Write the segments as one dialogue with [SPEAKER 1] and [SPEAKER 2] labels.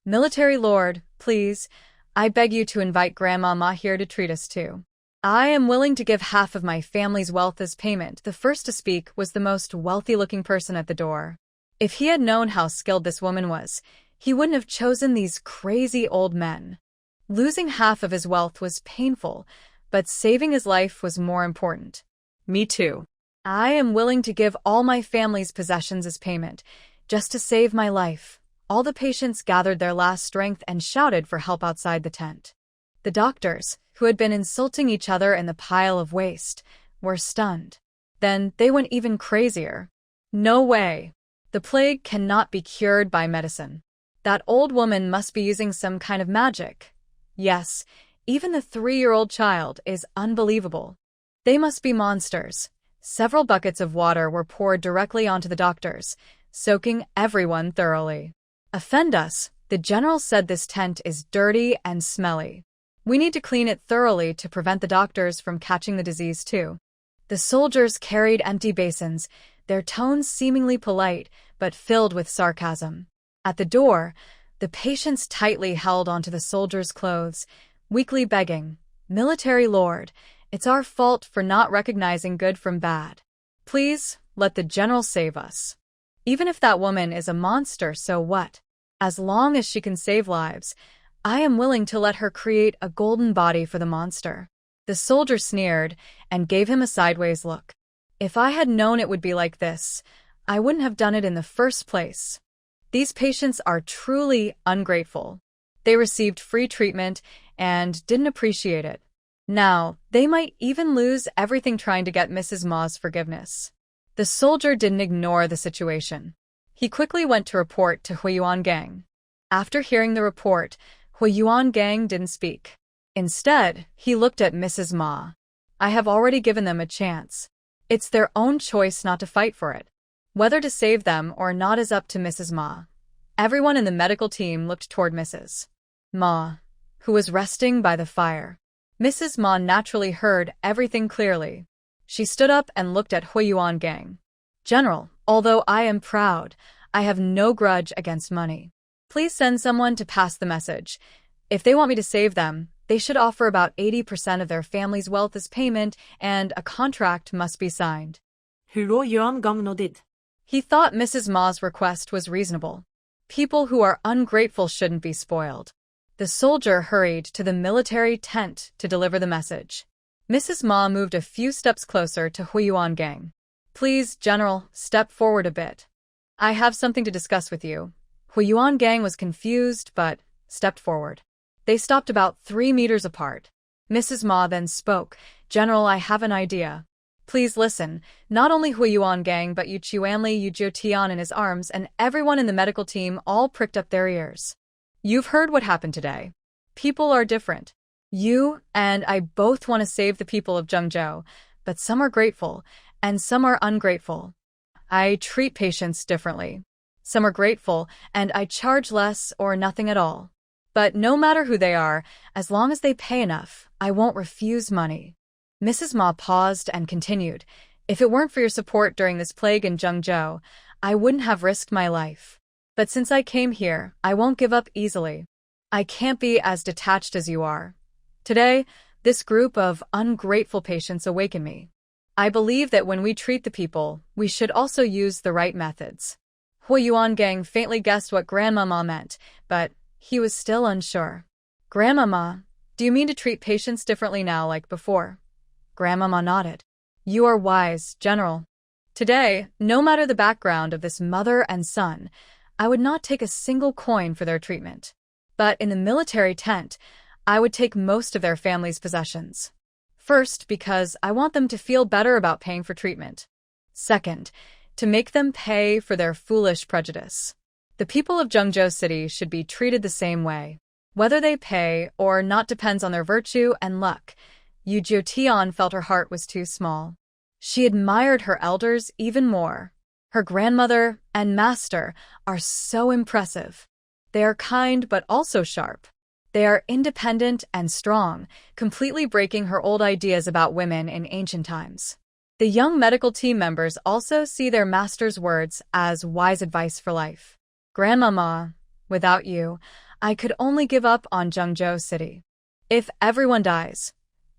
[SPEAKER 1] Military lord, please, I beg you to invite Grandma Ma here to treat us too. I am willing to give half of my family's wealth as payment. The first to speak was the most wealthy-looking person at the door. If he had known how skilled this woman was, he wouldn't have chosen these crazy old men. Losing half of his wealth was painful, but saving his life was more important. Me too. I am willing to give all my family's possessions as payment, just to save my life. All the patients gathered their last strength and shouted for help outside the tent. The doctors, who had been insulting each other in the pile of waste, were stunned. Then they went even crazier. No way. The plague cannot be cured by medicine. That old woman must be using some kind of magic. Yes, even the 3-year-old child is unbelievable. They must be monsters. Several buckets of water were poured directly onto the doctors, soaking everyone thoroughly. Offend us, the general said. This tent is dirty and smelly. We need to clean it thoroughly to prevent the doctors from catching the disease too. The soldiers carried empty basins, their tones seemingly polite, but filled with sarcasm. At the door, the patients tightly held onto the soldiers' clothes, weakly begging, "Military lord, it's our fault for not recognizing good from bad. Please, let the general save us. Even if that woman is a monster, so what? As long as she can save lives, I am willing to let her create a golden body for the monster." The soldier sneered and gave him a sideways look. If I had known it would be like this, I wouldn't have done it in the first place. These patients are truly ungrateful. They received free treatment and didn't appreciate it. Now, they might even lose everything trying to get Mrs. Ma's forgiveness. The soldier didn't ignore the situation. He quickly went to report to Huiyuan Gang. After hearing the report, Huiyuan Gang didn't speak. Instead, he looked at Mrs. Ma. I have already given them a chance. It's their own choice not to fight for it. Whether to save them or not is up to Mrs. Ma. Everyone in the medical team looked toward Mrs. Ma, who was resting by the fire. Mrs. Ma naturally heard everything clearly. She stood up and looked at Huiyuan Gang. "General, although I am proud, I have no grudge against money. Please send someone to pass the message. If they want me to save them, they should offer about 80% of their family's wealth as payment, and a contract must be signed."
[SPEAKER 2] Huiyuan Gang nodded.
[SPEAKER 1] He thought Mrs. Ma's request was reasonable. People who are ungrateful shouldn't be spoiled. The soldier hurried to the military tent to deliver the message. Mrs. Ma moved a few steps closer to Huiyuan Gang. "Please, General, step forward a bit. I have something to discuss with you." Huiyuan Gang was confused, but stepped forward. They stopped about 3 meters apart. Mrs. Ma then spoke. "General, I have an idea. Please listen. Not only Huiyuan Gang, but Yu Chuanli, Yu Jiutian in his arms, and everyone in the medical team all pricked up their ears. You've heard what happened today. People are different. You and I both want to save the people of Zhengzhou, but some are grateful, and some are ungrateful. I treat patients differently. Some are grateful, and I charge less or nothing at all. But no matter who they are, as long as they pay enough, I won't refuse money." Mrs. Ma paused and continued, "If it weren't for your support during this plague in Zhengzhou, I wouldn't have risked my life. But since I came here, I won't give up easily. I can't be as detached as you are. Today, this group of ungrateful patients awaken me. I believe that when we treat the people, we should also use the right methods." Huiyuan Gang faintly guessed what Grandmama meant, but he was still unsure. "Grandmama, do you mean to treat patients differently now like before?" Grandmama nodded. "You are wise, General. Today, no matter the background of this mother and son, I would not take a single coin for their treatment. But in the military tent, I would take most of their family's possessions. First, because I want them to feel better about paying for treatment. Second, to make them pay for their foolish prejudice. The people of Zhengzhou City should be treated the same way. Whether they pay or not depends on their virtue and luck." Yu Jiutian felt her heart was too small. She admired her elders even more. Her grandmother and master are so impressive. They are kind but also sharp. They are independent and strong, completely breaking her old ideas about women in ancient times. The young medical team members also see their master's words as wise advice for life. "Grandmama, without you, I could only give up on Zhengzhou City. If everyone dies,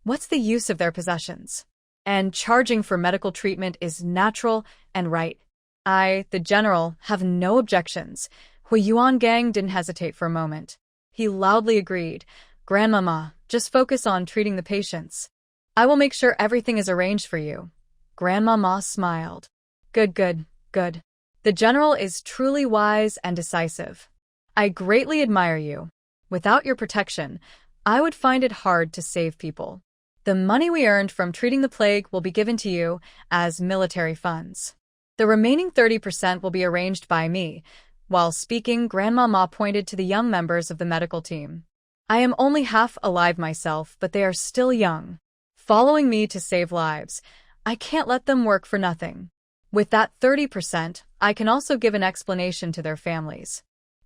[SPEAKER 1] what's the use of their possessions? And charging for medical treatment is natural and right. I, the general, have no objections. Hui Yuangang didn't hesitate for a moment. He loudly agreed. Grandmama, just focus on treating the patients. I will make sure everything is arranged for you. Grandmama smiled. Good, good, good. The general is truly wise and decisive. I greatly admire you. Without your protection, I would find it hard to save people. The money we earned from treating the plague will be given to you as military funds. The remaining 30% will be arranged by me. While speaking, Grandmama pointed to the young members of the medical team. I am only half alive myself, but they are still young. Following me to save lives. I can't let them work for nothing. With that 30%, I can also give an explanation to their families.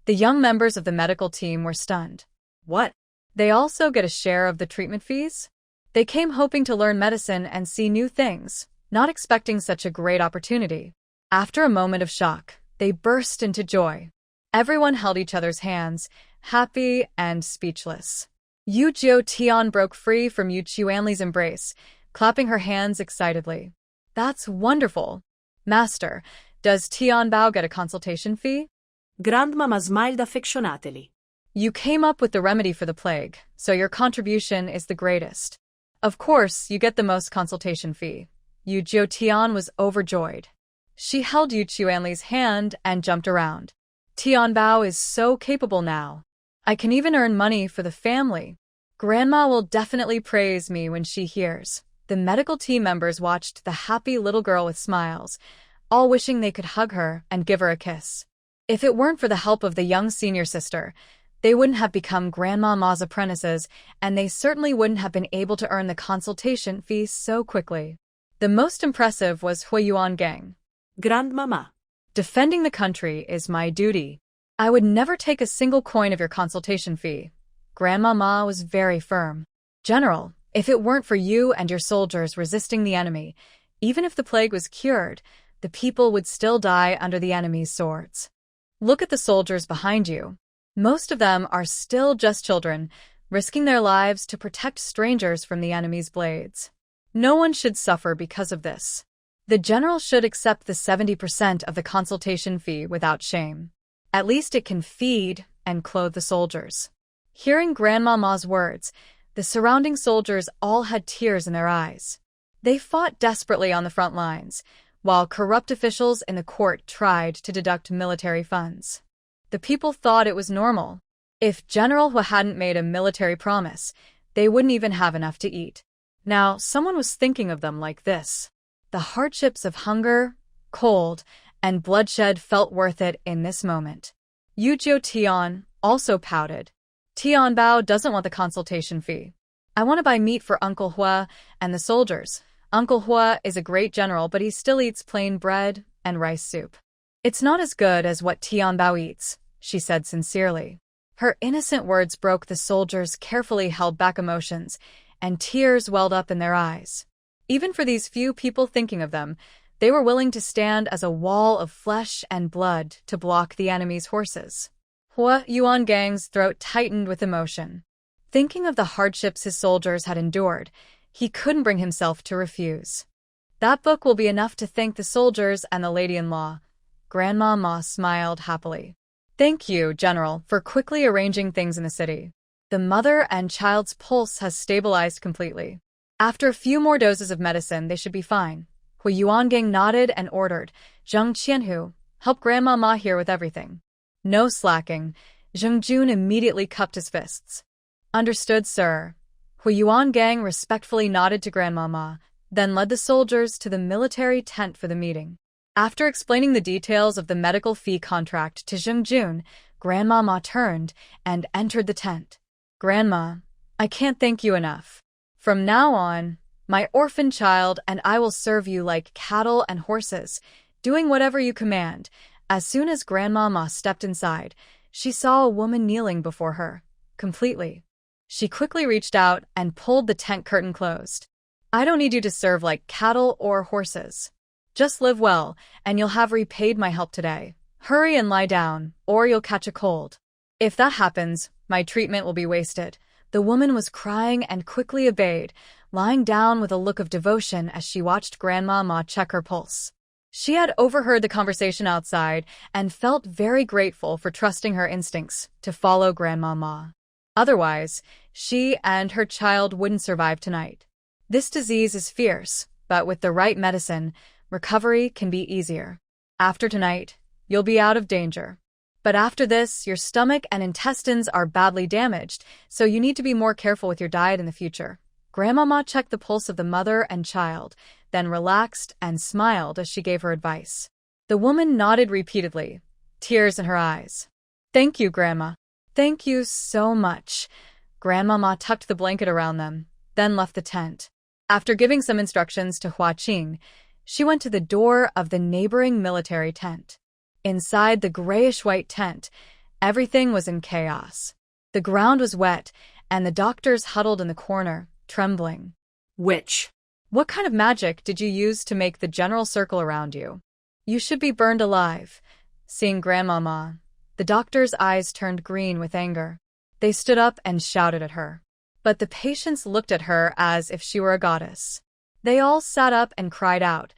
[SPEAKER 1] The young members of the medical team were stunned. What? They also get a share of the treatment fees? They came hoping to learn medicine and see new things, not expecting such a great opportunity. After a moment of shock, they burst into joy. Everyone held each other's hands, happy and speechless. Yu Jiu Tian broke free from Yu Chuanli's embrace, clapping her hands excitedly. That's wonderful. Master, does Tian Bao get a consultation fee?
[SPEAKER 2] Grandmama smiled affectionately.
[SPEAKER 1] You came up with the remedy for the plague, so your contribution is the greatest. Of course, you get the most consultation fee. Yu Jiu Tian was overjoyed. She held Yu Chuanli's hand and jumped around. Tian Bao is so capable now. I can even earn money for the family. Grandma will definitely praise me when she hears. The medical team members watched the happy little girl with smiles, all wishing they could hug her and give her a kiss. If it weren't for the help of the young senior sister, they wouldn't have become Grandmama's apprentices, and they certainly wouldn't have been able to earn the consultation fee so quickly. The most impressive was Hui Yuangang.
[SPEAKER 2] Grandmama.
[SPEAKER 1] Defending the country is my duty. I would never take a single coin of your consultation fee. Grandmama was very firm. General, if it weren't for you and your soldiers resisting the enemy, even if the plague was cured, the people would still die under the enemy's swords. Look at the soldiers behind you. Most of them are still just children, risking their lives to protect strangers from the enemy's blades. No one should suffer because of this. The general should accept the 70% of the consultation fee without shame. At least it can feed and clothe the soldiers. Hearing Grandmama's words, the surrounding soldiers all had tears in their eyes. They fought desperately on the front lines, while corrupt officials in the court tried to deduct military funds. The people thought it was normal. If General Hu hadn't made a military promise, they wouldn't even have enough to eat. Now, someone was thinking of them like this. The hardships of hunger, cold, and bloodshed felt worth it in this moment. Yu Jiu Tian also pouted. Tian Bao doesn't want the consultation fee. I want to buy meat for Uncle Hua and the soldiers. Uncle Hua is a great general, but he still eats plain bread and rice soup. It's not as good as what Tian Bao eats, she said sincerely. Her innocent words broke the soldiers' carefully held back emotions, and tears welled up in their eyes. Even for these few people thinking of them, they were willing to stand as a wall of flesh and blood to block the enemy's horses. Hua Yuangang's throat tightened with emotion. Thinking of the hardships his soldiers had endured, he couldn't bring himself to refuse. That book will be enough to thank the soldiers and the lady-in-law. Grandmama smiled happily. Thank you, General, for quickly arranging things in the city. The mother and child's pulse has stabilized completely. After a few more doses of medicine, they should be fine. Hui Yuangang nodded and ordered, Zheng Qianhu, help Grandmama here with everything. No slacking. Zheng Jun immediately cupped his fists. Understood, sir. Hui Yuangang respectfully nodded to Grandmama, then led the soldiers to the military tent for the meeting. After explaining the details of the medical fee contract to Zheng Jun, Grandmama turned and entered the tent. Grandma, I can't thank you enough. From now on, my orphan child and I will serve you like cattle and horses, doing whatever you command. As soon as Grandmama stepped inside, she saw a woman kneeling before her, completely. She quickly reached out and pulled the tent curtain closed. I don't need you to serve like cattle or horses. Just live well, and you'll have repaid my help today. Hurry and lie down, or you'll catch a cold. If that happens, my treatment will be wasted. The woman was crying and quickly obeyed, lying down with a look of devotion as she watched Grandma Ma check her pulse. She had overheard the conversation outside and felt very grateful for trusting her instincts to follow Grandma Ma. Otherwise, she and her child wouldn't survive tonight. This disease is fierce, but with the right medicine, recovery can be easier. After tonight, you'll be out of danger. But after this, your stomach and intestines are badly damaged, so you need to be more careful with your diet in the future. Grandmama checked the pulse of the mother and child, then relaxed and smiled as she gave her advice. The woman nodded repeatedly, tears in her eyes. Thank you, Grandma. Thank you so much. Grandmama tucked the blanket around them, then left the tent. After giving some instructions to Hua Qing, she went to the door of the neighboring military tent. Inside the grayish-white tent, everything was in chaos. The ground was wet, and the doctors huddled in the corner, trembling.
[SPEAKER 2] Witch.
[SPEAKER 1] What kind of magic did you use to make the general circle around you? You should be burned alive. Seeing Grandmama, the doctor's eyes turned green with anger. They stood up and shouted at her. But the patients looked at her as if she were a goddess. They all sat up and cried out,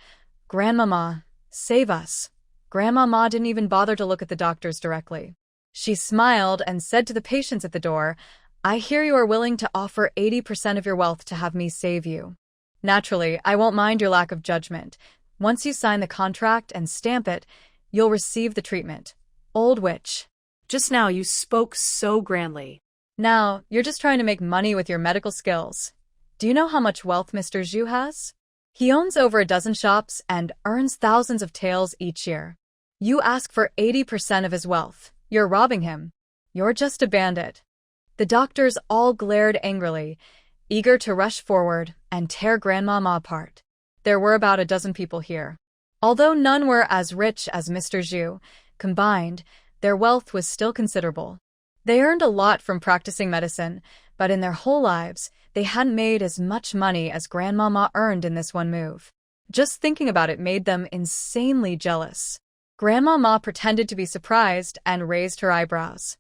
[SPEAKER 1] Grandmama, save us. Grandmama didn't even bother to look at the doctors directly. She smiled and said to the patients at the door, I hear you are willing to offer 80% of your wealth to have me save you. Naturally, I won't mind your lack of judgment. Once you sign the contract and stamp it, you'll receive the treatment. Old witch.
[SPEAKER 2] Just now you spoke so grandly.
[SPEAKER 1] Now, you're just trying to make money with your medical skills. Do you know how much wealth Mr. Zhu has? He owns over a dozen shops and earns thousands of taels each year. You ask for 80% of his wealth. You're robbing him. You're just a bandit. The doctors all glared angrily, eager to rush forward and tear Grandmama apart. There were about a dozen people here. Although none were as rich as Mr. Zhu, combined, their wealth was still considerable. They earned a lot from practicing medicine, but in their whole lives, they hadn't made as much money as Grandmama earned in this one move. Just thinking about it made them insanely jealous. Grandmama pretended to be surprised and raised her eyebrows.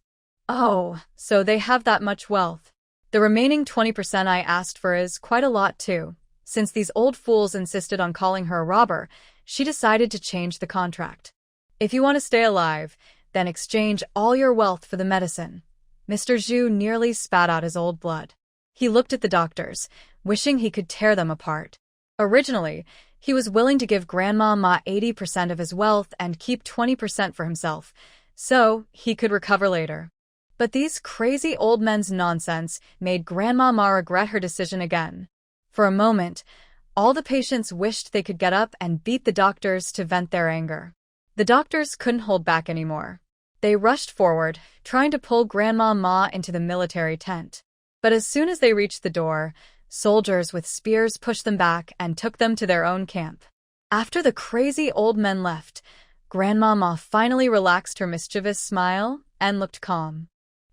[SPEAKER 1] Oh, so they have that much wealth. The remaining 20% I asked for is quite a lot too. Since these old fools insisted on calling her a robber, she decided to change the contract. If you want to stay alive, then exchange all your wealth for the medicine. Mr. Zhu nearly spat out his old blood. He looked at the doctors, wishing he could tear them apart. Originally, he was willing to give Grandmama 80% of his wealth and keep 20% for himself, so he could recover later. But these crazy old men's nonsense made Grandmama regret her decision again. For a moment, all the patients wished they could get up and beat the doctors to vent their anger. The doctors couldn't hold back anymore. They rushed forward, trying to pull Grandmama into the military tent. But as soon as they reached the door, soldiers with spears pushed them back and took them to their own camp. After the crazy old men left, Grandmama finally relaxed her mischievous smile and looked calm.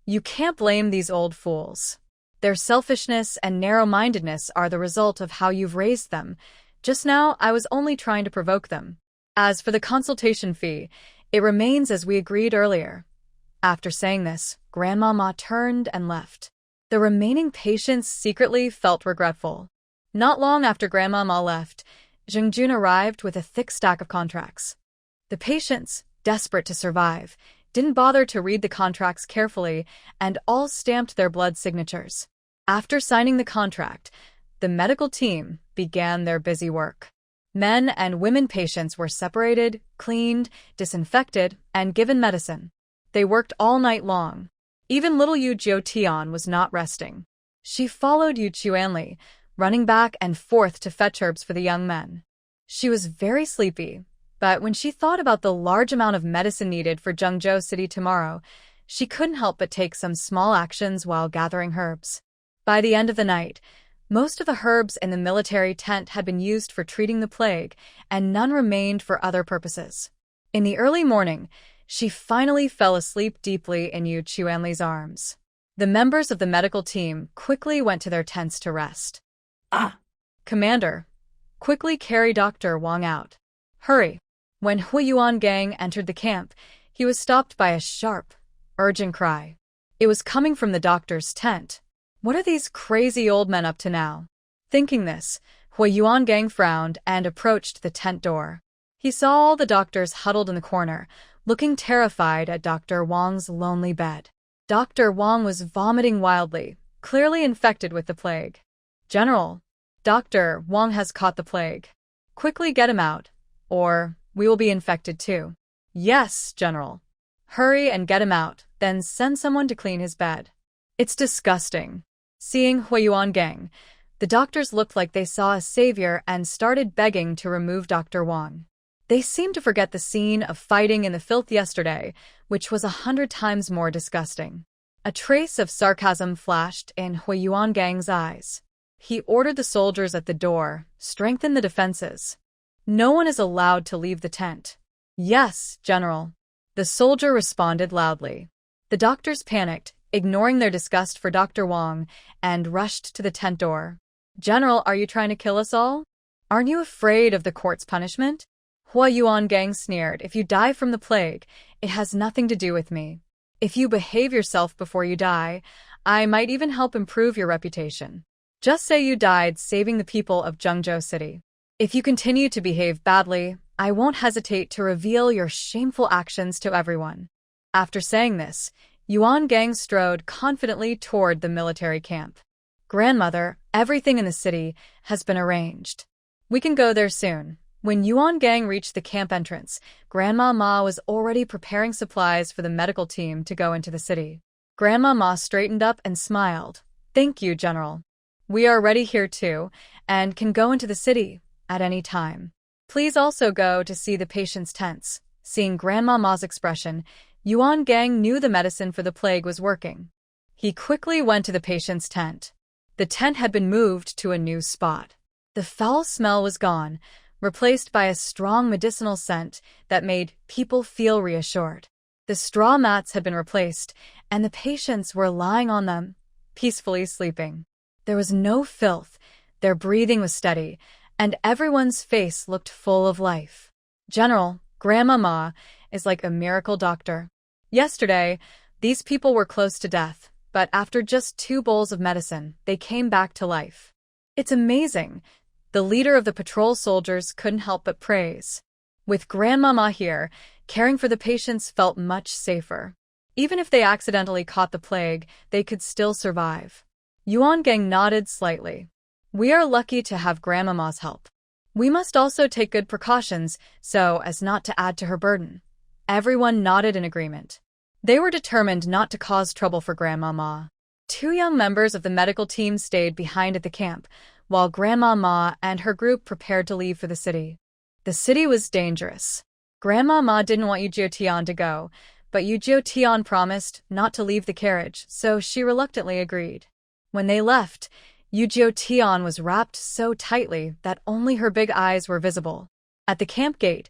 [SPEAKER 1] You can't blame these old fools. Their selfishness and narrow-mindedness are the result of how you've raised them. Just now, I was only trying to provoke them. As for the consultation fee, it remains as we agreed earlier. After saying this, Grandmama turned and left. The remaining patients secretly felt regretful. Not long after Grandmama left, Zhengjun arrived with a thick stack of contracts. The patients, desperate to survive, didn't bother to read the contracts carefully and all stamped their blood signatures. After signing the contract, the medical team began their busy work. Men and women patients were separated, cleaned, disinfected, and given medicine. They worked all night long. Even little Yu Jiutian was not resting. She followed Yu Chuanli, running back and forth to fetch herbs for the young men. She was very sleepy, but when she thought about the large amount of medicine needed for Zhengzhou City tomorrow, she couldn't help but take some small actions while gathering herbs. By the end of the night, most of the herbs in the military tent had been used for treating the plague, and none remained for other purposes. In the early morning, she finally fell asleep deeply in Yu Chuanli's arms. The members of the medical team quickly went to their tents to rest. Commander, quickly carry Dr. Wang out. Hurry. When Huiyuan Gang entered the camp, he was stopped by a sharp, urgent cry. It was coming from the doctor's tent. What are these crazy old men up to now? Thinking this, Hui Yuangang frowned and approached the tent door. He saw all the doctors huddled in the corner, looking terrified at Dr. Wang's lonely bed. Dr. Wang was vomiting wildly, clearly infected with the plague. General, Dr. Wang has caught the plague. Quickly get him out, or we will be infected too. Yes, General. Hurry and get him out, then send someone to clean his bed. It's disgusting. Seeing Hui Yuangang, the doctors looked like they saw a savior and started begging to remove Dr. Wang. They seemed to forget the scene of fighting in the filth yesterday, which was 100 times more disgusting. A trace of sarcasm flashed in Hui Yuangang's eyes. He ordered the soldiers at the door, strengthen the defenses. No one is allowed to leave the tent. Yes, General. The soldier responded loudly. The doctors panicked, ignoring their disgust for Dr. Wang, and rushed to the tent door. General, are you trying to kill us all? Aren't you afraid of the court's punishment? Hui Yuangang sneered. If you die from the plague, it has nothing to do with me. If you behave yourself before you die, I might even help improve your reputation. Just say you died saving the people of Zhengzhou City. If you continue to behave badly, I won't hesitate to reveal your shameful actions to everyone. After saying this, Yuangang strode confidently toward the military camp. Grandmother, everything in the city has been arranged. We can go there soon. When Yuangang reached the camp entrance, Grandma Ma was already preparing supplies for the medical team to go into the city. Grandma Ma straightened up and smiled. Thank you, General. We are ready here too, and can go into the city at any time. Please also go to see the patients' tents. Seeing Grandma Ma's expression, Yuangang knew the medicine for the plague was working. He quickly went to the patient's tent. The tent had been moved to a new spot. The foul smell was gone, replaced by a strong medicinal scent that made people feel reassured. The straw mats had been replaced, and the patients were lying on them, peacefully sleeping. There was no filth, their breathing was steady, and everyone's face looked full of life. General, Grandma Ma is like a miracle doctor. Yesterday, these people were close to death, but after just 2 bowls of medicine, they came back to life. It's amazing. The leader of the patrol soldiers couldn't help but praise. With Grandma Ma here, caring for the patients felt much safer. Even if they accidentally caught the plague, they could still survive. Yuangang nodded slightly. We are lucky to have Grandma Ma's help. We must also take good precautions so as not to add to her burden. Everyone nodded in agreement. They were determined not to cause trouble for Grandma Ma. 2 young members of the medical team stayed behind at the camp, while Grandma Ma and her group prepared to leave for the city. The city was dangerous. Grandma Ma didn't want Yu Tian to go, but Yu Tian promised not to leave the carriage, so she reluctantly agreed. When they left, Yu Tian was wrapped so tightly that only her big eyes were visible. At the camp gate,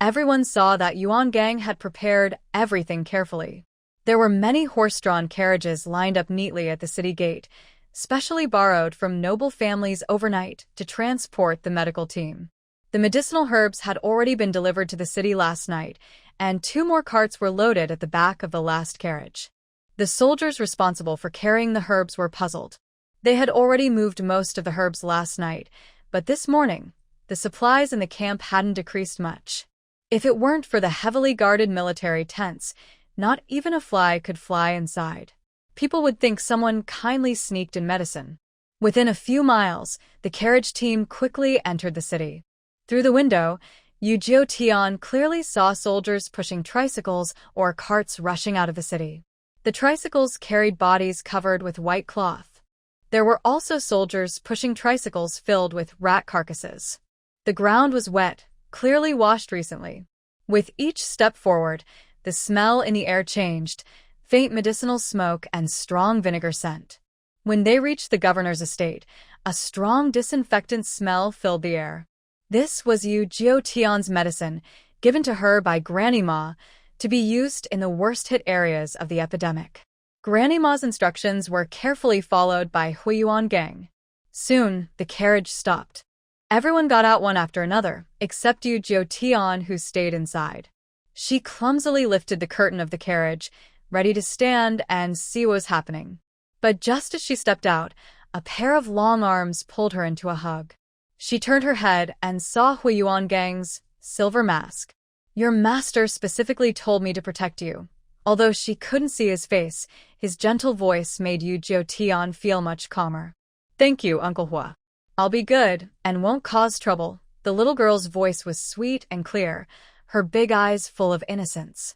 [SPEAKER 1] everyone saw that Yuangang had prepared everything carefully. There were many horse-drawn carriages lined up neatly at the city gate, specially borrowed from noble families overnight to transport the medical team. The medicinal herbs had already been delivered to the city last night, and 2 more carts were loaded at the back of the last carriage. The soldiers responsible for carrying the herbs were puzzled. They had already moved most of the herbs last night, but this morning, the supplies in the camp hadn't decreased much. If it weren't for the heavily guarded military tents, not even a fly could fly inside. People would think someone kindly sneaked in medicine. Within a few miles, the carriage team quickly entered the city. Through the window, Yu Tian clearly saw soldiers pushing tricycles or carts rushing out of the city. The tricycles carried bodies covered with white cloth. There were also soldiers pushing tricycles filled with rat carcasses. The ground was wet, clearly washed recently. With each step forward, the smell in the air changed, faint medicinal smoke and strong vinegar scent. When they reached the governor's estate, a strong disinfectant smell filled the air. This was Yu Tian's medicine, given to her by Granny Ma, to be used in the worst-hit areas of the epidemic. Granny Ma's instructions were carefully followed by Hui Yuangang. Soon, the carriage stopped. Everyone got out one after another, except Yu Tian, who stayed inside. She clumsily lifted the curtain of the carriage, ready to stand and see what was happening. But just as she stepped out, a pair of long arms pulled her into a hug. She turned her head and saw Huiyuan silver mask. Your master specifically told me to protect you. Although she couldn't see his face, his gentle voice made Yu Tian feel much calmer. Thank you, Uncle Hua. I'll be good and won't cause trouble. The little girl's voice was sweet and clear, her big eyes full of innocence.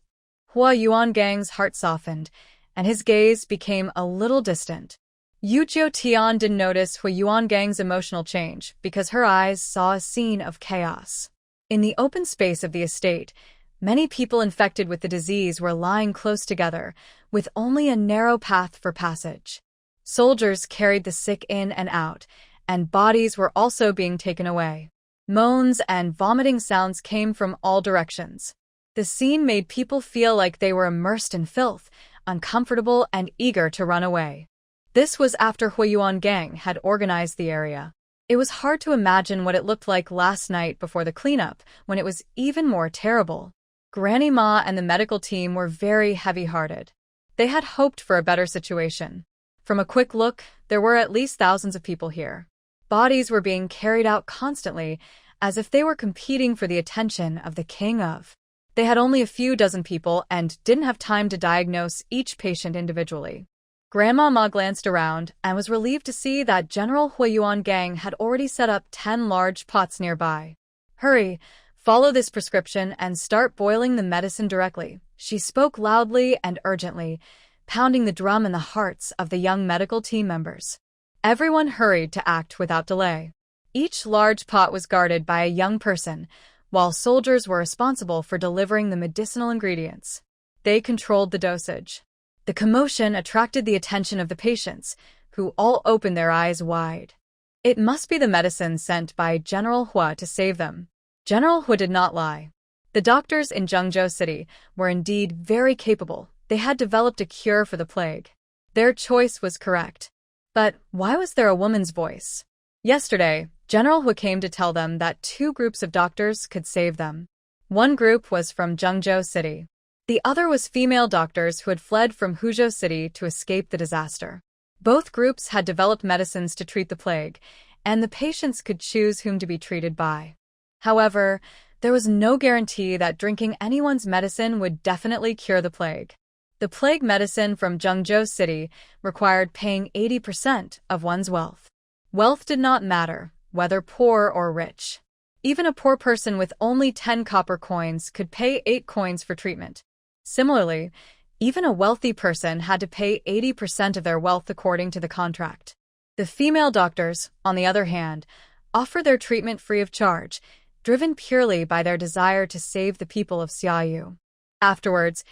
[SPEAKER 1] Huiyuan's heart softened, and his gaze became a little distant. Yu Tian didn't notice Huiyuan's emotional change because her eyes saw a scene of chaos. In the open space of the estate, many people infected with the disease were lying close together, with only a narrow path for passage. Soldiers carried the sick in and out, and bodies were also being taken away. Moans and vomiting sounds came from all directions. The scene made people feel like they were immersed in filth, uncomfortable and eager to run away. This was after Huiyuan had organized the area. It was hard to imagine what it looked like last night before the cleanup, when it was even more terrible. Granny Ma and the medical team were very heavy-hearted. They had hoped for a better situation. From a quick look, there were at least thousands of people here. Bodies were being carried out constantly, as if they were competing for the attention of the king of. They had only a few dozen people and didn't have time to diagnose each patient individually. Grandma Ma glanced around and was relieved to see that General Huiyuan had already set up 10 large pots nearby. Hurry, follow this prescription and start boiling the medicine directly, she spoke loudly and urgently, pounding the drum in the hearts of the young medical team members. Everyone hurried to act without delay. Each large pot was guarded by a young person, while soldiers were responsible for delivering the medicinal ingredients. They controlled the dosage. The commotion attracted the attention of the patients, who all opened their eyes wide. It must be the medicine sent by General Hua to save them. General Hua did not lie. The doctors in Zhengzhou City were indeed very capable. They had developed a cure for the plague. Their choice was correct. But why was there a woman's voice? Yesterday, General Hua came to tell them that 2 groups of doctors could save them. One group was from Zhengzhou City. The other was female doctors who had fled from Huzhou City to escape the disaster. Both groups had developed medicines to treat the plague, and the patients could choose whom to be treated by. However, there was no guarantee that drinking anyone's medicine would definitely cure the plague. The plague medicine from Zhengzhou City required paying 80% of one's wealth. Wealth did not matter, whether poor or rich. Even a poor person with only 10 copper coins could pay 8 coins for treatment. Similarly, even a wealthy person had to pay 80% of their wealth according to the contract. The female doctors, on the other hand, offered their treatment free of charge, driven purely by their desire to save the people of Xiaoyu. Afterwards,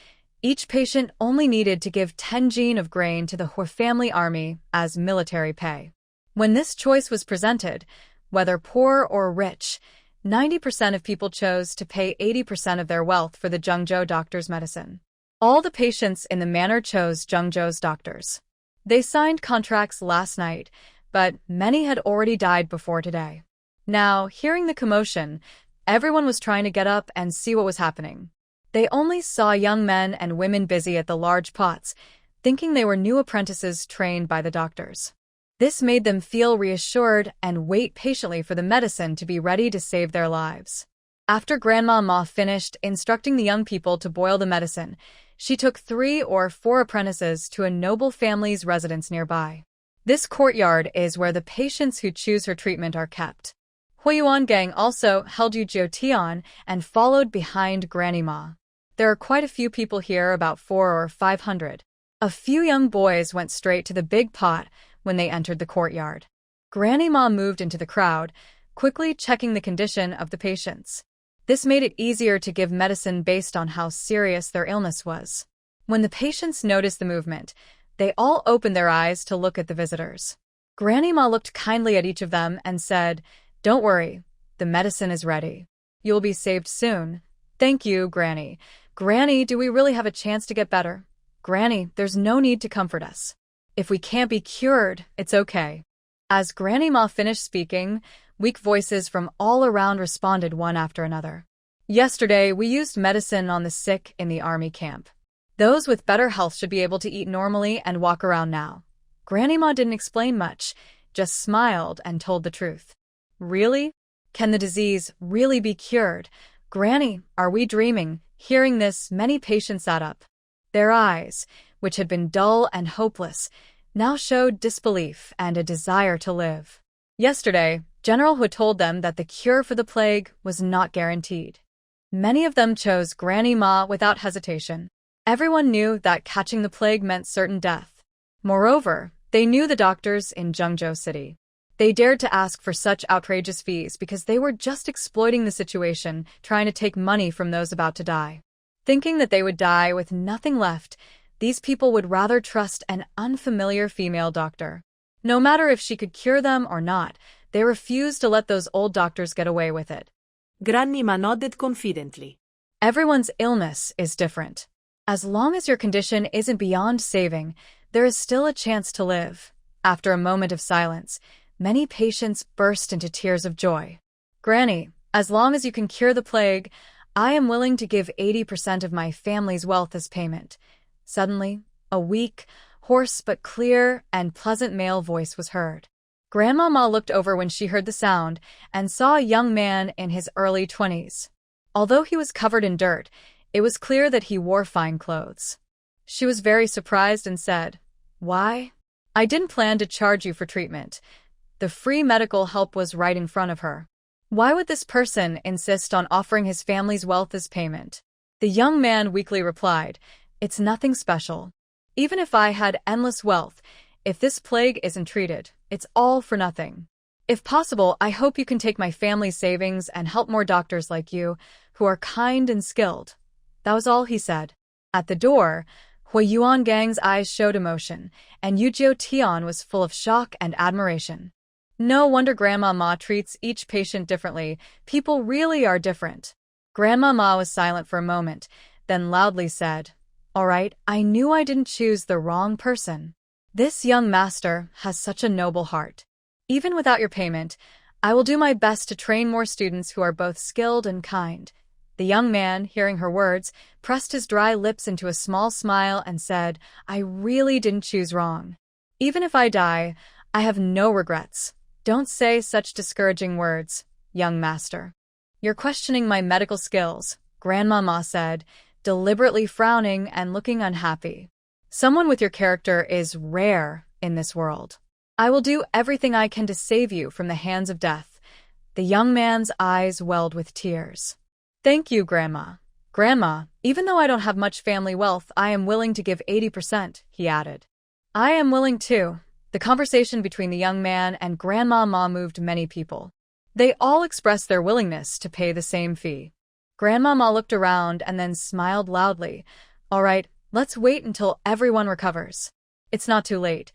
[SPEAKER 1] each patient only needed to give 10 jin of grain to the Hua family army as military pay. When this choice was presented, whether poor or rich, 90% of people chose to pay 80% of their wealth for the Zhengzhou doctor's medicine. All the patients in the manor chose Zhengzhou's doctors. They signed contracts last night, but many had already died before today. Now, hearing the commotion, everyone was trying to get up and see what was happening. They only saw young men and women busy at the large pots, thinking they were new apprentices trained by the doctors. This made them feel reassured and wait patiently for the medicine to be ready to save their lives. After Grandma Ma finished instructing the young people to boil the medicine, she took 3 or 4 apprentices to a noble family's residence nearby. This courtyard is where the patients who choose her treatment are kept. Huiyuan also held Yu Tian and followed behind Granny Ma. There are quite a few people here, about 400 or 500. A few young boys went straight to the big pot when they entered the courtyard. Granny Ma moved into the crowd, quickly checking the condition of the patients. This made it easier to give medicine based on how serious their illness was. When the patients noticed the movement, they all opened their eyes to look at the visitors. Granny Ma looked kindly at each of them and said, "Don't worry, the medicine is ready. You'll be saved soon." "Thank you, Granny. Granny, do we really have a chance to get better?" "Granny, there's no need to comfort us. If we can't be cured, it's okay." As Granny Ma finished speaking, weak voices from all around responded one after another. "Yesterday, we used medicine on the sick in the army camp. Those with better health should be able to eat normally and walk around now. Granny Ma didn't explain much, just smiled and told the truth. Really? Can the disease really be cured? Granny, are we dreaming? Hearing this, many patients sat up. Their eyes, which had been dull and hopeless, now showed disbelief and a desire to live. Yesterday, General Hu told them that the cure for the plague was not guaranteed. Many of them chose Granny Ma without hesitation. Everyone knew that catching the plague meant certain death. Moreover, they knew the doctors in Zhengzhou City. They dared to ask for such outrageous fees because they were just exploiting the situation, trying to take money from those about to die. Thinking that they would die with nothing left, these people would rather trust an unfamiliar female doctor. No matter if she could cure them or not, they refused to let those old doctors get away with it.
[SPEAKER 2] Granny Ma nodded confidently.
[SPEAKER 1] Everyone's illness is different. As long as your condition isn't beyond saving, there is still a chance to live. After a moment of silence, many patients burst into tears of joy. Granny, as long as you can cure the plague, I am willing to give 80% of my family's wealth as payment. Suddenly, a weak, hoarse but clear and pleasant male voice was heard. Grandma Ma looked over when she heard the sound and saw a young man in his early 20s. Although he was covered in dirt, it was clear that he wore fine clothes. She was very surprised and said, "Why? I didn't plan to charge you for treatment." The free medical help was right in front of her. Why would this person insist on offering his family's wealth as payment? The young man weakly replied, "It's nothing special. Even if I had endless wealth, if this plague isn't treated, it's all for nothing. If possible, I hope you can take my family's savings and help more doctors like you, who are kind and skilled." That was all he said. At the door, Hui Yuangang's eyes showed emotion, and Yu Tian was full of shock and admiration. No wonder Grandma Ma treats each patient differently. People really are different. Grandma Ma was silent for a moment, then loudly said, "All right, I knew I didn't choose the wrong person. This young master has such a noble heart. Even without your payment, I will do my best to train more students who are both skilled and kind." The young man, hearing her words, pressed his dry lips into a small smile and said, "I really didn't choose wrong. Even if I die, I have no regrets." "Don't say such discouraging words, young master. You're questioning my medical skills," Grandma Ma said, deliberately frowning and looking unhappy. "Someone with your character is rare in this world. I will do everything I can to save you from the hands of death." The young man's eyes welled with tears. "Thank you, Grandma. Grandma, even though I don't have much family wealth, I am willing to give 80%, he added. "I am willing too." The conversation between the young man and Grandma Ma moved many people. They all expressed their willingness to pay the same fee. Grandma Ma looked around and then smiled loudly. "All right, let's wait until everyone recovers. It's not too late."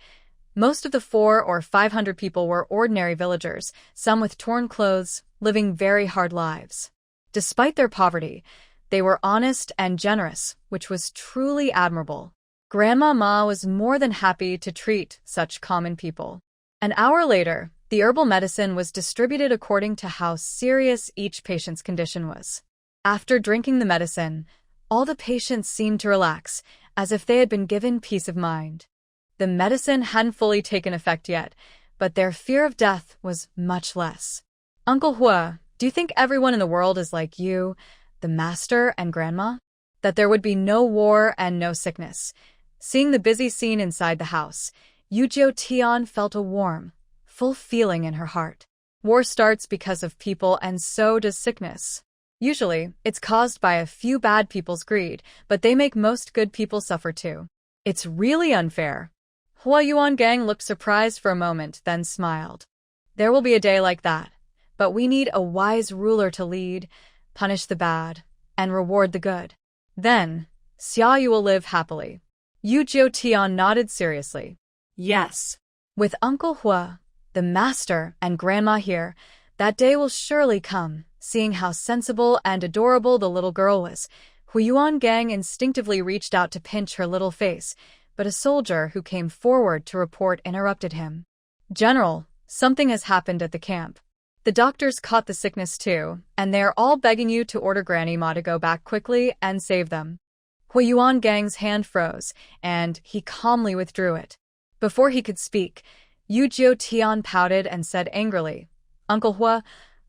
[SPEAKER 1] Most of the 400 or 500 people were ordinary villagers, some with torn clothes, living very hard lives. Despite their poverty, they were honest and generous, which was truly admirable. Grandma Ma was more than happy to treat such common people. An hour later, the herbal medicine was distributed according to how serious each patient's condition was. After drinking the medicine, all the patients seemed to relax, as if they had been given peace of mind. The medicine hadn't fully taken effect yet, but their fear of death was much less. "Uncle Hua, do you think everyone in the world is like you, the master and grandma? That there would be no war and no sickness?" Seeing the busy scene inside the house, Yu Tian felt a warm, full feeling in her heart. War starts because of people, and so does sickness. Usually, it's caused by a few bad people's greed, but they make most good people suffer too. It's really unfair. Hua Yuangang looked surprised for a moment, then smiled. "There will be a day like that, but we need a wise ruler to lead, punish the bad, and reward the good. Then, Xia Yu will live happily." Yu Tian nodded seriously.
[SPEAKER 2] "Yes.
[SPEAKER 1] With Uncle Hua, the master, and Grandma here, that day will surely come." Seeing how sensible and adorable the little girl was, Hu Yuangang instinctively reached out to pinch her little face, but a soldier who came forward to report interrupted him. "General, something has happened at the camp. The doctors caught the sickness too, and they are all begging you to order Granny Ma to go back quickly and save them." Hui Yuan-gang's hand froze, and he calmly withdrew it. Before he could speak, Yu Jiutian pouted and said angrily, "Uncle Hua,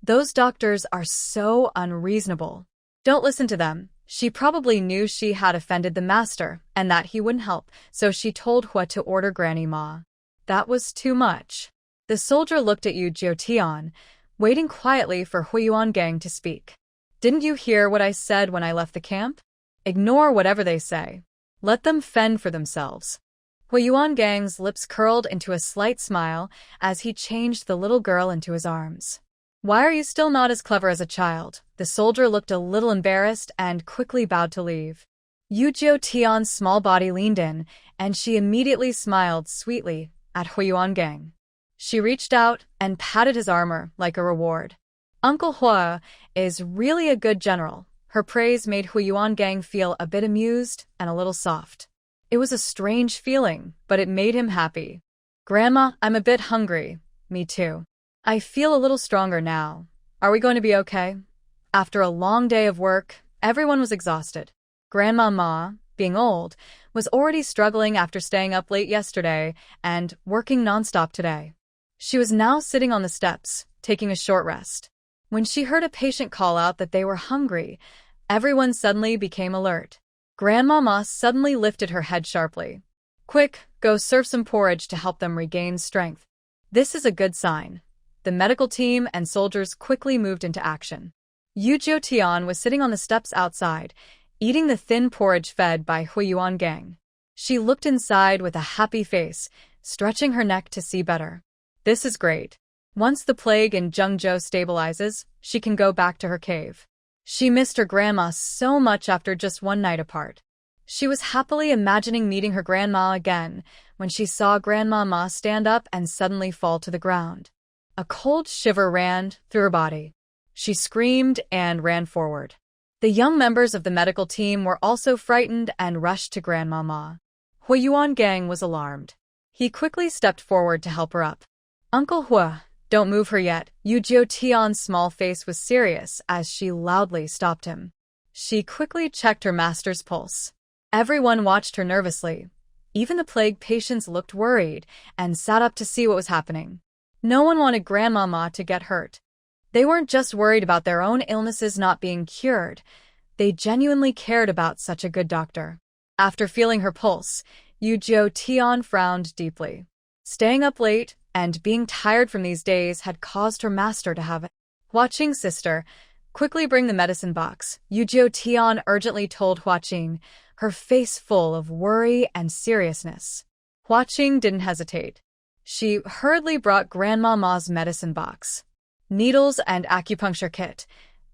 [SPEAKER 1] those doctors are so unreasonable. Don't listen to them." She probably knew she had offended the master and that he wouldn't help, so she told Hua to order Granny Ma. That was too much. The soldier looked at Yu Jiutian, waiting quietly for Hui Yuan-gang to speak. "Didn't you hear what I said when I left the camp? Ignore whatever they say. Let them fend for themselves." Hui Yuan-gang's lips curled into a slight smile as he changed the little girl into his arms. "Why are you still not as clever as a child?" The soldier looked a little embarrassed and quickly bowed to leave. Yu Jiutian's small body leaned in, and she immediately smiled sweetly at Hui Yuan-gang. She reached out and patted his armor like a reward. "Uncle Hua is really a good general." Her praise made Hui Yuan-gang feel a bit amused and a little soft. It was a strange feeling, but it made him happy. "Grandma, I'm a bit hungry." "Me too. I feel a little stronger now. Are we going to be okay?" After a long day of work, everyone was exhausted. Grandma Ma, being old, was already struggling after staying up late yesterday and working nonstop today. She was now sitting on the steps, taking a short rest. When she heard a patient call out that they were hungry, everyone suddenly became alert. Grandma Ma suddenly lifted her head sharply. "Quick, go serve some porridge to help them regain strength." This is a good sign. The medical team and soldiers quickly moved into action. Yu Jiutian was sitting on the steps outside, eating the thin porridge fed by Hui Yuan-gang. She looked inside with a happy face, stretching her neck to see better. This is great. Once the plague in Zhengzhou stabilizes, she can go back to her cave. She missed her grandma so much after just one night apart. She was happily imagining meeting her grandma again when she saw Grandma Ma stand up and suddenly fall to the ground. A cold shiver ran through her body. She screamed and ran forward. The young members of the medical team were also frightened and rushed to Grandma Ma. Hui Yuan-gang was alarmed. He quickly stepped forward to help her up. "Uncle Hua, don't move her yet." Yu Jiutian's small face was serious as she loudly stopped him. She quickly checked her master's pulse. Everyone watched her nervously. Even the plague patients looked worried and sat up to see what was happening. No one wanted Grandma Ma to get hurt. They weren't just worried about their own illnesses not being cured. They genuinely cared about such a good doctor. After feeling her pulse, Yu Jiutian frowned deeply. Staying up late and being tired from these days had caused her master to have it. "Huaqing, sister, quickly bring the medicine box." Yu Jiutian urgently told Huaqing, her face full of worry and seriousness. Huaqing didn't hesitate. She hurriedly brought Grandma Ma's medicine box, needles and acupuncture kit.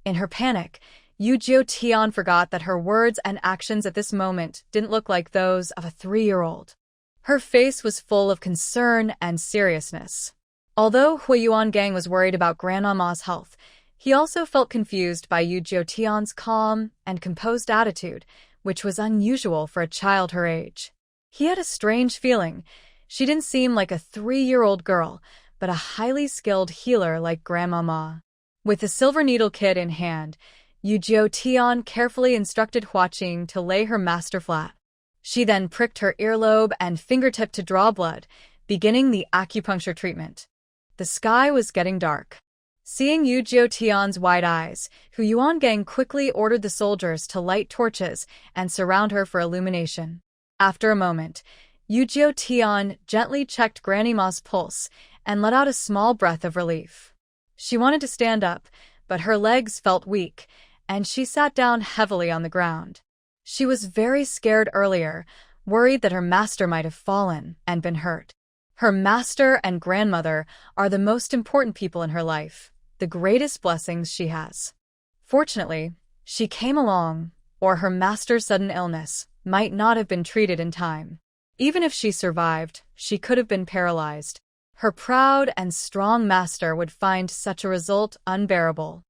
[SPEAKER 1] In her panic, Yu Jiutian forgot that her words and actions at this moment didn't look like those of a 3-year-old. Her face was full of concern and seriousness. Although Hui Yuan-gang was worried about Grandma Ma's health, he also felt confused by Yu Jiutian's calm and composed attitude, which was unusual for a child her age. He had a strange feeling. She didn't seem like a 3-year-old girl, but a highly skilled healer like Grandma Ma. With the silver needle kit in hand, Yu Jiutian carefully instructed Huaqing to lay her master flat. She then pricked her earlobe and fingertip to draw blood, beginning the acupuncture treatment. The sky was getting dark. Seeing Yu Jiutian's wide eyes, Hui Yuan-gang quickly ordered the soldiers to light torches and surround her for illumination. After a moment, Yu Jiutian gently checked Granny Ma's pulse and let out a small breath of relief. She wanted to stand up, but her legs felt weak, and she sat down heavily on the ground. She was very scared earlier, worried that her master might have fallen and been hurt. Her master and grandmother are the most important people in her life, the greatest blessings she has. Fortunately, she came along, or her master's sudden illness might not have been treated in time. Even if she survived, she could have been paralyzed. Her proud and strong master would find such a result unbearable.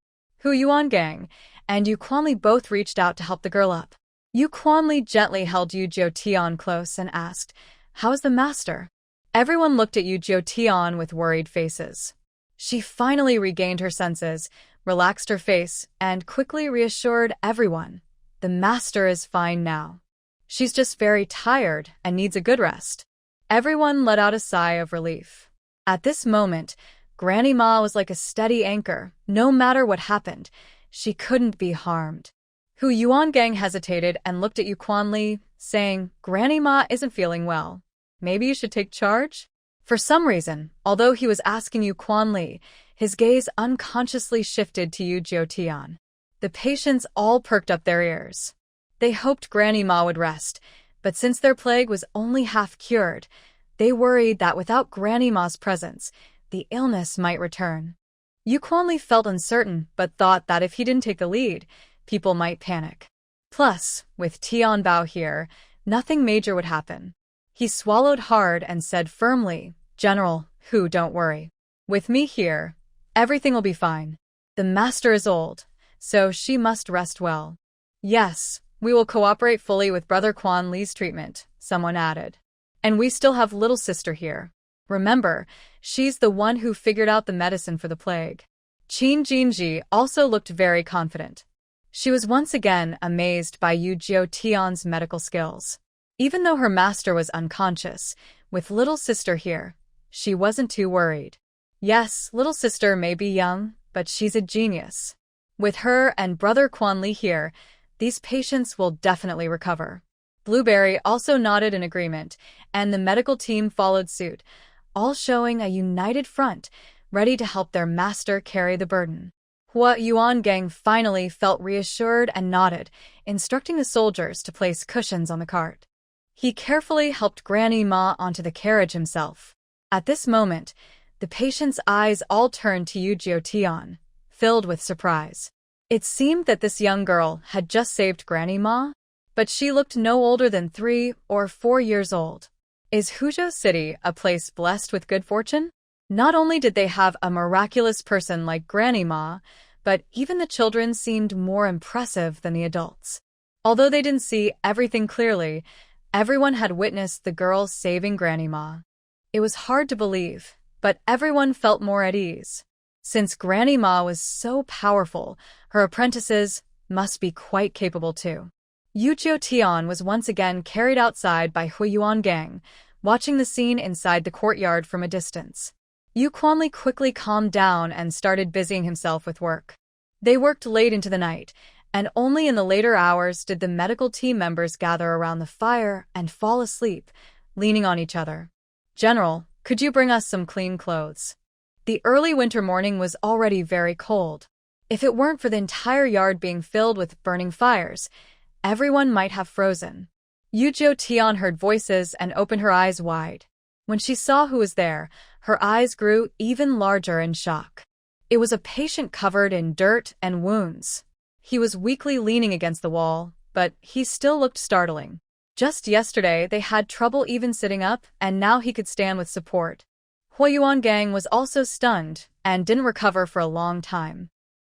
[SPEAKER 1] Hui Yuan-gang and Yu Quanli both reached out to help the girl up. Yu Quanli gently held Yu Jiutian close and asked, "How is the master?" Everyone looked at Yu Jiutian with worried faces. She finally regained her senses, relaxed her face, and quickly reassured everyone. "The master is fine now." She's just very tired and needs a good rest. Everyone let out a sigh of relief. At this moment, Granny Ma was like a steady anchor. No matter what happened, she couldn't be harmed. Hu Yuangang hesitated and looked at Yu Quanli, saying, Granny Ma isn't feeling well. Maybe you should take charge? For some reason, although he was asking Yu Quanli, his gaze unconsciously shifted to Yu Jiutian. The patients all perked up their ears. They hoped Granny Ma would rest, but since their plague was only half cured, they worried that without Granny Ma's presence, the illness might return. Yu Quanli felt uncertain, but thought that if he didn't take the lead, people might panic. Plus, with Tian Bao here, nothing major would happen. He swallowed hard and said firmly, General, Hu, don't worry. With me here, everything will be fine. The master is old, so she must rest well. Yes, we will cooperate fully with Brother Quan Li's treatment, someone added. And we still have little sister here. Remember, she's the one who figured out the medicine for the plague. Qin Jinji also looked very confident. She was once again amazed by Yu Jiutian's medical skills. Even though her master was unconscious, with little sister here, she wasn't too worried. Yes, little sister may be young, but she's a genius. With her and Brother Quan Li here, these patients will definitely recover. Blueberry also nodded in agreement, and the medical team followed suit, all showing a united front, ready to help their master carry the burden. Hua Yuangang finally felt reassured and nodded, instructing the soldiers to place cushions on the cart. He carefully helped Granny Ma onto the carriage himself. At this moment, the patient's eyes all turned to Yu Jiutian, filled with surprise. It seemed that this young girl had just saved Granny Ma, but she looked no older than 3 or 4 years old. Is Huzhou City a place blessed with good fortune? Not only did they have a miraculous person like Granny Ma, but even the children seemed more impressive than the adults. Although they didn't see everything clearly, everyone had witnessed the girl saving Granny Ma. It was hard to believe, but everyone felt more at ease. Since Granny Ma was so powerful, her apprentices must be quite capable too. Yu Jiutian was once again carried outside by Hu Yuangang, watching the scene inside the courtyard from a distance. Yu Quanli quickly calmed down and started busying himself with work. They worked late into the night, and only in the later hours did the medical team members gather around the fire and fall asleep, leaning on each other. General, could you bring us some clean clothes? The early winter morning was already very cold. If it weren't for the entire yard being filled with burning fires, everyone might have frozen. Yu Jiutian heard voices and opened her eyes wide. When she saw who was there, her eyes grew even larger in shock. It was a patient covered in dirt and wounds. He was weakly leaning against the wall, but he still looked startling. Just yesterday, they had trouble even sitting up, and now he could stand with support. Hua Yuangang was also stunned and didn't recover for a long time.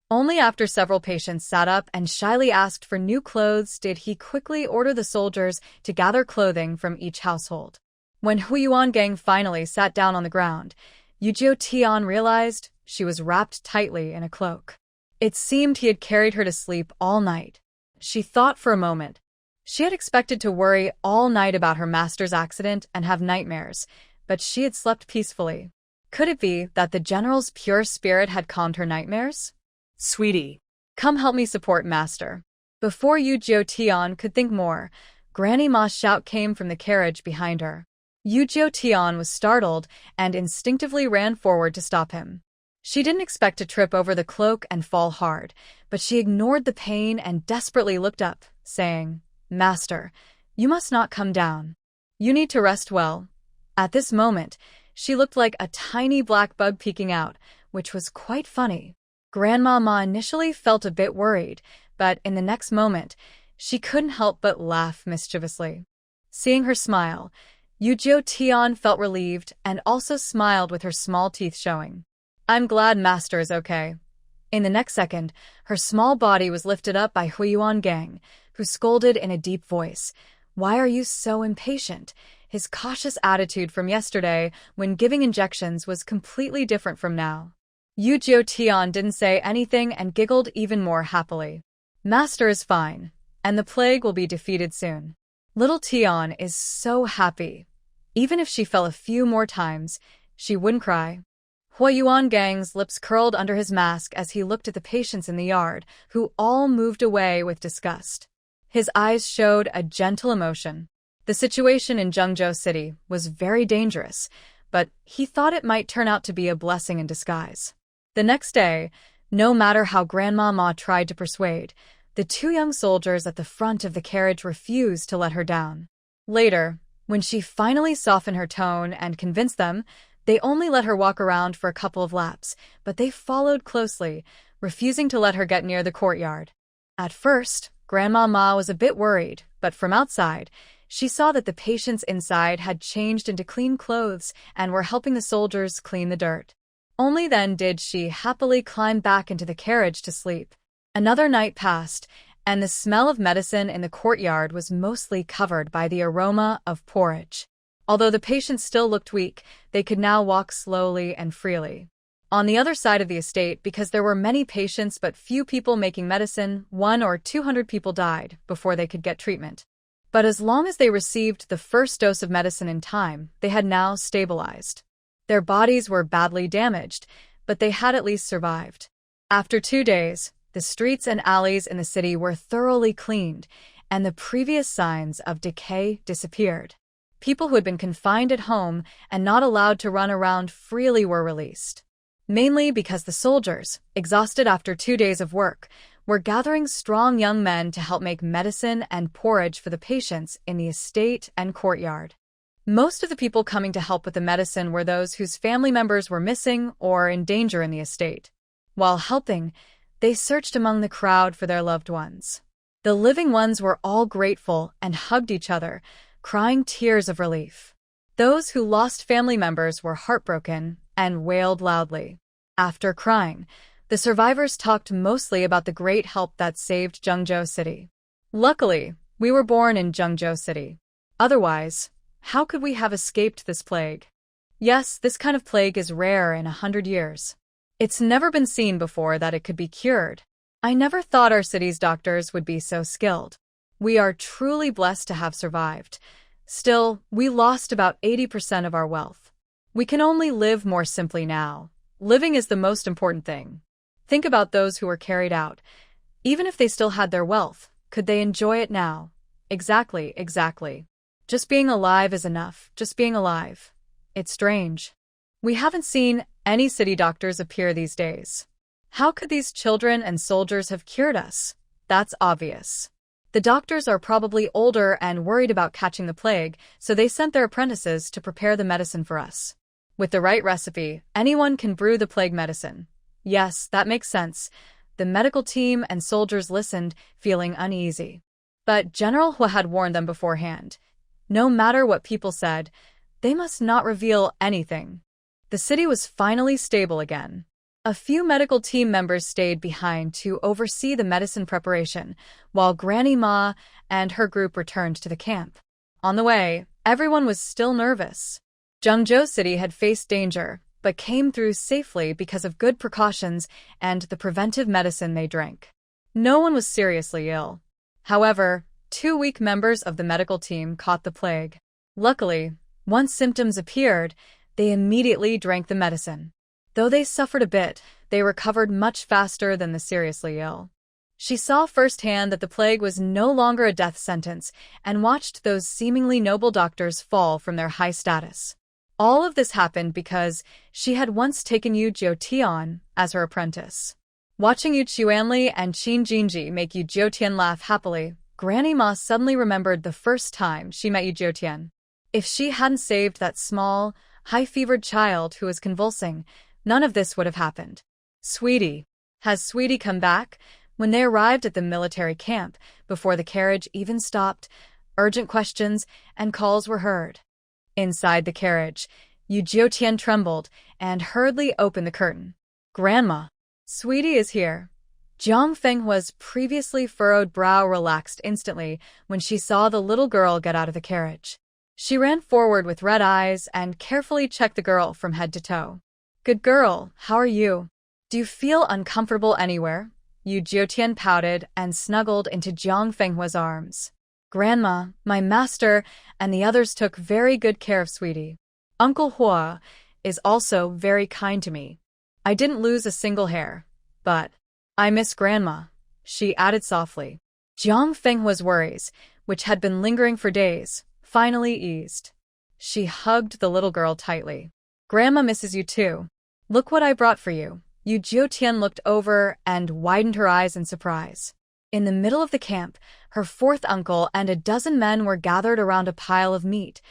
[SPEAKER 1] Only after several patients sat up and shyly asked for new clothes did he quickly order the soldiers to gather clothing from each household. When Hu Yuangang finally sat down on the ground, Yu Jiutian realized she was wrapped tightly in a cloak. It seemed he had carried her to sleep all night. She thought for a moment. She had expected to worry all night about her master's accident and have nightmares, but she had slept peacefully. Could it be that the general's pure spirit had calmed her nightmares?
[SPEAKER 2] Sweetie,
[SPEAKER 1] Come help me support master. Before Yu Jiutian could think more, Granny Ma's shout came from the carriage behind her. Yu Jiutian was startled and instinctively ran forward to stop him. She didn't expect to trip over the cloak and fall hard, but she ignored the pain and desperately looked up, saying, Master, you must not come down. You need to rest well. At this moment, she looked like a tiny black bug peeking out, which was quite funny. Grandma Ma initially felt a bit worried, but in the next moment, she couldn't help but laugh mischievously. Seeing her smile, Yu Jiutian felt relieved and also smiled with her small teeth showing. I'm glad master is okay. In the next second, her small body was lifted up by Hu Yuangang, who scolded in a deep voice, Why are you so impatient? His cautious attitude from yesterday when giving injections was completely different from now. Yu Jiutian didn't say anything and giggled even more happily. Master is fine, and the plague will be defeated soon. Little Tian is so happy. Even if she fell a few more times, she wouldn't cry. Hua Yuang's lips curled under his mask as he looked at the patients in the yard, who all moved away with disgust. His eyes showed a gentle emotion. The situation in Zhengzhou City was very dangerous, but he thought it might turn out to be a blessing in disguise. The next day, no matter how Grandma Ma tried to persuade, the two young soldiers at the front of the carriage refused to let her down. Later, when she finally softened her tone and convinced them, they only let her walk around for a couple of laps, but they followed closely, refusing to let her get near the courtyard. At first, Grandma Ma was a bit worried, but from outside, she saw that the patients inside had changed into clean clothes and were helping the soldiers clean the dirt. Only then did she happily climb back into the carriage to sleep. Another night passed, and the smell of medicine in the courtyard was mostly covered by the aroma of porridge. Although the patients still looked weak, they could now walk slowly and freely. On the other side of the estate, because there were many patients but few people making medicine, 100 or 200 people died before they could get treatment. But as long as they received the first dose of medicine in time, they had now stabilized. Their bodies were badly damaged, but they had at least survived. After 2 days, the streets and alleys in the city were thoroughly cleaned, and the previous signs of decay disappeared. People who had been confined at home and not allowed to run around freely were released. Mainly because the soldiers, exhausted after 2 days of work, were gathering strong young men to help make medicine and porridge for the patients in the estate and courtyard. Most of the people coming to help with the medicine were those whose family members were missing or in danger in the estate. While helping, they searched among the crowd for their loved ones. The living ones were all grateful and hugged each other, crying tears of relief. Those who lost family members were heartbroken and wailed loudly. After crying, the survivors talked mostly about the great help that saved Zhengzhou City. Luckily, we were born in Zhengzhou City. Otherwise, how could we have escaped this plague? Yes, this kind of plague is rare in 100 years. It's never been seen before that it could be cured. I never thought our city's doctors would be so skilled. We are truly blessed to have survived. Still, we lost about 80% of our wealth. We can only live more simply now. Living is the most important thing. Think about those who were carried out. Even if they still had their wealth, could they enjoy it now? Exactly. Just being alive is enough. Just being alive. It's strange. We haven't seen any city doctors appear these days. How could these children and soldiers have cured us? That's obvious. The doctors are probably older and worried about catching the plague, so they sent their apprentices to prepare the medicine for us. With the right recipe, anyone can brew the plague medicine. Yes, that makes sense. The medical team and soldiers listened, feeling uneasy. But General Hua had warned them beforehand. No matter what people said, they must not reveal anything. The city was finally stable again. A few medical team members stayed behind to oversee the medicine preparation, while Granny Ma and her group returned to the camp. On the way, everyone was still nervous. Zhengzhou City had faced danger, but came through safely because of good precautions and the preventive medicine they drank. No one was seriously ill. However, 2 weak members of the medical team caught the plague. Luckily, once symptoms appeared, they immediately drank the medicine. Though they suffered a bit, they recovered much faster than the seriously ill. She saw firsthand that the plague was no longer a death sentence and watched those seemingly noble doctors fall from their high status. All of this happened because she had once taken Yu Jiutian as her apprentice. Watching Yu Chuanli and Qin Jinji make Yu Jiutian laugh happily, Granny Ma suddenly remembered the first time she met Yu Jiutian. If she hadn't saved that small, high-fevered child who was convulsing, none of this would have happened. Sweetie. Has Sweetie come back? When they arrived at the military camp, before the carriage even stopped, urgent questions and calls were heard. Inside the carriage, Yu Jiutian trembled and hurriedly opened the curtain. Grandma. Sweetie is here. Jiang Fenghua's previously furrowed brow relaxed instantly when she saw the little girl get out of the carriage. She ran forward with red eyes and carefully checked the girl from head to toe. Good girl, how are you? Do you feel uncomfortable anywhere? Yu Jiutian pouted and snuggled into Jiang Fenghua's arms. Grandma, my master, and the others took very good care of Sweetie. Uncle Hua is also very kind to me. I didn't lose a single hair, but I miss Grandma, she added softly. Jiang Fenghua's worries, which had been lingering for days, finally eased. She hugged the little girl tightly. Grandma misses you too. Look what I brought for you. Yu Jiutian looked over and widened her eyes in surprise. In the middle of the camp, her fourth uncle and a dozen men were gathered around a pile of meat,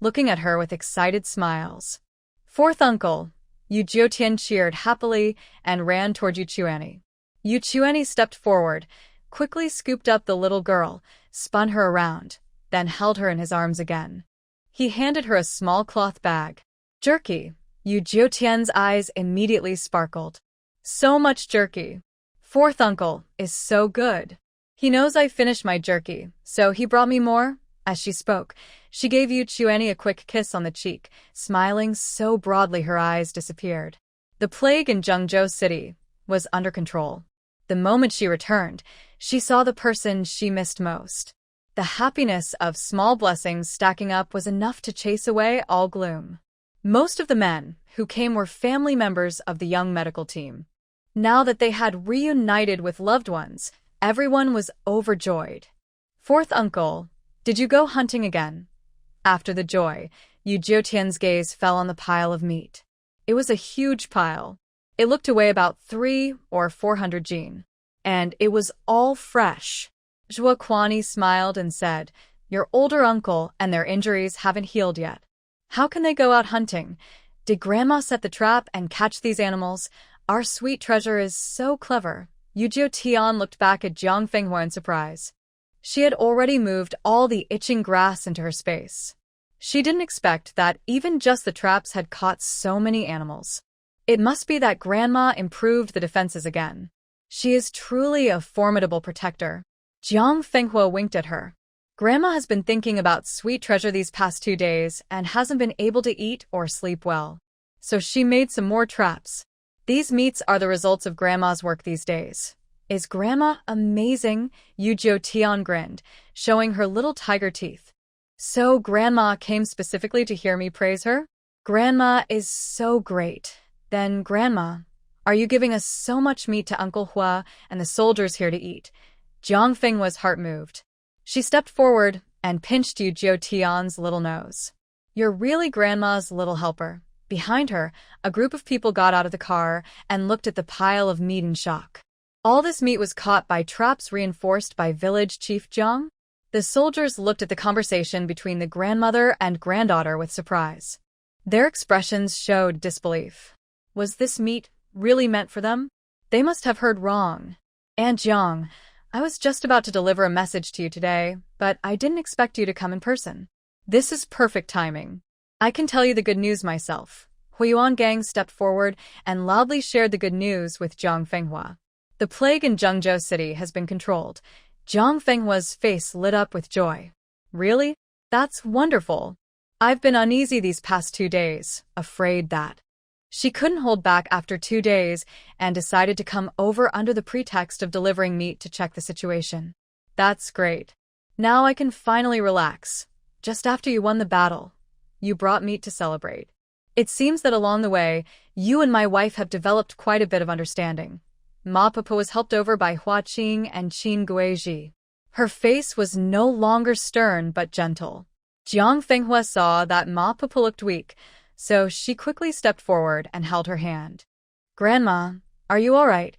[SPEAKER 1] looking at her with excited smiles. Fourth uncle, Yu Jiutian cheered happily and ran toward Yu Chuani. Yu Chuani stepped forward, quickly scooped up the little girl, spun her around, then held her in his arms again. He handed her a small cloth bag. Jerky. Yu Jiutian's eyes immediately sparkled. So much jerky. Fourth uncle is so good. He knows I finished my jerky, so he brought me more. As she spoke, she gave Yu Chuani a quick kiss on the cheek, smiling so broadly her eyes disappeared. The plague in Zhengzhou City was under control. The moment she returned, she saw the person she missed most. The happiness of small blessings stacking up was enough to chase away all gloom. Most of the men who came were family members of the young medical team. Now that they had reunited with loved ones, everyone was overjoyed. Fourth uncle, did you go hunting again? After the joy, Yu Jiutian's gaze fell on the pile of meat. It was a huge pile. It looked to weigh about 300 or 400 jin. And it was all fresh. Zhua Kuani smiled and said, your older uncle and their injuries haven't healed yet. How can they go out hunting? Did Grandma set the trap and catch these animals? Our sweet treasure is so clever. Yu Jiutian looked back at Jiang Fenghua in surprise. She had already moved all the itching grass into her space. She didn't expect that even just the traps had caught so many animals. It must be that Grandma improved the defenses again. She is truly a formidable protector. Jiang Fenghua winked at her. Grandma has been thinking about sweet treasure these past 2 days and hasn't been able to eat or sleep well. So she made some more traps. These meats are the results of Grandma's work these days. Is Grandma amazing? Yu Jiutian grinned, showing her little tiger teeth. So Grandma came specifically to hear me praise her? Grandma is so great. Then, Grandma, are you giving us so much meat to Uncle Hua and the soldiers here to eat? Jiang Fenghua's heart moved. She stepped forward and pinched Yu Jiutian's little nose. You're really Grandma's little helper. Behind her, a group of people got out of the car and looked at the pile of meat in shock. All this meat was caught by traps reinforced by village chief Jiang? The soldiers looked at the conversation between the grandmother and granddaughter with surprise. Their expressions showed disbelief. Was this meat really meant for them? They must have heard wrong. Aunt Jiang, I was just about to deliver a message to you today, but I didn't expect you to come in person. This is perfect timing. I can tell you the good news myself. Huiyuan Gang stepped forward and loudly shared the good news with Jiang Fenghua. The plague in Zhengzhou City has been controlled. Jiang Fenghua's face lit up with joy. Really? That's wonderful. I've been uneasy these past 2 days, afraid that. She couldn't hold back after 2 days and decided to come over under the pretext of delivering meat to check the situation. That's great. Now I can finally relax. Just after you won the battle, you brought meat to celebrate. It seems that along the way, you and my wife have developed quite a bit of understanding. Ma Papa was helped over by Hua Qing and Qin Guizhi. Her face was no longer stern but gentle. Jiang Fenghua saw that Ma Papa looked weak, so she quickly stepped forward and held her hand. Grandma, are you all right?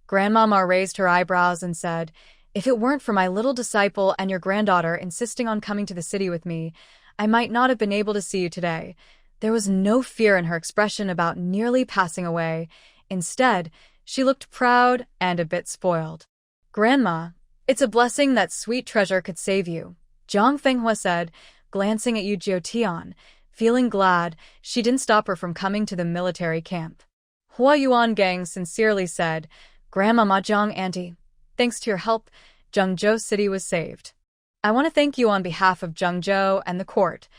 [SPEAKER 1] Grandmama raised her eyebrows and said, if it weren't for my little disciple and your granddaughter insisting on coming to the city with me, I might not have been able to see you today. There was no fear in her expression about nearly passing away. Instead, she looked proud and a bit spoiled. Grandma, it's a blessing that sweet treasure could save you, Jiang Fenghua said, glancing at Yu Jiutian, feeling glad she didn't stop her from coming to the military camp. Huiyuan Gang sincerely said, Grandma Mahjong Auntie, thanks to your help, Zhengzhou City was saved. I want to thank you on behalf of Zhengzhou and the court.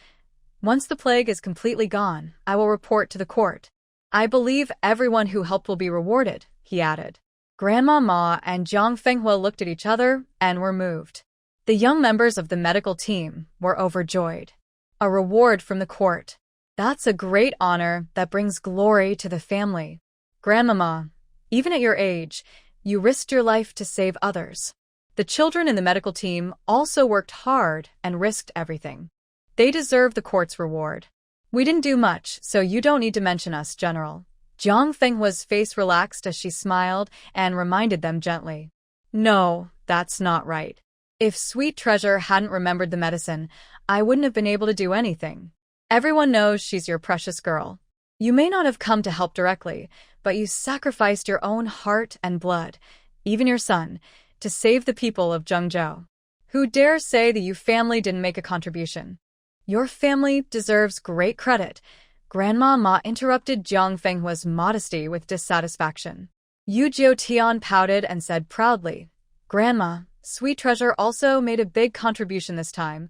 [SPEAKER 1] Once the plague is completely gone, I will report to the court. I believe everyone who helped will be rewarded, he added. Grandma Ma and Jiang Fenghua looked at each other and were moved. The young members of the medical team were overjoyed. A reward from the court. That's a great honor that brings glory to the family. Grandmama, even at your age, you risked your life to save others. The children in the medical team also worked hard and risked everything. They deserve the court's reward. We didn't do much, so you don't need to mention us, General. Jiang Fenghua's face relaxed as she smiled and reminded them gently. No, that's not right. If Sweet Treasure hadn't remembered the medicine, I wouldn't have been able to do anything. Everyone knows she's your precious girl. You may not have come to help directly, but you sacrificed your own heart and blood, even your son, to save the people of Zhengzhou. Who dares say that your family didn't make a contribution? Your family deserves great credit. Grandma Ma interrupted Jiang Fenghua's modesty with dissatisfaction. Yu Jiutian pouted and said proudly, Grandma, Sweet Treasure also made a big contribution this time.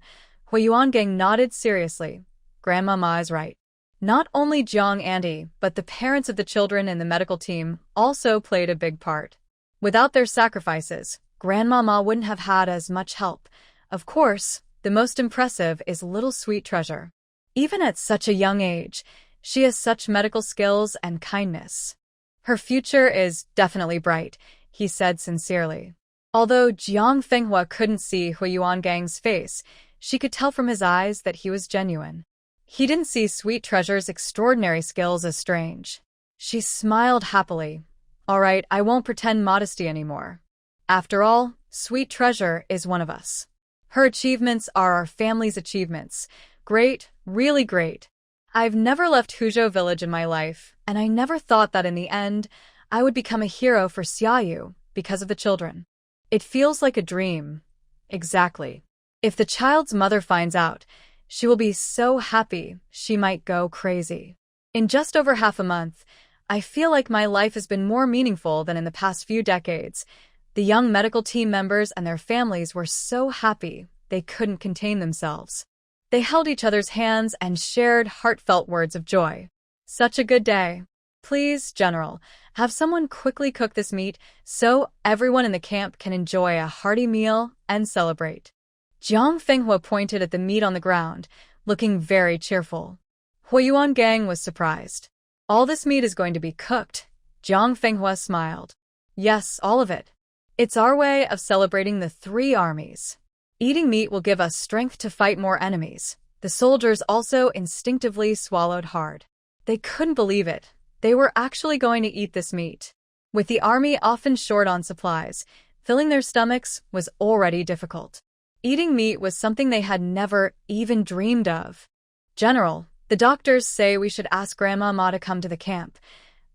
[SPEAKER 1] Huiyuangang nodded seriously. Grandma Ma is right. Not only Jiang Andy, but the parents of the children in the medical team also played a big part. Without their sacrifices, Grandma Ma wouldn't have had as much help. Of course, the most impressive is little Sweet Treasure. Even at such a young age, she has such medical skills and kindness. Her future is definitely bright, he said sincerely. Although Jiang Fenghua couldn't see Huiyuangang's face, she could tell from his eyes that he was genuine. He didn't see Sweet Treasure's extraordinary skills as strange. She smiled happily. All right, I won't pretend modesty anymore. After all, Sweet Treasure is one of us. Her achievements are our family's achievements. Great, really great. I've never left Huzhou village in my life, and I never thought that in the end, I would become a hero for Xiaoyu because of the children. It feels like a dream. Exactly. If the child's mother finds out, she will be so happy she might go crazy. In just over half a month, I feel like my life has been more meaningful than in the past few decades. The young medical team members and their families were so happy they couldn't contain themselves. They held each other's hands and shared heartfelt words of joy. Such a good day. Please, General, have someone quickly cook this meat so everyone in the camp can enjoy a hearty meal and celebrate. Jiang Fenghua pointed at the meat on the ground, looking very cheerful. Huiyuangang was surprised. All this meat is going to be cooked. Jiang Fenghua smiled. Yes, all of it. It's our way of celebrating the 3 armies. Eating meat will give us strength to fight more enemies. The soldiers also instinctively swallowed hard. They couldn't believe it. They were actually going to eat this meat. With the army often short on supplies, filling their stomachs was already difficult. Eating meat was something they had never even dreamed of. General, the doctors say we should ask Grandma Ma to come to the camp.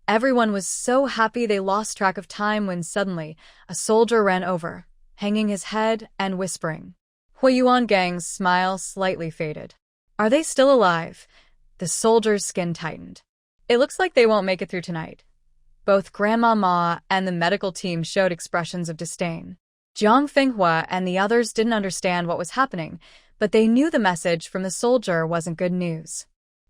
[SPEAKER 1] Everyone was so happy they lost track of time when suddenly a soldier ran over, hanging his head and whispering. Huiyuangang's smile slightly faded. Are they still alive? The soldier's skin tightened. It looks like they won't make it through tonight. Both Grandma Ma and the medical team showed expressions of disdain. Jiang Fenghua and the others didn't understand what was happening, but they knew the message from the soldier wasn't good news.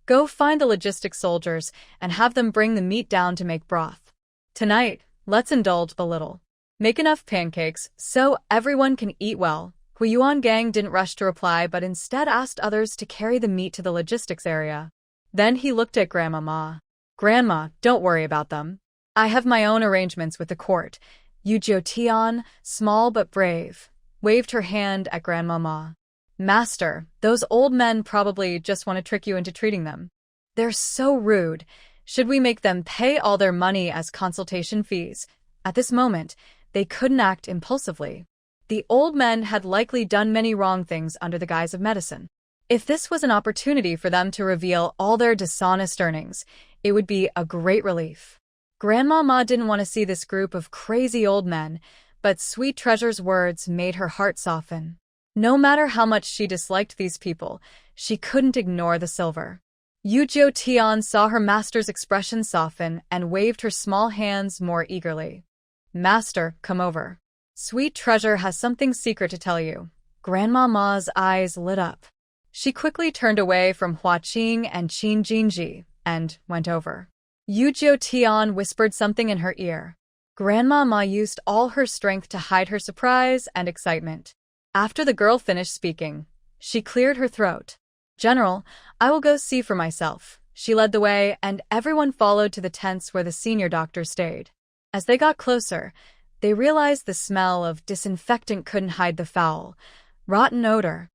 [SPEAKER 1] Go find the logistics soldiers and have them bring the meat down to make broth. Tonight, let's indulge a little. Make enough pancakes so everyone can eat well. Huiyuangang didn't rush to reply but instead asked others to carry the meat to the logistics area. Then he looked at Grandma Ma. Grandma, don't worry about them. I have my own arrangements with the court. Yu Jiutian, small but brave, waved her hand at Grandma Ma. Master, those old men probably just want to trick you into treating them. They're so rude. Should we make them pay all their money as consultation fees? At this moment, they couldn't act impulsively. The old men had likely done many wrong things under the guise of medicine. If this was an opportunity for them to reveal all their dishonest earnings, it would be a great relief. Grandma Ma didn't want to see this group of crazy old men, but Sweet Treasure's words made her heart soften. No matter how much she disliked these people, she couldn't ignore the silver. Yu Jiutian saw her master's expression soften and waved her small hands more eagerly. Master, come over. Sweet Treasure has something secret to tell you. Grandma Ma's eyes lit up. She quickly turned away from Hua Qing and Qin Jinji and went over. Yu Jiutian whispered something in her ear. Grandma Ma used all her strength to hide her surprise and excitement. After the girl finished speaking, she cleared her throat. General, I will go see for myself. She led the way, and everyone followed to the tents where the senior doctor stayed. As they got closer, they realized the smell of disinfectant couldn't hide the foul, rotten odor.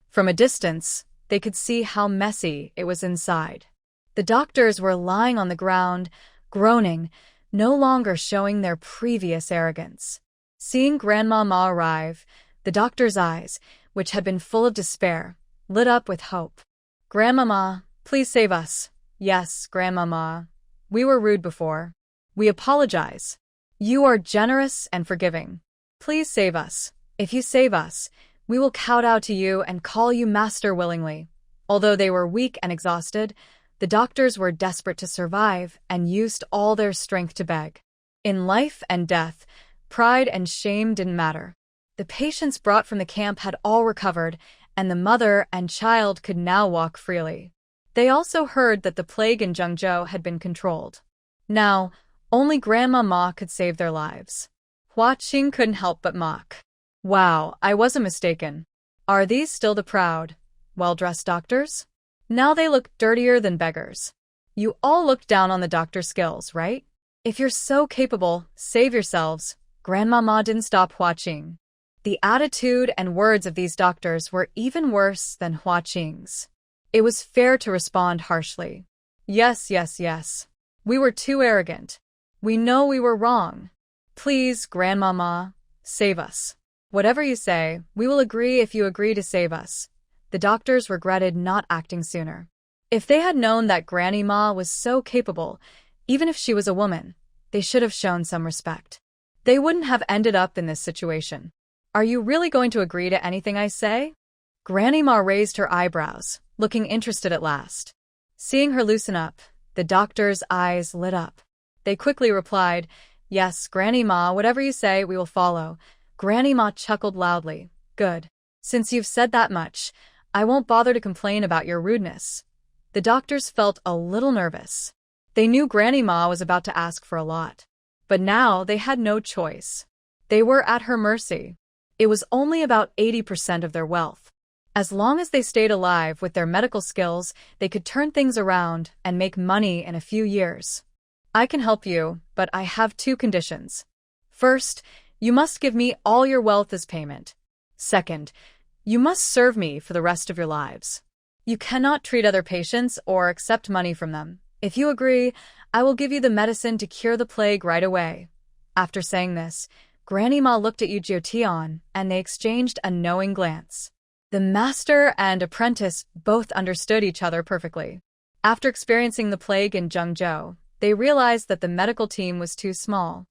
[SPEAKER 1] From a distance, they could see how messy it was inside. The doctors were lying on the ground, groaning, no longer showing their previous arrogance. Seeing Grandma Ma arrive, the doctor's eyes, which had been full of despair, lit up with hope. Grandmama, please save us. Yes, Grandmama. We were rude before. We apologize. You are generous and forgiving. Please save us. If you save us, we will kowtow to you and call you master willingly. Although they were weak and exhausted, the doctors were desperate to survive and used all their strength to beg. In life and death, pride and shame didn't matter. The patients brought from the camp had all recovered, and the mother and child could now walk freely. They also heard that the plague in Zhengzhou had been controlled. Now, only Grandma Ma could save their lives. Hua Qing couldn't help but mock. Wow, I wasn't mistaken. Are these still the proud, well-dressed doctors? Now they look dirtier than beggars. You all look down on the doctor's skills, right? If you're so capable, save yourselves. Grandma Ma didn't stop Hua Qing. The attitude and words of these doctors were even worse than Hua Qing's. It was fair to respond harshly. Yes, yes, yes. We were too arrogant. We know we were wrong. Please, Grandma Ma, save us. Whatever you say, we will agree if you agree to save us. The doctors regretted not acting sooner. If they had known that Granny Ma was so capable, even if she was a woman, they should have shown some respect. They wouldn't have ended up in this situation. Are you really going to agree to anything I say? Granny Ma raised her eyebrows, looking interested at last. Seeing her loosen up, the doctor's eyes lit up. They quickly replied, Yes, Granny Ma, whatever you say, we will follow. Granny Ma chuckled loudly. Good. Since you've said that much, I won't bother to complain about your rudeness. The doctors felt a little nervous. They knew Granny Ma was about to ask for a lot. But now they had no choice. They were at her mercy. It was only about 80% of their wealth. As long as they stayed alive with their medical skills, they could turn things around and make money in a few years. I can help you, but I have two conditions. First, you must give me all your wealth as payment. Second, you must serve me for the rest of your lives. You cannot treat other patients or accept money from them. If you agree, I will give you the medicine to cure the plague right away. After saying this, Granny Ma looked at Yu Jiutian, and they exchanged a knowing glance. The master and apprentice both understood each other perfectly. After experiencing the plague in Zhengzhou, they realized that the medical team was too small.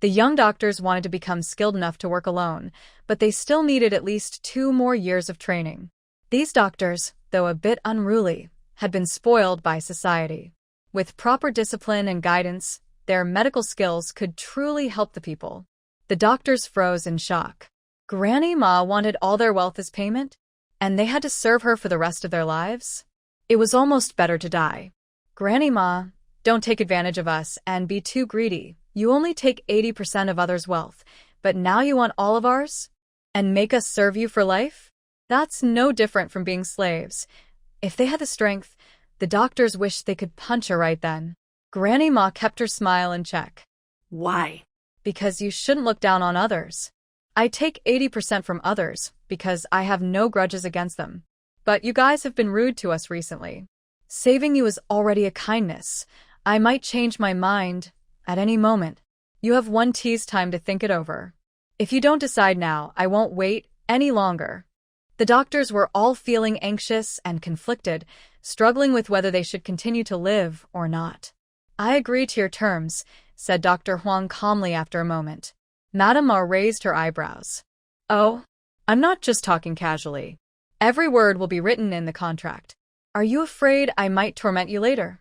[SPEAKER 1] The young doctors wanted to become skilled enough to work alone, but they still needed at least 2 more years of training. These doctors, though a bit unruly, had been spoiled by society. With proper discipline and guidance, their medical skills could truly help the people. The doctors froze in shock. Granny Ma wanted all their wealth as payment, and they had to serve her for the rest of their lives? It was almost better to die. Granny Ma, don't take advantage of us and be too greedy. You only take 80% of others' wealth, but now you want all of ours? And make us serve you for life? That's no different from being slaves. If they had the strength, the doctors wished they could punch her right then. Granny Ma kept her smile in check.
[SPEAKER 2] Why?
[SPEAKER 1] Because you shouldn't look down on others. I take 80% from others because I have no grudges against them. But you guys have been rude to us recently. Saving you is already a kindness. I might change my mind at any moment. You have 1 tease time to think it over. If you don't decide now, I won't wait any longer. The doctors were all feeling anxious and conflicted, struggling with whether they should continue to live or not. I agree to your terms, said Dr. Huang calmly after a moment. Madame Ma raised her eyebrows. Oh, I'm not just talking casually. Every word will be written in the contract. Are you afraid I might torment you later?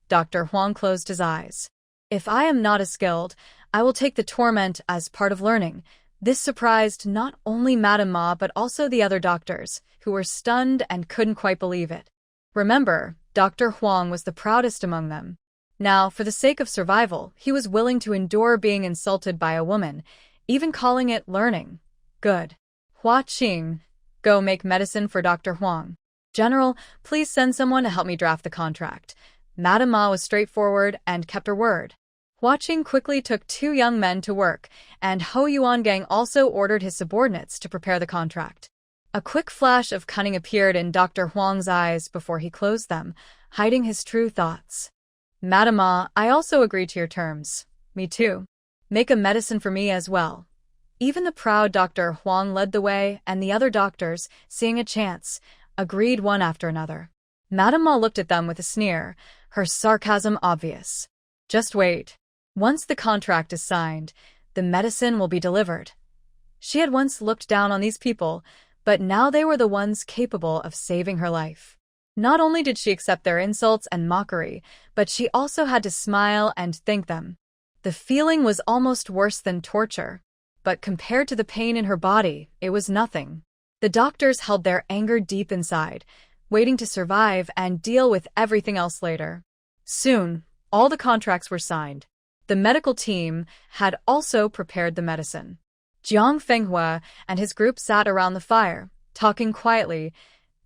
[SPEAKER 1] Dr. Huang closed his eyes. If I am not as skilled, I will take the torment as part of learning. This surprised not only Madame Ma but also the other doctors, who were stunned and couldn't quite believe it. Remember, Dr. Huang was the proudest among them. Now, for the sake of survival, he was willing to endure being insulted by a woman, even calling it learning. Good. Hua Qing, go make medicine for Dr. Huang. General, please send someone to help me draft the contract. Madame Ma was straightforward and kept her word. Hua Qing quickly took 2 young men to work, and Ho Yuangang also ordered his subordinates to prepare the contract. A quick flash of cunning appeared in Dr. Huang's eyes before he closed them, hiding his true thoughts. Madame Ma, I also agree to your terms. Me too. Make a medicine for me as well. Even the proud Dr. Huang led the way, and the other doctors, seeing a chance, agreed one after another. Madame Ma looked at them with a sneer, her sarcasm obvious. Just wait. Once the contract is signed, the medicine will be delivered. She had once looked down on these people, but now they were the ones capable of saving her life. Not only did she accept their insults and mockery, but she also had to smile and thank them. The feeling was almost worse than torture, but compared to the pain in her body, it was nothing. The doctors held their anger deep inside, waiting to survive and deal with everything else later. Soon, all the contracts were signed. The medical team had also prepared the medicine. Jiang Fenghua and his group sat around the fire, talking quietly,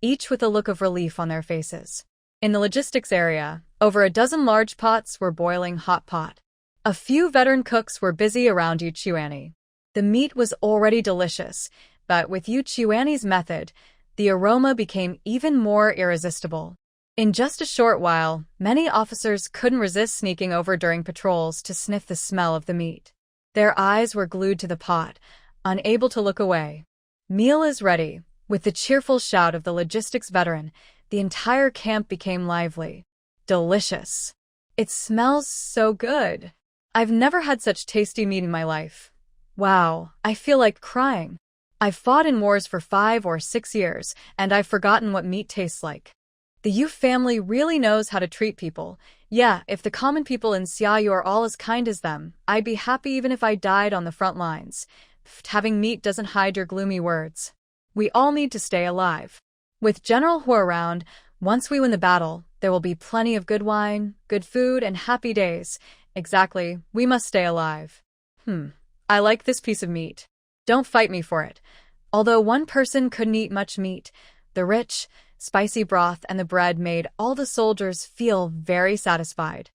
[SPEAKER 1] each with a look of relief on their faces. In the logistics area, over a dozen large pots were boiling hot pot. A few veteran cooks were busy around Yu Chuani. The meat was already delicious, but with Yu Chuani's method, the aroma became even more irresistible. In just a short while, many officers couldn't resist sneaking over during patrols to sniff the smell of the meat. Their eyes were glued to the pot, unable to look away. Meal is ready. With the cheerful shout of the logistics veteran, the entire camp became lively. Delicious. It smells so good. I've never had such tasty meat in my life. Wow, I feel like crying. I've fought in wars for 5 or 6 years, and I've forgotten what meat tastes like. The Yu family really knows how to treat people. Yeah, if the common people in Xiaoyu are all as kind as them, I'd be happy even if I died on the front lines. Having meat doesn't hide your gloomy words. We all need to stay alive. With General Hu around, once we win the battle, there will be plenty of good wine, good food, and happy days. Exactly, we must stay alive. I like this piece of meat. Don't fight me for it. Although one person couldn't eat much meat, the rich, spicy broth and the bread made all the soldiers feel very satisfied.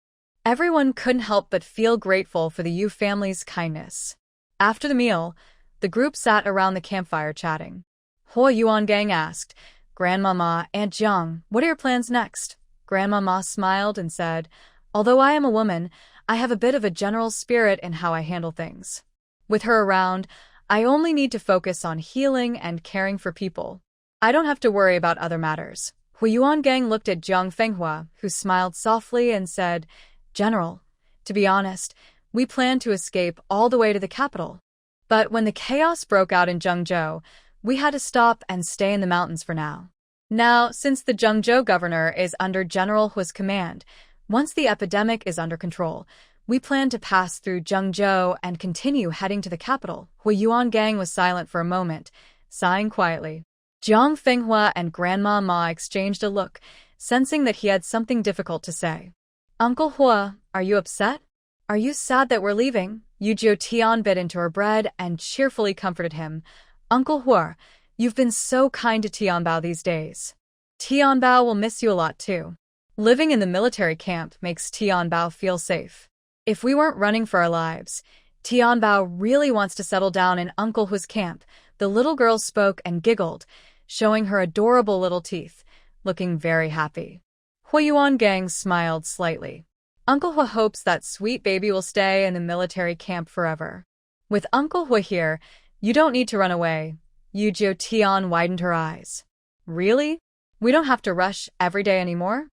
[SPEAKER 1] Everyone couldn't help but feel grateful for the Yu family's kindness. After the meal, the group sat around the campfire chatting. Ho Yuangang asked, "Grandmama, Aunt Jiang, what are your plans next?" Grandmama smiled and said, "Although I am a woman, I have a bit of a general spirit in how I handle things. With her around, I only need to focus on healing and caring for people. I don't have to worry about other matters." Hu Yuangang looked at Jiang Fenghua, who smiled softly and said, "General, to be honest, we planned to escape all the way to the capital. But when the chaos broke out in Zhengzhou, we had to stop and stay in the mountains for now. Now, since the Zhengzhou governor is under General Hu's command, once the epidemic is under control, we plan to pass through Zhengzhou and continue heading to the capital." Hu Yuangang was silent for a moment, sighing quietly. Jiang Fenghua and Grandma Ma exchanged a look, sensing that he had something difficult to say. "Uncle Hua, are you upset? Are you sad that we're leaving?" Yuzhou Tian bit into her bread and cheerfully comforted him. "Uncle Hua, you've been so kind to Tianbao these days. Tianbao will miss you a lot too. Living in the military camp makes Tianbao feel safe. If we weren't running for our lives, Tianbao really wants to settle down in Uncle Hu's camp." The little girl spoke and giggled, showing her adorable little teeth, looking very happy. Hu Yuangang smiled slightly. "Uncle Hu hopes that sweet baby will stay in the military camp forever. With Uncle Hu here, you don't need to run away." Yuzhou Tian widened her eyes. "Really? We don't have to rush every day anymore?"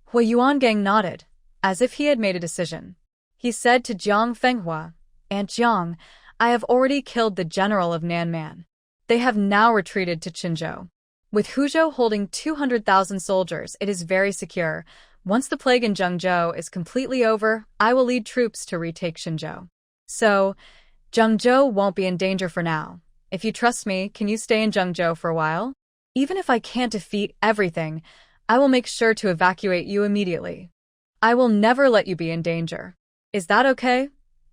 [SPEAKER 1] Hu Yuangang nodded, as if he had made a decision. He said to Jiang Fenghua, "Aunt Jiang, I have already killed the general of Nanman. They have now retreated to Qinzhou. With Huzhou holding 200,000 soldiers, it is very secure. Once the plague in Zhengzhou is completely over, I will lead troops to retake Qinzhou. So, Zhengzhou won't be in danger for now. If you trust me, can you stay in Zhengzhou for a while? Even if I can't defeat everything, I will make sure to evacuate you immediately. I will never let you be in danger. Is that okay?"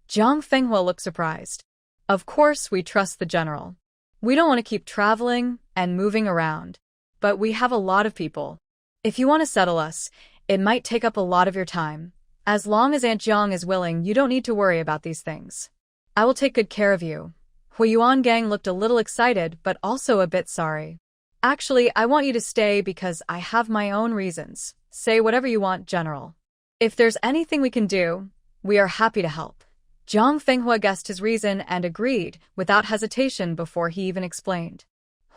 [SPEAKER 1] Jiang Fenghua looked surprised. "Of course we trust the general. We don't want to keep traveling and moving around, but we have a lot of people. If you want to settle us, it might take up a lot of your time. As long as Aunt Jiang is willing, you don't need to worry about these things. I will take good care of you. Huiyuan Gang looked a little excited, but also a bit sorry. Actually, I want you to stay because I have my own reasons. Say whatever you want, General. If there's anything we can do, we are happy to help. Jiang Fenghua guessed his reason and agreed without hesitation before he even explained.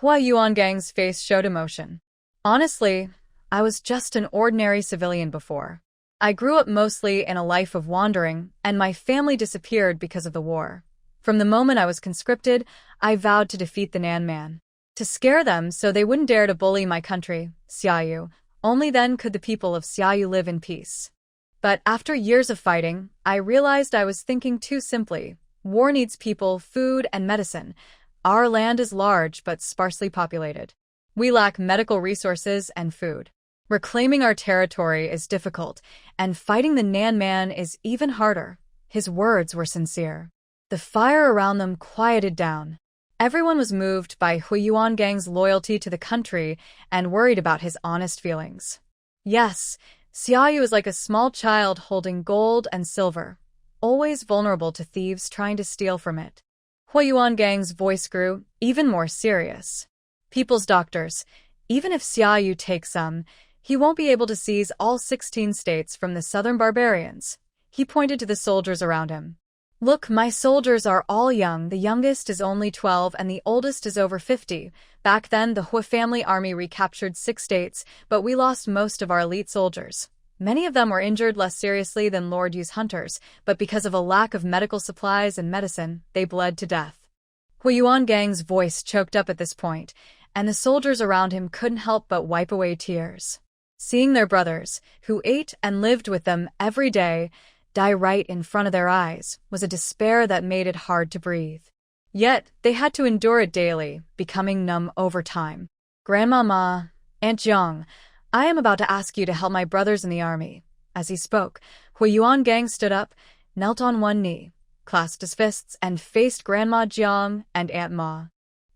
[SPEAKER 1] Huiyuan Gang's face showed emotion. Honestly, I was just an ordinary civilian before. I grew up mostly in a life of wandering, and my family disappeared because of the war. From the moment I was conscripted, I vowed to defeat the Nan Man. To scare them so they wouldn't dare to bully my country, Xiaoyu. Only then could the people of Xiaoyu live in peace. But after years of fighting, I realized I was thinking too simply. War needs people, food, and medicine. Our land is large but sparsely populated. We lack medical resources and food. Reclaiming our territory is difficult, and fighting the Nan Man is even harder. His words were sincere. The fire around them quieted down. Everyone was moved by Huiyuan Gang's loyalty to the country and worried about his honest feelings. Yes, Xiaoyu is like a small child holding gold and silver, always vulnerable to thieves trying to steal from it. Huiyuan Gang's voice grew even more serious. People's doctors, even if Xiaoyu takes some, he won't be able to seize all 16 states from the southern barbarians. He pointed to the soldiers around him. Look, my soldiers are all young. The youngest is only 12 and the oldest is over 50. Back then, the Hu family army recaptured 6 states, but we lost most of our elite soldiers. Many of them were injured less seriously than Lord Yu's hunters, but because of a lack of medical supplies and medicine, they bled to death. Huiyuan Gang's voice choked up at this point, and the soldiers around him couldn't help but wipe away tears. Seeing their brothers, who ate and lived with them every day, die right in front of their eyes was a despair that made it hard to breathe. Yet, they had to endure it daily, becoming numb over time. Grandmama, Aunt Jiang, I am about to ask you to help my brothers in the army. As he spoke, Huiyuan Gang stood up, knelt on one knee, clasped his fists, and faced Grandma Jiang and Aunt Ma.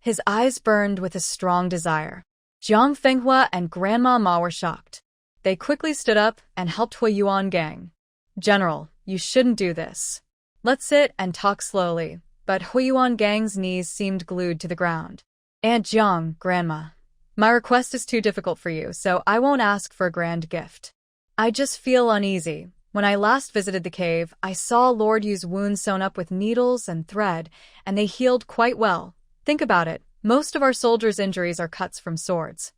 [SPEAKER 1] His eyes burned with a strong desire. Jiang Fenghua and Grandma Ma were shocked. They quickly stood up and helped Huiyuan Gang. General, you shouldn't do this. Let's sit and talk slowly, but Huiyuan Gang's knees seemed glued to the ground. Aunt Jiang, Grandma, my request is too difficult for you, so I won't ask for a grand gift. I just feel uneasy. When I last visited the cave, I saw Lord Yu's wounds sewn up with needles and thread, and they healed quite well. Think about it. Most of our soldiers' injuries are cuts from swords.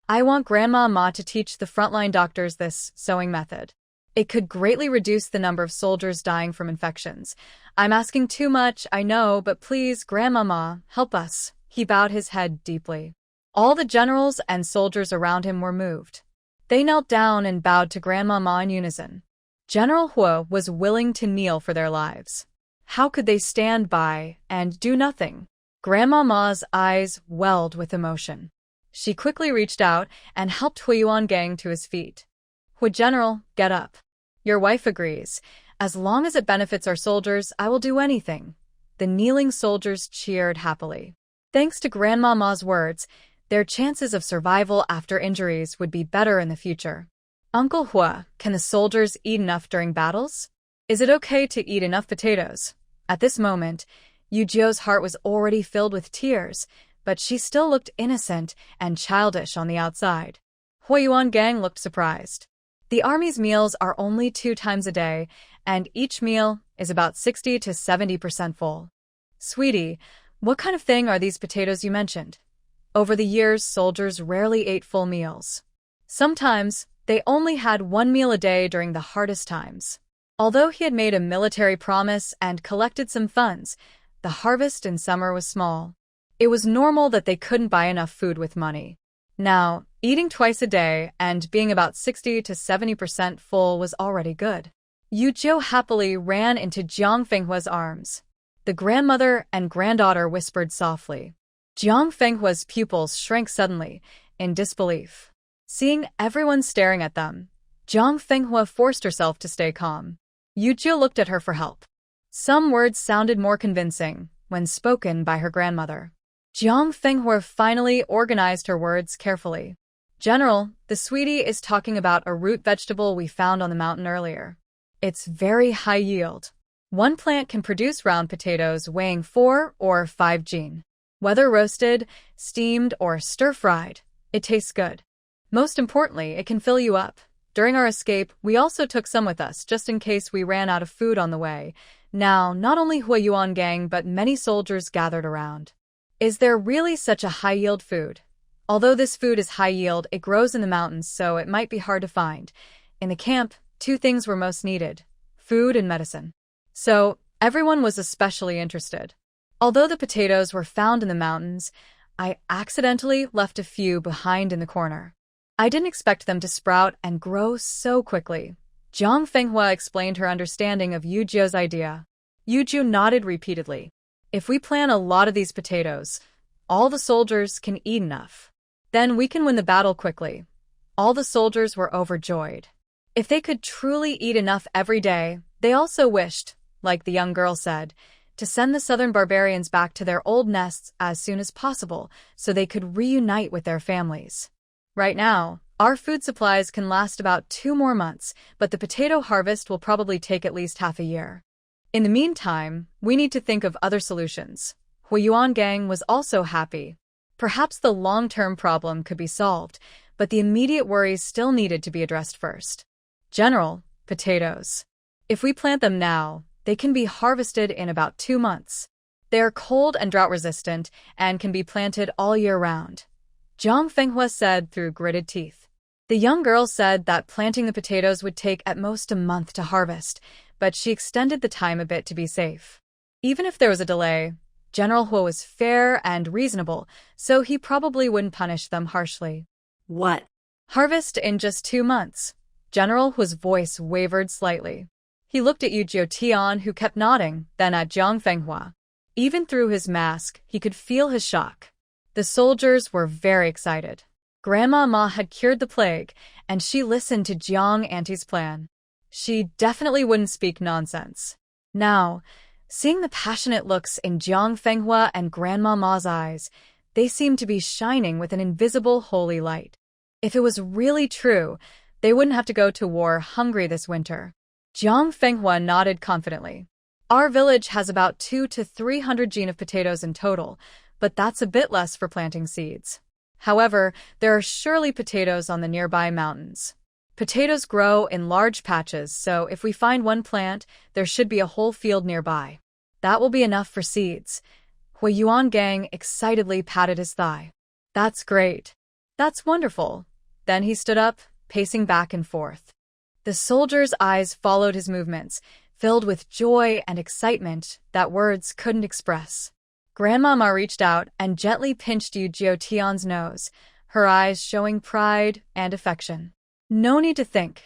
[SPEAKER 1] I want Grandma Ma to teach the frontline doctors this sewing method. It could greatly reduce the number of soldiers dying from infections. I'm asking too much, I know, but please, Grandmama, help us. He bowed his head deeply. All the generals and soldiers around him were moved. They knelt down and bowed to Grandmama in unison. General Hu was willing to kneel for their lives. How could they stand by and do nothing? Grandmama's eyes welled with emotion. She quickly reached out and helped Huiyuan Gang to his feet. Hu General, get up. Your wife agrees. As long as it benefits our soldiers, I will do anything. The kneeling soldiers cheered happily. Thanks to Grandmama's words, their chances of survival after injuries would be better in the future. Uncle Hua, can the soldiers eat enough during battles? Is it okay to eat enough potatoes? At this moment, Yujio's heart was already filled with tears, but she still looked innocent and childish on the outside. Huiyuan Gang looked surprised. The army's meals are only 2 times a day, and each meal is about 60 to 70% full. Sweetie, what kind of thing are these potatoes you mentioned? Over the years, soldiers rarely ate full meals. Sometimes, they only had 1 meal a day during the hardest times. Although he had made a military promise and collected some funds, the harvest in summer was small. It was normal that they couldn't buy enough food with money. Now, eating twice a day and being about 60 to 70% full was already good. Yujio happily ran into Jiang Fenghua's arms. The grandmother and granddaughter whispered softly. Jiang Fenghua's pupils shrank suddenly, in disbelief. Seeing everyone staring at them, Jiang Fenghua forced herself to stay calm. Yujio looked at her for help. Some words sounded more convincing when spoken by her grandmother. Jiang Fenghua finally organized her words carefully. General, the sweetie is talking about a root vegetable we found on the mountain earlier. It's very high yield. One plant can produce round potatoes weighing 4 or 5 jin. Whether roasted, steamed, or stir-fried, it tastes good. Most importantly, it can fill you up. During our escape, we also took some with us, just in case we ran out of food on the way. Now, not only Huayuan gang, but many soldiers gathered around. Is there really such a high-yield food? Although this food is high-yield, it grows in the mountains, so it might be hard to find. In the camp, 2 things were most needed: food and medicine. So, everyone was especially interested. Although the potatoes were found in the mountains, I accidentally left a few behind in the corner. I didn't expect them to sprout and grow so quickly. Jiang Fenghua explained her understanding of Yu Jiu's idea. Yu Jiu nodded repeatedly. If we plant a lot of these potatoes, all the soldiers can eat enough. Then we can win the battle quickly. All the soldiers were overjoyed. If they could truly eat enough every day, they also wished, like the young girl said, to send the southern barbarians back to their old nests as soon as possible so they could reunite with their families. Right now, our food supplies can last about 2 more months, but the potato harvest will probably take at least half a year. In the meantime, we need to think of other solutions. Huayuan gang was also happy. Perhaps the long-term problem could be solved, but the immediate worries still needed to be addressed first. General, potatoes. If we plant them now, they can be harvested in about 2 months. They are cold and drought-resistant and can be planted all year round. Jiang Fenghua said through gritted teeth. The young girl said that planting the potatoes would take at most a month to harvest, but she extended the time a bit to be safe. Even if there was a delay, General Hua was fair and reasonable, so he probably wouldn't punish them harshly.
[SPEAKER 2] What?
[SPEAKER 1] Harvest in just 2 months. General Hua's voice wavered slightly. He looked at Yu Jiu, who kept nodding, then at Jiang Fenghua. Even through his mask, he could feel his shock. The soldiers were very excited. Grandma Ma had cured the plague, and she listened to Jiang Auntie's plan. She definitely wouldn't speak nonsense. Now, seeing the passionate looks in Jiang Fenghua and Grandma Ma's eyes, they seemed to be shining with an invisible holy light. If it was really true, they wouldn't have to go to war hungry this winter. Jiang Fenghua nodded confidently. Our village has about 200 to 300 jin of potatoes in total, but that's a bit less for planting seeds. However, there are surely potatoes on the nearby mountains. Potatoes grow in large patches, so if we find one plant, there should be a whole field nearby. That will be enough for seeds. Huayuan gang excitedly patted his thigh. That's great. That's wonderful. Then he stood up, pacing back and forth. The soldier's eyes followed his movements, filled with joy and excitement that words couldn't express. Grandma Ma reached out and gently pinched Yu Jiu's nose, her eyes showing pride and affection. No need to think.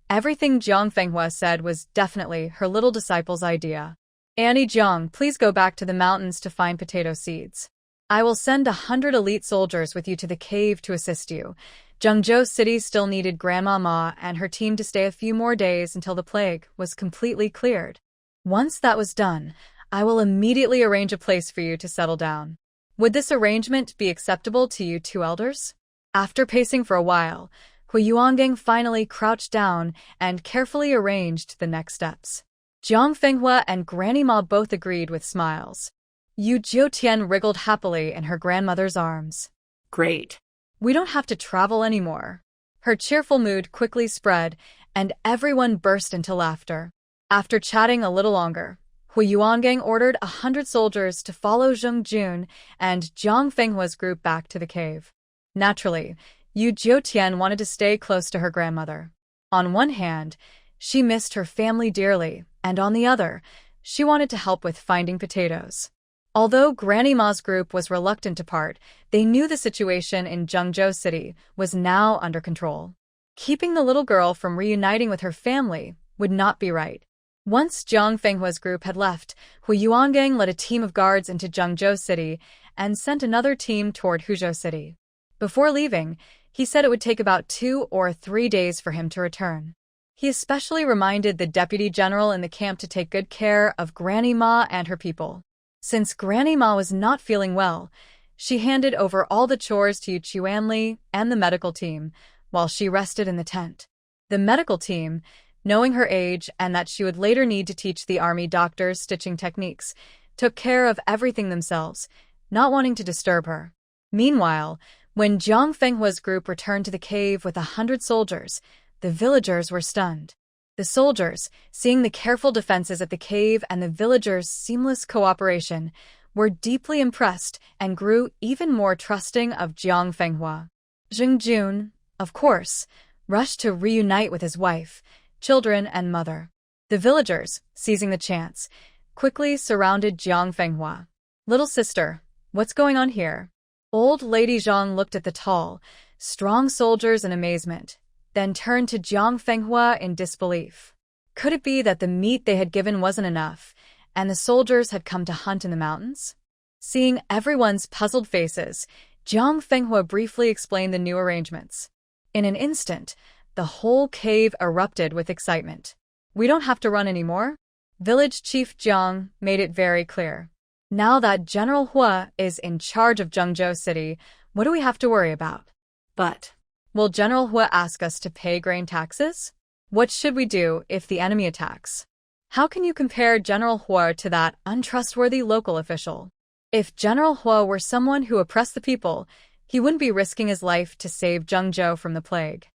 [SPEAKER 1] Everything Jiang Fenghua said was definitely her little disciple's idea. Annie Jiang, please go back to the mountains to find potato seeds. I will send 100 elite soldiers with you to the cave to assist you. Zhengzhou City still needed Grandma Ma and her team to stay a few more days until the plague was completely cleared. Once that was done, I will immediately arrange a place for you to settle down. Would this arrangement be acceptable to you 2 elders? After pacing for a while, Huayuangang finally crouched down and carefully arranged the next steps. Jiang Fenghua and Granny Ma both agreed with smiles. Yu Jiutian wriggled happily in her grandmother's arms.
[SPEAKER 2] Great.
[SPEAKER 1] We don't have to travel anymore. Her cheerful mood quickly spread, and everyone burst into laughter. After chatting a little longer, Huayuangang ordered 100 soldiers to follow Zheng Jun and Jiang Fenghua's group back to the cave. Naturally, Yu Jiutian wanted to stay close to her grandmother. On one hand, she missed her family dearly, and on the other, she wanted to help with finding potatoes. Although Granny Ma's group was reluctant to part, they knew the situation in Zhengzhou City was now under control. Keeping the little girl from reuniting with her family would not be right. Once Jiang Fenghua's group had left, Huayuangang led a team of guards into Zhengzhou City and sent another team toward Huzhou City. Before leaving, he said it would take about 2 or 3 days for him to return. He especially reminded the deputy general in the camp to take good care of Granny Ma and her people. Since Granny Ma was not feeling well, She handed over all the chores to Chuanli and the medical team, while she rested in the tent. The medical team, knowing her age and that she would later need to teach the army doctors stitching techniques, took care of everything themselves, not wanting to disturb her. Meanwhile, when Jiang Fenghua's group returned to the cave with 100 soldiers, the villagers were stunned. The soldiers, seeing the careful defenses at the cave and the villagers' seamless cooperation, were deeply impressed and grew even more trusting of Jiang Fenghua. Zheng Jun, of course, rushed to reunite with his wife, children, and mother. The villagers, seizing the chance, quickly surrounded Jiang Fenghua. "Little sister, what's going on here?" Old Lady Zhang looked at the tall, strong soldiers in amazement, then turned to Jiang Fenghua in disbelief. Could it be that the meat they had given wasn't enough, and the soldiers had come to hunt in the mountains? Seeing everyone's puzzled faces, Jiang Fenghua briefly explained the new arrangements. In an instant, the whole cave erupted with excitement. "We don't have to run anymore?" Village Chief Jiang made it very clear. "Now that General Hua is in charge of Zhengzhou City, what do we have to worry about?"
[SPEAKER 2] But
[SPEAKER 1] "Will General Hua ask us to pay grain taxes? What should we do if the enemy attacks? How can you compare General Hua to that untrustworthy local official? If General Hua were someone who oppressed the people, he wouldn't be risking his life to save Zhengzhou from the plague."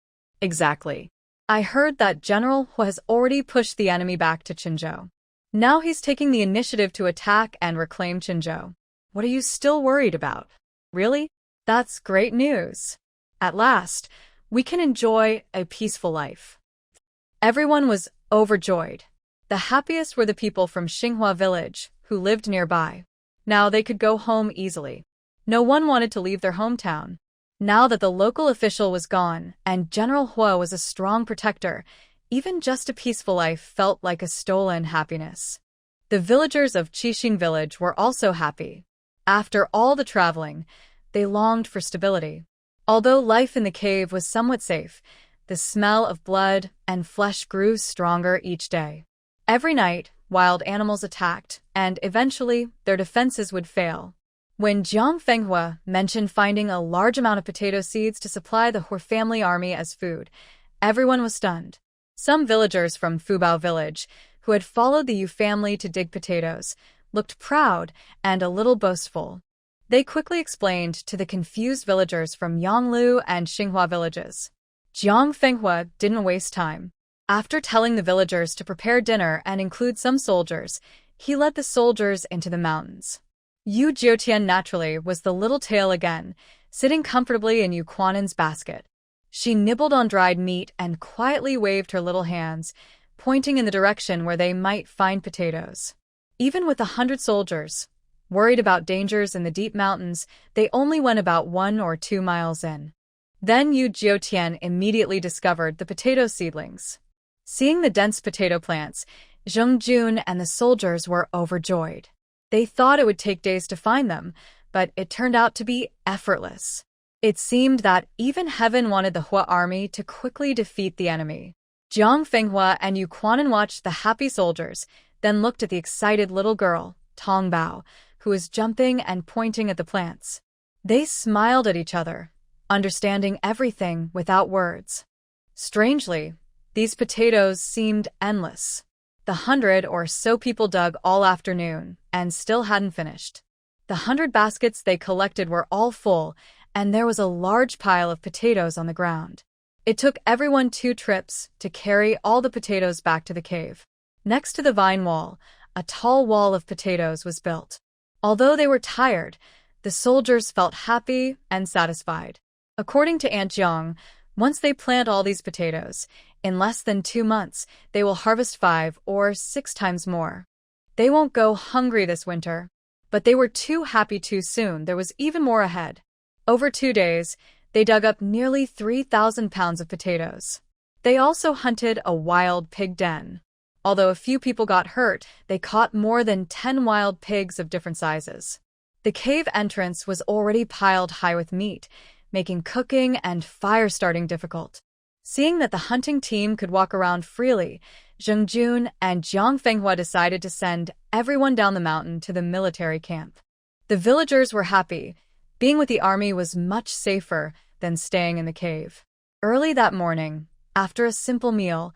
[SPEAKER 1] "Exactly. I heard that General Hua has already pushed the enemy back to Qinzhou. Now he's taking the initiative to attack and reclaim Qinzhou. What are you still worried about?" "Really? That's great news. At last, we can enjoy a peaceful life." Everyone was overjoyed. The happiest were the people from Xinghua village, who lived nearby. Now they could go home easily. No one wanted to leave their hometown. Now that the local official was gone and General Hua was a strong protector, even just a peaceful life felt like a stolen happiness. The villagers of Qixing village were also happy. After all the traveling, they longed for stability. Although life in the cave was somewhat safe, the smell of blood and flesh grew stronger each day. Every night, wild animals attacked, and eventually their defenses would fail. When Jiang Fenghua mentioned finding a large amount of potato seeds to supply the Hua family army as food, everyone was stunned. Some villagers from Fubao village, who had followed the Yu family to dig potatoes, looked proud and a little boastful. They quickly explained to the confused villagers from Yanglu and Xinghua villages. Jiang Fenghua didn't waste time. After telling the villagers to prepare dinner and include some soldiers, he led the soldiers into the mountains. Yu Jiutian naturally was the little tail again, sitting comfortably in Yu Quanan's basket. She nibbled on dried meat and quietly waved her little hands, pointing in the direction where they might find potatoes. Even with 100 soldiers, worried about dangers in the deep mountains, they only went about 1 or 2 miles in. Then Yu Jiutian immediately discovered the potato seedlings. Seeing the dense potato plants, Zheng Jun and the soldiers were overjoyed. They thought it would take days to find them, but it turned out to be effortless. It seemed that even heaven wanted the Hua army to quickly defeat the enemy. Jiang Fenghua and Yu Quanan watched the happy soldiers, then looked at the excited little girl, Tong Bao, who was jumping and pointing at the plants. They smiled at each other, understanding everything without words. Strangely, these potatoes seemed endless. The 100 or so people dug all afternoon and still hadn't finished. The 100 baskets they collected were all full, and there was a large pile of potatoes on the ground. It took everyone 2 trips to carry all the potatoes back to the cave. Next to the vine wall, a tall wall of potatoes was built. Although they were tired, the soldiers felt happy and satisfied. According to Aunt Jiang, once they plant all these potatoes, in less than 2 months, they will harvest 5 or 6 times more. They won't go hungry this winter. But they were too happy too soon. There was even more ahead. Over 2 days, they dug up nearly 3,000 pounds of potatoes. They also hunted a wild pig den. Although a few people got hurt, they caught more than 10 wild pigs of different sizes. The cave entrance was already piled high with meat, making cooking and fire starting difficult. Seeing that the hunting team could walk around freely, Zheng Jun and Jiang Fenghua decided to send everyone down the mountain to the military camp. The villagers were happy. Being with the army was much safer than staying in the cave. Early that morning, after a simple meal,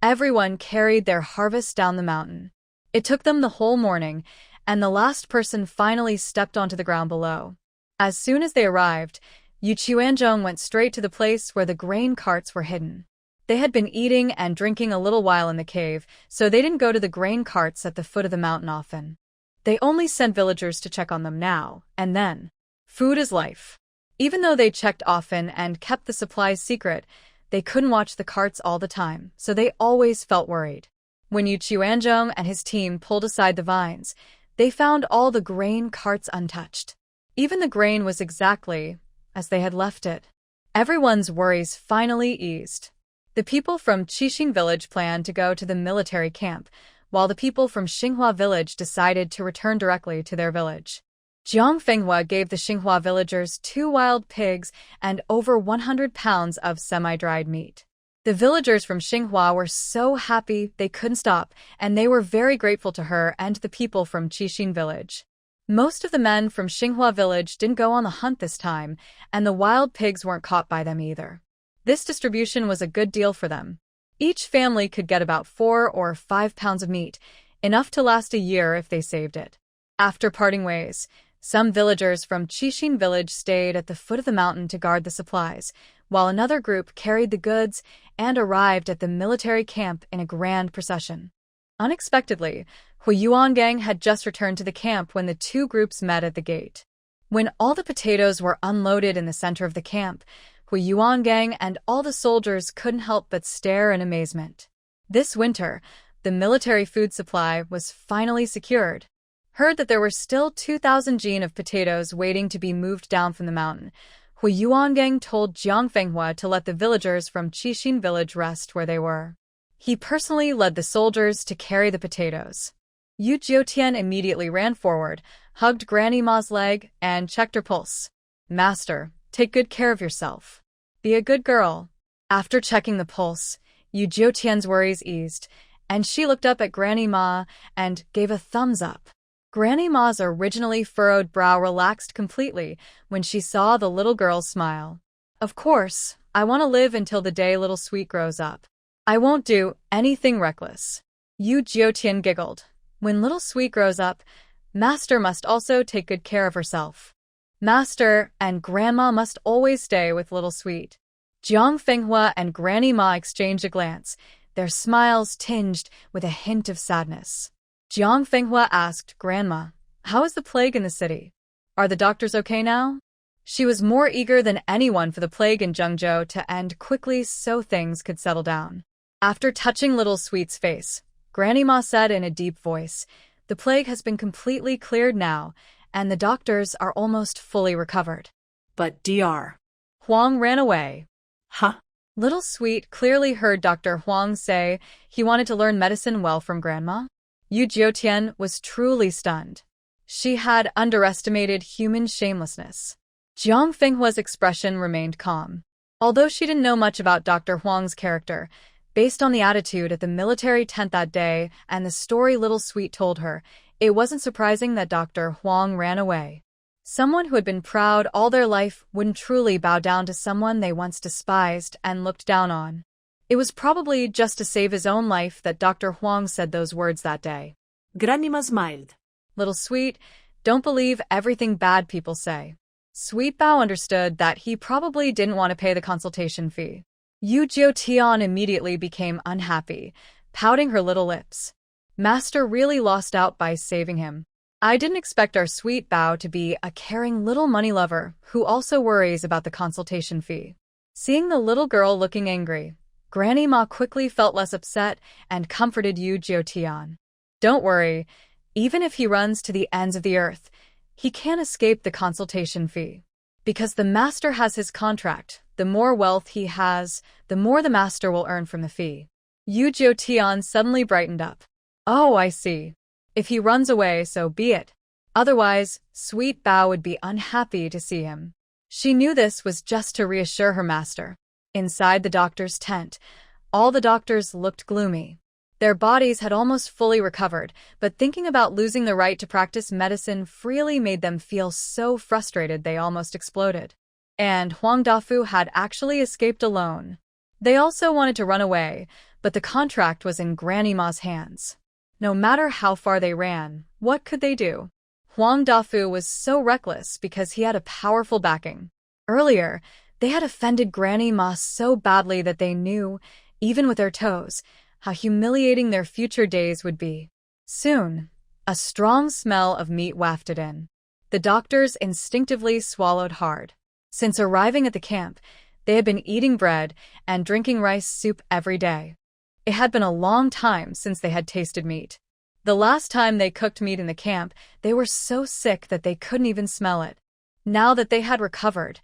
[SPEAKER 1] everyone carried their harvest down the mountain. It took them the whole morning, and the last person finally stepped onto the ground below. As soon as they arrived, Yu Chuanzhong went straight to the place where the grain carts were hidden. They had been eating and drinking a little while in the cave, so they didn't go to the grain carts at the foot of the mountain often. They only sent villagers to check on them now and then. Food is life. Even though they checked often and kept the supplies secret, they couldn't watch the carts all the time, so they always felt worried. When Yu Chuanzhong and his team pulled aside the vines, they found all the grain carts untouched. Even the grain was exactly as they had left it. Everyone's worries finally eased. The people from Qixing village planned to go to the military camp, while the people from Xinhua village decided to return directly to their village. Jiang Fenghua gave the Xinhua villagers 2 wild pigs and over 100 pounds of semi-dried meat. The villagers from Xinhua were so happy they couldn't stop, and they were very grateful to her and the people from Qixing village. Most of the men from Xinhua village didn't go on the hunt this time, and the wild pigs weren't caught by them either. This distribution was a good deal for them. Each family could get about 4 or 5 pounds of meat, enough to last a year if they saved it. After parting ways, some villagers from Qixing village stayed at the foot of the mountain to guard the supplies, while another group carried the goods and arrived at the military camp in a grand procession. Unexpectedly, Hui Yuangang had just returned to the camp when the two groups met at the gate. When all the potatoes were unloaded in the center of the camp, Hui Yuangang and all the soldiers couldn't help but stare in amazement. This winter, the military food supply was finally secured. Heard that there were still 2,000 jin of potatoes waiting to be moved down from the mountain, Hui Yuangang told Jiang Fenghua to let the villagers from Qixing village rest where they were. He personally led the soldiers to carry the potatoes. Yu Jiutian immediately ran forward, hugged Granny Ma's leg, and checked her pulse. "Master, take good care of yourself. Be a good girl." After checking the pulse, Yu Jiutian's worries eased, and she looked up at Granny Ma and gave a thumbs up. Granny Ma's originally furrowed brow relaxed completely when she saw the little girl's smile. "Of course, I want to live until the day little Sweet grows up. I won't do anything reckless." Yu Jiutian giggled. "When little Sweet grows up, Master must also take good care of herself. Master and Grandma must always stay with little Sweet." Jiang Fenghua and Granny Ma exchanged a glance, their smiles tinged with a hint of sadness. Jiang Fenghua asked Grandma, "How is the plague in the city? Are the doctors okay now?" She was more eager than anyone for the plague in Zhengzhou to end quickly so things could settle down. After touching little Sweet's face, Granny Ma said in a deep voice, "The plague has been completely cleared now, and the doctors are almost fully recovered."
[SPEAKER 2] But Dr.
[SPEAKER 1] Huang ran away.
[SPEAKER 2] Huh?
[SPEAKER 1] Little Sweet clearly heard Dr. Huang say he wanted to learn medicine well from Grandma. Yu Jiutian was truly stunned. She had underestimated human shamelessness. Jiang Fenghua's expression remained calm. Although she didn't know much about Dr. Huang's character, based on the attitude at the military tent that day and the story Little Sweet told her, it wasn't surprising that Dr. Huang ran away. Someone who had been proud all their life wouldn't truly bow down to someone they once despised and looked down on. It was probably just to save his own life that Dr. Huang said those words that day.
[SPEAKER 2] Granima smiled.
[SPEAKER 1] Little Sweet, don't believe everything bad people say. Sweet Bao understood that he probably didn't want to pay the consultation fee. Yu Jiutian immediately became unhappy, pouting her little lips. Master really lost out by saving him. I didn't expect our Sweet Bao to be a caring little money lover who also worries about the consultation fee. Seeing the little girl looking angry, Granny Ma quickly felt less upset and comforted Yu Jiutian. Don't worry, even if he runs to the ends of the earth, he can't escape the consultation fee. Because the master has his contract, the more wealth he has, the more the master will earn from the fee. Yu Jiutian suddenly brightened up. Oh, I see. If he runs away, so be it. Otherwise, Sweet Bao would be unhappy to see him. She knew this was just to reassure her master. Inside the doctor's tent, all the doctors looked gloomy. Their bodies had almost fully recovered, but thinking about losing the right to practice medicine freely made them feel so frustrated they almost exploded. And Huang Dafu had actually escaped alone. They also wanted to run away, but the contract was in Granny Ma's hands. No matter how far they ran, what could they do? Huang Dafu was so reckless because he had a powerful backing. Earlier, they had offended Granny Ma so badly that they knew, even with their toes, how humiliating their future days would be. Soon, a strong smell of meat wafted in. The doctors instinctively swallowed hard. Since arriving at the camp, they had been eating bread and drinking rice soup every day. It had been a long time since they had tasted meat. The last time they cooked meat in the camp, they were so sick that they couldn't even smell it. Now that they had recovered,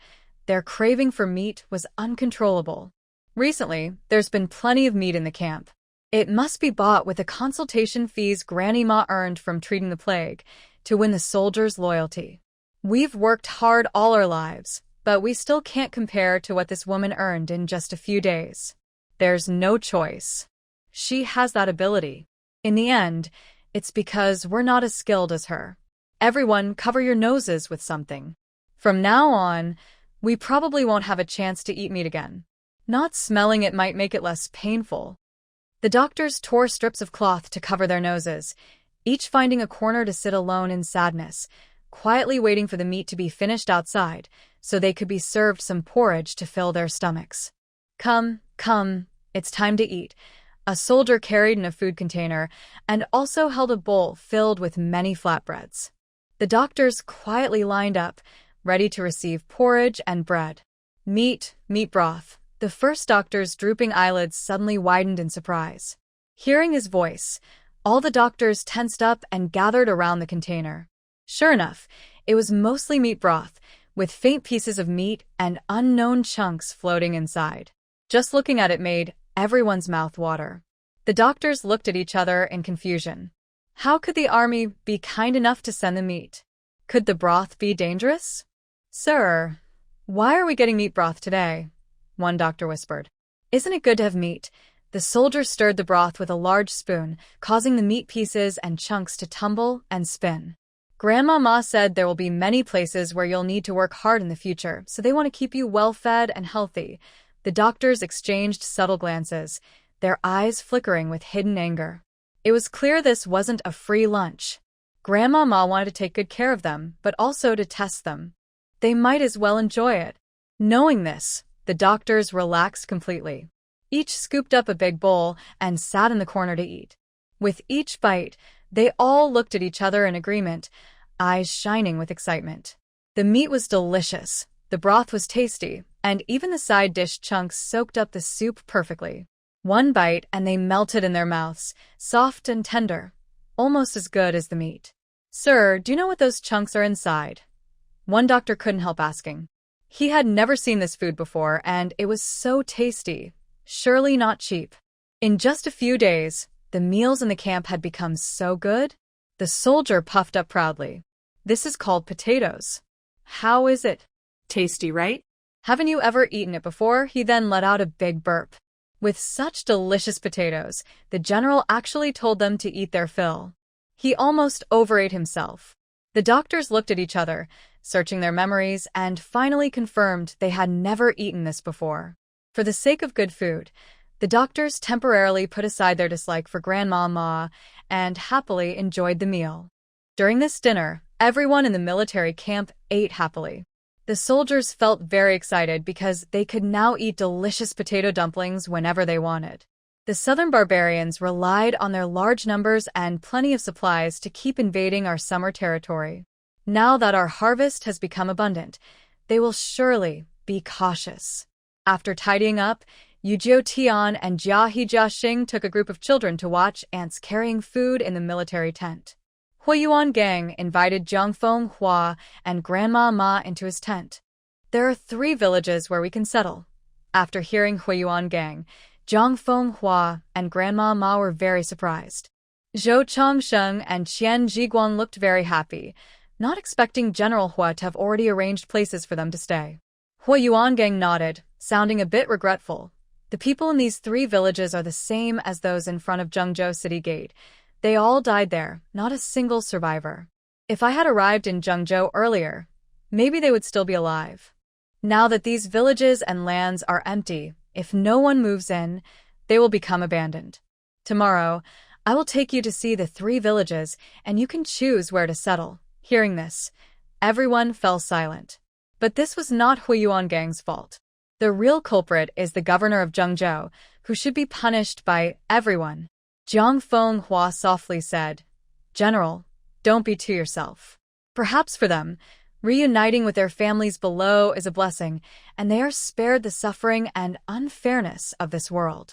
[SPEAKER 1] their craving for meat was uncontrollable. Recently, there's been plenty of meat in the camp. It must be bought with the consultation fees Granny Ma earned from treating the plague to win the soldiers' loyalty. We've worked hard all our lives, but we still can't compare to what this woman earned in just a few days. There's no choice. She has that ability. In the end, it's because we're not as skilled as her. Everyone cover your noses with something. From now on, we probably won't have a chance to eat meat again. Not smelling it might make it less painful. The doctors tore strips of cloth to cover their noses, each finding a corner to sit alone in sadness, quietly waiting for the meat to be finished outside so they could be served some porridge to fill their stomachs. Come, it's time to eat. A soldier carried in a food container and also held a bowl filled with many flatbreads. The doctors quietly lined up, ready to receive porridge and bread. Meat broth. The first doctor's drooping eyelids suddenly widened in surprise. Hearing his voice, all the doctors tensed up and gathered around the container. Sure enough, it was mostly meat broth, with faint pieces of meat and unknown chunks floating inside. Just looking at it made everyone's mouth water. The doctors looked at each other in confusion. How could the army be kind enough to send the meat? Could the broth be dangerous? Sir, why are we getting meat broth today? One doctor whispered. Isn't it good to have meat? The soldier stirred the broth with a large spoon, causing the meat pieces and chunks to tumble and spin. Grandma Ma said there will be many places where you'll need to work hard in the future, so they want to keep you well-fed and healthy. The doctors exchanged subtle glances, their eyes flickering with hidden anger. It was clear this wasn't a free lunch. Grandma Ma wanted to take good care of them, but also to test them. They might as well enjoy it. Knowing this, the doctors relaxed completely. Each scooped up a big bowl and sat in the corner to eat. With each bite, they all looked at each other in agreement, eyes shining with excitement. The meat was delicious, the broth was tasty, and even the side dish chunks soaked up the soup perfectly. One bite and they melted in their mouths, soft and tender, almost as good as the meat. Sir, do you know what those chunks are inside? One doctor couldn't help asking. He had never seen this food before, and it was so tasty, surely not cheap. In just a few days, the meals in the camp had become so good. The soldier puffed up proudly. This is called potatoes. How is it?
[SPEAKER 2] Tasty, right?
[SPEAKER 1] Haven't you ever eaten it before? He then let out a big burp. With such delicious potatoes, the general actually told them to eat their fill. He almost overate himself. The doctors looked at each other, searching their memories, and finally confirmed they had never eaten this before. For the sake of good food, the doctors temporarily put aside their dislike for Grandma Ma and happily enjoyed the meal. During this dinner, everyone in the military camp ate happily. The soldiers felt very excited because they could now eat delicious potato dumplings whenever they wanted. The southern barbarians relied on their large numbers and plenty of supplies to keep invading our summer territory. Now that our harvest has become abundant, they will surely be cautious. After tidying up, Yujio Tian and Jiahe Jiaxing took a group of children to watch ants carrying food in the military tent. Huiyuan Gang invited Jiangfeng Hua and Grandma Ma into his tent. There are 3 villages where we can settle. After hearing Huiyuan Gang, Jiangfeng Hua and Grandma Ma were very surprised. Zhou Changsheng and Qian Jiguan looked very happy, not expecting General Hua to have already arranged places for them to stay. Huiyuan Gang nodded, sounding a bit regretful. The people in these 3 villages are the same as those in front of Zhengzhou City Gate. They all died there, not a single survivor. If I had arrived in Zhengzhou earlier, maybe they would still be alive. Now that these villages and lands are empty, if no one moves in, they will become abandoned. Tomorrow, I will take you to see the 3 villages, and you can choose where to settle. Hearing this, everyone fell silent. But this was not Huiyuangang's fault. The real culprit is the governor of Zhengzhou, who should be punished by everyone. Jiang Fenghua softly said, "General, don't be to yourself. Perhaps for them, reuniting with their families below is a blessing, and they are spared the suffering and unfairness of this world.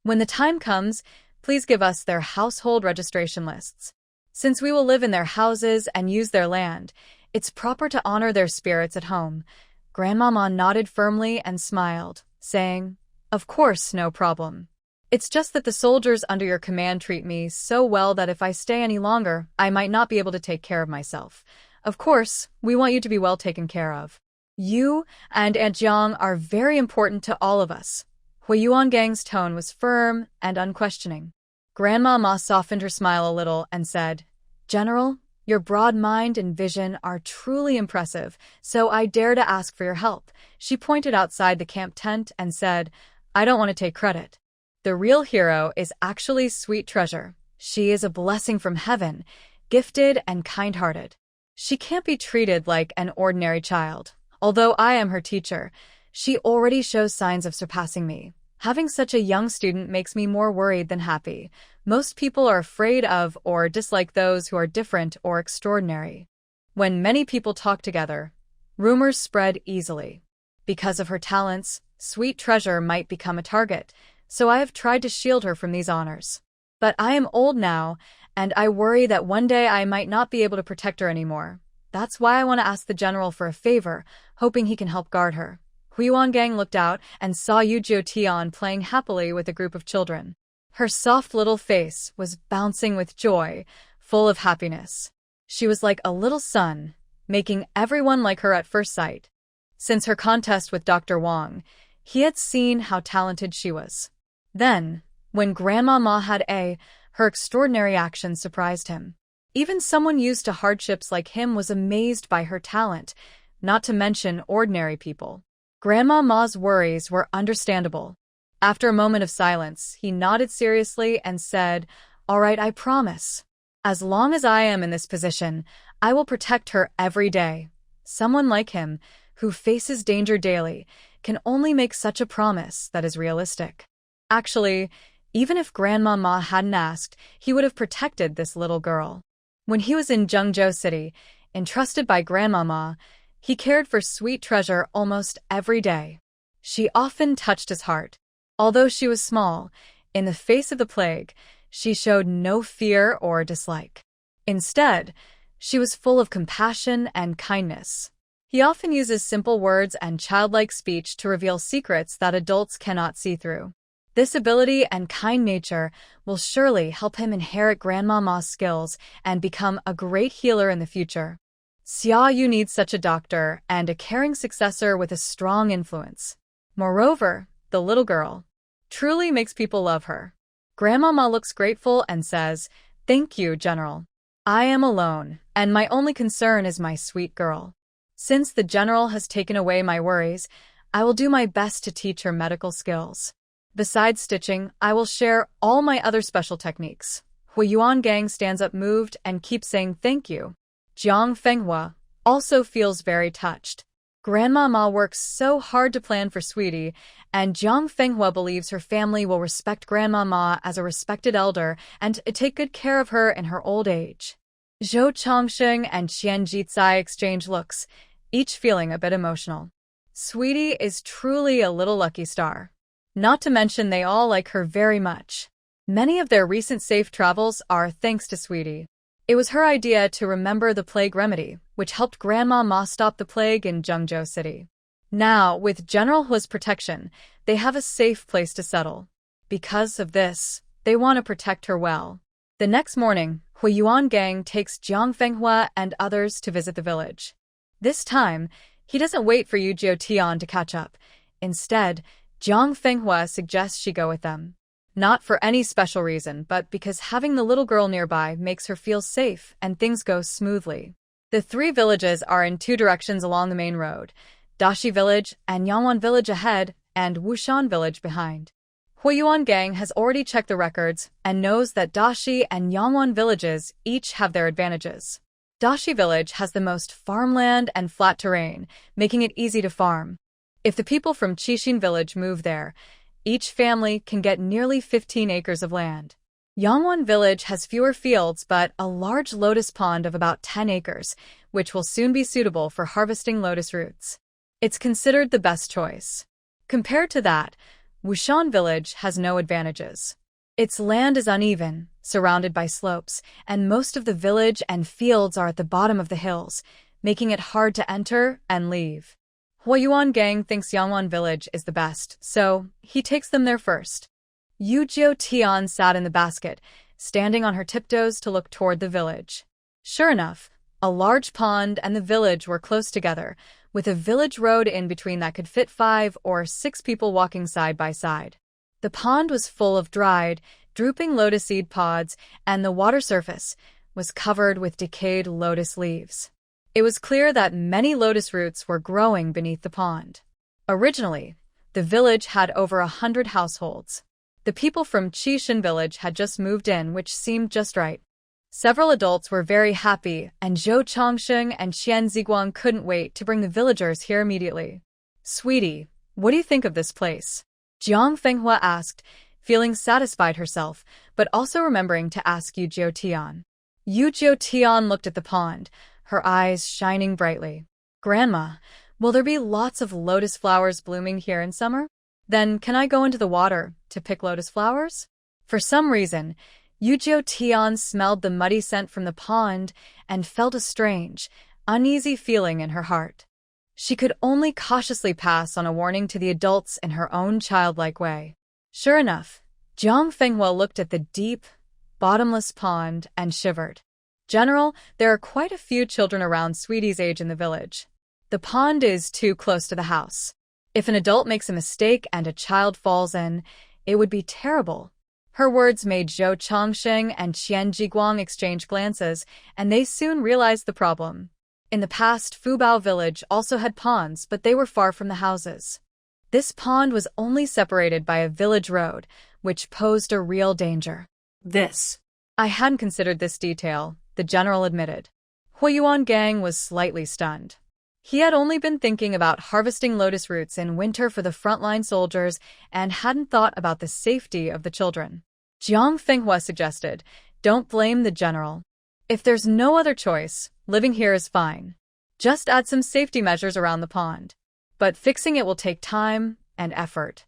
[SPEAKER 1] When the time comes, please give us their household registration lists. Since we will live in their houses and use their land, it's proper to honor their spirits at home." Grandmama nodded firmly and smiled, saying, "Of course, no problem. It's just that the soldiers under your command treat me so well that if I stay any longer, I might not be able to take care of myself. Of course, we want you to be well taken care of. You and Aunt Jiang are very important to all of us." Huiyuangang's tone was firm and unquestioning. Grandmama softened her smile a little and said, "General, your broad mind and vision are truly impressive, so I dare to ask for your help." She pointed outside the camp tent and said, "I don't want to take credit. The real hero is actually Sweet Treasure. She is a blessing from heaven, gifted and kind-hearted. She can't be treated like an ordinary child. Although I am her teacher, she already shows signs of surpassing me. Having such a young student makes me more worried than happy. Most people are afraid of or dislike those who are different or extraordinary. When many people talk together, rumors spread easily. Because of her talents, Sweet Treasure might become a target, so I have tried to shield her from these honors. But I am old now, and I worry that one day I might not be able to protect her anymore. That's why I want to ask the general for a favor, hoping he can help guard her." Huiyuangang looked out and saw Yu Jiutian playing happily with a group of children. Her soft little face was bouncing with joy, full of happiness. She was like a little sun, making everyone like her at first sight. Since her contest with Dr. Wang, he had seen how talented she was. Then, when Grandmama had her extraordinary actions surprised him. Even someone used to hardships like him was amazed by her talent, not to mention ordinary people. Grandmama's worries were understandable. After a moment of silence, he nodded seriously and said, "All right, I promise. As long as I am in this position, I will protect her every day." Someone like him, who faces danger daily, can only make such a promise that is realistic. Actually, even if Grandmama hadn't asked, he would have protected this little girl. When he was in Zhengzhou City, entrusted by Grandmama, he cared for Sweet Treasure almost every day. She often touched his heart. Although she was small, in the face of the plague, she showed no fear or dislike. Instead, she was full of compassion and kindness. He often uses simple words and childlike speech to reveal secrets that adults cannot see through. This ability and kind nature will surely help him inherit Grandmama's skills and become a great healer in the future. Xia Yu needs such a doctor and a caring successor with a strong influence. Moreover, the little girl truly makes people love her. Grandmama looks grateful and says, "Thank you, General. I am alone, and my only concern is my sweet girl. Since the General has taken away my worries, I will do my best to teach her medical skills. Besides stitching, I will share all my other special techniques." Huiyuangang stands up moved and keeps saying thank you. Jiang Fenghua also feels very touched. Grandmama works so hard to plan for Sweetie, and Jiang Fenghua believes her family will respect Grandmama as a respected elder and take good care of her in her old age. Zhou Chongsheng and Qian Jizai exchange looks, each feeling a bit emotional. Sweetie is truly a little lucky star. Not to mention they all like her very much. Many of their recent safe travels are thanks to Sweetie. It was her idea to remember the plague remedy, which helped Grandmama stop the plague in Zhengzhou City. Now, with General Hua's protection, they have a safe place to settle. Because of this, they want to protect her well. The next morning, Huiyuangang takes Jiang Fenghua and others to visit the village. This time, he doesn't wait for Yu Jiutian to catch up. Instead, Jiang Fenghua suggests she go with them. Not for any special reason, but because having the little girl nearby makes her feel safe and things go smoothly. The three villages are in two directions along the main road: Dashi Village and Yangwan Village ahead, and Wushan Village behind. Huiyuan Gang has already checked the records and knows that Dashi and Yangwan villages each have their advantages. Dashi Village has the most farmland and flat terrain, making it easy to farm. If the people from Qixin Village move there, each family can get nearly 15 acres of land. Yangwan Village has fewer fields but a large lotus pond of about 10 acres, which will soon be suitable for harvesting lotus roots. It's considered the best choice. Compared to that, Wushan Village has no advantages. Its land is uneven, surrounded by slopes, and most of the village and fields are at the bottom of the hills, making it hard to enter and leave. Huiyuan Gang thinks Yangwan Village is the best, so he takes them there first. Yu Jiu Tian sat in the basket, standing on her tiptoes to look toward the village. Sure enough, a large pond and the village were close together, with a village road in between that could fit 5 or 6 people walking side by side. The pond was full of dried, drooping lotus seed pods, and the water surface was covered with decayed lotus leaves. It was clear that many lotus roots were growing beneath the pond. Originally, the village had over 100 households. The people from Qixin Village had just moved in, which seemed just right. Several adults were very happy, and Zhou Chongsheng and Qian Ziguang couldn't wait to bring the villagers here immediately. "Sweetie, what do you think of this place?" Jiang Fenghua asked, feeling satisfied herself, but also remembering to ask Yu Jiu Tian. Yu Jiu Tian looked at the pond, her eyes shining brightly. "Grandma, will there be lots of lotus flowers blooming here in summer? Then can I go into the water to pick lotus flowers?" For some reason, Yu Jiu Tian smelled the muddy scent from the pond and felt a strange, uneasy feeling in her heart. She could only cautiously pass on a warning to the adults in her own childlike way. Sure enough, Jiang Fenghua looked at the deep, bottomless pond and shivered. "General, there are quite a few children around Sweetie's age in the village. The pond is too close to the house. If an adult makes a mistake and a child falls in, it would be terrible." Her words made Zhou Chongsheng and Qian Jiguang exchange glances, and they soon realized the problem. In the past, Fubao Village also had ponds, but they were far from the houses. This pond was only separated by a village road, which posed a real danger. I hadn't considered this detail," the general admitted. Huiyuan Gang was slightly stunned. He had only been thinking about harvesting lotus roots in winter for the frontline soldiers and hadn't thought about the safety of the children. Jiang Fenghua suggested, "Don't blame the general. If there's no other choice, living here is fine. Just add some safety measures around the pond. But fixing it will take time and effort."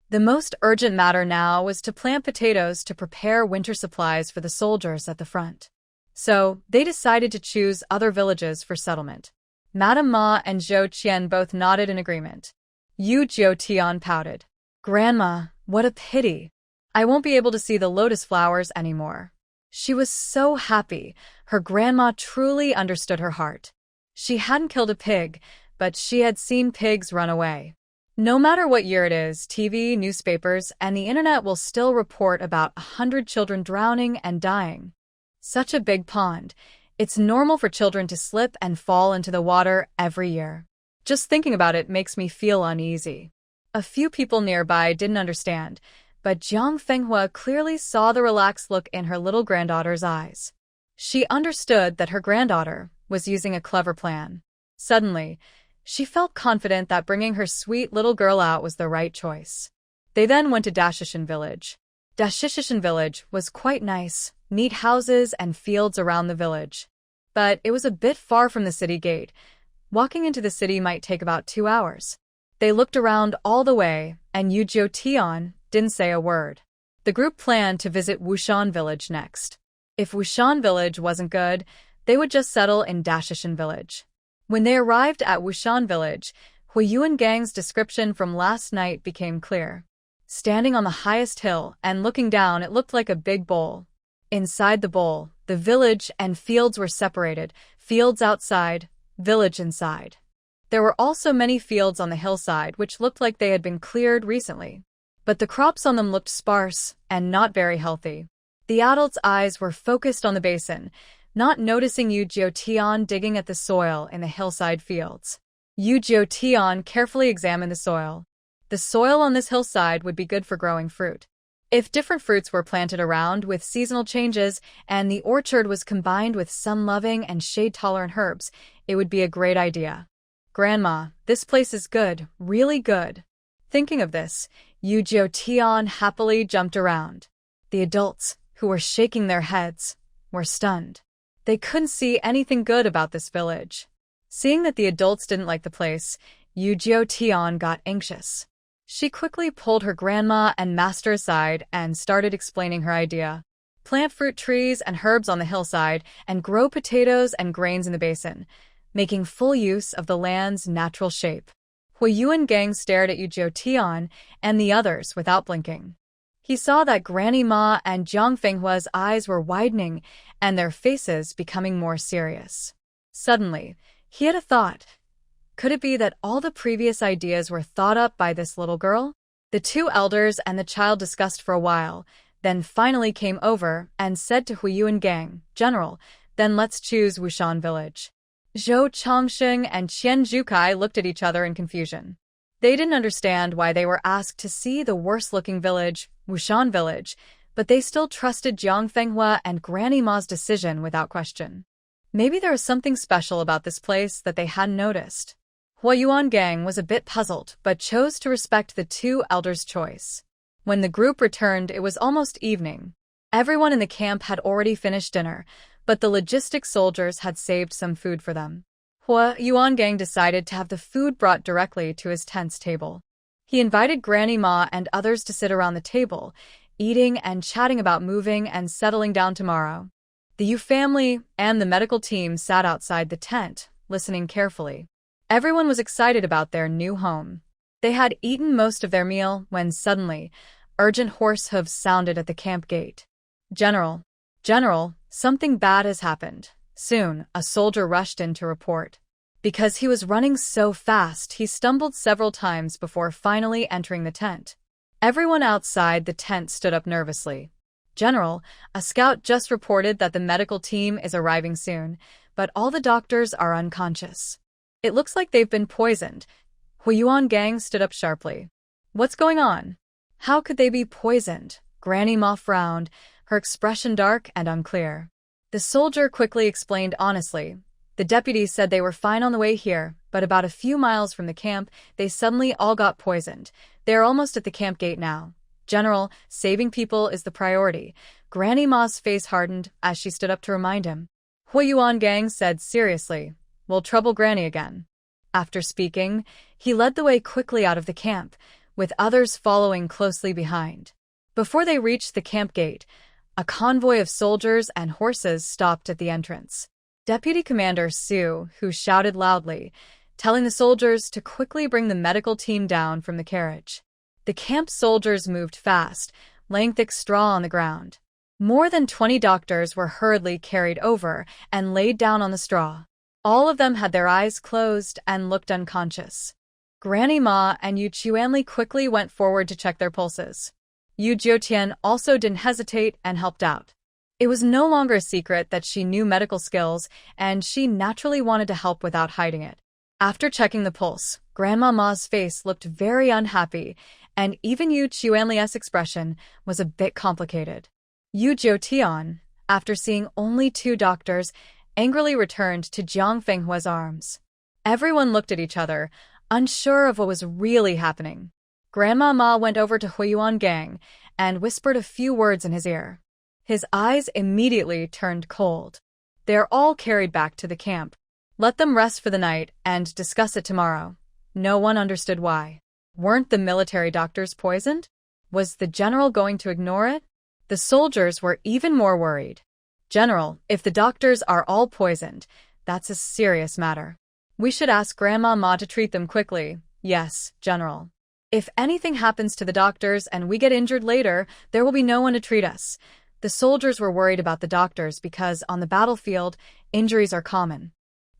[SPEAKER 1] The most urgent matter now was to plant potatoes to prepare winter supplies for the soldiers at the front. So they decided to choose other villages for settlement. Madame Ma and Zhou Qian both nodded in agreement. Yu Jiu Tian pouted. "Grandma, what a pity. I won't be able to see the lotus flowers anymore." She was so happy. Her grandma truly understood her heart. She hadn't killed a pig, but she had seen pigs run away. No matter what year it is, TV, newspapers, and the internet will still report about 100 children drowning and dying. Such a big pond. It's normal for children to slip and fall into the water every year. Just thinking about it makes me feel uneasy. A few people nearby didn't understand, but Jiang Fenghua clearly saw the relaxed look in her little granddaughter's eyes. She understood that her granddaughter was using a clever plan. Suddenly, she felt confident that bringing her sweet little girl out was the right choice. They then went to Dashishin Village. Dashishin Village was quite nice, neat houses and fields around the village. But it was a bit far from the city gate. Walking into the city might take about 2 hours. They looked around all the way, and Yu Jiu Tian didn't say a word. The group planned to visit Wushan Village next. If Wushan Village wasn't good, they would just settle in Dashishin Village. When they arrived at Wushan Village, Huiyuan Gang's description from last night became clear. Standing on the highest hill and looking down, it looked like a big bowl. Inside the bowl, the village and fields were separated, fields outside, village inside. There were also many fields on the hillside which looked like they had been cleared recently. But the crops on them looked sparse and not very healthy. The adult's eyes were focused on the basin, not noticing Yu Jiutian digging at the soil in the hillside fields. Yu Jiutian carefully examined the soil. The soil on this hillside would be good for growing fruit. If different fruits were planted around with seasonal changes and the orchard was combined with sun-loving and shade-tolerant herbs, it would be a great idea. Grandma, this place is good, really good. Thinking of this, Yu Jiutian happily jumped around. The adults, who were shaking their heads, were stunned. They couldn't see anything good about this village. Seeing that the adults didn't like the place, Yu Jiutian got anxious. She quickly pulled her grandma and master aside and started explaining her idea. Plant fruit trees and herbs on the hillside and grow potatoes and grains in the basin, making full use of the land's natural shape. Huiyuan Gang stared at Yu Jiutian and the others without blinking. He saw that Granny Ma and Jiang Fenghua's eyes were widening and their faces becoming more serious. Suddenly, he had a thought. Could it be that all the previous ideas were thought up by this little girl? The two elders and the child discussed for a while, then finally came over and said to Huiyuan Gang, "General, then let's choose Wushan Village." Zhou Chongsheng and Qian Zhukai looked at each other in confusion. They didn't understand why they were asked to see the worst-looking village, Wushan Village, but they still trusted Jiang Fenghua and Granny Ma's decision without question. Maybe there was something special about this place that they hadn't noticed. Huiyuan Gang was a bit puzzled, but chose to respect the two elders' choice. When the group returned, it was almost evening. Everyone in the camp had already finished dinner, but the logistic soldiers had saved some food for them. Huiyuan Gang decided to have the food brought directly to his tent's table. He invited Granny Ma and others to sit around the table, eating and chatting about moving and settling down tomorrow. The Yu family and the medical team sat outside the tent, listening carefully. Everyone was excited about their new home. They had eaten most of their meal when suddenly, urgent horse hooves sounded at the camp gate. General, something bad has happened. Soon, a soldier rushed in to report. Because he was running so fast, he stumbled several times before finally entering the tent. Everyone outside the tent stood up nervously. General, a scout just reported that the medical team is arriving soon, but all the doctors are unconscious. It looks like they've been poisoned. Huiyuan Gang stood up sharply. What's going on? How could they be poisoned? Granny Ma frowned, her expression dark and unclear. The soldier quickly explained honestly. The deputies said they were fine on the way here, but about a few miles from the camp, they suddenly all got poisoned. They are almost at the camp gate now. General, saving people is the priority. Granny Ma's face hardened as she stood up to remind him. Huiyuan Gang said seriously, "We'll trouble Granny again." After speaking, he led the way quickly out of the camp, with others following closely behind. Before they reached the camp gate, a convoy of soldiers and horses stopped at the entrance. Deputy Commander Su, who shouted loudly, telling the soldiers to quickly bring the medical team down from the carriage. The camp soldiers moved fast, laying thick straw on the ground. More than 20 doctors were hurriedly carried over and laid down on the straw. All of them had their eyes closed and looked unconscious. Granny Ma and Yu Chuanli quickly went forward to check their pulses. Yu Jiutian also didn't hesitate and helped out. It was no longer a secret that she knew medical skills, and she naturally wanted to help without hiding it. After checking the pulse, Grandma Ma's face looked very unhappy, and even Yu Chuanli's expression was a bit complicated. Yu Jiutian, after seeing only 2 doctors, angrily returned to Jiang Fenghua's arms. Everyone looked at each other, unsure of what was really happening. Grandma Ma went over to Huiyuan Gang and whispered a few words in his ear. His eyes immediately turned cold. They are all carried back to the camp. Let them rest for the night and discuss it tomorrow. No one understood why. Weren't the military doctors poisoned? Was the general going to ignore it? The soldiers were even more worried. General, if the doctors are all poisoned, that's a serious matter. We should ask Grandma Ma to treat them quickly. Yes, General. If anything happens to the doctors and we get injured later, there will be no one to treat us. The soldiers were worried about the doctors because, on the battlefield, injuries are common.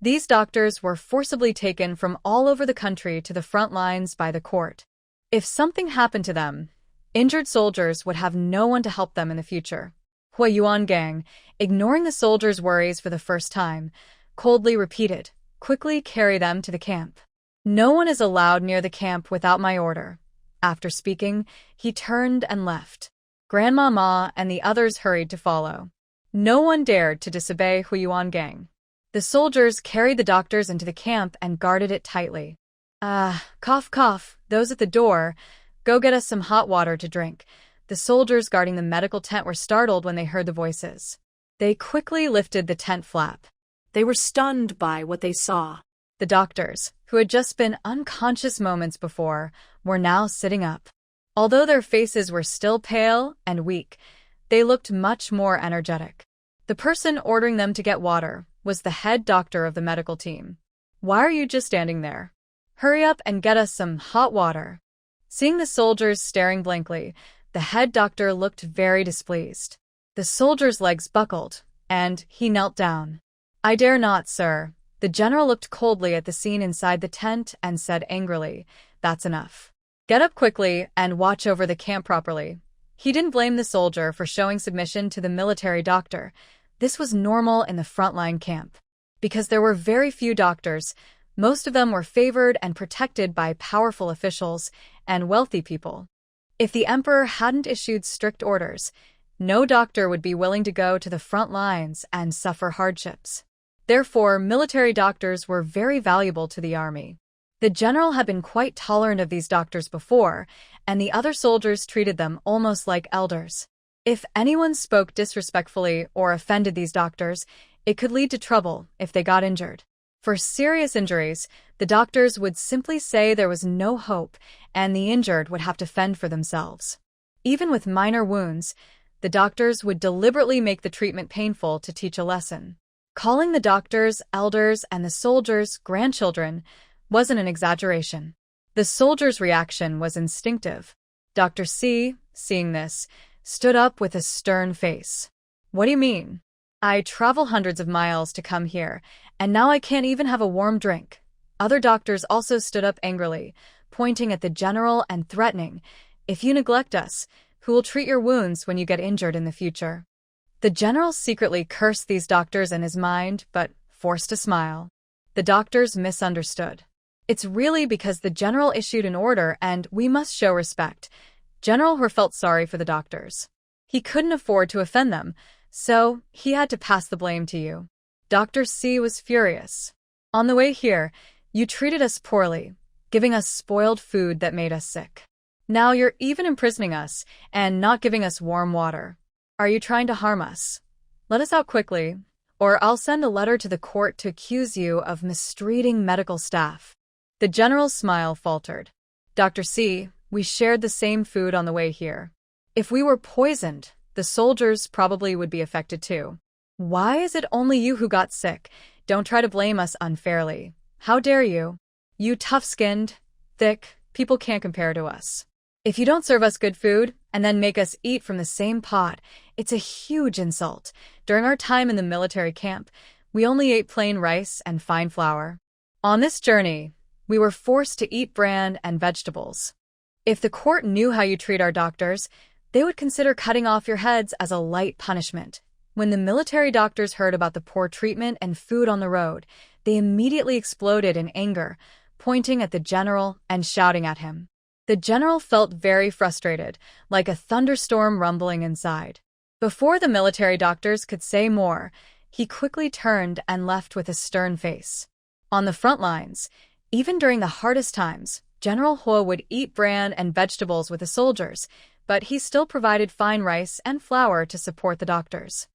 [SPEAKER 1] These doctors were forcibly taken from all over the country to the front lines by the court. If something happened to them, injured soldiers would have no one to help them in the future. Hua Yuan Gang, ignoring the soldiers' worries for the first time, coldly repeated, "Quickly carry them to the camp. No one is allowed near the camp without my order." After speaking, he turned and left. Grandma Ma and the others hurried to follow. No one dared to disobey Hua Yuan Gang. The soldiers carried the doctors into the camp and guarded it tightly. Cough, cough, those at the door, go get us some hot water to drink." The soldiers guarding the medical tent were startled when they heard the voices. They quickly lifted the tent flap.
[SPEAKER 2] They were stunned by what they saw.
[SPEAKER 1] The doctors, who had just been unconscious moments before, were now sitting up. Although their faces were still pale and weak, they looked much more energetic. The person ordering them to get water was the head doctor of the medical team. "Why are you just standing there? Hurry up and get us some hot water." Seeing the soldiers staring blankly, the head doctor looked very displeased. The soldier's legs buckled, and he knelt down. "I dare not, sir." The general looked coldly at the scene inside the tent and said angrily, "That's enough. Get up quickly and watch over the camp properly." He didn't blame the soldier for showing submission to the military doctor. This was normal in the frontline camp. Because there were very few doctors, most of them were favored and protected by powerful officials and wealthy people. If the emperor hadn't issued strict orders, no doctor would be willing to go to the front lines and suffer hardships. Therefore, military doctors were very valuable to the army. The general had been quite tolerant of these doctors before, and the other soldiers treated them almost like elders. If anyone spoke disrespectfully or offended these doctors, it could lead to trouble if they got injured. For serious injuries, the doctors would simply say there was no hope, and the injured would have to fend for themselves. Even with minor wounds, the doctors would deliberately make the treatment painful to teach a lesson. Calling the doctors elders and the soldiers grandchildren wasn't an exaggeration. The soldiers' reaction was instinctive. Dr. C, seeing this, stood up with a stern face. "What do you mean? I travel hundreds of miles to come here, and now I can't even have a warm drink." Other doctors also stood up angrily, pointing at the general and threatening, "If you neglect us, who will treat your wounds when you get injured in the future?" The general secretly cursed these doctors in his mind, but forced a smile. The doctors misunderstood. "It's really because the general issued an order and we must show respect." General He felt sorry for the doctors. He couldn't afford to offend them, so he had to pass the blame to you. Dr. C was furious. "On the way here, you treated us poorly, giving us spoiled food that made us sick. Now you're even imprisoning us and not giving us warm water. Are you trying to harm us? Let us out quickly, or I'll send a letter to the court to accuse you of mistreating medical staff." The general's smile faltered. "Dr. C, we shared the same food on the way here. If we were poisoned, the soldiers probably would be affected too. Why is it only you who got sick? Don't try to blame us unfairly. How dare you? You tough-skinned, thick, people can't compare to us. If you don't serve us good food and then make us eat from the same pot, it's a huge insult. During our time in the military camp, we only ate plain rice and fine flour. On this journey, we were forced to eat bran and vegetables. If the court knew how you treat our doctors, they would consider cutting off your heads as a light punishment." When the military doctors heard about the poor treatment and food on the road, they immediately exploded in anger, pointing at the general and shouting at him. The general felt very frustrated, like a thunderstorm rumbling inside. Before the military doctors could say more, he quickly turned and left with a stern face. On the front lines, even during the hardest times, General He would eat bran and vegetables with the soldiers, but he still provided fine rice and flour to support the doctors.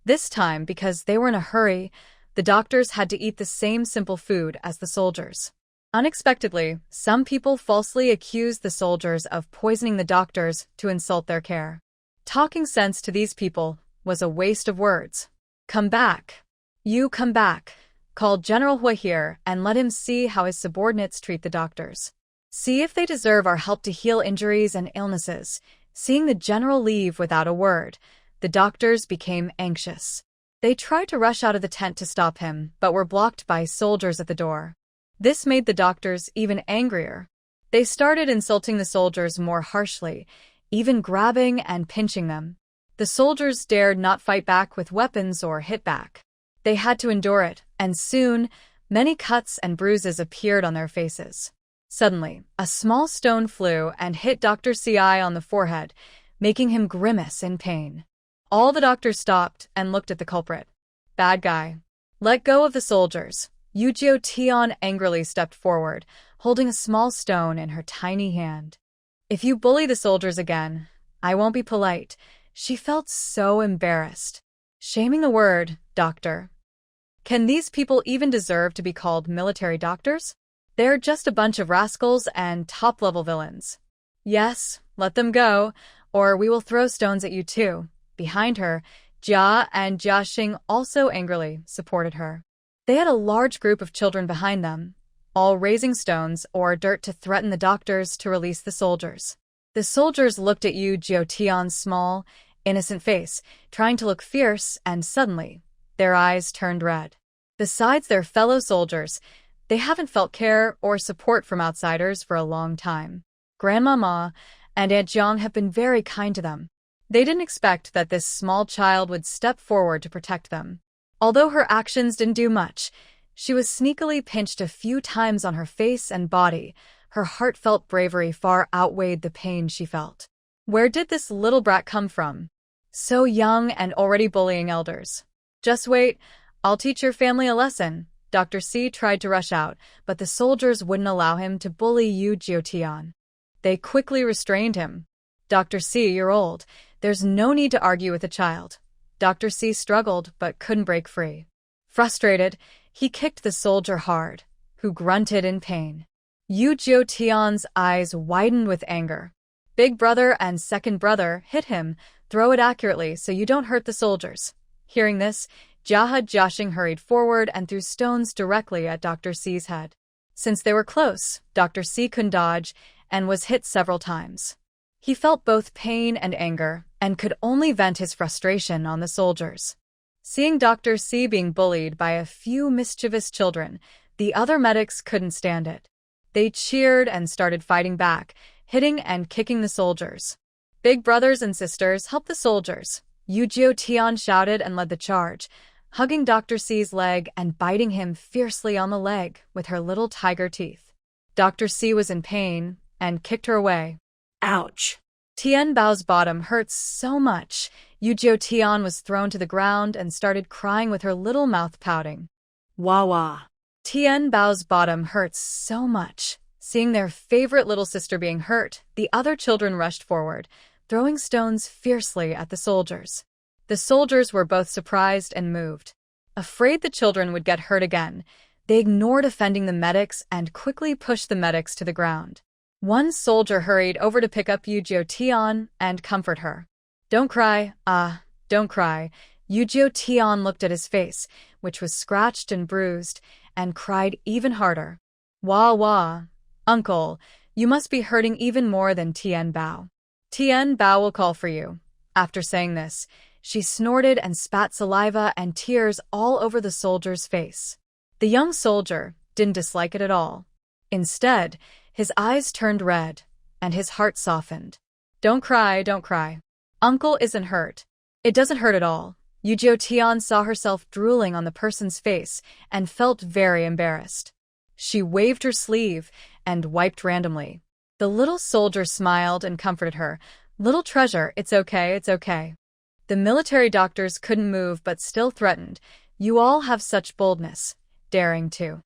[SPEAKER 1] This time, because they were in a hurry, the doctors had to eat the same simple food as the soldiers. Unexpectedly, some people falsely accused the soldiers of poisoning the doctors to insult their care. Talking sense to these people was a waste of words. "Come back. You come back," called General He here, and let him see how his subordinates treat the doctors. See if they deserve our help to heal injuries and illnesses. Seeing the general leave without a word, the doctors became anxious. They tried to rush out of the tent to stop him, but were blocked by soldiers at the door. This made the doctors even angrier. They started insulting the soldiers more harshly, even grabbing and pinching them. The soldiers dared not fight back with weapons or hit back. They had to endure it, and soon, many cuts and bruises appeared on their faces. Suddenly, a small stone flew and hit Dr. Ci on the forehead, making him grimace in pain. All the doctors stopped and looked at the culprit. Bad guy. Let go of the soldiers. Yujio Tian angrily stepped forward, holding a small stone in her tiny hand. If you bully the soldiers again, I won't be polite. She felt so embarrassed. Shaming the word, doctor. Can these people even deserve to be called military doctors? They're just a bunch of rascals and top-level villains. Yes, let them go, or we will throw stones at you too. Behind her, Jia and Jiaxing also angrily supported her. They had a large group of children behind them, all raising stones or dirt to threaten the doctors to release the soldiers. The soldiers looked at Yu Jiutian's small, innocent face, trying to look fierce, and suddenly, their eyes turned red. Besides their fellow soldiers, they haven't felt care or support from outsiders for a long time. Grandmama and Aunt Jiang have been very kind to them. They didn't expect that this small child would step forward to protect them. Although her actions didn't do much, she was sneakily pinched a few times on her face and body. Her heartfelt bravery far outweighed the pain she felt. Where did this little brat come from? So young and already bullying elders. Just wait, I'll teach your family a lesson. Dr. C tried to rush out, but the soldiers wouldn't allow him to bully Yu Jiotian. They quickly restrained him. Dr. C, you're old. There's no need to argue with a child. Dr. C struggled, but couldn't break free. Frustrated, he kicked the soldier hard, who grunted in pain. Yu Jiotian's eyes widened with anger. Big brother and second brother hit him. Throw it accurately so you don't hurt the soldiers. Hearing this, Jiaxing hurried forward and threw stones directly at Dr. C's head. Since they were close, Dr. C couldn't dodge and was hit several times. He felt both pain and anger and could only vent his frustration on the soldiers. Seeing Dr. C being bullied by a few mischievous children, the other medics couldn't stand it. They cheered and started fighting back, hitting and kicking the soldiers. Big brothers and sisters helped the soldiers. Yu Jiotian shouted and led the charge, hugging Dr. C's leg and biting him fiercely on the leg with her little tiger teeth. Dr. C was in pain and kicked her away.
[SPEAKER 2] Ouch.
[SPEAKER 1] Tian Bao's bottom hurt so much. Yu Jiotian was thrown to the ground and started crying with her little mouth pouting.
[SPEAKER 2] Wah wah.
[SPEAKER 1] Tian Bao's bottom hurts so much. Seeing their favorite little sister being hurt, the other children rushed forward, throwing stones fiercely at the soldiers. The soldiers were both surprised and moved. Afraid the children would get hurt again, they ignored offending the medics and quickly pushed the medics to the ground. One soldier hurried over to pick up Yu Jiotian and comfort her. Don't cry, don't cry. Yu Jiotian looked at his face, which was scratched and bruised, and cried even harder. Wah wah. Uncle, you must be hurting even more than Tian Bao. Tian Bao will call for you. After saying this, she snorted and spat saliva and tears all over the soldier's face. The young soldier didn't dislike it at all. Instead, his eyes turned red, and his heart softened. Don't cry, don't cry. Uncle isn't hurt. It doesn't hurt at all. Yu Jiotian saw herself drooling on the person's face and felt very embarrassed. She waved her sleeve and wiped randomly. The little soldier smiled and comforted her. Little treasure, it's okay, it's okay. The military doctors couldn't move but still threatened. You all have such boldness. Daring to.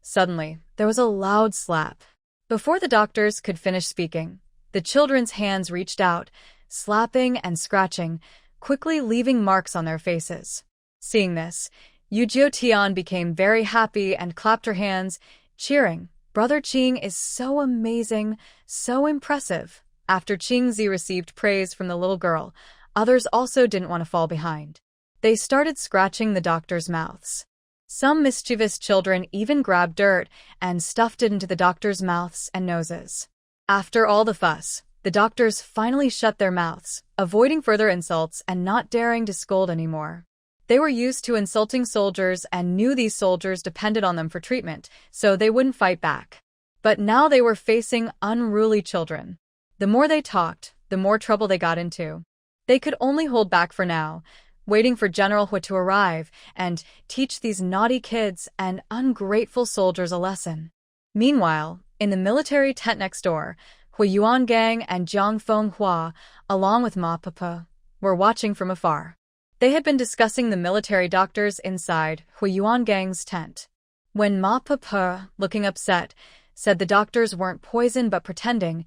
[SPEAKER 1] Suddenly, there was a loud slap. Before the doctors could finish speaking, the children's hands reached out, slapping and scratching, quickly leaving marks on their faces. Seeing this, Yu Jiotian became very happy and clapped her hands, cheering. Brother Qing is so amazing, so impressive. After Qingzi received praise from the little girl, others also didn't want to fall behind. They started scratching the doctors' mouths. Some mischievous children even grabbed dirt and stuffed it into the doctors' mouths and noses. After all the fuss, the doctors finally shut their mouths, avoiding further insults and not daring to scold anymore. They were used to insulting soldiers and knew these soldiers depended on them for treatment, so they wouldn't fight back. But now they were facing unruly children. The more they talked, the more trouble they got into. They could only hold back for now, waiting for General Hui to arrive and teach these naughty kids and ungrateful soldiers a lesson. Meanwhile, in the military tent next door, Hui Yuangang and Jiang Fenghua, along with Ma Papa, were watching from afar. They had been discussing the military doctors inside Hui Yuangang's tent. When Ma Papa, looking upset, said the doctors weren't poisoned but pretending,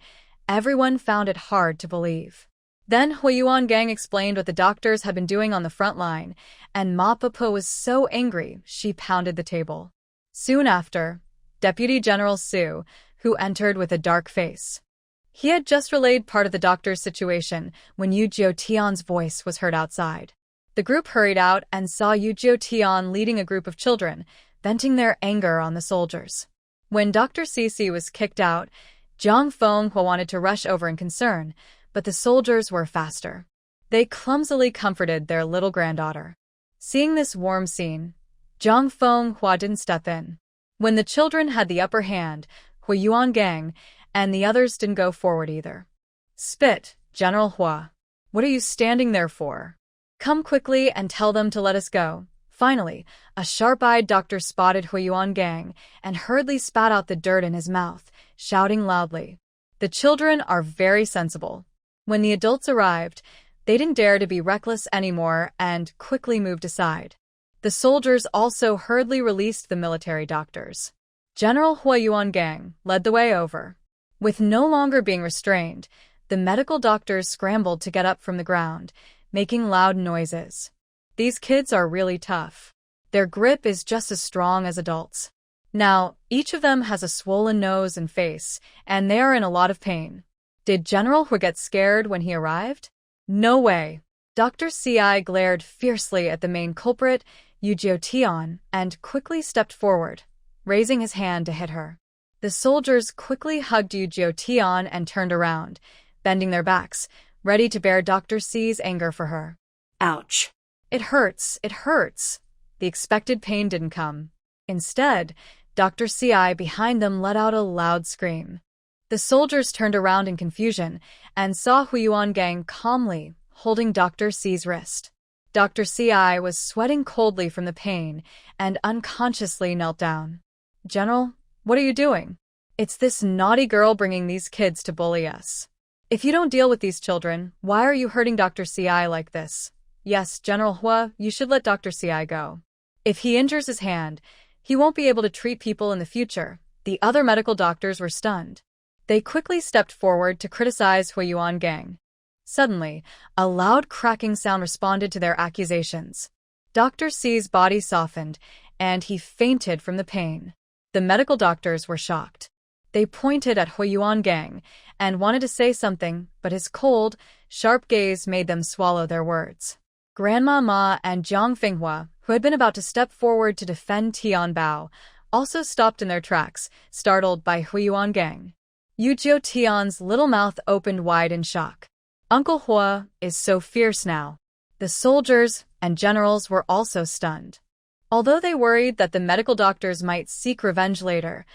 [SPEAKER 1] everyone found it hard to believe. Then Hui Yuangang explained what the doctors had been doing on the front line, and Ma Papa was so angry she pounded the table. Soon after, Deputy General Su, who entered with a dark face. He had just relayed part of the doctor's situation when Yu Jiutian's voice was heard outside. The group hurried out and saw Yu Jiutian leading a group of children, venting their anger on the soldiers. When Dr. Cici was kicked out, Zhang Fenghua wanted to rush over in concern, but the soldiers were faster. They clumsily comforted their little granddaughter. Seeing this warm scene, Zhang Fenghua didn't step in. When the children had the upper hand, Hui Yuangang and the others didn't go forward either. Spit, General Hua. What are you standing there for? Come quickly and tell them to let us go. Finally, a sharp-eyed doctor spotted Hui Yuangang and hurriedly spat out the dirt in his mouth, shouting loudly. The children are very sensible. When the adults arrived, they didn't dare to be reckless anymore and quickly moved aside. The soldiers also hurriedly released the military doctors. General Hui Yuangang led the way over. With no longer being restrained, the medical doctors scrambled to get up from the ground, making loud noises. These kids are really tough. Their grip is just as strong as adults. Now, each of them has a swollen nose and face, and they are in a lot of pain. Did General Hui get scared when he arrived? No way. Dr. Ci glared fiercely at the main culprit, Yu Jiutian, and quickly stepped forward, raising his hand to hit her. The soldiers quickly hugged Yu Jiutian and turned around, bending their backs, ready to bear Dr. Ci's anger for her.
[SPEAKER 2] Ouch.
[SPEAKER 1] It hurts, it hurts. The expected pain didn't come. Instead, Dr. Ci behind them let out a loud scream. The soldiers turned around in confusion and saw Hui Yuangang calmly holding Dr. Ci's wrist. Dr. Ci was sweating coldly from the pain and unconsciously knelt down. General, what are you doing? It's this naughty girl bringing these kids to bully us. If you don't deal with these children, why are you hurting Dr. Ci like this? Yes, General Hua, you should let Dr. Ci go. If he injures his hand, he won't be able to treat people in the future. The other medical doctors were stunned. They quickly stepped forward to criticize Hui Yuangang. Suddenly, a loud cracking sound responded to their accusations. Dr. Ci's body softened, and he fainted from the pain. The medical doctors were shocked. They pointed at Hui Yuangang and wanted to say something, but his cold, sharp gaze made them swallow their words. Grandma Ma and Jiang Fenghua, who had been about to step forward to defend Tian Bao, also stopped in their tracks, startled by Hui Yuangang. Yu Jiutian's little mouth opened wide in shock. Uncle Hua is so fierce now. The soldiers and generals were also stunned. Although they worried that the medical doctors might seek revenge later,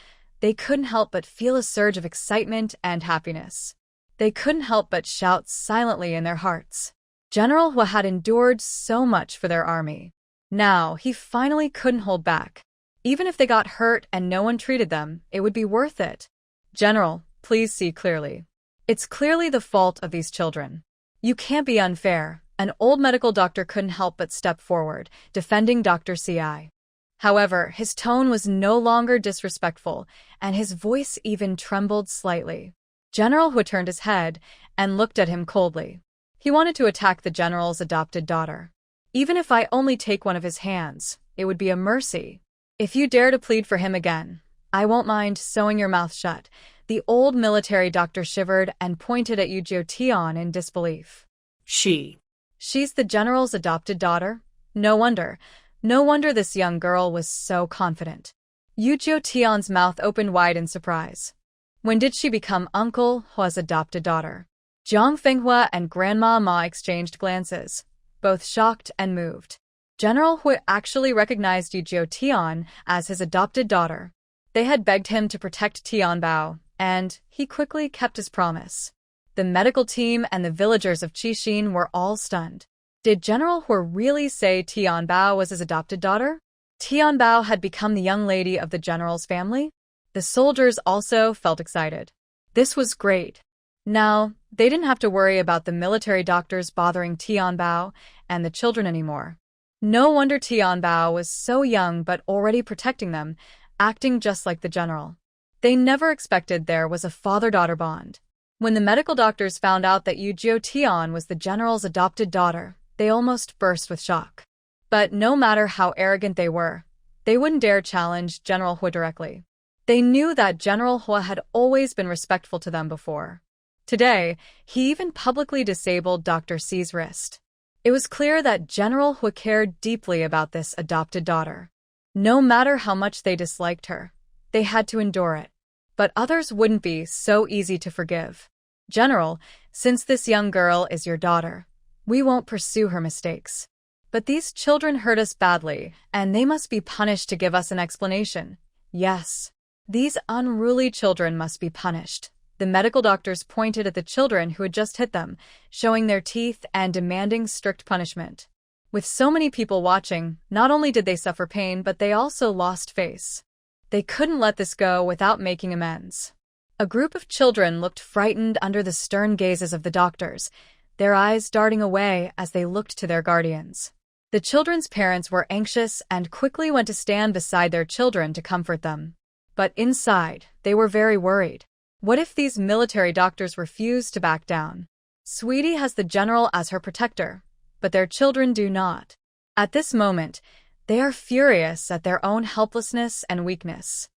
[SPEAKER 1] they couldn't help but feel a surge of excitement and happiness. They couldn't help but shout silently in their hearts. General Hua had endured so much for their army. Now, he finally couldn't hold back. Even if they got hurt and no one treated them, it would be worth it. General, please see clearly. It's clearly the fault of these children. You can't be unfair. An old medical doctor couldn't help but step forward, defending Dr. Ci. However, his tone was no longer disrespectful, and his voice even trembled slightly. General Hui turned his head and looked at him coldly. He wanted to attack the general's adopted daughter. Even if I only take one of his hands, it would be a mercy. If you dare to plead for him again, I won't mind sewing your mouth shut. The old military doctor shivered and pointed at Yu Jiutian in disbelief. She's the general's adopted daughter? No wonder this young girl was so confident. Yu Jiutian's mouth opened wide in surprise. When did she become Uncle Hua's adopted daughter? Jiang Fenghua and Grandma Ma exchanged glances, both shocked and moved. General Hui actually recognized Yu Tian as his adopted daughter. They had begged him to protect Tianbao, and he quickly kept his promise. The medical team and the villagers of Qixin were all stunned. Did General Hui really say Tianbao was his adopted daughter? Tianbao had become the young lady of the general's family? The soldiers also felt excited. This was great. Now, they didn't have to worry about the military doctors bothering Tianbao and the children anymore. No wonder Tianbao was so young but already protecting them, acting just like the general. They never expected there was a father-daughter bond. When the medical doctors found out that Yu Tian was the general's adopted daughter, they almost burst with shock. But no matter how arrogant they were, they wouldn't dare challenge General Hui directly. They knew that General Hui had always been respectful to them before. Today, he even publicly disabled Dr. C's wrist. It was clear that General Hui cared deeply about this adopted daughter. No matter how much they disliked her, they had to endure it. But others wouldn't be so easy to forgive. General, since this young girl is your daughter, we won't pursue her mistakes. But these children hurt us badly, and they must be punished to give us an explanation. Yes, these unruly children must be punished. The medical doctors pointed at the children who had just hit them, showing their teeth and demanding strict punishment. With so many people watching, not only did they suffer pain, but they also lost face. They couldn't let this go without making amends. A group of children looked frightened under the stern gazes of the doctors, their eyes darting away as they looked to their guardians. The children's parents were anxious and quickly went to stand beside their children to comfort them. But inside, they were very worried. What if these military doctors refuse to back down? Sweetie has the general as her protector, but their children do not. At this moment, they are furious at their own helplessness and weakness.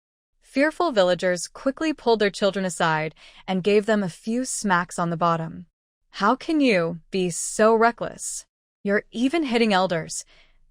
[SPEAKER 1] Fearful villagers quickly pulled their children aside and gave them a few smacks on the bottom. How can you be so reckless? You're even hitting elders.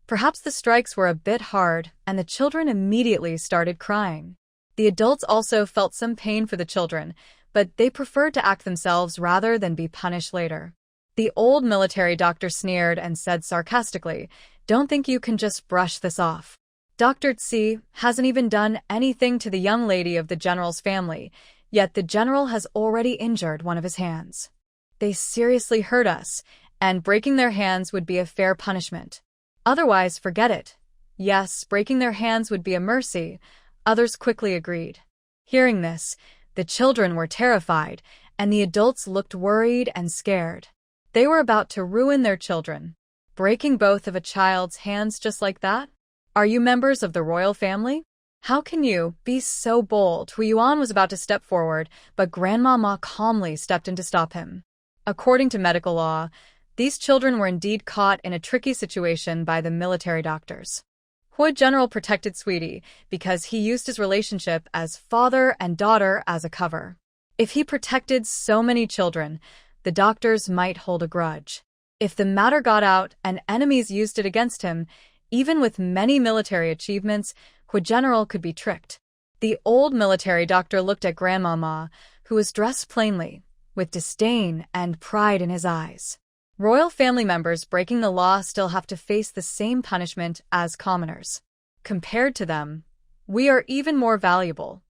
[SPEAKER 1] Perhaps the strikes were a bit hard, and the children immediately started crying. The adults also felt some pain for the children, but they preferred to act themselves rather than be punished later. The old military doctor sneered and said sarcastically, "Don't think you can just brush this off. Dr. Tsi hasn't even done anything to the young lady of the general's family, yet the general has already injured one of his hands. They seriously hurt us, and breaking their hands would be a fair punishment. Otherwise, forget it." Yes, breaking their hands would be a mercy. Others quickly agreed. Hearing this, the children were terrified, and the adults looked worried and scared. They were about to ruin their children. Breaking both of a child's hands just like that? Are you members of the royal family? How can you be so bold? Hu Yuan was about to step forward, but Grandma Ma calmly stepped in to stop him. According to medical law, these children were indeed caught in a tricky situation by the military doctors. Hui General protected Sweetie because he used his relationship as father and daughter as a cover. If he protected so many children, the doctors might hold a grudge. If the matter got out and enemies used it against him, even with many military achievements, Hui General could be tricked. The old military doctor looked at Grandma Ma, who was dressed plainly, with disdain and pride in his eyes. Royal family members breaking the law still have to face the same punishment as commoners. Compared to them, we are even more valuable.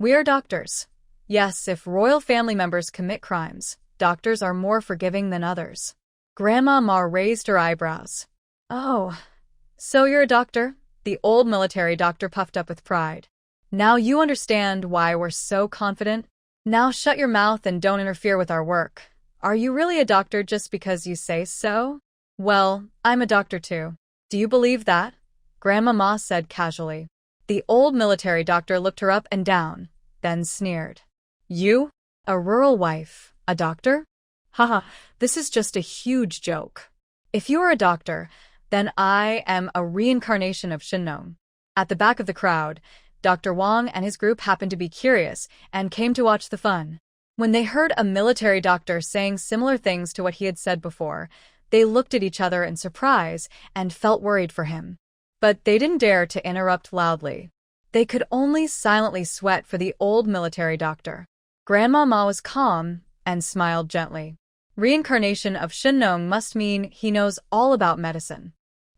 [SPEAKER 1] We are doctors. Yes, if royal family members commit crimes, doctors are more forgiving than others. Grandma Ma raised her eyebrows. "Oh, so you're a doctor?" The old military doctor puffed up with pride. "Now you understand why we're so confident? Now shut your mouth and don't interfere with our work. Are you really a doctor just because you say so?" "Well, I'm a doctor too. Do you believe that?" Grandma Ma said casually. The old military doctor looked her up and down, then sneered. "You? A rural wife? A doctor? Haha, this is just a huge joke. If you are a doctor, then I am a reincarnation of Shinnong." At the back of the crowd, Dr. Wang and his group happened to be curious and came to watch the fun. When they heard a military doctor saying similar things to what he had said before, they looked at each other in surprise and felt worried for him. But they didn't dare to interrupt loudly. They could only silently sweat for the old military doctor. Grandma Ma was calm and smiled gently. Reincarnation of Shinnong must mean he knows all about medicine.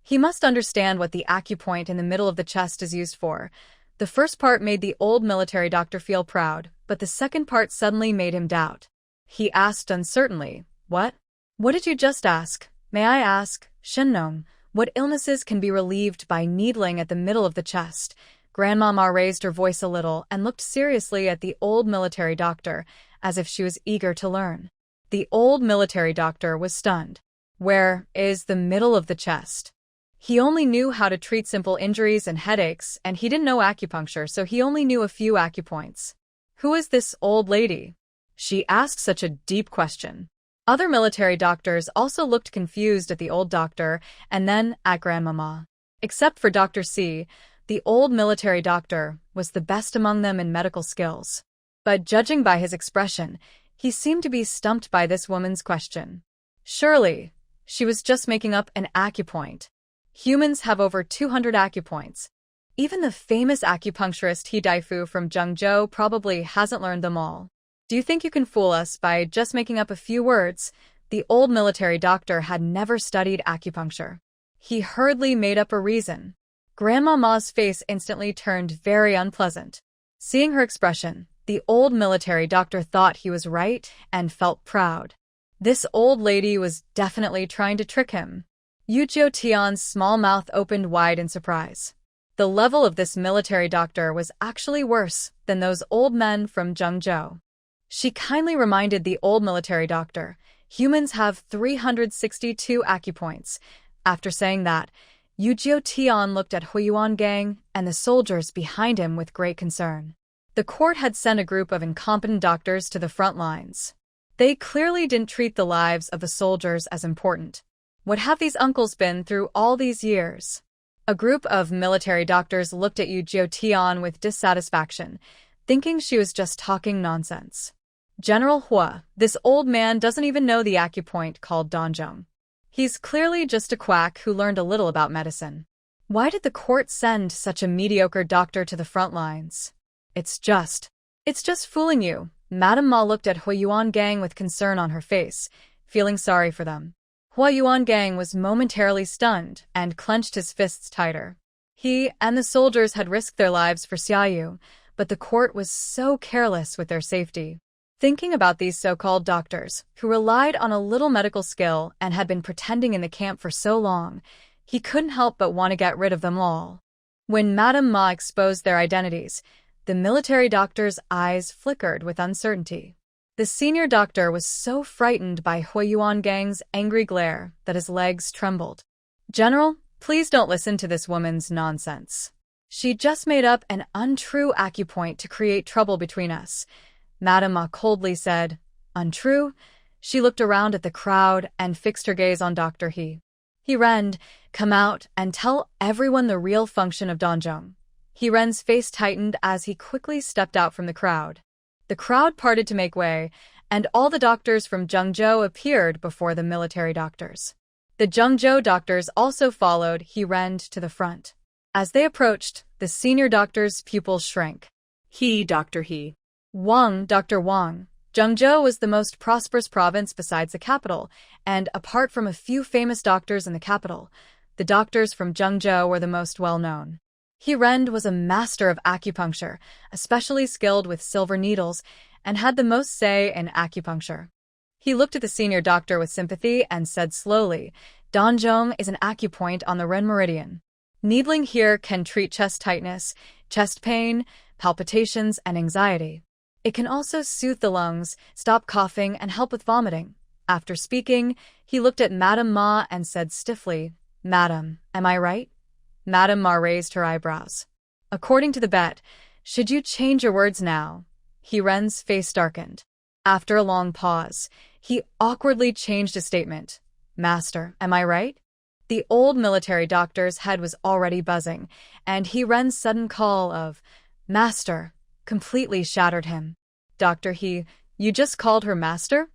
[SPEAKER 1] He must understand what the acupoint in the middle of the chest is used for. The first part made the old military doctor feel proud, but the second part suddenly made him doubt. He asked uncertainly, "What? What did you just ask? May I ask, Shenong, what illnesses can be relieved by needling at the middle of the chest?" Grandmama raised her voice a little and looked seriously at the old military doctor, as if she was eager to learn. The old military doctor was stunned. Where is the middle of the chest? He only knew how to treat simple injuries and headaches, and he didn't know acupuncture, so he only knew a few acupoints. Who is this old lady? She asked such a deep question. Other military doctors also looked confused at the old doctor and then at Grandmama. Except for Dr. C, the old military doctor was the best among them in medical skills. But judging by his expression, he seemed to be stumped by this woman's question. Surely, she was just making up an acupoint. Humans have over 200 acupoints. Even the famous acupuncturist He Daifu from Zhengzhou probably hasn't learned them all. Do you think you can fool us by just making up a few words? The old military doctor had never studied acupuncture. He hurriedly made up a reason. Grandmama's face instantly turned very unpleasant. Seeing her expression, the old military doctor thought he was right and felt proud. This old lady was definitely trying to trick him. Yu Tian's small mouth opened wide in surprise. The level of this military doctor was actually worse than those old men from Zhengzhou. She kindly reminded the old military doctor, humans have 362 acupoints. After saying that, Yu Tian looked at Huiyuan Gang and the soldiers behind him with great concern. The court had sent a group of incompetent doctors to the front lines. They clearly didn't treat the lives of the soldiers as important. What have these uncles been through all these years? A group of military doctors looked at Yu Tian with dissatisfaction, thinking she was just talking nonsense. General Hua, this old man doesn't even know the acupoint called Danzhong. He's clearly just a quack who learned a little about medicine. Why did the court send such a mediocre doctor to the front lines? It's just fooling you. Madame Ma looked at Huiyuan Gang with concern on her face, feeling sorry for them. Huiyuan Gang was momentarily stunned and clenched his fists tighter. He and the soldiers had risked their lives for Xiaoyu, but the court was so careless with their safety. Thinking about these so-called doctors, who relied on a little medical skill and had been pretending in the camp for so long, he couldn't help but want to get rid of them all. When Madame Ma exposed their identities, the military doctor's eyes flickered with uncertainty. The senior doctor was so frightened by Huiyuan Gang's angry glare that his legs trembled. "General, please don't listen to this woman's nonsense. She just made up an untrue acupoint to create trouble between us," Madame Ma coldly said. "Untrue?" She looked around at the crowd and fixed her gaze on Dr. He. "He Ren, come out and tell everyone the real function of Danzhong." He Ren's face tightened as he quickly stepped out from the crowd. The crowd parted to make way, and all the doctors from Zhengzhou appeared before the military doctors. The Zhengzhou doctors also followed He Ren to the front. As they approached, the senior doctor's pupils shrank.
[SPEAKER 2] Dr. He.
[SPEAKER 1] Wang, Dr. Wang. Zhengzhou was the most prosperous province besides the capital, and apart from a few famous doctors in the capital, the doctors from Zhengzhou were the most well-known. He Ren was a master of acupuncture, especially skilled with silver needles, and had the most say in acupuncture. He looked at the senior doctor with sympathy and said slowly, "Danzhong is an acupoint on the Ren meridian. Needling here can treat chest tightness, chest pain, palpitations, and anxiety. It can also soothe the lungs, stop coughing, and help with vomiting." After speaking, he looked at Madame Ma and said stiffly, "Madam, am I right?" Madame Ma raised her eyebrows. "According to the bet, should you change your words now?" He Ren's face darkened. After a long pause, he awkwardly changed his statement. "Master, am I right?" The old military doctor's head was already buzzing, and He Ren's sudden call of "Master" completely shattered him. "Dr. He, you just called her master?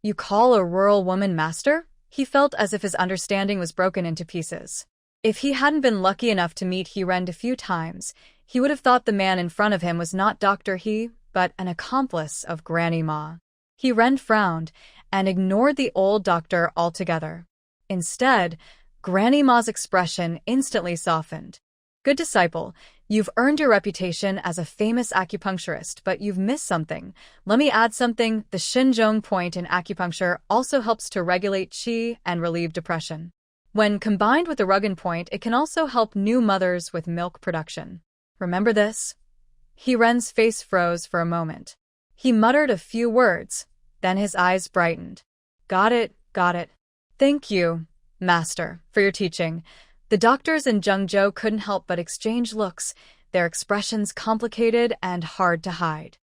[SPEAKER 1] You call a rural woman master?" He felt as if his understanding was broken into pieces. If he hadn't been lucky enough to meet He Ren a few times, he would have thought the man in front of him was not Dr. He, but an accomplice of Granny Ma. He Ren frowned and ignored the old doctor altogether. Instead, Granny Ma's expression instantly softened. Good disciple, you've earned your reputation as a famous acupuncturist, but you've missed something. Let me add something. The Shinzhong point in acupuncture also helps to regulate qi and relieve depression. When combined with the Rugen point, it can also help new mothers with milk production. Remember this? He Ren's face froze for a moment. He muttered a few words, then his eyes brightened. Got it, got it. Thank you, Master, for your teaching. The doctors in Zhengzhou couldn't help but exchange looks, their expressions complicated and hard to hide.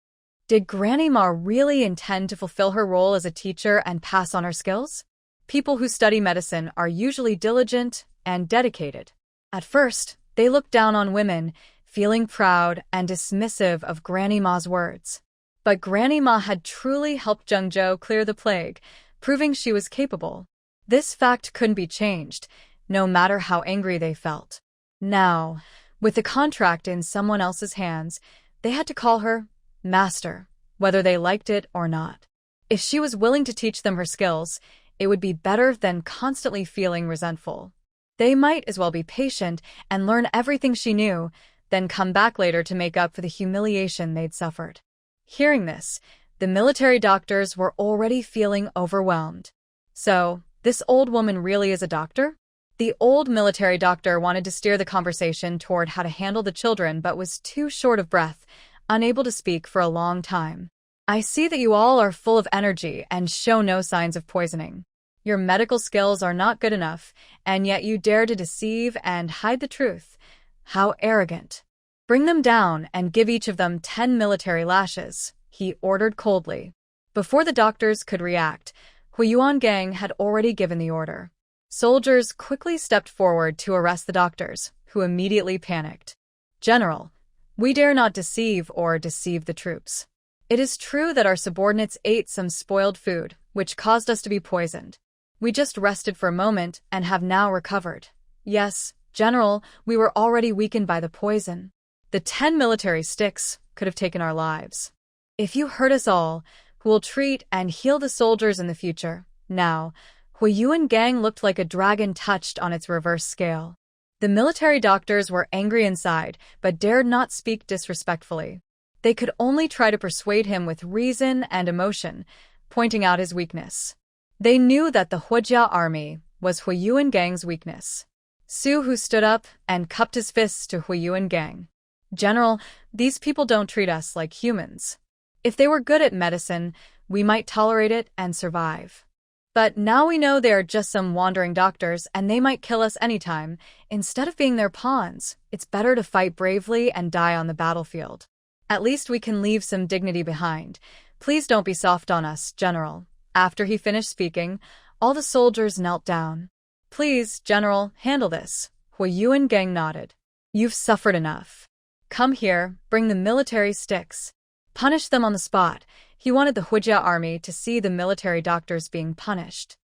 [SPEAKER 1] Did Granny Ma really intend to fulfill her role as a teacher and pass on her skills? People who study medicine are usually diligent and dedicated. At first, they looked down on women, feeling proud and dismissive of Granny Ma's words. But Granny Ma had truly helped Zhengzhou clear the plague, proving she was capable. This fact couldn't be changed, no matter how angry they felt. Now, with the contract in someone else's hands, they had to call her Master, whether they liked it or not. If she was willing to teach them her skills, it would be better than constantly feeling resentful. They might as well be patient and learn everything she knew, then come back later to make up for the humiliation they'd suffered. Hearing this, the military doctors were already feeling overwhelmed. So, this old woman really is a doctor? The old military doctor wanted to steer the conversation toward how to handle the children but was too short of breath, unable to speak for a long time. I see that you all are full of energy and show no signs of poisoning. Your medical skills are not good enough, and yet you dare to deceive and hide the truth. How arrogant. Bring them down and give each of them 10 military lashes, he ordered coldly. Before the doctors could react, Huiyuan Gang had already given the order. Soldiers quickly stepped forward to arrest the doctors, who immediately panicked. General, we dare not deceive the troops. It is true that our subordinates ate some spoiled food, which caused us to be poisoned. We just rested for a moment and have now recovered. Yes, General, we were already weakened by the poison. The 10 military sticks could have taken our lives. If you hurt us all, who will treat and heal the soldiers in the future? Now, Huiyuan Gang looked like a dragon touched on its reverse scale. The military doctors were angry inside, but dared not speak disrespectfully. They could only try to persuade him with reason and emotion, pointing out his weakness. They knew that the Huijia army was Huiyuan Gang's weakness. Su Hu stood up and cupped his fists to Huiyuan Gang. General, these people don't treat us like humans. If they were good at medicine, we might tolerate it and survive. But now we know they are just some wandering doctors and they might kill us anytime. Instead of being their pawns, it's better to fight bravely and die on the battlefield. At least we can leave some dignity behind. Please don't be soft on us, General. After he finished speaking, all the soldiers knelt down. Please, General, handle this. Huiyuan Gang nodded. You've suffered enough. Come here, bring the military sticks. Punish them on the spot. He wanted the Huijia army to see the military doctors being punished.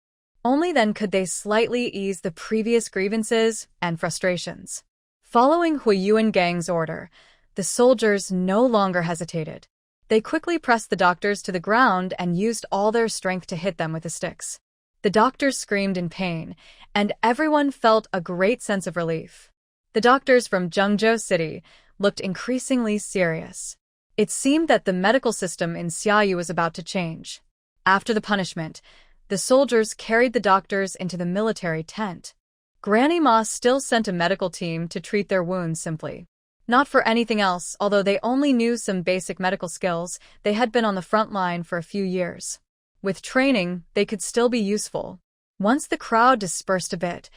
[SPEAKER 1] Only then could they slightly ease the previous grievances and frustrations. Following Huiyuan Gang's order, the soldiers no longer hesitated. They quickly pressed the doctors to the ground and used all their strength to hit them with the sticks. The doctors screamed in pain, and everyone felt a great sense of relief. The doctors from Zhengzhou City looked increasingly serious. It seemed that the medical system in Xiaoyu was about to change. After the punishment, the soldiers carried the doctors into the military tent. Granny Ma still sent a medical team to treat their wounds simply. Not for anything else, although they only knew some basic medical skills, they had been on the front line for a few years. With training, they could still be useful. Once the crowd dispersed a bit,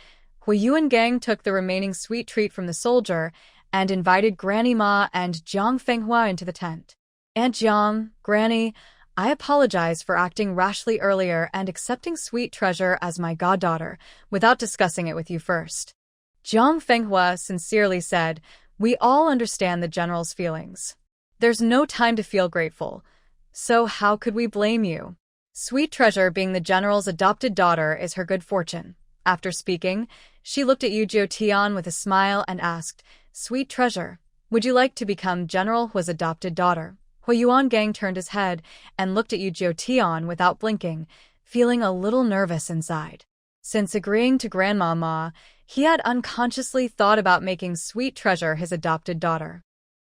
[SPEAKER 1] Huiyuan Gang took the remaining sweet treat from the soldier and invited Granny Ma and Jiang Fenghua into the tent. Aunt Jiang, Granny, I apologize for acting rashly earlier and accepting Sweet Treasure as my goddaughter without discussing it with you first. Jiang Fenghua sincerely said, we all understand the General's feelings. There's no time to feel grateful, so how could we blame you? Sweet Treasure being the General's adopted daughter is her good fortune. After speaking, she looked at Yu Tian with a smile and asked, Sweet Treasure, would you like to become General Hui's adopted daughter? Huiyuan Gang turned his head and looked at Yu Tian without blinking, feeling a little nervous inside. Since agreeing to Grandma Ma, he had unconsciously thought about making Sweet Treasure his adopted daughter.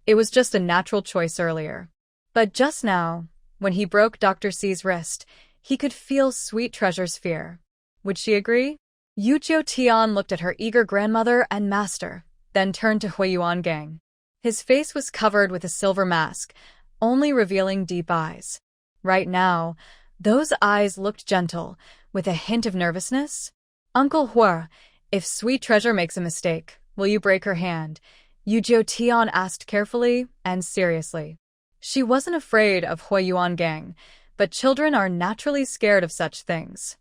[SPEAKER 1] It was just a natural choice earlier. But just now, when he broke Dr. C's wrist, he could feel Sweet Treasure's fear. Would she agree? Yu Tian looked at her eager grandmother and master, then turned to Huiyuan Gang. His face was covered with a silver mask, only revealing deep eyes. Right now, those eyes looked gentle, with a hint of nervousness. Uncle Hua, if Sweet Treasure makes a mistake, will you break her hand? Yu Tian asked carefully and seriously. She wasn't afraid of Huiyuan Gang, but children are naturally scared of such things.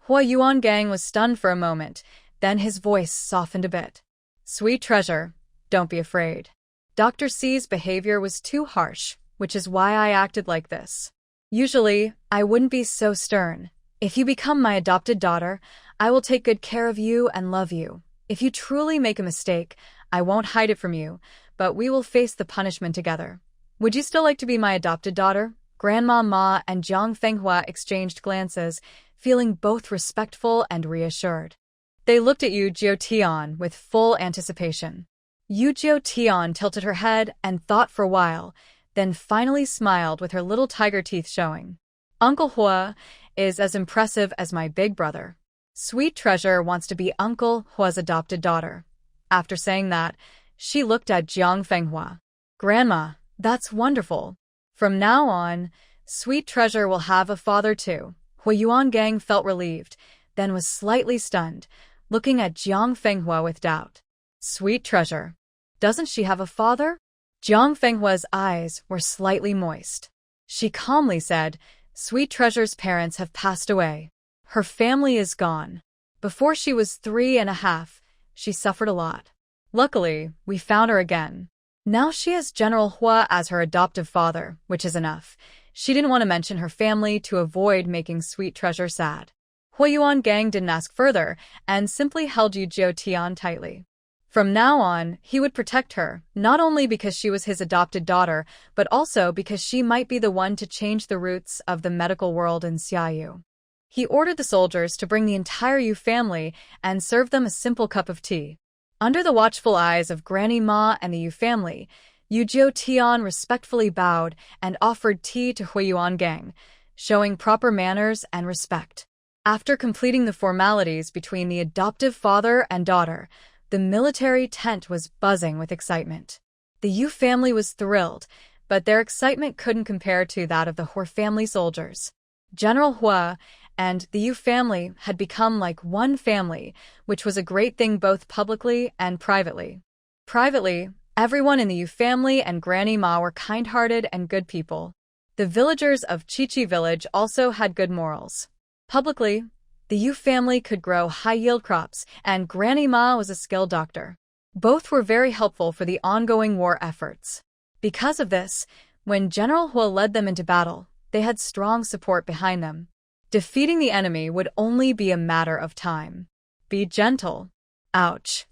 [SPEAKER 1] Huiyuan Gang was stunned for a moment, then his voice softened a bit. Sweet Treasure, don't be afraid. Dr. C's behavior was too harsh, which is why I acted like this. Usually, I wouldn't be so stern. If you become my adopted daughter, I will take good care of you and love you. If you truly make a mistake, I won't hide it from you, but we will face the punishment together. Would you still like to be my adopted daughter? Grandma Ma and Jiang Fenghua exchanged glances, feeling both respectful and reassured. They looked at Yu Tian with full anticipation. Yu Tian tilted her head and thought for a while, then finally smiled with her little tiger teeth showing. Uncle Hua is as impressive as my big brother. Sweet Treasure wants to be Uncle Hua's adopted daughter. After saying that, she looked at Jiang Fenghua. Grandma, that's wonderful. From now on, Sweet Treasure will have a father too. Huiyuan Gang felt relieved, then was slightly stunned, looking at Jiang Fenghua with doubt. Sweet Treasure. Doesn't she have a father? Jiang Fenghua's eyes were slightly moist. She calmly said, Sweet Treasure's parents have passed away. Her family is gone. Before she was 3.5, she suffered a lot. Luckily, we found her again. Now she has General Hua as her adoptive father, which is enough. She didn't want to mention her family to avoid making Sweet Treasure sad. Huiyuan Gang didn't ask further and simply held Yu Tian tightly. From now on, he would protect her, not only because she was his adopted daughter, but also because she might be the one to change the roots of the medical world in Xiaoyu. He ordered the soldiers to bring the entire Yu family and serve them a simple cup of tea. Under the watchful eyes of Granny Ma and the Yu family, Yu Tian respectfully bowed and offered tea to Huiyuan Gang, showing proper manners and respect. After completing the formalities between the adoptive father and daughter, the military tent was buzzing with excitement. The Yu family was thrilled, but their excitement couldn't compare to that of the Hua family soldiers. General Hua and the Yu family had become like one family, which was a great thing both publicly and privately. Privately, everyone in the Yu family and Granny Ma were kind-hearted and good people. The villagers of Chichi village also had good morals. Publicly, the Yu family could grow high-yield crops, and Granny Ma was a skilled doctor. Both were very helpful for the ongoing war efforts. Because of this, when General Hua led them into battle, they had strong support behind them. Defeating the enemy would only be a matter of time. Be gentle. Ouch.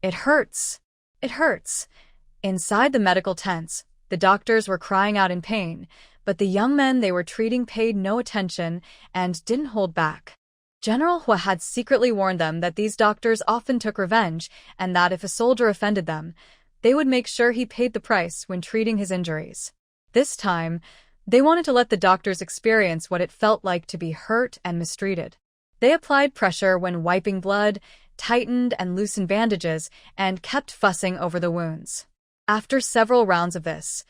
[SPEAKER 1] It hurts. It hurts. Inside the medical tents, the doctors were crying out in pain, but the young men they were treating paid no attention and didn't hold back. General Hua had secretly warned them that these doctors often took revenge and that if a soldier offended them, they would make sure he paid the price when treating his injuries. This time, they wanted to let the doctors experience what it felt like to be hurt and mistreated. They applied pressure when wiping blood, tightened and loosened bandages, and kept fussing over the wounds. After several rounds of this,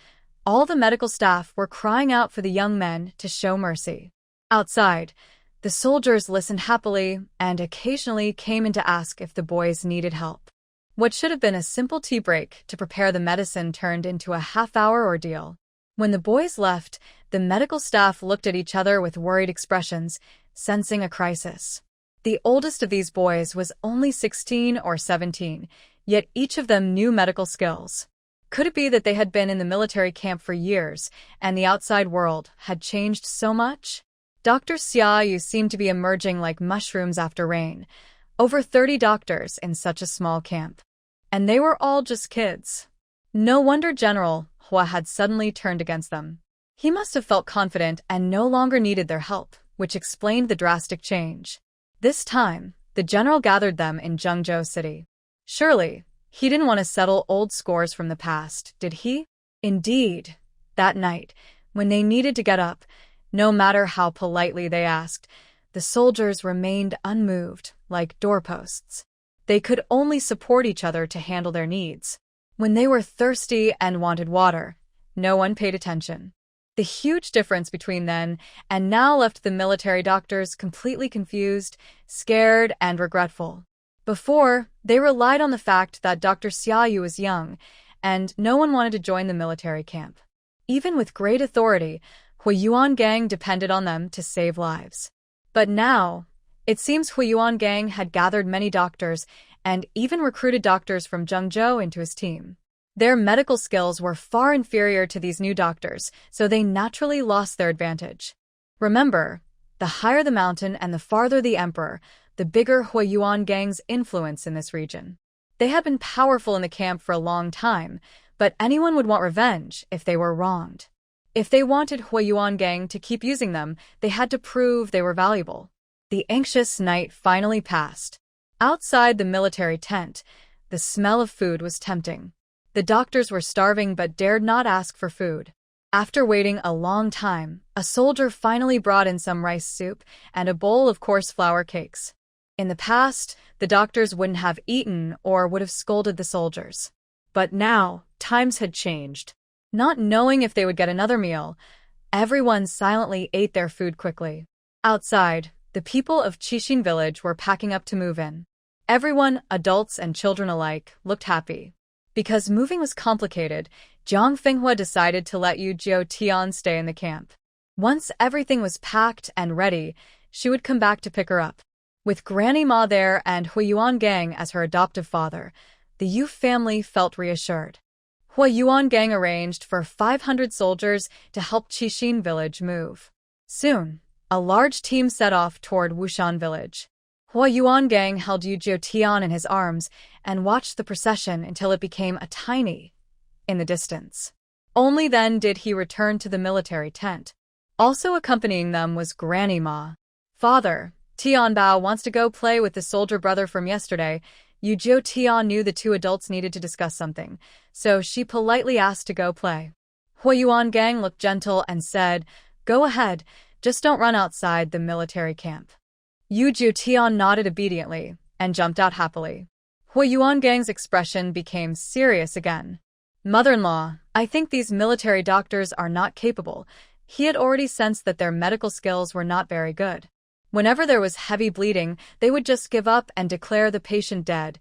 [SPEAKER 1] all the medical staff were crying out for the young men to show mercy. Outside, the soldiers listened happily and occasionally came in to ask if the boys needed help. What should have been a simple tea break to prepare the medicine turned into a half-hour ordeal. When the boys left, the medical staff looked at each other with worried expressions, sensing a crisis. The oldest of these boys was only 16 or 17, yet each of them knew medical skills. Could it be that they had been in the military camp for years, and the outside world had changed so much? Dr. Xiaoyu seemed to be emerging like mushrooms after rain. Over 30 doctors in such a small camp. And they were all just kids. No wonder General Hua had suddenly turned against them. He must have felt confident and no longer needed their help, which explained the drastic change. This time, The general gathered them in Zhengzhou City. Surely, he didn't want to settle old scores from the past, did he? Indeed, that night, when they needed to get up, no matter how politely they asked, the soldiers remained unmoved, like doorposts. They could only support each other to handle their needs. When they were thirsty and wanted water, no one paid attention. The huge difference between then and now left the military doctors completely confused, scared, and regretful. Before, they relied on the fact that Dr. Xiaoyu was young, and no one wanted to join the military camp. Even with great authority, Huiyuan Gang depended on them to save lives. But now, it seems Huiyuan Gang had gathered many doctors and even recruited doctors from Zhengzhou into his team. Their medical skills were far inferior to these new doctors, so they naturally lost their advantage. Remember, the higher the mountain and the farther the emperor, the bigger Huiyuan Gang's influence in this region. They had been powerful in the camp for a long time, but anyone would want revenge if they were wronged. If they wanted Huiyuan Gang to keep using them, they had to prove they were valuable. The anxious night finally passed. Outside the military tent, the smell of food was tempting. The doctors were starving but dared not ask for food. After waiting a long time, a soldier finally brought in some rice soup and a bowl of coarse flour cakes. In the past, the doctors wouldn't have eaten or would have scolded the soldiers. But now, times had changed. Not knowing if they would get another meal, everyone silently ate their food quickly. Outside, the people of Qixin village were packing up to move in. Everyone, adults and children alike, looked happy. Because moving was complicated, Jiang Fenghua decided to let Yu Jiutian stay in the camp. Once everything was packed and ready, she would come back to pick her up. With Granny Ma there and Huiyuan Gang as her adoptive father, the Yu family felt reassured. Huiyuan Gang arranged for 500 soldiers to help Qixin village move. Soon, a large team set off toward Wushan village. Huiyuan Gang held Yu Jiutian in his arms and watched the procession until it became a tiny in the distance. Only then did he return to the military tent. Also accompanying them was Granny Ma. Father, Tianbao wants to go play with the soldier brother from yesterday. Yu Jiutian knew the two adults needed to discuss something, so she politely asked to go play. Huiyuan Gang looked gentle and said, "Go ahead, just don't run outside the military camp." Yu Jiutian nodded obediently and jumped out happily. Huiyuan Gang's expression became serious again. "Mother-in-law, I think these military doctors are not capable." He had already sensed that their medical skills were not very good. Whenever there was heavy bleeding, they would just give up and declare the patient dead,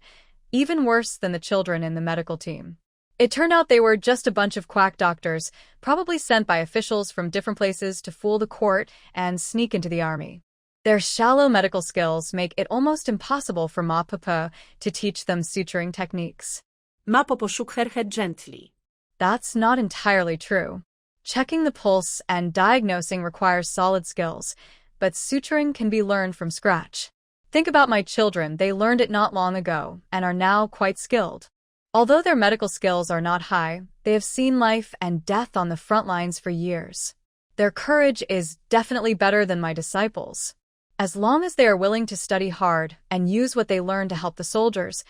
[SPEAKER 1] even worse than the children in the medical team. It turned out they were just a bunch of quack doctors, probably sent by officials from different places to fool the court and sneak into the army. Their shallow medical skills make it almost impossible for Ma Papa to teach them suturing techniques.
[SPEAKER 2] Ma Popo shook her head gently.
[SPEAKER 1] That's not entirely true. Checking the pulse and diagnosing requires solid skills, but suturing can be learned from scratch. Think about my children, they learned it not long ago and are now quite skilled. Although their medical skills are not high, they have seen life and death on the front lines for years. Their courage is definitely better than my disciples. As long as they are willing to study hard and use what they learn to help the soldiers,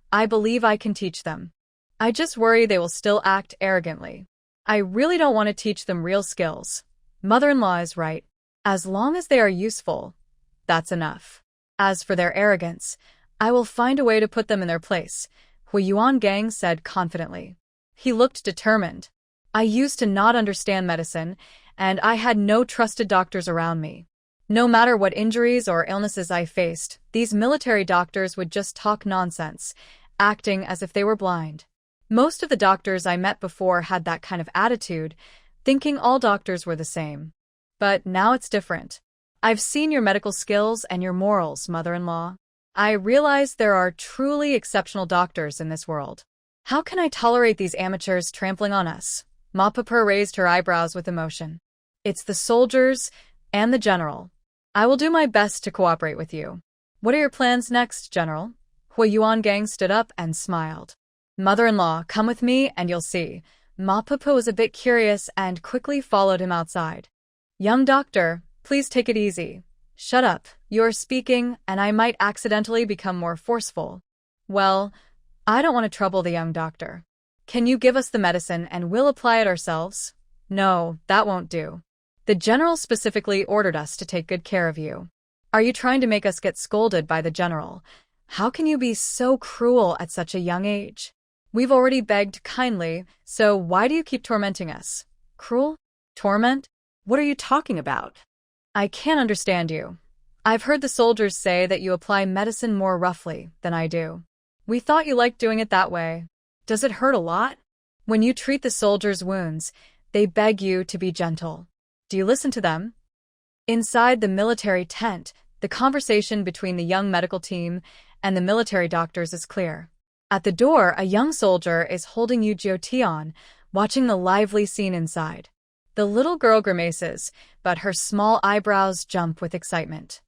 [SPEAKER 1] I believe I can teach them. I just worry they will still act arrogantly. I really don't want to teach them real skills. Mother-in-law is right. As long as they are useful, that's enough. As for their arrogance, I will find a way to put them in their place, Huiyuan Gang said confidently. He looked determined. I used to not understand medicine, and I had no trusted doctors around me. No matter what injuries or illnesses I faced, these military doctors would just talk nonsense, acting as if they were blind. Most of the doctors I met before had that kind of attitude, thinking all doctors were the same. But now it's different. I've seen your medical skills and your morals, mother-in-law. I realize there are truly exceptional doctors in this world. How can I tolerate these amateurs trampling on us? Ma Papa raised her eyebrows with emotion. It's the soldiers and the general. I will do my best to cooperate with you. What are your plans next, General? Huiyuan Gang stood up and smiled. Mother-in-law, come with me and you'll see. Ma Papa was a bit curious and quickly followed him outside. Young doctor, please take it easy. Shut up, you're speaking, and I might accidentally become more forceful. Well, I don't want to trouble the young doctor. Can you give us the medicine and we'll apply it ourselves? No, that won't do. The general specifically ordered us to take good care of you. Are you trying to make us get scolded by the general? How can you be so cruel at such a young age? We've already begged kindly, so why do you keep tormenting us? Cruel? Torment?
[SPEAKER 2] What are you talking about?
[SPEAKER 1] I can't understand you. I've heard the soldiers say that you apply medicine more roughly than I do. We thought you liked doing it that way. Does it hurt a lot? When you treat the soldiers' wounds, they beg you to be gentle. Do you listen to them? Inside the military tent, the conversation between the young medical team and the military doctors is clear. At the door, a young soldier is holding Yu Jiotian, watching the lively scene inside. The little girl grimaces, but her small eyebrows jump with excitement.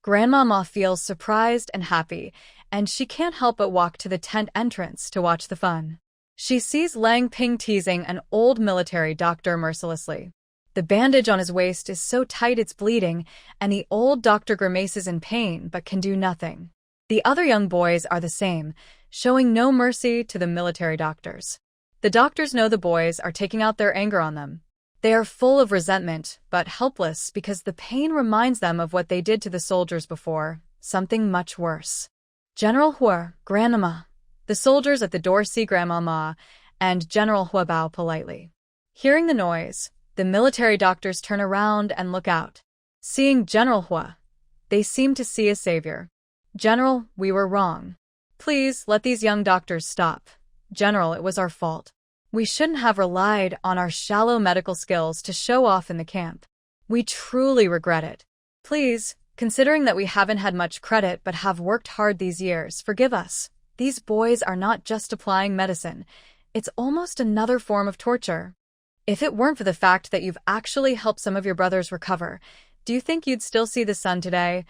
[SPEAKER 1] Grandmama feels surprised and happy, and she can't help but walk to the tent entrance to watch the fun. She sees Lang Ping teasing an old military doctor mercilessly. The bandage on his waist is so tight it's bleeding, and the old doctor grimaces in pain but can do nothing. The other young boys are the same, showing no mercy to the military doctors. The doctors know the boys are taking out their anger on them. They are full of resentment, but helpless because the pain reminds them of what they did to the soldiers before, something much worse. General Hua, Grandma. The soldiers at the door see Grandmama, and General Hua bow politely. Hearing the noise, the military doctors turn around and look out. Seeing General Hua, they seem to see a savior. General, we were wrong. Please let these young doctors stop. General, it was our fault. We shouldn't have relied on our shallow medical skills to show off in the camp. We truly regret it. Please, considering that we haven't had much credit but have worked hard these years, forgive us. These boys are not just applying medicine. It's almost another form of torture. If it weren't for the fact that you've actually helped some of your brothers recover, do you think you'd still see the sun today?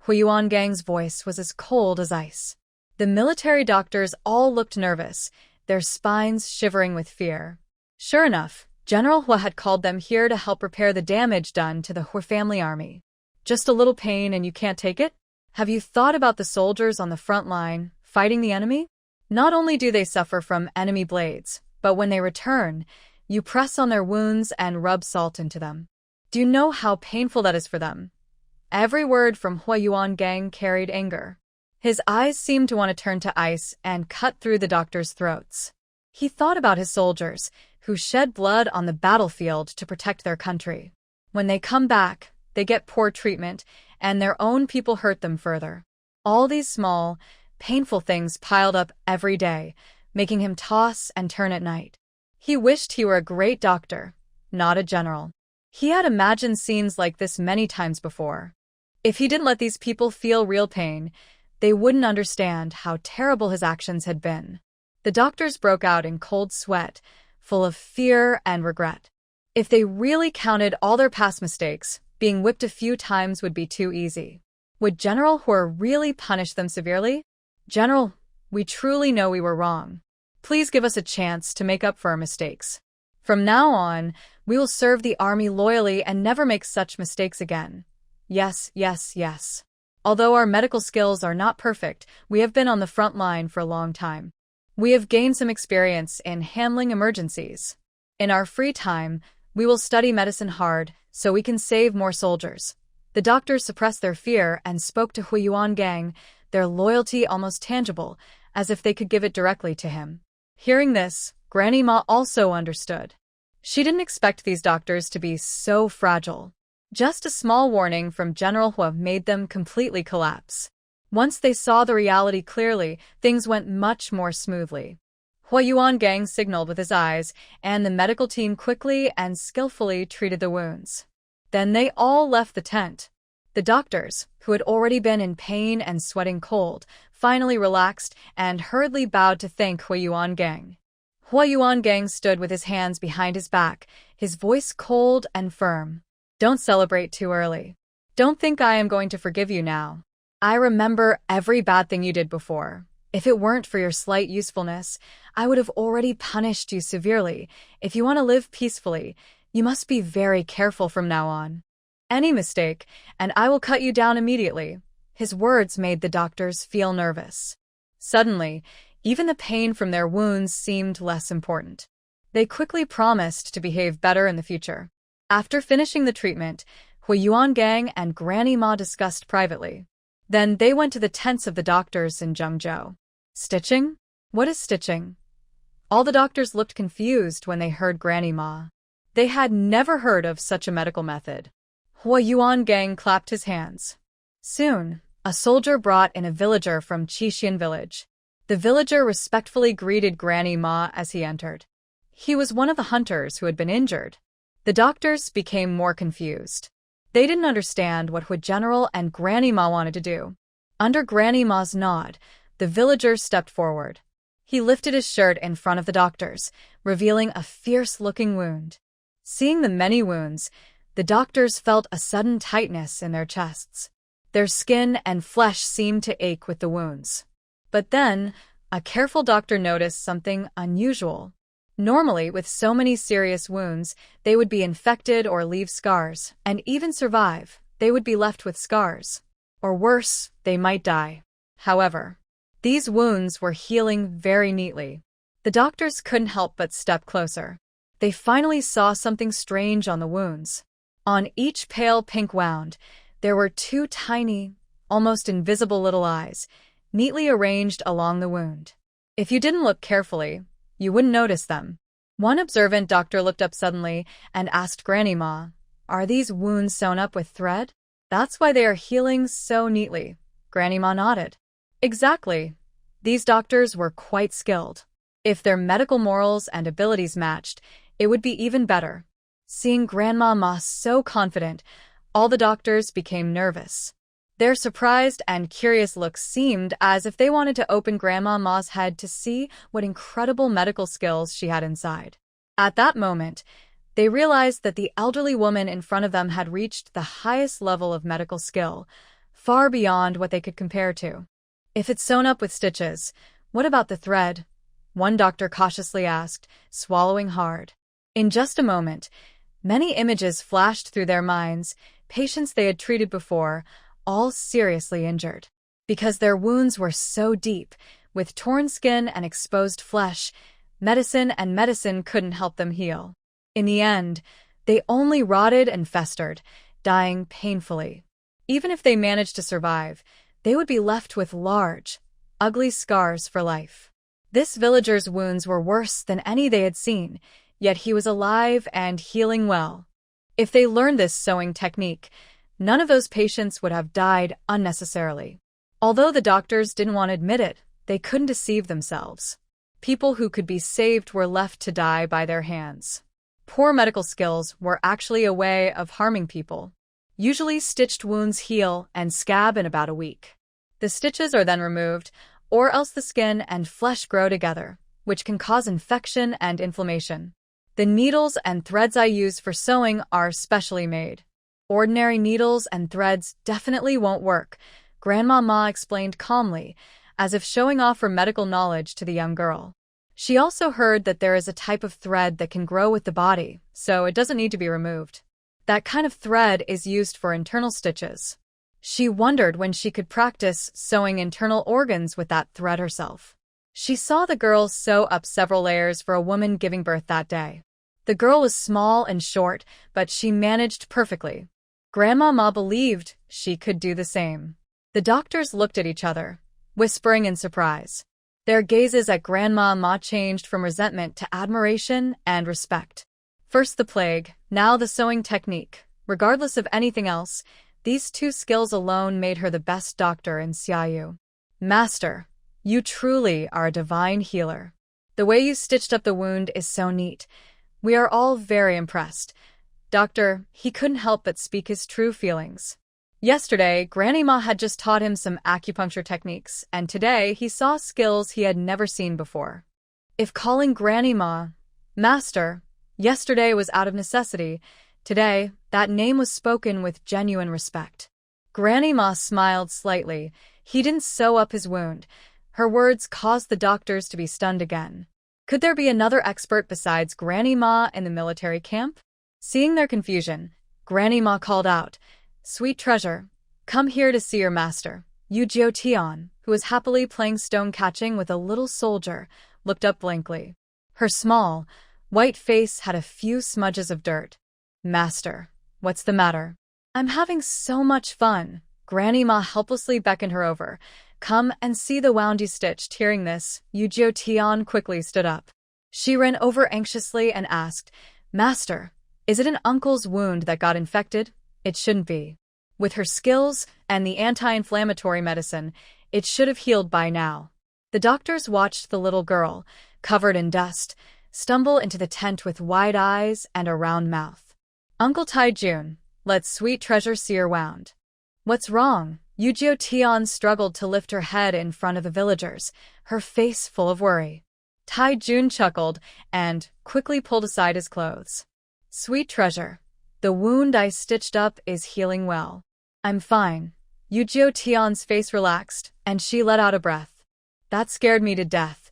[SPEAKER 1] Huiyuan Gang's voice was as cold as ice. The military doctors all looked nervous, their spines shivering with fear. Sure enough, General Hua had called them here to help repair the damage done to the Hua family army. Just a little pain and you can't take it? Have you thought about the soldiers on the front line, fighting the enemy? Not only do they suffer from enemy blades, but when they return, you press on their wounds and rub salt into them. Do you know how painful that is for them? Every word from Huiyuan Gang carried anger. His eyes seemed to want to turn to ice and cut through the doctors' throats. He thought about his soldiers, who shed blood on the battlefield to protect their country. When they come back, they get poor treatment, and their own people hurt them further. All these small, painful things piled up every day, making him toss and turn at night. He wished he were a great doctor, not a general. He had imagined scenes like this many times before. If he didn't let these people feel real pain, they wouldn't understand how terrible his actions had been. The doctors broke out in cold sweat, full of fear and regret. If they really counted all their past mistakes, being whipped a few times would be too easy. Would General Hua really punish them severely? General, we truly know we were wrong. Please give us a chance to make up for our mistakes. From now on, we will serve the army loyally and never make such mistakes again. Yes, yes, yes. Although our medical skills are not perfect, we have been on the front line for a long time. We have gained some experience in handling emergencies. In our free time, we will study medicine hard so we can save more soldiers. The doctors suppressed their fear and spoke to Huiyuan Gang, their loyalty almost tangible, as if they could give it directly to him. Hearing this, Granny Ma also understood. She didn't expect these doctors to be so fragile. Just a small warning from General Hua made them completely collapse. Once they saw the reality clearly, things went much more smoothly. Huiyuan Gang signaled with his eyes, and the medical team quickly and skillfully treated the wounds. Then they all left the tent. The doctors, who had already been in pain and sweating cold, finally relaxed and hurriedly bowed to thank Huiyuan Gang. Huiyuan Gang stood with his hands behind his back, his voice cold and firm. Don't celebrate too early. Don't think I am going to forgive you now. I remember every bad thing you did before. If it weren't for your slight usefulness, I would have already punished you severely. If you want to live peacefully, you must be very careful from now on. Any mistake, and I will cut you down immediately. His words made the doctors feel nervous. Suddenly, even the pain from their wounds seemed less important. They quickly promised to behave better in the future. After finishing the treatment, Huiyuan Gang and Granny Ma discussed privately. Then they went to the tents of the doctors in Zhengzhou. Stitching? What is stitching? All the doctors looked confused when they heard Granny Ma. They had never heard of such a medical method. Huiyuan Gang clapped his hands. Soon, a soldier brought in a villager from Qixian village. The villager respectfully greeted Granny Ma as he entered. He was one of the hunters who had been injured. The doctors became more confused. They didn't understand what Hui General and Granny Ma wanted to do. Under Granny Ma's nod, the villager stepped forward. He lifted his shirt in front of the doctors, revealing a fierce-looking wound. Seeing the many wounds, the doctors felt a sudden tightness in their chests. Their skin and flesh seemed to ache with the wounds. But then, a careful doctor noticed something unusual. Normally, with so many serious wounds, they would be infected or leave scars, and even survive, they would be left with scars. Or worse, they might die. However, these wounds were healing very neatly. The doctors couldn't help but step closer. They finally saw something strange on the wounds. On each pale pink wound, there were two tiny, almost invisible little eyes, neatly arranged along the wound. If you didn't look carefully, you wouldn't notice them. One observant doctor looked up suddenly and asked Granny Ma, "Are these wounds sewn up with thread? That's why they are healing so neatly." Granny Ma nodded. Exactly. These doctors were quite skilled. If their medical morals and abilities matched, it would be even better. Seeing Grandma Ma so confident, all the doctors became nervous. Their surprised and curious looks seemed as if they wanted to open Grandma Ma's head to see what incredible medical skills she had inside. At that moment, they realized that the elderly woman in front of them had reached the highest level of medical skill, far beyond what they could compare to. If it's sewn up with stitches, what about the thread? One doctor cautiously asked, swallowing hard. In just a moment, many images flashed through their minds, patients they had treated before, all seriously injured. Because their wounds were so deep, with torn skin and exposed flesh, medicine couldn't help them heal. In the end, they only rotted and festered, dying painfully. Even if they managed to survive, they would be left with large, ugly scars for life. This villager's wounds were worse than any they had seen, yet he was alive and healing well. If they learned this sewing technique, none of those patients would have died unnecessarily. Although the doctors didn't want to admit it, they couldn't deceive themselves. People who could be saved were left to die by their hands. Poor medical skills were actually a way of harming people. Usually stitched wounds heal and scab in about a week. The stitches are then removed, or else the skin and flesh grow together, which can cause infection and inflammation. The needles and threads I use for sewing are specially made. Ordinary needles and threads definitely won't work, Grandma Ma explained calmly, as if showing off her medical knowledge to the young girl. She also heard that there is a type of thread that can grow with the body, so it doesn't need to be removed. That kind of thread is used for internal stitches. She wondered when she could practice sewing internal organs with that thread herself. She saw the girl sew up several layers for a woman giving birth that day. The girl was small and short, but she managed perfectly. Grandma Ma believed she could do the same. The doctors looked at each other, whispering in surprise. Their gazes at Grandma Ma changed from resentment to admiration and respect. First the plague, now the sewing technique. Regardless of anything else, these two skills alone made her the best doctor in Xiaoyu. Master, you truly are a divine healer. The way you stitched up the wound is so neat. We are all very impressed. Doctor, he couldn't help but speak his true feelings. Yesterday, Granny Ma had just taught him some acupuncture techniques, and today he saw skills he had never seen before. If calling Granny Ma Master yesterday was out of necessity, today that name was spoken with genuine respect. Granny Ma smiled slightly. He didn't sew up his wound. Her words caused the doctors to be stunned again. Could there be another expert besides Granny Ma in the military camp? Seeing their confusion, Granny Ma called out, "Sweet treasure, come here to see your master." Yu Tian, who was happily playing stone catching with a little soldier, looked up blankly. Her small, white face had a few smudges of dirt. "Master, what's the matter?" "I'm having so much fun." Granny Ma helplessly beckoned her over. "Come and see the wound you stitched." Hearing this, Yu Tian quickly stood up. She ran over anxiously and asked, "Master, is it an uncle's wound that got infected?" "It shouldn't be. With her skills and the anti-inflammatory medicine, it should have healed by now." The doctors watched the little girl, covered in dust, stumble into the tent with wide eyes and a round mouth. "Uncle Taijun, let Sweet Treasure see her wound." "What's wrong?" Yu Tian struggled to lift her head in front of the villagers, her face full of worry. Taijun chuckled and quickly pulled aside his clothes. "Sweet Treasure, the wound I stitched up is healing well." "I'm fine." Yu Tian's face relaxed, and she let out a breath. That scared me to death.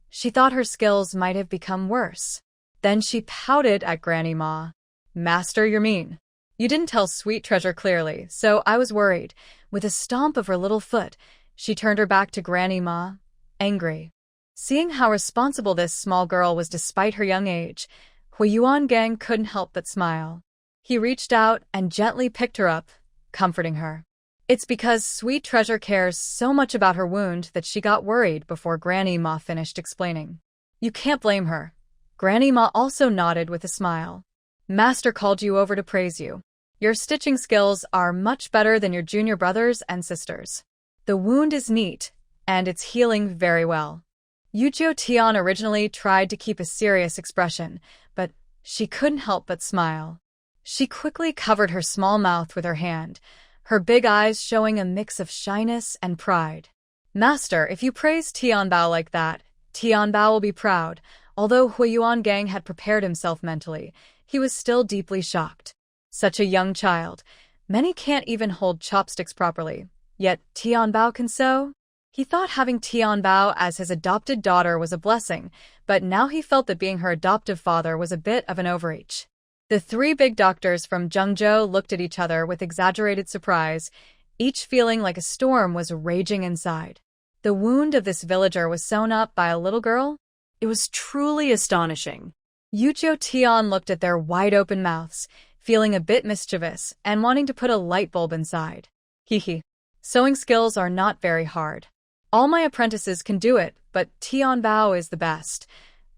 [SPEAKER 1] She thought her skills might have become worse. Then she pouted at Granny Ma. "Master, you're mean. You didn't tell Sweet Treasure clearly, so I was worried." With a stomp of her little foot, she turned her back to Granny Ma, angry. Seeing how responsible this small girl was despite her young age, Huiyuan Gang couldn't help but smile. He reached out and gently picked her up, comforting her. "It's because Sweet Treasure cares so much about her wound that she got worried." Before Granny Ma finished explaining. "You can't blame her." Granny Ma also nodded with a smile. "Master called you over to praise you. Your stitching skills are much better than your junior brothers and sisters. The wound is neat, and it's healing very well." Yu Tian originally tried to keep a serious expression, but she couldn't help but smile. She quickly covered her small mouth with her hand, her big eyes showing a mix of shyness and pride. "Master, if you praise Tianbao like that, Tianbao will be proud." Although Huiyuan Gang had prepared himself mentally, he was still deeply shocked. Such a young child. Many can't even hold chopsticks properly. Yet Tianbao can sew? He thought having Tianbao as his adopted daughter was a blessing, but now he felt that being her adoptive father was a bit of an overreach. The three big doctors from Zhengzhou looked at each other with exaggerated surprise, each feeling like a storm was raging inside. The wound of this villager was sewn up by a little girl?
[SPEAKER 2] It was truly astonishing.
[SPEAKER 1] Yu Tian looked at their wide-open mouths, feeling a bit mischievous and wanting to put a light bulb inside. Hee. Sewing skills are not very hard. All my apprentices can do it, but Tianbao is the best.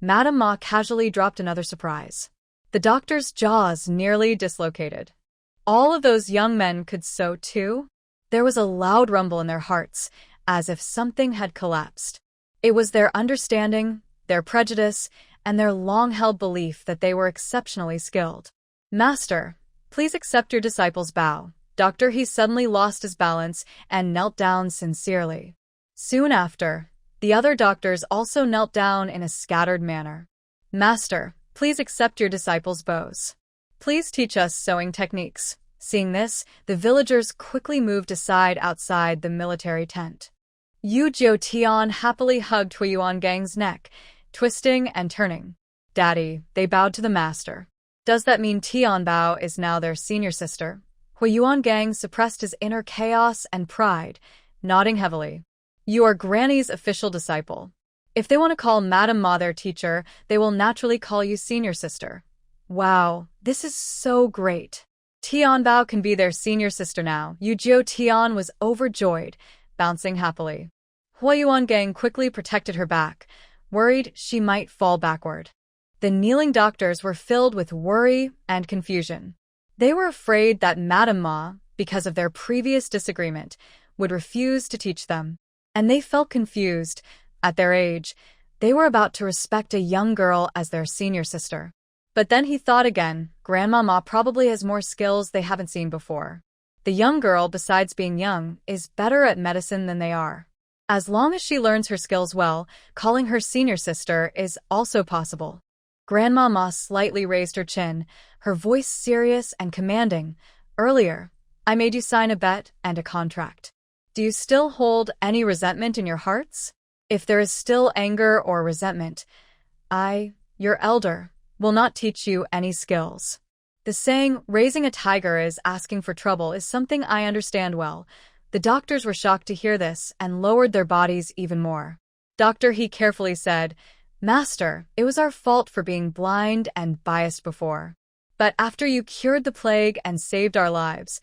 [SPEAKER 1] Madame Ma casually dropped another surprise. The doctor's jaws nearly dislocated. All of those young men could sew too? There was a loud rumble in their hearts, as if something had collapsed. It was their understanding, their prejudice, and their long-held belief that they were exceptionally skilled. "Master, please accept your disciple's bow." Doctor He suddenly lost his balance and knelt down sincerely. Soon after, the other doctors also knelt down in a scattered manner. "Master, please accept your disciple's bows. Please teach us sewing techniques." Seeing this, the villagers quickly moved aside outside the military tent. Yu Tian happily hugged Huiyuan Gang's neck, twisting and turning. "Daddy," they bowed to the master. "Does that mean Tianbao is now their senior sister?" Huiyuan Gang suppressed his inner chaos and pride, nodding heavily. "You are Granny's official disciple. If they want to call Madame Ma their teacher, they will naturally call you senior sister." "Wow, this is so great. Tianbao can be their senior sister now." Yu Tian was overjoyed, bouncing happily. Huiyuan Gang quickly protected her back, worried she might fall backward. The kneeling doctors were filled with worry and confusion. They were afraid that Madame Ma, because of their previous disagreement, would refuse to teach them. And they felt confused. At their age, they were about to respect a young girl as their senior sister. But then he thought again, Grandma Ma probably has more skills they haven't seen before. The young girl, besides being young, is better at medicine than they are. As long as she learns her skills well, calling her senior sister is also possible. Grandma Ma slightly raised her chin, her voice serious and commanding. "Earlier, I made you sign a bet and a contract. Do you still hold any resentment in your hearts? If there is still anger or resentment, I, your elder, will not teach you any skills." The saying, raising a tiger is asking for trouble, is something I understand well. The doctors were shocked to hear this and lowered their bodies even more. Dr. He carefully said, Master, it was our fault for being blind and biased before. But after you cured the plague and saved our lives,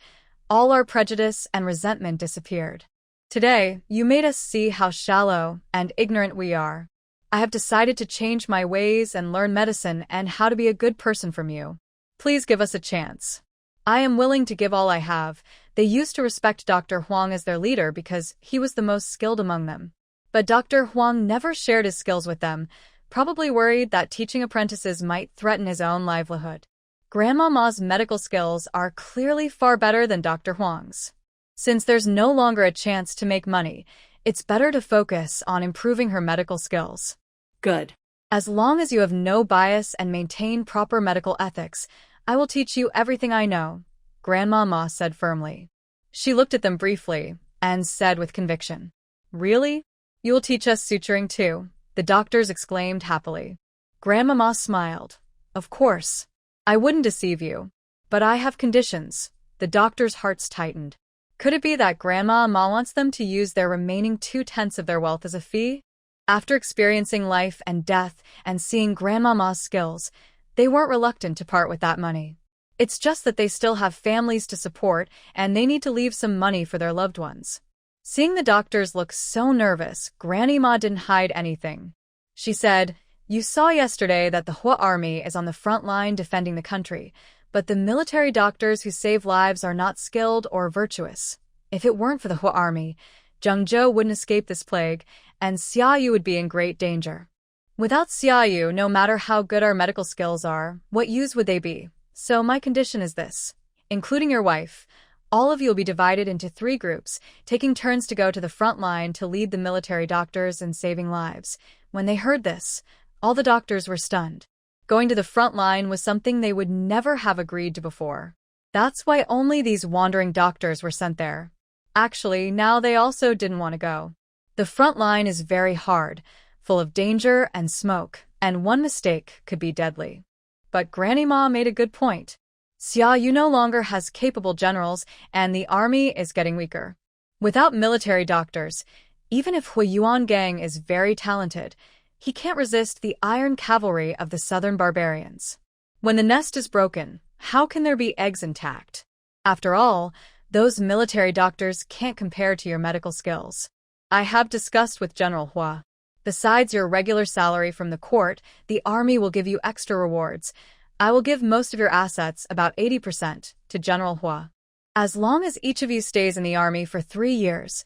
[SPEAKER 1] all our prejudice and resentment disappeared. Today, you made us see how shallow and ignorant we are. I have decided to change my ways and learn medicine and how to be a good person from you. Please give us a chance. I am willing to give all I have. They used to respect Dr. Huang as their leader because he was the most skilled among them. But Dr. Huang never shared his skills with them, probably worried that teaching apprentices might threaten his own livelihood. Grandma Ma's medical skills are clearly far better than Dr. Huang's. Since there's no longer a chance to make money, it's better to focus on improving her medical skills.
[SPEAKER 2] Good.
[SPEAKER 1] As long as you have no bias and maintain proper medical ethics, I will teach you everything I know, Grandma Ma said firmly. She looked at them briefly and said with conviction, Really? You will teach us suturing too? The doctors exclaimed happily. Grandma Ma smiled. Of course. I wouldn't deceive you. But I have conditions. The doctors' hearts tightened. Could it be that Grandma Ma wants them to use their remaining 2/10 of their wealth as a fee? After experiencing life and death and seeing Grandma Ma's skills, they weren't reluctant to part with that money. It's just that they still have families to support and they need to leave some money for their loved ones. Seeing the doctors look so nervous, Granny Ma didn't hide anything. She said, You saw yesterday that the Hua army is on the front line defending the country, but the military doctors who save lives are not skilled or virtuous. If it weren't for the Hua army, Zhengzhou wouldn't escape this plague, and Xiaoyu would be in great danger. Without Xiaoyu, no matter how good our medical skills are, what use would they be? So my condition is this. Including your wife, all of you will be divided into 3 groups, taking turns to go to the front line to lead the military doctors in saving lives. When they heard this, all the doctors were stunned. Going to the front line was something they would never have agreed to before. That's why only these wandering doctors were sent there. Actually, now they also didn't want to go. The front line is very hard, full of danger and smoke, and one mistake could be deadly. But Granny Ma made a good point. Xiaoyu no longer has capable generals, and the army is getting weaker. Without military doctors, even if Hui Yuangang is very talented, he can't resist the iron cavalry of the southern barbarians. When the nest is broken, how can there be eggs intact? After all, those military doctors can't compare to your medical skills. I have discussed with General Hua. Besides your regular salary from the court, the army will give you extra rewards. I will give most of your assets, about 80%, to General Hua. As long as each of you stays in the army for 3 years,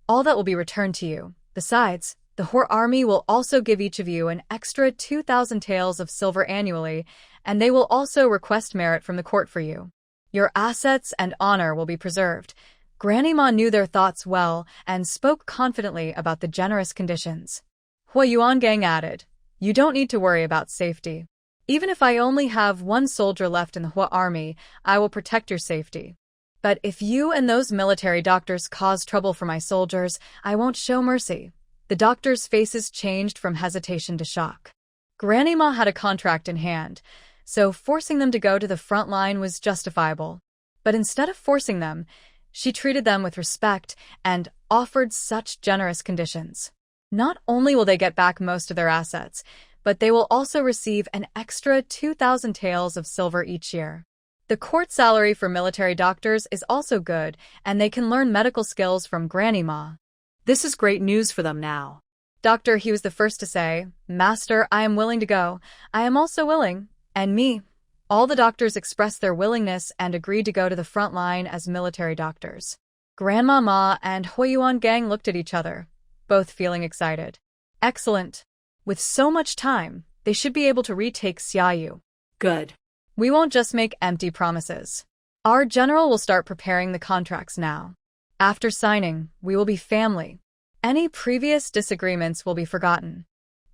[SPEAKER 1] all that will be returned to you. Besides, the Hua army will also give each of you an extra 2,000 taels of silver annually, and they will also request merit from the court for you. Your assets and honor will be preserved. Granny Ma knew their thoughts well and spoke confidently about the generous conditions. Hua Yuangang added, You don't need to worry about safety. Even if I only have 1 soldier left in the Hua army, I will protect your safety. But if you and those military doctors cause trouble for my soldiers, I won't show mercy. The doctors' faces changed from hesitation to shock. Granny Ma had a contract in hand, so forcing them to go to the front line was justifiable. But instead of forcing them, she treated them with respect and offered such generous conditions. Not only will they get back most of their assets, but they will also receive an extra 2,000 taels of silver each year. The court salary for military doctors is also good, and they can learn medical skills from Granny Ma.
[SPEAKER 2] This is great news for them now.
[SPEAKER 1] Doctor, he was the first to say, Master, I am willing to go. I am also willing. And me. All the doctors expressed their willingness and agreed to go to the front line as military doctors. Grandma Ma and Hui Yuangang looked at each other, both feeling excited. Excellent. With so much time, they should be able to retake Xiaoyu.
[SPEAKER 2] Good.
[SPEAKER 1] We won't just make empty promises. Our general will start preparing the contracts now. After signing, we will be family. Any previous disagreements will be forgotten.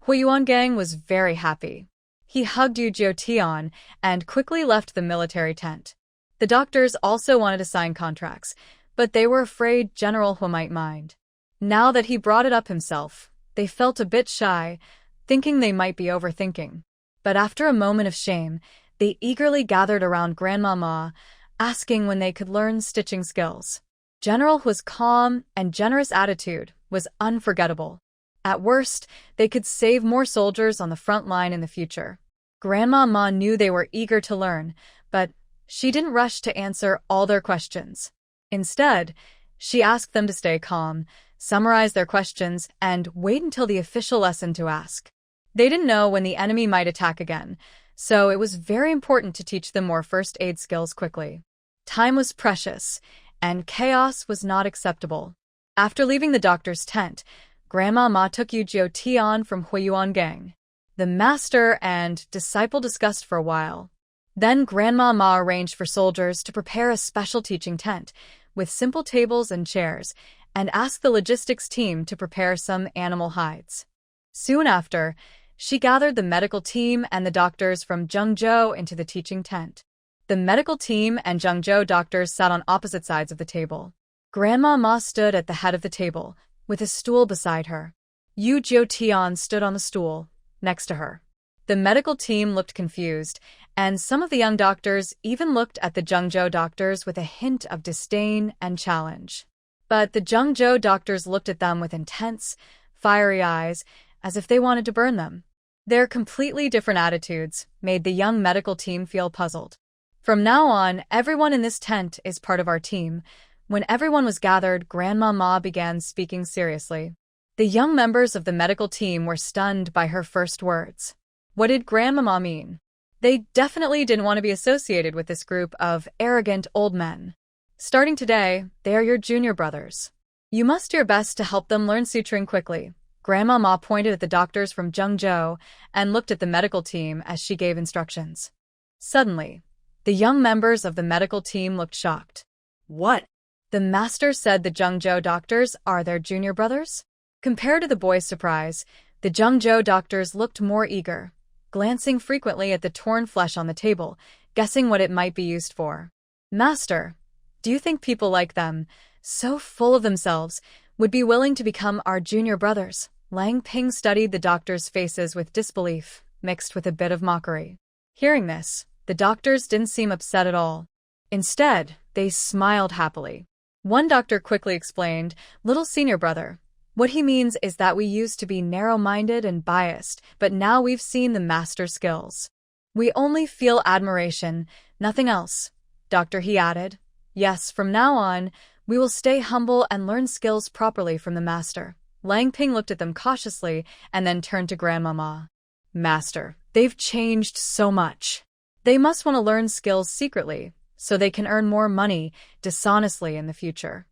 [SPEAKER 1] Hui Yuangang was very happy. He hugged Yu Jiutian and quickly left the military tent. The doctors also wanted to sign contracts, but they were afraid General Hua might mind. Now that he brought it up himself, they felt a bit shy, thinking they might be overthinking. But after a moment of shame, They eagerly gathered around Grandma Ma, asking when they could learn stitching skills. General Hua's calm and generous attitude was unforgettable. At worst, they could save more soldiers on the front line in the future. Grandma Ma knew they were eager to learn, but she didn't rush to answer all their questions. Instead, she asked them to stay calm, summarize their questions, and wait until the official lesson to ask. They didn't know when the enemy might attack again, so it was very important to teach them more first aid skills quickly. Time was precious, and chaos was not acceptable. After leaving the doctor's tent, Grandma Ma took Yu Jiu Tian from Huiyuan Gang. The master and disciple discussed for a while. Then Grandma Ma arranged for soldiers to prepare a special teaching tent with simple tables and chairs, and asked the logistics team to prepare some animal hides. Soon after, she gathered the medical team and the doctors from Zhengzhou into the teaching tent. The medical team and Zhengzhou doctors sat on opposite sides of the table. Grandma Ma stood at the head of the table, with a stool beside her. Yu Jiu Tian stood on the stool, next to her. The medical team looked confused, and some of the young doctors even looked at the Zhengzhou doctors with a hint of disdain and challenge. But the Zhengzhou doctors looked at them with intense, fiery eyes, as if they wanted to burn them. Their completely different attitudes made the young medical team feel puzzled. From now on, everyone in this tent is part of our team. When everyone was gathered, Grandma Ma began speaking seriously. The young members of the medical team were stunned by her first words. What did Grandma Ma mean? They definitely didn't want to be associated with this group of arrogant old men. Starting today, they are your junior brothers. You must do your best to help them learn suturing quickly. Grandma Ma pointed at the doctors from Zhengzhou and looked at the medical team as she gave instructions. Suddenly, the young members of the medical team looked shocked.
[SPEAKER 2] What?
[SPEAKER 1] The master said the Zhengzhou doctors are their junior brothers? Compared to the boys' surprise, the Zhengzhou doctors looked more eager, glancing frequently at the torn flesh on the table, guessing what it might be used for. Master, do you think people like them, so full of themselves, would be willing to become our junior brothers? Lang Ping studied the doctors' faces with disbelief, mixed with a bit of mockery. Hearing this, the doctors didn't seem upset at all. Instead, they smiled happily. One doctor quickly explained, "Little senior brother, what he means is that we used to be narrow-minded and biased, but now we've seen the master skills. We only feel admiration, nothing else." Doctor, he added, "Yes, from now on, we will stay humble and learn skills properly from the master." Lang Ping looked at them cautiously and then turned to Grandma Ma. "Master, they've changed so much. They must want to learn skills secretly, so they can earn more money dishonestly in the future.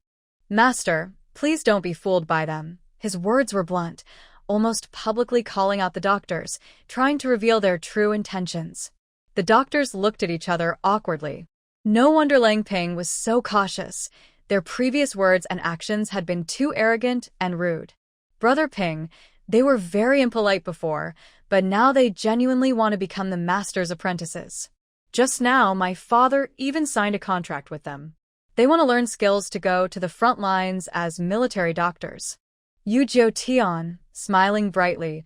[SPEAKER 1] Master, please don't be fooled by them." His words were blunt, almost publicly calling out the doctors, trying to reveal their true intentions. The doctors looked at each other awkwardly. No wonder Lang Ping was so cautious. Their previous words and actions had been too arrogant and rude. Brother Ping, they were very impolite before, but now they genuinely want to become the master's apprentices. Just now, my father even signed a contract with them. They want to learn skills to go to the front lines as military doctors. Yu Jiu Tian, smiling brightly,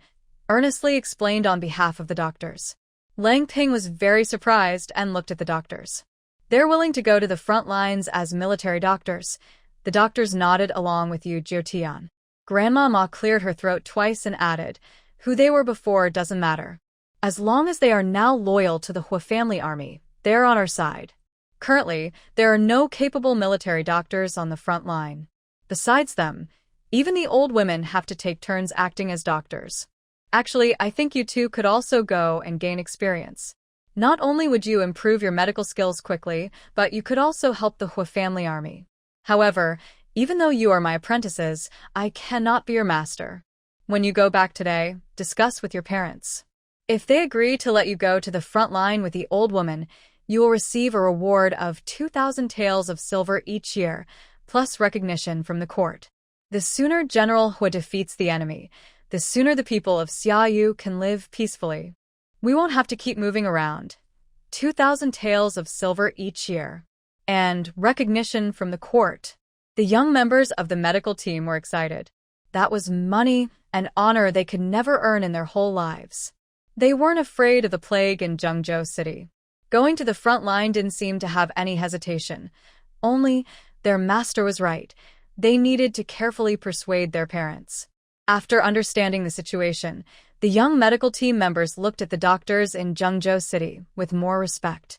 [SPEAKER 1] earnestly explained on behalf of the doctors. Lang Ping was very surprised and looked at the doctors. They're willing to go to the front lines as military doctors. The doctors nodded along with Yu Jiu Tian. Grandma Ma cleared her throat twice and added, "Who they were before doesn't matter. As long as they are now loyal to the Hua family army, they're on our side. Currently, there are no capable military doctors on the front line. Besides them, even the old women have to take turns acting as doctors. Actually, I think you two could also go and gain experience. Not only would you improve your medical skills quickly, but you could also help the Hua family army. However, even though you are my apprentices, I cannot be your master. When you go back today, discuss with your parents. If they agree to let you go to the front line with the old woman, you will receive a reward of 2,000 taels of silver each year, plus recognition from the court. The sooner General Hua defeats the enemy, the sooner the people of Xiaoyu can live peacefully. We won't have to keep moving around. 2,000 taels of silver each year. And recognition from the court." The young members of the medical team were excited. That was money and honor they could never earn in their whole lives. They weren't afraid of the plague in Zhengzhou City. Going to the front line didn't seem to have any hesitation. Only, their master was right. They needed to carefully persuade their parents. After understanding the situation, the young medical team members looked at the doctors in Zhengzhou City with more respect.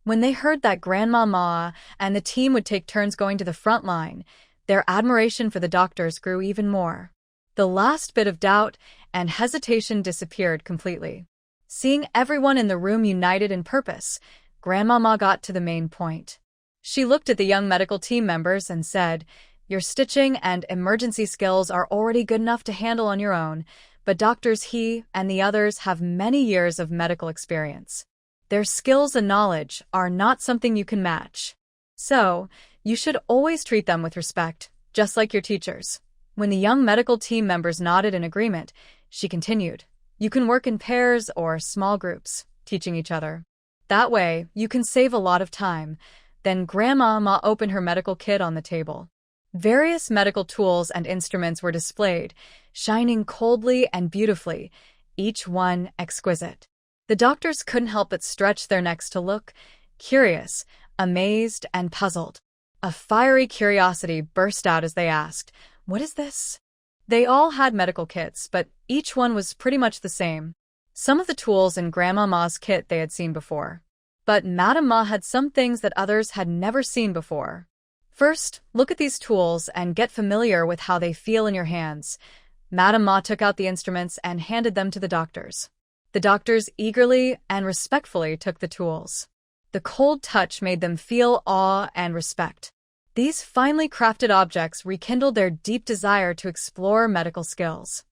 [SPEAKER 1] When they heard that Grandma Ma and the team would take turns going to the front line, their admiration for the doctors grew even more. The last bit of doubt and hesitation disappeared completely. Seeing everyone in the room united in purpose, Grandma Ma got to the main point. She looked at the young medical team members and said, "Your stitching and emergency skills are already good enough to handle on your own, but Doctors He and the others have many years of medical experience. Their skills and knowledge are not something you can match. So, you should always treat them with respect, just like your teachers." When the young medical team members nodded in agreement, she continued, "You can work in pairs or small groups, teaching each other. That way, you can save a lot of time." Then Grandma Ma opened her medical kit on the table. Various medical tools and instruments were displayed, shining coldly and beautifully, each one exquisite. The doctors couldn't help but stretch their necks to look, curious, amazed, and puzzled. A fiery curiosity burst out as they asked, "What is this?" They all had medical kits, but each one was pretty much the same. Some of the tools in Grandma Ma's kit they had seen before. But Madame Ma had some things that others had never seen before. First, look at these tools and get familiar with how they feel in your hands. Madame Ma took out the instruments and handed them to the doctors. The doctors eagerly and respectfully took the tools. The cold touch made them feel awe and respect. These finely crafted objects rekindled their deep desire to explore medical skills.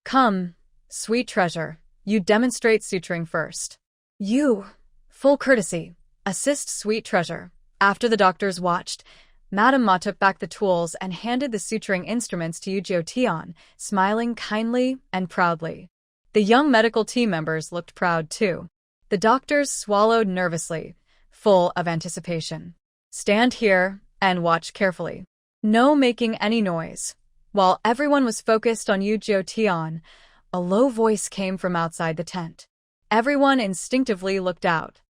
[SPEAKER 1] "Come, sweet treasure, you demonstrate suturing first." "You, full courtesy, assist sweet treasure." After the doctors watched, Madame Ma took back the tools and handed the suturing instruments to Yu Tian, smiling kindly and proudly. The young medical team members looked proud too. The doctors swallowed nervously, full of anticipation. "Stand here and watch carefully. No making any noise." While everyone was focused on Yu Tian, a low voice came from outside the tent. Everyone instinctively looked out.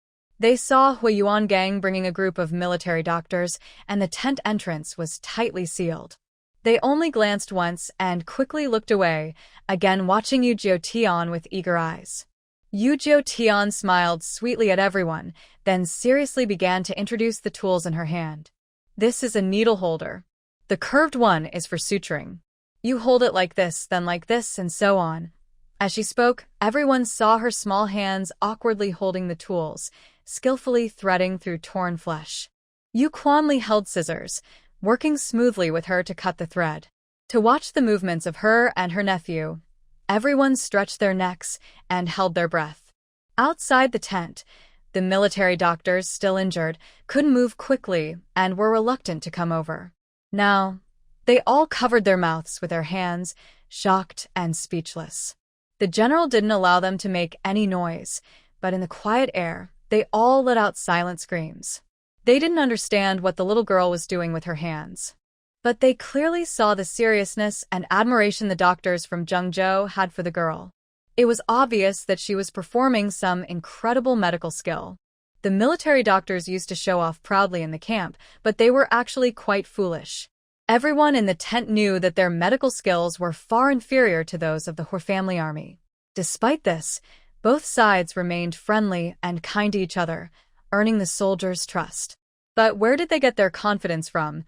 [SPEAKER 1] They saw Hui Yuan Gang bringing a group of military doctors, and the tent entrance was tightly sealed. They only glanced once and quickly looked away, again watching Yu Tian with eager eyes. Yu Tian smiled sweetly at everyone, then seriously began to introduce the tools in her hand. "This is a needle holder. The curved one is for suturing. You hold it like this, then like this, and so on." As she spoke, everyone saw her small hands awkwardly holding the tools, skillfully threading through torn flesh. Yu Quanli held scissors, working smoothly with her to cut the thread. To watch the movements of her and her nephew, everyone stretched their necks and held their breath. Outside the tent, the military doctors, still injured, couldn't move quickly and were reluctant to come over. Now, they all covered their mouths with their hands, shocked and speechless. The general didn't allow them to make any noise, but in the quiet air, they all let out silent screams. They didn't understand what the little girl was doing with her hands. But they clearly saw the seriousness and admiration the doctors from Zhengzhou had for the girl. It was obvious that she was performing some incredible medical skill. The military doctors used to show off proudly in the camp, but they were actually quite foolish. Everyone in the tent knew that their medical skills were far inferior to those of the Hor family army. Despite this, both sides remained friendly and kind to each other, earning the soldiers' trust. But where did they get their confidence from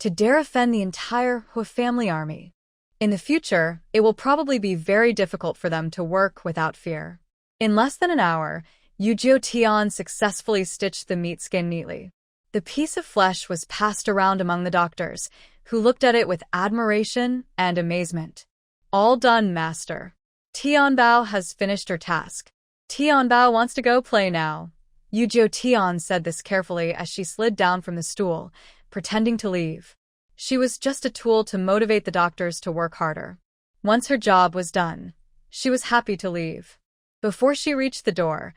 [SPEAKER 1] to dare offend the entire Hor family army? In the future, it will probably be very difficult for them to work without fear. In less than an hour, Yu Tian successfully stitched the meat skin neatly. The piece of flesh was passed around among the doctors, who looked at it with admiration and amazement. "All done, master. Tianbao has finished her task. Tianbao wants to go play now." Yu Tian said this carefully as she slid down from the stool, pretending to leave. She was just a tool to motivate the doctors to work harder. Once her job was done, she was happy to leave. Before she reached the door,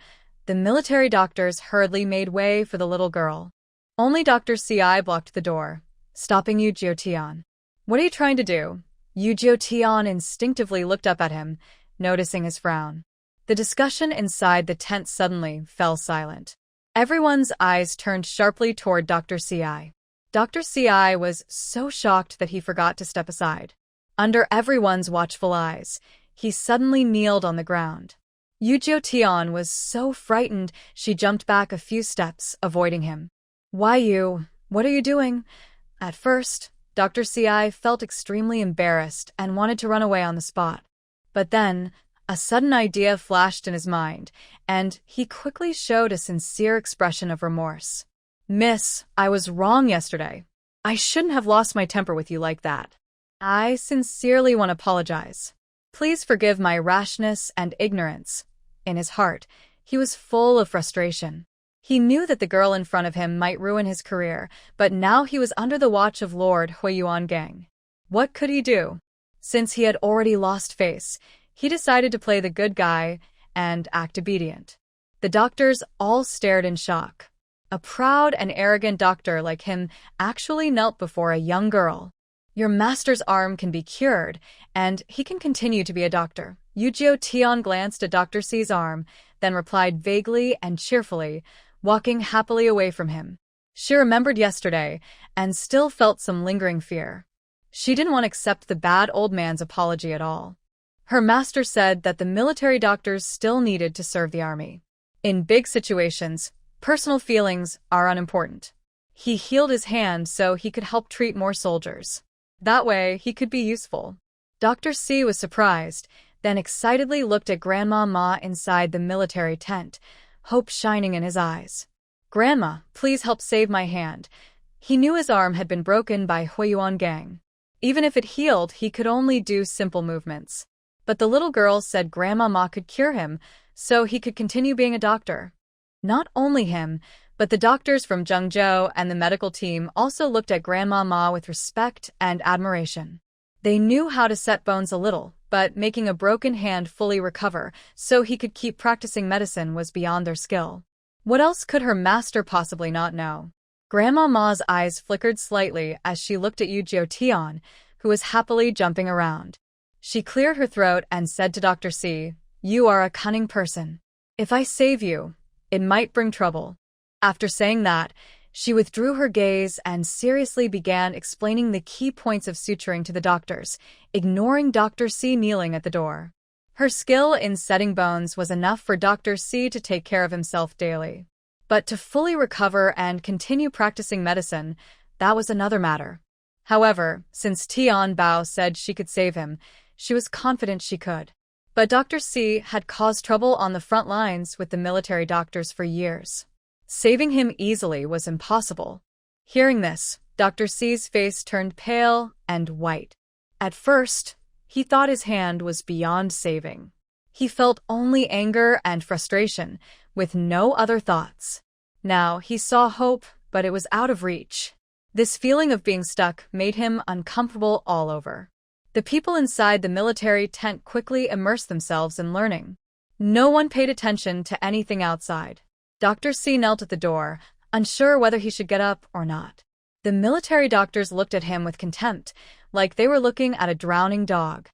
[SPEAKER 1] the military doctors hurriedly made way for the little girl. Only Dr. Ci blocked the door, stopping Yu Tian. "What are you trying to do?" Yu Tian instinctively looked up at him, noticing his frown. The discussion inside the tent suddenly fell silent. Everyone's eyes turned sharply toward Dr. Ci. Dr. Ci was so shocked that he forgot to step aside. Under everyone's watchful eyes, he suddenly kneeled on the ground. Yu Tian was so frightened she jumped back a few steps, avoiding him. "Why you? What are you doing?" At first, Dr. Ci felt extremely embarrassed and wanted to run away on the spot. But then, a sudden idea flashed in his mind, and he quickly showed a sincere expression of remorse. "Miss, I was wrong yesterday. I shouldn't have lost my temper with you like that. I sincerely want to apologize. Please forgive my rashness and ignorance." In his heart, he was full of frustration. He knew that the girl in front of him might ruin his career, but now he was under the watch of Lord Huiyuangang. What could he do? Since he had already lost face, he decided to play the good guy and act obedient. The doctors all stared in shock. A proud and arrogant doctor like him actually knelt before a young girl. "Your master's arm can be cured, and he can continue to be a doctor." Yu Tian glanced at Dr. C's arm, then replied vaguely and cheerfully, walking happily away from him. She remembered yesterday and still felt some lingering fear. She didn't want to accept the bad old man's apology at all. Her master said that the military doctors still needed to serve the army. In big situations, personal feelings are unimportant. He healed his hand so he could help treat more soldiers. That way, he could be useful. Dr. C was surprised, then excitedly looked at Grandma Ma inside the military tent, hope shining in his eyes. "Grandma, please help save my hand." He knew his arm had been broken by Huiyuangang. Even if it healed, he could only do simple movements. But the little girl said Grandma Ma could cure him, so he could continue being a doctor. Not only him, but the doctors from Zhengzhou and the medical team also looked at Grandma Ma with respect and admiration. They knew how to set bones a little, but making a broken hand fully recover so he could keep practicing medicine was beyond their skill. What else could her master possibly not know? Grandma Ma's eyes flickered slightly as she looked at Yu Tian, who was happily jumping around. She cleared her throat and said to Dr. C, "You are a cunning person. If I save you, it might bring trouble." After saying that, she withdrew her gaze and seriously began explaining the key points of suturing to the doctors, ignoring Dr. C kneeling at the door. Her skill in setting bones was enough for Dr. C to take care of himself daily. But to fully recover and continue practicing medicine, that was another matter. However, since Tian Bao said she could save him, she was confident she could. But Dr. C had caused trouble on the front lines with the military doctors for years. Saving him easily was impossible. Hearing this, Dr. C's face turned pale and white. At first, he thought his hand was beyond saving. He felt only anger and frustration, with no other thoughts. Now he saw hope, but it was out of reach. This feeling of being stuck made him uncomfortable all over. The people inside the military tent quickly immersed themselves in learning. No one paid attention to anything outside. Dr. C knelt at the door, unsure whether he should get up or not. The military doctors looked at him with contempt, like they were looking at a drowning dog.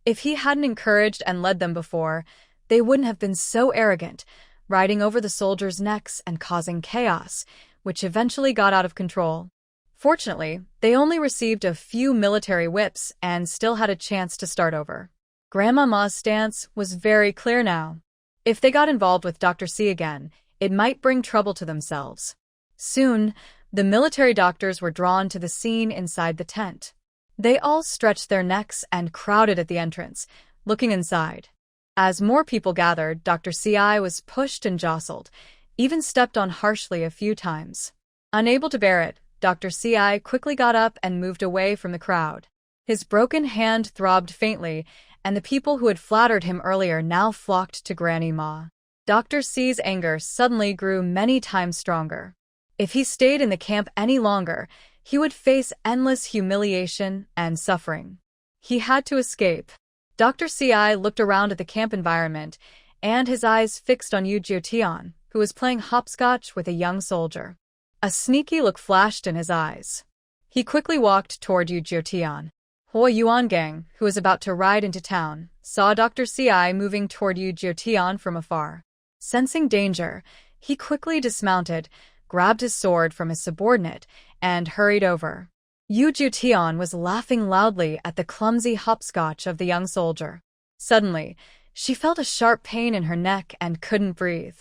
[SPEAKER 1] If he hadn't encouraged and led them before, they wouldn't have been so arrogant, riding over the soldiers' necks and causing chaos, which eventually got out of control. Fortunately, they only received a few military whips and still had a chance to start over. Grandma Ma's stance was very clear now. If they got involved with Dr. C again, it might bring trouble to themselves. Soon, the military doctors were drawn to the scene inside the tent. They all stretched their necks and crowded at the entrance, looking inside. As more people gathered, Dr. C.I. was pushed and jostled, even stepped on harshly a few times. Unable to bear it, Dr. C.I. quickly got up and moved away from the crowd. His broken hand throbbed faintly, and the people who had flattered him earlier now flocked to Granny Ma. Dr. C's anger suddenly grew many times stronger. If he stayed in the camp any longer, he would face endless humiliation and suffering. He had to escape. Dr. C.I. looked around at the camp environment, and his eyes fixed on Yu Tian, who was playing hopscotch with a young soldier. A sneaky look flashed in his eyes. He quickly walked toward Yu Tian. Huiyuangang, who was about to ride into town, saw Dr. C.I. moving toward Yu Tian from afar. Sensing danger, He quickly dismounted, grabbed his sword from his subordinate, and hurried over. Yu Tian was laughing loudly at the clumsy hopscotch of the young soldier. Suddenly, she felt a sharp pain in her neck and couldn't breathe.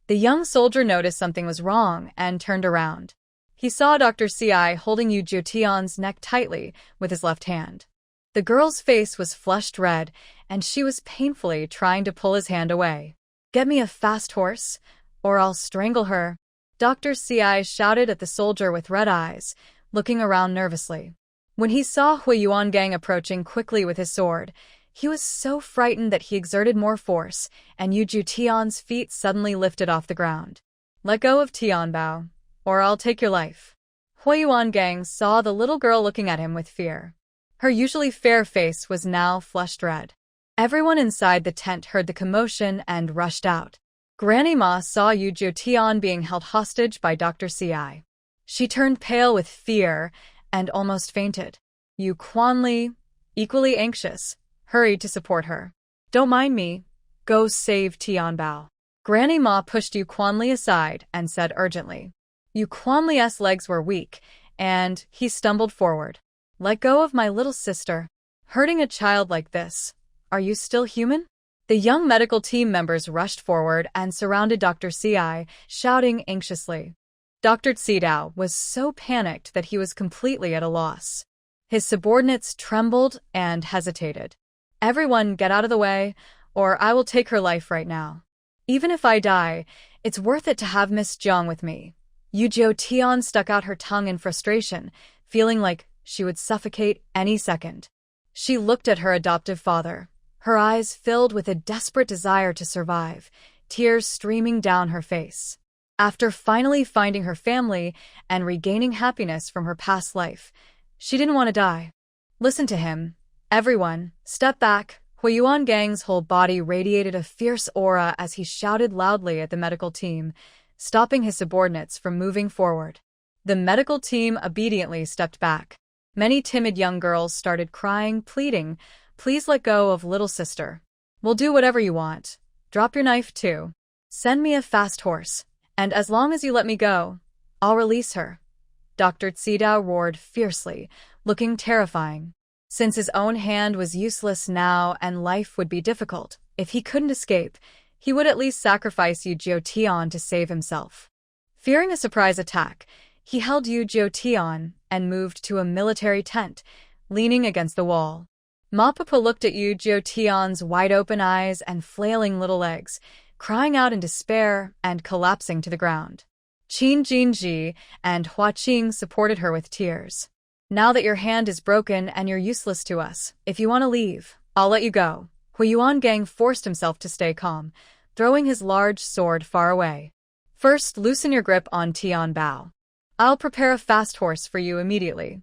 [SPEAKER 1] The young soldier noticed something was wrong and turned around. He saw Dr. Ci holding Yu Tian's neck tightly with his left hand. The girl's face was flushed red, and she was painfully trying to pull his hand away. "Get me a fast horse, or I'll strangle her," Dr. Ci shouted at the soldier with red eyes, looking around nervously. When he saw Hui Yuangang approaching quickly with his sword, he was so frightened that he exerted more force, and Yu Tian's feet suddenly lifted off the ground. "Let go of Tianbao, or I'll take your life." Hui Yuangang saw the little girl looking at him with fear. Her usually fair face was now flushed red. Everyone inside the tent heard the commotion and rushed out. Granny Ma saw Yu Tian being held hostage by Dr. Ci. She turned pale with fear and almost fainted. Yu Quanli, equally anxious, hurried to support her. "Don't mind me. Go save Tianbao." Granny Ma pushed Yu Quanli aside and said urgently. Yu Quanli's legs were weak, and he stumbled forward. "Let go of my little sister. Hurting a child like this. Are you still human?" The young medical team members rushed forward and surrounded Dr. Ci, shouting anxiously. Dr. Cidao was so panicked that he was completely at a loss. His subordinates trembled and hesitated. "Everyone get out of the way, or I will take her life right now. Even if I die, it's worth it to have Miss Jiang with me." Yu Tian stuck out her tongue in frustration, feeling like she would suffocate any second. She looked at her adoptive father, her eyes filled with a desperate desire to survive, tears streaming down her face. After finally finding her family and regaining happiness from her past life, she didn't want to die. "Listen to him. Everyone, step back." Hui Yuangang's whole body radiated a fierce aura as he shouted loudly at the medical team, stopping his subordinates from moving forward. The medical team obediently stepped back. Many timid young girls started crying, pleading, "Please let go of little sister. We'll do whatever you want. Drop your knife too. Send me a fast horse, and as long as you let me go, I'll release her." Dr. Cidao roared fiercely, looking terrifying. Since his own hand was useless now and life would be difficult, if he couldn't escape, he would at least sacrifice Yu Tian to save himself. Fearing a surprise attack, he held Yu Tian and moved to a military tent, leaning against the wall. Ma Papa looked at Yu Tian's wide-open eyes and flailing little legs, crying out in despair and collapsing to the ground. Qin Jinji and Hua Qing supported her with tears. "Now that your hand is broken and you're useless to us, if you want to leave, I'll let you go." Hui Yuangang forced himself to stay calm, throwing his large sword far away. "First, loosen your grip on Tianbao. I'll prepare a fast horse for you immediately.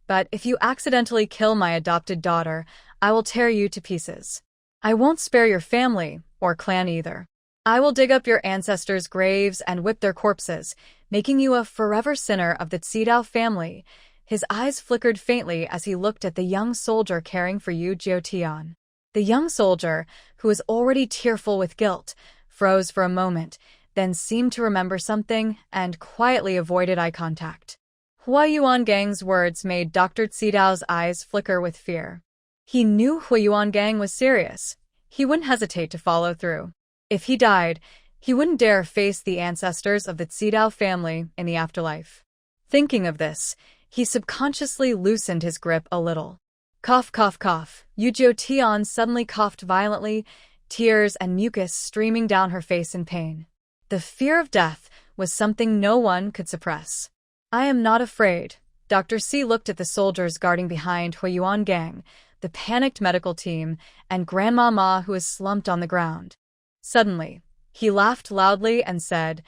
[SPEAKER 1] But if you accidentally kill my adopted daughter, I will tear you to pieces. I won't spare your family or clan either. I will dig up your ancestors' graves and whip their corpses, making you a forever sinner of the Cidao family." His eyes flickered faintly as he looked at the young soldier caring for Yu Tian. The young soldier, who was already tearful with guilt, froze for a moment, then seemed to remember something and quietly avoided eye contact. Hui Yuangang's words made Dr. Cidao's eyes flicker with fear. He knew Hui Yuangang was serious. He wouldn't hesitate to follow through. If he died, he wouldn't dare face the ancestors of the Cidao family in the afterlife. Thinking of this, he subconsciously loosened his grip a little. Cough, cough, cough. Yu Tian suddenly coughed violently, tears and mucus streaming down her face in pain. The fear of death was something no one could suppress. "I am not afraid." Dr. C looked at the soldiers guarding behind Hui Yuangang, the panicked medical team, and Grandma Ma who was slumped on the ground. Suddenly, he laughed loudly and said,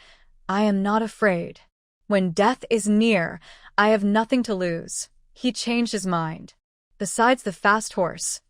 [SPEAKER 1] "I am not afraid. When death is near, I have nothing to lose." He changed his mind. "Besides the fast horse,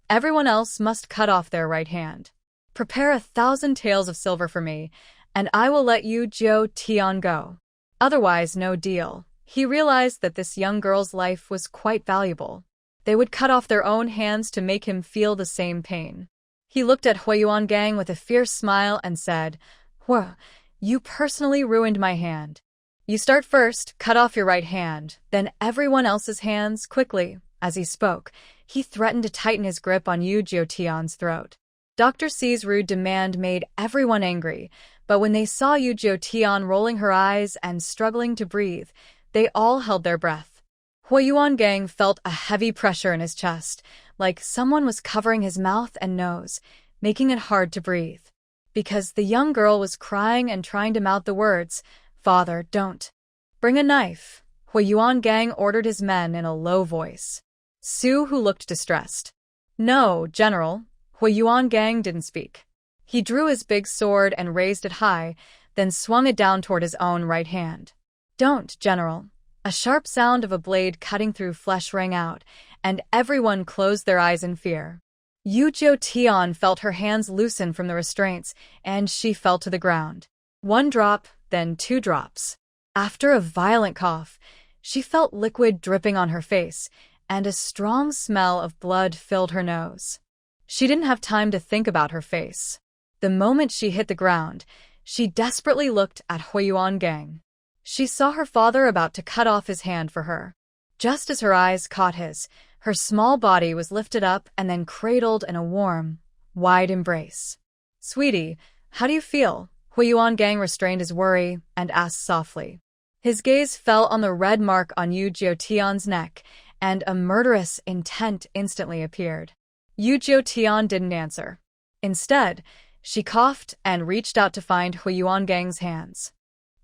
[SPEAKER 1] everyone else must cut off their right hand. Prepare 1,000 taels of silver for me, and I will let Yu Tian go. Otherwise, no deal." He realized that this young girl's life was quite valuable. They would cut off their own hands to make him feel the same pain. He looked at Hui Yuangang with a fierce smile and said, "Hua, You personally ruined my hand. You start first, cut off your right hand, then everyone else's hands, quickly. As he spoke, he threatened to tighten his grip on Yu Jiutian's throat. Dr. C's rude demand made everyone angry, but when they saw Yu Jiutian rolling her eyes and struggling to breathe, they all held their breath. Huayuan felt a heavy pressure in his chest, like someone was covering his mouth and nose, making it hard to breathe. Because the young girl was crying and trying to mouth the words, "Father, don't." "Bring a knife," Huayuan ordered his men in a low voice. Su, who looked distressed. "No, General." Huayuan didn't speak. He drew his big sword and raised it high, then swung it down toward his own right hand. "Don't, General." A sharp sound of a blade cutting through flesh rang out, and everyone closed their eyes in fear. Yu Jiutian felt her hands loosen from the restraints, and she fell to the ground. One drop, then 2 drops. After a violent cough, she felt liquid dripping on her face, and a strong smell of blood filled her nose. She didn't have time to think about her face. The moment she hit the ground, she desperately looked at Huayuan. She saw her father about to cut off his hand for her. Just as her eyes caught his, her small body was lifted up and then cradled in a warm, wide embrace. "Sweetie, how do you feel?" Huayuan restrained his worry and asked softly. His gaze fell on the red mark on Yu Jiutian's neck, and a murderous intent instantly appeared. Yu Jiutian didn't answer. Instead, she coughed and reached out to find Huayuan hands.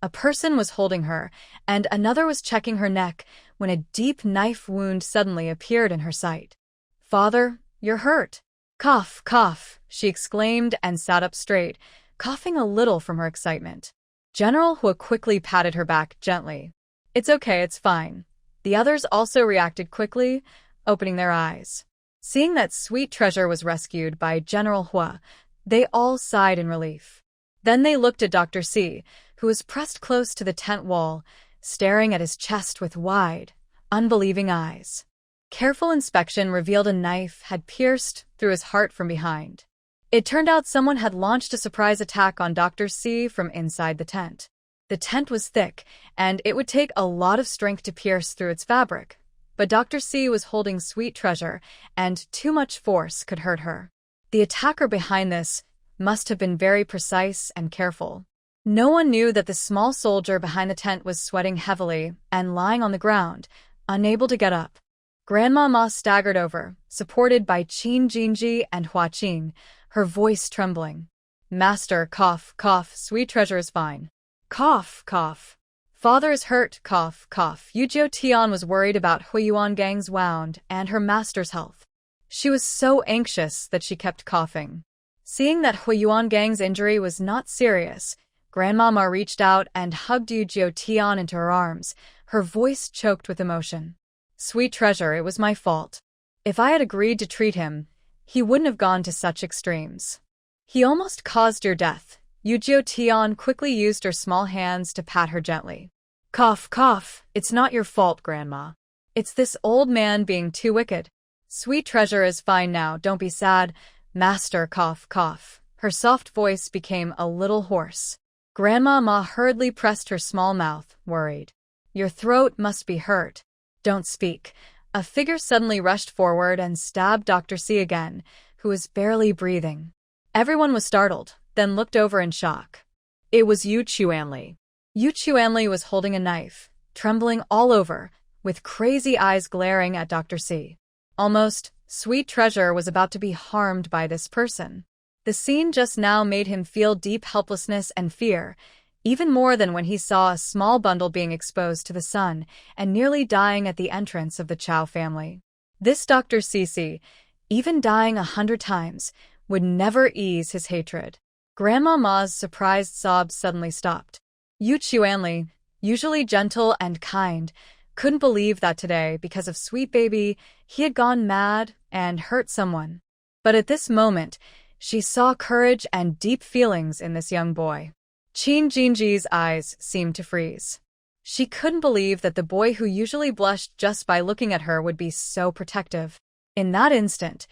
[SPEAKER 1] A person was holding her, and another was checking her neck when a deep knife wound suddenly appeared in her sight. "Father, you're hurt." "Cough, cough," she exclaimed and sat up straight, coughing a little from her excitement. General Hua quickly patted her back gently. "It's okay, it's fine." The others also reacted quickly, opening their eyes. Seeing that sweet treasure was rescued by General Hua, they all sighed in relief. Then they looked at Dr. C, who was pressed close to the tent wall, staring at his chest with wide, unbelieving eyes. Careful inspection revealed a knife had pierced through his heart from behind. It turned out someone had launched a surprise attack on Dr. C from inside the tent. The tent was thick, and it would take a lot of strength to pierce through its fabric. But Dr. C was holding sweet treasure, and too much force could hurt her. The attacker behind this must have been very precise and careful. No one knew that the small soldier behind the tent was sweating heavily and lying on the ground, unable to get up. Grandma Ma staggered over, supported by Qin Jinji and Hua Qing, her voice trembling. "Master, cough, cough, sweet treasure is fine." "Cough, cough." "Father is hurt, cough, cough." Yu Jiutian was worried about Huayuan wound and her master's health. She was so anxious that she kept coughing. Seeing that Huayuan injury was not serious, Grandmama reached out and hugged Yu Jiutian into her arms, her voice choked with emotion. "Sweet treasure, it was my fault. If I had agreed to treat him, he wouldn't have gone to such extremes. He almost caused your death." Yu Jiutian quickly used her small hands to pat her gently. "Cough, cough, it's not your fault, Grandma. It's this old man being too wicked. Sweet treasure is fine now, don't be sad. Master, cough, cough." Her soft voice became a little hoarse. Grandma Ma hurriedly pressed her small mouth, worried. "Your throat must be hurt. Don't speak." A figure suddenly rushed forward and stabbed Dr. C again, who was barely breathing. Everyone was startled, then looked over in shock. It was Yu Chuanli. Yu Chuanli was holding a knife, trembling all over, with crazy eyes glaring at Dr. C. Almost, sweet treasure was about to be harmed by this person. The scene just now made him feel deep helplessness and fear, even more than when he saw a small bundle being exposed to the sun and nearly dying at the entrance of the Chow family. This Dr. Cici, even dying 100 times, would never ease his hatred. Grandma Ma's surprised sobs suddenly stopped. Yu Chuanli, usually gentle and kind, couldn't believe that today, because of Sweet Baby, he had gone mad and hurt someone. But at this moment, she saw courage and deep feelings in this young boy. Qin Jinji's eyes seemed to freeze. She couldn't believe that the boy who usually blushed just by looking at her would be so protective. In that instant,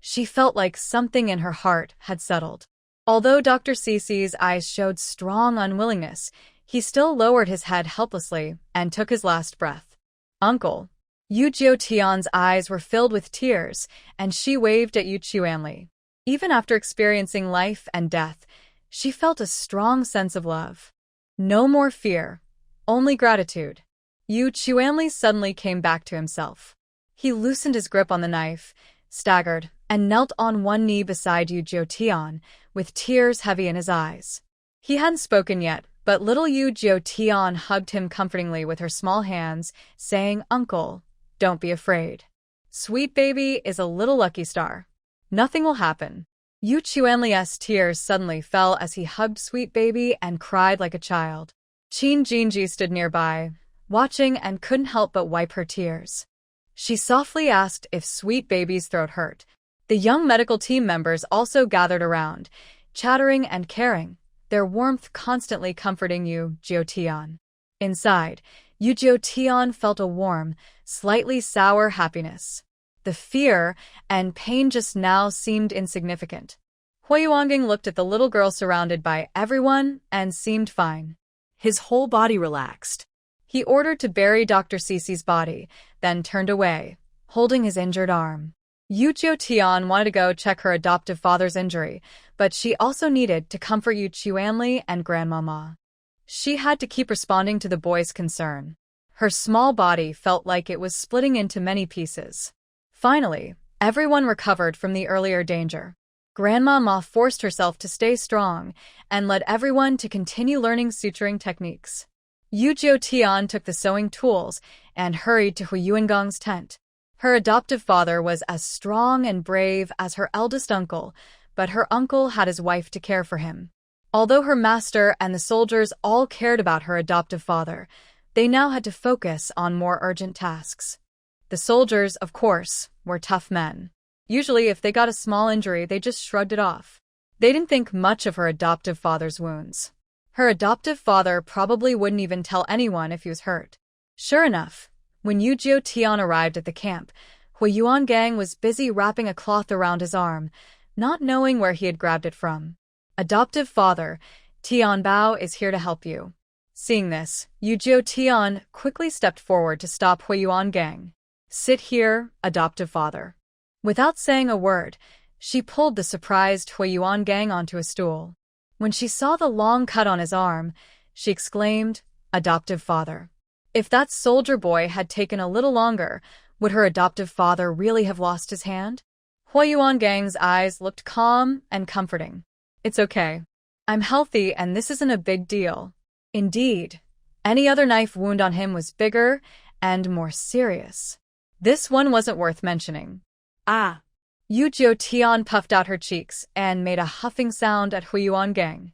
[SPEAKER 1] she felt like something in her heart had settled. Although Dr. Cece's eyes showed strong unwillingness, he still lowered his head helplessly and took his last breath. Uncle. Yu Tian's eyes were filled with tears, and she waved at Yu Chuanli. Even after experiencing life and death, she felt a strong sense of love. No more fear, only gratitude. Yu Chuanli suddenly came back to himself. He loosened his grip on the knife, staggered, and knelt on one knee beside Yu Tian, with tears heavy in his eyes. He hadn't spoken yet, but little Yu Tian hugged him comfortingly with her small hands, saying, "Uncle, don't be afraid. Sweet baby is a little lucky star. Nothing will happen." Yu Chuanli's tears suddenly fell as he hugged Sweet Baby and cried like a child. Qin Jinji stood nearby, watching and couldn't help but wipe her tears. She softly asked if Sweet Baby's throat hurt. The young medical team members also gathered around, chattering and caring, their warmth constantly comforting Yu Tian. Inside, Yu Tian felt a warm, slightly sour happiness. The fear and pain just now seemed insignificant. Huiyuangang looked at the little girl surrounded by everyone and seemed fine.
[SPEAKER 2] His whole body relaxed.
[SPEAKER 1] He ordered to bury Dr. Cece's body, then turned away, holding his injured arm. Yu Tian wanted to go check her adoptive father's injury, but she also needed to comfort Yu Chuanli and Grandmama. She had to keep responding to the boy's concern. Her small body felt like it was splitting into many pieces. Finally, everyone recovered from the earlier danger. Grandmama forced herself to stay strong and led everyone to continue learning suturing techniques. Yu Tian took the sewing tools and hurried to Huiyuangang's tent. Her adoptive father was as strong and brave as her eldest uncle, but her uncle had his wife to care for him. Although her master and the soldiers all cared about her adoptive father, they now had to focus on more urgent tasks. The soldiers, of course, were tough men. Usually, if they got a small injury, they just shrugged it off. They didn't think much of her adoptive father's wounds. Her adoptive father probably wouldn't even tell anyone if he was hurt. Sure enough, when Yu Tian arrived at the camp, Huiyuangang was busy wrapping a cloth around his arm, not knowing where he had grabbed it from. "Adoptive father, Tianbao is here to help you." Seeing this, Yu Tian quickly stepped forward to stop Huiyuangang. "Sit here, adoptive father." Without saying a word, she pulled the surprised Huiyuangang onto a stool. When she saw the long cut on his arm, she exclaimed, "Adoptive father." If that soldier boy had taken a little longer, would her adoptive father really have lost his hand? Huiyuangang's eyes looked calm and comforting. "It's okay. I'm healthy and this isn't a big deal." Indeed, any other knife wound on him was bigger and more serious. This one wasn't worth mentioning.
[SPEAKER 2] Ah!
[SPEAKER 1] Yu Tian puffed out her cheeks and made a huffing sound at Huiyuangang.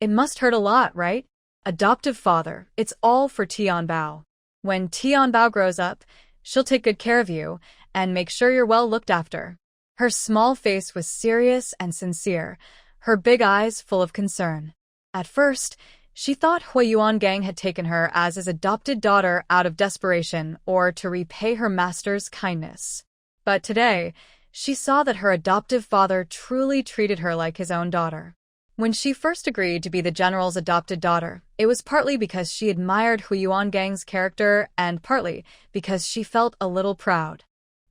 [SPEAKER 1] "It must hurt a lot, right? Adoptive father, it's all for Tianbao. When Tianbao grows up, she'll take good care of you and make sure you're well looked after." Her small face was serious and sincere, her big eyes full of concern. At first, she thought Huiyuangang had taken her as his adopted daughter out of desperation or to repay her master's kindness. But today, she saw that her adoptive father truly treated her like his own daughter. When she first agreed to be the general's adopted daughter, it was partly because she admired Huiyuangang's character and partly because she felt a little proud.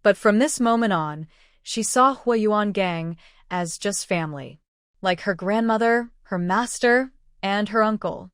[SPEAKER 1] But from this moment on, she saw Huiyuangang as just family, like her grandmother, her master, and her uncle.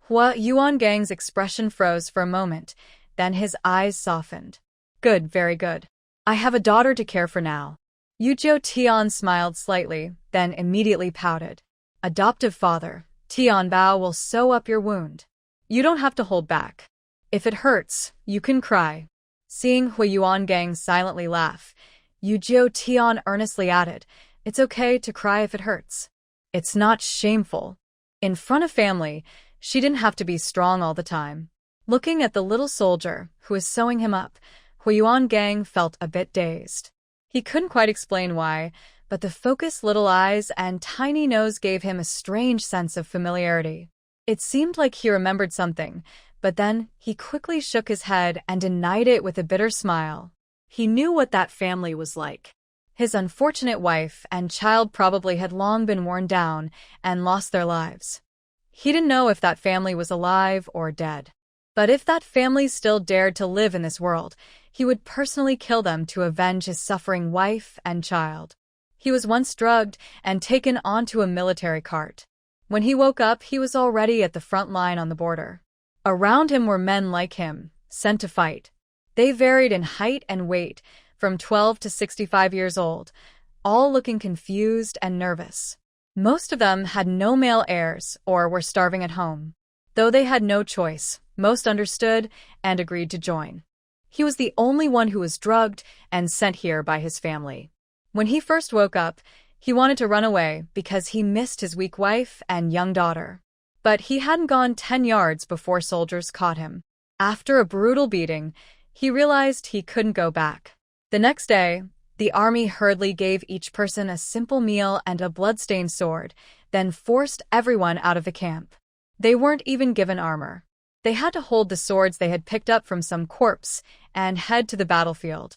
[SPEAKER 1] Huiyuangang's expression froze for a moment, then his eyes softened. "Good, very good. I have a daughter to care for now." Yu Tian smiled slightly, then immediately pouted. "Adoptive father, Tianbao will sew up your wound. You don't have to hold back. If it hurts, you can cry." Seeing Huiyuangang silently laugh, Yu Tian earnestly added, "It's okay to cry if it hurts. It's not shameful." In front of family, she didn't have to be strong all the time. Looking at the little soldier who was sewing him up, Huiyuangang felt a bit dazed. He couldn't quite explain why, but the focused little eyes and tiny nose gave him a strange sense of familiarity. It seemed like he remembered something, but then he quickly shook his head and denied it with a bitter smile. He knew what that family was like. His unfortunate wife and child probably had long been worn down and lost their lives. He didn't know if that family was alive or dead. But if that family still dared to live in this world, he would personally kill them to avenge his suffering wife and child. He was once drugged and taken onto a military cart. When he woke up, he was already at the front line on the border. Around him were men like him, sent to fight. They varied in height and weight, from 12 to 65 years old, all looking confused and nervous. Most of them had no male heirs or were starving at home. Though they had no choice, most understood and agreed to join. He was the only one who was drugged and sent here by his family. When he first woke up, he wanted to run away because he missed his weak wife and young daughter. But he hadn't gone 10 yards before soldiers caught him. After a brutal beating, he realized he couldn't go back. The next day, the army hurriedly gave each person a simple meal and a blood-stained sword, then forced everyone out of the camp. They weren't even given armor. They had to hold the swords they had picked up from some corpse and head to the battlefield.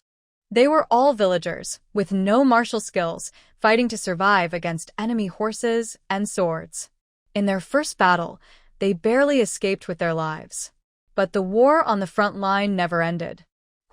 [SPEAKER 1] They were all villagers, with no martial skills, fighting to survive against enemy horses and swords. In their first battle, they barely escaped with their lives. But the war on the front line never ended.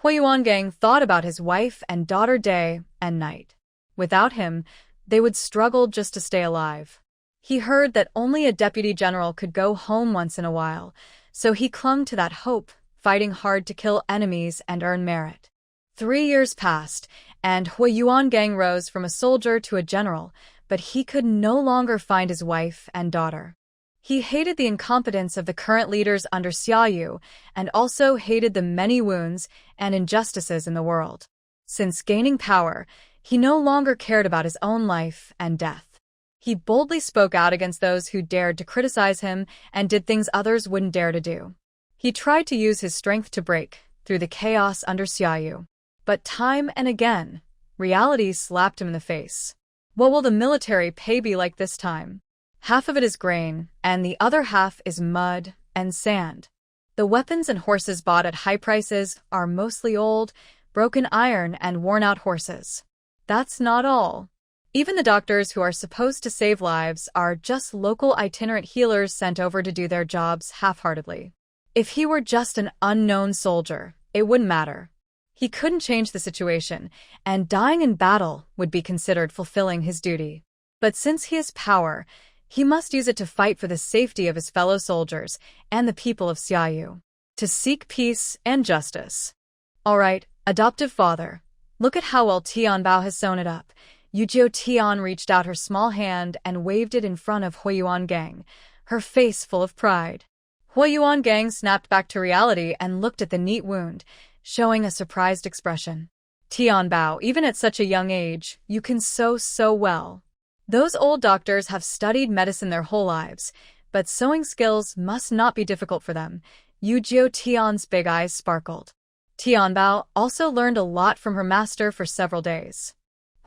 [SPEAKER 1] Huiyuangang thought about his wife and daughter day and night. Without him, they would struggle just to stay alive. He heard that only a deputy general could go home once in a while, so he clung to that hope, fighting hard to kill enemies and earn merit. 3 years passed, and Huiyuangang rose from a soldier to a general, but he could no longer find his wife and daughter. He hated the incompetence of the current leaders under Xiaoyu and also hated the many wounds and injustices in the world. Since gaining power, he no longer cared about his own life and death. He boldly spoke out against those who dared to criticize him and did things others wouldn't dare to do. He tried to use his strength to break through the chaos under Xiaoyu. But time and again, reality slapped him in the face. What will the military pay be like this time? Half of it is grain, and the other half is mud and sand. The weapons and horses bought at high prices are mostly old, broken iron and worn-out horses. That's not all. Even the doctors who are supposed to save lives are just local itinerant healers sent over to do their jobs half-heartedly. If he were just an unknown soldier, it wouldn't matter. He couldn't change the situation, and dying in battle would be considered fulfilling his duty. But since he has power, he must use it to fight for the safety of his fellow soldiers and the people of Xiaoyu, to seek peace and justice. All right, adoptive father, look at how well Tianbao has sewn it up. Yuzhou Tian reached out her small hand and waved it in front of Huiyuangang, her face full of pride. Huiyuangang snapped back to reality and looked at the neat wound, showing a surprised expression. Tianbao, even at such a young age, you can sew so well. Those old doctors have studied medicine their whole lives, but sewing skills must not be difficult for them. Yuzhou Tian's big eyes sparkled. Tianbao also learned a lot from her master for several days.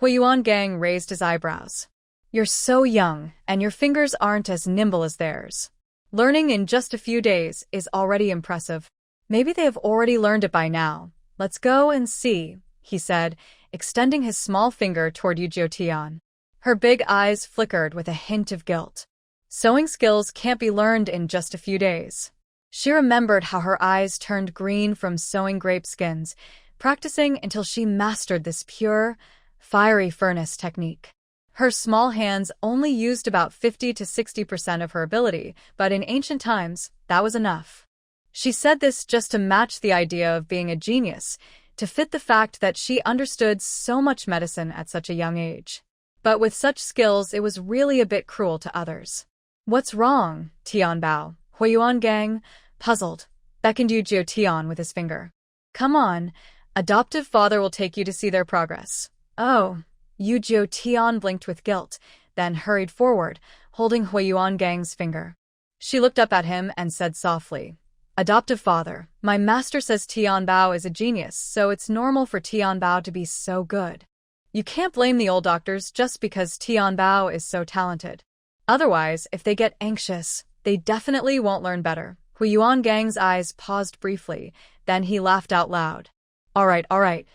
[SPEAKER 1] Huiyuangang raised his eyebrows. You're so young, and your fingers aren't as nimble as theirs. Learning in just a few days is already impressive. Maybe they have already learned it by now. Let's go and see, he said, extending his small finger toward Yuzhou Tian. Her big eyes flickered with a hint of guilt. Sewing skills can't be learned in just a few days. She remembered how her eyes turned green from sewing grape skins, practicing until she mastered this pure, fiery furnace technique. Her small hands only used about 50 to 60% of her ability, but in ancient times, that was enough. She said this just to match the idea of being a genius, to fit the fact that she understood so much medicine at such a young age. But with such skills, it was really a bit cruel to others. What's wrong, Tianbao? Huiyuangang, puzzled, beckoned Yuzhou Tian with his finger. Come on, adoptive father will take you to see their progress. Oh, Yuzhou Tian blinked with guilt, then hurried forward, holding Huiyuangang's finger. She looked up at him and said softly, Adoptive father, my master says Tianbao is a genius, so it's normal for Tianbao to be so good. You can't blame the old doctors just because Tianbao is so talented. Otherwise, if they get anxious, they definitely won't learn better. Huiyuangang's eyes paused briefly, then he laughed out loud. All right.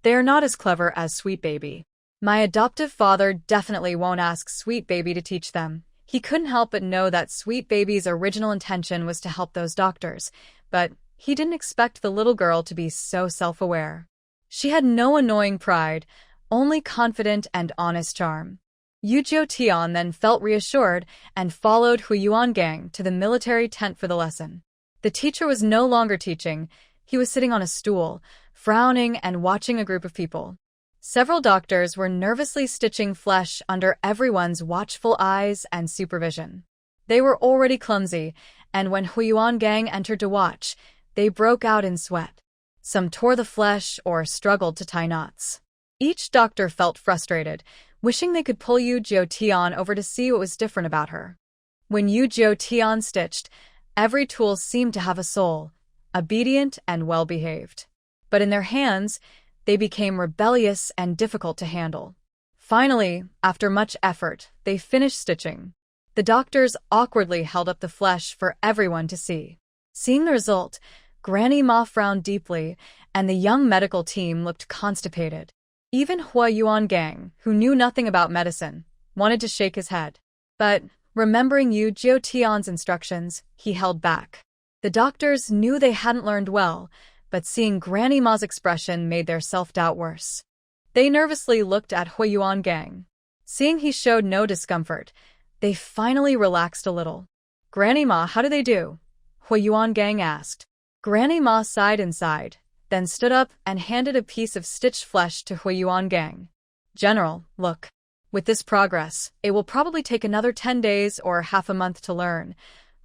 [SPEAKER 1] They are not as clever as Sweet Baby. My adoptive father definitely won't ask Sweet Baby to teach them. He couldn't help but know that Sweet Baby's original intention was to help those doctors, but he didn't expect the little girl to be so self-aware. She had no annoying pride, only confident and honest charm. Yu Tian then felt reassured and followed Huiyuan Gang to the military tent for the lesson. The teacher was no longer teaching. He was sitting on a stool, frowning and watching a group of people. Several doctors were nervously stitching flesh under everyone's watchful eyes and supervision. They were already clumsy, and when Huiyuan Gang entered to watch, they broke out in sweat. Some tore the flesh or struggled to tie knots. Each doctor felt frustrated, wishing they could pull Yu Tian over to see what was different about her. When Yu Tian stitched, every tool seemed to have a soul, obedient and well-behaved. But in their hands, they became rebellious and difficult to handle. Finally, after much effort, they finished stitching. The doctors awkwardly held up the flesh for everyone to see. Seeing the result, Granny Ma frowned deeply, and the young medical team looked constipated. Even Huiyuan Gang, who knew nothing about medicine, wanted to shake his head. But, remembering Yu Tian's instructions, he held back. The doctors knew they hadn't learned well, but seeing Granny Ma's expression made their self-doubt worse. They nervously looked at Huiyuan Gang. Seeing he showed no discomfort, they finally relaxed a little. "Granny Ma, how do they do?" Huiyuan Gang asked. Granny Ma sighed and sighed, then stood up and handed a piece of stitched flesh to Huiyuan Gang. "General, look. With this progress, it will probably take another 10 days or half a month to learn."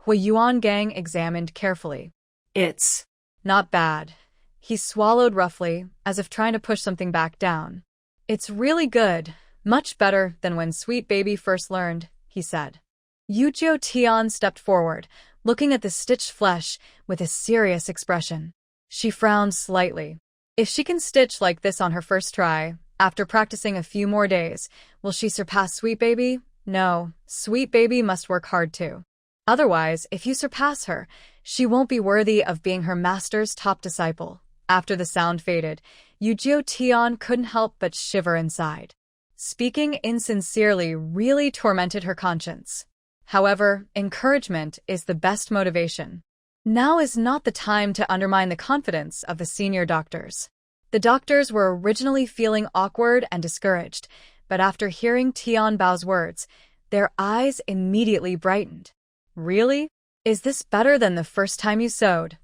[SPEAKER 1] Huiyuan Gang examined carefully.
[SPEAKER 2] It's
[SPEAKER 1] "Not bad." He swallowed roughly, as if trying to push something back down. "It's really good, much better than when Sweet Baby first learned," he said. Yu Tian stepped forward, looking at the stitched flesh with a serious expression. She frowned slightly. If she can stitch like this on her first try, after practicing a few more days, will she surpass Sweet Baby? No, Sweet Baby must work hard too. Otherwise, if you surpass her, she won't be worthy of being her master's top disciple. After the sound faded, Yu Tian couldn't help but shiver inside. Speaking insincerely really tormented her conscience. However, encouragement is the best motivation. Now is not the time to undermine the confidence of the senior doctors. The doctors were originally feeling awkward and discouraged, but after hearing Tian Bao's words, their eyes immediately brightened. "Really? Is this better than the first time you sewed?"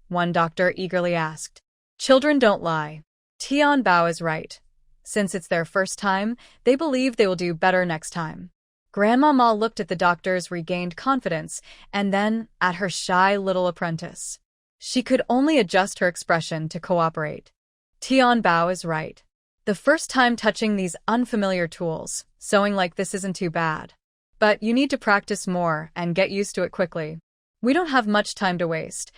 [SPEAKER 1] one doctor eagerly asked. "Children don't lie. Tian Bao is right. Since it's their first time, they believe they will do better next time." Grandma Ma looked at the doctor's regained confidence and then at her shy little apprentice. She could only adjust her expression to cooperate. Tian Bao is right. The first time touching these unfamiliar tools, sewing like this isn't too bad. But you need to practice more and get used to it quickly. We don't have much time to waste.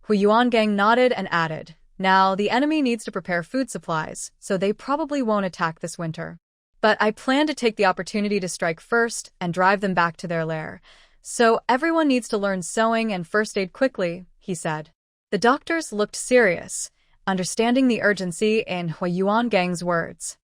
[SPEAKER 1] Huiyuan Gang nodded and added, "Now, the enemy needs to prepare food supplies, so they probably won't attack this winter. But I plan to take the opportunity to strike first and drive them back to their lair. So everyone needs to learn sewing and first aid quickly," he said. The doctors looked serious, understanding the urgency in Huiyuan Gang's words.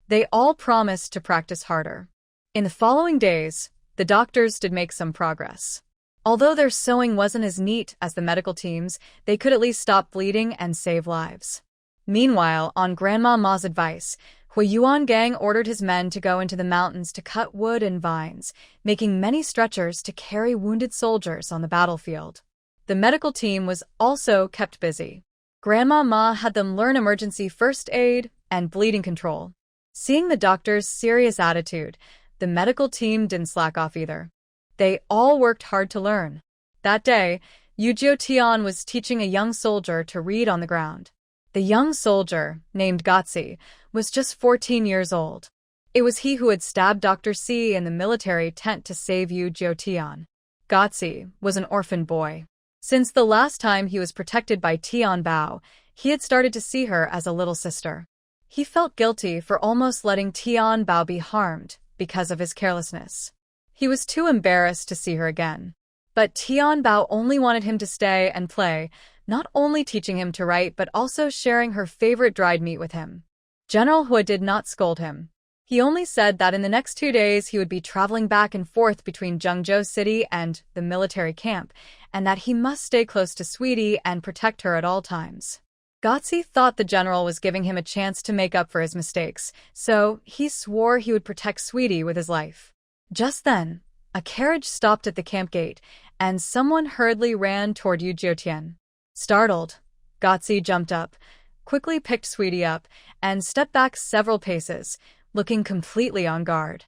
[SPEAKER 1] They all promised to practice harder. In the following days, the doctors did make some progress. Although their sewing wasn't as neat as the medical team's, they could at least stop bleeding and save lives. Meanwhile, on Grandma Ma's advice, Huiyuan Gang ordered his men to go into the mountains to cut wood and vines, making many stretchers to carry wounded soldiers on the battlefield. The medical team was also kept busy. Grandma Ma had them learn emergency first aid and bleeding control. Seeing the doctor's serious attitude, the medical team didn't slack off either. They all worked hard to learn. That day, Yu Tian was teaching a young soldier to read on the ground. The young soldier, named Gotzi, was just 14 years old. It was he who had stabbed Dr. C in the military tent to save Yu Tian. Gotzi was an orphan boy. Since the last time he was protected by Tian Bao, he had started to see her as a little sister. He felt guilty for almost letting Tian Bao be harmed because of his carelessness. He was too embarrassed to see her again. But Tian Bao only wanted him to stay and play, not only teaching him to write but also sharing her favorite dried meat with him. General Hua did not scold him. He only said that in the next 2 days he would be traveling back and forth between Zhengzhou City and the military camp, and that he must stay close to Sweetie and protect her at all times. Gotzi thought the general was giving him a chance to make up for his mistakes, so he swore he would protect Sweetie with his life. Just then, a carriage stopped at the camp gate, and someone hurriedly ran toward Yu Jiutian. Startled, Gotzi jumped up, quickly picked Sweetie up, and stepped back several paces, looking completely on guard.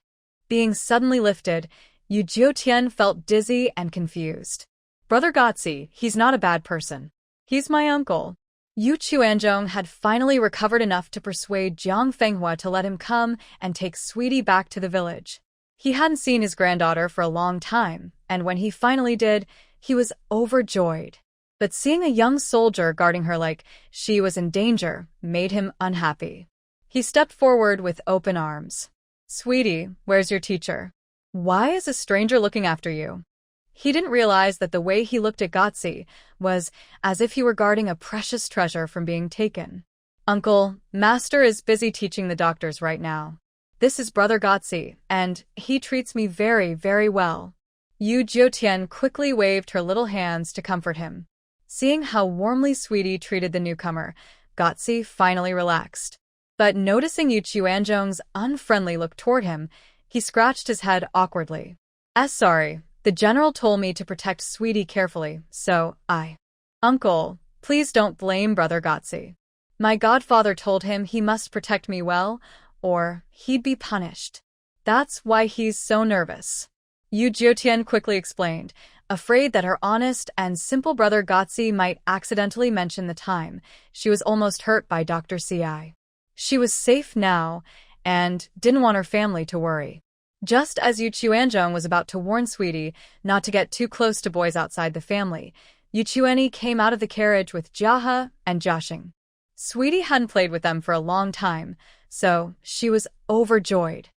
[SPEAKER 1] Being suddenly lifted, Yu Jiutian felt dizzy and confused. "Brother Gotzi, he's not a bad person. He's my uncle." Yu Chuanzhong had finally recovered enough to persuade Jiang Fenghua to let him come and take Sweetie back to the village. He hadn't seen his granddaughter for a long time, and when he finally did, he was overjoyed. But seeing a young soldier guarding her like she was in danger made him unhappy. He stepped forward with open arms. "Sweetie, where's your teacher? Why is a stranger looking after you?" He didn't realize that the way he looked at Gotzi was as if he were guarding a precious treasure from being taken. "Uncle, Master is busy teaching the doctors right now. This is Brother Gotzi, and he treats me very, very well." Yu Jiutian quickly waved her little hands to comfort him. Seeing how warmly Sweetie treated the newcomer, Gotzi finally relaxed. But noticing Yu Chuanzhong's unfriendly look toward him, he scratched his head awkwardly. Sorry, the general told me to protect Sweetie carefully, so Uncle, please don't blame Brother Gotzi. My godfather told him he must protect me well, or he'd be punished. That's why he's so nervous." Yu Jiutian quickly explained, afraid that her honest and simple brother Gotzi might accidentally mention the time she was almost hurt by Dr. Ci. She was safe now, and didn't want her family to worry. Just as Yu Chuanzhong was about to warn Sweetie not to get too close to boys outside the family, Yu Chuanyi came out of the carriage with Jiahe and Jiaxing. Sweetie hadn't played with them for a long time, so she was overjoyed.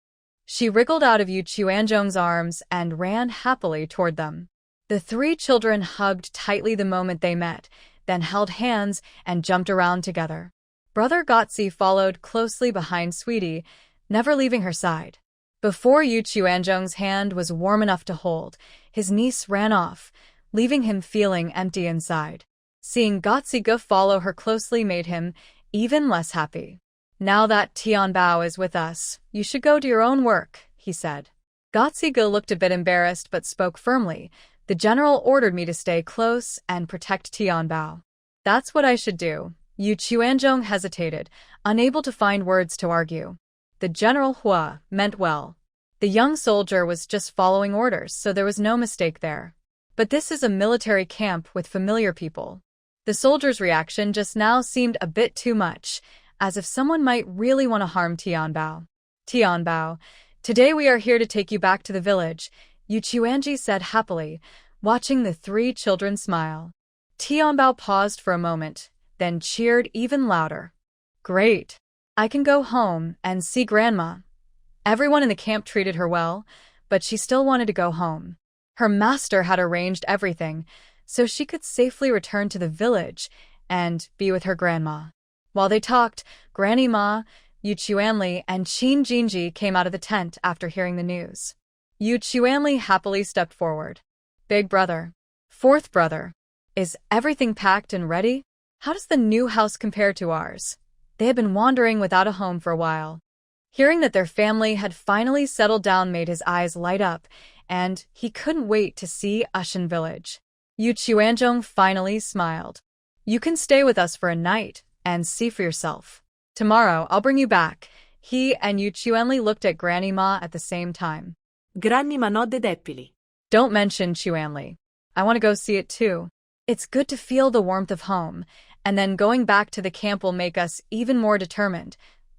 [SPEAKER 1] She wriggled out of Yu Chuanzhong's arms and ran happily toward them. The three children hugged tightly the moment they met, then held hands and jumped around together. Brother Gotzi followed closely behind Sweetie, never leaving her side. Before Yu Chuanzhong's hand was warm enough to hold, his niece ran off, leaving him feeling empty inside. Seeing Gotzi Ge follow her closely made him even less happy. "Now that Tianbao is with us, you should go to your own work," he said. Gotzi Ge looked a bit embarrassed but spoke firmly. "The general ordered me to stay close and protect Tianbao." "That's what I should do." Yu Chuanzhong hesitated, unable to find words to argue. The General Hua meant well. The young soldier was just following orders, so there was no mistake there. But this is a military camp with familiar people. The soldier's reaction just now seemed a bit too much, as if someone might really want to harm Tianbao. "Tianbao, today we are here to take you back to the village," Yu Chuanji said happily, watching the three children smile. Tianbao paused for a moment, then cheered even louder. "Great! I can go home and see Grandma." Everyone in the camp treated her well, but she still wanted to go home. Her master had arranged everything, so she could safely return to the village and be with her grandma. While they talked, Granny Ma, Yu Chuanli, and Qin Jinji came out of the tent after hearing the news. Yu Chuanli happily stepped forward. "Big brother, fourth brother, is everything packed and ready? How does the new house compare to ours?" They had been wandering without a home for a while. Hearing that their family had finally settled down made his eyes light up, and he couldn't wait to see Ushan village. Yu Chuanzhong finally smiled. "You can stay with us for a night and see for yourself. Tomorrow I'll bring you back." He and Yu Chuanli looked at Granny Ma at the same time.
[SPEAKER 2] Granny Ma nodded happily.
[SPEAKER 1] "Don't mention Chuanli. I want to go see it too. It's good to feel the warmth of home, and then going back to the camp will make us even more determined.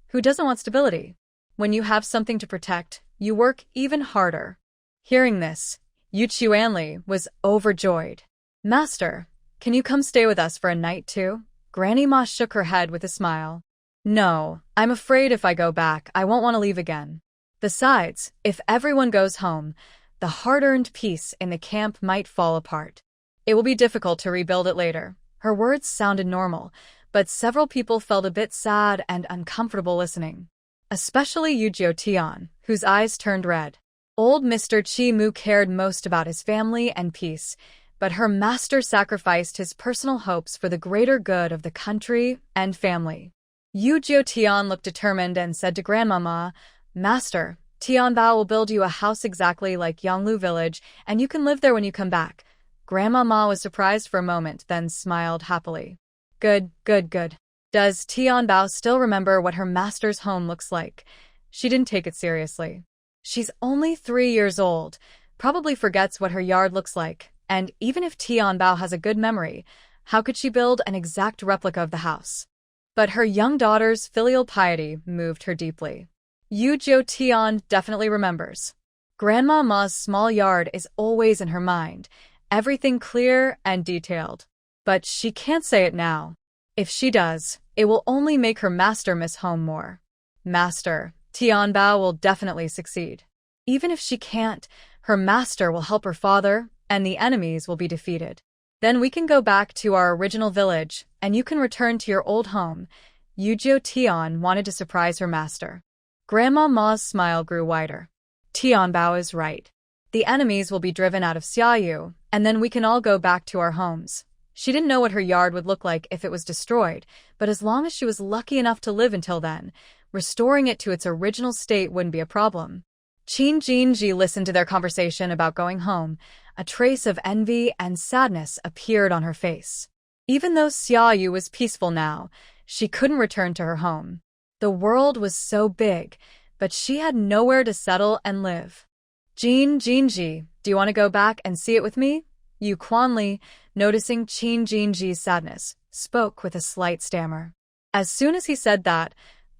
[SPEAKER 1] Who doesn't want stability? When you have something to protect, you work even harder." Hearing this, Yu Chuanli was overjoyed. "Master, can you come stay with us for a night too?" Granny Ma shook her head with a smile. "No, I'm afraid if I go back, I won't want to leave again. Besides, if everyone goes home, the hard-earned peace in the camp might fall apart. It will be difficult to rebuild it later." Her words sounded normal, but several people felt a bit sad and uncomfortable listening. especially Yu Tian, whose eyes turned red. Old Mr. Chi Mu cared most about his family and peace, but her master sacrificed his personal hopes for the greater good of the country and family. Yu Tian looked determined and said to Grandmama, "Master, Tianbao will build you a house exactly like Yonglu village, and you can live there when you come back." Grandmama was surprised for a moment, then smiled happily. Good, good, good. Does Tianbao still remember what her master's home looks like? She didn't take it seriously. She's only 3 years old, probably forgets what her yard looks like, and even if Tianbao has a good memory, how could she build an exact replica of the house? But her young daughter's filial piety moved her deeply. Yu Tian definitely remembers. Grandma Ma's small yard is always in her mind, everything clear and detailed. But she can't say it now. If she does, it will only make her master miss home more. Master, Tianbao will definitely succeed. Even if she can't, her master will help her father, and the enemies will be defeated. Then we can go back to our original village, and you can return to your old home. Yu Tian wanted to surprise her master. Grandma Ma's smile grew wider. Tianbao is right. The enemies will be driven out of Xiaoyu, and then we can all go back to our homes. She didn't know what her yard would look like if it was destroyed, but as long as she was lucky enough to live until then, restoring it to its original state wouldn't be a problem. Qin Jinji listened to their conversation about going home. A trace of envy and sadness appeared on her face. Even though Xiaoyu was peaceful now, she couldn't return to her home. The world was so big, but she had nowhere to settle and live. Jinji, do you want to go back and see it with me? Yu Quanli, noticing Qin Jinji's sadness, spoke with a slight stammer. As soon as he said that,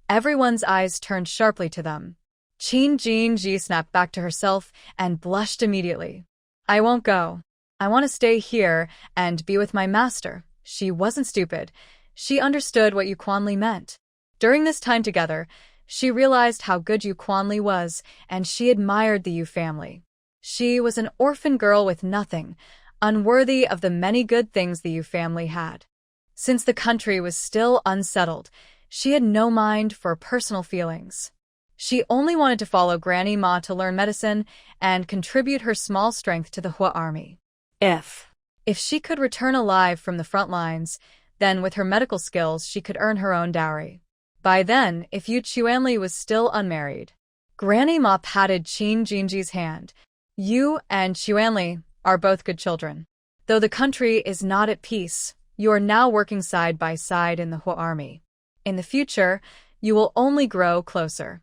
[SPEAKER 1] everyone's eyes turned sharply to them. Qin Jinji snapped back to herself and blushed immediately. I won't go. I want to stay here and be with my master. She wasn't stupid. She understood what Yu Quanli meant. During this time together, she realized how good Yu Quanli was, and she admired the Yu family. She was an orphan girl with nothing, unworthy of the many good things the Yu family had. Since the country was still unsettled, she had no mind for personal feelings. She only wanted to follow Granny Ma to learn medicine and contribute her small strength to the Hua army. If she could return alive from the front lines, then with her medical skills she could earn her own dowry. By then, if Yu Chuanli was still unmarried. Granny Ma patted Qin Jinji's hand. You and Chuanli are both good children. Though the country is not at peace, you are now working side by side in the Hua army. In the future, you will only grow closer.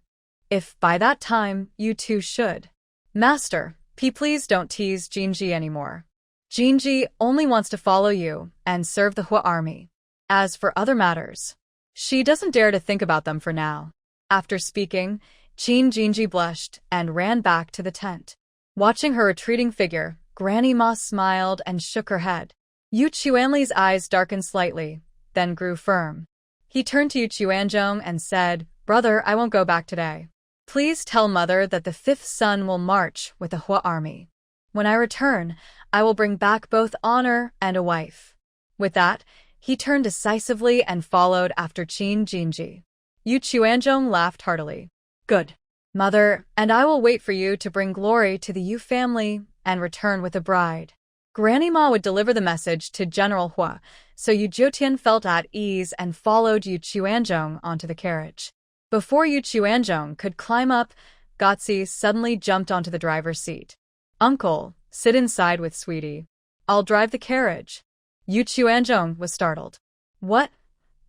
[SPEAKER 1] If by that time you two should. Master, please don't tease Jinji anymore. Jinji only wants to follow you and serve the Hua army. As for other matters, she doesn't dare to think about them for now. After speaking, Qin Jinji blushed and ran back to the tent. Watching her retreating figure, Granny Ma smiled and shook her head. Yu Chuanli's eyes darkened slightly, then grew firm. He turned to Yu Chuanzhong and said, Brother, I won't go back today. Please tell Mother that the 5th son will march with the Hua army. When I return, I will bring back both honor and a wife. With that, he turned decisively and followed after Qin Jinji. Yu Chuanzhong laughed heartily. Good. Mother, and I will wait for you to bring glory to the Yu family and return with a bride. Granny Ma would deliver the message to General Hua, so Yu Zhoutian felt at ease and followed Yu Chuanzhong onto the carriage. Before Yu Chuanzhong could climb up, Gotzi suddenly jumped onto the driver's seat. Uncle, sit inside with Sweetie. I'll drive the carriage. Yu Chuanzhong was startled. What?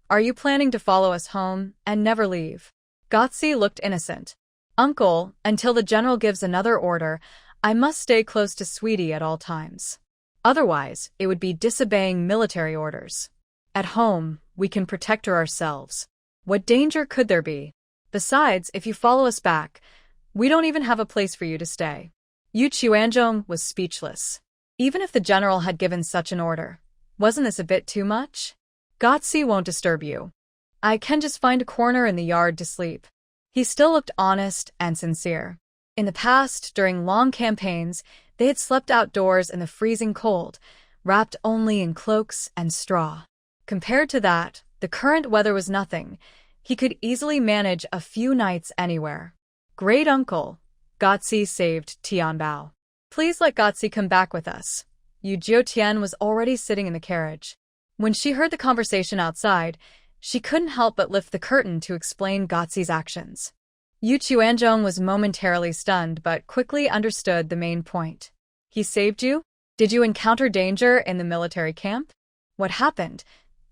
[SPEAKER 1] Are you planning to follow us home and never leave? Gotzi looked innocent. Uncle, until the general gives another order, I must stay close to Sweetie at all times. Otherwise, it would be disobeying military orders. At home, we can protect her ourselves. What danger could there be? Besides, if you follow us back, we don't even have a place for you to stay. Yu Chuanzhong was speechless. Even if the general had given such an order, wasn't this a bit too much? Gotzi won't disturb you. I can just find a corner in the yard to sleep. He still looked honest and sincere. In the past, during long campaigns, they had slept outdoors in the freezing cold, wrapped only in cloaks and straw. Compared to that, the current weather was nothing. He could easily manage a few nights anywhere. Great uncle, Gotzi saved Tianbao. Please let Gotzi come back with us. Yu Jiutian was already sitting in the carriage. When she heard the conversation outside, she couldn't help but lift the curtain to explain Gotzi's actions. Yu Chuanzhong was momentarily stunned but quickly understood the main point. He saved you? Did you encounter danger in the military camp? What happened?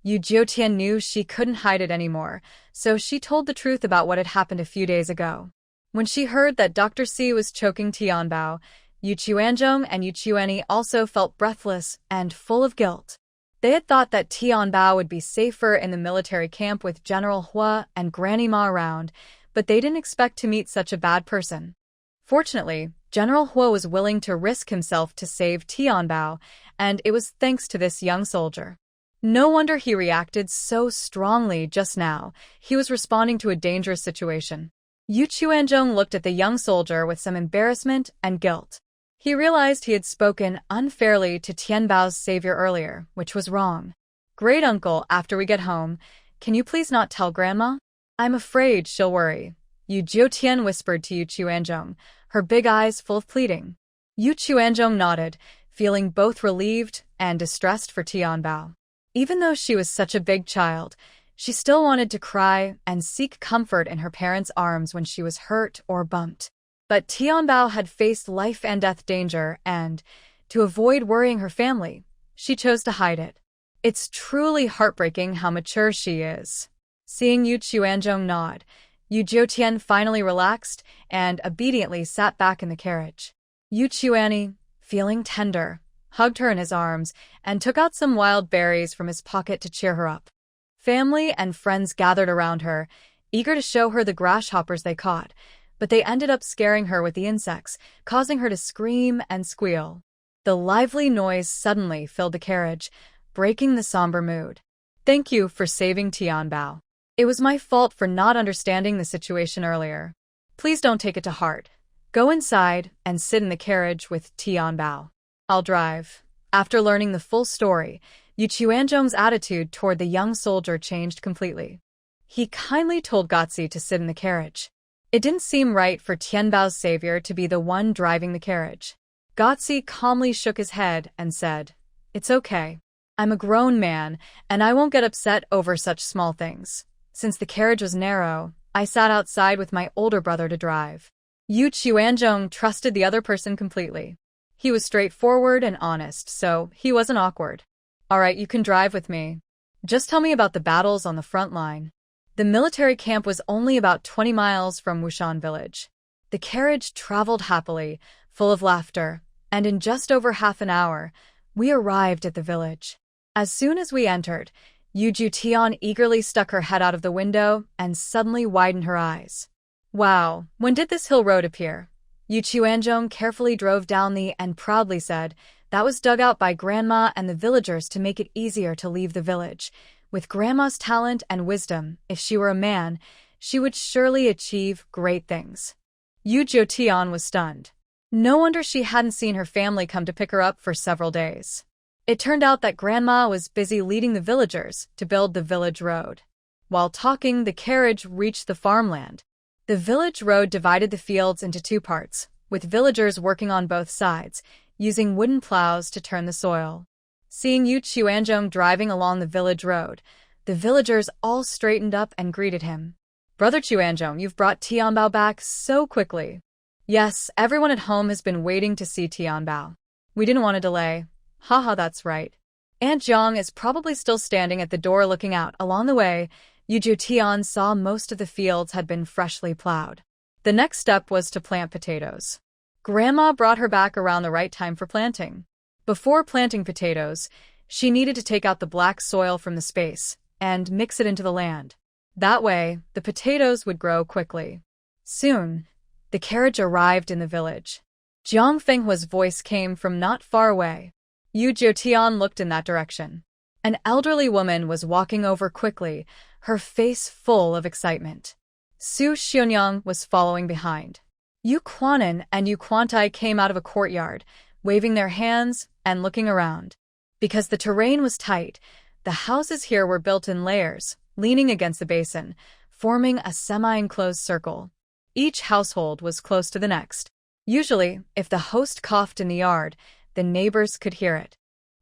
[SPEAKER 1] Yu Jiutian knew she couldn't hide it anymore, so she told the truth about what had happened a few days ago. When she heard that Dr. C was choking Tianbao, Yu Chuanzhong and Yu Chuanyi also felt breathless and full of guilt. They had thought that Tianbao would be safer in the military camp with General Hua and Granny Ma around, but they didn't expect to meet such a bad person. Fortunately, General Hua was willing to risk himself to save Tianbao, and it was thanks to this young soldier. No wonder he reacted so strongly just now. He was responding to a dangerous situation. Yu Chuanzhong looked at the young soldier with some embarrassment and guilt. He realized he had spoken unfairly to Tianbao's savior earlier, which was wrong. Great uncle, after we get home, can you please not tell Grandma? I'm afraid she'll worry. Yu Jiutian whispered to Yu Chuanzhong, her big eyes full of pleading. Yu Chuanzhong nodded, feeling both relieved and distressed for Tianbao. Even though she was such a big child, she still wanted to cry and seek comfort in her parents' arms when she was hurt or bumped. But Tianbao had faced life and death danger and, to avoid worrying her family, she chose to hide it. It's truly heartbreaking how mature she is. Seeing Yu Chuanzhong nod, Yu Jiutian finally relaxed and obediently sat back in the carriage. Yu Chuanyi, feeling tender, hugged her in his arms and took out some wild berries from his pocket to cheer her up. Family and friends gathered around her, eager to show her the grasshoppers they caught, but they ended up scaring her with the insects, causing her to scream and squeal. The lively noise suddenly filled the carriage, breaking the somber mood. Thank you for saving Tianbao. It was my fault for not understanding the situation earlier. Please don't take it to heart. Go inside and sit in the carriage with Tianbao. I'll drive. After learning the full story, Yu Chuanzhong's attitude toward the young soldier changed completely. He kindly told Gotzi to sit in the carriage. It didn't seem right for Tianbao's savior to be the one driving the carriage. Gotzi calmly shook his head and said, It's okay. I'm a grown man, and I won't get upset over such small things. Since the carriage was narrow, I sat outside with my older brother to drive. Yu Chuanzhong trusted the other person completely. He was straightforward and honest, so he wasn't awkward. All right, you can drive with me. Just tell me about the battles on the front line. The military camp was only about 20 miles from Wushan village. The carriage traveled happily, full of laughter, and in just over half an hour, we arrived at the village. As soon as we entered, Yu Jiutian eagerly stuck her head out of the window and suddenly widened her eyes. Wow, when did this hill road appear? Yu Chuanzhong carefully drove down the and proudly said, That was dug out by Grandma and the villagers to make it easier to leave the village. With Grandma's talent and wisdom, if she were a man, she would surely achieve great things. Yu Jiutian was stunned. No wonder she hadn't seen her family come to pick her up for several days. It turned out that Grandma was busy leading the villagers to build the village road. While talking, the carriage reached the farmland. The village road divided the fields into two parts, with villagers working on both sides, using wooden plows to turn the soil. Seeing Yu Chuanzhong driving along the village road, the villagers all straightened up and greeted him. Brother Chuanzhong, you've brought Tianbao back so quickly. Yes, everyone at home has been waiting to see Tianbao. We didn't want to delay. Haha, that's right. Aunt Zhang is probably still standing at the door looking out. Along the way, Yu Jiutian saw most of the fields had been freshly plowed. The next step was to plant potatoes. Grandma brought her back around the right time for planting. Before planting potatoes, she needed to take out the black soil from the space and mix it into the land. That way, the potatoes would grow quickly. Soon, the carriage arrived in the village. Jiang Fenghua's voice came from not far away. Yu Jiutian looked in that direction. An elderly woman was walking over quickly, her face full of excitement. Su Xianyang was following behind. Yu Quanan and Yu Quantai came out of a courtyard, waving their hands and looking around. Because the terrain was tight, the houses here were built in layers, leaning against the basin, forming a semi-enclosed circle. Each household was close to the next. Usually, if the host coughed in the yard, the neighbors could hear it.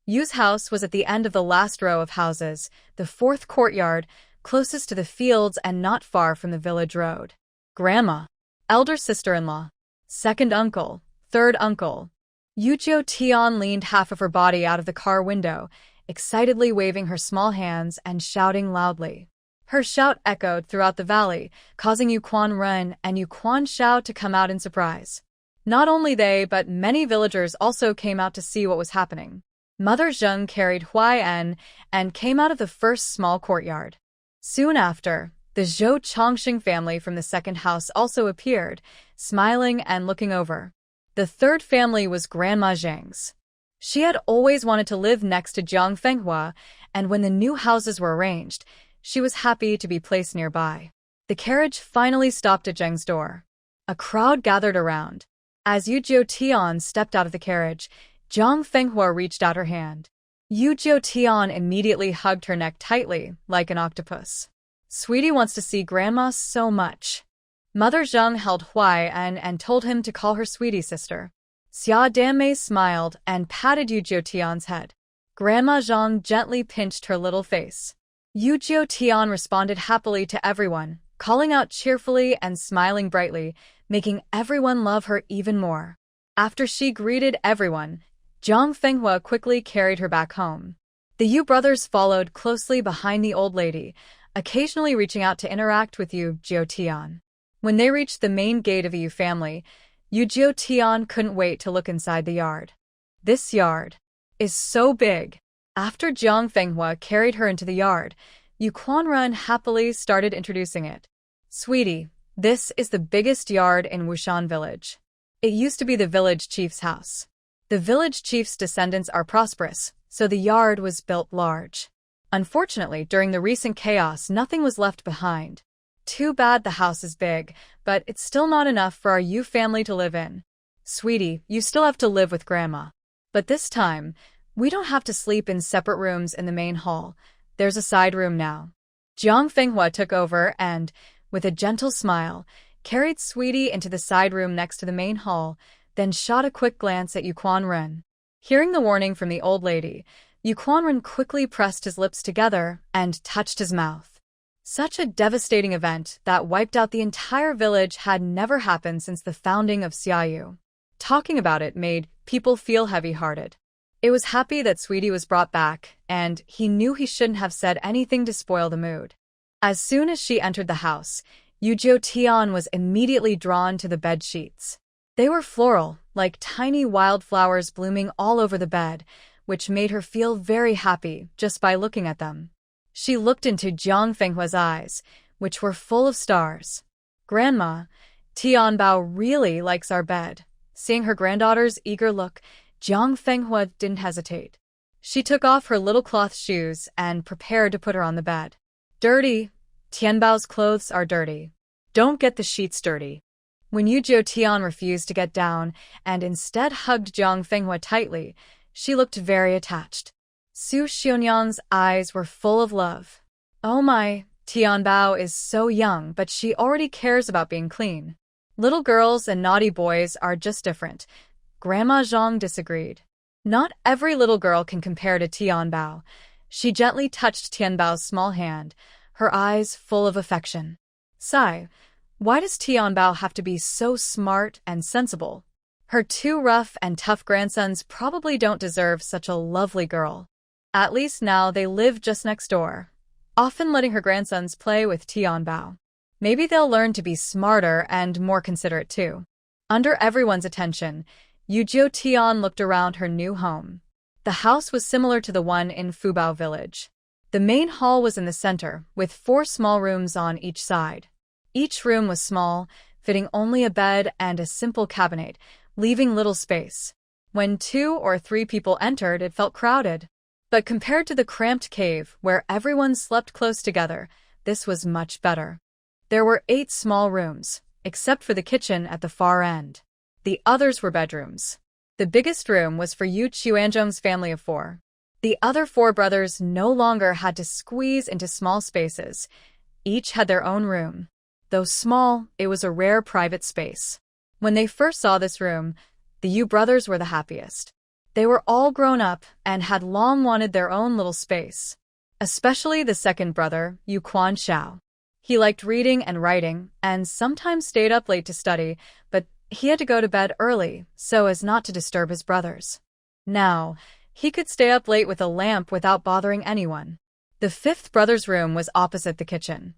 [SPEAKER 1] Yu's house was at the end of the last row of houses, the fourth courtyard, closest to the fields and not far from the village road. Grandma, elder sister-in-law, second uncle, third uncle. Yu Tian leaned half of her body out of the car window, excitedly waving her small hands and shouting loudly. Her shout echoed throughout the valley, causing Yu Ren and Yu Xiao to come out in surprise. Not only they, but many villagers also came out to see what was happening. Mother Zheng carried Huai-en and came out of the first small courtyard. Soon after, the Zhou Chongxing family from the second house also appeared, smiling and looking over. The third family was Grandma Zheng's. She had always wanted to live next to Jiang Fenghua, and when the new houses were arranged, she was happy to be placed nearby. The carriage finally stopped at Zheng's door. A crowd gathered around. As Yu Tian stepped out of the carriage, Jiang Fenghua reached out her hand. Yu Tian immediately hugged her neck tightly, like an octopus. Sweetie wants to see Grandma so much. Mother Zheng held Huai-en and told him to call her sweetie sister. Xia Danmei smiled and patted Yu Tian's head. Grandma Zheng gently pinched her little face. Yu Tian responded happily to everyone, calling out cheerfully and smiling brightly, making everyone love her even more. After she greeted everyone, Jiang Fenghua quickly carried her back home. The Yu brothers followed closely behind the old lady, occasionally reaching out to interact with Yu Tian. When they reached the main gate of the Yu family, Yu Tian couldn't wait to look inside the yard. This yard is so big. After Jiang Fenghua carried her into the yard, Yu Ren happily started introducing it. Sweetie, this is the biggest yard in Wushan village. It used to be the village chief's house. The village chief's descendants are prosperous, so the yard was built large. Unfortunately, during the recent chaos, nothing was left behind. Too bad the house is big, but it's still not enough for our Yu family to live in. Sweetie, you still have to live with Grandma. But this time, we don't have to sleep in separate rooms in the main hall. There's a side room now. Jiang Fenghua took over and, with a gentle smile, carried Sweetie into the side room next to the main hall, then shot a quick glance at Yu Ren. Hearing the warning from the old lady, Yu Ren quickly pressed his lips together and touched his mouth. Such a devastating event that wiped out the entire village had never happened since the founding of Xiaoyu. Talking about it made people feel heavy-hearted. It was happy that Sweetie was brought back, and he knew he shouldn't have said anything to spoil the mood. As soon as she entered the house, Yu Tian was immediately drawn to the bed sheets. They were floral, like tiny wildflowers blooming all over the bed, which made her feel very happy just by looking at them. She looked into Jiang Fenghua's eyes, which were full of stars. Grandma, Tianbao really likes our bed. Seeing her granddaughter's eager look, Jiang Fenghua didn't hesitate. She took off her little cloth shoes and prepared to put her on the bed. Dirty. Tianbao's clothes are dirty. Don't get the sheets dirty. When Yu Tian refused to get down and instead hugged Jiang Fenghua tightly, she looked very attached. Su Xionyang's eyes were full of love. Oh my, Tianbao is so young, but she already cares about being clean. Little girls and naughty boys are just different. Grandma Zhang disagreed. Not every little girl can compare to Tianbao. She gently touched Tianbao's small hand, her eyes full of affection. Sigh, why does Tianbao have to be so smart and sensible? Her two rough and tough grandsons probably don't deserve such a lovely girl. At least now they live just next door, often letting her grandsons play with Tianbao. Maybe they'll learn to be smarter and more considerate too. Under everyone's attention, Yu Tian looked around her new home. The house was similar to the one in Fubao village. The main hall was in the center, with 4 small rooms on each side. Each room was small, fitting only a bed and a simple cabinet, leaving little space. When 2 or 3 people entered, it felt crowded. But compared to the cramped cave where everyone slept close together, this was much better. There were 8 small rooms, except for the kitchen at the far end. The others were bedrooms. The biggest room was for Yu Chuanzhong's family of 4. The other 4 brothers no longer had to squeeze into small spaces. Each had their own room. Though small, it was a rare private space. When they first saw this room, the Yu brothers were the happiest. They were all grown up and had long wanted their own little space. Especially the second brother, Yu Quan Shao. He liked reading and writing, and sometimes stayed up late to study, but he had to go to bed early so as not to disturb his brothers. Now, he could stay up late with a lamp without bothering anyone. The fifth brother's room was opposite the kitchen.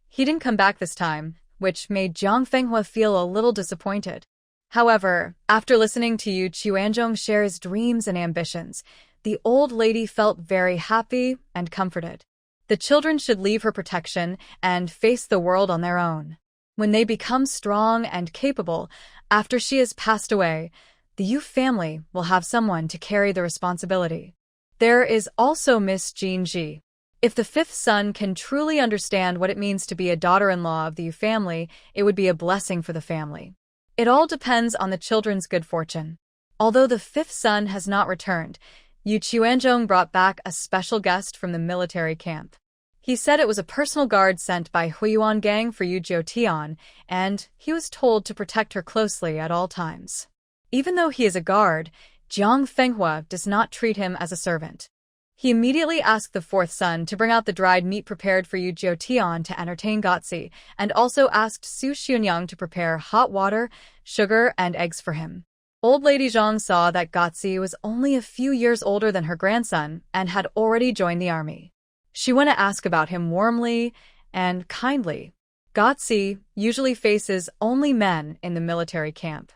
[SPEAKER 1] He didn't come back this time, which made Jiang Fenghua feel a little disappointed. However, after listening to Yu Qianzhong share his dreams and ambitions, the old lady felt very happy and comforted. The children should leave her protection and face the world on their own. When they become strong and capable, after she has passed away, the Yu family will have someone to carry the responsibility. There is also Miss Jean Ji. If the fifth son can truly understand what it means to be a daughter-in-law of the Yu family, it would be a blessing for the family. It all depends on the children's good fortune. Although the fifth son has not returned, Yu Qianzhong brought back a special guest from the military camp. He said it was a personal guard sent by Huiyuan gang for Yu Jiutian, and he was told to protect her closely at all times. Even though he is a guard, Jiang Fenghua does not treat him as a servant. He immediately asked the fourth son to bring out the dried meat prepared for Yu Jiutian to entertain Gotzi, and also asked Su Xunyang to prepare hot water, sugar, and eggs for him. Old Lady Zhang saw that Gotzi was only a few years older than her grandson and had already joined the army. She went to ask about him warmly and kindly. Gotzi usually faces only men in the military camp.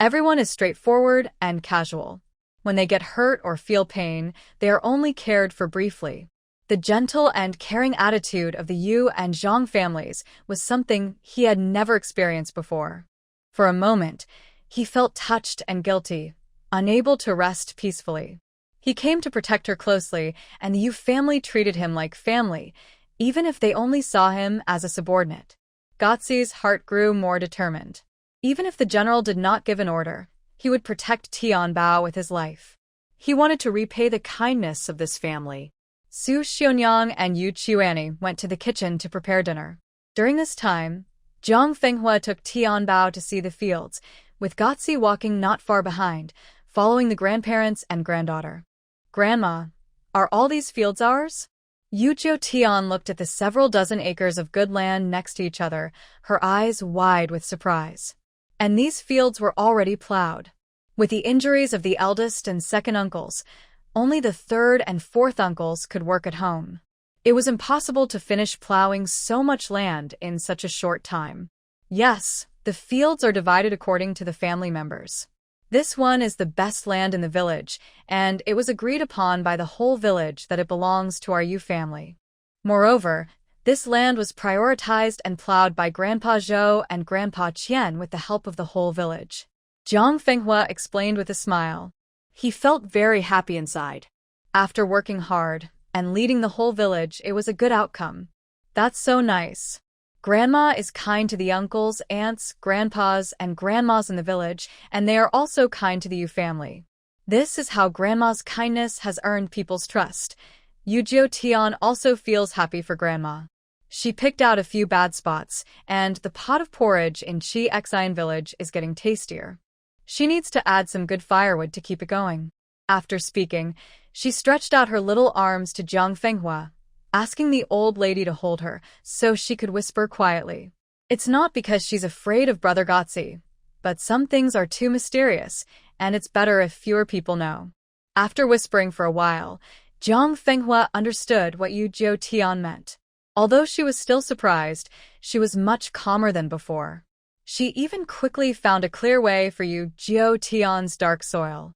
[SPEAKER 1] Everyone is straightforward and casual. When they get hurt or feel pain, they are only cared for briefly. The gentle and caring attitude of the Yu and Zhang families was something he had never experienced before. For a moment, he felt touched and guilty, unable to rest peacefully. He came to protect her closely, and the Yu family treated him like family, even if they only saw him as a subordinate. Gotzi's heart grew more determined. Even if the general did not give an order, he would protect Tianbao with his life. He wanted to repay the kindness of this family. Su Xionyang and Yu Qiuani went to the kitchen to prepare dinner. During this time, Jiang Fenghua took Tianbao to see the fields, with Gotzi walking not far behind, following the grandparents and granddaughter. "Grandma, are all these fields ours?" Yu Jiutian looked at the several dozen acres of good land next to each other, her eyes wide with surprise. And these fields were already plowed. With the injuries of the eldest and second uncles, only the third and fourth uncles could work at home. It was impossible to finish plowing so much land in such a short time. Yes, the fields are divided according to the family members. This one is the best land in the village, and it was agreed upon by the whole village that it belongs to our Yu family. Moreover, this land was prioritized and plowed by Grandpa Zhou and Grandpa Qian with the help of the whole village. Jiang Fenghua explained with a smile. He felt very happy inside. After working hard and leading the whole village, it was a good outcome. That's so nice. Grandma is kind to the uncles, aunts, grandpas, and grandmas in the village, and they are also kind to the Yu family. This is how Grandma's kindness has earned people's trust. Yu Jiutian also feels happy for Grandma. She picked out a few bad spots, and the pot of porridge in Chi Xian village is getting tastier. She needs to add some good firewood to keep it going. After speaking, she stretched out her little arms to Jiang Fenghua, asking the old lady to hold her so she could whisper quietly. It's not because she's afraid of Brother Gotzi, but some things are too mysterious, and it's better if fewer people know. After whispering for a while, Jiang Fenghua understood what Yu Jiutian meant. Although she was still surprised, she was much calmer than before. She even quickly found a clear way for Yu Jiutian's dark soil.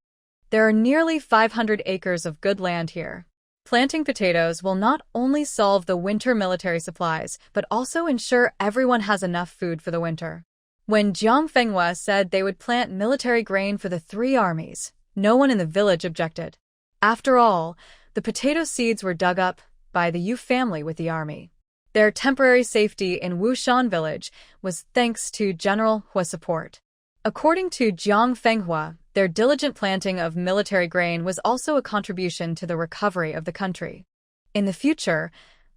[SPEAKER 1] There are nearly 500 acres of good land here. Planting potatoes will not only solve the winter military supplies, but also ensure everyone has enough food for the winter. When Jiang Fenghua said they would plant military grain for the three armies, no one in the village objected. After all, the potato seeds were dug up by the Yu family with the army. Their temporary safety in Wushan village was thanks to General Hua's support. According to Jiang Fenghua, their diligent planting of military grain was also a contribution to the recovery of the country. In the future,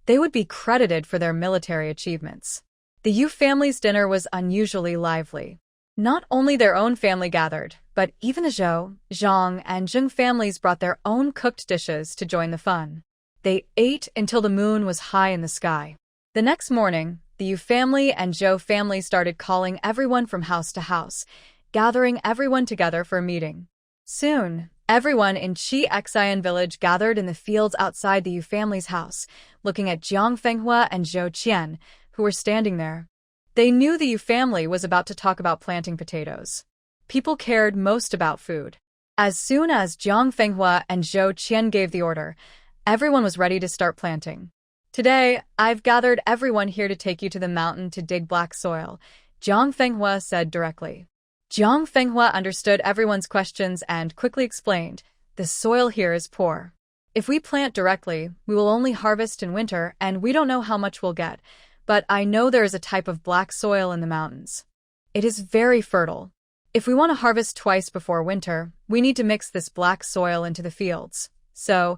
[SPEAKER 1] They would be credited for their military achievements. The Yu family's dinner was unusually lively. Not only their own family gathered, but even the Zhou, Zhang, and Zheng families brought their own cooked dishes to join the fun. They ate until the moon was high in the sky. The next morning, the Yu family and Zhou family started calling everyone from house to house, gathering everyone together for a meeting. Soon, everyone in Xian village gathered in the fields outside the Yu family's house, looking at Jiang Fenghua and Zhou Qian, who were standing there. They knew the Yu family was about to talk about planting potatoes. People cared most about food. As soon as Jiang Fenghua and Zhou Qian gave the order, everyone was ready to start planting. Today, I've gathered everyone here to take you to the mountain to dig black soil, Jiang Fenghua said directly. Jiang Fenghua understood everyone's questions and quickly explained, the soil here is poor. If we plant directly, we will only harvest in winter and we don't know how much we'll get, but I know there is a type of black soil in the mountains. It is very fertile. If we want to harvest twice before winter, we need to mix this black soil into the fields. So,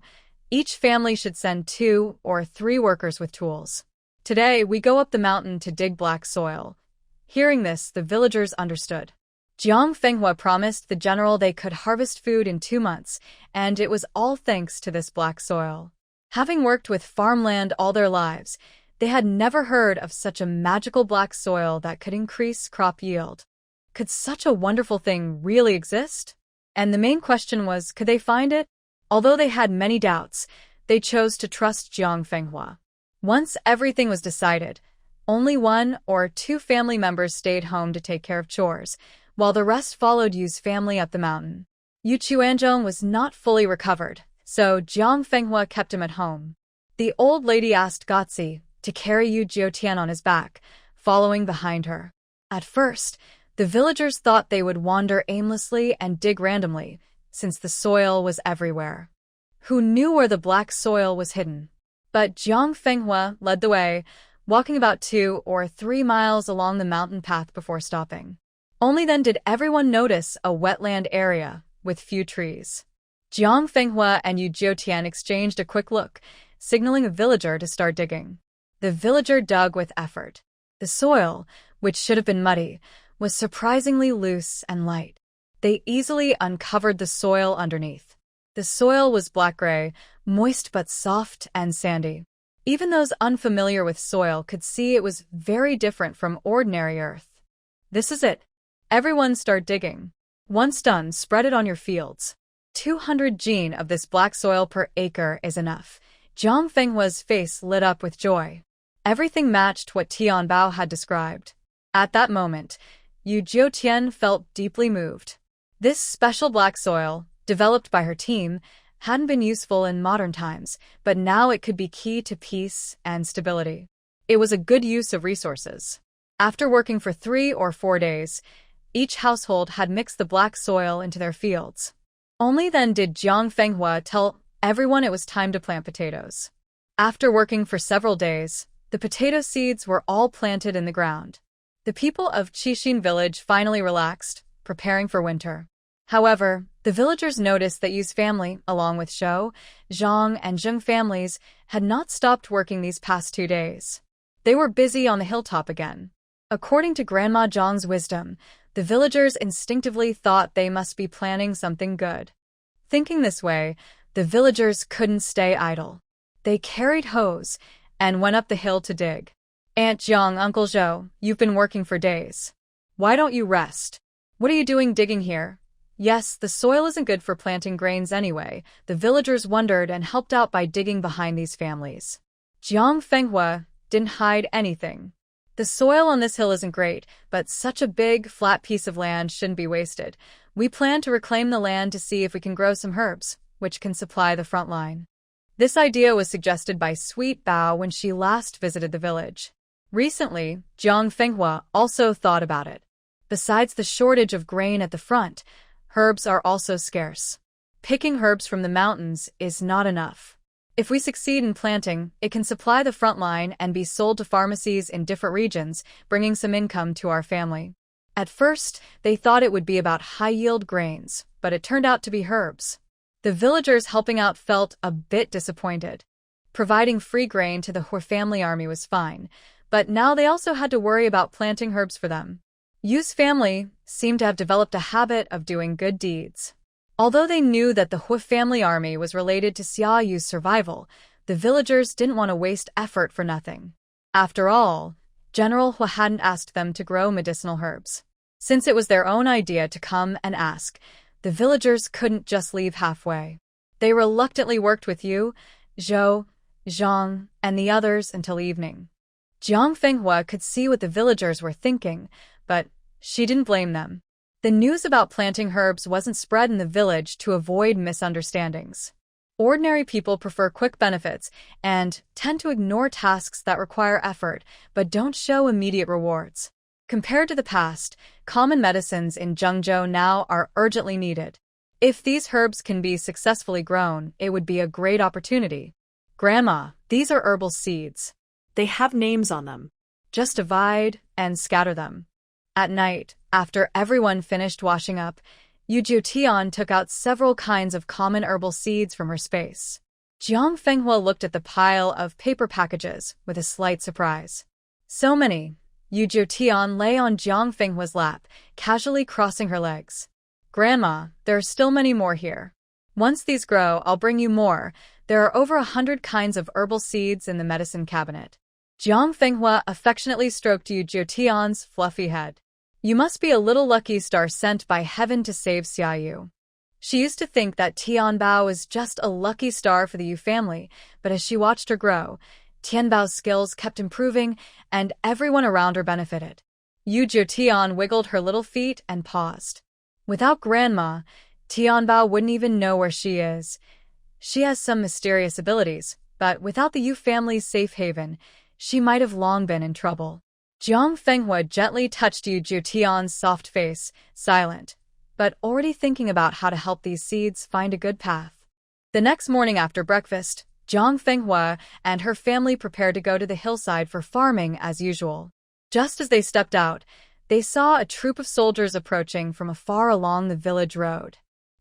[SPEAKER 1] each family should send 2 or 3 workers with tools. Today, we go up the mountain to dig black soil. Hearing this, the villagers understood. Jiang Fenghua promised the general they could harvest food in 2 months, and it was all thanks to this black soil. Having worked with farmland all their lives, they had never heard of such a magical black soil that could increase crop yield. Could such a wonderful thing really exist? And the main question was, could they find it? Although they had many doubts, they chose to trust Jiang Fenghua. Once everything was decided, only 1 or 2 family members stayed home to take care of chores, while the rest followed Yu's family up the mountain. Yu Chuanzhong was not fully recovered, so Jiang Fenghua kept him at home. The old lady asked Gotzi to carry Yu Jiutian on his back, following behind her. At first, the villagers thought they would wander aimlessly and dig randomly, since the soil was everywhere. Who knew where the black soil was hidden? But Jiang Fenghua led the way, walking about 2 or 3 miles along the mountain path before stopping. Only then did everyone notice a wetland area with few trees. Jiang Fenghua and Yu Jiutian exchanged a quick look, signaling a villager to start digging. The villager dug with effort. The soil, which should have been muddy, was surprisingly loose and light. They easily uncovered the soil underneath. The soil was black-gray, moist but soft and sandy. Even those unfamiliar with soil could see it was very different from ordinary earth. This is it. Everyone start digging. Once done, spread it on your fields. 200 jin of this black soil per acre is enough. Jiang Fenghua's face lit up with joy. Everything matched what Tian Bao had described. At that moment, Yu Jiutian felt deeply moved. This special black soil, developed by her team, hadn't been useful in modern times, but now it could be key to peace and stability. It was a good use of resources. After working for 3 or 4 days, each household had mixed the black soil into their fields. Only then did Jiang Fenghua tell everyone it was time to plant potatoes. After working for several days, the potato seeds were all planted in the ground. The people of Qixin village finally relaxed, preparing for winter. However, the villagers noticed that Yu's family, along with Shou, Zhang, and Zheng families, had not stopped working these past 2 days. They were busy on the hilltop again. According to Grandma Zhang's wisdom, the villagers instinctively thought they must be planning something good. Thinking this way, the villagers couldn't stay idle. They carried hoes and went up the hill to dig. Aunt Jiang, Uncle Zhou, you've been working for days. Why don't you rest? What are you doing digging here? Yes, the soil isn't good for planting grains anyway. The villagers wondered and helped out by digging behind these families. Jiang Fenghua didn't hide anything. The soil on this hill isn't great, but such a big, flat piece of land shouldn't be wasted. We plan to reclaim the land to see if we can grow some herbs, which can supply the front line. This idea was suggested by Sweet Bao when she last visited the village. Recently, Jiang Fenghua also thought about it. Besides the shortage of grain at the front, herbs are also scarce. Picking herbs from the mountains is not enough. If we succeed in planting, it can supply the front line and be sold to pharmacies in different regions, bringing some income to our family. At first, they thought it would be about high-yield grains, but it turned out to be herbs. The villagers helping out felt a bit disappointed. Providing free grain to the Hui family army was fine, but now they also had to worry about planting herbs for them. Yu's family seemed to have developed a habit of doing good deeds. Although they knew that the Hui family army was related to Xia Yu's survival, the villagers didn't want to waste effort for nothing. After all, General Hui hadn't asked them to grow medicinal herbs. Since it was their own idea to come and ask, the villagers couldn't just leave halfway. They reluctantly worked with Yu, Zhou, Zhang, and the others until evening. Jiang Fenghua could see what the villagers were thinking, but she didn't blame them. The news about planting herbs wasn't spread in the village to avoid misunderstandings. Ordinary people prefer quick benefits and tend to ignore tasks that require effort but don't show immediate rewards. Compared to the past, common medicines in Zhengzhou now are urgently needed. If these herbs can be successfully grown, it would be a great opportunity. Grandma, these are herbal seeds.
[SPEAKER 2] They have names on them.
[SPEAKER 1] Just divide and scatter them. At night, after everyone finished washing up, Yu Tian took out several kinds of common herbal seeds from her space. Jiang Fenghua looked at the pile of paper packages with a slight surprise. So many. Yu Tian lay on Jiang Fenghua's lap, casually crossing her legs. Grandma, there are still many more here. Once these grow, I'll bring you more. There are over 100 kinds of herbal seeds in the medicine cabinet. Jiang Fenghua affectionately stroked Yu Tian's fluffy head. You must be a little lucky star sent by heaven to save Xia Yu. She used to think that Tianbao was just a lucky star for the Yu family, but as she watched her grow, Tianbao's skills kept improving, and everyone around her benefited. Yu Tian wiggled her little feet and paused. Without Grandma, Tianbao wouldn't even know where she is. She has some mysterious abilities, but without the Yu family's safe haven, she might have long been in trouble. Jiang Fenghua gently touched Yu Tian's soft face, silent, but already thinking about how to help these seeds find a good path. The next morning after breakfast, Jiang Fenghua and her family prepared to go to the hillside for farming as usual. Just as they stepped out, they saw a troop of soldiers approaching from afar along the village road.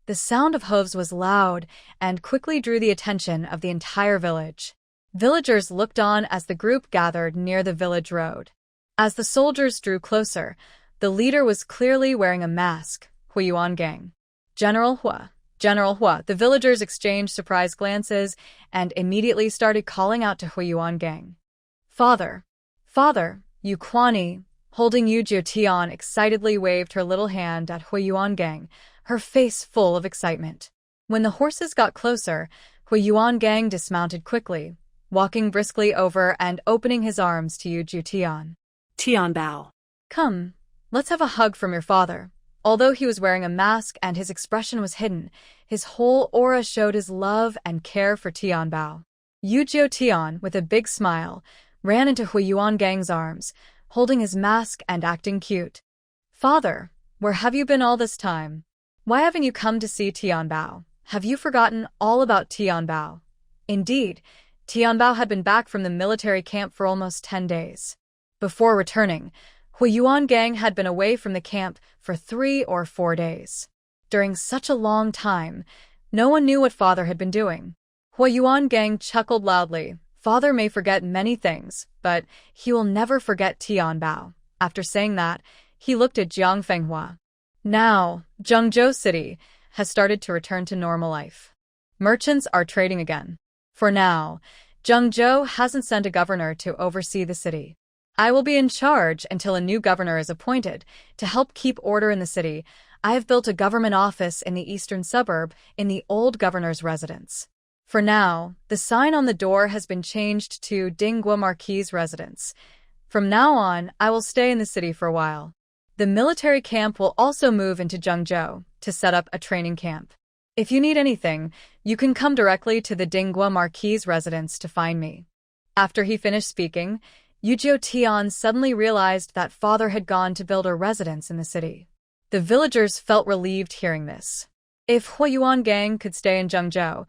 [SPEAKER 1] The sound of hooves was loud and quickly drew the attention of the entire village. Villagers looked on as the group gathered near the village road. As the soldiers drew closer, the leader was clearly wearing a mask, Huiyuan Gang. General Hua. General Hua. The villagers exchanged surprised glances and immediately started calling out to Huiyuan Gang. Father! Father! Yu Kuani, holding Yu Tian, excitedly waved her little hand at Huiyuan Gang, her face full of excitement. When the horses got closer, Huiyuan Gang dismounted quickly, walking briskly over and opening his arms to Yu Tian.
[SPEAKER 2] Tianbao.
[SPEAKER 1] Come, let's have a hug from your father. Although he was wearing a mask and his expression was hidden, his whole aura showed his love and care for Tianbao. Yu Tian, with a big smile, ran into Huiyuan Gang's arms, holding his mask and acting cute. Father, where have you been all this time? Why haven't you come to see Tianbao? Have you forgotten all about Tianbao? Indeed, Tianbao had been back from the military camp for almost 10 days. Before returning, Huiyuan Gang had been away from the camp for 3 or 4 days. During such a long time, no one knew what father had been doing. Huiyuan Gang chuckled loudly. Father may forget many things, but he will never forget Tianbao. After saying that, he looked at Jiang Fenghua. Now, Zhengzhou City has started to return to normal life. Merchants are trading again. For now, Zhengzhou hasn't sent a governor to oversee the city. I will be in charge until a new governor is appointed. To help keep order in the city, I have built a government office in the eastern suburb in the old governor's residence. For now, the sign on the door has been changed to Dinggua Marquis' residence. From now on, I will stay in the city for a while. The military camp will also move into Zhengzhou to set up a training camp. If you need anything, you can come directly to the Dinggua Marquis' residence to find me. After he finished speaking, Yu Tian suddenly realized that father had gone to build a residence in the city. The villagers felt relieved hearing this. If Huiyuan Gang could stay in Zhengzhou,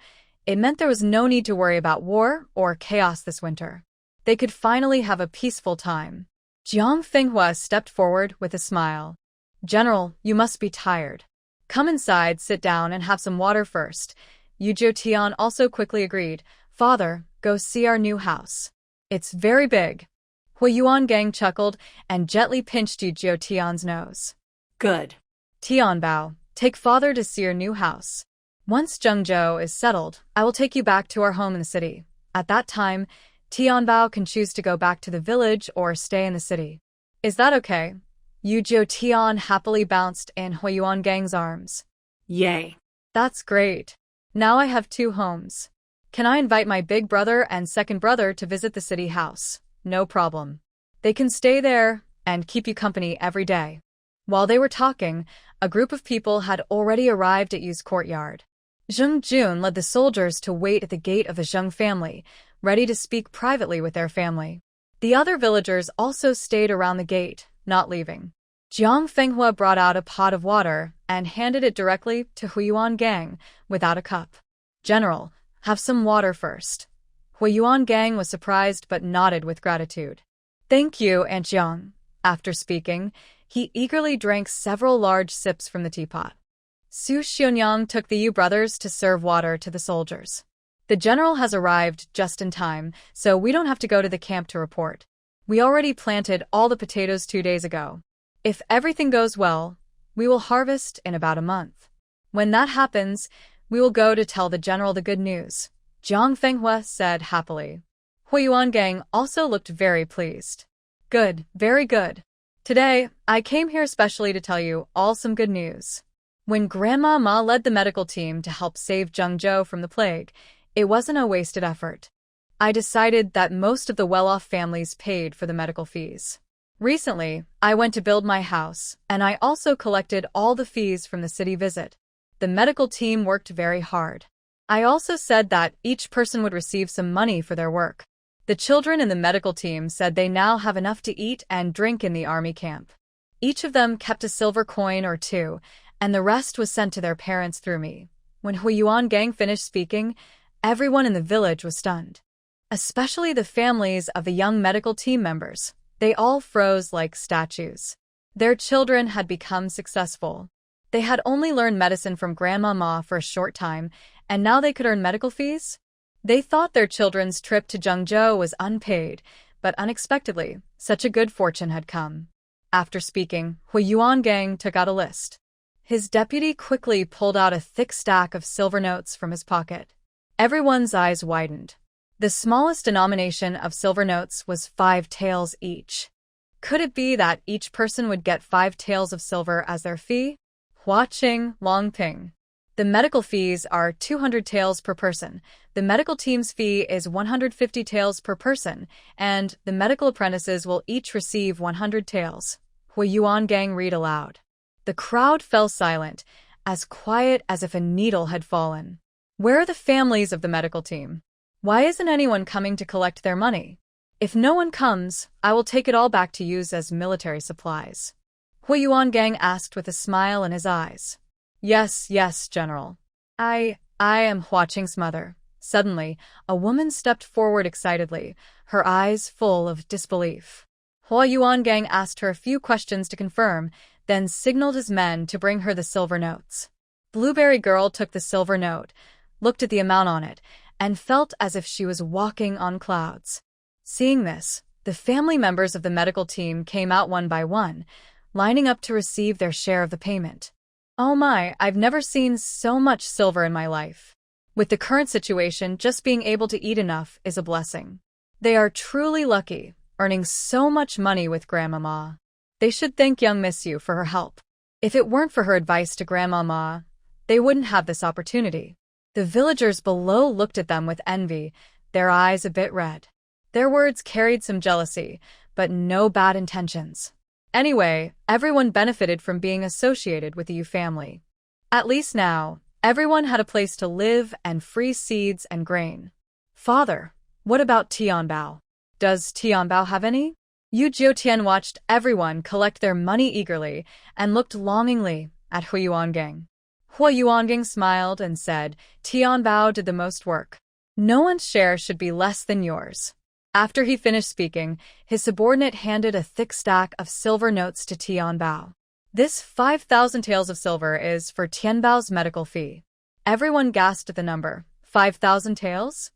[SPEAKER 1] it meant there was no need to worry about war or chaos this winter. They could finally have a peaceful time. Jiang Fenghua stepped forward with a smile. General, you must be tired. Come inside, sit down, and have some water first. Yu Tian also quickly agreed, Father, go see our new house. It's very big. Hui Yuangang chuckled and gently pinched Yu Tian's nose.
[SPEAKER 2] Good.
[SPEAKER 1] Tianbao, take father to see your new house. Once Zhengzhou is settled, I will take you back to our home in the city. At that time, Tianbao can choose to go back to the village or stay in the city. Is that okay? Yu Tian happily bounced in Hui Yuangang's arms.
[SPEAKER 2] Yay.
[SPEAKER 1] That's great. Now I have 2 homes. Can I invite my big brother and second brother to visit the city house? No problem. They can stay there and keep you company every day. While they were talking, a group of people had already arrived at Yu's courtyard. Zheng Jun led the soldiers to wait at the gate of the Zheng family, ready to speak privately with their family. The other villagers also stayed around the gate, not leaving. Jiang Fenghua brought out a pot of water and handed it directly to Hui Yuangang without a cup. General, have some water first. Hui Yuangang was surprised but nodded with gratitude. Thank you, Aunt Jiang. After speaking, he eagerly drank several large sips from the teapot. Su Xianyang took the Yu brothers to serve water to the soldiers. The general has arrived just in time, so we don't have to go to the camp to report. We already planted all the potatoes 2 days ago. If everything goes well, we will harvest in about a month. When that happens, we will go to tell the general the good news, Jiang Fenghua said happily. Hui Yuangang also looked very pleased. Good, very good. Today, I came here especially to tell you all some good news. When Grandma Ma led the medical team to help save Zhengzhou from the plague, it wasn't a wasted effort. I decided that most of the well-off families paid for the medical fees. Recently, I went to build my house, and I also collected all the fees from the city visit. The medical team worked very hard. I also said that each person would receive some money for their work. The children in the medical team said they now have enough to eat and drink in the army camp. Each of them kept a silver coin or 2, and the rest was sent to their parents through me. When Hui Yuangang finished speaking, everyone in the village was stunned. Especially the families of the young medical team members. They all froze like statues. Their children had become successful. They had only learned medicine from Grandma Ma for a short time, and now they could earn medical fees? They thought their children's trip to Zhengzhou was unpaid, but unexpectedly, such a good fortune had come. After speaking, Hui Yuangang took out a list. His deputy quickly pulled out a thick stack of silver notes from his pocket. Everyone's eyes widened. The smallest denomination of silver notes was 5 taels each. Could it be that each person would get 5 taels of silver as their fee? Huaqing Longping. The medical fees are 200 taels per person, the medical team's fee is 150 taels per person, and the medical apprentices will each receive 100 taels. Hui Yuangang read aloud. The crowd fell silent, as quiet as if a needle had fallen. Where are the families of the medical team? Why isn't anyone coming to collect their money? If no one comes, I will take it all back to use as military supplies. Hui Yuangang asked with a smile in his eyes. Yes, yes, General. I am Huaqing's mother. Suddenly, a woman stepped forward excitedly, her eyes full of disbelief. Hui Yuangang asked her a few questions to confirm, then signaled his men to bring her the silver notes. Blueberry Girl took the silver note, looked at the amount on it, and felt as if she was walking on clouds. Seeing this, the family members of the medical team came out one by one, lining up to receive their share of the payment. Oh my, I've never seen so much silver in my life. With the current situation, just being able to eat enough is a blessing. They are truly lucky, earning so much money with Grandma Ma. They should thank young Miss Yu for her help. If it weren't for her advice to Grandma Ma, they wouldn't have this opportunity. The villagers below looked at them with envy, their eyes a bit red. Their words carried some jealousy, but no bad intentions. Anyway, everyone benefited from being associated with the Yu family. At least now, everyone had a place to live and free seeds and grain. Father, what about Tianbao? Does Tianbao have any? Yu Jiutian watched everyone collect their money eagerly and looked longingly at Hui Yuangang. Hui Yuangang smiled and said, Tianbao did the most work. No one's share should be less than yours. After he finished speaking, his subordinate handed a thick stack of silver notes to Tianbao. This 5,000 taels of silver is for Tianbao's medical fee. Everyone gasped at the number. 5,000 taels?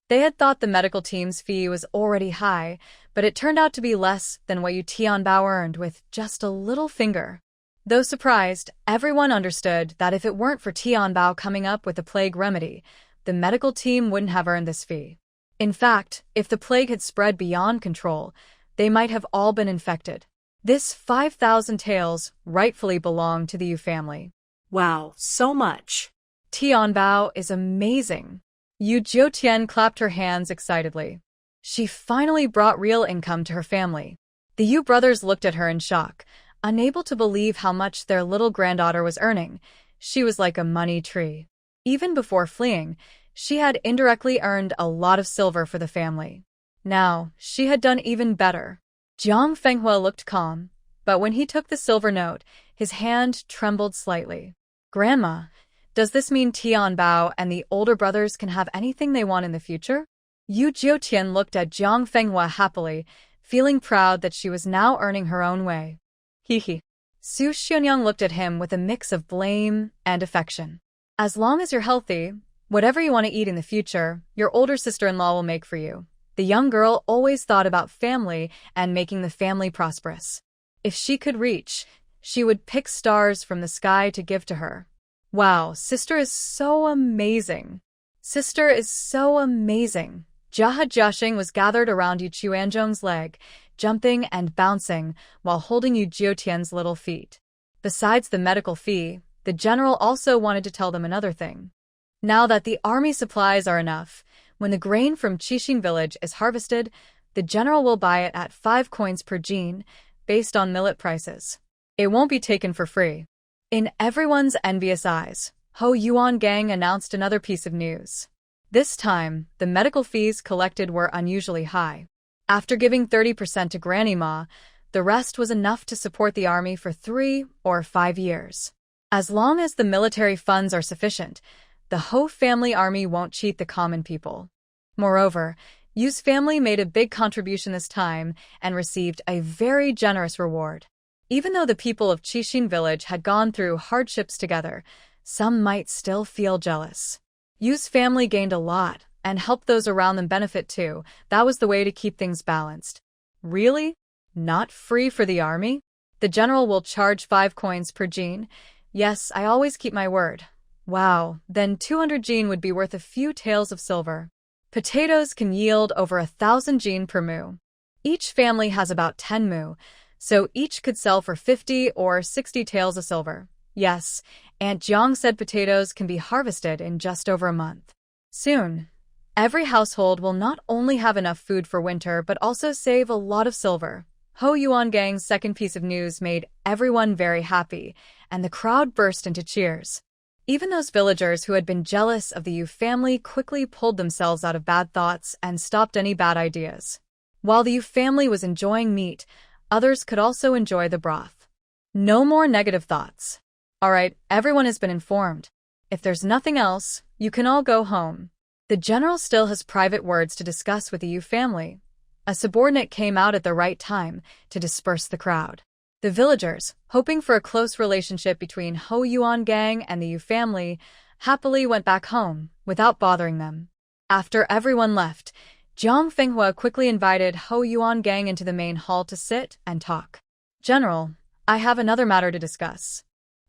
[SPEAKER 1] They had thought the medical team's fee was already high, but it turned out to be less than what Yu Tianbao earned with just a little finger. Though surprised, everyone understood that if it weren't for Tianbao coming up with a plague remedy, the medical team wouldn't have earned this fee. In fact, if the plague had spread beyond control, they might have all been infected. This 5,000 taels rightfully belonged to the Yu family.
[SPEAKER 2] Wow, so much.
[SPEAKER 1] Tianbao is amazing. Yu Jiutian clapped her hands excitedly. She finally brought real income to her family. The Yu brothers looked at her in shock, unable to believe how much their little granddaughter was earning. She was like a money tree. Even before fleeing, she had indirectly earned a lot of silver for the family. Now, she had done even better. Jiang Fenghua looked calm, but when he took the silver note, his hand trembled slightly. Grandma, does this mean Tianbao and the older brothers can have anything they want in the future? Yu Jiutian looked at Jiang Fenghua happily, feeling proud that she was now earning her own way. Hee. Su Xianyang looked at him with a mix of blame and affection. As long as you're healthy, whatever you want to eat in the future, your older sister-in-law will make for you. The young girl always thought about family and making the family prosperous. If she could reach, she would pick stars from the sky to give to her. Wow, sister is so amazing. Sister is so amazing. Jia Jiaxing was gathered around Yu Chuanzhong's leg, jumping and bouncing while holding Yu Jiutian's little feet. Besides the medical fee, the general also wanted to tell them another thing. Now that the army supplies are enough, when the grain from Qixing village is harvested, the general will buy it at 5 coins per jin, based on millet prices. It won't be taken for free. In everyone's envious eyes, Ho Yuan Gang announced another piece of news. This time, the medical fees collected were unusually high. After giving 30% to Granny Ma, the rest was enough to support the army for 3 or 5 years. As long as the military funds are sufficient, the Ho family army won't cheat the common people. Moreover, Yu's family made a big contribution this time and received a very generous reward. Even though the people of Qixing village had gone through hardships together, some might still feel jealous. Yu's family gained a lot and helped those around them benefit too. That was the way to keep things balanced. Really? Not free for the army? The general will charge 5 coins per jin. Yes, I always keep my word. Wow, then 200 jin would be worth a few taels of silver. Potatoes can yield over 1,000 jin per mu. Each family has about 10 mu, so each could sell for 50 or 60 taels of silver. Yes, Aunt Jiang said potatoes can be harvested in just over a month. Soon, every household will not only have enough food for winter but also save a lot of silver. Ho Yuan Gang's second piece of news made everyone very happy, and the crowd burst into cheers. Even those villagers who had been jealous of the Yu family quickly pulled themselves out of bad thoughts and stopped any bad ideas. While the Yu family was enjoying meat, others could also enjoy the broth. No more negative thoughts. All right, everyone has been informed. If there's nothing else, you can all go home. The general still has private words to discuss with the Yu family. A subordinate came out at the right time to disperse the crowd. The villagers, hoping for a close relationship between Ho Yuan Gang and the Yu family, happily went back home without bothering them. After everyone left, Jiang Fenghua quickly invited Ho Yuan Gang into the main hall to sit and talk. General, I have another matter to discuss.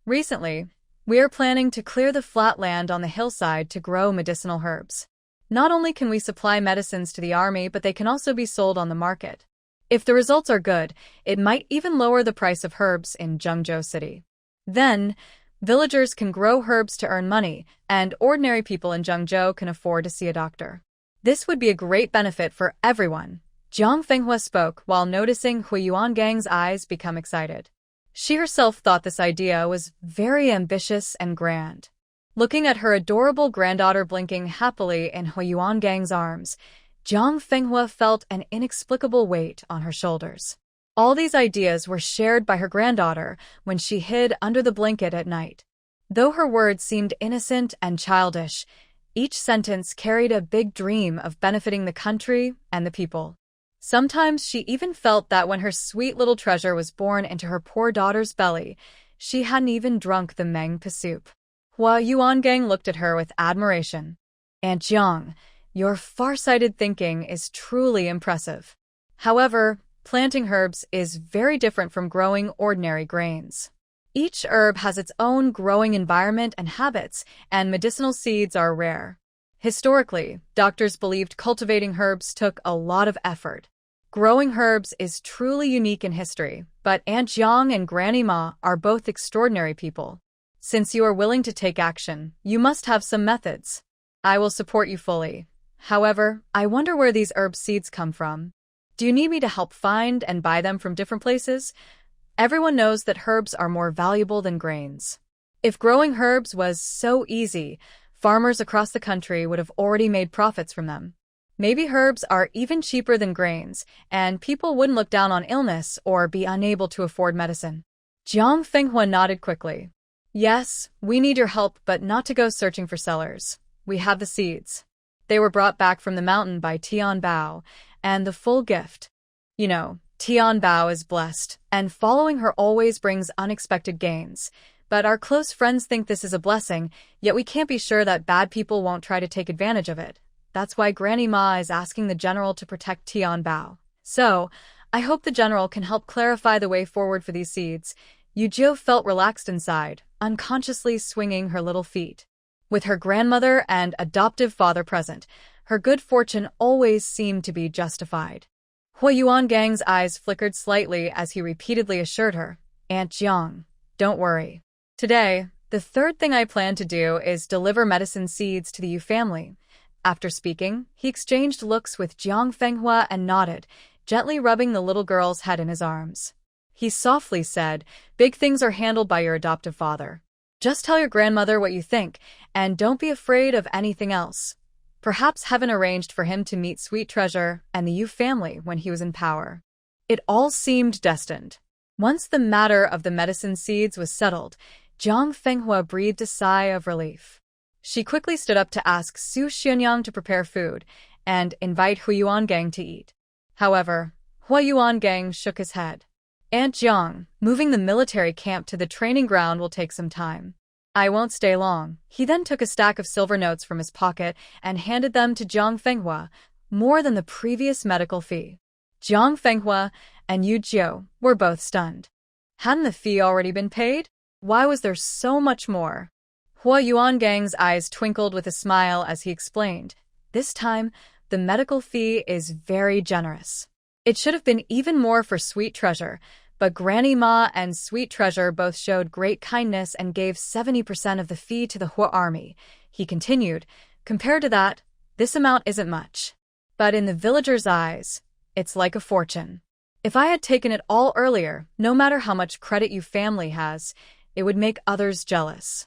[SPEAKER 1] Recently, we are planning to clear the flat land on the hillside to grow medicinal herbs. Not only can we supply medicines to the army, but they can also be sold on the market. If the results are good, it might even lower the price of herbs in Zhengzhou City. Then, villagers can grow herbs to earn money, and ordinary people in Zhengzhou can afford to see a doctor. This would be a great benefit for everyone. Jiang Fenghua spoke while noticing Hui Yuan Gang's eyes become excited. She herself thought this idea was very ambitious and grand. Looking at her adorable granddaughter blinking happily in Hui Yuan Gang's arms, Jiang Fenghua felt an inexplicable weight on her shoulders. All these ideas were shared by her granddaughter when she hid under the blanket at night. Though her words seemed innocent and childish, each sentence carried a big dream of benefiting the country and the people. Sometimes she even felt that when her sweet little treasure was born into her poor daughter's belly, she hadn't even drunk the Mengpa soup. Hua Yuan Gang looked at her with admiration. Aunt Jiang, Your far-sighted thinking is truly impressive. However, planting herbs is very different from growing ordinary grains. Each herb has its own growing environment and habits, and medicinal seeds are rare. Historically, doctors believed cultivating herbs took a lot of effort. Growing herbs is truly unique in history, but Aunt Jiang and Granny Ma are both extraordinary people. Since you are willing to take action, you must have some methods. I will support you fully. However, I wonder where these herb seeds come from. Do you need me to help find and buy them from different places? Everyone knows that herbs are more valuable than grains. If growing herbs was so easy, farmers across the country would have already made profits from them. Maybe herbs are even cheaper than grains, and people wouldn't look down on illness or be unable to afford medicine. Jiang Fenghua nodded quickly. Yes, we need your help, but not to go searching for sellers. We have the seeds. They were brought back from the mountain by Tian Bao, and the full gift. Tian Bao is blessed, and following her always brings unexpected gains. But our close friends think this is a blessing, yet we can't be sure that bad people won't try to take advantage of it. That's why Granny Ma is asking the general to protect Tian Bao. So, I hope the general can help clarify the way forward for these seeds. Yuzhou felt relaxed inside, unconsciously swinging her little feet. With her grandmother and adoptive father present, her good fortune always seemed to be justified. Hua Yuangang's eyes flickered slightly as he repeatedly assured her, Aunt Jiang, don't worry. Today, the third thing I plan to do is deliver medicine seeds to the Yu family. After speaking, he exchanged looks with Jiang Fenghua and nodded, gently rubbing the little girl's head in his arms. He softly said, Big things are handled by your adoptive father. Just tell your grandmother what you think, and don't be afraid of anything else. Perhaps heaven arranged for him to meet Sweet Treasure and the Yu family when he was in power. It all seemed destined. Once the matter of the medicine seeds was settled, Jiang Fenghua breathed a sigh of relief. She quickly stood up to ask Su Xianyang to prepare food and invite Hu Yuangang to eat. However, Hua Yuangang shook his head. Aunt Jiang, moving the military camp to the training ground will take some time. I won't stay long. He then took a stack of silver notes from his pocket and handed them to Jiang Fenghua, more than the previous medical fee. Jiang Fenghua and Yu Jiu were both stunned. Hadn't the fee already been paid? Why was there so much more? Hua Yuangang's eyes twinkled with a smile as he explained, This time, the medical fee is very generous. It should have been even more for Sweet Treasure, but Granny Ma and Sweet Treasure both showed great kindness and gave 70% of the fee to the Hua army. He continued, Compared to that, this amount isn't much. But in the villagers' eyes, it's like a fortune. If I had taken it all earlier, no matter how much credit you family has, it would make others jealous.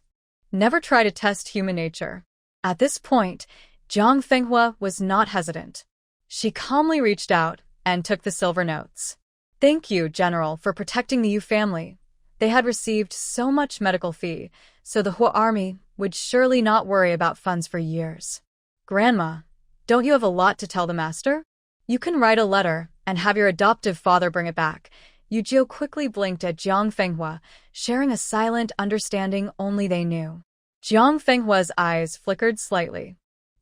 [SPEAKER 1] Never try to test human nature. At this point, Jiang Fenghua was not hesitant. She calmly reached out and took the silver notes. Thank you, General, for protecting the Yu family. They had received so much medical fee, so the Hua army would surely not worry about funds for years. Grandma, don't you have a lot to tell the master? You can write a letter and have your adoptive father bring it back. Yu Jiu quickly blinked at Jiang Fenghua, sharing a silent understanding only they knew. Jiang Fenghua's eyes flickered slightly.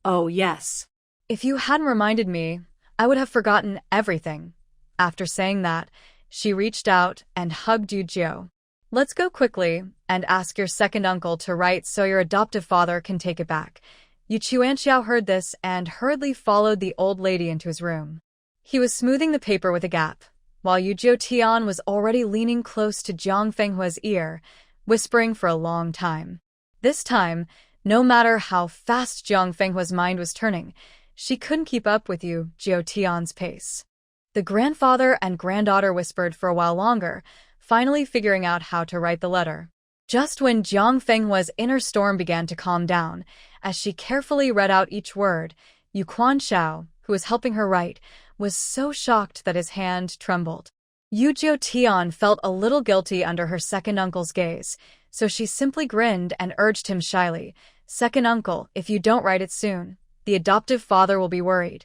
[SPEAKER 2] Oh, yes.
[SPEAKER 1] If you hadn't reminded me, I would have forgotten everything. After saying that, she reached out and hugged Yu Jiu. Let's go quickly and ask your second uncle to write so your adoptive father can take it back. Yu Chuanxiao heard this and hurriedly followed the old lady into his room. He was smoothing the paper with a gap, while Yu Jiu Tian was already leaning close to Jiang Fenghua's ear, whispering for a long time. This time, no matter how fast Jiang Fenghua's mind was turning, she couldn't keep up with Yu Jiu Tian's pace. The grandfather and granddaughter whispered for a while longer, finally figuring out how to write the letter. Just when Jiang Fenghua's inner storm began to calm down, as she carefully read out each word, Yu Quanxiao, who was helping her write, was so shocked that his hand trembled. Yu Jiu Tian felt a little guilty under her second uncle's gaze, so she simply grinned and urged him shyly, Second uncle, if you don't write it soon, the adoptive father will be worried.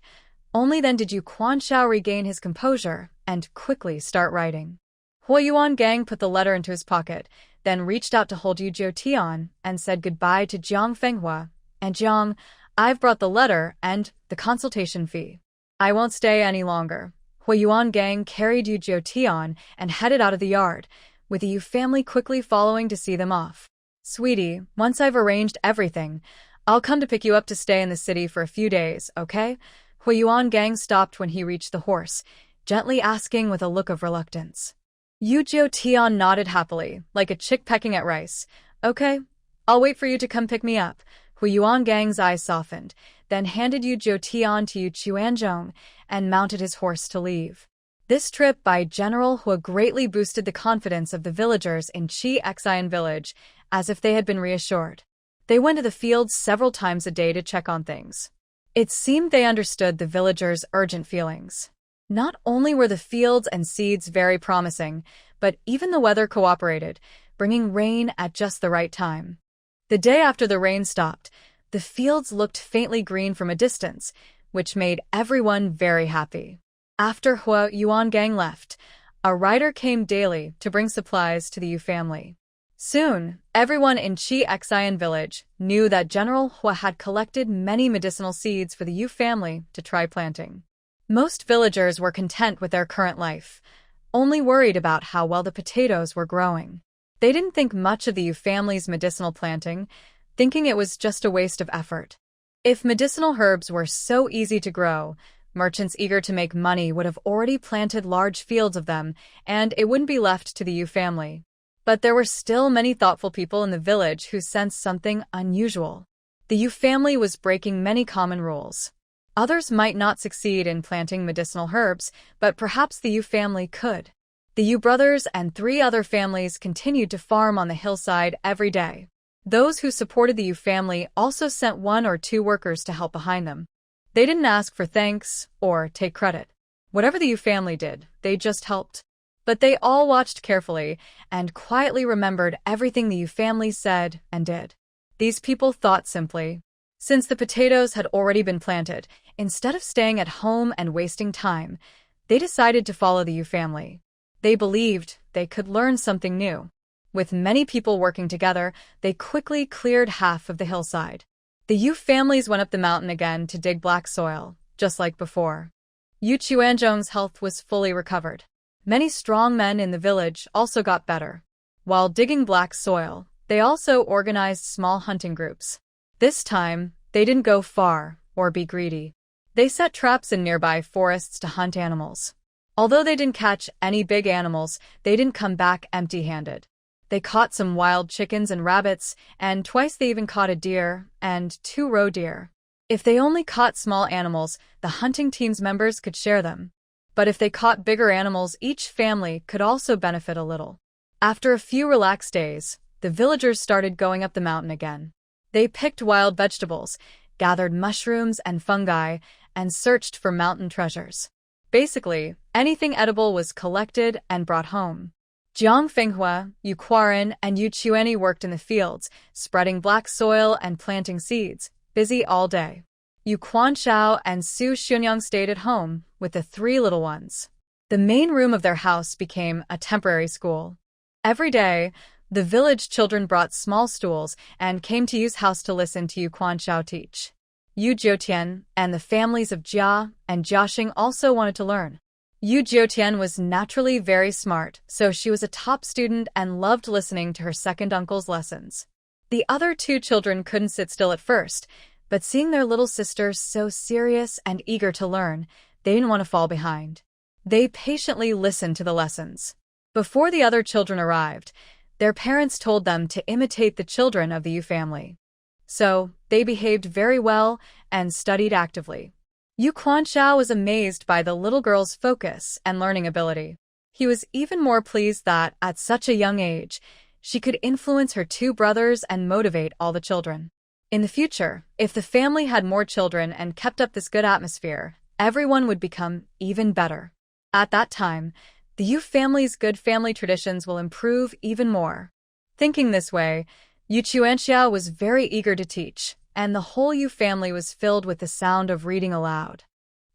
[SPEAKER 1] Only then did Yu Quanxiao regain his composure and quickly start writing. Hua Yuangang put the letter into his pocket, then reached out to hold Yu Jiu Tian and said goodbye to Jiang Fenghua. And Jiang, I've brought the letter and the consultation fee. I won't stay any longer. Hui Yuan gang carried Yu Jiutian and headed out of the yard, with the Yu family quickly following to see them off. Sweetie, once I've arranged everything, I'll come to pick you up to stay in the city for a few days, okay? Hui Yuan gang stopped when he reached the horse, gently asking with a look of reluctance. Yu Jiutian nodded happily, like a chick pecking at rice. Okay, I'll wait for you to come pick me up. Hui Yuan gang's eyes softened, then handed Yu Jiutian to Yu Chuanzhong and mounted his horse to leave. This trip by General Hua greatly boosted the confidence of the villagers in Chi Xian village, as if they had been reassured. They went to the fields several times a day to check on things. It seemed they understood the villagers' urgent feelings. Not only were the fields and seeds very promising, but even the weather cooperated, bringing rain at just the right time. The day after the rain stopped, the fields looked faintly green from a distance, which made everyone very happy. After Hua Yuan gang left, a rider came daily to bring supplies to the Yu family. Soon, everyone in Chi Xian village knew that General Hua had collected many medicinal seeds for the Yu family to try planting. Most villagers were content with their current life, only worried about how well the potatoes were growing. They didn't think much of the Yu family's medicinal planting, thinking it was just a waste of effort. If medicinal herbs were so easy to grow, merchants eager to make money would have already planted large fields of them, and it wouldn't be left to the Yu family. But there were still many thoughtful people in the village who sensed something unusual. The Yu family was breaking many common rules. Others might not succeed in planting medicinal herbs, but perhaps the Yu family could. The Yu brothers and 3 other families continued to farm on the hillside every day. Those who supported the Yu family also sent 1 or 2 workers to help behind them. They didn't ask for thanks or take credit. Whatever the Yu family did, they just helped. But they all watched carefully and quietly remembered everything the Yu family said and did. These people thought simply. Since the potatoes had already been planted, instead of staying at home and wasting time, they decided to follow the Yu family. They believed they could learn something new. With many people working together, they quickly cleared half of the hillside. The Yu families went up the mountain again to dig black soil, just like before. Yu Chuanzhong's health was fully recovered. Many strong men in the village also got better. While digging black soil, they also organized small hunting groups. This time, they didn't go far or be greedy. They set traps in nearby forests to hunt animals. Although they didn't catch any big animals, they didn't come back empty-handed. They caught some wild chickens and rabbits, and twice they even caught a deer and 2 roe deer. If they only caught small animals, the hunting team's members could share them. But if they caught bigger animals, each family could also benefit a little. After a few relaxed days, the villagers started going up the mountain again. They picked wild vegetables, gathered mushrooms and fungi, and searched for mountain treasures. Basically, anything edible was collected and brought home. Jiang Fenghua, Yu Quaran, and Yu Chuanyi worked in the fields, spreading black soil and planting seeds, busy all day. Yu Quanshao and Su Xunyang stayed at home with the 3 little ones. The main room of their house became a temporary school. Every day, the village children brought small stools and came to Yu's house to listen to Yu Quanshao teach. Yu Jiutian and the families of Jia and Jiaxing also wanted to learn. Yu Jiutian was naturally very smart, so she was a top student and loved listening to her second uncle's lessons. The other 2 children couldn't sit still at first, but seeing their little sister so serious and eager to learn, they didn't want to fall behind. They patiently listened to the lessons. Before the other children arrived, their parents told them to imitate the children of the Yu family. So, they behaved very well and studied actively. Yu Quanshao was amazed by the little girl's focus and learning ability. He was even more pleased that, at such a young age, she could influence her 2 brothers and motivate all the children. In the future, if the family had more children and kept up this good atmosphere, everyone would become even better. At that time, the Yu family's good family traditions will improve even more. Thinking this way, Yu Chuanxiao was very eager to teach, and the whole Yu family was filled with the sound of reading aloud.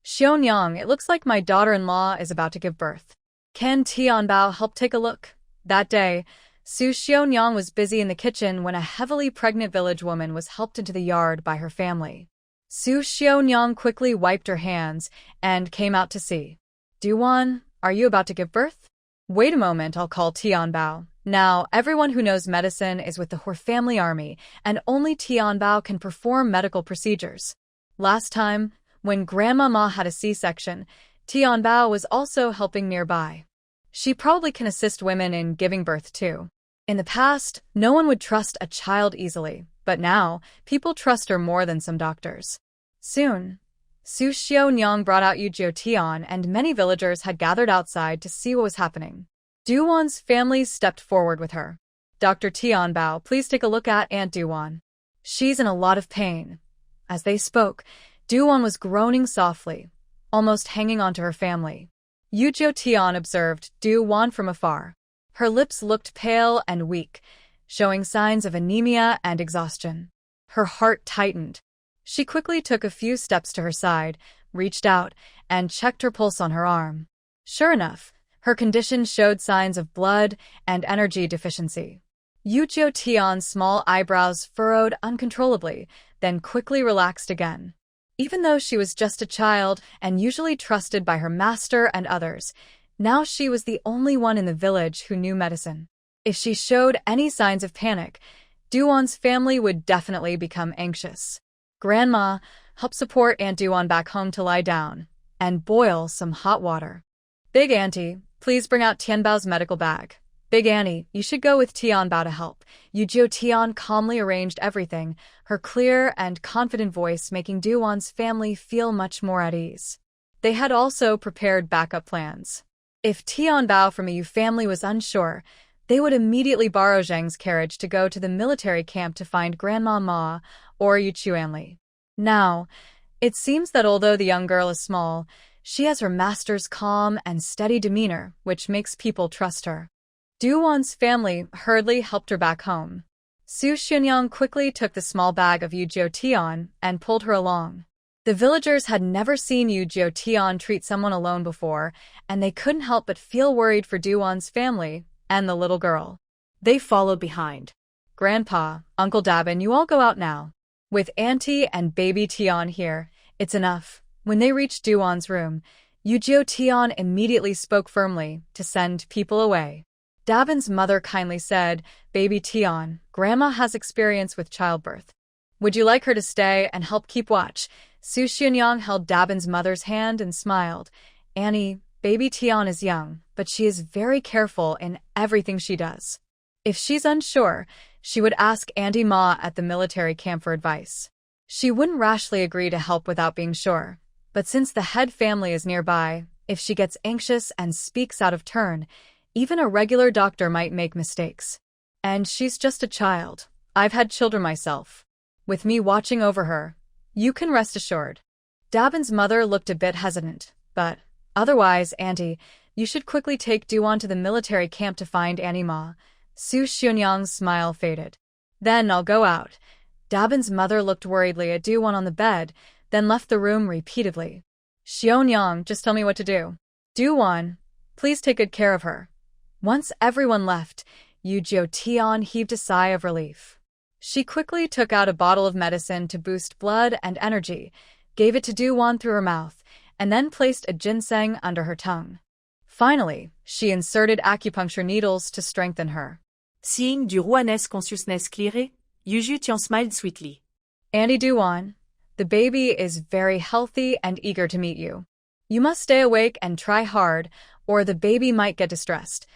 [SPEAKER 1] Xionyang, it looks like my daughter-in-law is about to give birth. Can Tianbao help take a look? That day, Su Xionyang was busy in the kitchen when a heavily pregnant village woman was helped into the yard by her family. Su Xiaonyang quickly wiped her hands and came out to see. Duan, are you about to give birth? Wait a moment, I'll call Tianbao. Now, everyone who knows medicine is with the Hor family army, and only Tianbao can perform medical procedures. Last time, when Grandma Ma had a C-section, Tianbao was also helping nearby. She probably can assist women in giving birth too. In the past, no one would trust a child easily, but now, people trust her more than some doctors. Soon, Su Xiaonyang brought out Yu Tian, and many villagers had gathered outside to see what was happening. Duwan's family stepped forward with her. Dr. Tianbao, please take a look at Aunt Duwan. She's in a lot of pain. As they spoke, Duwan was groaning softly, almost hanging onto her family. Yu Tian observed Duwan from afar. Her lips looked pale and weak, showing signs of anemia and exhaustion. Her heart tightened. She quickly took a few steps to her side, reached out, and checked her pulse on her arm. Sure enough, her condition showed signs of blood and energy deficiency. Yu Tian's small eyebrows furrowed uncontrollably, then quickly relaxed again. Even though she was just a child and usually trusted by her master and others, now she was the only one in the village who knew medicine. If she showed any signs of panic, Duwan's family would definitely become anxious. Grandma, help support Aunt Duwan back home to lie down, and boil some hot water. Big Auntie, please bring out Tianbao's medical bag. Big Annie, you should go with Tianbao to help. Yu Tian calmly arranged everything, her clear and confident voice making Duwan's family feel much more at ease. They had also prepared backup plans. If Tianbao from a Yu family was unsure, they would immediately borrow Zheng's carriage to go to the military camp to find Grandma Ma or Yu Chuanli. Now, it seems that although the young girl is small, she has her master's calm and steady demeanor, which makes people trust her. Duwan's family hurriedly helped her back home. Su Xianyang quickly took the small bag of Yu Tian and pulled her along. The villagers had never seen Yu Tian treat someone alone before, and they couldn't help but feel worried for Duwan's family and the little girl.
[SPEAKER 2] They followed behind.
[SPEAKER 1] Grandpa, Uncle Dabin, you all go out now. With Auntie and baby Tian here, it's enough. When they reached Duwan's room, Yu Tian immediately spoke firmly to send people away. Dabin's mother kindly said, Baby Tian, Grandma has experience with childbirth. Would you like her to stay and help keep watch? Su Xianyang held Dabin's mother's hand and smiled. Annie, baby Tian is young, but she is very careful in everything she does. If she's unsure, she would ask Auntie Ma at the military camp for advice. She wouldn't rashly agree to help without being sure. But since the head family is nearby, if she gets anxious and speaks out of turn, even a regular doctor might make mistakes. And she's just a child. I've had children myself. With me watching over her, you can rest assured. Dabin's mother looked a bit hesitant, but otherwise, Auntie, you should quickly take Duwan to the military camp to find Annie Ma. Su Xianyang's smile faded. Then I'll go out. Dabin's mother looked worriedly at Duwan on the bed, then left the room repeatedly. Xianyang, just tell me what to do. Duwan, please take good care of her. Once everyone left, Yu Tian heaved a sigh of relief. She quickly took out a bottle of medicine to boost blood and energy, gave it to Duwan through her mouth, and then placed a ginseng under her tongue. Finally, she inserted acupuncture needles to strengthen her.
[SPEAKER 2] Seeing Duwan's consciousness clearer, Yu Tian smiled sweetly.
[SPEAKER 1] Auntie Duwan, the baby is very healthy and eager to meet you. You must stay awake and try hard, or the baby might get distressed.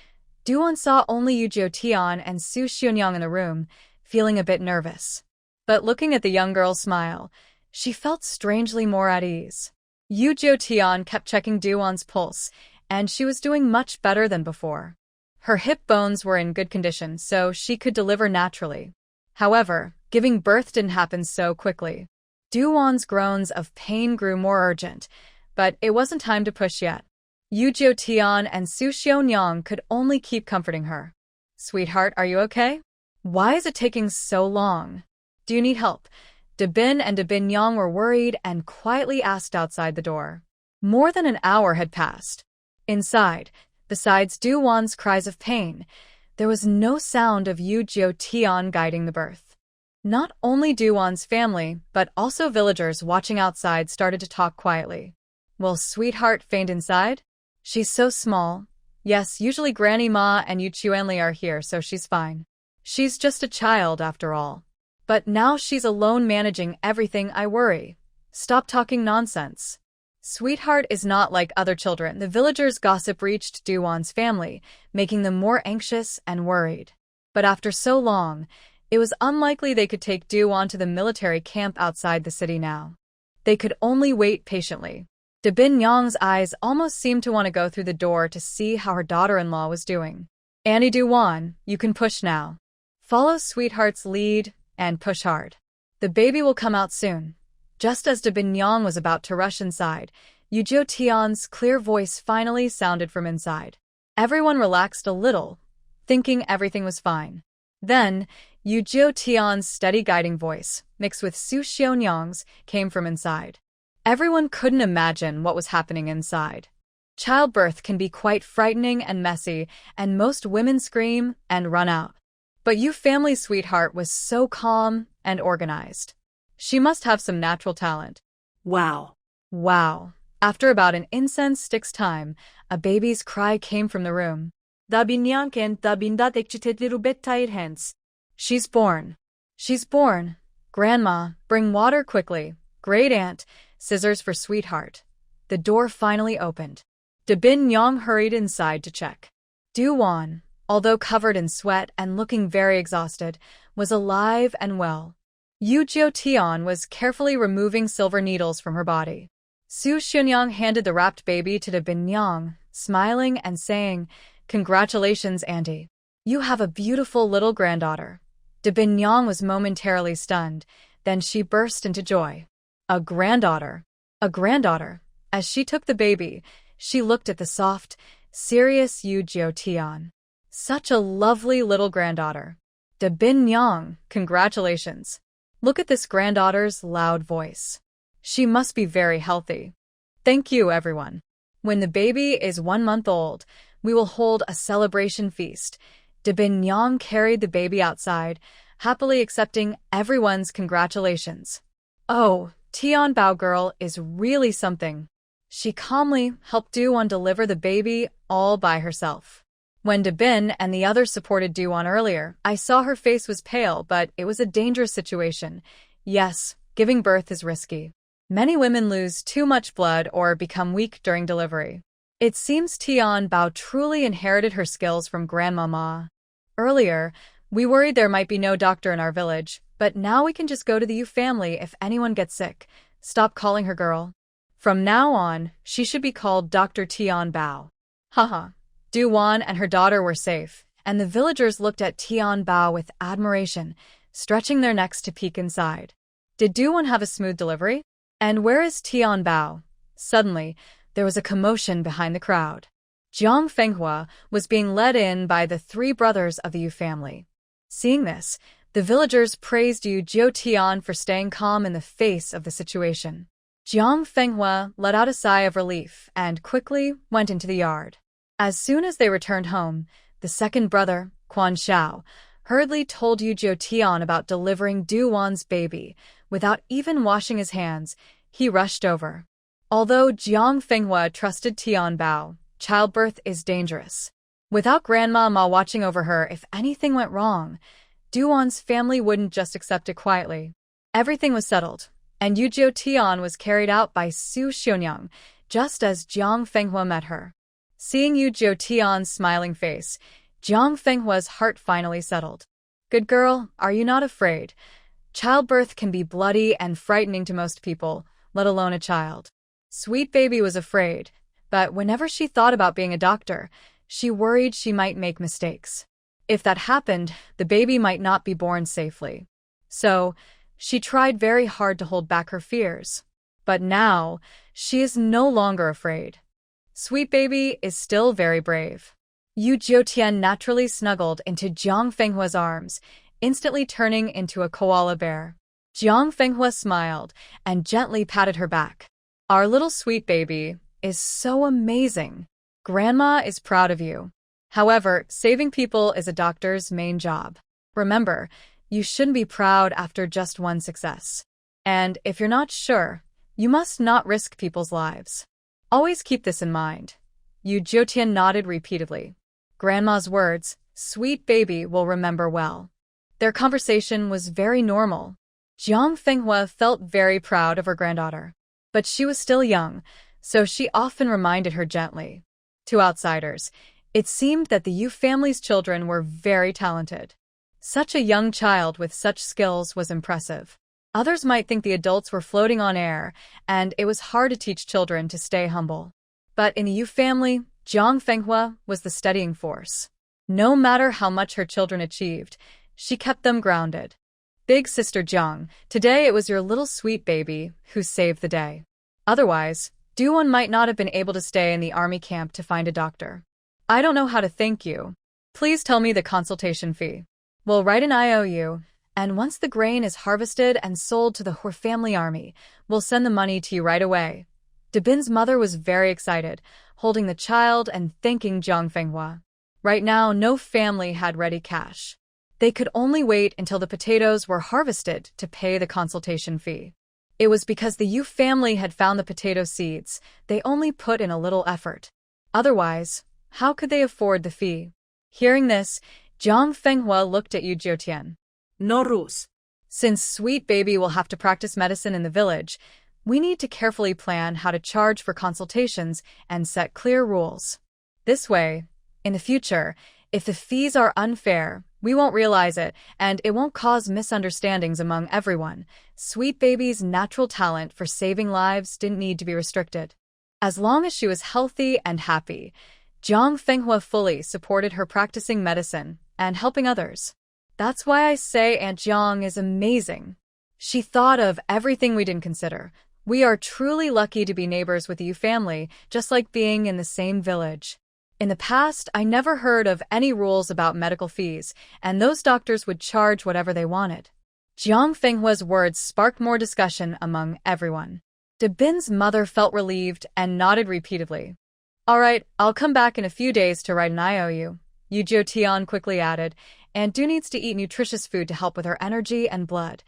[SPEAKER 1] Duwan saw only Yu Tian and Su Xianyang in the room, feeling a bit nervous. But looking at the young girl's smile, she felt strangely more at ease. Yu Tian kept checking Duwan's pulse, and she was doing much better than before. Her hip bones were in good condition, so she could deliver naturally. However, giving birth didn't happen so quickly. Duwan's groans of pain grew more urgent, but it wasn't time to push yet. Yu Tian and Su Xianyang could only keep comforting her. Sweetheart, are you okay? Why is it taking so long? Do you need help? Dabin and Dabin Yang were worried and quietly asked outside the door. More than an hour had passed. Inside, besides Duwan's cries of pain, there was no sound of Yu Tian guiding the birth. Not only Duwon's family, but also villagers watching outside started to talk quietly. Will sweetheart faint inside? She's so small. Yes, usually Granny Ma and Yu Chuanli are here, so she's fine. She's just a child, after all. But now she's alone managing everything. I worry. Stop talking nonsense. Sweetheart is not like other children. The villagers' gossip reached Duwon's family, making them more anxious and worried. But after so long, it was unlikely they could take Duwon to the military camp outside the city now. They could only wait patiently. Bin Yang's eyes almost seemed to want to go through the door to see how her daughter-in-law was doing. Annie Duwon, you can push now. Follow sweetheart's lead and push hard. The baby will come out soon. Just as Bin Yang was about to rush inside, Yu Tian's clear voice finally sounded from inside. Everyone relaxed a little, thinking everything was fine. Then, Yu Tian's steady guiding voice, mixed with Su Xionyang's, came from inside. Everyone couldn't imagine what was happening inside. Childbirth can be quite frightening and messy, and most women scream and run out. But Yu family's sweetheart was so calm and organized. She must have some natural talent.
[SPEAKER 2] Wow.
[SPEAKER 1] Wow. After about an incense stick's time, a baby's cry came from the room. She's born. She's born. Grandma, bring water quickly. Great aunt, scissors for sweetheart. The door finally opened. Bin Yang hurried inside to check. Duwon, although covered in sweat and looking very exhausted, was alive and well. Yu Tian was carefully removing silver needles from her body. Su Xionyang handed the wrapped baby to Bin Yang, smiling and saying, "Congratulations, auntie. You have a beautiful little granddaughter." Bin Yang was momentarily stunned, then she burst into joy. A granddaughter. A granddaughter. As she took the baby, she looked at the soft, serious Yu Tian. Such a lovely little granddaughter. Bin Yang, congratulations. Look at this granddaughter's loud voice. She must be very healthy. Thank you, everyone. When the baby is 1 month old, we will hold a celebration feast. Bin Yang carried the baby outside, happily accepting everyone's congratulations. Oh, Tian Bao girl is really something. She calmly helped Duwon deliver the baby all by herself. When Bin and the others supported Duwon earlier, I saw her face was pale, but it was a dangerous situation. Yes, giving birth is risky. Many women lose too much blood or become weak during delivery. It seems Tian Bao truly inherited her skills from Grandma Ma. Earlier, we worried there might be no doctor in our village, but now we can just go to the Yu family if anyone gets sick. Stop calling her girl. From now on, she should be called Dr. Tian Bao. Haha. Duwon and her daughter were safe, and the villagers looked at Tian Bao with admiration, stretching their necks to peek inside. Did Duwon have a smooth delivery? And where is Tian Bao? Suddenly, there was a commotion behind the crowd. Jiang Fenghua was being led in by the 3 brothers of the Yu family. Seeing this, the villagers praised Yu Tian for staying calm in the face of the situation. Jiang Fenghua let out a sigh of relief and quickly went into the yard. As soon as they returned home, the second brother, Quan Xiao, hurriedly told Yu Tian about delivering Duwon's baby. Without even washing his hands, he rushed over. Although Jiang Fenghua trusted Tian Bao, childbirth is dangerous. Without Grandma Ma watching over her if anything went wrong, Duwon's family wouldn't just accept it quietly. Everything was settled, and Yu Tian was carried out by Su Xionyang, just as Jiang Fenghua met her. Seeing Yu Tian's smiling face, Jiang Fenghua's heart finally settled. Good girl, are you not afraid? Childbirth can be bloody and frightening to most people, let alone a child. Sweet baby was afraid, but whenever she thought about being a doctor, she worried she might make mistakes. If that happened, the baby might not be born safely. So, she tried very hard to hold back her fears. But now, she is no longer afraid. Sweet baby is still very brave. Yu Tian naturally snuggled into Jiang Fenghua's arms, instantly turning into a koala bear. Jiang Fenghua smiled and gently patted her back. Our little sweet baby is so amazing. Grandma is proud of you. However, saving people is a doctor's main job. Remember, You shouldn't be proud after just one success. And if you're not sure, you must not risk people's lives. Always keep this in mind. Yu Jiutian nodded repeatedly. Grandma's words, sweet baby, will remember well. Their conversation was very normal. Jiang Fenghua felt very proud of her granddaughter. But she was still young, so she often reminded her gently. To outsiders, it seemed that the Yu family's children were very talented. Such a young child with such skills was impressive. Others might think the adults were floating on air, and it was hard to teach children to stay humble. But in the Yu family, Jiang Fenghua was the steadying force. No matter how much her children achieved, she kept them grounded. Big sister Jiang, today it was your little sweet baby who saved the day. Otherwise, Duan might not have been able to stay in the army camp to find a doctor. I don't know how to thank you. Please tell me the consultation fee. We'll write an IOU, and once the grain is harvested and sold to the Hor family army, we'll send the money to you right away. Dabin's mother was very excited, holding the child and thanking Jiang Fenghua. Right now, no family had ready cash. They could only wait until the potatoes were harvested to pay the consultation fee. It was because the Yu family had found the potato seeds, they only put in a little effort. Otherwise, how could they afford the fee? Hearing this, Jiang Fenghua looked at Yu Jiutian.
[SPEAKER 2] No rules.
[SPEAKER 1] Since sweet baby will have to practice medicine in the village, we need to carefully plan how to charge for consultations and set clear rules. This way, in the future, if the fees are unfair, we won't realize it, and it won't cause misunderstandings among everyone. Sweet baby's natural talent for saving lives didn't need to be restricted. As long as she was healthy and happy, Jiang Fenghua fully supported her practicing medicine and helping others. That's why I say Aunt Jiang is amazing. She thought of everything we didn't consider. We are truly lucky to be neighbors with the Yu family, just like being in the same village. In the past, I never heard of any rules about medical fees, and those doctors would charge whatever they wanted. Jiang Fenghua's words sparked more discussion among everyone. Dabin's mother felt relieved and nodded repeatedly. All right, I'll come back in a few days to write an IOU. Yu Jiutian quickly added, and Du needs to eat nutritious food to help with her energy and blood.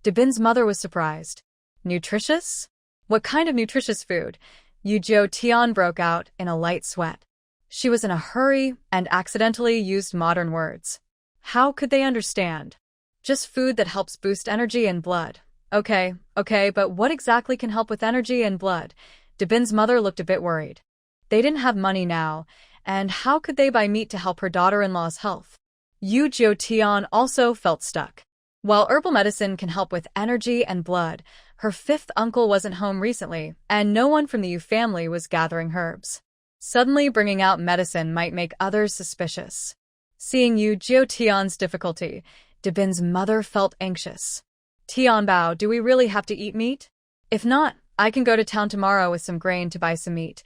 [SPEAKER 1] Dabin's mother was surprised. Nutritious? What kind of nutritious food? Yu Jiutian broke out in a light sweat. She was in a hurry and accidentally used modern words. How could they understand? Just food that helps boost energy and blood. Okay, but what exactly can help with energy and blood? Dabin's mother looked a bit worried. They didn't have money now, and how could they buy meat to help her daughter-in-law's health? Yu Jiutian also felt stuck. While herbal medicine can help with energy and blood, her fifth uncle wasn't home recently, and no one from the Yu family was gathering herbs. Suddenly bringing out medicine might make others suspicious. Seeing Yu Jiutian's difficulty, Dabin's mother felt anxious. Tianbao, do we really have to eat meat? If not, I can go to town tomorrow with some grain to buy some meat.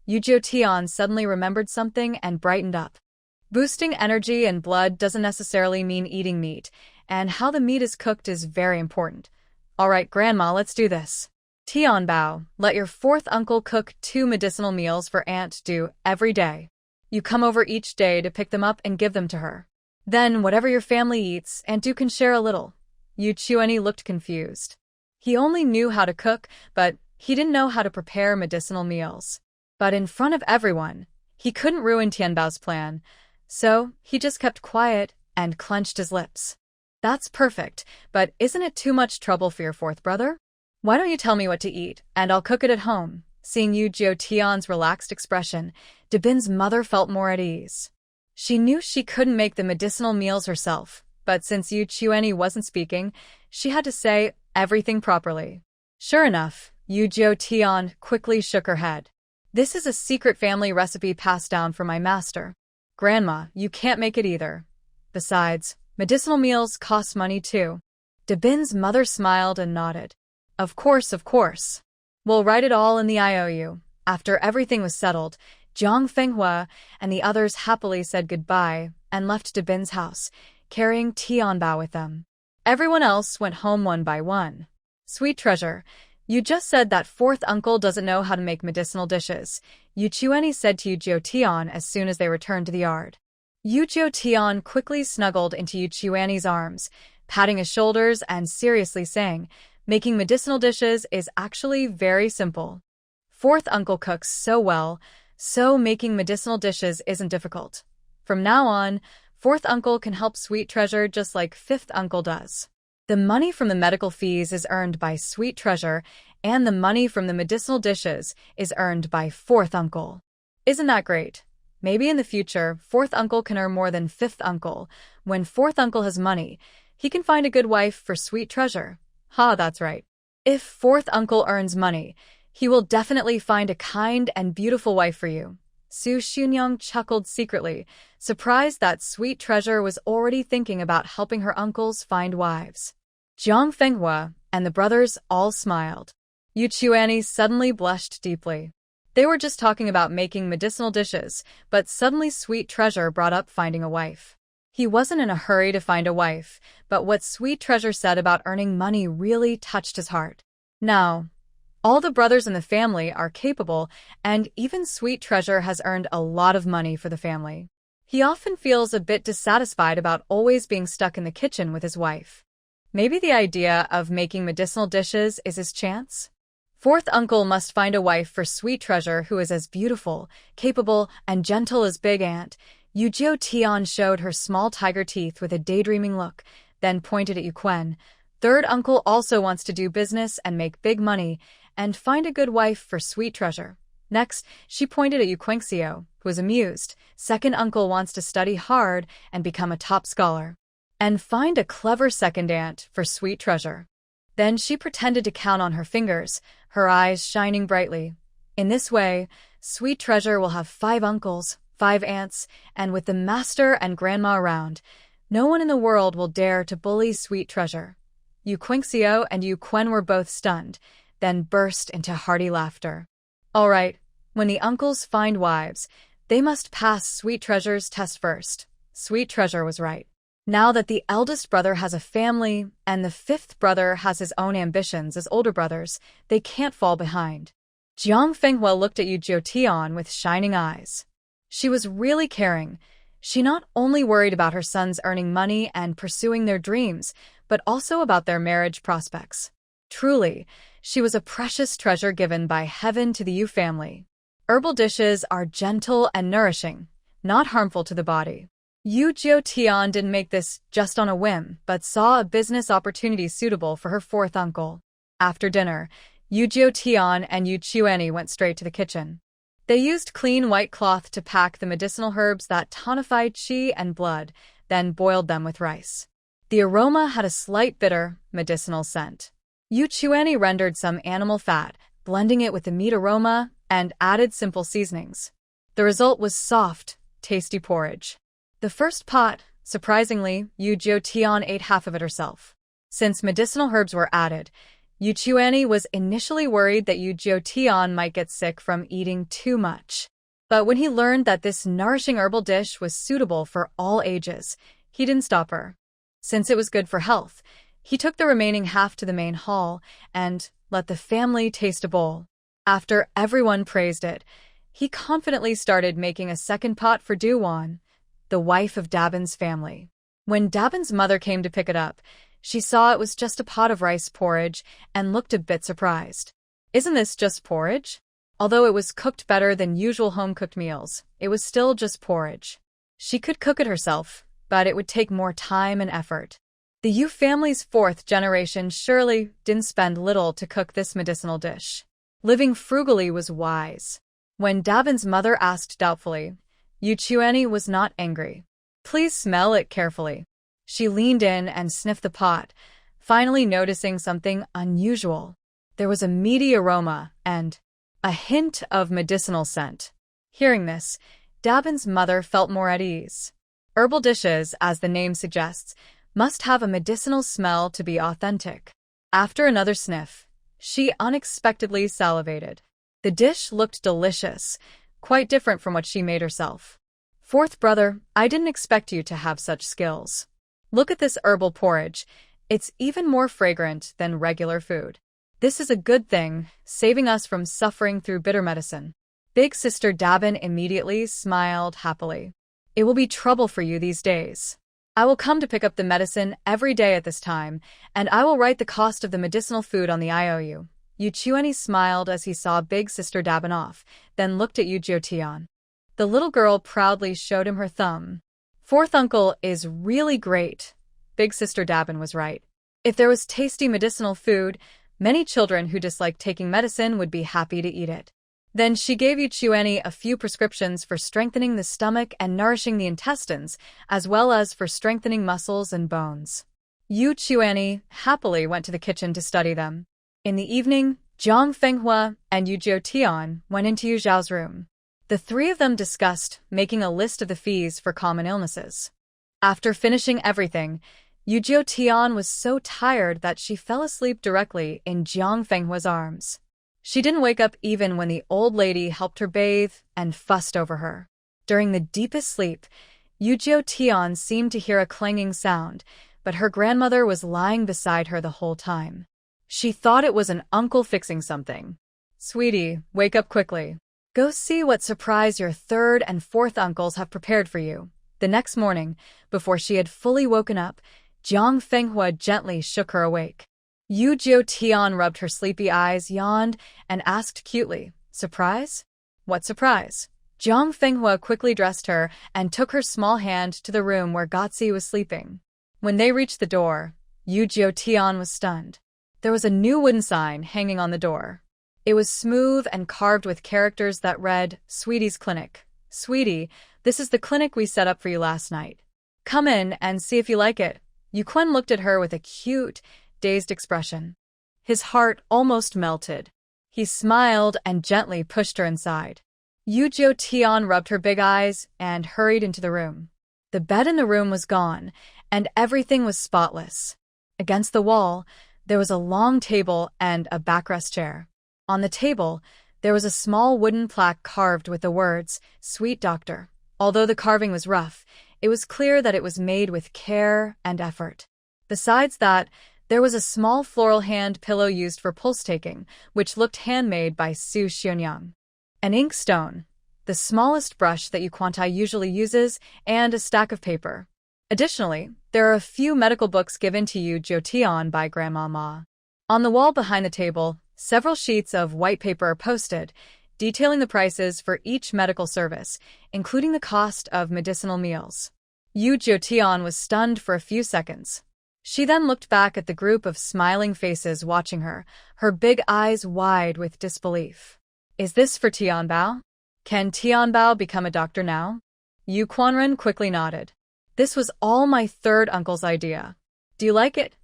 [SPEAKER 1] Yu Jiutian suddenly remembered something and brightened up. Boosting energy and blood doesn't necessarily mean eating meat, and how the meat is cooked is very important. All right, Grandma, let's do this. Tianbao, let your fourth uncle cook 2 medicinal meals for Aunt Du every day. You come over each day to pick them up and give them to her. Then, whatever your family eats, Aunt Du can share a little. Yu Chuanyi looked confused. He only knew how to cook, but he didn't know how to prepare medicinal meals. But in front of everyone, he couldn't ruin Tianbao's plan, so he just kept quiet and clenched his lips. That's perfect, but isn't it too much trouble for your fourth brother? Why don't you tell me what to eat, and I'll cook it at home? Seeing Yu Jiutian's relaxed expression, Dabin's mother felt more at ease. She knew she couldn't make the medicinal meals herself, but since Yu Chuanyi wasn't speaking, she had to say everything properly. Sure enough, Yu Jiutian quickly shook her head. This is a secret family recipe passed down from my master. Grandma, you can't make it either. Besides, medicinal meals cost money too. Dabin's mother smiled and nodded. Of course. We'll write it all in the IOU. After everything was settled, Jiang Fenghua and the others happily said goodbye and left Dabin's house, carrying Tianbao with them. Everyone else went home one by one. Sweet treasure, you just said that fourth uncle doesn't know how to make medicinal dishes, Yu Chuanyi said to Yu Jiutian as soon as they returned to the yard. Yu Jiutian quickly snuggled into Yu Chuanyi's arms, patting his shoulders and seriously saying, "Making medicinal dishes is actually very simple. Fourth uncle cooks so well, so making medicinal dishes isn't difficult. From now on, fourth uncle can help Sweet Treasure just like fifth uncle does." The money from the medical fees is earned by Sweet Treasure, and the money from the medicinal dishes is earned by fourth uncle. Isn't that great? Maybe in the future, fourth uncle can earn more than fifth uncle. When fourth uncle has money, he can find a good wife for Sweet Treasure. Ha, that's right. If fourth uncle earns money, he will definitely find a kind and beautiful wife for you. Su Xunyang chuckled secretly, surprised that Sweet Treasure was already thinking about helping her uncles find wives. Jiang Fenghua and the brothers all smiled. Yu Chuanyi suddenly blushed deeply. They were just talking about making medicinal dishes, but suddenly Sweet Treasure brought up finding a wife. He wasn't in a hurry to find a wife, but what Sweet Treasure said about earning money really touched his heart. Now, all the brothers in the family are capable, and even Sweet Treasure has earned a lot of money for the family. He often feels a bit dissatisfied about always being stuck in the kitchen with his wife. Maybe the idea of making medicinal dishes is his chance? Fourth uncle must find a wife for Sweet Treasure who is as beautiful, capable, and gentle as Big Aunt. Yu Jiu Tian showed her small tiger teeth with a daydreaming look, then pointed at Yu Quen. Third uncle also wants to do business and make big money, and find a good wife for Sweet Treasure. Next, she pointed at Yu Quenxio, who was amused. Second uncle wants to study hard and become a top scholar. And find a clever second aunt for Sweet Treasure. Then she pretended to count on her fingers, her eyes shining brightly. In this way, Sweet Treasure will have 5 uncles, 5 aunts, and with the master and grandma around, no one in the world will dare to bully Sweet Treasure. Yu Quenxio and Yu Quen were both stunned, then burst into hearty laughter. All right, when the uncles find wives, they must pass Sweet Treasure's test first. Sweet Treasure was right. Now that the eldest brother has a family and the fifth brother has his own ambitions as older brothers, they can't fall behind. Jiang Fenghua looked at Yu Jiutian with shining eyes. She was really caring. She not only worried about her sons earning money and pursuing their dreams, but also about their marriage prospects. Truly, she was a precious treasure given by heaven to the Yu family. Herbal dishes are gentle and nourishing, not harmful to the body. Yu Jiutian didn't make this just on a whim, but saw a business opportunity suitable for her fourth uncle. After dinner, Yu Jiutian and Yu Chuanyi went straight to the kitchen. They used clean white cloth to pack the medicinal herbs that tonified qi and blood, then boiled them with rice. The aroma had a slight bitter, medicinal scent. Yu Chuanyi rendered some animal fat, blending it with the meat aroma, and added simple seasonings. The result was soft, tasty porridge. The first pot, surprisingly, Yu Jiutian ate half of it herself. Since medicinal herbs were added, Yu Chuanyi was initially worried that Yu Jiutian might get sick from eating too much. But when he learned that this nourishing herbal dish was suitable for all ages, he didn't stop her. Since it was good for health, he took the remaining half to the main hall and let the family taste a bowl. After everyone praised it, he confidently started making a second pot for Duwan, the wife of Dabin's family. When Dabin's mother came to pick it up, she saw it was just a pot of rice porridge and looked a bit surprised. Isn't this just porridge? Although it was cooked better than usual home-cooked meals, it was still just porridge. She could cook it herself, but it would take more time and effort. The Yu family's fourth generation surely didn't spend little to cook this medicinal dish. Living frugally was wise. When Dabin's mother asked doubtfully, Yu Chuanyi was not angry. Please smell it carefully. She leaned in and sniffed the pot, finally noticing something unusual. There was a meaty aroma and a hint of medicinal scent. Hearing this, Dabin's mother felt more at ease. Herbal dishes, as the name suggests, must have a medicinal smell to be authentic. After another sniff, she unexpectedly salivated. The dish looked delicious, quite different from what she made herself. Fourth brother, I didn't expect you to have such skills. Look at this herbal porridge. It's even more fragrant than regular food. This is a good thing, saving us from suffering through bitter medicine. Big sister Dabin immediately smiled happily. It will be trouble for you these days. I will come to pick up the medicine every day at this time, and I will write the cost of the medicinal food on the IOU. Yu Chuanyi smiled as he saw Big Sister dabbing off, then looked at Yu Jiotian. The little girl proudly showed him her thumb. Fourth uncle is really great. Big Sister Dabin was right. If there was tasty medicinal food, many children who dislike taking medicine would be happy to eat it. Then she gave Yu Chuanyi a few prescriptions for strengthening the stomach and nourishing the intestines, as well as for strengthening muscles and bones. Yu Chuanyi happily went to the kitchen to study them. In the evening, Zhang Fenghua and Yu Jiotian went into Yu Zhao's room. The three of them discussed making a list of the fees for common illnesses. After finishing everything, Yu Jiotian was so tired that she fell asleep directly in Zhang Fenghua's arms. She didn't wake up even when the old lady helped her bathe and fussed over her. During the deepest sleep, Yu Jiotian seemed to hear a clanging sound, but her grandmother was lying beside her the whole time. She thought it was an uncle fixing something. "Sweetie, wake up quickly. Go see what surprise your third and fourth uncles have prepared for you." The next morning, before she had fully woken up, Zhang Fenghua gently shook her awake. Yu Jiotian rubbed her sleepy eyes, yawned, and asked cutely, "Surprise? What surprise?" Zhang Fenghua quickly dressed her and took her small hand to the room where Gotzi was sleeping. When they reached the door, Yu Jiotian was stunned. There was a new wooden sign hanging on the door. It was smooth and carved with characters that read, "Sweetie's Clinic." "Sweetie, this is the clinic we set up for you last night. Come in and see if you like it." Yu Quan looked at her with a cute, dazed expression. His heart almost melted. He smiled and gently pushed her inside. Yu Jiotian rubbed her big eyes and hurried into the room. The bed in the room was gone, and everything was spotless. Against the wall, there was a long table and a backrest chair. On the table, there was a small wooden plaque carved with the words, "Sweet Doctor." Although the carving was rough, it was clear that it was made with care and effort. Besides that, there was a small floral hand pillow used for pulse-taking, which looked handmade by Su Xionyang. An ink stone, the smallest brush that Yu Quantai usually uses, and a stack of paper. Additionally, there are a few medical books given to Yu Jiotian by Grandma Ma. On the wall behind the table, several sheets of white paper are posted, detailing the prices for each medical service, including the cost of medicinal meals. Yu Jiotian was stunned for a few seconds. She then looked back at the group of smiling faces watching her, her big eyes wide with disbelief. "Is this for Tianbao? Can Tianbao become a doctor now?" Yu Quanren quickly nodded. "This was all my third uncle's idea. Do you like it?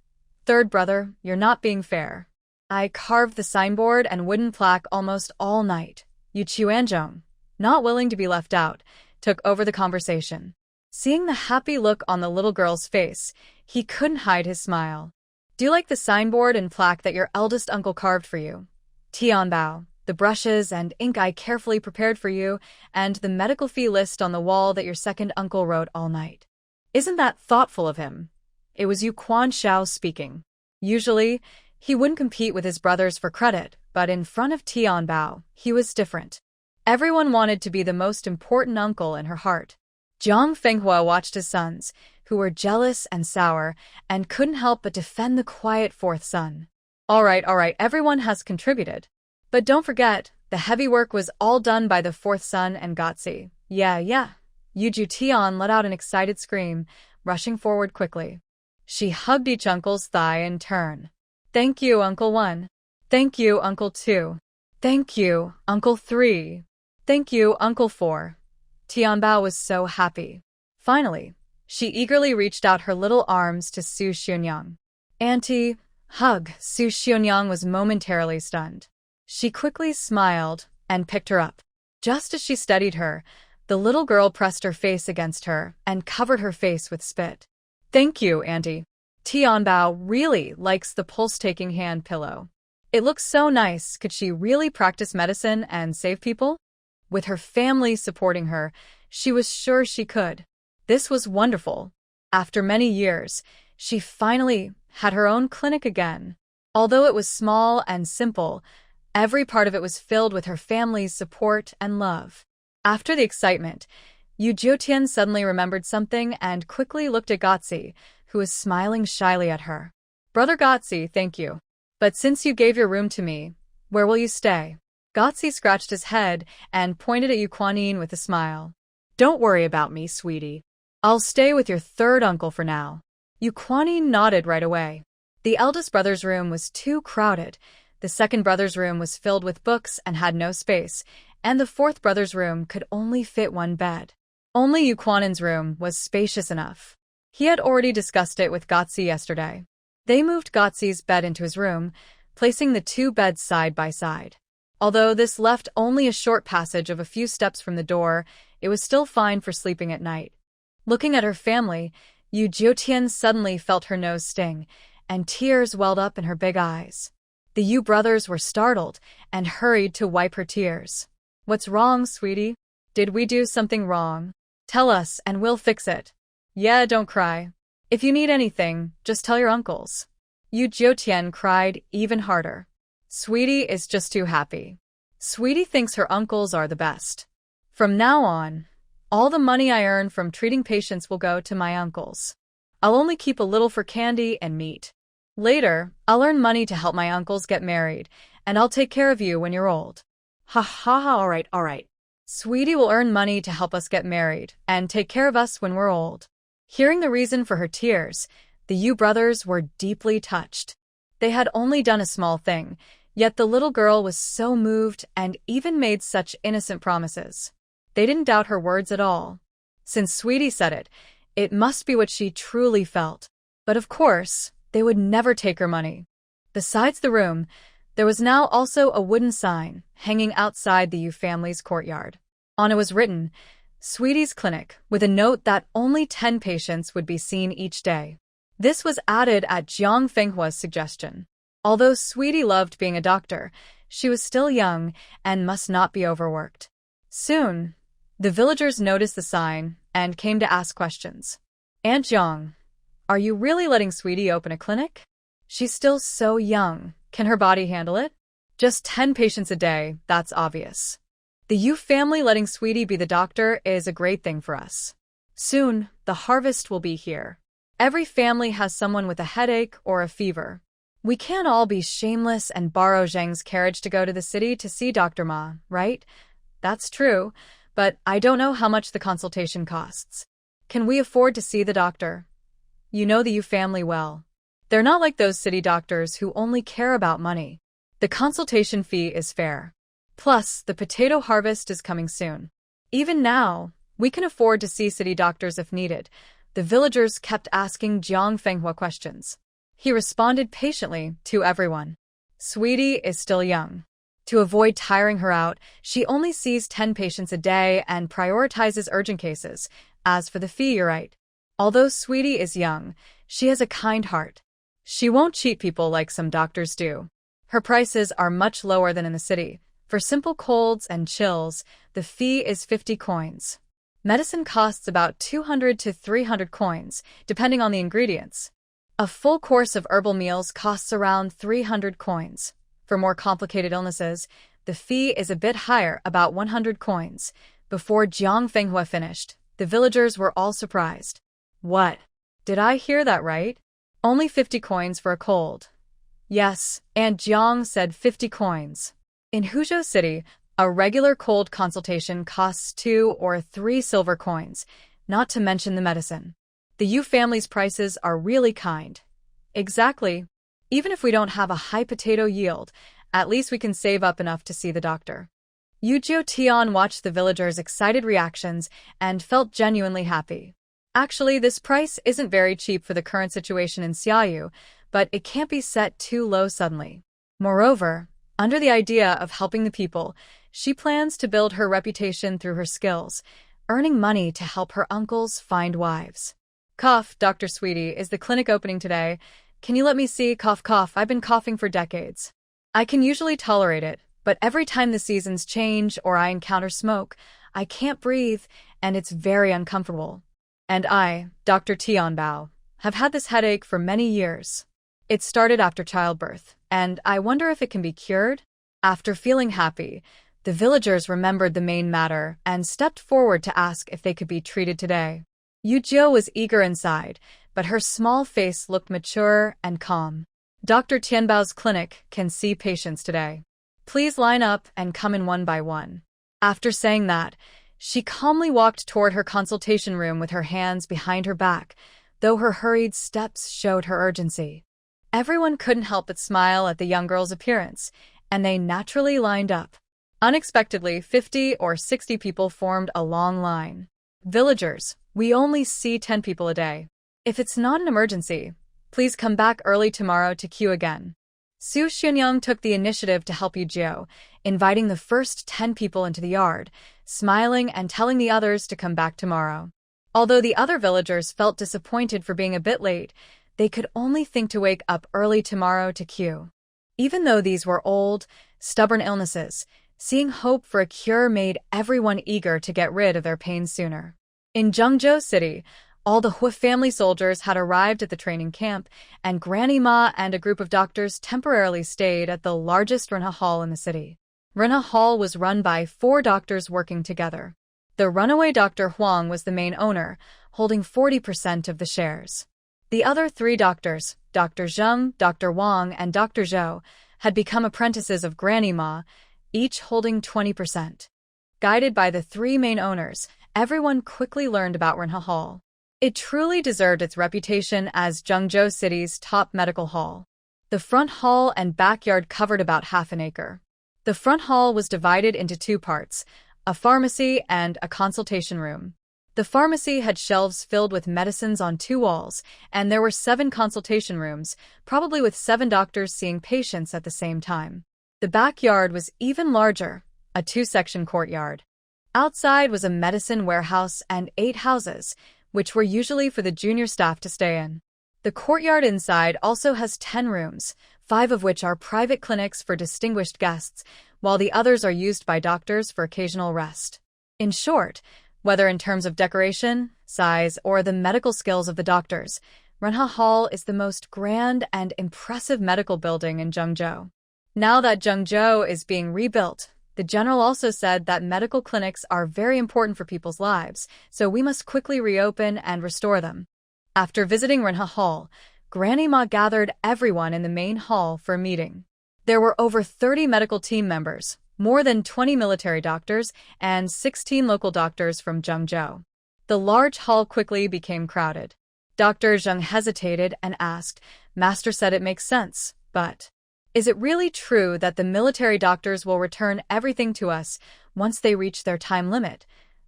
[SPEAKER 1] Third brother, you're not being fair. I carved the signboard and wooden plaque almost all night." Yu Chuanzhong, not willing to be left out, took over the conversation. Seeing the happy look on the little girl's face, he couldn't hide his smile. "Do you like the signboard and plaque that your eldest uncle carved for you? Tianbao, the brushes and ink I carefully prepared for you, and the medical fee list on the wall that your second uncle wrote all night. Isn't that thoughtful of him?" It was Yu Quanshao speaking. Usually, he wouldn't compete with his brothers for credit, but in front of Tianbao, he was different. Everyone wanted to be the most important uncle in her heart. Zhang Fenghua watched his sons, who were jealous and sour, and couldn't help but defend the quiet fourth son. All right, everyone has contributed. But don't forget, the heavy work was all done by the fourth son and Gotzi. Yeah. Yu Jiotian let out an excited scream, rushing forward quickly. She hugged each uncle's thigh in turn. "Thank you, Uncle 1. Thank you, Uncle 2. Thank you, Uncle 3. Thank you, Uncle 4. Tianbao was so happy. Finally, she eagerly reached out her little arms to Su Xionyang. "Auntie, hug." Su Xionyang was momentarily stunned. She quickly smiled and picked her up. Just as she steadied her, the little girl pressed her face against her and covered her face with spit. "Thank you, Auntie. Tianbao really likes the pulse-taking hand pillow. It looks so nice. Could she really practice medicine and save people?" With her family supporting her, she was sure she could. This was wonderful. After many years, she finally had her own clinic again. Although it was small and simple, every part of it was filled with her family's support and love. After the excitement, Yu Jiutian suddenly remembered something and quickly looked at Gotzi, who was smiling shyly at her. Brother Gotzi, thank you. But since you gave your room to me, where will you stay? Gotzi scratched his head and pointed at Yu Kuan-yin with a smile.
[SPEAKER 2] Don't worry about me, sweetie.
[SPEAKER 1] I'll stay with your third uncle for now. Yu Kuan-yin nodded right away. The eldest brother's room was too crowded. The second brother's room was filled with books and had no space, and the fourth brother's room could only fit one bed. Only Yu Kuan-yin's room was spacious enough. He had already discussed it with Gotzi yesterday. They moved Gotzi's bed into his room, placing the two beds side by side. Although this left only a short passage of a few steps from the door, it was still fine for sleeping at night. Looking at her family, Yu Jiutian suddenly felt her nose sting, and tears welled up in her big eyes. The Yu brothers were startled and hurried to wipe her tears. What's wrong, sweetie? Did we do something wrong? Tell us and we'll fix it. Yeah, don't cry. If you need anything, just tell your uncles. Yu Jiutian cried even harder. Sweetie is just too happy. Sweetie thinks her uncles are the best. From now on, all the money I earn from treating patients will go to my uncles. I'll only keep a little for candy and meat. Later, I'll earn money to help my uncles get married, and I'll take care of you when you're old.
[SPEAKER 2] Ha ha ha, alright.
[SPEAKER 1] Sweetie will earn money to help us get married and take care of us when we're old. Hearing the reason for her tears, the Yu brothers were deeply touched. They had only done a small thing, yet the little girl was so moved and even made such innocent promises. They didn't doubt her words at all. Since Sweetie said it, it must be what she truly felt. But of course, they would never take her money. Besides the room, there was now also a wooden sign hanging outside the Yu family's courtyard. On it was written, Sweetie's Clinic, with a note that only 10 patients would be seen each day. This was added at Jiang Fenghua's suggestion. Although Sweetie loved being a doctor, she was still young and must not be overworked. Soon, the villagers noticed the sign and came to ask questions. Aunt Jiang, are you really letting Sweetie open a clinic? She's still so young. Can her body handle it? Just 10 patients a day, that's obvious. The Yu family letting Sweetie be the doctor is a great thing for us. Soon, the harvest will be here. Every family has someone with a headache or a fever. We can't all be shameless and borrow Zheng's carriage to go to the city to see Dr. Ma, right? That's true, but I don't know how much the consultation costs. Can we afford to see the doctor? You know the Yu family well. They're not like those city doctors who only care about money. The consultation fee is fair. Plus, the potato harvest is coming soon. Even now, we can afford to see city doctors if needed. The villagers kept asking Jiang Fenghua questions. He responded patiently to everyone. Sweetie is still young. To avoid tiring her out, she only sees 10 patients a day and prioritizes urgent cases. As for the fee, you're right. Although Sweetie is young, she has a kind heart. She won't cheat people like some doctors do. Her prices are much lower than in the city. For simple colds and chills, the fee is 50 coins. Medicine costs about 200 to 300 coins, depending on the ingredients. A full course of herbal meals costs around 300 coins. For more complicated illnesses, the fee is a bit higher, about 100 coins. Before Jiang Fenghua finished, the villagers were all surprised. What? Did I hear that right? Only 50 coins for a cold. Yes, Aunt Jiang said 50 coins. In Huzhou City, a regular cold consultation costs 2 or 3 silver coins, not to mention the medicine. The Yu family's prices are really kind. Exactly. Even if we don't have a high potato yield, at least we can save up enough to see the doctor. Yu Jiutian watched the villagers' excited reactions and felt genuinely happy. Actually, this price isn't very cheap for the current situation in Xiaoyu, but it can't be set too low suddenly. Moreover, under the idea of helping the people, she plans to build her reputation through her skills, earning money to help her uncles find wives. Cough, Dr. Sweetie, is the clinic opening today? Can you let me see? Cough, cough, I've been coughing for decades. I can usually tolerate it, but every time the seasons change or I encounter smoke, I can't breathe, and it's very uncomfortable. And I, Dr. Tianbao, have had this headache for many years. It started after childbirth, and I wonder if it can be cured? After feeling happy, The villagers remembered the main matter and stepped forward to ask if they could be treated today. Yujio was eager inside, but her small face looked mature and calm. Dr. Tianbao's clinic can see patients today. Please line up and come in one by one. After saying that, she calmly walked toward her consultation room with her hands behind her back, though her hurried steps showed her urgency. Everyone couldn't help but smile at the young girl's appearance, and they naturally lined up. Unexpectedly, 50 or 60 people formed a long line. Villagers, we only see 10 people a day. If it's not an emergency, please come back early tomorrow to queue again. Su Xunyang took the initiative to help Yujio, inviting the first 10 people into the yard, smiling and telling the others to come back tomorrow. Although the other villagers felt disappointed for being a bit late, they could only think to wake up early tomorrow to queue. Even though these were old, stubborn illnesses, seeing hope for a cure made everyone eager to get rid of their pain sooner. In Zhengzhou City, all the Hu family soldiers had arrived at the training camp, and Granny Ma and a group of doctors temporarily stayed at the largest Renha Hall in the city. Renha Hall was run by 4 doctors working together. The runaway Dr. Huang was the main owner, holding 40% of the shares. The other 3 doctors, Dr. Zheng, Dr. Wang, and Dr. Zhou, had become apprentices of Granny Ma, each holding 20%. Guided by the 3 main owners, everyone quickly learned about Renha Hall. It truly deserved its reputation as Zhengzhou City's top medical hall. The front hall and backyard covered about half an acre. The front hall was divided into 2 parts, a pharmacy and a consultation room. The pharmacy had shelves filled with medicines on 2 walls, and there were 7 consultation rooms, probably with 7 doctors seeing patients at the same time. The backyard was even larger, a 2-section courtyard. Outside was a medicine warehouse and 8 houses, which were usually for the junior staff to stay in. The courtyard inside also has 10 rooms, 5 of which are private clinics for distinguished guests, while the others are used by doctors for occasional rest. In short, whether in terms of decoration, size, or the medical skills of the doctors, Renha Hall is the most grand and impressive medical building in Zhengzhou. Now that Zhengzhou is being rebuilt, the general also said that medical clinics are very important for people's lives, so we must quickly reopen and restore them. After visiting Renha Hall, Granny Ma gathered everyone in the main hall for a meeting. There were over 30 medical team members, more than 20 military doctors, and 16 local doctors from Zhengzhou. The large hall quickly became crowded. Dr. Zheng hesitated and asked, "Master said it makes sense, but is it really true that the military doctors will return everything to us once they reach their time limit?"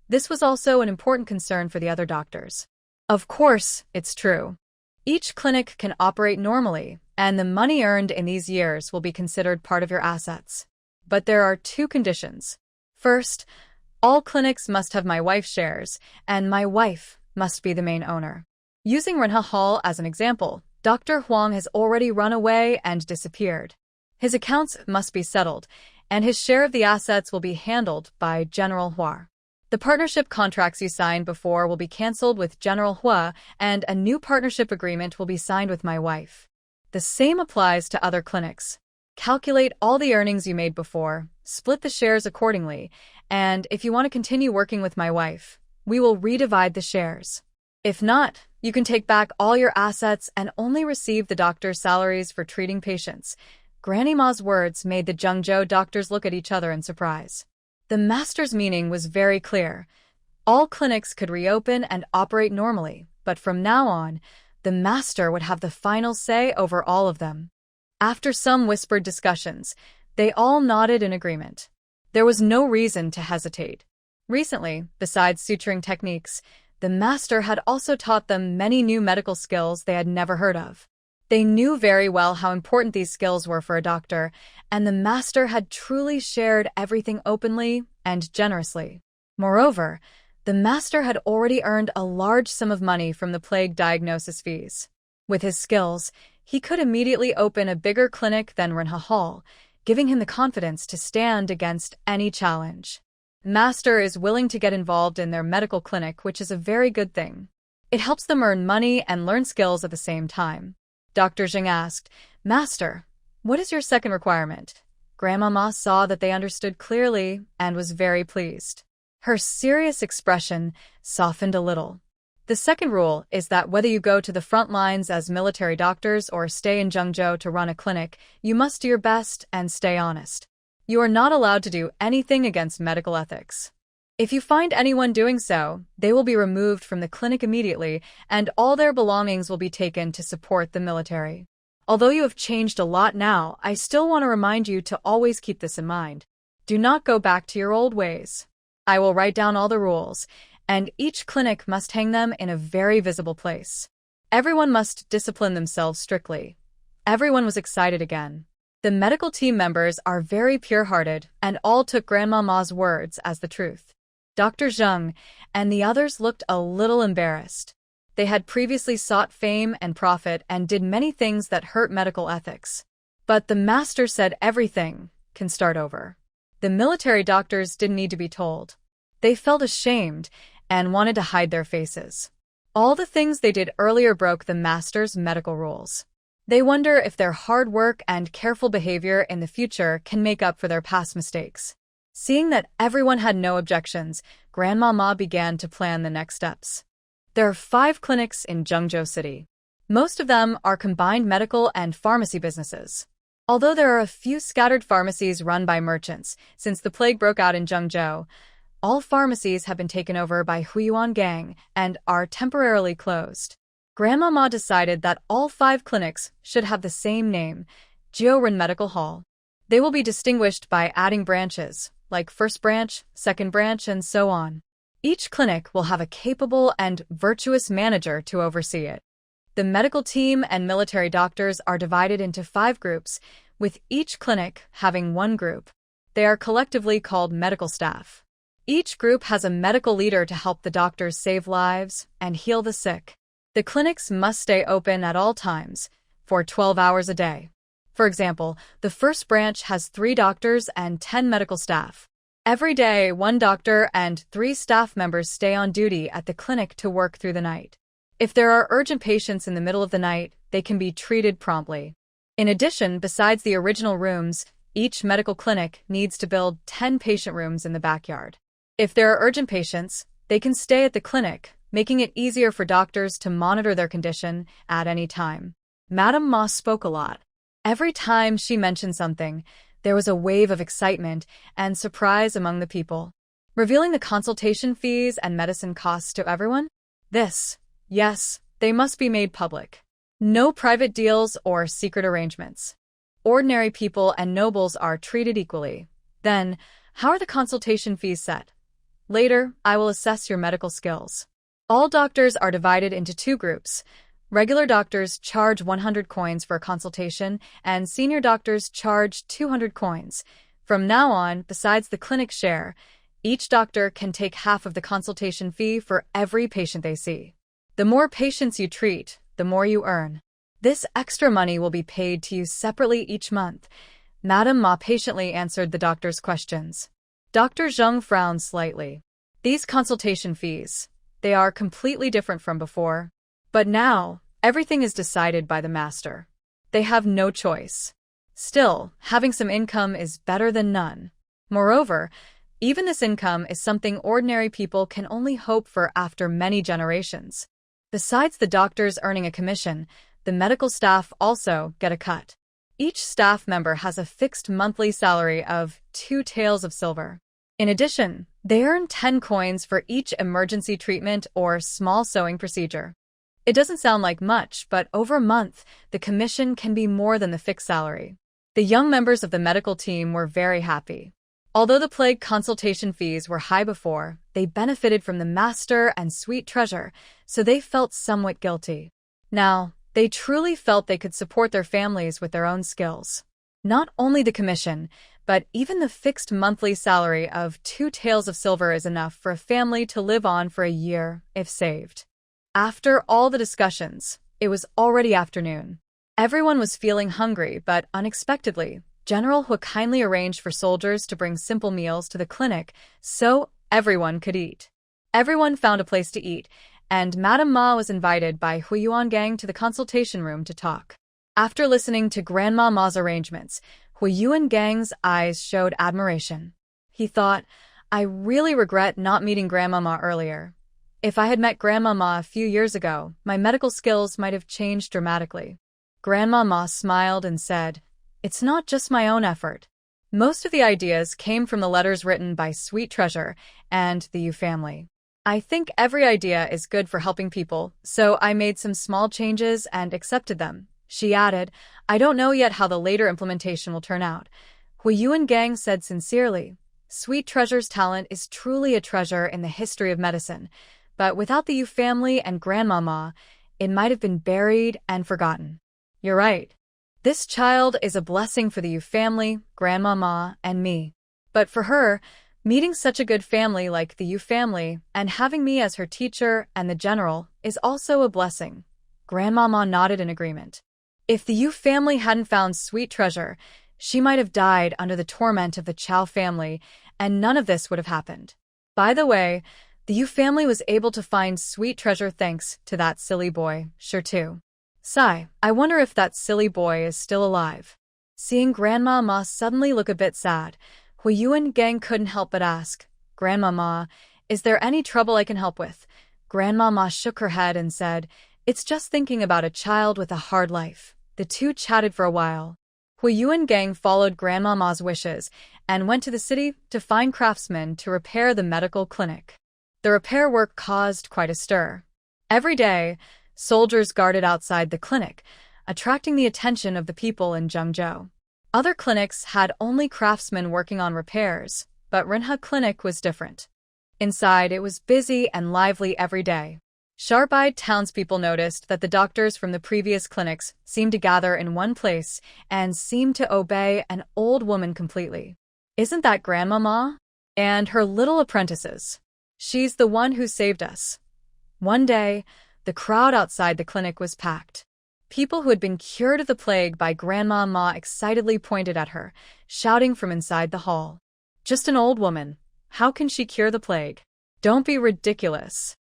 [SPEAKER 1] This was also an important concern for the other doctors. Of course, it's true. Each clinic can operate normally, and the money earned in these years will be considered part of your assets. But there are 2 conditions. First, all clinics must have my wife's shares, and my wife must be the main owner. Using Renha Hall as an example, Dr. Huang has already run away and disappeared. His accounts must be settled, and his share of the assets will be handled by General Hua. The partnership contracts you signed before will be cancelled with General Hua, and a new partnership agreement will be signed with my wife. The same applies to other clinics. Calculate all the earnings you made before, split the shares accordingly, and if you want to continue working with my wife, we will redivide the shares. If not, you can take back all your assets and only receive the doctor's salaries for treating patients. Granny Ma's words made the Zhengzhou doctors look at each other in surprise. The master's meaning was very clear. All clinics could reopen and operate normally, but from now on, the master would have the final say over all of them. After some whispered discussions, they all nodded in agreement. There was no reason to hesitate. Recently, besides suturing techniques, the master had also taught them many new medical skills they had never heard of. They knew very well how important these skills were for a doctor, and the master had truly shared everything openly and generously. Moreover, the master had already earned a large sum of money from the plague diagnosis fees. With his skills, he could immediately open a bigger clinic than Renha Hall, giving him the confidence to stand against any challenge. Master is willing to get involved in their medical clinic, which is a very good thing. It helps them earn money and learn skills at the same time. Dr. Zheng asked, "Master, what is your second requirement?" Grandma Ma saw that they understood clearly and was very pleased. Her serious expression softened a little. The second rule is that whether you go to the front lines as military doctors or stay in Zhengzhou to run a clinic, you must do your best and stay honest. You are not allowed to do anything against medical ethics. If you find anyone doing so, they will be removed from the clinic immediately, and all their belongings will be taken to support the military. Although you have changed a lot now, I still want to remind you to always keep this in mind. Do not go back to your old ways. I will write down all the rules, and each clinic must hang them in a very visible place. Everyone must discipline themselves strictly. Everyone was excited again. The medical team members are very pure-hearted, and all took Grandma Ma's words as the truth. Dr. Zheng and the others looked a little embarrassed. They had previously sought fame and profit and did many things that hurt medical ethics. But the master said everything can start over. The military doctors didn't need to be told. They felt ashamed and wanted to hide their faces. All the things they did earlier broke the master's medical rules. They wonder if their hard work and careful behavior in the future can make up for their past mistakes. Seeing that everyone had no objections, Grandma Ma began to plan the next steps. There are 5 clinics in Zhengzhou City. Most of them are combined medical and pharmacy businesses. Although there are a few scattered pharmacies run by merchants, since the plague broke out in Zhengzhou, all pharmacies have been taken over by Huiyuan Gang and are temporarily closed. Grandma Ma decided that all 5 clinics should have the same name, Jiuren Medical Hall. They will be distinguished by adding branches, like first branch, second branch, and so on. Each clinic will have a capable and virtuous manager to oversee it. The medical team and military doctors are divided into 5 groups, with each clinic having 1 group. They are collectively called medical staff. Each group has a medical leader to help the doctors save lives and heal the sick. The clinics must stay open at all times, for 12 hours a day. For example, the first branch has 3 doctors and 10 medical staff. Every day, 1 doctor and 3 staff members stay on duty at the clinic to work through the night. If there are urgent patients in the middle of the night, they can be treated promptly. In addition, besides the original rooms, each medical clinic needs to build 10 patient rooms in the backyard. If there are urgent patients, they can stay at the clinic, making it easier for doctors to monitor their condition at any time. Madame Ma spoke a lot. Every time she mentioned something, there was a wave of excitement and surprise among the people. Revealing the consultation fees and medicine costs to everyone? Yes, they must be made public. No private deals or secret arrangements. Ordinary people and nobles are treated equally. Then, how are the consultation fees set? Later, I will assess your medical skills. All doctors are divided into 2 groups. Regular doctors charge 100 coins for a consultation, and senior doctors charge 200 coins. From now on, besides the clinic share, each doctor can take half of the consultation fee for every patient they see. The more patients you treat, the more you earn. This extra money will be paid to you separately each month. Madame Ma patiently answered the doctor's questions. Dr. Zheng frowned slightly. These consultation fees, they are completely different from before. But now, everything is decided by the master. They have no choice. Still, having some income is better than none. Moreover, even this income is something ordinary people can only hope for after many generations. Besides the doctors earning a commission, the medical staff also get a cut. Each staff member has a fixed monthly salary of 2 taels of silver. In addition, they earn 10 coins for each emergency treatment or small sewing procedure. It doesn't sound like much, but over a month, the commission can be more than the fixed salary. The young members of the medical team were very happy. Although the plague consultation fees were high before, they benefited from the master and sweet treasure, so they felt somewhat guilty. Now, they truly felt they could support their families with their own skills. Not only the commission, but even the fixed monthly salary of 2 taels of silver is enough for a family to live on for a year, if saved. After all the discussions, it was already afternoon. Everyone was feeling hungry, but unexpectedly, General Hu kindly arranged for soldiers to bring simple meals to the clinic so everyone could eat. Everyone found a place to eat, and Madame Ma was invited by Huiyuan Gang to the consultation room to talk. After listening to Grandma Ma's arrangements, Hui Yuan Gang's eyes showed admiration. He thought, I really regret not meeting Grandmama earlier. If I had met Grandmama a few years ago, my medical skills might have changed dramatically. Grandmama smiled and said, It's not just my own effort. Most of the ideas came from the letters written by Sweet Treasure and the Yu family. I think every idea is good for helping people, so I made some small changes and accepted them. She added, I don't know yet how the later implementation will turn out. Hui Yuan Gang said sincerely, Sweet Treasure's talent is truly a treasure in the history of medicine, but without the Yu family and Grandmama, it might have been buried and forgotten. You're right. This child is a blessing for the Yu family, Grandmama, and me. But for her, meeting such a good family like the Yu family and having me as her teacher and the general is also a blessing. Grandmama nodded in agreement. If the Yu family hadn't found Sweet Treasure, she might have died under the torment of the Chow family, and none of this would have happened. By the way, the Yu family was able to find Sweet Treasure thanks to that silly boy, sure too. Sigh, I wonder if that silly boy is still alive. Seeing Grandmama suddenly look a bit sad, Hui Yuan Gang couldn't help but ask, Grandmama, is there any trouble I can help with? Grandmama shook her head and said, It's just thinking about a child with a hard life. The two chatted for a while. Hui Yuan Gang followed Grandmama's wishes and went to the city to find craftsmen to repair the medical clinic. The repair work caused quite a stir. Every day, soldiers guarded outside the clinic, attracting the attention of the people in Zhengzhou. Other clinics had only craftsmen working on repairs, but Rinha Clinic was different. Inside, it was busy and lively every day. Sharp-eyed townspeople noticed that the doctors from the previous clinics seemed to gather in one place and seemed to obey an old woman completely. Isn't that Grandmama? And her little apprentices. She's the one who saved us. One day, the crowd outside the clinic was packed. People who had been cured of the plague by Grandmama excitedly pointed at her, shouting from inside the hall. Just an old woman. How can she cure the plague? Don't be ridiculous.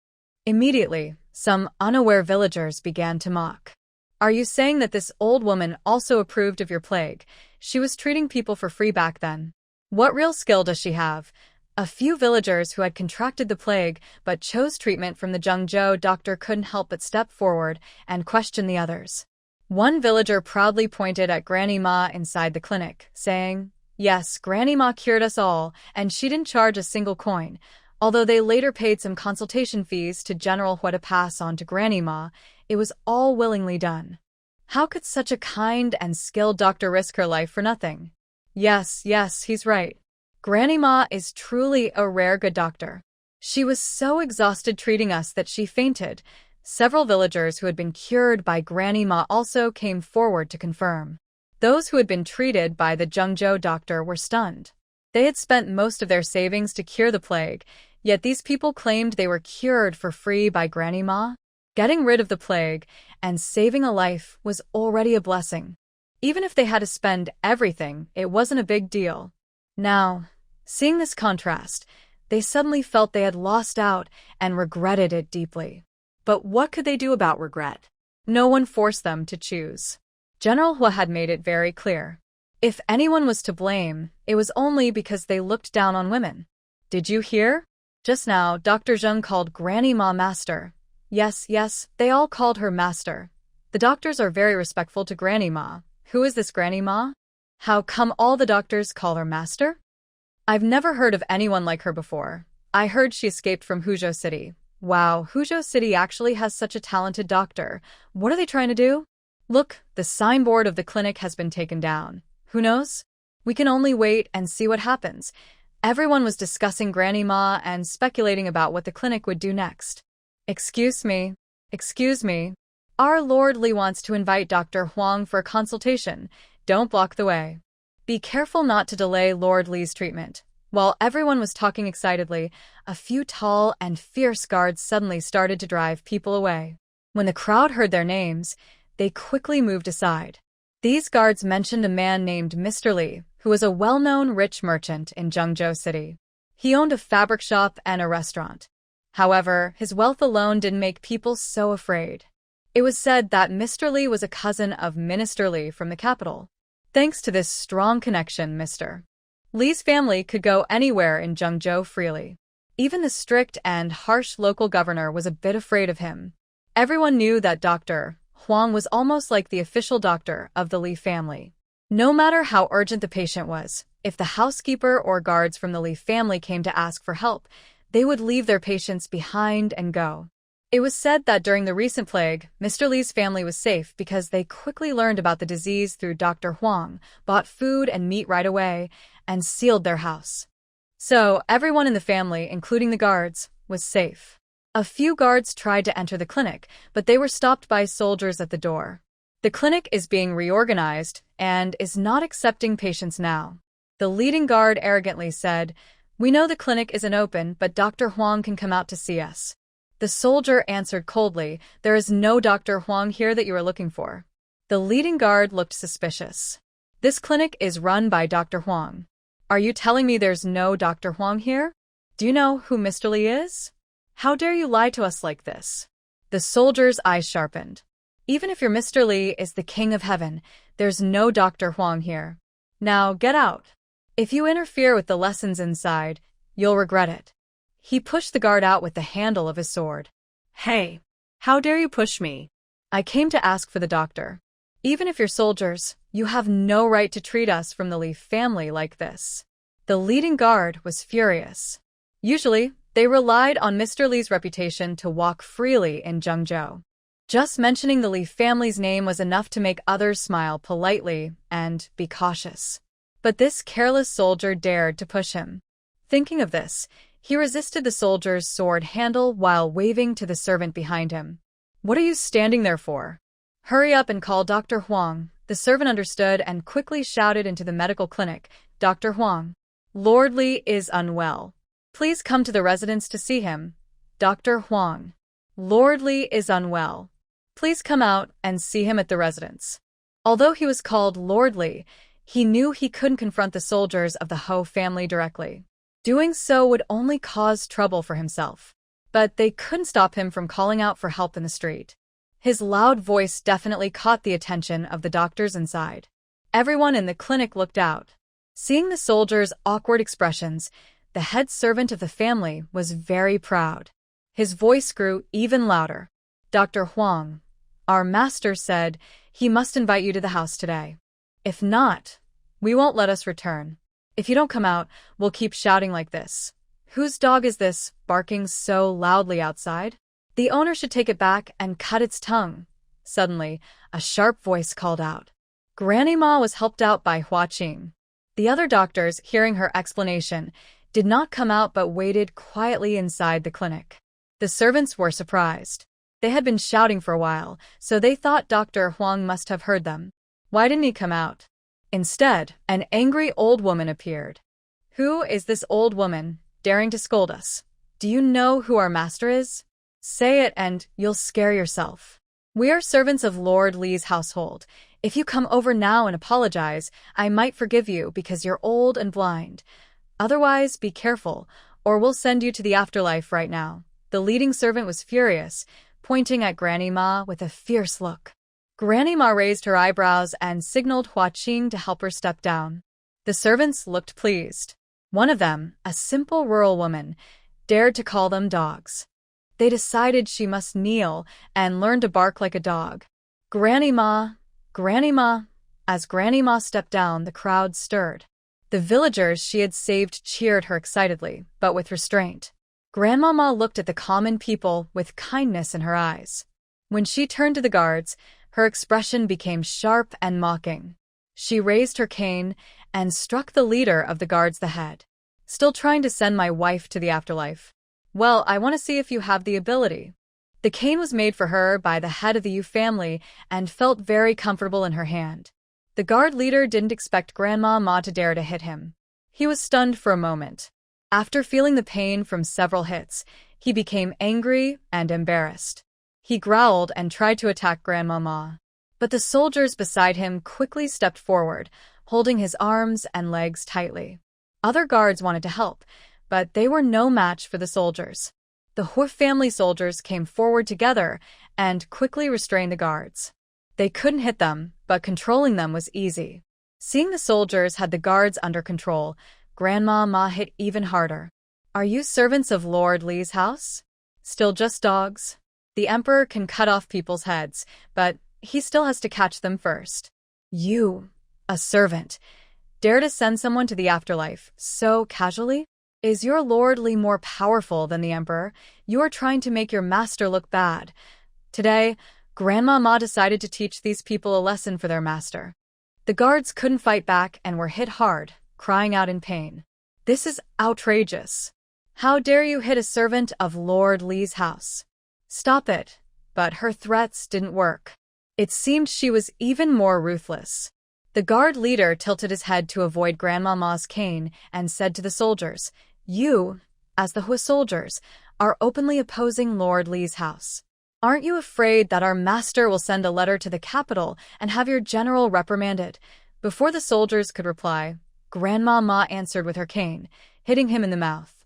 [SPEAKER 1] Immediately, some unaware villagers began to mock. Are you saying that this old woman also approved of your plague? She was treating people for free back then. What real skill does she have? A few villagers who had contracted the plague but chose treatment from the Zhengzhou doctor couldn't help but step forward and question the others. One villager proudly pointed at Granny Ma inside the clinic, saying, Yes, Granny Ma cured us all, and she didn't charge a single coin. Although they later paid some consultation fees to General Hua to pass on to Granny Ma, it was all willingly done. How could such a kind and skilled doctor risk her life for nothing? Yes, he's right. Granny Ma is truly a rare good doctor. She was so exhausted treating us that she fainted. Several villagers who had been cured by Granny Ma also came forward to confirm. Those who had been treated by the Zhengzhou doctor were stunned. They had spent most of their savings to cure the plague, yet these people claimed they were cured for free by Granny Ma. Getting rid of the plague and saving a life was already a blessing. Even if they had to spend everything, it wasn't a big deal. Now, seeing this contrast, they suddenly felt they had lost out and regretted it deeply. But what could they do about regret? No one forced them to choose. General Hua had made it very clear. If anyone was to blame, it was only because they looked down on women. Did you hear? Just now, Dr. Zheng called Granny Ma Master. Yes, they all called her Master. The doctors are very respectful to Granny Ma. Who is this Granny Ma? How come all the doctors call her Master? I've never heard of anyone like her before. I heard she escaped from Huzhou City. Wow, Huzhou City actually has such a talented doctor. What are they trying to do? Look, the signboard of the clinic has been taken down. Who knows? We can only wait and see what happens. Everyone was discussing Granny Ma and speculating about what the clinic would do next. Excuse me. Our Lord Li wants to invite Dr. Huang for a consultation. Don't block the way. Be careful not to delay Lord Li's treatment. While everyone was talking excitedly, a few tall and fierce guards suddenly started to drive people away. When the crowd heard their names, they quickly moved aside. These guards mentioned a man named Mr. Li, who was a well-known rich merchant in Zhengzhou City. He owned a fabric shop and a restaurant. However, his wealth alone didn't make people so afraid. It was said that Mr. Li was a cousin of Minister Li from the capital. Thanks to this strong connection, Mr. Lee's family could go anywhere in Zhengzhou freely. Even the strict and harsh local governor was a bit afraid of him. Everyone knew that Dr. Huang was almost like the official doctor of the Li family. No matter how urgent the patient was, if the housekeeper or guards from the Li family came to ask for help, they would leave their patients behind and go. It was said that during the recent plague, Mr. Li's family was safe because they quickly learned about the disease through Dr. Huang, bought food and meat right away, and sealed their house. So, everyone in the family, including the guards, was safe. A few guards tried to enter the clinic, but they were stopped by soldiers at the door. The clinic is being reorganized and is not accepting patients now. The leading guard arrogantly said, "We know the clinic isn't open, but Dr. Huang can come out to see us." The soldier answered coldly, "There is no Dr. Huang here that you are looking for." The leading guard looked suspicious. "This clinic is run by Dr. Huang. Are you telling me there's no Dr. Huang here? Do you know who Mr. Li is? How dare you lie to us like this?" The soldier's eyes sharpened. "Even if your Mr. Li is the king of heaven, there's no Dr. Huang here. Now get out. If you interfere with the lessons inside, you'll regret it." He pushed the guard out with the handle of his sword.
[SPEAKER 2] Hey, how dare you push me?
[SPEAKER 1] "I came to ask for the doctor. Even if you're soldiers, you have no right to treat us from the Li family like this." The leading guard was furious. Usually, they relied on Mr. Li's reputation to walk freely in Zhengzhou. Just mentioning the Li family's name was enough to make others smile politely and be cautious. But this careless soldier dared to push him. Thinking of this, he resisted the soldier's sword handle while waving to the servant behind him. "What are you standing there for? Hurry up and call Dr. Huang." The servant understood and quickly shouted into the medical clinic, "Dr. Huang, Lord Li is unwell. Please come to the residence to see him. Dr. Huang, Lord Li is unwell. Please come out and see him at the residence." Although he was called Lord Li, he knew he couldn't confront the soldiers of the Ho family directly. Doing so would only cause trouble for himself. But they couldn't stop him from calling out for help in the street. His loud voice definitely caught the attention of the doctors inside. Everyone in the clinic looked out. Seeing the soldiers' awkward expressions, the head servant of the family was very proud. His voice grew even louder. "Dr. Huang, our master said he must invite you to the house today. If not, we won't let us return. If you don't come out, we'll keep shouting like this. Whose dog is this, barking so loudly outside? The owner should take it back and cut its tongue." Suddenly, a sharp voice called out. Granny Ma was helped out by Hua Qing. The other doctors, hearing her explanation, did not come out but waited quietly inside the clinic. The servants were surprised. They had been shouting for a while, so they thought Dr. Huang must have heard them. Why didn't he come out? Instead, an angry old woman appeared. "Who is this old woman, daring to scold us? Do you know who our master is? Say it and you'll scare yourself. We are servants of Lord Li's household. If you come over now and apologize, I might forgive you because you're old and blind. Otherwise, be careful, or we'll send you to the afterlife right now." The leading servant was furious, pointing at Granny Ma with a fierce look. Granny Ma raised her eyebrows and signaled Hua Qing to help her step down. The servants looked pleased. One of them, a simple rural woman, dared to call them dogs. They decided she must kneel and learn to bark like a dog. "Granny Ma, Granny Ma." As Granny Ma stepped down, the crowd stirred. The villagers she had saved cheered her excitedly, but with restraint. Grandmama looked at the common people with kindness in her eyes. When she turned to the guards, her expression became sharp and mocking. She raised her cane and struck the leader of the guards the head. "Still trying to send my wife to the afterlife? Well, I want to see if you have the ability." The cane was made for her by the head of the Yu family and felt very comfortable in her hand. The guard leader didn't expect Grandma Ma to dare to hit him. He was stunned for a moment. After feeling the pain from several hits, he became angry and embarrassed. He growled and tried to attack Grandma Ma. But the soldiers beside him quickly stepped forward, holding his arms and legs tightly. Other guards wanted to help, but they were no match for the soldiers. The Hu family soldiers came forward together and quickly restrained the guards. They couldn't hit them, but controlling them was easy. Seeing the soldiers had the guards under control, Grandma Ma hit even harder. Are you servants of Lord Li's house? Still just dogs? The emperor can cut off people's heads, but he still has to catch them first. You, a servant, dare to send someone to the afterlife so casually? Is your Lord Li more powerful than the emperor? You are trying to make your master look bad. Today, Grandma Ma decided to teach these people a lesson for their master. The guards couldn't fight back and were hit hard, crying out in pain. This is outrageous. How dare you hit a servant of Lord Li's house? Stop it. But her threats didn't work. It seemed she was even more ruthless. The guard leader tilted his head to avoid Grandma Ma's cane and said to the soldiers, You, as the Hui soldiers, are openly opposing Lord Li's house. Aren't you afraid that our master will send a letter to the capital and have your general reprimanded? Before the soldiers could reply, Grandma Ma answered with her cane, hitting him in the mouth.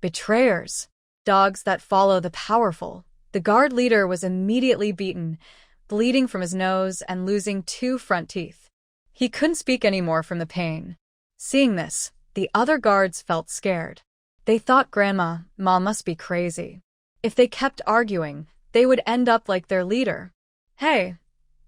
[SPEAKER 1] Betrayers! Dogs that follow the powerful. The guard leader was immediately beaten, bleeding from his nose and losing 2 front teeth. He couldn't speak anymore from the pain. Seeing this, the other guards felt scared. They thought Grandma Ma must be crazy. If they kept arguing, they would end up like their leader. Hey,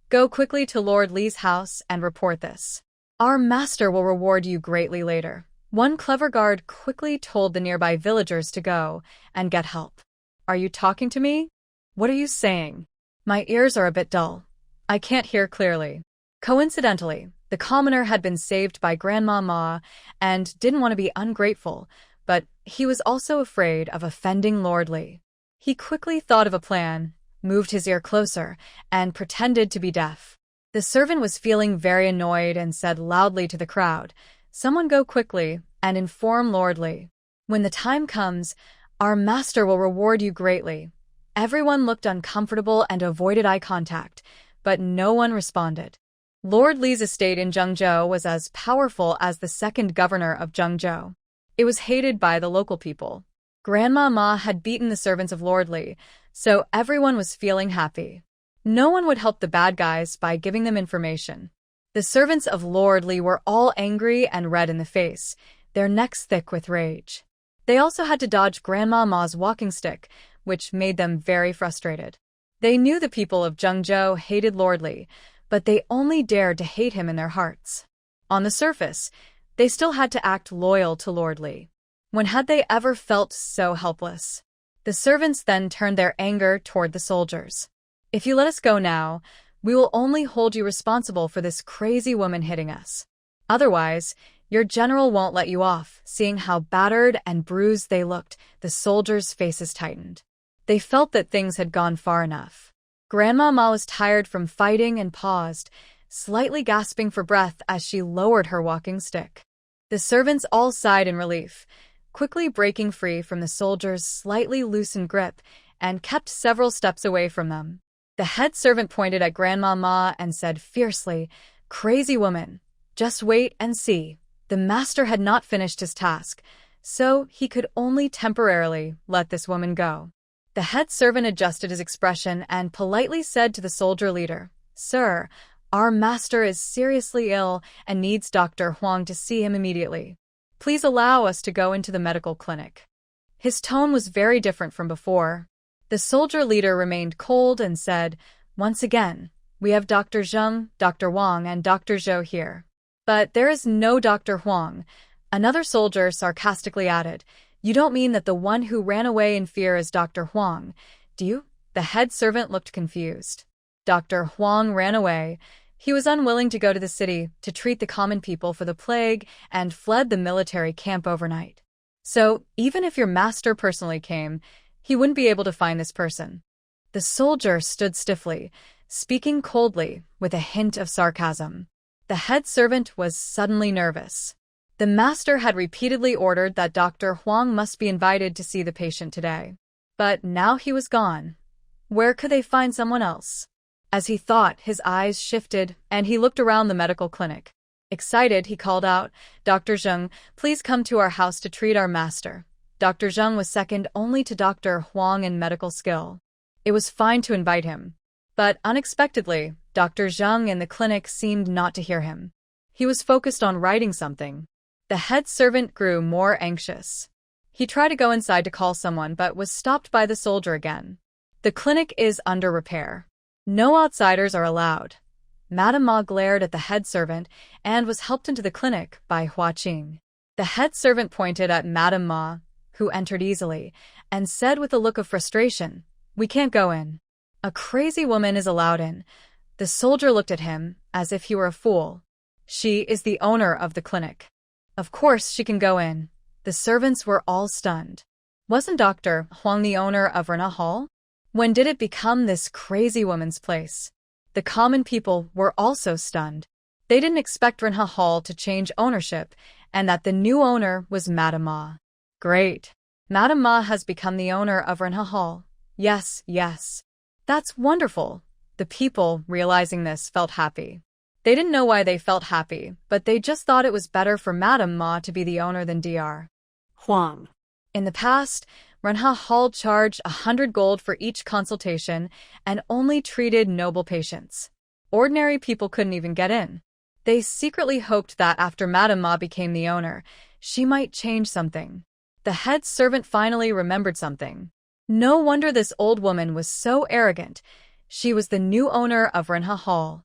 [SPEAKER 1] go quickly to Lord Li's house and report this. Our master will reward you greatly later. One clever guard quickly told the nearby villagers to go and get help. Are you talking to me? What are you saying? My ears are a bit dull. I can't hear clearly. Coincidentally, the commoner had been saved by Grandma Ma and didn't want to be ungrateful, but he was also afraid of offending Lord Li. He quickly thought of a plan, moved his ear closer, and pretended to be deaf. The servant was feeling very annoyed and said loudly to the crowd, Someone go quickly and inform Lord Li. When the time comes, our master will reward you greatly. Everyone looked uncomfortable and avoided eye contact, but no one responded. Lord Li's estate in Zhengzhou was as powerful as the second governor of Zhengzhou. It was hated by the local people. Grandma Ma had beaten the servants of Lord Li, so everyone was feeling happy. No one would help the bad guys by giving them information. The servants of Lord Li were all angry and red in the face, their necks thick with rage. They also had to dodge Grandma Ma's walking stick, which made them very frustrated. They knew the people of Zhengzhou hated Lord Li, but they only dared to hate him in their hearts. On the surface, they still had to act loyal to Lord Li. When had they ever felt so helpless? The servants then turned their anger toward the soldiers. If you let us go now, we will only hold you responsible for this crazy woman hitting us. Otherwise, your general won't let you off. Seeing how battered and bruised they looked, the soldiers' faces tightened. They felt that things had gone far enough. Grandma Ma was tired from fighting and paused, slightly gasping for breath as she lowered her walking stick. The servants all sighed in relief, quickly breaking free from the soldiers' slightly loosened grip and kept several steps away from them. The head servant pointed at Grandma Ma and said fiercely, Crazy woman, just wait and see. The master had not finished his task, so he could only temporarily let this woman go. The head servant adjusted his expression and politely said to the soldier leader, Sir, our master is seriously ill and needs Dr. Huang to see him immediately. Please allow us to go into the medical clinic. His tone was very different from before. The soldier leader remained cold and said, Once again, we have Dr. Zheng, Dr. Wang, and Dr. Zhou here. But there is no Dr. Huang. Another soldier sarcastically added, You don't mean that the one who ran away in fear is Dr. Huang, do you? The head servant looked confused. Dr. Huang ran away. He was unwilling to go to the city to treat the common people for the plague and fled the military camp overnight. So, even if your master personally came, he wouldn't be able to find this person. The soldier stood stiffly, speaking coldly with a hint of sarcasm. The head servant was suddenly nervous. The master had repeatedly ordered that Dr. Huang must be invited to see the patient today. But now he was gone. Where could they find someone else? As he thought, his eyes shifted, and he looked around the medical clinic. Excited, he called out, Dr. Zheng, please come to our house to treat our master. Dr. Zheng was second only to Dr. Huang in medical skill. It was fine to invite him. But unexpectedly, Dr. Zheng in the clinic seemed not to hear him. He was focused on writing something. The head servant grew more anxious. He tried to go inside to call someone but was stopped by the soldier again. The clinic is under repair. No outsiders are allowed. Madame Ma glared at the head servant and was helped into the clinic by Hua Qing. The head servant pointed at Madame Ma, who entered easily, and said with a look of frustration, "We can't go in. A crazy woman is allowed in." The soldier looked at him as if he were a fool. "She is the owner of the clinic. Of course she can go in." The servants were all stunned. Wasn't Dr. Huang the owner of Renha Hall? When did it become this crazy woman's place? The common people were also stunned. They didn't expect Renha Hall to change ownership, and that the new owner was Madame Ma. Great. Madame Ma has become the owner of Renha Hall. Yes, yes. That's wonderful. The people, realizing this, felt happy. They didn't know why they felt happy, but they just thought it was better for Madame Ma to be the owner than Dr.
[SPEAKER 2] Huang.
[SPEAKER 1] In the past, Renha Hall charged 100 gold for each consultation and only treated noble patients. Ordinary people couldn't even get in. They secretly hoped that after Madame Ma became the owner, she might change something. The head servant finally remembered something. No wonder this old woman was so arrogant. She was the new owner of Renha Hall.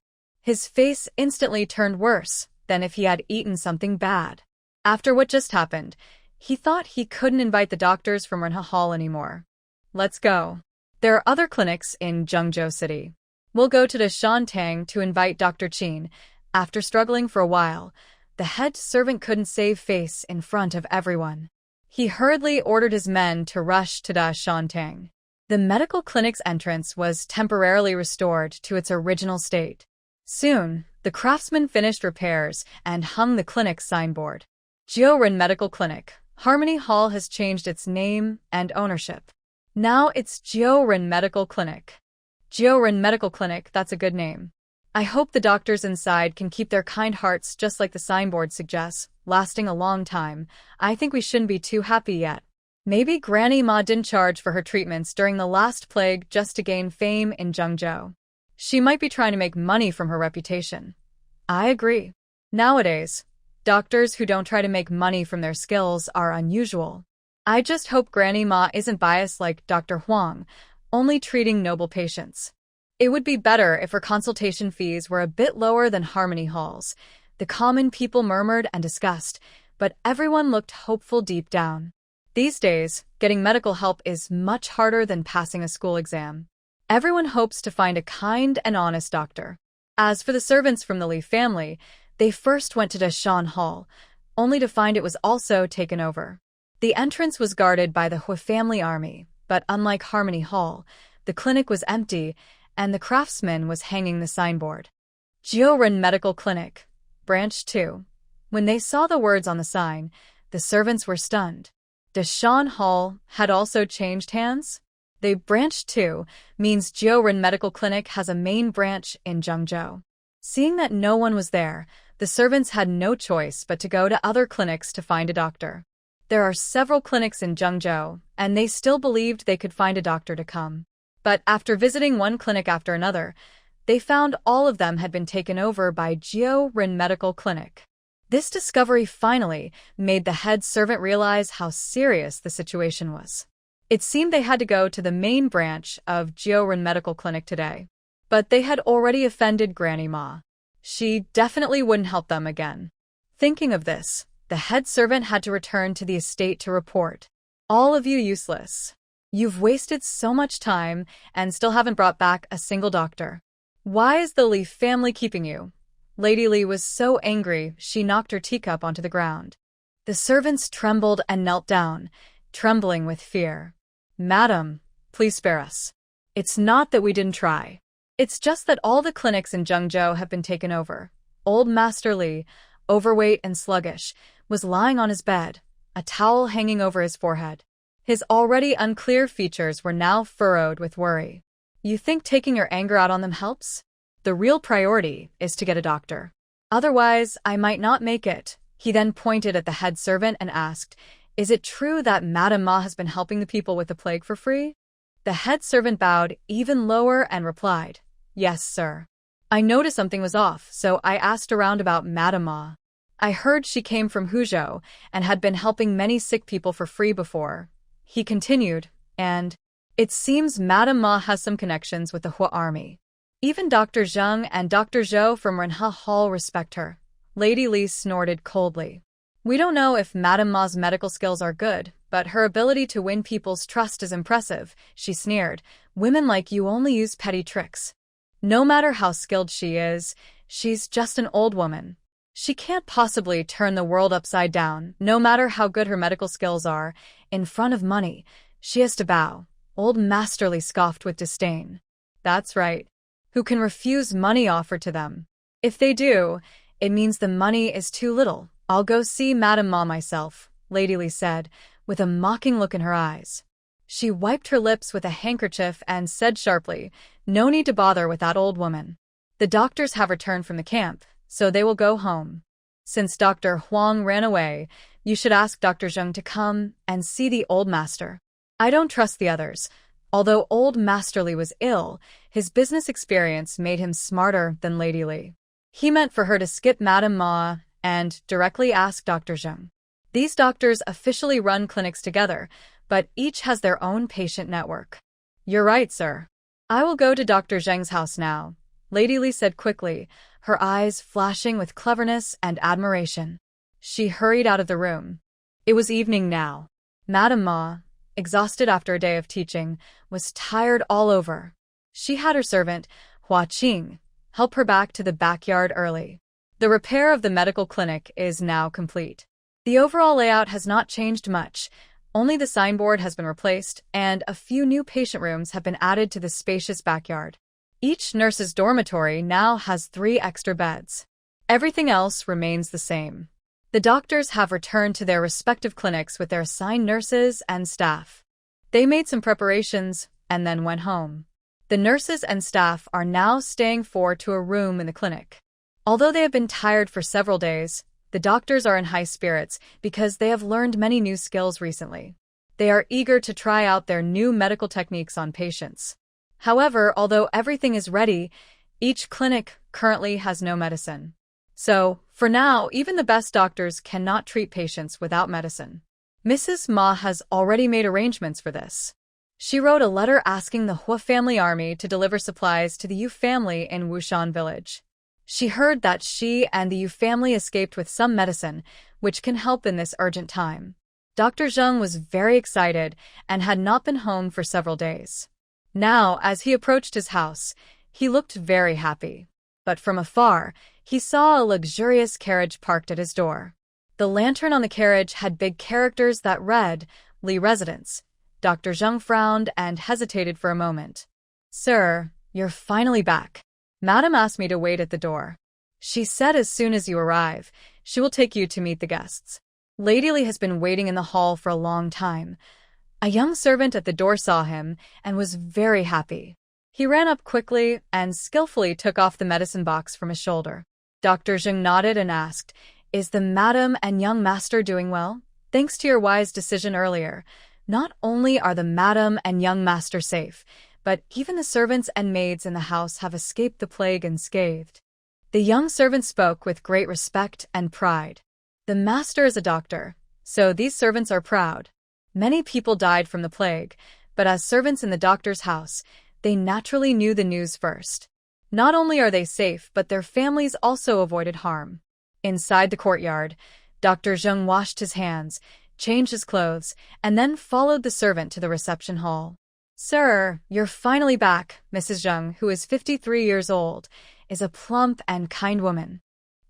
[SPEAKER 1] His face instantly turned worse than if he had eaten something bad. After what just happened, he thought he couldn't invite the doctors from Renha Hall anymore. Let's go. There are other clinics in Zhengzhou City. We'll go to the Shantang to invite Dr. Qin. After struggling for a while, the head servant couldn't save face in front of everyone. He hurriedly ordered his men to rush to the Shantang. The medical clinic's entrance was temporarily restored to its original state. Soon, the craftsmen finished repairs and hung the clinic's signboard. Jiuren Medical Clinic. Harmony Hall has changed its name and ownership. Now it's Jiuren Medical Clinic. Jiuren Medical Clinic, that's a good name. I hope the doctors inside can keep their kind hearts just like the signboard suggests, lasting a long time. I think we shouldn't be too happy yet. Maybe Granny Ma didn't charge for her treatments during the last plague just to gain fame in Zhengzhou. She might be trying to make money from her reputation. I agree. Nowadays, doctors who don't try to make money from their skills are unusual. I just hope Granny Ma isn't biased like Dr. Huang, only treating noble patients. It would be better if her consultation fees were a bit lower than Harmony Hall's. The common people murmured and discussed, but everyone looked hopeful deep down. These days, getting medical help is much harder than passing a school exam. Everyone hopes to find a kind and honest doctor. As for the servants from the Li family, they first went to Deshan Hall, only to find it was also taken over. The entrance was guarded by the Hui family army, but unlike Harmony Hall, the clinic was empty, and the craftsman was hanging the signboard. Jiuren Medical Clinic, Branch 2. When they saw the words on the sign, the servants were stunned. Deshan Hall had also changed hands? The Branch 2 means Jiuren Medical Clinic has a main branch in Zhengzhou. Seeing that no one was there, the servants had no choice but to go to other clinics to find a doctor. There are several clinics in Zhengzhou, and they still believed they could find a doctor to come. But after visiting one clinic after another, they found all of them had been taken over by Jiuren Medical Clinic. This discovery finally made the head servant realize how serious the situation was. It seemed they had to go to the main branch of Jiuren Medical Clinic today. But they had already offended Granny Ma. She definitely wouldn't help them again. Thinking of this, the head servant had to return to the estate to report. All of you useless. You've wasted so much time and still haven't brought back a single doctor. Why is the Li family keeping you? Lady Li was so angry she knocked her teacup onto the ground. The servants trembled and knelt down, trembling with fear. Madam, please spare us. It's not that we didn't try. It's just that all the clinics in Zhengzhou have been taken over. Old Master Li, overweight and sluggish, was lying on his bed, a towel hanging over his forehead. His already unclear features were now furrowed with worry. You think taking your anger out on them helps? The real priority is to get a doctor. Otherwise, I might not make it. He then pointed at the head servant and asked, "Is it true that Madame Ma has been helping the people with the plague for free?" The head servant bowed even lower and replied, "Yes, sir." I noticed something was off, so I asked around about Madame Ma. I heard she came from Huzhou and had been helping many sick people for free before. He continued, and it seems Madame Ma has some connections with the Hua army. Even Dr. Zheng and Dr. Zhou from Renhe Hall respect her. Lady Li snorted coldly. We don't know if Madame Ma's medical skills are good, but her ability to win people's trust is impressive, she sneered. Women like you only use petty tricks. No matter how skilled she is, she's just an old woman. She can't possibly turn the world upside down, no matter how good her medical skills are. In front of money, she has to bow. Old Masterly scoffed with disdain. That's right. Who can refuse money offered to them? If they do, it means the money is too little. I'll go see Madame Ma myself, Lady Li said, with a mocking look in her eyes. She wiped her lips with a handkerchief and said sharply, no need to bother with that old woman. The doctors have returned from the camp, so they will go home. Since Dr. Huang ran away, you should ask Dr. Zheng to come and see the old master. I don't trust the others. Although old Masterly was ill, his business experience made him smarter than Lady Li. He meant for her to skip Madame Ma and directly ask Dr. Zheng. These doctors officially run clinics together, but each has their own patient network. You're right, sir. I will go to Dr. Zheng's house now, Lady Li said quickly, her eyes flashing with cleverness and admiration. She hurried out of the room. It was evening now. Madame Ma, exhausted after a day of teaching, was tired all over. She had her servant, Hua Qing, help her back to the backyard early. The repair of the medical clinic is now complete. The overall layout has not changed much. Only the signboard has been replaced, and a few new patient rooms have been added to the spacious backyard. Each nurse's dormitory now has 3 extra beds. Everything else remains the same. The doctors have returned to their respective clinics with their assigned nurses and staff. They made some preparations and then went home. The nurses and staff are now staying to a room in the clinic. Although they have been tired for several days, the doctors are in high spirits because they have learned many new skills recently. They are eager to try out their new medical techniques on patients. However, although everything is ready, each clinic currently has no medicine. So, for now, even the best doctors cannot treat patients without medicine. Mrs. Ma has already made arrangements for this. She wrote a letter asking the Hua family army to deliver supplies to the Yu family in Wushan village. She heard that she and the Yu family escaped with some medicine, which can help in this urgent time. Dr. Zheng was very excited and had not been home for several days. Now, as he approached his house, he looked very happy. But from afar, he saw a luxurious carriage parked at his door. The lantern on the carriage had big characters that read, Li Residence. Dr. Zheng frowned and hesitated for a moment. Sir, you're finally back. Madam asked me to wait at the door. She said as soon as you arrive, she will take you to meet the guests. Lady Li has been waiting in the hall for a long time. A young servant at the door saw him and was very happy. He ran up quickly and skillfully took off the medicine box from his shoulder. Dr. Zheng nodded and asked, Is the madam and young master doing well? Thanks to your wise decision earlier, not only are the madam and young master safe, but even the servants and maids in the house have escaped the plague unscathed. The young servant spoke with great respect and pride. The master is a doctor, so these servants are proud. Many people died from the plague, but as servants in the doctor's house, they naturally knew the news first. Not only are they safe, but their families also avoided harm. Inside the courtyard, Dr. Zheng washed his hands, changed his clothes, and then followed the servant to the reception hall. Sir, you're finally back. Mrs. Zheng, who is 53 years old, is a plump and kind woman.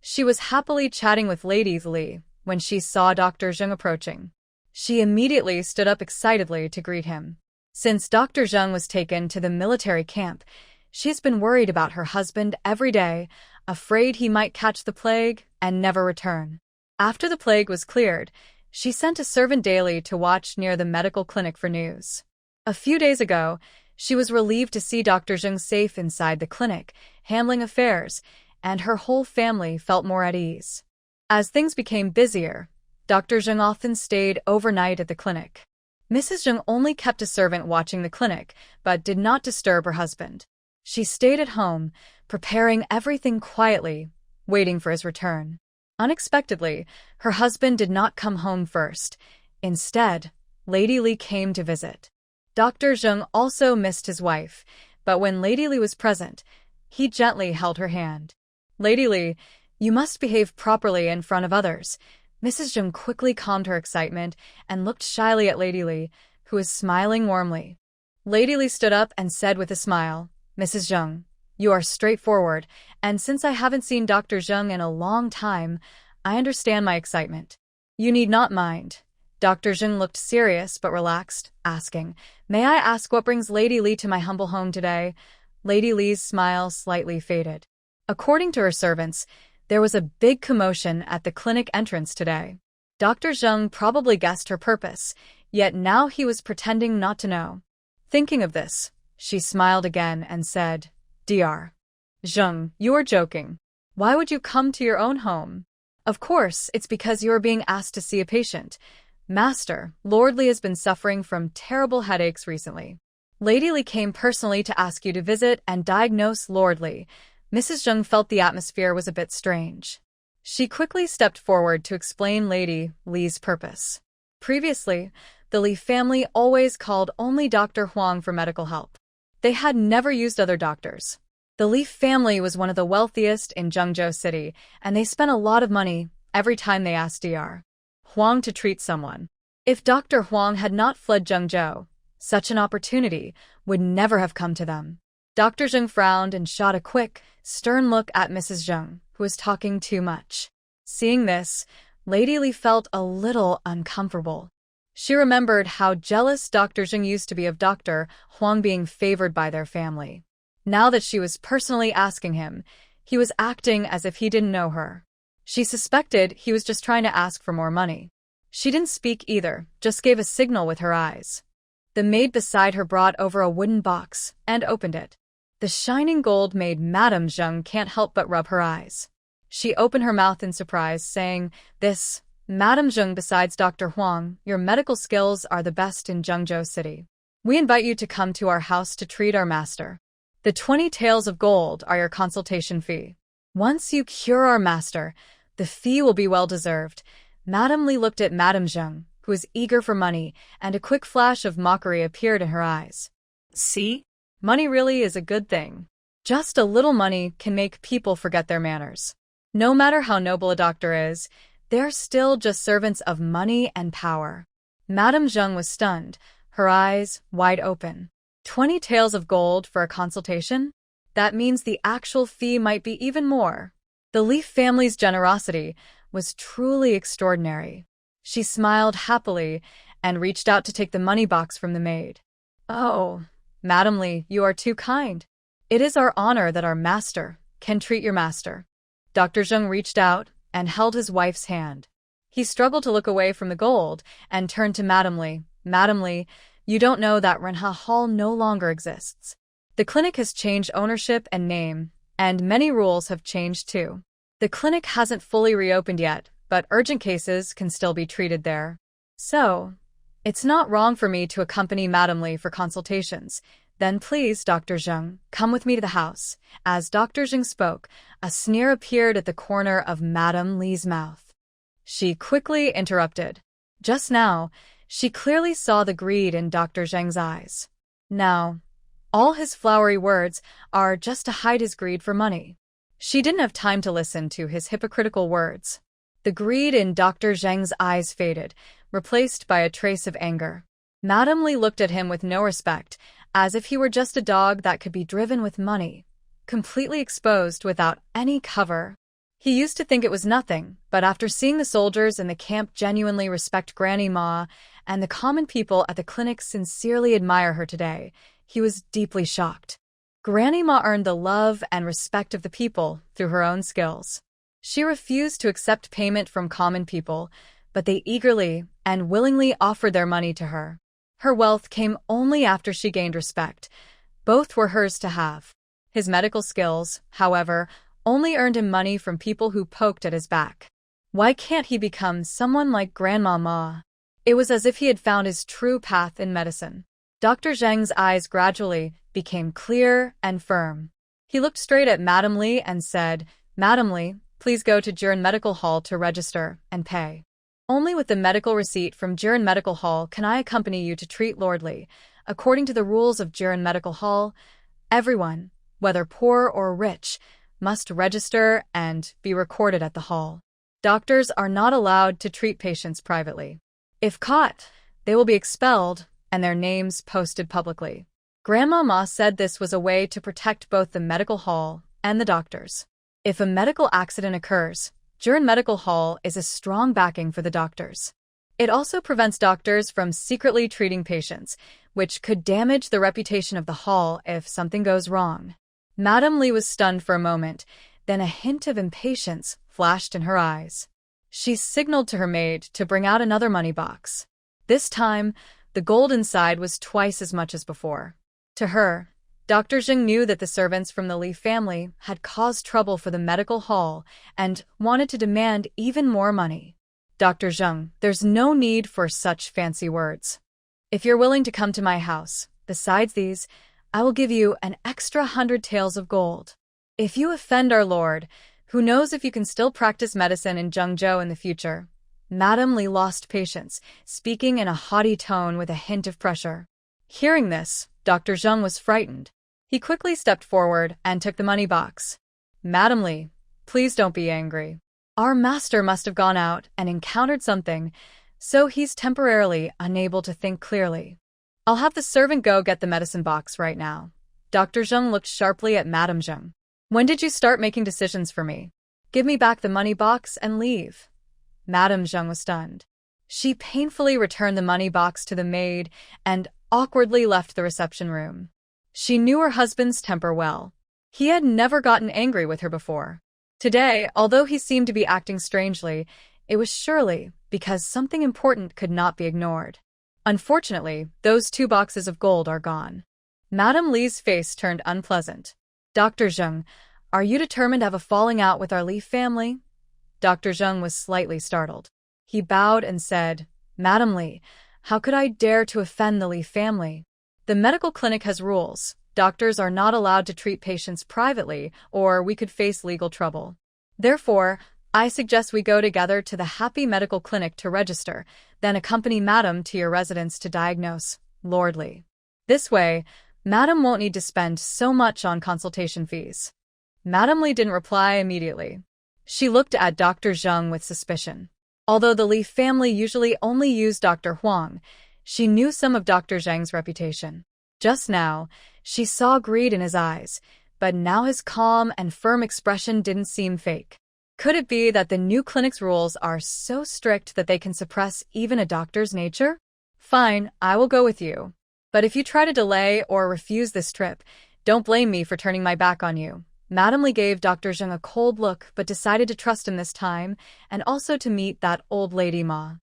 [SPEAKER 1] She was happily chatting with Lady Li when she saw Dr. Zheng approaching. She immediately stood up excitedly to greet him. Since Dr. Zheng was taken to the military camp, she has been worried about her husband every day, afraid he might catch the plague and never return. After the plague was cleared, she sent a servant daily to watch near the medical clinic for news. A few days ago, she was relieved to see Dr. Zheng safe inside the clinic, handling affairs, and her whole family felt more at ease. As things became busier, Dr. Zheng often stayed overnight at the clinic. Mrs. Zheng only kept a servant watching the clinic, but did not disturb her husband. She stayed at home, preparing everything quietly, waiting for his return. Unexpectedly, her husband did not come home first. Instead, Lady Li came to visit. Dr. Zheng also missed his wife, but when Lady Li was present, he gently held her hand. Lady Li, you must behave properly in front of others. Mrs. Zheng quickly calmed her excitement and looked shyly at Lady Li, who was smiling warmly. Lady Li stood up and said with a smile, Mrs. Zheng, you are straightforward, and since I haven't seen Dr. Zheng in a long time, I understand my excitement. You need not mind. Dr. Zheng looked serious but relaxed, asking, May I ask what brings Lady Li to my humble home today? Lady Li's smile slightly faded. According to her servants, there was a big commotion at the clinic entrance today. Dr. Zheng probably guessed her purpose, yet now he was pretending not to know. Thinking of this, she smiled again and said, Dr. Zheng, you are joking. Why would you come to your own home? Of course, it's because you are being asked to see a patient. Master, Lord Li has been suffering from terrible headaches recently. Lady Li came personally to ask you to visit and diagnose Lord Li. Mrs. Zheng felt the atmosphere was a bit strange. She quickly stepped forward to explain Lady Li's purpose. Previously, the Li family always called only Dr. Huang for medical help. They had never used other doctors. The Li family was one of the wealthiest in Zhengzhou City, and they spent a lot of money every time they asked Dr. Huang to treat someone. If Dr. Huang had not fled Zhengzhou, such an opportunity would never have come to them. Dr. Zheng frowned and shot a quick, stern look at Mrs. Zheng, who was talking too much. Seeing this, Lady Li felt a little uncomfortable. She remembered how jealous Dr. Zheng used to be of Dr. Huang being favored by their family. Now that she was personally asking him, he was acting as if he didn't know her. She suspected he was just trying to ask for more money. She didn't speak either, just gave a signal with her eyes. The maid beside her brought over a wooden box and opened it. The shining gold made Madame Zheng can't help but rub her eyes. She opened her mouth in surprise, saying, This, Madame Zheng, besides Dr. Huang, your medical skills are the best in Zhengzhou City. We invite you to come to our house to treat our master. The 20 taels of gold are your consultation fee. Once you cure our master, the fee will be well deserved. Madame Li looked at Madame Zheng, who was eager for money, and a quick flash of mockery appeared in her eyes. See? Money really is a good thing. Just a little money can make people forget their manners. No matter how noble a doctor is, they're still just servants of money and power. Madame Zheng was stunned, her eyes wide open. 20 taels of gold for a consultation? That means the actual fee might be even more. The Li family's generosity was truly extraordinary. She smiled happily and reached out to take the money box from the maid. Oh, Madame Li, you are too kind. It is our honor that our master can treat your master. Dr. Zheng reached out and held his wife's hand. He struggled to look away from the gold and turned to Madame Li. Madame Li, you don't know that Renha Hall no longer exists. The clinic has changed ownership and name, and many rules have changed too. The clinic hasn't fully reopened yet, but urgent cases can still be treated there. So, it's not wrong for me to accompany Madame Li for consultations. Then please, Dr. Zheng, come with me to the house. As Dr. Zheng spoke, a sneer appeared at the corner of Madame Li's mouth. She quickly interrupted. Just now, she clearly saw the greed in Dr. Zheng's eyes. Now, all his flowery words are just to hide his greed for money. She didn't have time to listen to his hypocritical words. The greed in Dr. Zheng's eyes faded, replaced by a trace of anger. Madame Li looked at him with no respect, as if he were just a dog that could be driven with money, completely exposed without any cover. He used to think it was nothing, but after seeing the soldiers in the camp genuinely respect Granny Ma and the common people at the clinic sincerely admire her today, he was deeply shocked. Granny Ma earned the love and respect of the people through her own skills. She refused to accept payment from common people, but they eagerly and willingly offered their money to her. Her wealth came only after she gained respect. Both were hers to have. His medical skills, however, only earned him money from people who poked at his back. Why can't he become someone like Grandma Ma? It was as if he had found his true path in medicine. Dr. Zheng's eyes gradually became clear and firm. He looked straight at Madam Lee and said, "Madam Lee, please go to Jiren Medical Hall to register and pay. Only with the medical receipt from Jiren Medical Hall can I accompany you to treat Lord Lee. According to the rules of Jiren Medical Hall, everyone, whether poor or rich, must register and be recorded at the hall. Doctors are not allowed to treat patients privately. If caught, they will be expelled and their names posted publicly." Grandmama said this was a way to protect both the medical hall and the doctors. If a medical accident occurs, Jiren Medical Hall is a strong backing for the doctors. It also prevents doctors from secretly treating patients, which could damage the reputation of the hall if something goes wrong. Madam Lee was stunned for a moment, then a hint of impatience flashed in her eyes. She signaled to her maid to bring out another money box. This time, the gold inside was twice as much as before. To her, Dr. Zheng knew that the servants from the Li family had caused trouble for the medical hall and wanted to demand even more money. "Dr. Zheng, there's no need for such fancy words. If you're willing to come to my house, besides these, I will give you an extra 100 taels of gold. If you offend our lord, who knows if you can still practice medicine in Zhengzhou in the future?" Madam Li lost patience, speaking in a haughty tone with a hint of pressure. Hearing this, Dr. Zheng was frightened. He quickly stepped forward and took the money box. "Madam Li, please don't be angry. Our master must have gone out and encountered something, so he's temporarily unable to think clearly. I'll have the servant go get the medicine box right now." Dr. Zheng looked sharply at Madam Zheng. "When did you start making decisions for me? Give me back the money box and leave." Madam Zheng was stunned. She painfully returned the money box to the maid and awkwardly left the reception room. She knew her husband's temper well. He had never gotten angry with her before. Today, although he seemed to be acting strangely, it was surely because something important could not be ignored. Unfortunately, those 2 boxes of gold are gone. Madam Li's face turned unpleasant. "Dr. Zheng, are you determined to have a falling out with our Li family?" Dr. Zheng was slightly startled. He bowed and said, "Madam Li, how could I dare to offend the Li family? The medical clinic has rules. Doctors are not allowed to treat patients privately, or we could face legal trouble. Therefore, I suggest we go together to the Happy Medical Clinic to register, then accompany Madam to your residence to diagnose Lord Li. This way, Madam won't need to spend so much on consultation fees." Madam Li didn't reply immediately. She looked at Dr. Zheng with suspicion. Although the Li family usually only used Dr. Huang, she knew some of Dr. Zheng's reputation. Just now, she saw greed in his eyes, but now his calm and firm expression didn't seem fake. Could it be that the new clinic's rules are so strict that they can suppress even a doctor's nature? "Fine, I will go with you. But if you try to delay or refuse this trip, don't blame me for turning my back on you." Madam Li gave Dr. Zheng a cold look but decided to trust him this time and also to meet that old lady Ma.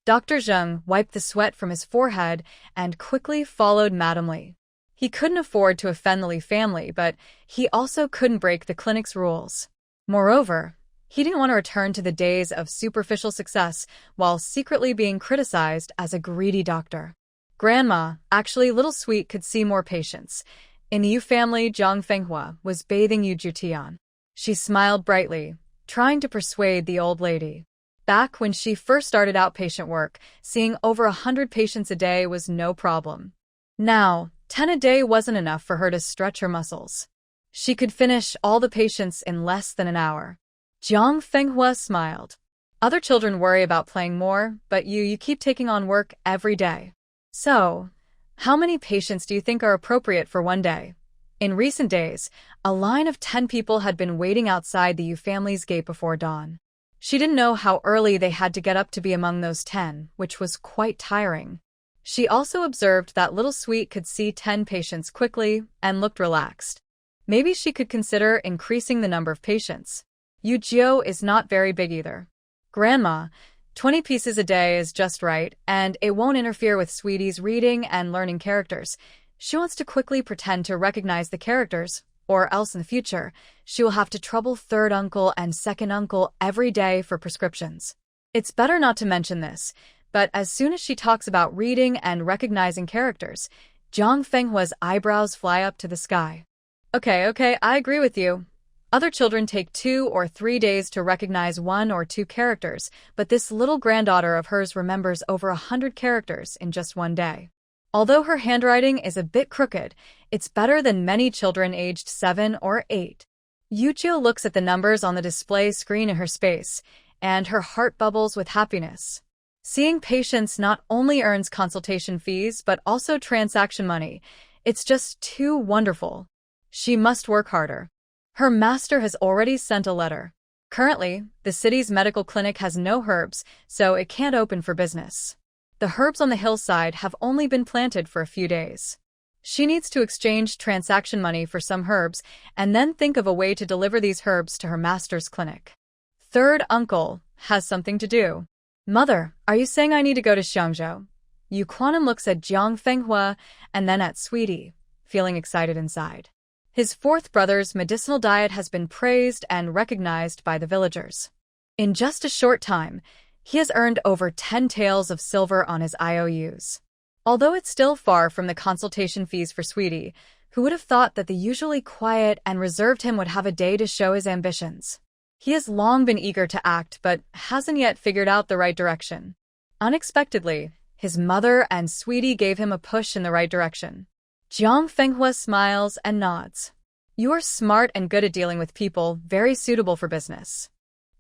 [SPEAKER 1] Dr. Zheng wiped the sweat from his forehead and quickly followed Madam Li. He couldn't afford to offend the Li family, but he also couldn't break the clinic's rules. Moreover, he didn't want to return to the days of superficial success while secretly being criticized as a greedy doctor. Grandma, actually Little Sweet, could see more patients. In the Yu family, Zhang Fenghua was bathing Yu Jutian. She smiled brightly, trying to persuade the old lady. Back when she first started outpatient work, seeing over 100 patients a day was no problem. Now, 10 a day wasn't enough for her to stretch her muscles. She could finish all the patients in less than an hour. Zhang Fenghua smiled. "Other children worry about playing more, but you keep taking on work every day. So, how many patients do you think are appropriate for one day?" In recent days, a line of 10 people had been waiting outside the Yu family's gate before dawn. She didn't know how early they had to get up to be among those 10, which was quite tiring. She also observed that Little Sweet could see 10 patients quickly and looked relaxed. Maybe she could consider increasing the number of patients. Yu Jiu is not very big either. "Grandma, 20 pieces a day is just right, and it won't interfere with Sweetie's reading and learning characters. She wants to quickly pretend to recognize the characters, or else in the future, she will have to trouble third uncle and second uncle every day for prescriptions. It's better not to mention this, but as soon as she talks about reading and recognizing characters, Jiang Fenghua's eyebrows fly up to the sky. Okay, I agree with you. Other children take 2 or 3 days to recognize 1 or 2 characters, but this little granddaughter of hers remembers over 100 characters in just 1 day. Although her handwriting is a bit crooked, it's better than many children aged 7 or 8. Yujio looks at the numbers on the display screen in her space, and her heart bubbles with happiness. Seeing patients not only earns consultation fees but also transaction money. It's just too wonderful. She must work harder. Her master has already sent a letter. Currently, the city's medical clinic has no herbs, so it can't open for business. The herbs on the hillside have only been planted for a few days. She needs to exchange transaction money for some herbs and then think of a way to deliver these herbs to her master's clinic. Third uncle has something to do. Mother, are you saying I need to go to Xiangzhou? Yu Quanan looks at Jiang Fenghua and then at Sweetie, feeling excited inside. His fourth brother's medicinal diet has been praised and recognized by the villagers. In just a short time, he has earned over 10 taels of silver on his IOUs. Although it's still far from the consultation fees for Sweetie, who would have thought that the usually quiet and reserved him would have a day to show his ambitions. He has long been eager to act but hasn't yet figured out the right direction. Unexpectedly, his mother and Sweetie gave him a push in the right direction. Jiang Fenghua smiles and nods. You are smart and good at dealing with people, very suitable for business.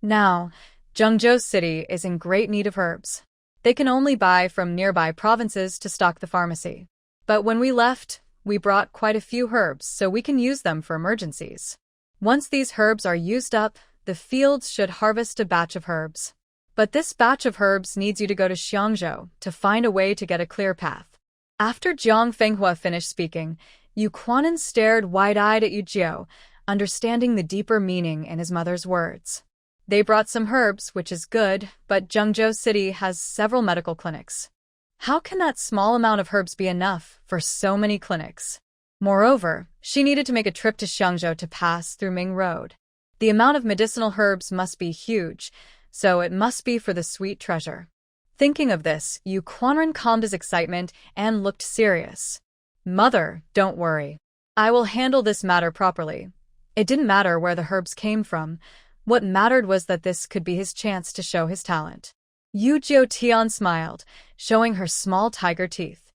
[SPEAKER 1] Now, Zhengzhou City is in great need of herbs. They can only buy from nearby provinces to stock the pharmacy. But when we left, we brought quite a few herbs so we can use them for emergencies. Once these herbs are used up, the fields should harvest a batch of herbs. But this batch of herbs needs you to go to Xiangzhou to find a way to get a clear path. After Jiang Fenghua finished speaking, Yu Quanan stared wide-eyed at Yujio, understanding the deeper meaning in his mother's words. They brought some herbs, which is good, but Zhengzhou City has several medical clinics. How can that small amount of herbs be enough for so many clinics? Moreover, she needed to make a trip to Xiangzhou to pass through Ming Road. The amount of medicinal herbs must be huge, so it must be for the sweet treasure. Thinking of this, Yu Quanren calmed his excitement and looked serious. Mother, don't worry. I will handle this matter properly. It didn't matter where the herbs came from. What mattered was that this could be his chance to show his talent. Yu Jiutian smiled, showing her small tiger teeth.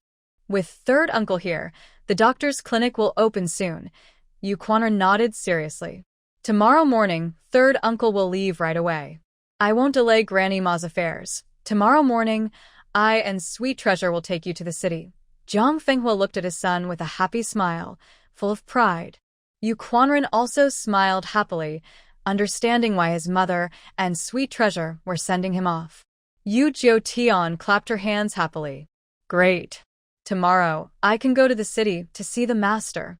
[SPEAKER 1] With third uncle here, the doctor's clinic will open soon. Yu Quanren nodded seriously. Tomorrow morning, third uncle will leave right away. I won't delay Granny Ma's affairs. Tomorrow morning, I and Sweet Treasure will take you to the city. Jiang Fenghua looked at his son with a happy smile, full of pride. Yu Quanren also smiled happily, understanding why his mother and Sweet Treasure were sending him off. Yu Jiutian clapped her hands happily. Great. Tomorrow, I can go to the city to see the master.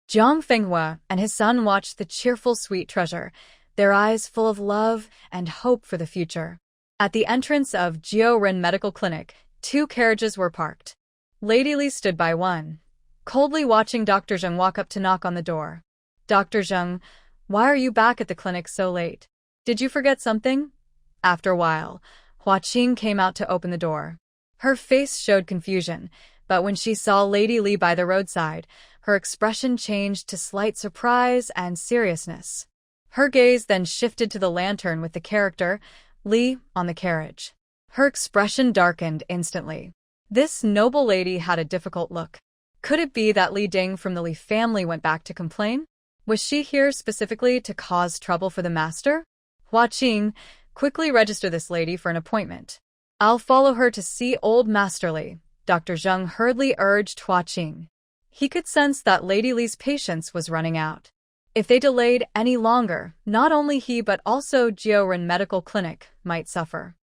[SPEAKER 1] Jiang Fenghua and his son watched the cheerful Sweet Treasure, their eyes full of love and hope for the future. At the entrance of Jiuren Medical Clinic, 2 carriages were parked. Lady Li stood by one, coldly watching Dr. Zheng walk up to knock on the door. Dr. Zheng, why are you back at the clinic so late? Did you forget something? After a while, Hua Qing came out to open the door. Her face showed confusion, but when she saw Lady Li by the roadside, her expression changed to slight surprise and seriousness. Her gaze then shifted to the lantern with the character Li on the carriage. Her expression darkened instantly. This noble lady had a difficult look. Could it be that Li Ding from the Li family went back to complain? Was she here specifically to cause trouble for the master? Hua Qing, quickly register this lady for an appointment. I'll follow her to see old Master Li, Dr. Zheng hurriedly urged Hua Qing. He could sense that Lady Li's patience was running out. If they delayed any longer, not only he but also Jiuren Medical Clinic might suffer.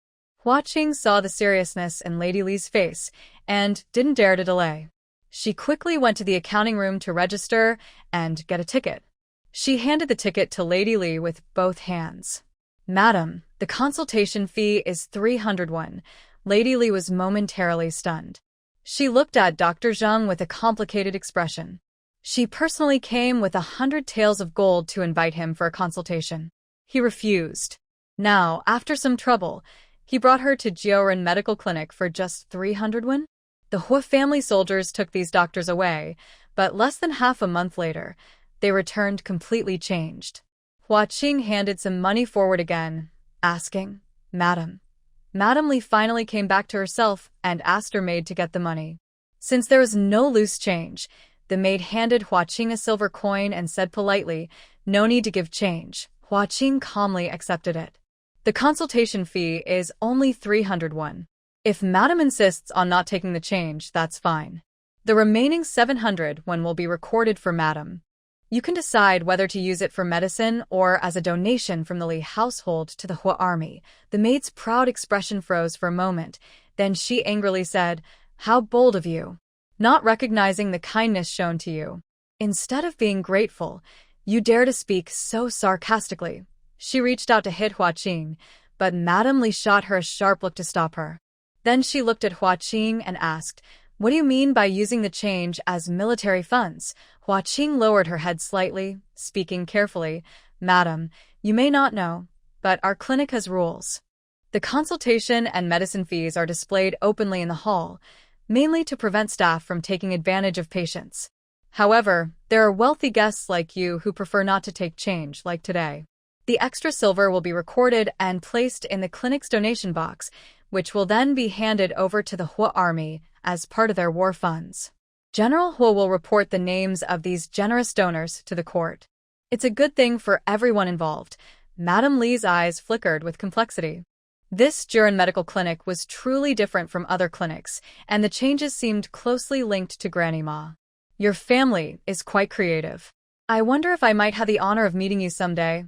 [SPEAKER 1] Hua Qing saw the seriousness in Lady Li's face and didn't dare to delay. She quickly went to the accounting room to register and get a ticket. She handed the ticket to Lady Li with both hands. Madam, the consultation fee is 300 won. Lady Li was momentarily stunned. She looked at Dr. Zheng with a complicated expression. She personally came with 100 taels of gold to invite him for a consultation. He refused. Now, after some trouble, he brought her to Jiuren Medical Clinic for just 300 won? The Hua family soldiers took these doctors away, but less than half a month later, they returned completely changed. Hua Qing handed some money forward again, asking, "Madam." Madam Li finally came back to herself and asked her maid to get the money. Since there was no loose change, the maid handed Hua Qing a silver coin and said politely, "No need to give change." Hua Qing calmly accepted it. The consultation fee is only 300 won. If Madam insists on not taking the change, that's fine. The remaining 700 won will be recorded for Madam. You can decide whether to use it for medicine or as a donation from the Li household to the Hua army. The maid's proud expression froze for a moment. Then she angrily said, "How bold of you! Not recognizing the kindness shown to you. Instead of being grateful, you dare to speak so sarcastically." She reached out to hit Hua Qing, but Madam Li shot her a sharp look to stop her. Then she looked at Hua Qing and asked, "What do you mean by using the change as military funds?" Hua Qing lowered her head slightly, speaking carefully, "Madam, you may not know, but our clinic has rules. The consultation and medicine fees are displayed openly in the hall, mainly to prevent staff from taking advantage of patients. However, there are wealthy guests like you who prefer not to take change, like today. The extra silver will be recorded and placed in the clinic's donation box, which will then be handed over to the Hua army as part of their war funds. General Hua will report the names of these generous donors to the court. It's a good thing for everyone involved." Madam Li's eyes flickered with complexity. This Juren medical clinic was truly different from other clinics, and the changes seemed closely linked to Granny Ma. "Your family is quite creative. I wonder if I might have the honor of meeting you someday."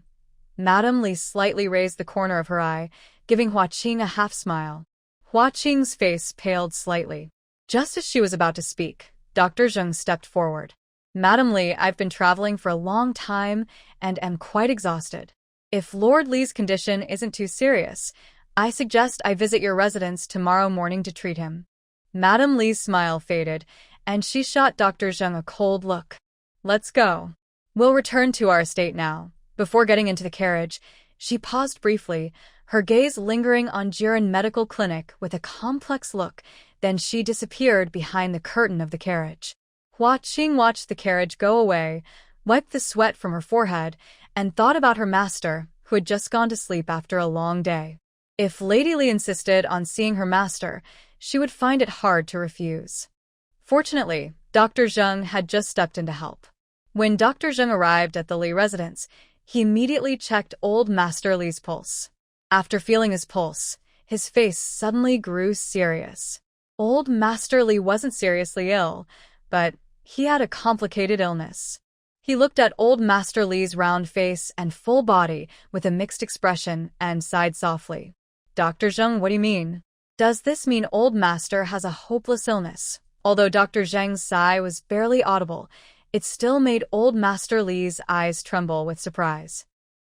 [SPEAKER 1] Madam Li slightly raised the corner of her eye, giving Hua Qing a half-smile. Hua Qing's face paled slightly. Just as she was about to speak, Dr. Zheng stepped forward. "Madam Li, I've been traveling for a long time and am quite exhausted. If Lord Li's condition isn't too serious, I suggest I visit your residence tomorrow morning to treat him." Madam Li's smile faded, and she shot Dr. Zheng a cold look. "Let's go. We'll return to our estate now." Before getting into the carriage, she paused briefly, her gaze lingering on Jiren Medical Clinic with a complex look. Then she disappeared behind the curtain of the carriage. Hua Qing watched the carriage go away, wiped the sweat from her forehead, and thought about her master, who had just gone to sleep after a long day. If Lady Li insisted on seeing her master, she would find it hard to refuse. Fortunately, Dr. Zheng had just stepped in to help. When Dr. Zheng arrived at the Li residence, he immediately checked old Master Li's pulse. After feeling his pulse, his face suddenly grew serious. Old Master Li wasn't seriously ill, but he had a complicated illness. He looked at old Master Li's round face and full body with a mixed expression and sighed softly. "Dr. Zheng, what do you mean? Does this mean old Master has a hopeless illness?" Although Dr. Zheng's sigh was barely audible, it still made old Master Li's eyes tremble with surprise.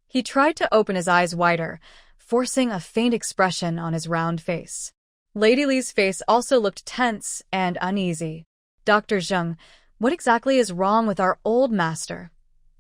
[SPEAKER 1] He tried to open his eyes wider, forcing a faint expression on his round face. Lady Li's face also looked tense and uneasy. "Dr. Zheng, what exactly is wrong with our old master?"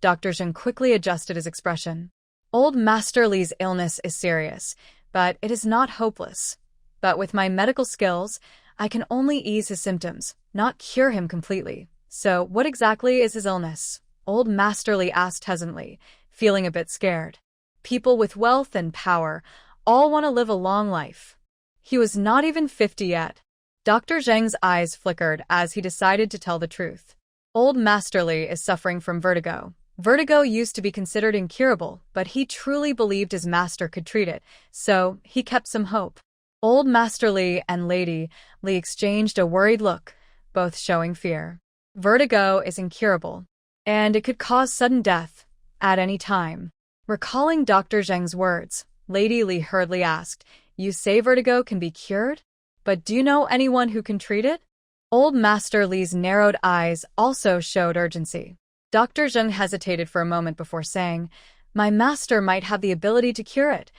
[SPEAKER 1] Dr. Zheng quickly adjusted his expression. "Old Master Li's illness is serious, but it is not hopeless. But with my medical skills, I can only ease his symptoms, not cure him completely. So what exactly is his illness?" Old Master Li asked hesitantly, feeling a bit scared. People with wealth and power all want to live a long life. He was not even 50 yet. Dr. Zheng's eyes flickered as he decided to tell the truth. Old Master Li is suffering from vertigo. Vertigo used to be considered incurable, but he truly believed his master could treat it, so he kept some hope. Old Master Li and Lady Li exchanged a worried look, both showing fear. Vertigo is incurable, and it could cause sudden death at any time. Recalling Dr. Zheng's words, Lady Li hurriedly asked, "You say vertigo can be cured? But do you know anyone who can treat it?" Old Master Li's narrowed eyes also showed urgency. Dr. Zheng hesitated for a moment before saying, "My master might have the ability to cure it.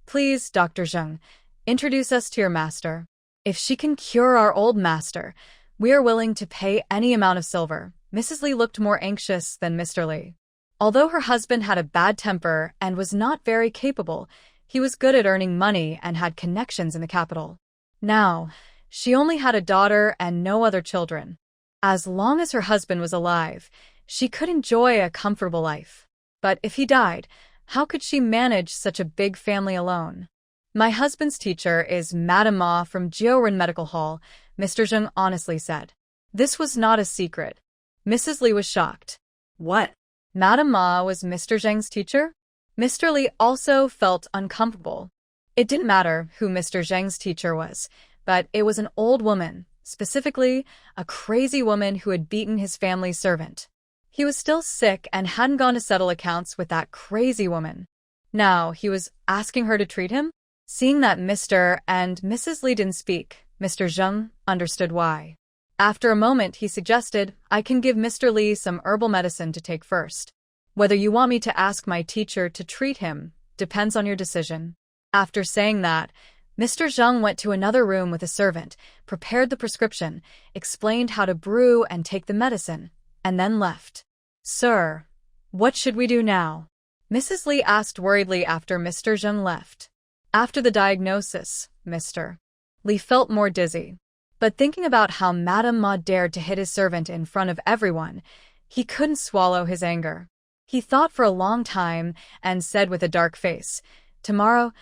[SPEAKER 1] Please, Dr. Zheng, introduce us to your master. If she can cure our old master, we are willing to pay any amount of silver." Mrs. Li looked more anxious than Mr. Li. Although her husband had a bad temper and was not very capable, he was good at earning money and had connections in the capital. Now, She only had a daughter and no other children. As long as her husband was alive, she could enjoy a comfortable life. But if he died, how could she manage such a big family alone? My husband's teacher is Madame Ma from Jioren Medical Hall, Mr. Zheng honestly said. This was not a secret. Mrs. Li was shocked.
[SPEAKER 2] What?
[SPEAKER 1] Madame Ma was Mr. Zheng's teacher? Mr. Li also felt uncomfortable. It didn't matter who Mr. Zheng's teacher was, but it was an old woman, specifically a crazy woman who had beaten his family servant. He was still sick and hadn't gone to settle accounts with that crazy woman. Now he was asking her to treat him? Seeing that Mr. and Mrs. Li didn't speak, Mr. Zheng understood why. After a moment, he suggested, I can give Mr. Li some herbal medicine to take first. Whether you want me to ask my teacher to treat him depends on your decision. After saying that, Mr. Zheng went to another room with a servant, prepared the prescription, explained how to brew and take the medicine, and then left. Sir, what should we do now? Mrs. Li asked worriedly after Mr. Zheng left. After the diagnosis, Mr. Li felt more dizzy. But thinking about how Madame Ma dared to hit his servant in front of everyone, he couldn't swallow his anger. He thought for a long time and said with a dark face, Tomorrow,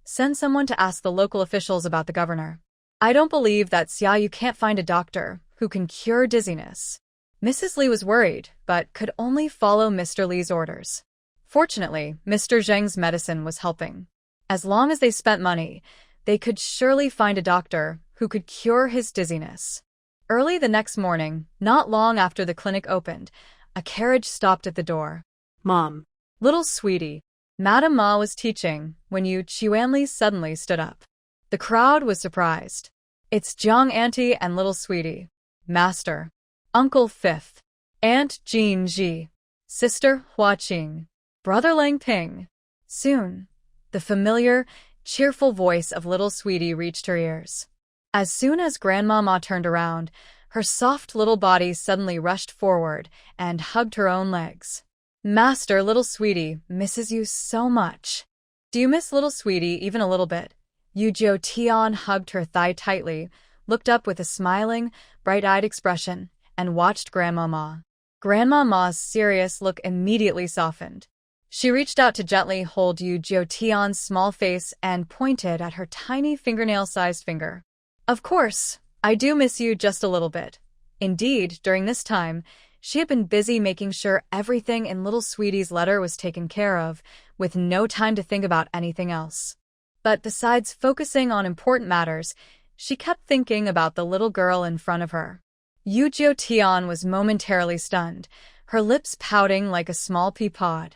[SPEAKER 1] send someone to ask the local officials about the governor. I don't believe that you can't find a doctor who can cure dizziness. Mrs. Li was worried, but could only follow Mr. Li's orders. Fortunately, Mr. Zheng's medicine was helping. As long as they spent money, they could surely find a doctor who could cure his dizziness. Early the next morning, not long after the clinic opened, a carriage stopped at the door.
[SPEAKER 2] Mom.
[SPEAKER 1] Little sweetie, Madame Ma was teaching when Yu Qianli suddenly stood up. The crowd was surprised. It's Jiang Auntie and little sweetie. Master. Uncle Fifth. Aunt Jean Ji. Sister Hua Qing. Brother Lang Ping. Soon, the familiar, cheerful voice of little sweetie reached her ears. As soon as Grandma Ma turned around, her soft little body suddenly rushed forward and hugged her own legs. Master, little sweetie, misses you so much. Do you miss little sweetie even a little bit? Yu Jiu Tian hugged her thigh tightly, looked up with a smiling, bright-eyed expression, and watched Grandma Ma. Grandma Ma's serious look immediately softened. She reached out to gently hold Yu Jiu Tian's small face and pointed at her tiny fingernail-sized finger. Of course, I do miss you just a little bit. Indeed, during this time, she had been busy making sure everything in little sweetie's letter was taken care of, with no time to think about anything else. But besides focusing on important matters, she kept thinking about the little girl in front of her. Yu Jiu Tian was momentarily stunned, her lips pouting like a small pea pod.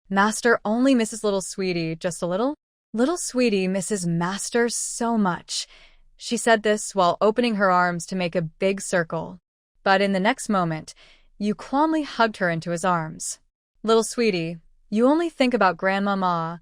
[SPEAKER 1] Master only misses little sweetie just a little? Little sweetie misses Master so much. She said this while opening her arms to make a big circle. But in the next moment, Yu calmly hugged her into his arms. Little sweetie, you only think about Grandma Ma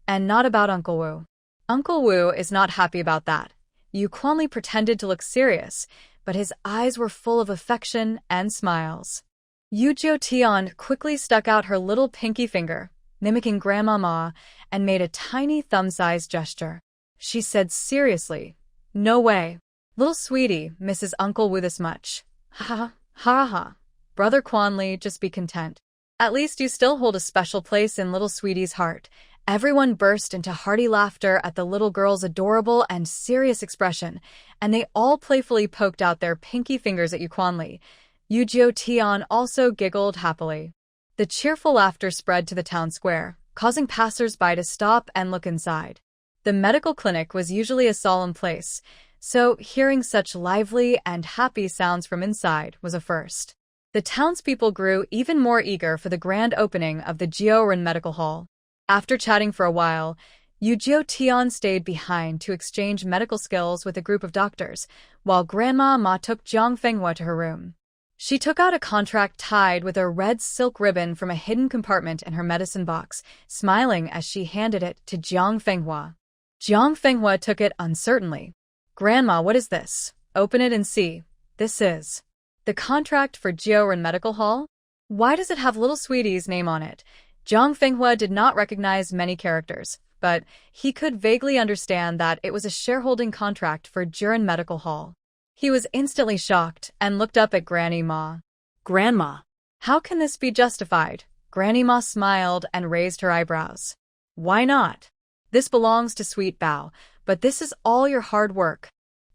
[SPEAKER 1] and not about Uncle Wu. Uncle Wu is not happy about that. Yu calmly pretended to look serious, but his eyes were full of affection and smiles. Yu Jiu Tian quickly stuck out her little pinky finger, mimicking Grandma Ma, and made a tiny thumb-sized gesture. She said seriously, No way. Little sweetie misses Uncle Wu this much. Ha ha ha. Brother Quanli, just be content. At least you still hold a special place in little sweetie's heart. Everyone burst into hearty laughter at the little girl's adorable and serious expression, and they all playfully poked out their pinky fingers at Yu Quanli. Yu Jiu Tian also giggled happily. The cheerful laughter spread to the town square, causing passers-by to stop and look inside. The medical clinic was usually a solemn place, so hearing such lively and happy sounds from inside was a first. The townspeople grew even more eager for the grand opening of the Jioren Medical Hall. After chatting for a while, Yu Jiu Tian stayed behind to exchange medical skills with a group of doctors, while Grandma Ma took Jiang Fenghua to her room. She took out a contract tied with a red silk ribbon from a hidden compartment in her medicine box, smiling as she handed it to Jiang Fenghua. Jiang Fenghua took it uncertainly. Grandma, what is this? Open it and see. This is the contract for Jioren Medical Hall? Why does it have little sweetie's name on it? Jiang Fenghua did not recognize many characters, but he could vaguely understand that it was a shareholding contract for Jiren Medical Hall. He was instantly shocked and looked up at Granny Ma.
[SPEAKER 2] Grandma.
[SPEAKER 1] How can this be justified? Granny Ma smiled and raised her eyebrows. Why not? This belongs to Sweet Bao, but this is all your hard work.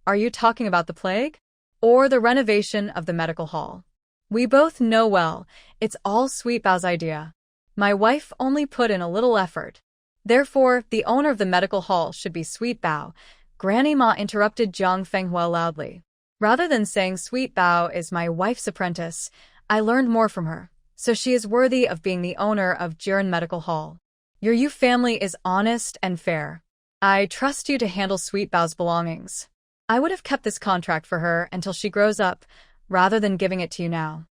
[SPEAKER 1] Are you talking about the plague? Or the renovation of the medical hall? We both know well, it's all Sweet Bao's idea. My wife only put in a little effort. Therefore, the owner of the medical hall should be Sweet Bao. Granny Ma interrupted Jiang Fenghua loudly. Rather than saying Sweet Bao is my wife's apprentice, I learned more from her, so she is worthy of being the owner of Jiren Medical Hall. Your Yu family is honest and fair. I trust you to handle Sweet Bao's belongings. I would have kept this contract for her until she grows up, rather than giving it to you now.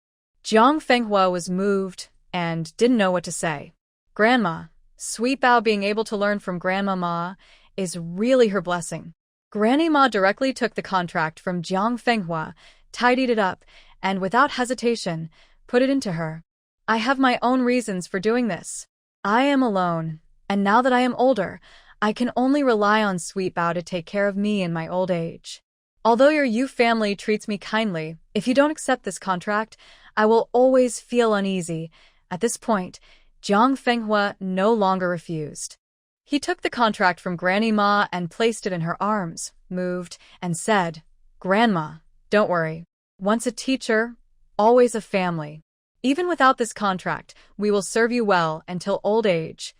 [SPEAKER 1] Jiang Fenghua was moved and didn't know what to say. Grandma, Sweet Bao being able to learn from Grandma Ma is really her blessing. Granny Ma directly took the contract from Jiang Fenghua, tidied it up, and without hesitation, put it into her. I have my own reasons for doing this. I am alone, and now that I am older, I can only rely on Sweet Bao to take care of me in my old age. Although your Yu family treats me kindly, if you don't accept this contract, I will always feel uneasy. At this point, Jiang Fenghua no longer refused. He took the contract from Granny Ma and placed it in her arms, moved, and said, Grandma, don't worry. Once a teacher, always a family. Even without this contract, we will serve you well until old age.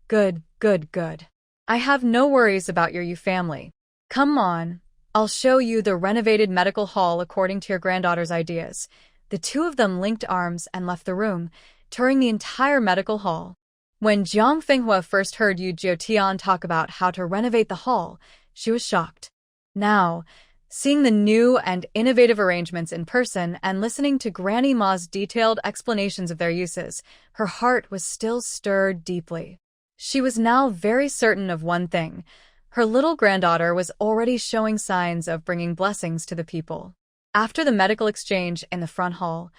[SPEAKER 1] Good, good, good. I have no worries about your Yu family. Come on, I'll show you the renovated medical hall according to your granddaughter's ideas. The two of them linked arms and left the room, touring the entire medical hall. When Jiang Fenghua first heard Yu Jiutian talk about how to renovate the hall, she was shocked. Now, seeing the new and innovative arrangements in person and listening to Granny Ma's detailed explanations of their uses, her heart was still stirred deeply. She was now very certain of one thing. Her little granddaughter was already showing signs of bringing blessings to the people. After the medical exchange in the front hall,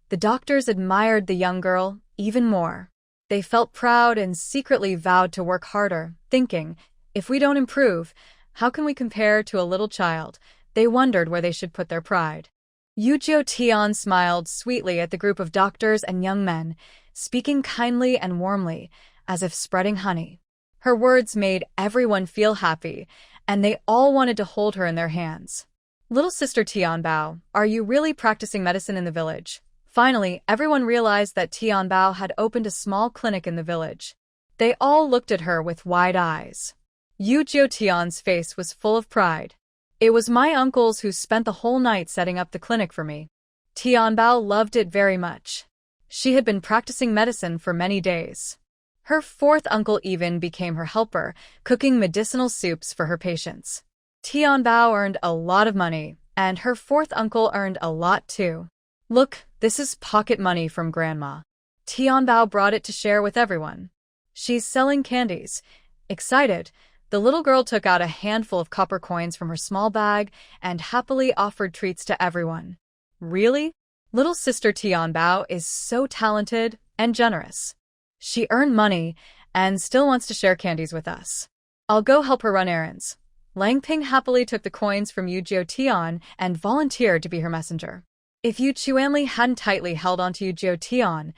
[SPEAKER 1] the doctors admired the young girl even more. They felt proud and secretly vowed to work harder, thinking, if we don't improve, how can we compare to a little child? They wondered where they should put their pride. Yu Jiutian smiled sweetly at the group of doctors and young men, speaking kindly and warmly, as if spreading honey. Her words made everyone feel happy, and they all wanted to hold her in their hands. Little sister Tianbao, are you really practicing medicine in the village? Finally, everyone realized that Tianbao had opened a small clinic in the village. They all looked at her with wide eyes. Yu Jiutian's face was full of pride. It was my uncles who spent the whole night setting up the clinic for me. Tianbao loved it very much. She had been practicing medicine for many days. Her fourth uncle even became her helper, cooking medicinal soups for her patients. Tianbao earned a lot of money, and her fourth uncle earned a lot too. Look, this is pocket money from Grandma. Tianbao brought it to share with everyone. She's selling candies. Excited, the little girl took out a handful of copper coins from her small bag and happily offered treats to everyone. Really? Little sister Tianbao is so talented and generous. She earned money and still wants to share candies with us. I'll go help her run errands. Lang Ping happily took the coins from Yu Jiutian and volunteered to be her messenger. If Yu Chuanli hadn't tightly held onto Yu Jiutian,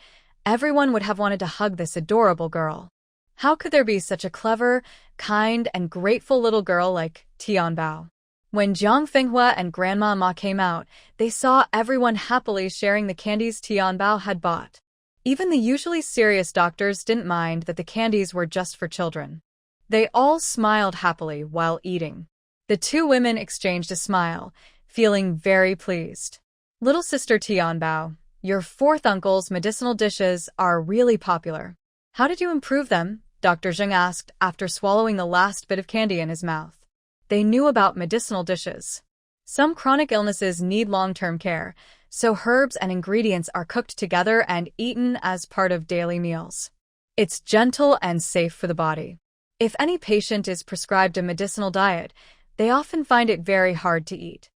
[SPEAKER 1] everyone would have wanted to hug this adorable girl. How could there be such a clever, kind, and grateful little girl like Tianbao? When Jiang Fenghua and Grandma Ma came out, they saw everyone happily sharing the candies Tianbao had bought. Even the usually serious doctors didn't mind that the candies were just for children. They all smiled happily while eating. The two women exchanged a smile, feeling very pleased. Little sister Tianbao, your fourth uncle's medicinal dishes are really popular. How did you improve them? Dr. Zheng asked after swallowing the last bit of candy in his mouth. They knew about medicinal dishes. Some chronic illnesses need long-term care, so herbs and ingredients are cooked together and eaten as part of daily meals. It's gentle and safe for the body. If any patient is prescribed a medicinal diet, they often find it very hard to eat.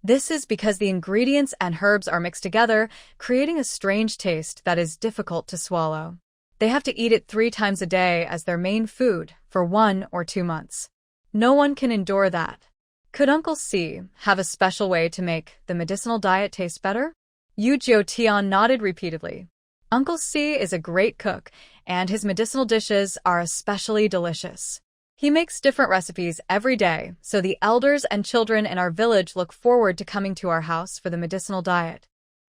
[SPEAKER 1] This is because the ingredients and herbs are mixed together, creating a strange taste that is difficult to swallow. They have to eat it 3 times a day as their main food for 1 or 2 months. No one can endure that. Could Uncle C have a special way to make the medicinal diet taste better? Yu Tian nodded repeatedly. Uncle C is a great cook, and his medicinal dishes are especially delicious. He makes different recipes every day, so the elders and children in our village look forward to coming to our house for the medicinal diet.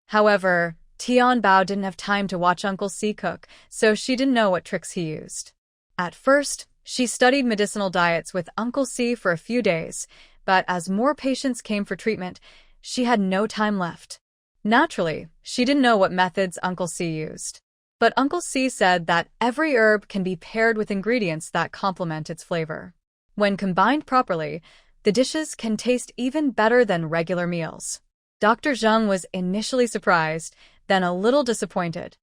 [SPEAKER 1] However, Tian Bao didn't have time to watch Uncle C cook, so she didn't know what tricks he used. At first, she studied medicinal diets with Uncle C for a few days, but as more patients came for treatment, she had no time left. Naturally, she didn't know what methods Uncle C used. But Uncle C said that every herb can be paired with ingredients that complement its flavor. When combined properly, the dishes can taste even better than regular meals. Dr. Zheng was initially surprised, then a little disappointed.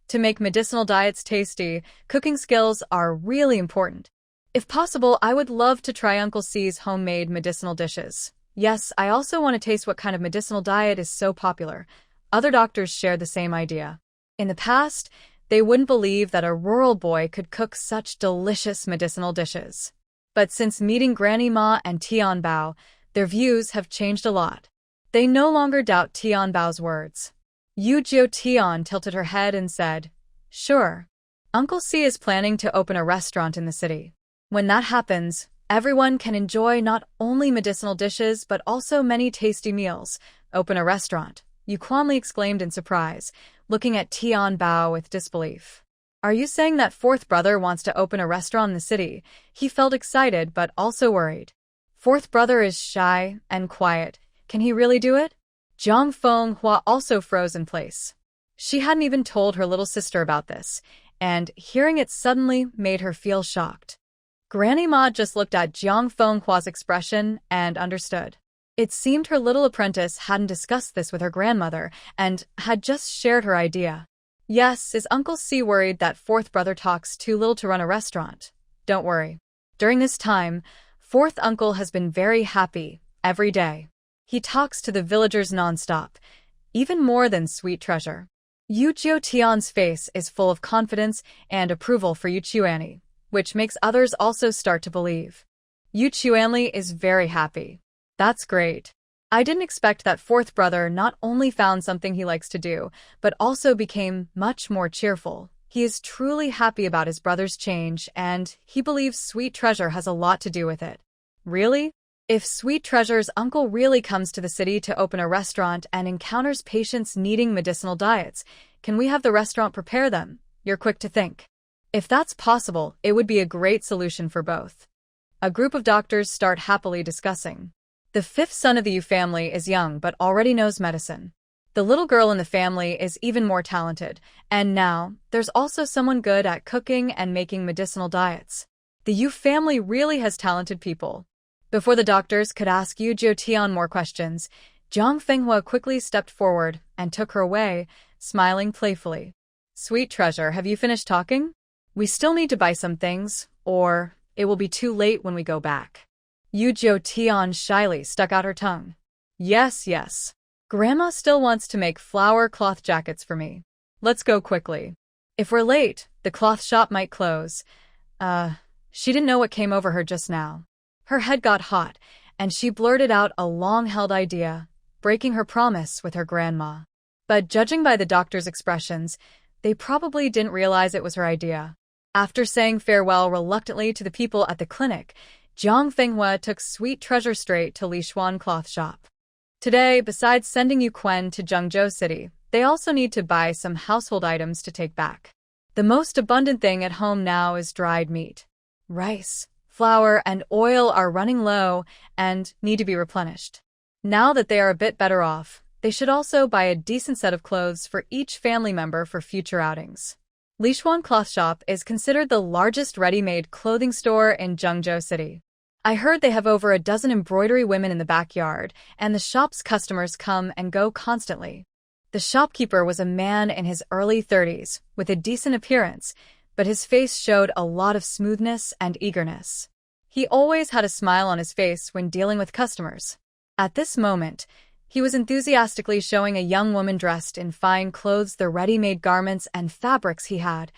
[SPEAKER 1] To make medicinal diets tasty, cooking skills are really important. If possible, I would love to try Uncle C's homemade medicinal dishes. Yes, I also want to taste what kind of medicinal diet is so popular. Other doctors share the same idea. In the past, they wouldn't believe that a rural boy could cook such delicious medicinal dishes. But since meeting Granny Ma and Tian Bao, their views have changed a lot. They no longer doubt Tian Bao's words. Yu Tian tilted her head and said, "Sure. Uncle C is planning to open a restaurant in the city. When that happens, everyone can enjoy not only medicinal dishes but also many tasty meals. Open a restaurant," Yu Quanli exclaimed in surprise, looking at Tian Bao with disbelief. "Are you saying that fourth brother wants to open a restaurant in the city?" He felt excited but also worried. Fourth brother is shy and quiet. Can he really do it? Zhang Fenghua also froze in place. She hadn't even told her little sister about this, and hearing it suddenly made her feel shocked. Granny Ma just looked at Zhang Fenghua's expression and understood. It seemed her little apprentice hadn't discussed this with her grandmother and had just shared her idea. Yes, is Uncle C worried that fourth brother talks too little to run a restaurant? Don't worry. During this time, fourth uncle has been very happy every day. He talks to the villagers nonstop, even more than Sweet Treasure. Yu Tian's face is full of confidence and approval for Yu Chuanli, which makes others also start to believe. Yu Chuanli is very happy. That's great. I didn't expect that fourth brother not only found something he likes to do, but also became much more cheerful. He is truly happy about his brother's change, and he believes Sweet Treasure has a lot to do with it. Really? If Sweet Treasure's uncle really comes to the city to open a restaurant and encounters patients needing medicinal diets, can we have the restaurant prepare them? You're quick to think. If that's possible, it would be a great solution for both. A group of doctors start happily discussing. The fifth son of the Yu family is young but already knows medicine. The little girl in the family is even more talented, and now, there's also someone good at cooking and making medicinal diets. The Yu family really has talented people. Before the doctors could ask Yu Tian more questions, Zhang Fenghua quickly stepped forward and took her away, smiling playfully. "Sweet Treasure, have you finished talking? We still need to buy some things, or it will be too late when we go back." Yu Tian shyly stuck out her tongue. Yes. Grandma still wants to make flower cloth jackets for me. Let's go quickly. If we're late, the cloth shop might close. She didn't know what came over her just now. Her head got hot, and she blurted out a long-held idea, breaking her promise with her grandma. But judging by the doctor's expressions, they probably didn't realize it was her idea. After saying farewell reluctantly to the people at the clinic, Zhang Fenghua took Sweet Treasure straight to Lishuan cloth shop. Today, besides sending Yu Quen to Zhengzhou City, they also need to buy some household items to take back. The most abundant thing at home now is dried meat. Rice, flour, and oil are running low and need to be replenished. Now that they are a bit better off, they should also buy a decent set of clothes for each family member for future outings. Lishuan Cloth Shop is considered the largest ready-made clothing store in Zhengzhou City. I heard they have over a dozen embroidery women in the backyard, and the shop's customers come and go constantly. The shopkeeper was a man in his early 30s, with a decent appearance, but his face showed a lot of smoothness and eagerness. He always had a smile on his face when dealing with customers. At this moment, he was enthusiastically showing a young woman dressed in fine clothes the ready-made garments and fabrics he had.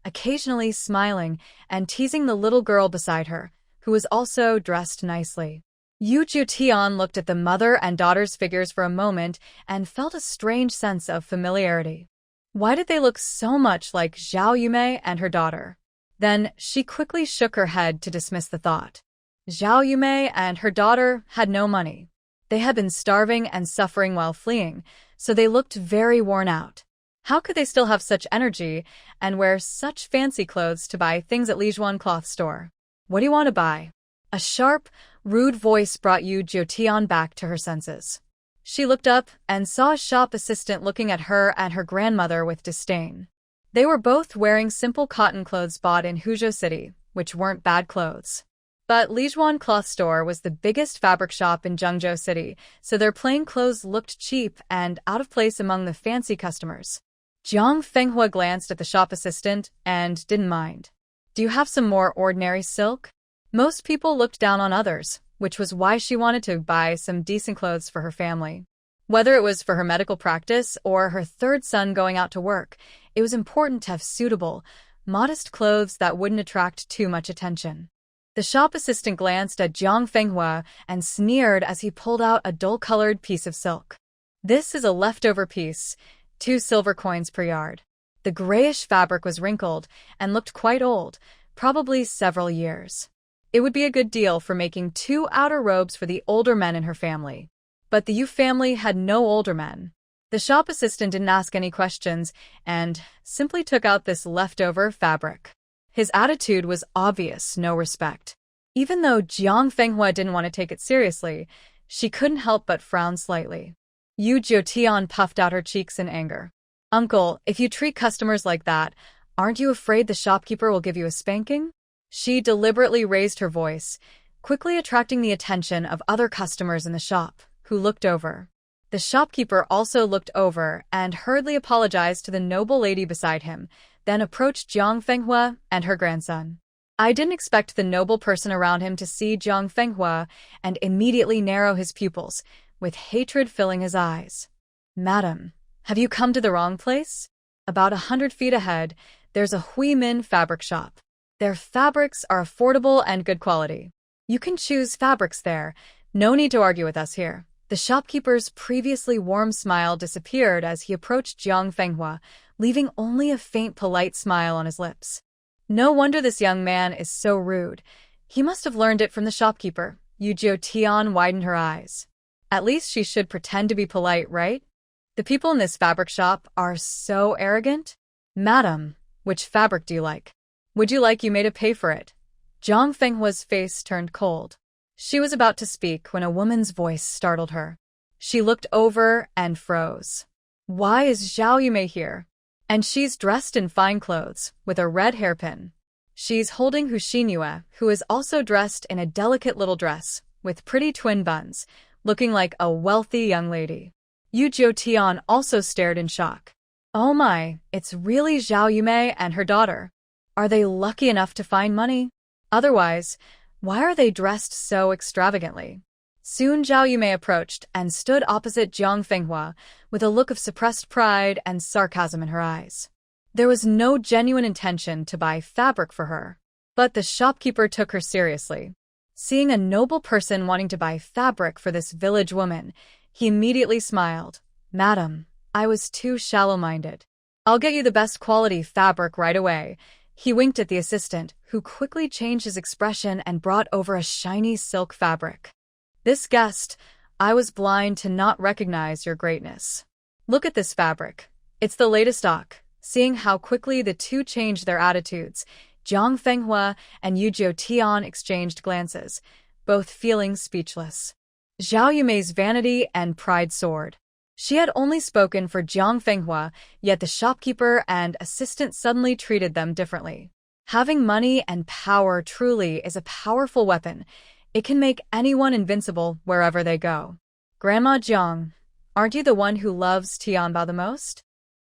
[SPEAKER 1] occasionally smiling and teasing the little girl beside her, who was also dressed nicely. Yu Tian looked at the mother and daughter's figures for a moment and felt a strange sense of familiarity. Why did they look so much like Zhao Yumei and her daughter? Then she quickly shook her head to dismiss the thought. Zhao Yumei and her daughter had no money. They had been starving and suffering while fleeing, so they looked very worn out. How could they still have such energy and wear such fancy clothes to buy things at Lijuan cloth store? What do you want to buy? A sharp, rude voice brought Yu Tian back to her senses. She looked up and saw a shop assistant looking at her and her grandmother with disdain. They were both wearing simple cotton clothes bought in Huzhou City, which weren't bad clothes. But Lijuan Cloth Store was the biggest fabric shop in Zhengzhou City, so their plain clothes looked cheap and out of place among the fancy customers. Jiang Fenghua glanced at the shop assistant and didn't mind. Do you have some more ordinary silk? Most people looked down on others, which was why she wanted to buy some decent clothes for her family. Whether it was for her medical practice or her third son going out to work, it was important to have suitable, modest clothes that wouldn't attract too much attention. The shop assistant glanced at Jiang Fenghua and sneered as he pulled out a dull-colored piece of silk. This is a leftover piece, 2 silver coins per yard. The grayish fabric was wrinkled and looked quite old, probably several years. It would be a good deal for making 2 outer robes for the older men in her family. But the Yu family had no older men. The shop assistant didn't ask any questions and simply took out this leftover fabric. His attitude was obvious, no respect. Even though Jiang Fenghua didn't want to take it seriously, she couldn't help but frown slightly. Yu Tian puffed out her cheeks in anger. Uncle, if you treat customers like that, aren't you afraid the shopkeeper will give you a spanking? She deliberately raised her voice, quickly attracting the attention of other customers in the shop, who looked over. The shopkeeper also looked over and hurriedly apologized to the noble lady beside him, then approached Jiang Fenghua and her grandson. I didn't expect the noble person around him to see Jiang Fenghua and immediately narrow his pupils, with hatred filling his eyes. Madam, have you come to the wrong place? About 100 feet ahead, there's a Huimin fabric shop. Their fabrics are affordable and good quality. You can choose fabrics there. No need to argue with us here. The shopkeeper's previously warm smile disappeared as he approached Jiang Fenghua, leaving only a faint polite smile on his lips. No wonder this young man is so rude. He must have learned it from the shopkeeper. Yu Tian widened her eyes. At least she should pretend to be polite, right? The people in this fabric shop are so arrogant. Madam, which fabric do you like? Would you like Yumei to pay for it? Jiang Fenghua's face turned cold. She was about to speak when a woman's voice startled her. She looked over and froze. Why is Zhao Yumei here? And she's dressed in fine clothes, with a red hairpin. She's holding Hu Xinyue, who is also dressed in a delicate little dress, with pretty twin buns, looking like a wealthy young lady. Yu Tian also stared in shock. Oh my, it's really Zhao Yumei and her daughter. Are they lucky enough to find money? Otherwise, why are they dressed so extravagantly? Soon Zhao Yumei approached and stood opposite Jiang Fenghua with a look of suppressed pride and sarcasm in her eyes. There was no genuine intention to buy fabric for her, but the shopkeeper took her seriously. Seeing a noble person wanting to buy fabric for this village woman, he immediately smiled. Madam, I was too shallow-minded. I'll get you the best quality fabric right away. He winked at the assistant, who quickly changed his expression and brought over a shiny silk fabric. This guest, I was blind to not recognize your greatness. Look at this fabric. It's the latest stock. Seeing how quickly the two changed their attitudes, Jiang Fenghua and Yu Tian exchanged glances, both feeling speechless. Zhao Yumei's vanity and pride soared. She had only spoken for Jiang Fenghua, yet the shopkeeper and assistant suddenly treated them differently. Having money and power truly is a powerful weapon. It can make anyone invincible wherever they go. Grandma Jiang, aren't you the one who loves Tianbao the most?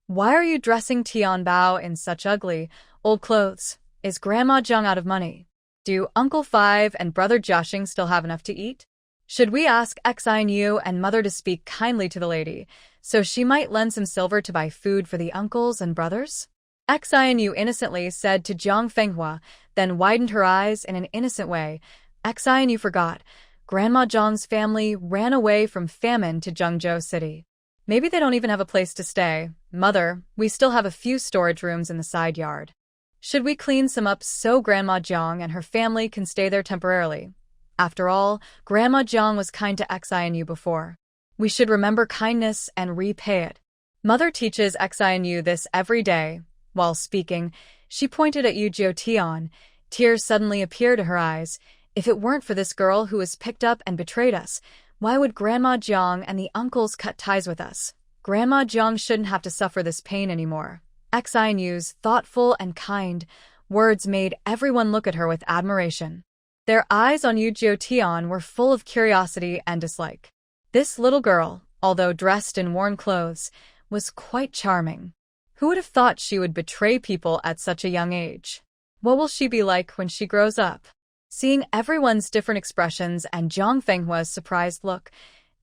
[SPEAKER 1] Why are you dressing Tianbao in such ugly, old clothes? Is Grandma Jiang out of money? Do Uncle Five and Brother Jiaxing still have enough to eat? Should we ask Xin Yu and Mother to speak kindly to the lady, so she might lend some silver to buy food for the uncles and brothers? Xianyu innocently said to Jiang Fenghua, then widened her eyes in an innocent way. Xianyu forgot. Grandma Jiang's family ran away from famine to Zhengzhou City. Maybe they don't even have a place to stay. Mother, we still have a few storage rooms in the side yard. Should we clean some up so Grandma Jiang and her family can stay there temporarily? After all, Grandma Jiang was kind to Xianyu before. We should remember kindness and repay it. Mother teaches Xianyu this every day. While speaking, she pointed at Yu Jiutian. Tears suddenly appeared to her eyes. If it weren't for this girl who was picked up and betrayed us, why would Grandma Jiang and the uncles cut ties with us? Grandma Jiang shouldn't have to suffer this pain anymore. Xianyu's thoughtful and kind words made everyone look at her with admiration. Their eyes on Yu Jiutian were full of curiosity and dislike. This little girl, although dressed in worn clothes, was quite charming. Who would have thought she would betray people at such a young age? What will she be like when she grows up? Seeing everyone's different expressions and Jiang Fenghua's surprised look,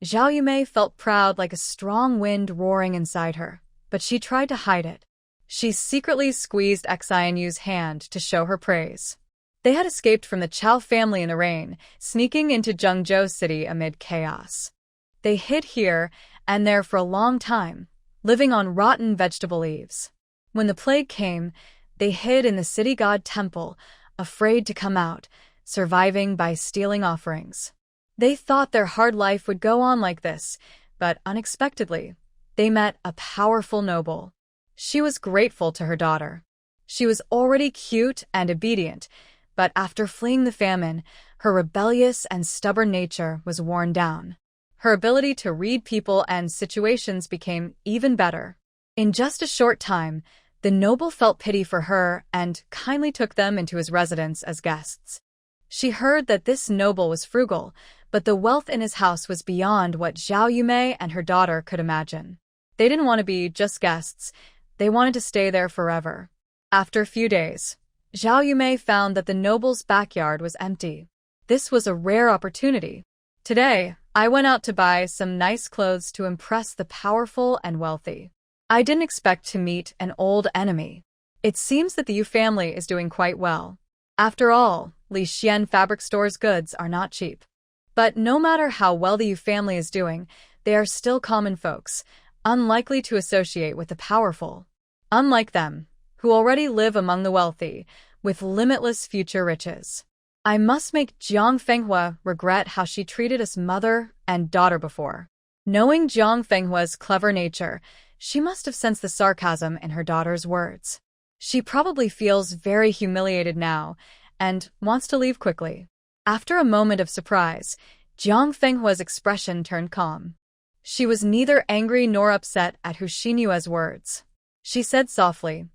[SPEAKER 1] Zhao Yumei felt proud like a strong wind roaring inside her, but she tried to hide it. She secretly squeezed Xianyu's hand to show her praise. They had escaped from the Chao family in the rain, sneaking into Zhengzhou City amid chaos. They hid here and there for a long time, living on rotten vegetable leaves. When the plague came, they hid in the city god temple, afraid to come out, surviving by stealing offerings. They thought their hard life would go on like this, but unexpectedly, they met a powerful noble. She was grateful to her daughter. She was already cute and obedient, but after fleeing the famine, her rebellious and stubborn nature was worn down. Her ability to read people and situations became even better. In just a short time, the noble felt pity for her and kindly took them into his residence as guests. She heard that this noble was frugal, but the wealth in his house was beyond what Zhao Yumei and her daughter could imagine. They didn't want to be just guests, they wanted to stay there forever. After a few days, Zhao Yumei found that the noble's backyard was empty. This was a rare opportunity. Today, I went out to buy some nice clothes to impress the powerful and wealthy. I didn't expect to meet an old enemy. It seems that the Yu family is doing quite well. After all, Li Xian fabric store's goods are not cheap. But no matter how well the Yu family is doing, they are still common folks, unlikely to associate with the powerful. Unlike them, who already live among the wealthy, with limitless future riches. I must make Jiang Fenghua regret how she treated us mother and daughter before. Knowing Jiang Fenghua's clever nature, she must have sensed the sarcasm in her daughter's words. She probably feels very humiliated now and wants to leave quickly. After a moment of surprise, Jiang Fenghua's expression turned calm. She was neither angry nor upset at Hu Xinyue's words. She said softly,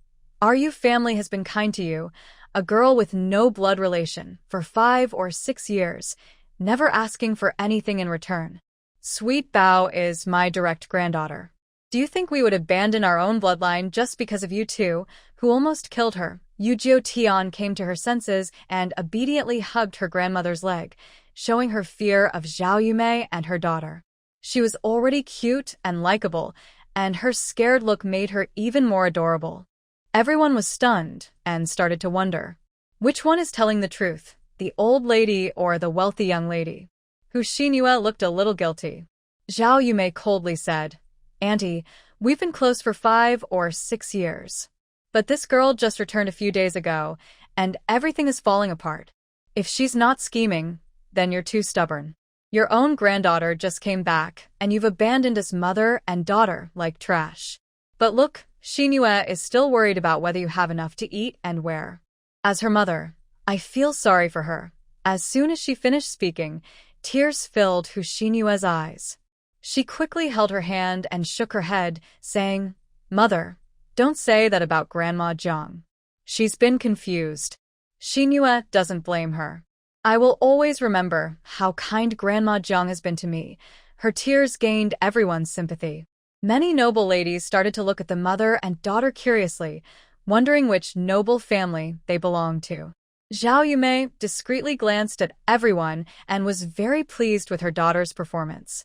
[SPEAKER 1] "Our Yu family has been kind to you, a girl with no blood relation, for 5 or 6 years, never asking for anything in return. Sweet Bao is my direct granddaughter. Do you think we would abandon our own bloodline just because of you two, who almost killed her?" Yu Jiutian came to her senses and obediently hugged her grandmother's leg, showing her fear of Zhao Yumei and her daughter. She was already cute and likable, and her scared look made her even more adorable. Everyone was stunned and started to wonder, which one is telling the truth, the old lady or the wealthy young lady? Hu Xinyue looked a little guilty. Zhao Yumei coldly said, "Auntie, we've been close for 5 or 6 years. But this girl just returned a few days ago, and everything is falling apart. If she's not scheming, then you're too stubborn. Your own granddaughter just came back, and you've abandoned us mother and daughter like trash. But look, Xinyue is still worried about whether you have enough to eat and wear." As her mother, I feel sorry for her. As soon as she finished speaking, tears filled Hu Xinyue's eyes. She quickly held her hand and shook her head, saying, "Mother, don't say that about Grandma Jiang. She's been confused." Xinyue doesn't blame her. "I will always remember how kind Grandma Jiang has been to me." Her tears gained everyone's sympathy. Many noble ladies started to look at the mother and daughter curiously, wondering which noble family they belonged to. Zhao Yumei discreetly glanced at everyone and was very pleased with her daughter's performance.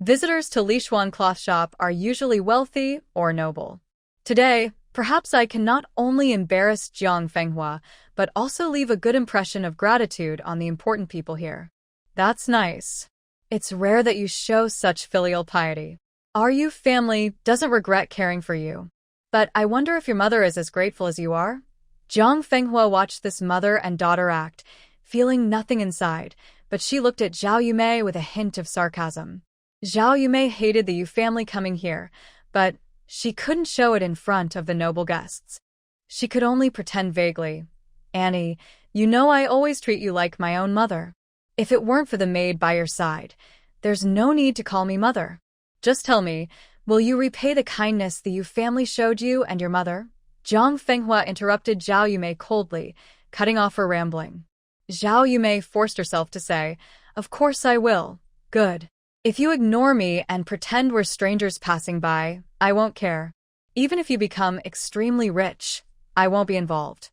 [SPEAKER 1] Visitors to Lishuan cloth shop are usually wealthy or noble. Today, Perhaps I can not only embarrass Jiang Fenghua, but also leave a good impression of gratitude on the important people here. That's nice. It's rare that you show such filial piety. Our Yu family doesn't regret caring for you. But I wonder if your mother is as grateful as you are? Jiang Fenghua watched this mother and daughter act, feeling nothing inside, but she looked at Zhao Yumei with a hint of sarcasm. Zhao Yumei hated the Yu family coming here, but she couldn't show it in front of the noble guests. She could only pretend vaguely. Annie, you know I always treat you like my own mother. If it weren't for the maid by your side, there's no need to call me mother. Just tell me, will you repay the kindness the Yu family showed you and your mother? Jiang Fenghua interrupted Zhao Yumei coldly, cutting off her rambling. Zhao Yumei forced herself to say, "Of course I will. Good. If you ignore me and pretend we're strangers passing by, I won't care. Even if you become extremely rich, I won't be involved.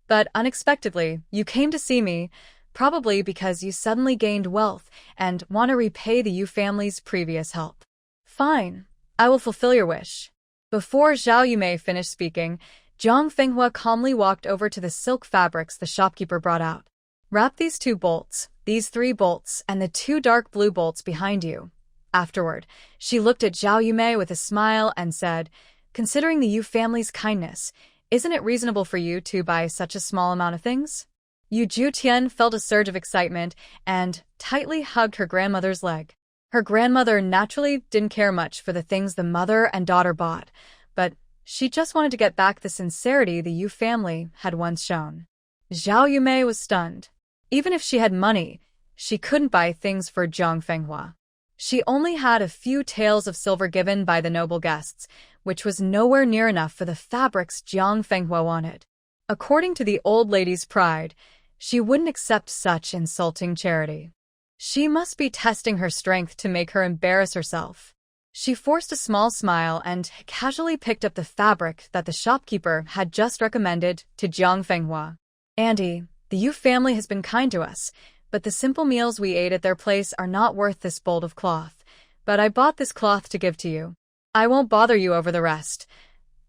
[SPEAKER 1] But unexpectedly, you came to see me, probably because you suddenly gained wealth and want to repay the Yu family's previous help. Fine, I will fulfill your wish." Before Zhao Yumei finished speaking, Jiang Fenghua calmly walked over to the silk fabrics the shopkeeper brought out. "Wrap these 2 bolts, these 3 bolts, and the 2 dark blue bolts behind you." Afterward, she looked at Zhao Yumei with a smile and said, "Considering the Yu family's kindness, isn't it reasonable for you to buy such a small amount of things?" Yu Jutian felt a surge of excitement and tightly hugged her grandmother's leg. Her grandmother naturally didn't care much for the things the mother and daughter bought, but she just wanted to get back the sincerity the Yu family had once shown. Zhao Yumei was stunned. Even if she had money, she couldn't buy things for Jiang Fenghua. She only had a few taels of silver given by the noble guests, which was nowhere near enough for the fabrics Jiang Fenghua wanted. According to the old lady's pride, she wouldn't accept such insulting charity. She must be testing her strength to make her embarrass herself. She forced a small smile and casually picked up the fabric that the shopkeeper had just recommended to Jiang Fenghua. "Auntie, the Yu family has been kind to us, but the simple meals we ate at their place are not worth this bolt of cloth. But I bought this cloth to give to you. I won't bother you over the rest."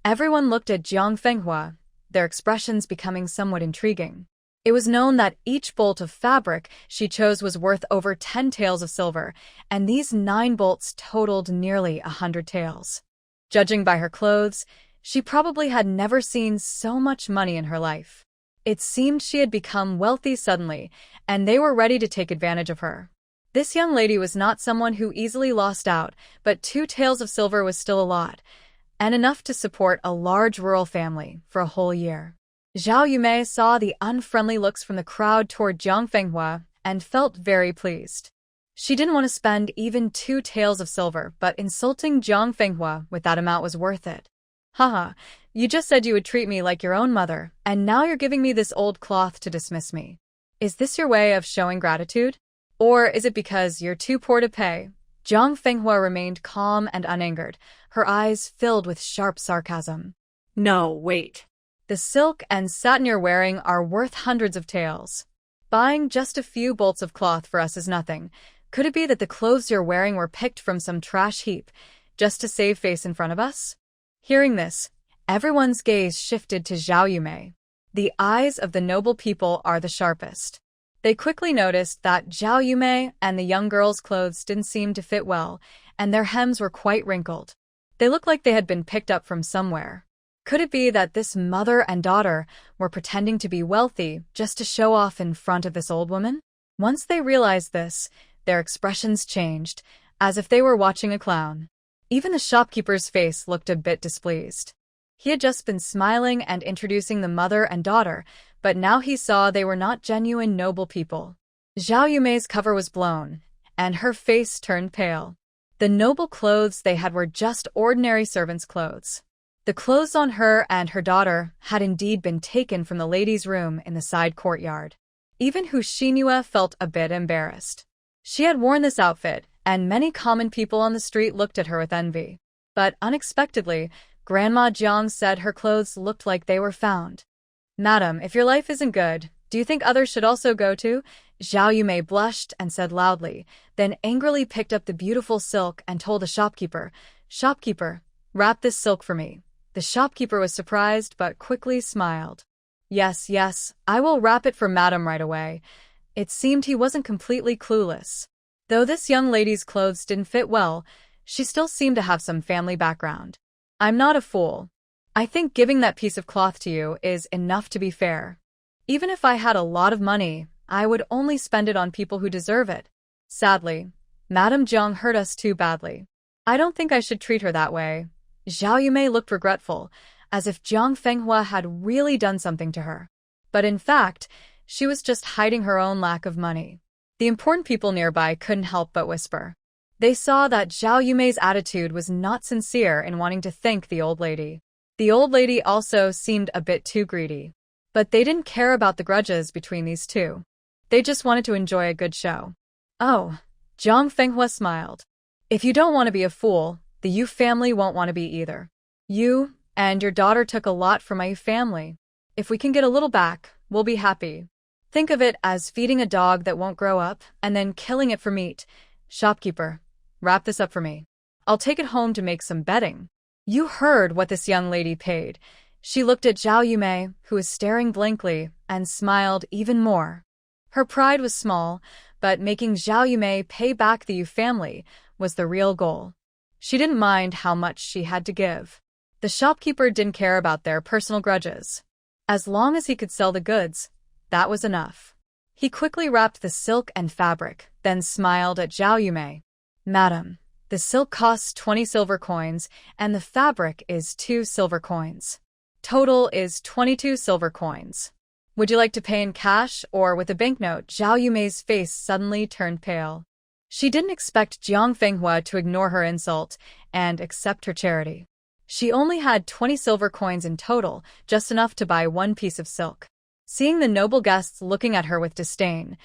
[SPEAKER 1] Everyone looked at Jiang Fenghua, their expressions becoming somewhat intriguing. It was known that each bolt of fabric she chose was worth over 10 taels of silver, and these 9 bolts totaled nearly 100 taels. Judging by her clothes, she probably had never seen so much money in her life. It seemed she had become wealthy suddenly, and they were ready to take advantage of her. This young lady was not someone who easily lost out, but 2 taels of silver was still a lot, and enough to support a large rural family for a whole year. Zhao Yumei saw the unfriendly looks from the crowd toward Jiang Fenghua and felt very pleased. She didn't want to spend even 2 taels of silver, but insulting Jiang Fenghua with that amount was worth it. "Haha, you just said you would treat me like your own mother, and now you're giving me this old cloth to dismiss me. Is this your way of showing gratitude? Or is it because you're too poor to pay?" Jiang Fenghua remained calm and unangered, her eyes filled with sharp sarcasm.
[SPEAKER 2] No, wait.
[SPEAKER 1] "The silk and satin you're wearing are worth hundreds of taels. Buying just a few bolts of cloth for us is nothing. Could it be that the clothes you're wearing were picked from some trash heap, just to save face in front of us?" Hearing this, everyone's gaze shifted to Zhao Yumei. The eyes of the noble people are the sharpest. They quickly noticed that Zhao Yumei and the young girl's clothes didn't seem to fit well, and their hems were quite wrinkled. They looked like they had been picked up from somewhere. Could it be that this mother and daughter were pretending to be wealthy just to show off in front of this old woman? Once they realized this, their expressions changed, as if they were watching a clown. Even the shopkeeper's face looked a bit displeased. He had just been smiling and introducing the mother and daughter, but now he saw they were not genuine noble people. Zhao Yumei's cover was blown, and her face turned pale. The noble clothes they had were just ordinary servants' clothes. The clothes on her and her daughter had indeed been taken from the ladies' room in the side courtyard. Even Hu Xinhua felt a bit embarrassed. She had worn this outfit, and many common people on the street looked at her with envy. But unexpectedly, Grandma Jiang said her clothes looked like they were found. "Madam, if your life isn't good, do you think others should also go too?" Zhao Yumei blushed and said loudly, then angrily picked up the beautiful silk and told the shopkeeper, "Shopkeeper, wrap this silk for me. The shopkeeper was surprised but quickly smiled. Yes, yes, I will wrap it for madam right away. It seemed he wasn't completely clueless. Though this young lady's clothes didn't fit well, she still seemed to have some family background. I'm not a fool. I think giving that piece of cloth to you is enough to be fair. Even if I had a lot of money, I would only spend it on people who deserve it. Sadly, Madame Jiang hurt us too badly. I don't think I should treat her that way. Zhao Yumei looked regretful, as if Jiang Fenghua had really done something to her. But in fact, she was just hiding her own lack of money. The important people nearby couldn't help but whisper. They saw that Zhao Yumei's attitude was not sincere in wanting to thank the old lady. The old lady also seemed a bit too greedy. But they didn't care about the grudges between these two. They just wanted to enjoy a good show. Oh, Jiang Fenghua smiled. If you don't want to be a fool, the Yu family won't want to be either. You and your daughter took a lot from my Yu family. If we can get a little back, we'll be happy. Think of it as feeding a dog that won't grow up and then killing it for meat. Shopkeeper, wrap this up for me. I'll take it home to make some bedding. You heard what this young lady paid. She looked at Zhao Yumei, who was staring blankly, and smiled even more. Her pride was small, but making Zhao Yumei pay back the Yu family was the real goal. She didn't mind how much she had to give. The shopkeeper didn't care about their personal grudges. As long as he could sell the goods, that was enough. He quickly wrapped the silk and fabric, then smiled at Zhao Yumei. Madam, the silk costs 20 silver coins, and the fabric is 2 silver coins. Total is 22 silver coins. Would you like to pay in cash or with a banknote? Zhao Yumei's face suddenly turned pale. She didn't expect Jiang Fenghua to ignore her insult and accept her charity. She only had 20 silver coins in total, just enough to buy one piece of silk. Seeing the noble guests looking at her with disdain,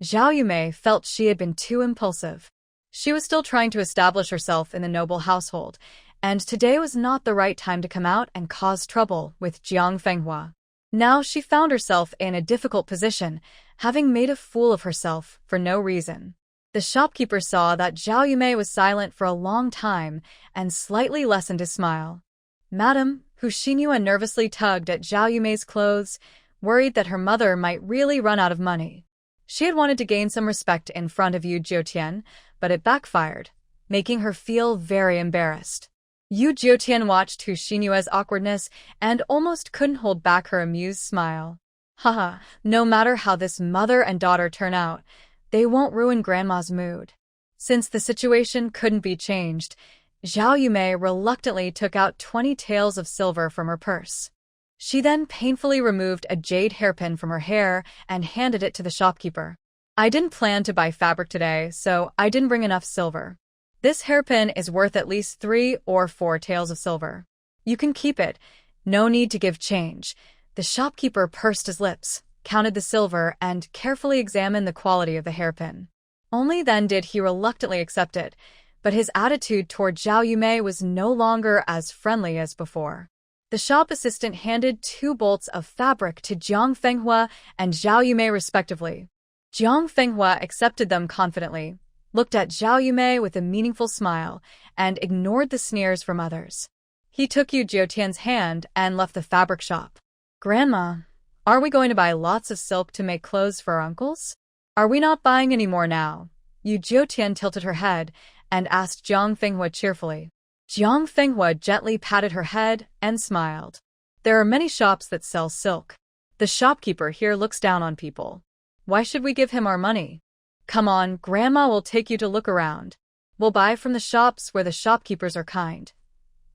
[SPEAKER 1] Zhao Yumei felt she had been too impulsive. She was still trying to establish herself in the noble household, and today was not the right time to come out and cause trouble with Jiang Fenghua. Now she found herself in a difficult position, having made a fool of herself for no reason. The shopkeeper saw that Zhao Yumei was silent for a long time and slightly lessened his smile. Madam, who Xinhua nervously tugged at Zhao Yumei's clothes, worried that her mother might really run out of money. She had wanted to gain some respect in front of Yu Jiutian, but it backfired, making her feel very embarrassed. Yu Jiutian watched Hu Xinyue's awkwardness and almost couldn't hold back her amused smile. Haha, no matter how this mother and daughter turn out, they won't ruin Grandma's mood. Since the situation couldn't be changed, Zhao Yumei reluctantly took out 20 taels of silver from her purse. She then painfully removed a jade hairpin from her hair and handed it to the shopkeeper. I didn't plan to buy fabric today, so I didn't bring enough silver. This hairpin is worth at least 3 or 4 taels of silver. You can keep it. No need to give change. The shopkeeper pursed his lips, counted the silver, and carefully examined the quality of the hairpin. Only then did he reluctantly accept it, but his attitude toward Zhao Yumei was no longer as friendly as before. The shop assistant handed 2 bolts of fabric to Jiang Fenghua and Zhao Yumei respectively. Jiang Fenghua accepted them confidently, looked at Zhao Yumei with a meaningful smile, and ignored the sneers from others. He took Yu Jiutian's hand and left the fabric shop. Grandma, are we going to buy lots of silk to make clothes for our uncles? Are we not buying any more now? Yu Jiutian tilted her head and asked Jiang Fenghua cheerfully. Jiang Fenghua gently patted her head and smiled. There are many shops that sell silk. The shopkeeper here looks down on people. Why should we give him our money? Come on, Grandma will take you to look around. We'll buy from the shops where the shopkeepers are kind.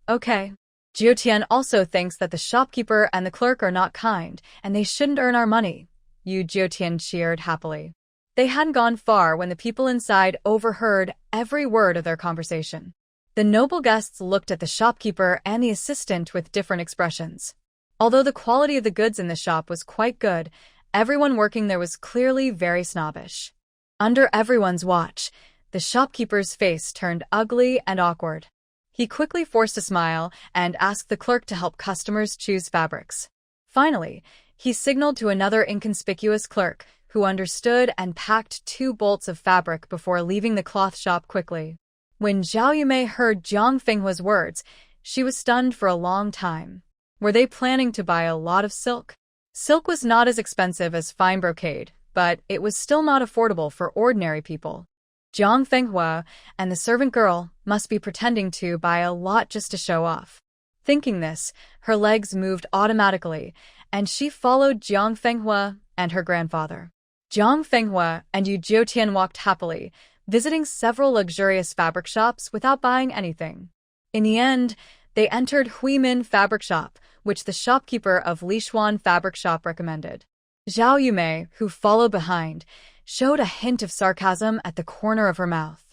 [SPEAKER 1] Okay. Jiutian also thinks that the shopkeeper and the clerk are not kind, and they shouldn't earn our money. Yu Jiutian cheered happily. They hadn't gone far when the people inside overheard every word of their conversation. The noble guests looked at the shopkeeper and the assistant with different expressions. Although the quality of the goods in the shop was quite good, everyone working there was clearly very snobbish. Under everyone's watch, the shopkeeper's face turned ugly and awkward. He quickly forced a smile and asked the clerk to help customers choose fabrics. Finally, he signaled to another inconspicuous clerk, who understood and packed 2 bolts of fabric before leaving the cloth shop quickly. When Zhao Yumei heard Jiang Fenghua's words, She was stunned for a long time. Were they planning to buy a lot of silk? Silk was not as expensive as fine brocade, but it was still not affordable for ordinary people. Jiang Fenghua and the servant girl must be pretending to buy a lot just to show off. Thinking this, her legs moved automatically, and she followed Jiang Fenghua and her grandfather. Jiang Fenghua and Yu Jiutian walked happily, visiting several luxurious fabric shops without buying anything. In the end, they entered Huimin Fabric Shop, which the shopkeeper of Lishuan Fabric Shop recommended. Zhao Yumei, who followed behind, showed a hint of sarcasm at the corner of her mouth.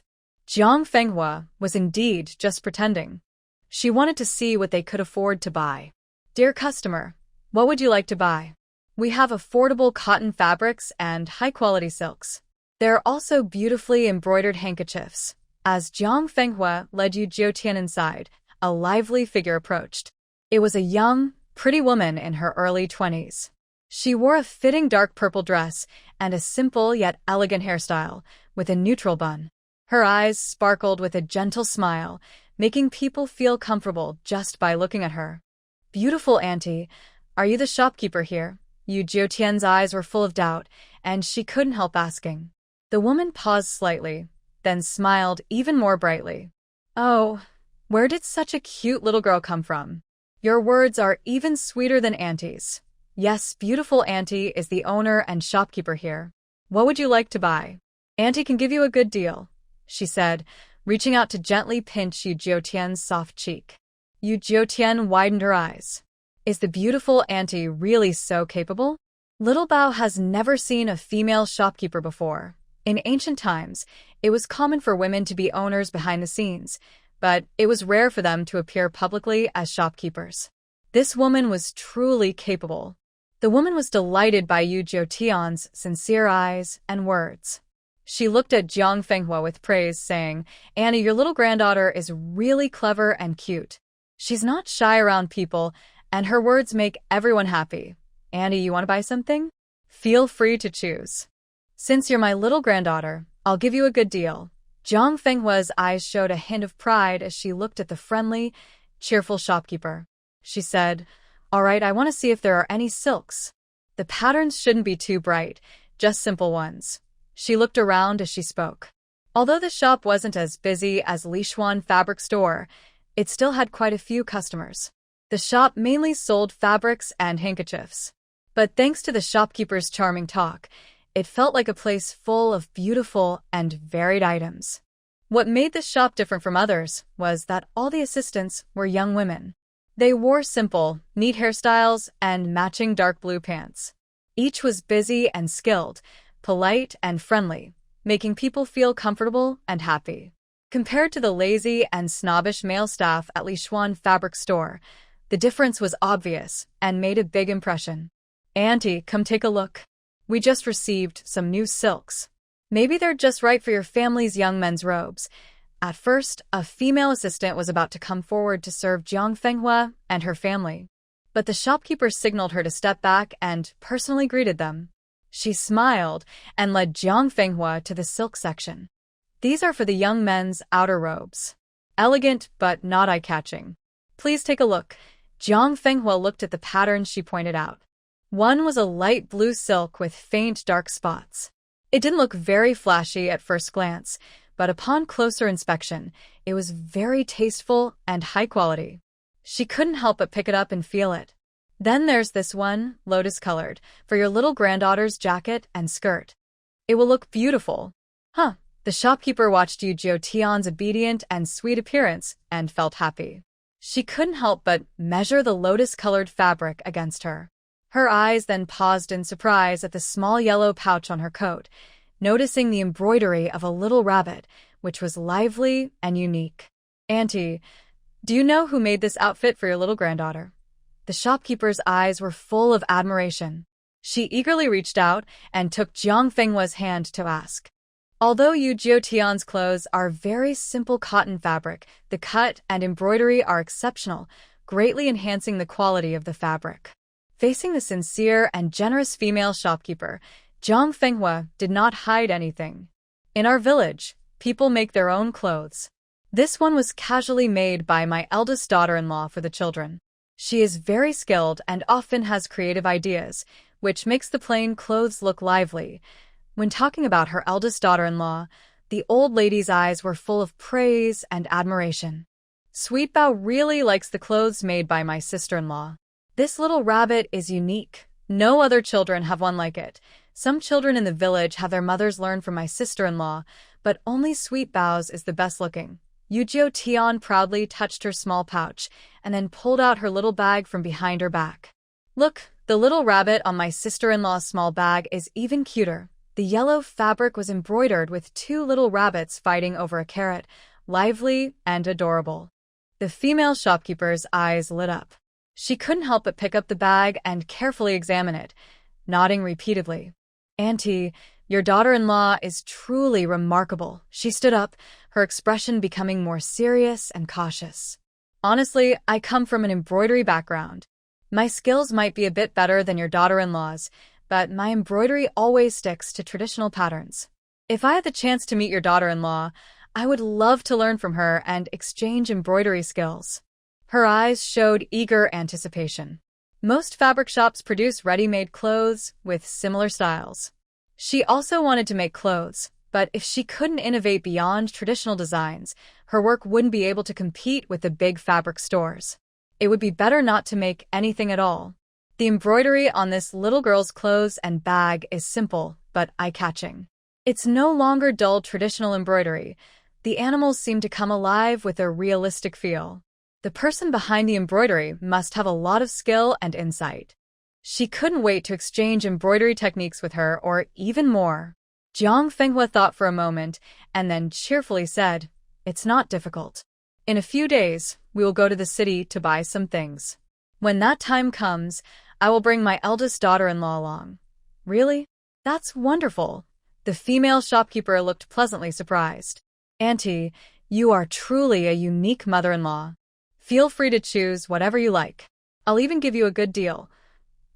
[SPEAKER 1] Jiang Fenghua was indeed just pretending. She wanted to see what they could afford to buy. Dear customer, what would you like to buy? We have affordable cotton fabrics and high-quality silks. There are also beautifully embroidered handkerchiefs. As Jiang Fenghua led Yu Jiutian inside, a lively figure approached. It was a young, pretty woman in her early 20s. She wore a fitting dark purple dress and a simple yet elegant hairstyle with a neutral bun. Her eyes sparkled with a gentle smile, making people feel comfortable just by looking at her. Beautiful auntie, are you the shopkeeper here? Yu Jiutian's eyes were full of doubt, and she couldn't help asking. The woman paused slightly, then smiled even more brightly. Oh, where did such a cute little girl come from? Your words are even sweeter than auntie's. Yes, beautiful auntie is the owner and shopkeeper here. What would you like to buy? Auntie can give you a good deal, she said, reaching out to gently pinch Yu Jiutian's soft cheek. Yu Jiutian widened her eyes. Is the beautiful auntie really so capable? Little Bao has never seen a female shopkeeper before. In ancient times, it was common for women to be owners behind the scenes, but it was rare for them to appear publicly as shopkeepers. This woman was truly capable. The woman was delighted by Yu Jiutian's sincere eyes and words. She looked at Jiang Fenghua with praise, saying, Annie, your little granddaughter is really clever and cute. She's not shy around people, and her words make everyone happy. Annie, you want to buy something? Feel free to choose. Since you're my little granddaughter, I'll give you a good deal. Jiang Fenghua's eyes showed a hint of pride as she looked at the friendly, cheerful shopkeeper. She said, All right, I want to see if there are any silks. The patterns shouldn't be too bright, just simple ones. She looked around as she spoke. Although the shop wasn't as busy as Lishuan Fabric Store, it still had quite a few customers. The shop mainly sold fabrics and handkerchiefs. But thanks to the shopkeeper's charming talk, it felt like a place full of beautiful and varied items. What made this shop different from others was that all the assistants were young women. They wore simple, neat hairstyles and matching dark blue pants. Each was busy and skilled, polite and friendly, making people feel comfortable and happy. Compared to the lazy and snobbish male staff at Lishuan Fabric Store, the difference was obvious and made a big impression. Auntie, come take a look. We just received some new silks. Maybe they're just right for your family's young men's robes. At first, a female assistant was about to come forward to serve Jiang Fenghua and her family. But the shopkeeper signaled her to step back and personally greeted them. She smiled and led Jiang Fenghua to the silk section. These are for the young men's outer robes. Elegant but not eye-catching. Please take a look. Jiang Fenghua looked at the patterns she pointed out. One was a light blue silk with faint dark spots. It didn't look very flashy at first glance, but upon closer inspection, it was very tasteful and high quality. She couldn't help but pick it up and feel it. Then there's this one, lotus-colored, for your little granddaughter's jacket and skirt. It will look beautiful. Huh. The shopkeeper watched Yu Jiutian's obedient and sweet appearance and felt happy. She couldn't help but measure the lotus-colored fabric against her. Her eyes then paused in surprise at the small yellow pouch on her coat, noticing the embroidery of a little rabbit, which was lively and unique. Auntie, do you know who made this outfit for your little granddaughter? The shopkeeper's eyes were full of admiration. She eagerly reached out and took Jiang Fenghua's hand to ask. Although Yu Jiutian's clothes are very simple cotton fabric, the cut and embroidery are exceptional, greatly enhancing the quality of the fabric. Facing the sincere and generous female shopkeeper, Jiang Fenghua did not hide anything. In our village, people make their own clothes. This one was casually made by my eldest daughter-in-law for the children. She is very skilled and often has creative ideas, which makes the plain clothes look lively. When talking about her eldest daughter-in-law, the old lady's eyes were full of praise and admiration. Sweet Bao really likes the clothes made by my sister-in-law. This little rabbit is unique. No other children have one like it. Some children in the village have their mothers learn from my sister-in-law, but only Sweet Bao's is the best looking. Yujio Tian proudly touched her small pouch and then pulled out her little bag from behind her back. Look, the little rabbit on my sister-in-law's small bag is even cuter. The yellow fabric was embroidered with two little rabbits fighting over a carrot, lively and adorable. The female shopkeeper's eyes lit up. She couldn't help but pick up the bag and carefully examine it, nodding repeatedly. Auntie, your daughter-in-law is truly remarkable. She stood up, her expression becoming more serious and cautious. Honestly, I come from an embroidery background. My skills might be a bit better than your daughter-in-law's, but my embroidery always sticks to traditional patterns. If I had the chance to meet your daughter-in-law, I would love to learn from her and exchange embroidery skills. Her eyes showed eager anticipation. Most fabric shops produce ready-made clothes with similar styles. She also wanted to make clothes, but if she couldn't innovate beyond traditional designs, her work wouldn't be able to compete with the big fabric stores. It would be better not to make anything at all. The embroidery on this little girl's clothes and bag is simple, but eye-catching. It's no longer dull traditional embroidery. The animals seem to come alive with a realistic feel. The person behind the embroidery must have a lot of skill and insight. She couldn't wait to exchange embroidery techniques with her, or even more. Jiang Fenghua thought for a moment, and then cheerfully said, "It's not difficult. In a few days, we will go to the city to buy some things. When that time comes, I will bring my eldest daughter-in-law along." "Really? That's wonderful." The female shopkeeper looked pleasantly surprised. "Auntie, you are truly a unique mother-in-law. Feel free to choose whatever you like. I'll even give you a good deal.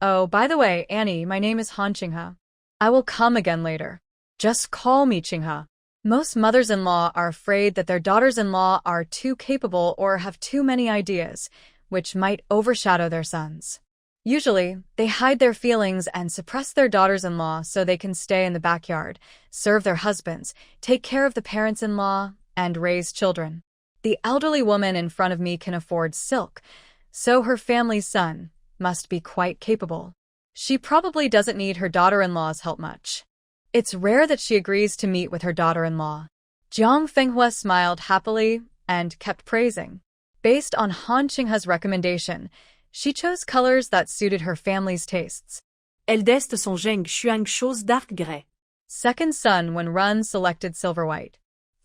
[SPEAKER 1] Oh, by the way, Annie, my name is Han Qinghe. I will come again later. Just call me Qinghe." Most mothers-in-law are afraid that their daughters-in-law are too capable or have too many ideas, which might overshadow their sons. Usually, they hide their feelings and suppress their daughters-in-law so they can stay in the backyard, serve their husbands, take care of the parents-in-law, and raise children. The elderly woman in front of me can afford silk, so her family's son must be quite capable. She probably doesn't need her daughter-in-law's help much. It's rare that she agrees to meet with her daughter-in-law. Jiang Fenghua smiled happily and kept praising. Based on Han Qinghe's recommendation, she chose colors that suited her family's tastes.
[SPEAKER 2] Eldest son Zheng Xuang chose dark gray.
[SPEAKER 1] Second son Wenrun selected silver white.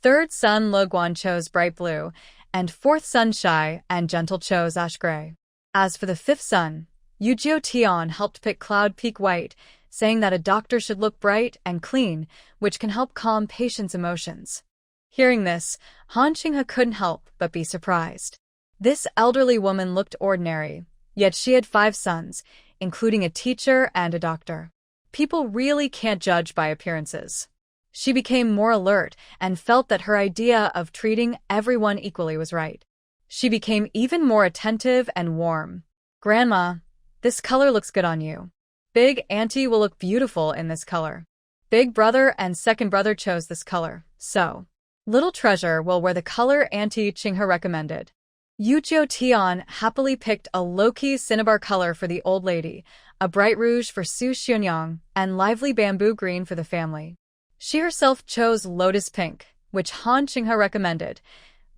[SPEAKER 1] Third son Leguan chose bright blue, and fourth son Shy and Gentle chose ash gray. As for the fifth son, Yujio Tian helped pick Cloud Peak white, saying that a doctor should look bright and clean, which can help calm patients' emotions. Hearing this, Han Qinghe couldn't help but be surprised. This elderly woman looked ordinary, yet she had 5 sons, including a teacher and a doctor. People really can't judge by appearances. She became more alert and felt that her idea of treating everyone equally was right. She became even more attentive and warm. "Grandma, this color looks good on you. Big Auntie will look beautiful in this color." Big brother and second brother chose this color, so Little Treasure will wear the color Auntie Qinghe recommended. Yujio Tian happily picked a low-key cinnabar color for the old lady, a bright rouge for Su Xianyang, and lively bamboo green for the family. She herself chose lotus pink, which Han Qinghe recommended,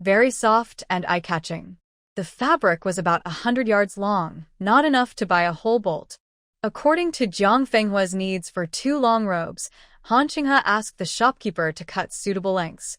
[SPEAKER 1] very soft and eye-catching. The fabric was about 100 yards long, not enough to buy a whole bolt. According to Jiang Fenghua's needs for 2 long robes, Han Qinghe asked the shopkeeper to cut suitable lengths,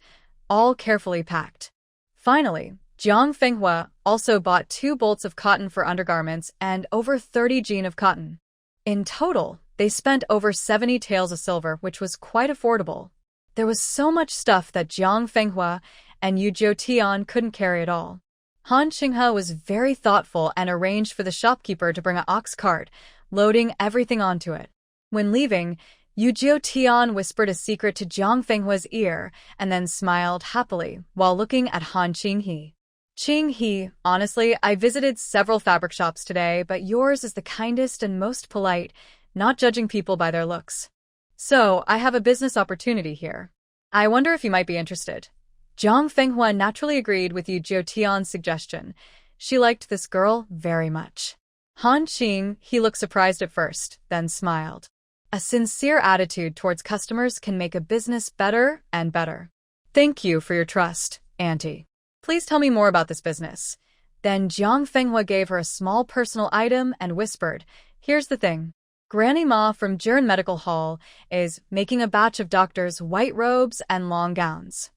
[SPEAKER 1] all carefully packed. Finally, Jiang Fenghua also bought 2 bolts of cotton for undergarments and over 30 jean of cotton. In total, they spent over 70 taels of silver, which was quite affordable. There was so much stuff that Jiang Fenghua and Yujio Tian couldn't carry it all. Han Qinghe was very thoughtful and arranged for the shopkeeper to bring an ox cart, loading everything onto it. When leaving, Yu Tian whispered a secret to Jiang Fenghua's ear and then smiled happily while looking at Han Qinghe. Qinghe, honestly, I visited several fabric shops today, but yours is the kindest and most polite, not judging people by their looks. So, I have a business opportunity here. I wonder if you might be interested. Jiang Fenghua naturally agreed with Yu Tian's suggestion. She liked this girl very much. Han Qing, he looked surprised at first, then smiled. A sincere attitude towards customers can make a business better and better. Thank you for your trust, Auntie. Please tell me more about this business. Then Jiang Fenghua gave her a small personal item and whispered, here's the thing. Granny Ma from Jiren Medical Hall is making a batch of doctors' white robes and long gowns.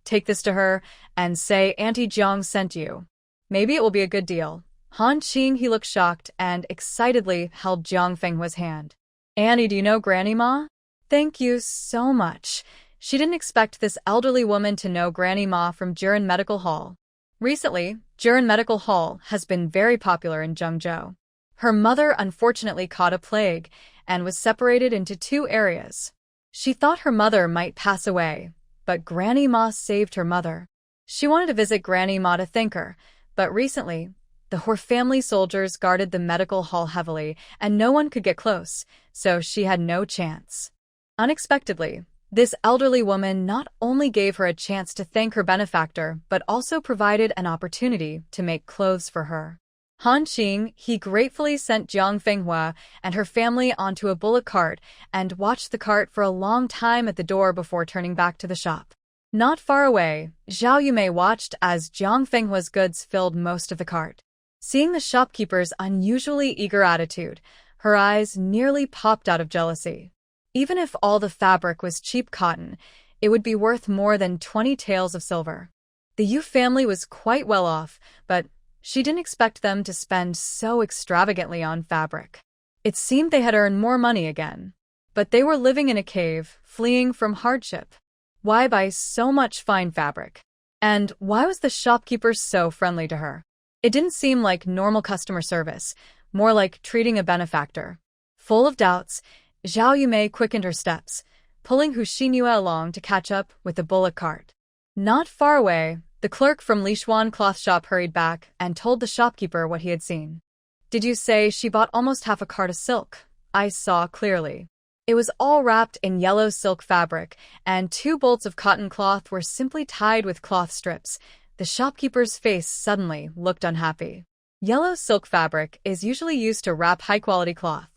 [SPEAKER 1] Take this to her and say Auntie Jiang sent you. Maybe it will be a good deal. Han Qing, he looked shocked and excitedly held Jiang Fenghua's hand. Annie, do you know Granny Ma? Thank you so much. She didn't expect this elderly woman to know Granny Ma from Jiren Medical Hall. Recently, Jiren Medical Hall has been very popular in Zhengzhou. Her mother unfortunately caught a plague and was separated into 2 areas. She thought her mother might pass away, but Granny Ma saved her mother. She wanted to visit Granny Ma to thank her, but recently, the Hor family soldiers guarded the medical hall heavily, and no one could get close, so she had no chance. Unexpectedly, this elderly woman not only gave her a chance to thank her benefactor, but also provided an opportunity to make clothes for her. Han Qing, he gratefully sent Jiang Fenghua and her family onto a bullock cart and watched the cart for a long time at the door before turning back to the shop. Not far away, Zhao Yumei watched as Jiang Fenghua's goods filled most of the cart. Seeing the shopkeeper's unusually eager attitude, her eyes nearly popped out of jealousy. Even if all the fabric was cheap cotton, it would be worth more than 20 taels of silver. The Yu family was quite well off, but she didn't expect them to spend so extravagantly on fabric. It seemed they had earned more money again. But they were living in a cave, fleeing from hardship. Why buy so much fine fabric? And why was the shopkeeper so friendly to her? It didn't seem like normal customer service, more like treating a benefactor. Full of doubts, Zhao Yumei quickened her steps, pulling Hu Xinhua along to catch up with the bullock cart. Not far away, the clerk from Lishuan cloth shop hurried back and told the shopkeeper what he had seen. Did you say she bought almost half a cart of silk? I saw clearly. It was all wrapped in yellow silk fabric, and 2 bolts of cotton cloth were simply tied with cloth strips. The shopkeeper's face suddenly looked unhappy. Yellow silk fabric is usually used to wrap high-quality cloth.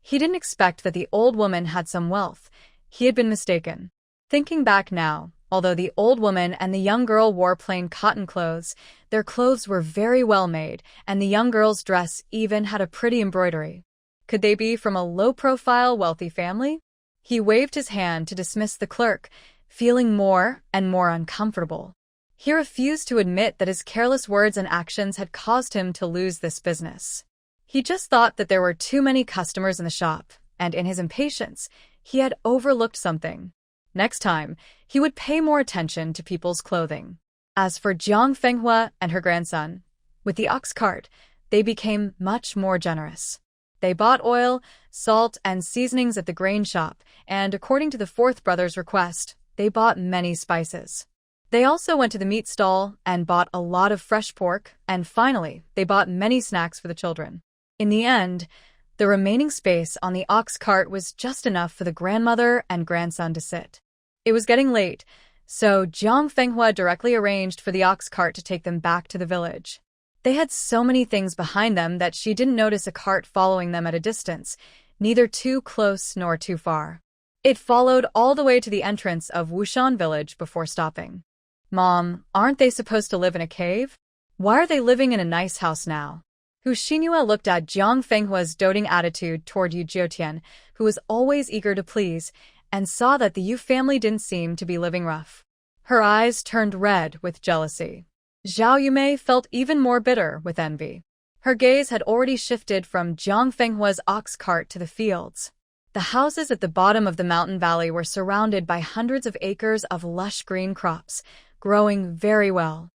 [SPEAKER 1] He didn't expect that the old woman had some wealth. He had been mistaken. Thinking back now, although the old woman and the young girl wore plain cotton clothes, their clothes were very well made, and the young girl's dress even had a pretty embroidery. Could they be from a low-profile, wealthy family? He waved his hand to dismiss the clerk, feeling more and more uncomfortable. He refused to admit that his careless words and actions had caused him to lose this business. He just thought that there were too many customers in the shop, and in his impatience, he had overlooked something. Next time, he would pay more attention to people's clothing. As for Jiang Fenghua and her grandson, with the ox cart, they became much more generous. They bought oil, salt, and seasonings at the grain shop, and according to the 4th brother's request, they bought many spices. They also went to the meat stall and bought a lot of fresh pork, and finally, they bought many snacks for the children. In the end, the remaining space on the ox cart was just enough for the grandmother and grandson to sit. It was getting late, so Jiang Fenghua directly arranged for the ox cart to take them back to the village. They had so many things behind them that she didn't notice a cart following them at a distance, neither too close nor too far. It followed all the way to the entrance of Wushan village before stopping. Mom, aren't they supposed to live in a cave? Why are they living in a nice house now? Hu Xinhua looked at Jiang Fenghua's doting attitude toward Yu Jiutian, who was always eager to please, and saw that the Yu family didn't seem to be living rough. Her eyes turned red with jealousy. Zhao Yumei felt even more bitter with envy. Her gaze had already shifted from Jiang Fenghua's ox cart to the fields. The houses at the bottom of the mountain valley were surrounded by hundreds of acres of lush green crops, growing very well.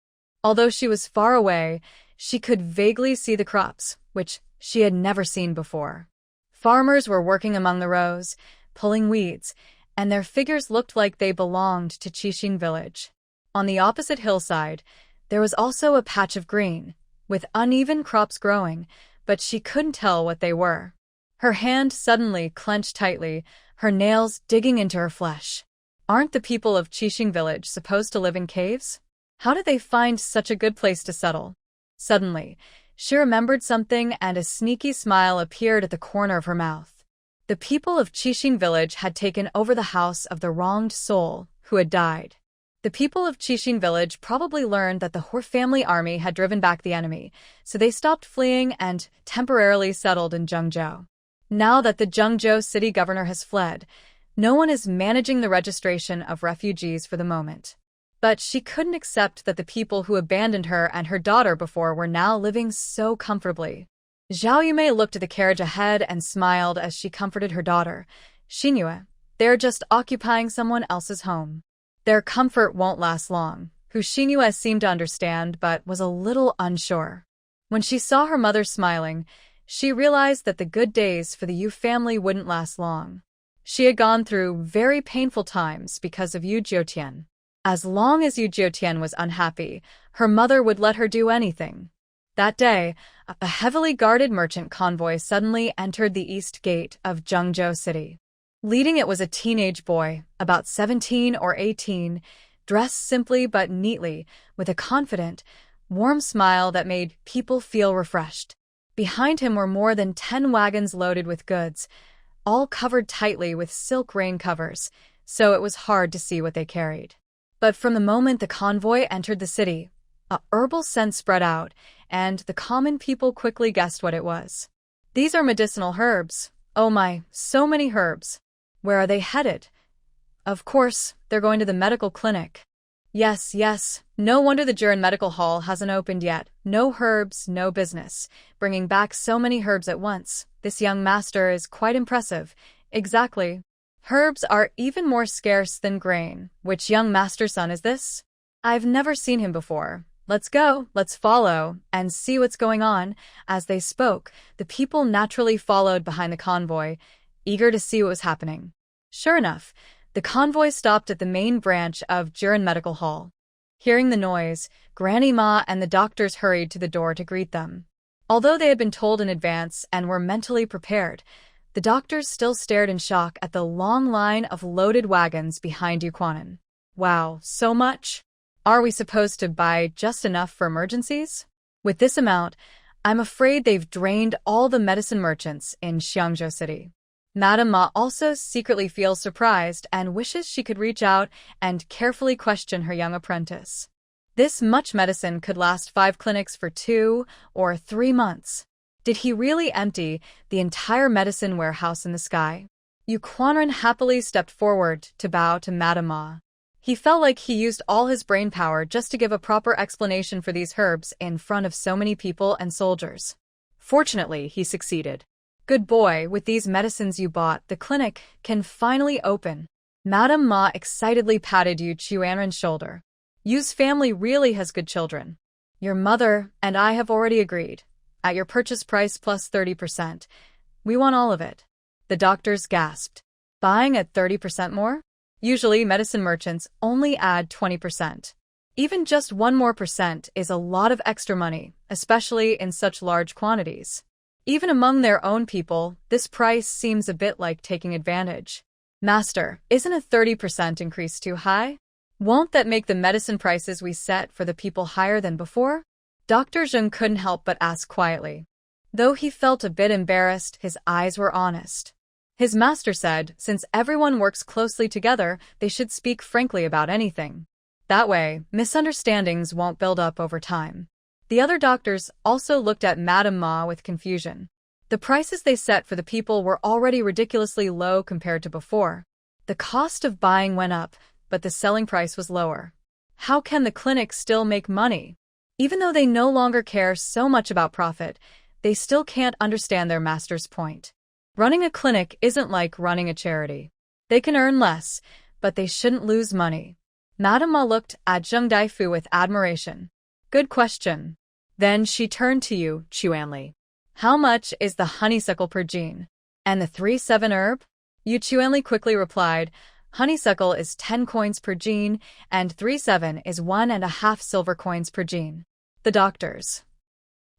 [SPEAKER 1] Although she was far away, she could vaguely see the crops, which she had never seen before. Farmers were working among the rows, pulling weeds, and their figures looked like they belonged to Qixing village. On the opposite hillside, there was also a patch of green, with uneven crops growing, but she couldn't tell what they were. Her hand suddenly clenched tightly, her nails digging into her flesh. Aren't the people of Qixing village supposed to live in caves? How did they find such a good place to settle? Suddenly, she remembered something and a sneaky smile appeared at the corner of her mouth. The people of Qixing village had taken over the house of the wronged soul who had died. The people of Qixing village probably learned that the Hor family army had driven back the enemy, so they stopped fleeing and temporarily settled in Zhengzhou. Now that the Zhengzhou city governor has fled, no one is managing the registration of refugees for the moment. But she couldn't accept that the people who abandoned her and her daughter before were now living so comfortably. Zhao Yumei looked at the carriage ahead and smiled as she comforted her daughter. Xinhua, they're just occupying someone else's home. Their comfort won't last long, who Xinhua seemed to understand but was a little unsure. When she saw her mother smiling, she realized that the good days for the Yu family wouldn't last long. She had gone through very painful times because of Yu Jiutian. As long as Yu Jiutian was unhappy, her mother would let her do anything. That day, a heavily guarded merchant convoy suddenly entered the east gate of Zhengzhou city. Leading it was a teenage boy, about 17 or 18, dressed simply but neatly, with a confident, warm smile that made people feel refreshed. Behind him were more than 10 wagons loaded with goods, all covered tightly with silk rain covers, so it was hard to see what they carried. But from the moment the convoy entered the city, a herbal scent spread out, and the common people quickly guessed what it was. These are medicinal herbs. Oh my, so many herbs. Where are they headed? Of course, they're going to the medical clinic. Yes, no wonder the Juren Medical Hall hasn't opened yet. No herbs, no business. Bringing back so many herbs at once. This young master is quite impressive. Exactly. Herbs are even more scarce than grain. Which young master son is this? I've never seen him before. Let's go, let's follow, and see what's going on. As they spoke, the people naturally followed behind the convoy, eager to see what was happening. Sure enough, the convoy stopped at the main branch of Juren Medical Hall. Hearing the noise, Granny Ma and the doctors hurried to the door to greet them. Although they had been told in advance and were mentally prepared, the doctors still stared in shock at the long line of loaded wagons behind Yuquanan. Wow, so much? Are we supposed to buy just enough for emergencies? With this amount, I'm afraid they've drained all the medicine merchants in Xiangzhou City. Madame Ma also secretly feels surprised and wishes she could reach out and carefully question her young apprentice. This much medicine could last 5 clinics for 2 or 3 months. Did he really empty the entire medicine warehouse in the sky? Yu Quanren happily stepped forward to bow to Madame Ma. He felt like he used all his brain power just to give a proper explanation for these herbs in front of so many people and soldiers. Fortunately, he succeeded. Good boy, with these medicines you bought, the clinic can finally open. Madame Ma excitedly patted Yu Qianren's shoulder. Yu's family really has good children. Your mother and I have already agreed. At your purchase price plus 30%. We want all of it. The doctors gasped. Buying at 30% more? Usually, medicine merchants only add 20%. Even just 1 more percent is a lot of extra money, especially in such large quantities. Even among their own people, this price seems a bit like taking advantage. Master, isn't a 30% increase too high? Won't that make the medicine prices we set for the people higher than before? Dr. Zheng couldn't help but ask quietly. Though he felt a bit embarrassed, his eyes were honest. His master said, since everyone works closely together, they should speak frankly about anything. That way, misunderstandings won't build up over time. The other doctors also looked at Madame Ma with confusion. The prices they set for the people were already ridiculously low compared to before. The cost of buying went up, but the selling price was lower. How can the clinic still make money? Even though they no longer care so much about profit, they still can't understand their master's point. Running a clinic isn't like running a charity. They can earn less, but they shouldn't lose money. Madame Ma looked at Zheng Daifu with admiration. Good question. Then she turned to Yu Qianli. How much is the honeysuckle per gene? And the 3-7 herb? Yu Chuanli quickly replied, honeysuckle is 10 coins per gene, and 37 is 1.5 silver coins per gene. The doctors.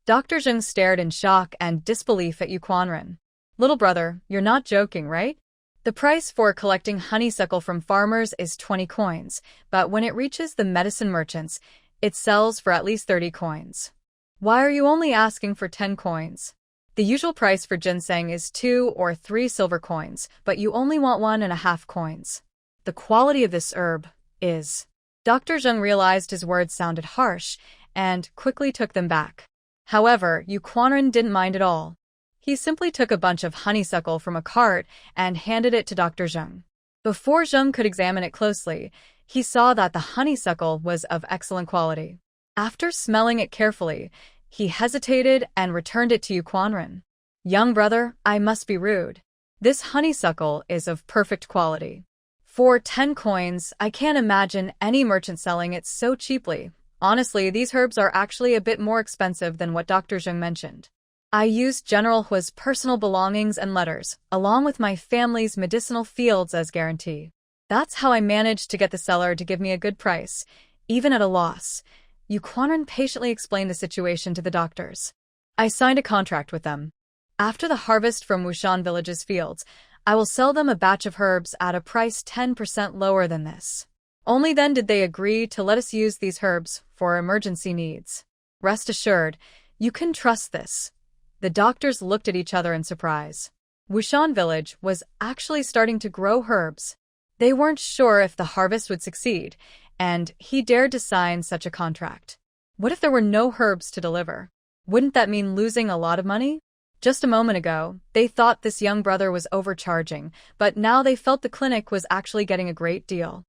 [SPEAKER 1] Dr. Zheng stared in shock and disbelief at Yu Quanren. Little brother, you're not joking, right? The price for collecting honeysuckle from farmers is 20 coins, but when it reaches the medicine merchants, it sells for at least 30 coins. Why are you only asking for 10 coins? The usual price for ginseng is 2 or 3 silver coins, but you only want 1.5 coins. The quality of this herb is... Dr. Zheng realized his words sounded harsh and quickly took them back. However, Yu Quanren didn't mind at all. He simply took a bunch of honeysuckle from a cart and handed it to Dr. Zheng. Before Zheng could examine it closely, he saw that the honeysuckle was of excellent quality. After smelling it carefully, he hesitated and returned it to Yu Quanren. Young brother, I must be rude. This honeysuckle is of perfect quality. For 10 coins, I can't imagine any merchant selling it so cheaply. Honestly, these herbs are actually a bit more expensive than what Dr. Zheng mentioned. I used General Hua's personal belongings and letters, along with my family's medicinal fields as guarantee. That's how I managed to get the seller to give me a good price, even at a loss. Yu Quanren patiently explained the situation to the doctors. I signed a contract with them. After the harvest from Wushan Village's fields, I will sell them a batch of herbs at a price 10% lower than this. Only then did they agree to let us use these herbs for emergency needs. Rest assured, you can trust this. The doctors looked at each other in surprise. Wushan Village was actually starting to grow herbs. They weren't sure if the harvest would succeed, and he dared to sign such a contract. What if there were no herbs to deliver? Wouldn't that mean losing a lot of money? Just a moment ago, they thought this young brother was overcharging, but now they felt the clinic was actually getting a great deal.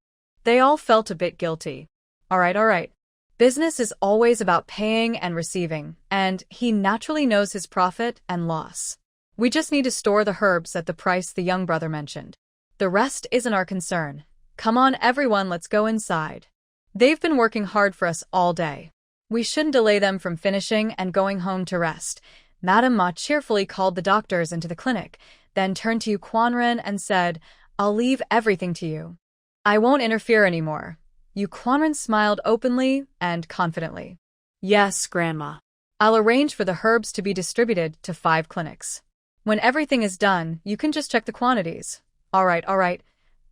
[SPEAKER 1] They all felt a bit guilty. All right. Business is always about paying and receiving, and he naturally knows his profit and loss. We just need to store the herbs at the price the young brother mentioned. The rest isn't our concern. Come on, everyone, let's go inside. They've been working hard for us all day. We shouldn't delay them from finishing and going home to rest. Madame Ma cheerfully called the doctors into the clinic, then turned to Yu Quanren and said, I'll leave everything to you. I won't interfere anymore. Yu Quanren smiled openly and confidently.
[SPEAKER 2] Yes, Grandma.
[SPEAKER 1] I'll arrange for the herbs to be distributed to 5 clinics. When everything is done, you can just check the quantities. All right.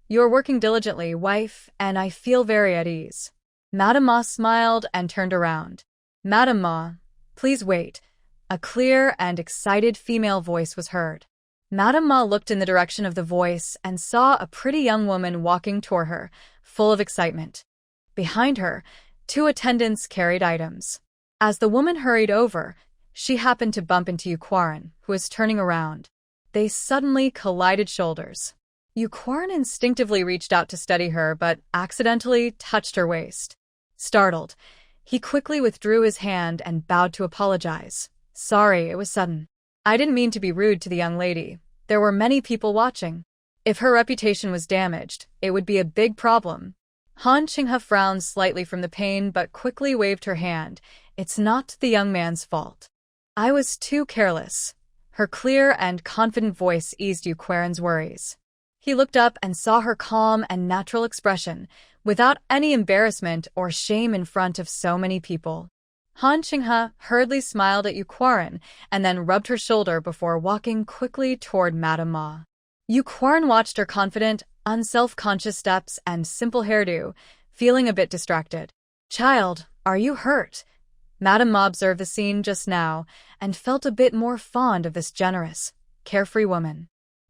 [SPEAKER 1] You're working diligently, wife, and I feel very at ease. Madame Ma smiled and turned around. Madame Ma, please wait. A clear and excited female voice was heard. Madame Ma looked in the direction of the voice and saw a pretty young woman walking toward her, full of excitement. Behind her, 2 attendants carried items. As the woman hurried over, she happened to bump into Yu Quanren, who was turning around. They suddenly collided shoulders. Yu Quanren instinctively reached out to steady her, but accidentally touched her waist. Startled, he quickly withdrew his hand and bowed to apologize. Sorry, it was sudden. I didn't mean to be rude to the young lady. There were many people watching. If her reputation was damaged, it would be a big problem. Han Qinghe frowned slightly from the pain but quickly waved her hand. It's not the young man's fault. I was too careless. Her clear and confident voice eased Yu Quanren's worries. He looked up and saw her calm and natural expression, without any embarrassment or shame in front of so many people. Han Qinghe hurriedly smiled at Yu Quanren and then rubbed her shoulder before walking quickly toward Madame Ma. Yu Quanren watched her confident, unself-conscious steps and simple hairdo, feeling a bit distracted. Child, are you hurt? Madame Ma observed the scene just now and felt a bit more fond of this generous, carefree woman.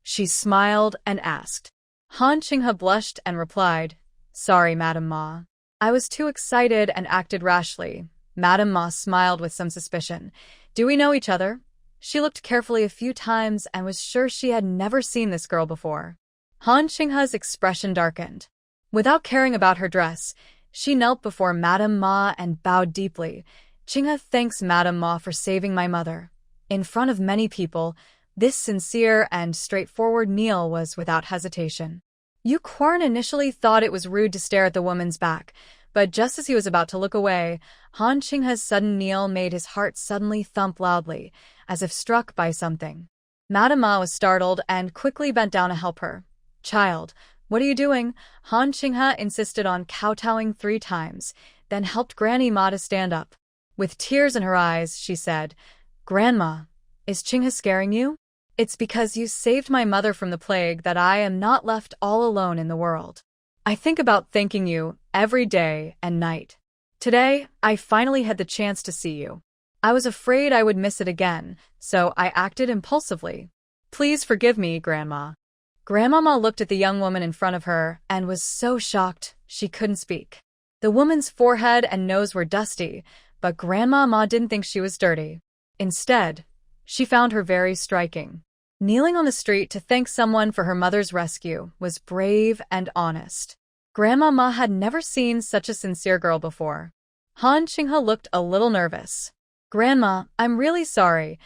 [SPEAKER 1] She smiled and asked. Han Qinghe blushed and replied, Sorry, Madame Ma. I was too excited and acted rashly. Madame Ma smiled with some suspicion. Do we know each other? She looked carefully a few times and was sure she had never seen this girl before. Han Qinghe's expression darkened. Without caring about her dress, she knelt before Madame Ma and bowed deeply. Qinghe thanks Madame Ma for saving my mother. In front of many people, this sincere and straightforward kneel was without hesitation. Yu Quanren initially thought it was rude to stare at the woman's back, but just as he was about to look away, Han Qinghe's sudden kneel made his heart suddenly thump loudly, as if struck by something. Madame Ma was startled and quickly bent down to help her. Child, what are you doing? Han Qinghe insisted on kowtowing 3 times, then helped Granny Ma to stand up. With tears in her eyes, she said, Grandma, is Qinghe scaring you? It's because you saved my mother from the plague that I am not left all alone in the world. I think about thanking you every day and night. Today, I finally had the chance to see you. I was afraid I would miss it again, so I acted impulsively. Please forgive me, Grandma. Grandmama looked at the young woman in front of her and was so shocked she couldn't speak. The woman's forehead and nose were dusty, but Grandmama didn't think she was dirty. Instead, she found her very striking. Kneeling on the street to thank someone for her mother's rescue was brave and honest. Grandmama had never seen such a sincere girl before. Han Qinghe looked a little nervous. Grandma, I'm really sorry.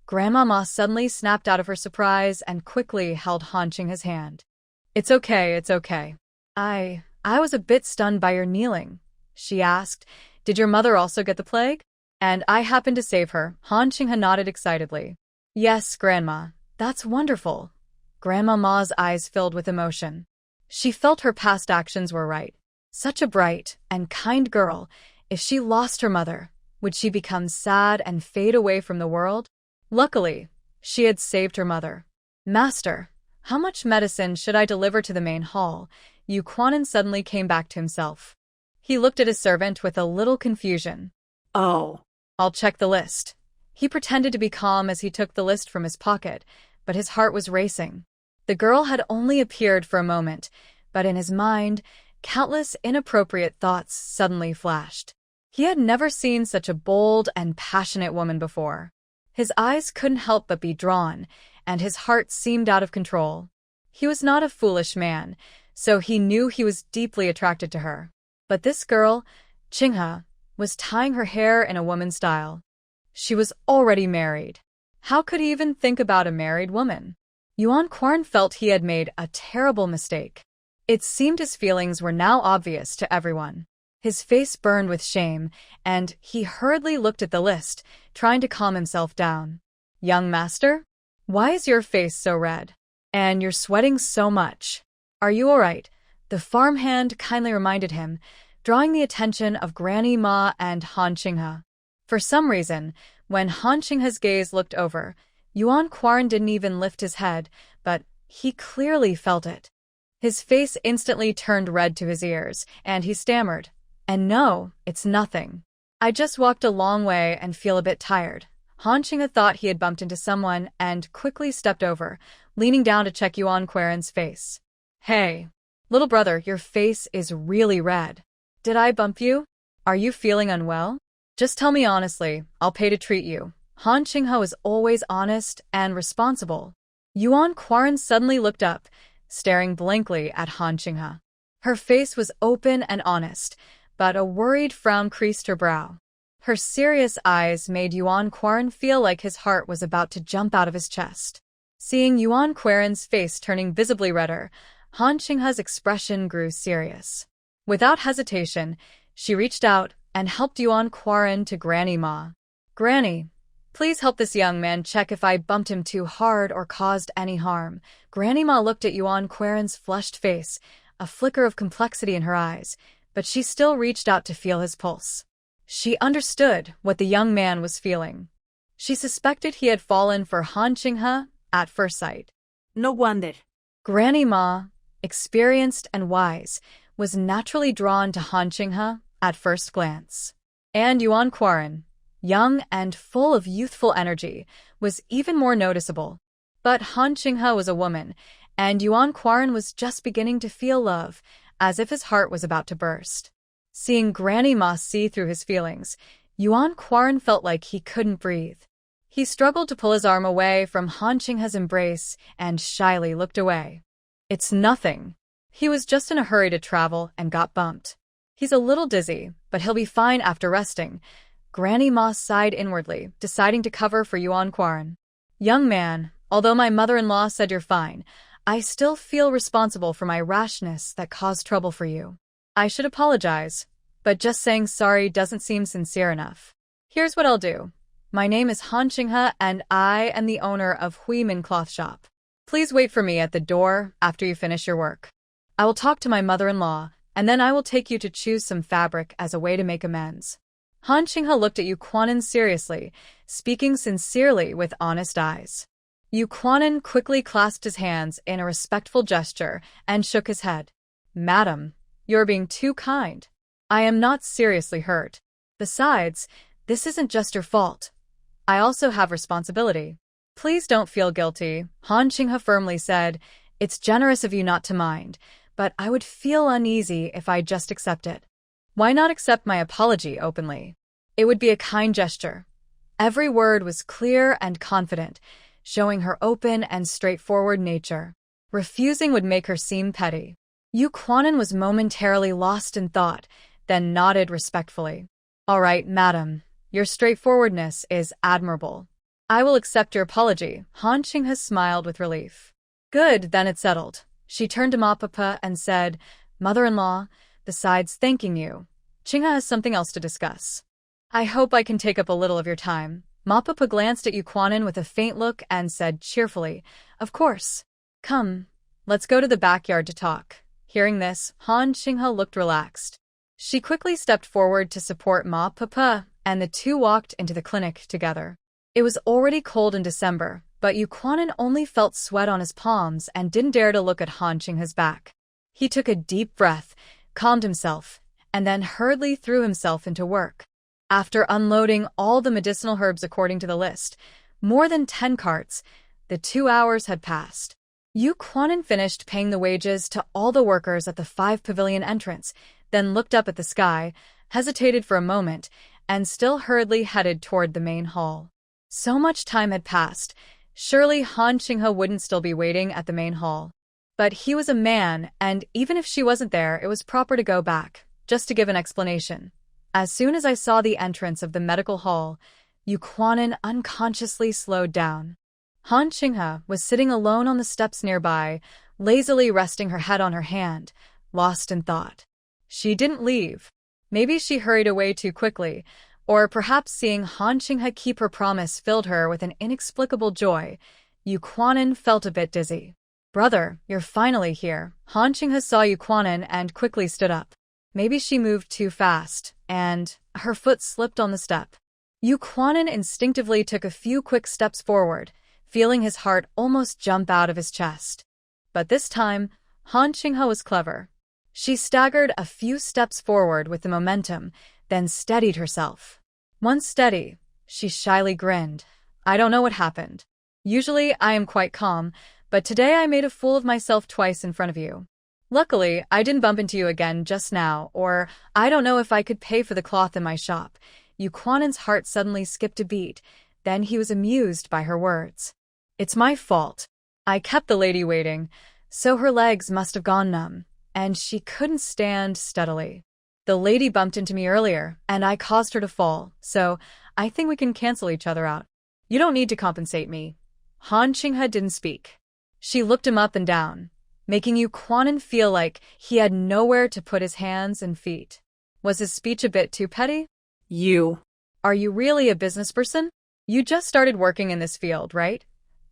[SPEAKER 1] Grandmama suddenly snapped out of her surprise and quickly held Han Qinghe's hand. It's okay, it's okay. I was a bit stunned by your kneeling. She asked, Did your mother also get the plague? And I happened to save her. Han Qinghe nodded excitedly. Yes, Grandma. That's wonderful. Grandma Ma's eyes filled with emotion. She felt her past actions were right. Such a bright and kind girl. If she lost her mother, would she become sad and fade away from the world? Luckily, she had saved her mother. Master, how much medicine should I deliver to the main hall? Yu Quanan suddenly came back to himself. He looked at his servant with a little confusion.
[SPEAKER 2] Oh.
[SPEAKER 1] I'll check the list. He pretended to be calm as he took the list from his pocket, but his heart was racing. The girl had only appeared for a moment, but in his mind, countless inappropriate thoughts suddenly flashed. He had never seen such a bold and passionate woman before. His eyes couldn't help but be drawn, and his heart seemed out of control. He was not a foolish man, so he knew he was deeply attracted to her. But this girl, Qinghe, was tying her hair in a woman's style. She was already married. How could he even think about a married woman? Yuan Quarn felt he had made a terrible mistake. It seemed his feelings were now obvious to everyone. His face burned with shame, and he hurriedly looked at the list, trying to calm himself down. Young master? Why is your face so red? And you're sweating so much. Are you all right? The farmhand kindly reminded him, drawing the attention of Granny Ma and Han Qinghe. For some reason, when Han Qinghe's gaze looked over, Yuan Quarn didn't even lift his head, but he clearly felt it. His face instantly turned red to his ears, and he stammered, And no, it's nothing. I just walked a long way and feel a bit tired. Han Qinghe thought he had bumped into someone and quickly stepped over, leaning down to check Yuan Quaren's face. Hey, little brother, your face is really red. Did I bump you? Are you feeling unwell? Just tell me honestly, I'll pay to treat you. Han Qinghe was always honest and responsible. Yuan Quarren suddenly looked up, staring blankly at Han Qinghe. Her face was open and honest, but a worried frown creased her brow. Her serious eyes made Yuan Quarren feel like his heart was about to jump out of his chest. Seeing Yuan Quarren's face turning visibly redder, Han Qinghe's expression grew serious. Without hesitation, she reached out and helped Yuan Quarren to Granny Ma. Granny, please help this young man check if I bumped him too hard or caused any harm. Granny Ma looked at Yuan Quarren's flushed face, a flicker of complexity in her eyes, but she still reached out to feel his pulse. She understood what the young man was feeling. She suspected he had fallen for Han Qinghe at first sight.
[SPEAKER 2] No wonder.
[SPEAKER 1] Granny Ma, experienced and wise, was naturally drawn to Han Qinghe at first glance. And Yuan Quarren, young and full of youthful energy, was even more noticeable. But Han Qinghe was a woman, and Yuan Quarren was just beginning to feel love, as if his heart was about to burst. Seeing Granny Ma see through his feelings, Yuan Quarren felt like he couldn't breathe. He struggled to pull his arm away from Han Qinghe's embrace and shyly looked away. It's nothing. He was just in a hurry to travel and got bumped. He's a little dizzy, but he'll be fine after resting. Granny Ma sighed inwardly, deciding to cover for Yuan Quarren. Young man, although my mother-in-law said you're fine, I still feel responsible for my rashness that caused trouble for you. I should apologize, but just saying sorry doesn't seem sincere enough. Here's what I'll do. My name is Han Qinghe, and I am the owner of Huimin Cloth Shop. Please wait for me at the door after you finish your work. I will talk to my mother-in-law, and then I will take you to choose some fabric as a way to make amends. Han Qinghe looked at Yu Quanan seriously, speaking sincerely with honest eyes. Yu Quanan quickly clasped his hands in a respectful gesture and shook his head. Madam, you're being too kind. I am not seriously hurt. Besides, this isn't just your fault. I also have responsibility. Please don't feel guilty, Han Qinghe firmly said. It's generous of you not to mind, but I would feel uneasy if I just accept it. Why not accept my apology openly? It would be a kind gesture. Every word was clear and confident, showing her open and straightforward nature. Refusing would make her seem petty. Yu Quanan was momentarily lost in thought, then nodded respectfully. All right, madam, your straightforwardness is admirable. I will accept your apology. Han Qinghe smiled with relief. Good, then it's settled. She turned to Ma Papa and said, Mother-in-law, besides thanking you, Qinghe has something else to discuss. I hope I can take up a little of your time. Ma Papa glanced at Yu Quanan with a faint look and said cheerfully, Of course. Come, let's go to the backyard to talk. Hearing this, Han Qinghe looked relaxed. She quickly stepped forward to support Ma Papa, and the two walked into the clinic together. It was already cold in December, but Yu Quanan only felt sweat on his palms and didn't dare to look at Han Qinghe's back. He took a deep breath, calmed himself, and then hurriedly threw himself into work. After unloading all the medicinal herbs according to the list, more than 10 carts, the 2 hours had passed. Yu Quanan finished paying the wages to all the workers at the 5 pavilion entrance, then looked up at the sky, hesitated for a moment, and still hurriedly headed toward the main hall. So much time had passed, surely Han Qinghe wouldn't still be waiting at the main hall. But he was a man, and even if she wasn't there, it was proper to go back, just to give an explanation. As soon as I saw the entrance of the medical hall, Yu Quanan unconsciously slowed down. Han Qinghe was sitting alone on the steps nearby, lazily resting her head on her hand, lost in thought. She didn't leave. Maybe she hurried away too quickly, or perhaps seeing Han Qinghe keep her promise filled her with an inexplicable joy. Yu Quanan felt a bit dizzy. Brother, you're finally here. Han Qinghe saw Yu Quanan and quickly stood up. Maybe she moved too fast, and her foot slipped on the step. Yu Quanan instinctively took a few quick steps forward, feeling his heart almost jump out of his chest. But this time, Han Qinghe was clever. She staggered a few steps forward with the momentum, then steadied herself. Once steady, she shyly grinned. I don't know what happened. Usually I am quite calm, but today I made a fool of myself twice in front of you. Luckily, I didn't bump into you again just now, or I don't know if I could pay for the cloth in my shop. Yu Quanan's heart suddenly skipped a beat, then he was amused by her words. It's my fault. I kept the lady waiting, so her legs must have gone numb, and she couldn't stand steadily. The lady bumped into me earlier, and I caused her to fall, so I think we can cancel each other out. You don't need to compensate me. Han Qinghe didn't speak. She looked him up and down, making Yu Quanan feel like he had nowhere to put his hands and feet. Was his speech a bit too petty? Are you really a business person? You just started working in this field, right?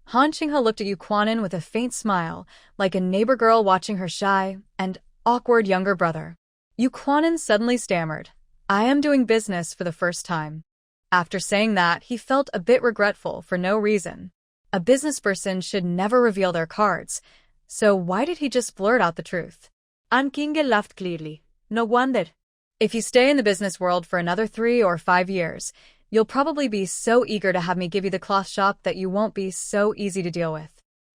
[SPEAKER 1] Han Qinghe looked at Yu Quanan with a faint smile, like a neighbor girl watching her shy and awkward younger brother. Yu Quanan suddenly stammered, I am doing business for the first time. After saying that, he felt a bit regretful for no reason. A business person should never reveal their cards, so why did he just blurt out the truth?
[SPEAKER 2] Han Qinghe laughed clearly. No wonder.
[SPEAKER 1] If you stay in the business world for another 3 or 5 years, you'll probably be so eager to have me give you the cloth shop that you won't be so easy to deal with.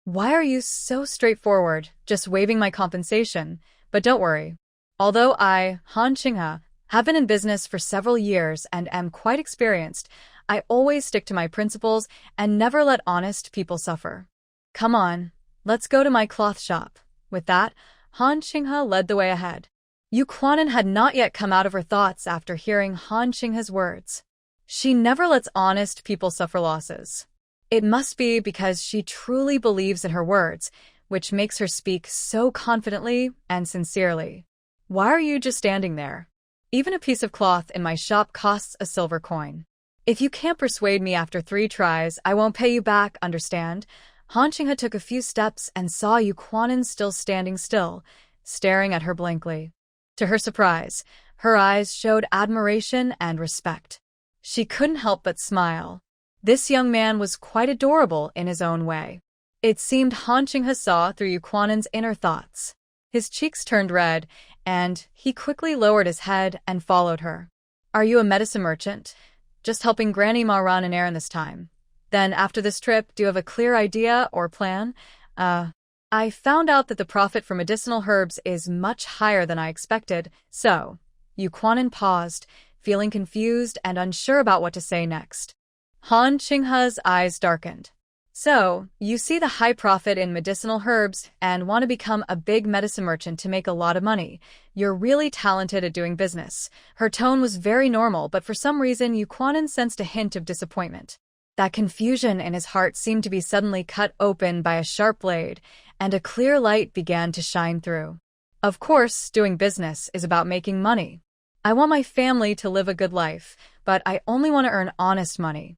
[SPEAKER 1] Why are you so straightforward, just waiving my compensation? But don't worry. Although I, Han Qinghe, have been in business for several years and am quite experienced, I always stick to my principles and never let honest people suffer. Come on, let's go to my cloth shop. With that, Han Qinghe led the way ahead. Yu Quanan had not yet come out of her thoughts after hearing Han Qinghe's words. She never lets honest people suffer losses. It must be because she truly believes in her words, which makes her speak so confidently and sincerely. Why are you just standing there? Even a piece of cloth in my shop costs a silver coin. If you can't persuade me after 3 tries, I won't pay you back, understand? Han Qinghe took a few steps and saw Yu Quanan still standing still, staring at her blankly. To her surprise, her eyes showed admiration and respect. She couldn't help but smile. This young man was quite adorable in his own way. It seemed Han Qinghe saw through Yu Quanan's inner thoughts. His cheeks turned red, and he quickly lowered his head and followed her. Are you a medicine merchant? Just helping Granny Ma run an errand this time. Then, after this trip, do you have a clear idea or plan? I found out that the profit for medicinal herbs is much higher than I expected, so... Yu Quanan paused, feeling confused and unsure about what to say next. Han Qinghe's eyes darkened. So, you see the high profit in medicinal herbs and want to become a big medicine merchant to make a lot of money. You're really talented at doing business. Her tone was very normal, but for some reason Yu Quanan sensed a hint of disappointment. That confusion in his heart seemed to be suddenly cut open by a sharp blade, and a clear light began to shine through. Of course, doing business is about making money. I want my family to live a good life, but I only want to earn honest money.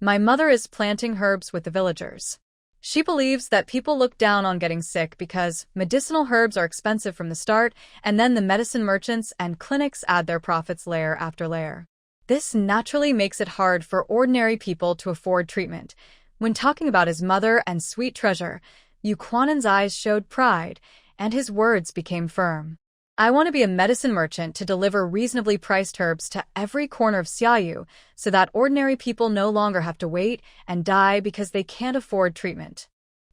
[SPEAKER 1] My mother is planting herbs with the villagers. She believes that people look down on getting sick because medicinal herbs are expensive from the start, and then the medicine merchants and clinics add their profits layer after layer. This naturally makes it hard for ordinary people to afford treatment. When talking about his mother and sweet treasure, Yu Quanan's eyes showed pride, and his words became firm. I want to be a medicine merchant to deliver reasonably priced herbs to every corner of Xiaoyu so that ordinary people no longer have to wait and die because they can't afford treatment.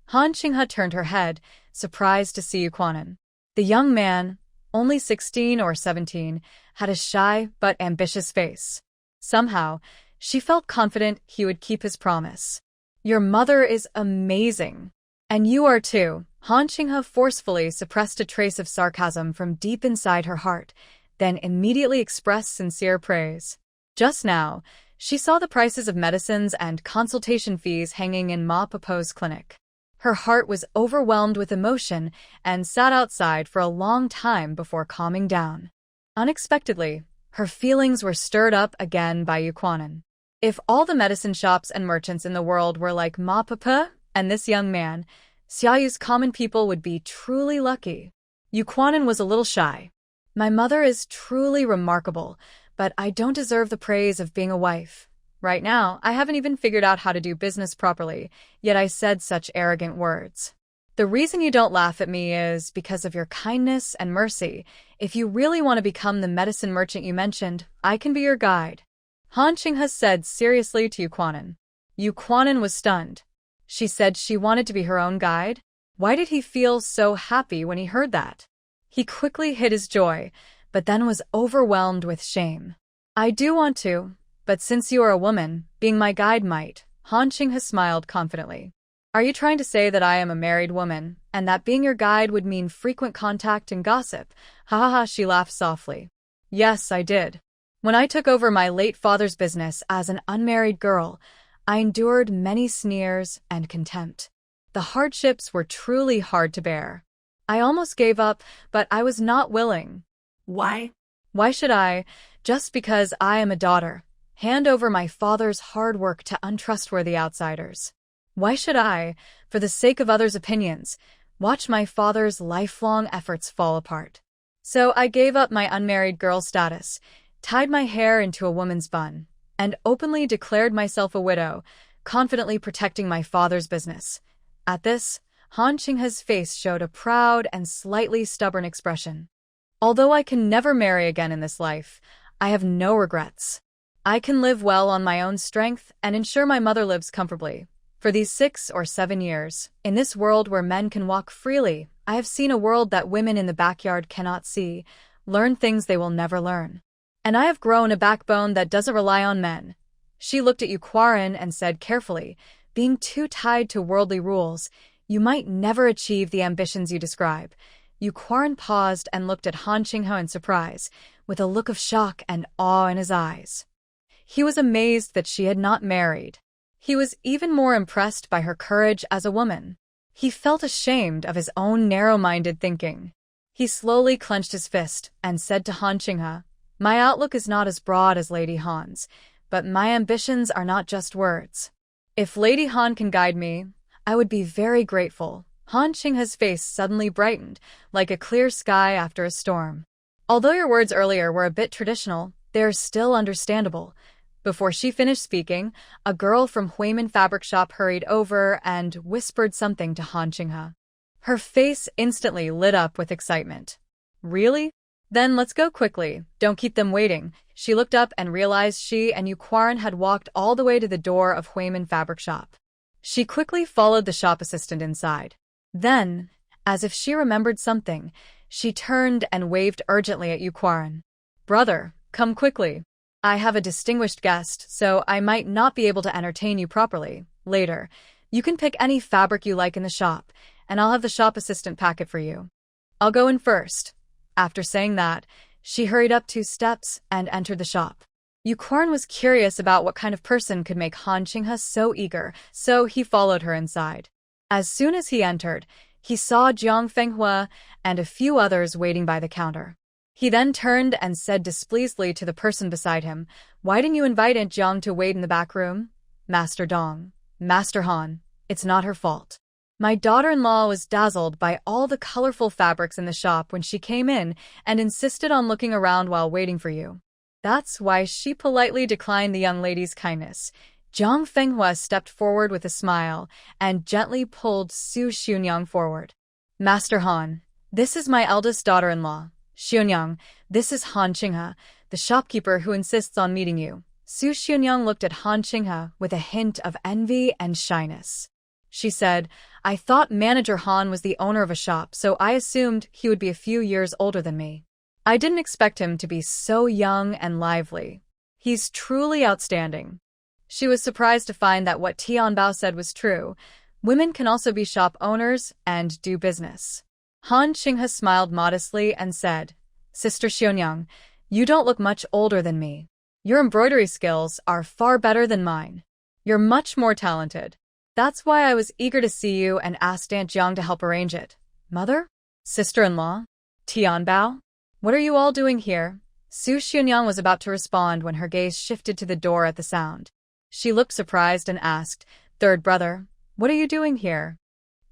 [SPEAKER 1] Han Qinghe turned her head, surprised to see Yu Quanan. The young man, only 16 or 17, had a shy but ambitious face. Somehow, she felt confident he would keep his promise. Your mother is amazing. And you are too. Han Qinghe forcefully suppressed a trace of sarcasm from deep inside her heart, then immediately expressed sincere praise. Just now, she saw the prices of medicines and consultation fees hanging in Ma Popo's clinic. Her heart was overwhelmed with emotion and sat outside for a long time before calming down. Unexpectedly, her feelings were stirred up again by Yu Quanan. If all the medicine shops and merchants in the world were like Ma Popo and this young man, Xiaoyu's common people would be truly lucky. Yu Quanan was a little shy. My mother is truly remarkable, but I don't deserve the praise of being a wife. Right now, I haven't even figured out how to do business properly, yet I said such arrogant words. The reason you don't laugh at me is because of your kindness and mercy. If you really want to become the medicine merchant you mentioned, I can be your guide. Han Qinghe said seriously to Yu Quanan. Yu Quanan was stunned. She said she wanted to be her own guide? Why did he feel so happy when he heard that? He quickly hid his joy, but then was overwhelmed with shame. I do want to, but since you are a woman, being my guide might. Han Qinghe smiled confidently. Are you trying to say that I am a married woman, and that being your guide would mean frequent contact and gossip? Ha ha ha, she laughed softly. Yes, I did. When I took over my late father's business as an unmarried girl, I endured many sneers and contempt. The hardships were truly hard to bear. I almost gave up, but I was not willing.
[SPEAKER 2] Why?
[SPEAKER 1] Why should I, just because I am a daughter, hand over my father's hard work to untrustworthy outsiders? Why should I, for the sake of others' opinions, watch my father's lifelong efforts fall apart? So I gave up my unmarried girl status, tied my hair into a woman's bun, and openly declared myself a widow, confidently protecting my father's business. At this, Han Qinghe's face showed a proud and slightly stubborn expression. Although I can never marry again in this life, I have no regrets. I can live well on my own strength and ensure my mother lives comfortably. For these 6 or 7 years, in this world where men can walk freely, I have seen a world that women in the backyard cannot see, learn things they will never learn. And I have grown a backbone that doesn't rely on men. She looked at Yu Quanan and said carefully, being too tied to worldly rules, you might never achieve the ambitions you describe. Yu Quanan paused and looked at Han Qinghe in surprise, with a look of shock and awe in his eyes. He was amazed that she had not married. He was even more impressed by her courage as a woman. He felt ashamed of his own narrow-minded thinking. He slowly clenched his fist and said to Han Qinghe, My outlook is not as broad as Lady Han's, but my ambitions are not just words. If Lady Han can guide me, I would be very grateful. Han Qinghe's face suddenly brightened, like a clear sky after a storm. Although your words earlier were a bit traditional, they are still understandable. Before she finished speaking, a girl from Huimin Fabric Shop hurried over and whispered something to Han Qinghe. Her face instantly lit up with excitement. Really? Then let's go quickly. Don't keep them waiting. She looked up and realized she and Yu Quarren had walked all the way to the door of Huimin Fabric Shop. She quickly followed the shop assistant inside. Then, as if she remembered something, she turned and waved urgently at Yu Quarren. Brother, come quickly. I have a distinguished guest, so I might not be able to entertain you properly. Later, you can pick any fabric you like in the shop, and I'll have the shop assistant pack it for you. I'll go in first. After saying that, she hurried up 2 steps and entered the shop. Yu Quarren was curious about what kind of person could make Han Qinghe so eager, so he followed her inside. As soon as he entered, he saw Jiang Fenghua and a few others waiting by the counter. He then turned and said displeasedly to the person beside him, "Why didn't you invite Aunt Jiang to wait in the back room?" "Master Dong, Master Han, it's not her fault. My daughter-in-law was dazzled by all the colorful fabrics in the shop when she came in and insisted on looking around while waiting for you. That's why she politely declined the young lady's kindness." Jiang Fenghua stepped forward with a smile and gently pulled Su Xunyang forward. "Master Han, this is my eldest daughter-in-law. Xunyang, this is Han Qinghe, the shopkeeper who insists on meeting you." Su Xunyang looked at Han Qinghe with a hint of envy and shyness. She said, "I thought Manager Han was the owner of a shop, so I assumed he would be a few years older than me. I didn't expect him to be so young and lively. He's truly outstanding." She was surprised to find that what Tianbao said was true. Women can also be shop owners and do business. Han Qinghe smiled modestly and said, "Sister Xunyang, you don't look much older than me. Your embroidery skills are far better than mine. You're much more talented. That's why I was eager to see you and asked Aunt Jiang to help arrange it." "Mother? Sister-in-law? Tianbao? What are you all doing here?" Su Xunyang was about to respond when her gaze shifted to the door at the sound. She looked surprised and asked, "Third brother, what are you doing here?"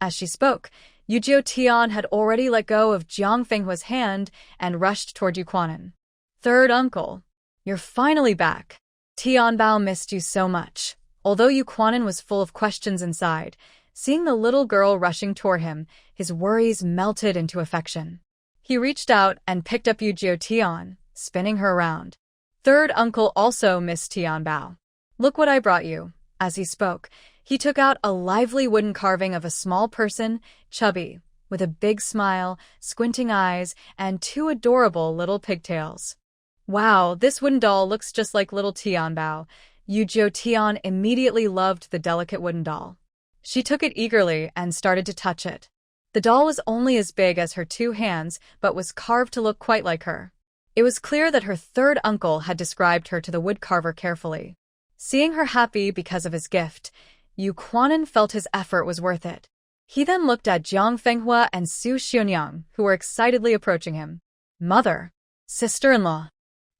[SPEAKER 1] As she spoke, Yujio Tian had already let go of Jiang Fenghua's hand and rushed toward Yu Quarren. "Third uncle, you're finally back. Tianbao missed you so much." Although Yu Quarren was full of questions inside, seeing the little girl rushing toward him, his worries melted into affection. He reached out and picked up Yujio Tian, spinning her around. "Third uncle also missed Tianbao. Look what I brought you." As he spoke, he took out a lively wooden carving of a small person, chubby, with a big smile, squinting eyes, and 2 adorable little pigtails. "Wow, this wooden doll looks just like little Tianbao." Yujio Tian immediately loved the delicate wooden doll. She took it eagerly and started to touch it. The doll was only as big as her 2 hands, but was carved to look quite like her. It was clear that her third uncle had described her to the woodcarver carefully. Seeing her happy because of his gift, Yu Quarren felt his effort was worth it. He then looked at Jiang Fenghua and Su Xunyang, who were excitedly approaching him. "Mother, sister-in-law."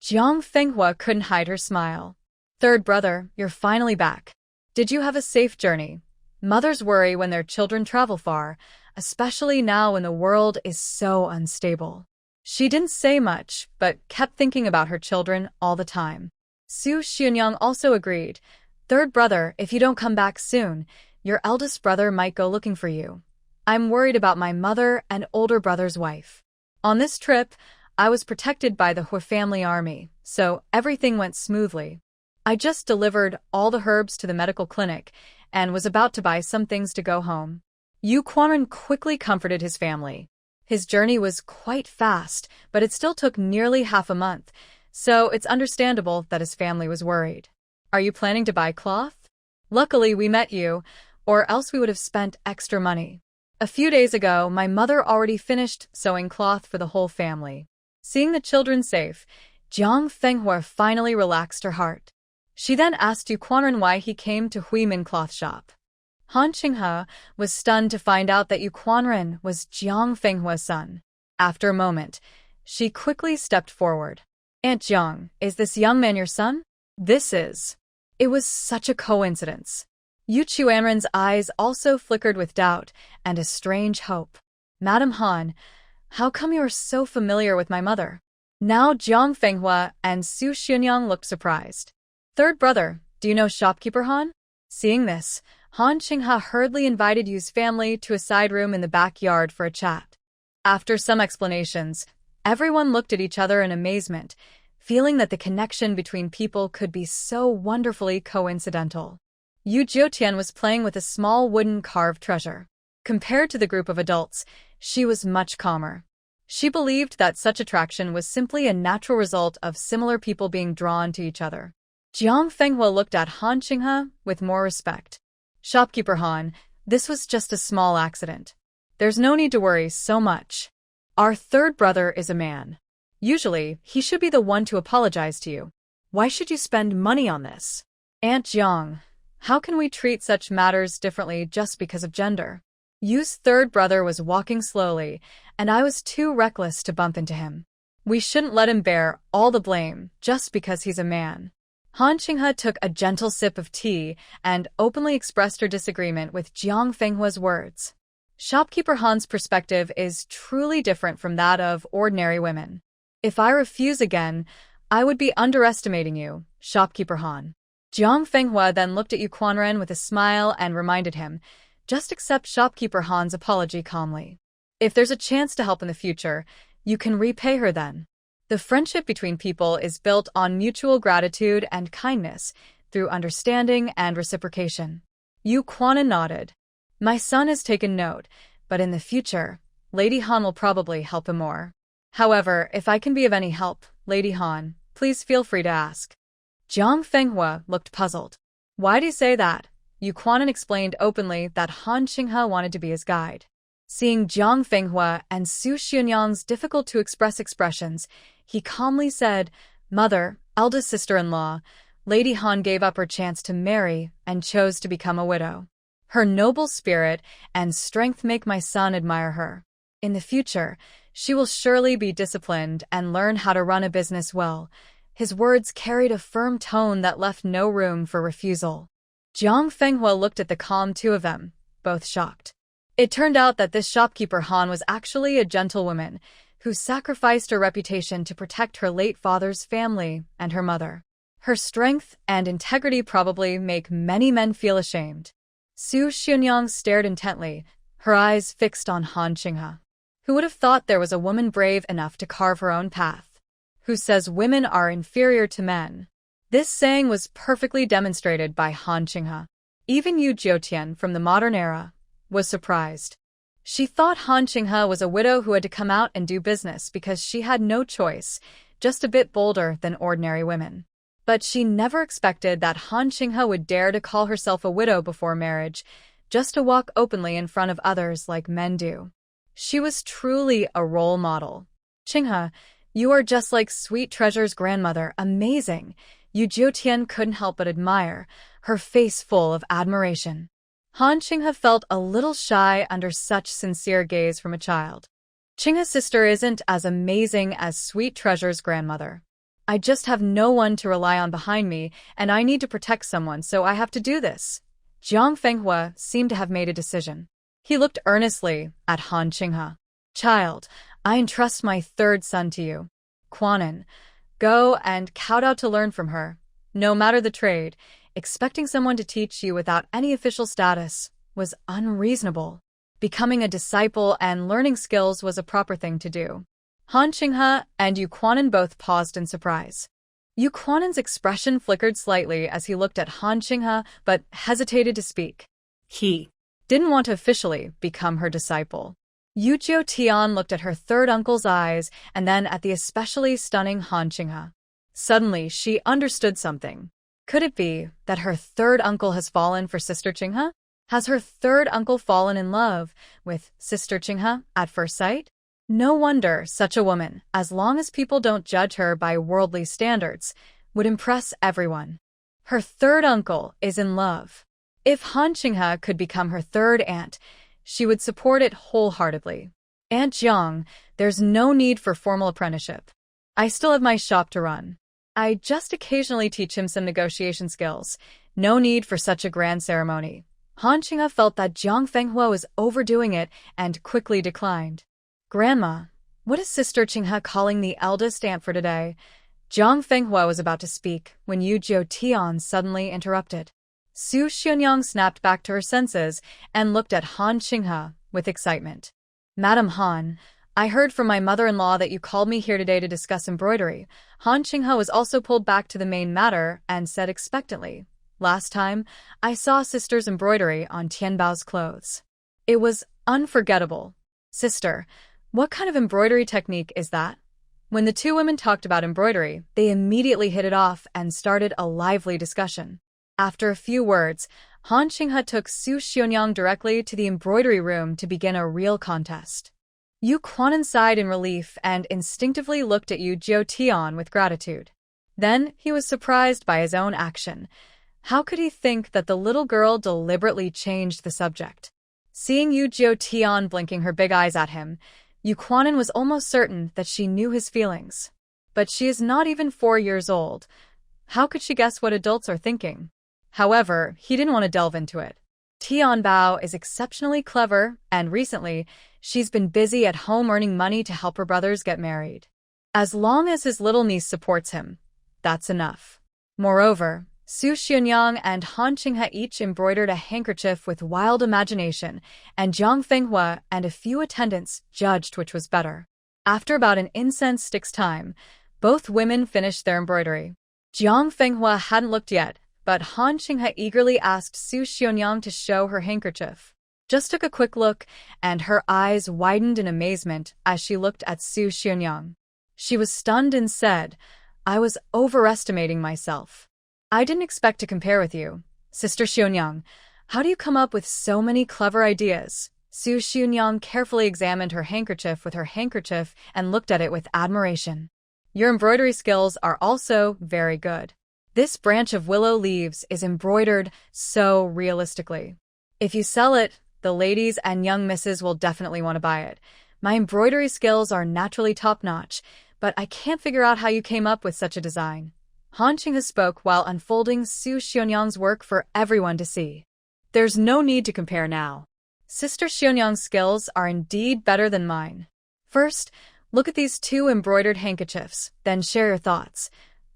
[SPEAKER 1] Jiang Fenghua couldn't hide her smile. "Third brother, you're finally back. Did you have a safe journey?" Mothers worry when their children travel far, especially now when the world is so unstable. She didn't say much, but kept thinking about her children all the time. Su Xunyang also agreed. "Third brother, if you don't come back soon, your eldest brother might go looking for you. I'm worried about my mother and older brother's wife. On this trip, I was protected by the Hui family army, so everything went smoothly. I just delivered all the herbs to the medical clinic and was about to buy some things to go home." Yu Quarren quickly comforted his family. His journey was quite fast, but it still took nearly half a month, so it's understandable that his family was worried. "Are you planning to buy cloth? Luckily we met you, or else we would have spent extra money. A few days ago, my mother already finished sewing cloth for the whole family." Seeing the children safe, Jiang Fenghua finally relaxed her heart. She then asked Yu Quarren why he came to Huimin cloth shop. Han Qinghe was stunned to find out that Yu Quarren was Jiang Fenghua's son. After a moment, she quickly stepped forward. "Aunt Jiang, is this young man your son?" It was such a coincidence. Yu Chuanren's eyes also flickered with doubt and a strange hope. Madam Han, how come you are so familiar with my mother? Now Jiang Fenghua and Su Xunyang looked surprised. Third brother, do you know shopkeeper Han? Seeing this, Han Qinghe hurriedly invited Yu's family to a side room in the backyard for a chat. After some explanations, everyone looked at each other in amazement, feeling that the connection between people could be so wonderfully coincidental. Yu Jiutian was playing with a small wooden carved treasure. Compared to the group of adults, she was much calmer. She believed that such attraction was simply a natural result of similar people being drawn to each other. Jiang Fenghua looked at Han Qinghe with more respect. Shopkeeper Han, this was just a small accident. There's no need to worry so much. Our third brother is a man. Usually, he should be the one to apologize to you. Why should you spend money on this? Aunt Jiang, how can we treat such matters differently just because of gender? Yu's third brother was walking slowly, and I was too reckless to bump into him. We shouldn't let him bear all the blame just because he's a man. Han Qinghe took a gentle sip of tea and openly expressed her disagreement with Jiang Fenghua's words. Shopkeeper Han's perspective is truly different from that of ordinary women. If I refuse again, I would be underestimating you, Shopkeeper Han. Jiang Fenghua then looked at Yu Quanren with a smile and reminded him, just accept Shopkeeper Han's apology calmly. If there's a chance to help in the future, you can repay her then. The friendship between people is built on mutual gratitude and kindness through understanding and reciprocation. Yu Quanren nodded. My son has taken note, but in the future, Lady Han will probably help him more. However, if I can be of any help, Lady Han, please feel free to ask. Jiang Fenghua looked puzzled. Why do you say that? Yu Quanren explained openly that Han Qinghe wanted to be his guide. Seeing Jiang Fenghua and Su Xunyang's difficult-to-express expressions, he calmly said, Mother, eldest sister-in-law, Lady Han gave up her chance to marry and chose to become a widow. Her noble spirit and strength make my son admire her. In the future, she will surely be disciplined and learn how to run a business well. His words carried a firm tone that left no room for refusal. Jiang Fenghua looked at the calm two of them, both shocked. It turned out that this shopkeeper Han was actually a gentlewoman who sacrificed her reputation to protect her late father's family and her mother. Her strength and integrity probably make many men feel ashamed. Su Xunyang stared intently, her eyes fixed on Han Qinghe. Who would have thought there was a woman brave enough to carve her own path? Who says women are inferior to men? This saying was perfectly demonstrated by Han Qinghe. Even Yu Jiutian from the modern era was surprised. She thought Han Qinghe was a widow who had to come out and do business because she had no choice, just a bit bolder than ordinary women. But she never expected that Han Qinghe would dare to call herself a widow before marriage, just to walk openly in front of others like men do. She was truly a role model. Qinghe, you are just like Sweet Treasure's grandmother, amazing. Yu Jiutian couldn't help but admire, her face full of admiration. Han Qinghe felt a little shy under such sincere gaze from a child. Qinghe's sister isn't as amazing as Sweet Treasure's grandmother. I just have no one to rely on behind me, and I need to protect someone, so I have to do this. Jiang Fenghua seemed to have made a decision. He looked earnestly at Han Qinghe. Child, I entrust my third son to you. Quanren, go and kowtow to learn from her. No matter the trade, expecting someone to teach you without any official status was unreasonable. Becoming a disciple and learning skills was a proper thing to do. Han Qinghe and Yu Quanren both paused in surprise. Yu Quanren's expression flickered slightly as he looked at Han Qinghe but hesitated to speak. He didn't want to officially become her disciple. Yu Jiutian looked at her third uncle's eyes and then at the especially stunning Han Qinghe. Suddenly, she understood something. Could it be that her third uncle has fallen for Sister Qinghe? Has her third uncle fallen in love with Sister Qinghe at first sight? No wonder such a woman, as long as people don't judge her by worldly standards, would impress everyone. Her third uncle is in love. If Han Qinghe could become her third aunt, she would support it wholeheartedly. Aunt Jiang, there's no need for formal apprenticeship. I still have my shop to run. I just occasionally teach him some negotiation skills. No need for such a grand ceremony. Han Qinghe felt that Jiang Fenghua was overdoing it and quickly declined. Grandma, what is Sister Qinghe calling the eldest aunt for today? Jiang Fenghua was about to speak when Yu Jiu Tian suddenly interrupted. Su Xianyang snapped back to her senses and looked at Han Qinghe with excitement. Madam Han, I heard from my mother-in-law that you called me here today to discuss embroidery. Han Qinghe was also pulled back to the main matter and said expectantly, last time, I saw Sister's embroidery on Tianbao's clothes. It was unforgettable. Sister, what kind of embroidery technique is that? When the two women talked about embroidery, they immediately hit it off and started a lively discussion. After a few words, Han Qinghe took Su Xianyang directly to the embroidery room to begin a real contest. Yu Quanan sighed in relief and instinctively looked at Yu Jiu Tian with gratitude. Then he was surprised by his own action. How could he think that the little girl deliberately changed the subject? Seeing Yu Jiu Tian blinking her big eyes at him, Yu Quanan was almost certain that she knew his feelings. But she is not even 4 years old. How could she guess what adults are thinking? However, he didn't want to delve into it. Tianbao is exceptionally clever, and recently, she's been busy at home earning money to help her brothers get married. As long as his little niece supports him, that's enough. Moreover, Su Xianyang and Han Qinghe each embroidered a handkerchief with wild imagination, and Jiang Fenghua and a few attendants judged which was better. After about an incense stick's time, both women finished their embroidery. Jiang Fenghua hadn't looked yet, but Han Qinghe eagerly asked Su Xianyang to show her handkerchief. Just took a quick look, and her eyes widened in amazement as she looked at Su Xianyang. She was stunned and said, I was overestimating myself. I didn't expect to compare with you. Sister Xianyang, how do you come up with so many clever ideas? Su Xianyang carefully examined her handkerchief with her handkerchief and looked at it with admiration. Your embroidery skills are also very good. This branch of willow leaves is embroidered so realistically. If you sell it, the ladies and young misses will definitely want to buy it. My embroidery skills are naturally top-notch, but I can't figure out how you came up with such a design. Han Qinghe spoke while unfolding Su Xianyang's work for everyone to see. There's no need to compare now. Sister Xianyang's skills are indeed better than mine. First, look at these 2 embroidered handkerchiefs, then share your thoughts.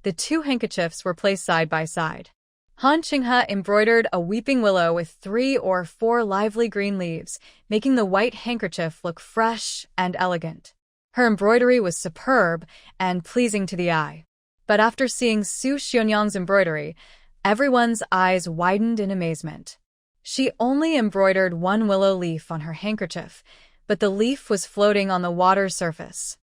[SPEAKER 1] The 2 handkerchiefs were placed side by side. Han Qinghe embroidered a weeping willow with 3 or 4 lively green leaves, making the white handkerchief look fresh and elegant. Her embroidery was superb and pleasing to the eye. But after seeing Su Xianyang's embroidery, everyone's eyes widened in amazement. She only embroidered 1 willow leaf on her handkerchief, but the leaf was floating on the water's surface.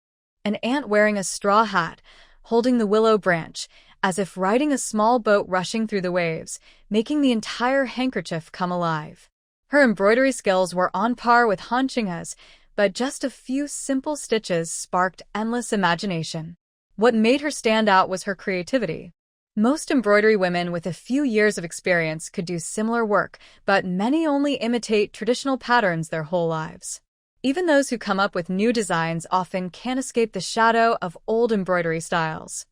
[SPEAKER 1] An ant wearing a straw hat, holding the willow branch, as if riding a small boat rushing through the waves, making the entire handkerchief come alive. Her embroidery skills were on par with Han Qinghe's, but just a few simple stitches sparked endless imagination. What made her stand out was her creativity. Most embroidery women with a few years of experience could do similar work, but many only imitate traditional patterns their whole lives. Even those who come up with new designs often can't escape the shadow of old embroidery styles.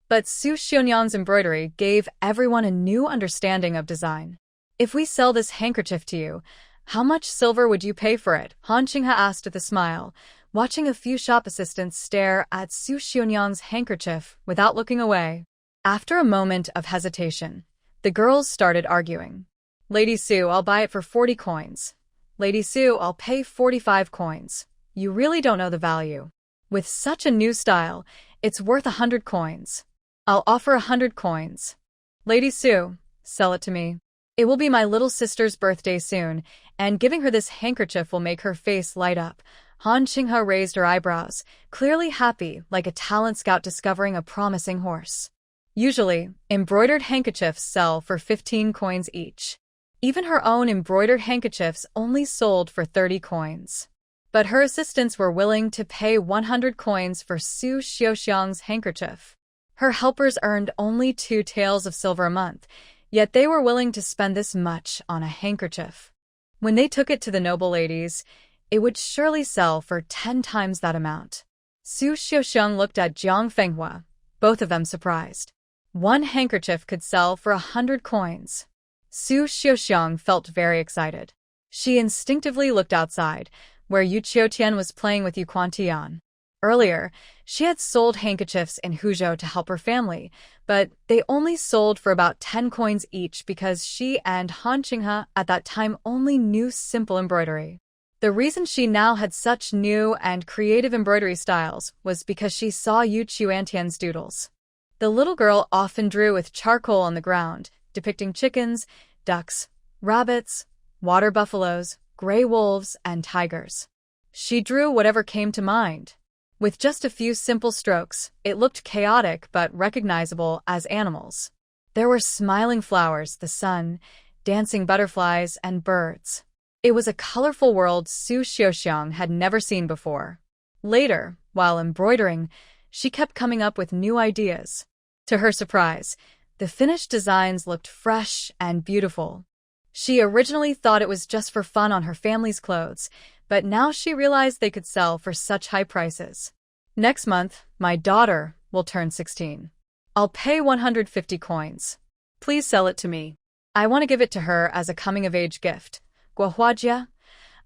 [SPEAKER 1] But Su Xianyang's embroidery gave everyone a new understanding of design. If we sell this handkerchief to you, how much silver would you pay for it? Han Qinghe asked with a smile, watching a few shop assistants stare at Su Xianyang's handkerchief without looking away. After a moment of hesitation, the girls started arguing. Lady Su, I'll buy it for 40 coins. Lady Su, I'll pay 45 coins. You really don't know the value. With such a new style, it's worth 100 coins. I'll offer 100 coins. Lady Su, sell it to me. It will be my little sister's birthday soon, and giving her this handkerchief will make her face light up. Han Qinghe raised her eyebrows, clearly happy, like a talent scout discovering a promising horse. Usually, embroidered handkerchiefs sell for 15 coins each. Even her own embroidered handkerchiefs only sold for 30 coins. But her assistants were willing to pay 100 coins for Su Xianyang's handkerchief. Her helpers earned only 2 taels of silver a month, yet they were willing to spend this much on a handkerchief. When they took it to the noble ladies, it would surely sell for 10 times that amount. Su Xianyang looked at Jiang Fenghua, both of them surprised. One handkerchief could sell for 100 coins. Su Xiaoxiang felt very excited. She instinctively looked outside, where Yu Qiutian was playing with Yu Quantian. Earlier, she had sold handkerchiefs in Huzhou to help her family, but they only sold for about 10 coins each because she and Han Qinghe at that time only knew simple embroidery. The reason she now had such new and creative embroidery styles was because she saw Yu Qiantian's doodles. The little girl often drew with charcoal on the ground, depicting chickens, ducks, rabbits, water buffaloes, gray wolves, and tigers. She drew whatever came to mind. With just a few simple strokes, it looked chaotic but recognizable as animals. There were smiling flowers, the sun, dancing butterflies, and birds. It was a colorful world Su Xiaoxiang had never seen before. Later, while embroidering, she kept coming up with new ideas. To her surprise, the finished designs looked fresh and beautiful. She originally thought it was just for fun on her family's clothes, but now she realized they could sell for such high prices. Next month, my daughter will turn 16. I'll pay 150 coins. Please sell it to me. I want to give it to her as a coming-of-age gift. Guohuajia,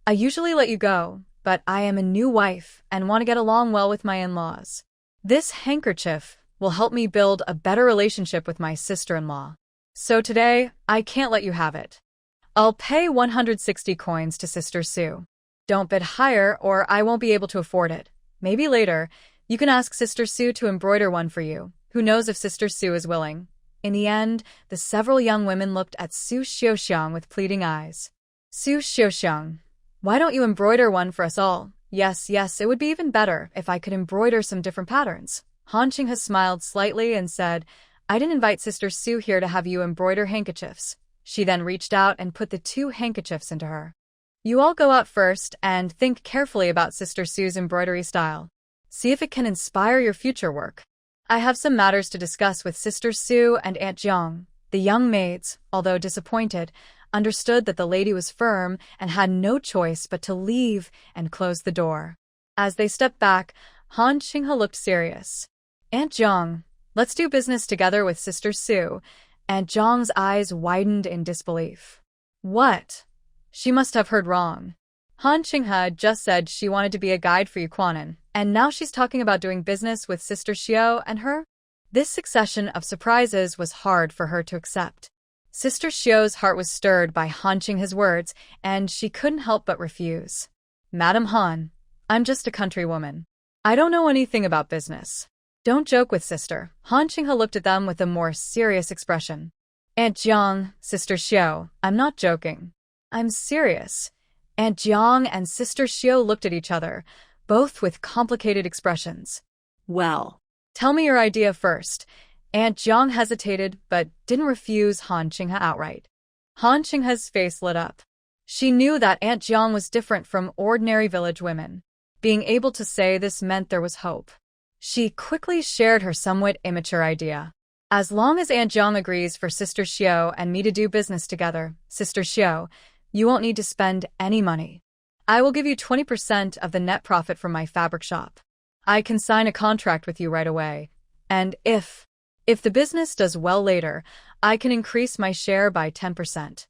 [SPEAKER 1] I usually let you go, but I am a new wife and want to get along well with my in-laws. This handkerchief will help me build a better relationship with my sister-in-law. So today, I can't let you have it. I'll pay 160 coins to Sister Su. Don't bid higher or I won't be able to afford it. Maybe later, you can ask Sister Su to embroider one for you. Who knows if Sister Su is willing? In the end, the several young women looked at Su Xiaoxiang with pleading eyes. Su Xiaoxiang, why don't you embroider one for us all? Yes, it would be even better if I could embroider some different patterns. Han Qinghe smiled slightly and said, I didn't invite Sister Su here to have you embroider handkerchiefs. She then reached out and put the 2 handkerchiefs into her. You all go out first and think carefully about Sister Su's embroidery style. See if it can inspire your future work. I have some matters to discuss with Sister Su and Aunt Jiang. The young maids, although disappointed, understood that the lady was firm and had no choice but to leave and close the door. As they stepped back, Han Qinghe looked serious. Aunt Jiang, let's do business together with Sister Su. Aunt Jiang's eyes widened in disbelief. What? She must have heard wrong. Han Qinghe just said she wanted to be a guide for Yuquanan, and now she's talking about doing business with Sister Xiao and her? This succession of surprises was hard for her to accept. Sister Xiao's heart was stirred by Han Qinghe's words, and she couldn't help but refuse. Madam Han, I'm just a country woman. I don't know anything about business. Don't joke with Sister. Han Qinghe looked at them with a more serious expression. Aunt Jiang, Sister Xiao, I'm not joking. I'm serious. Aunt Jiang and Sister Xiao looked at each other, both with complicated expressions.
[SPEAKER 2] Well,
[SPEAKER 1] tell me your idea first. Aunt Jiang hesitated, but didn't refuse Han Qinghe outright. Han Qinghe's face lit up. She knew that Aunt Jiang was different from ordinary village women. Being able to say this meant there was hope. She quickly shared her somewhat immature idea. As long as Aunt Jiang agrees for Sister Xiao and me to do business together, Sister Xiao, you won't need to spend any money. I will give you 20% of the net profit from my fabric shop. I can sign a contract with you right away. And if the business does well later, I can increase my share by 10%.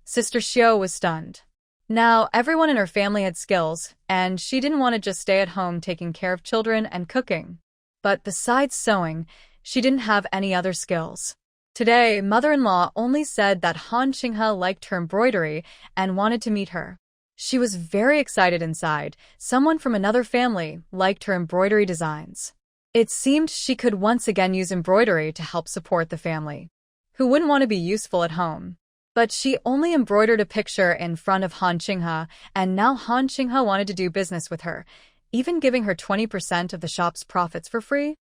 [SPEAKER 1] Sister Xiao was stunned. Now, everyone in her family had skills, and she didn't want to just stay at home taking care of children and cooking. But besides sewing, she didn't have any other skills. Today, mother-in-law only said that Han Qinghe liked her embroidery and wanted to meet her. She was very excited inside. Someone from another family liked her embroidery designs. It seemed she could once again use embroidery to help support the family. Who wouldn't want to be useful at home? But she only embroidered a picture in front of Han Qinghe, and now Han Qinghe wanted to do business with her, even giving her 20% of the shop's profits for free.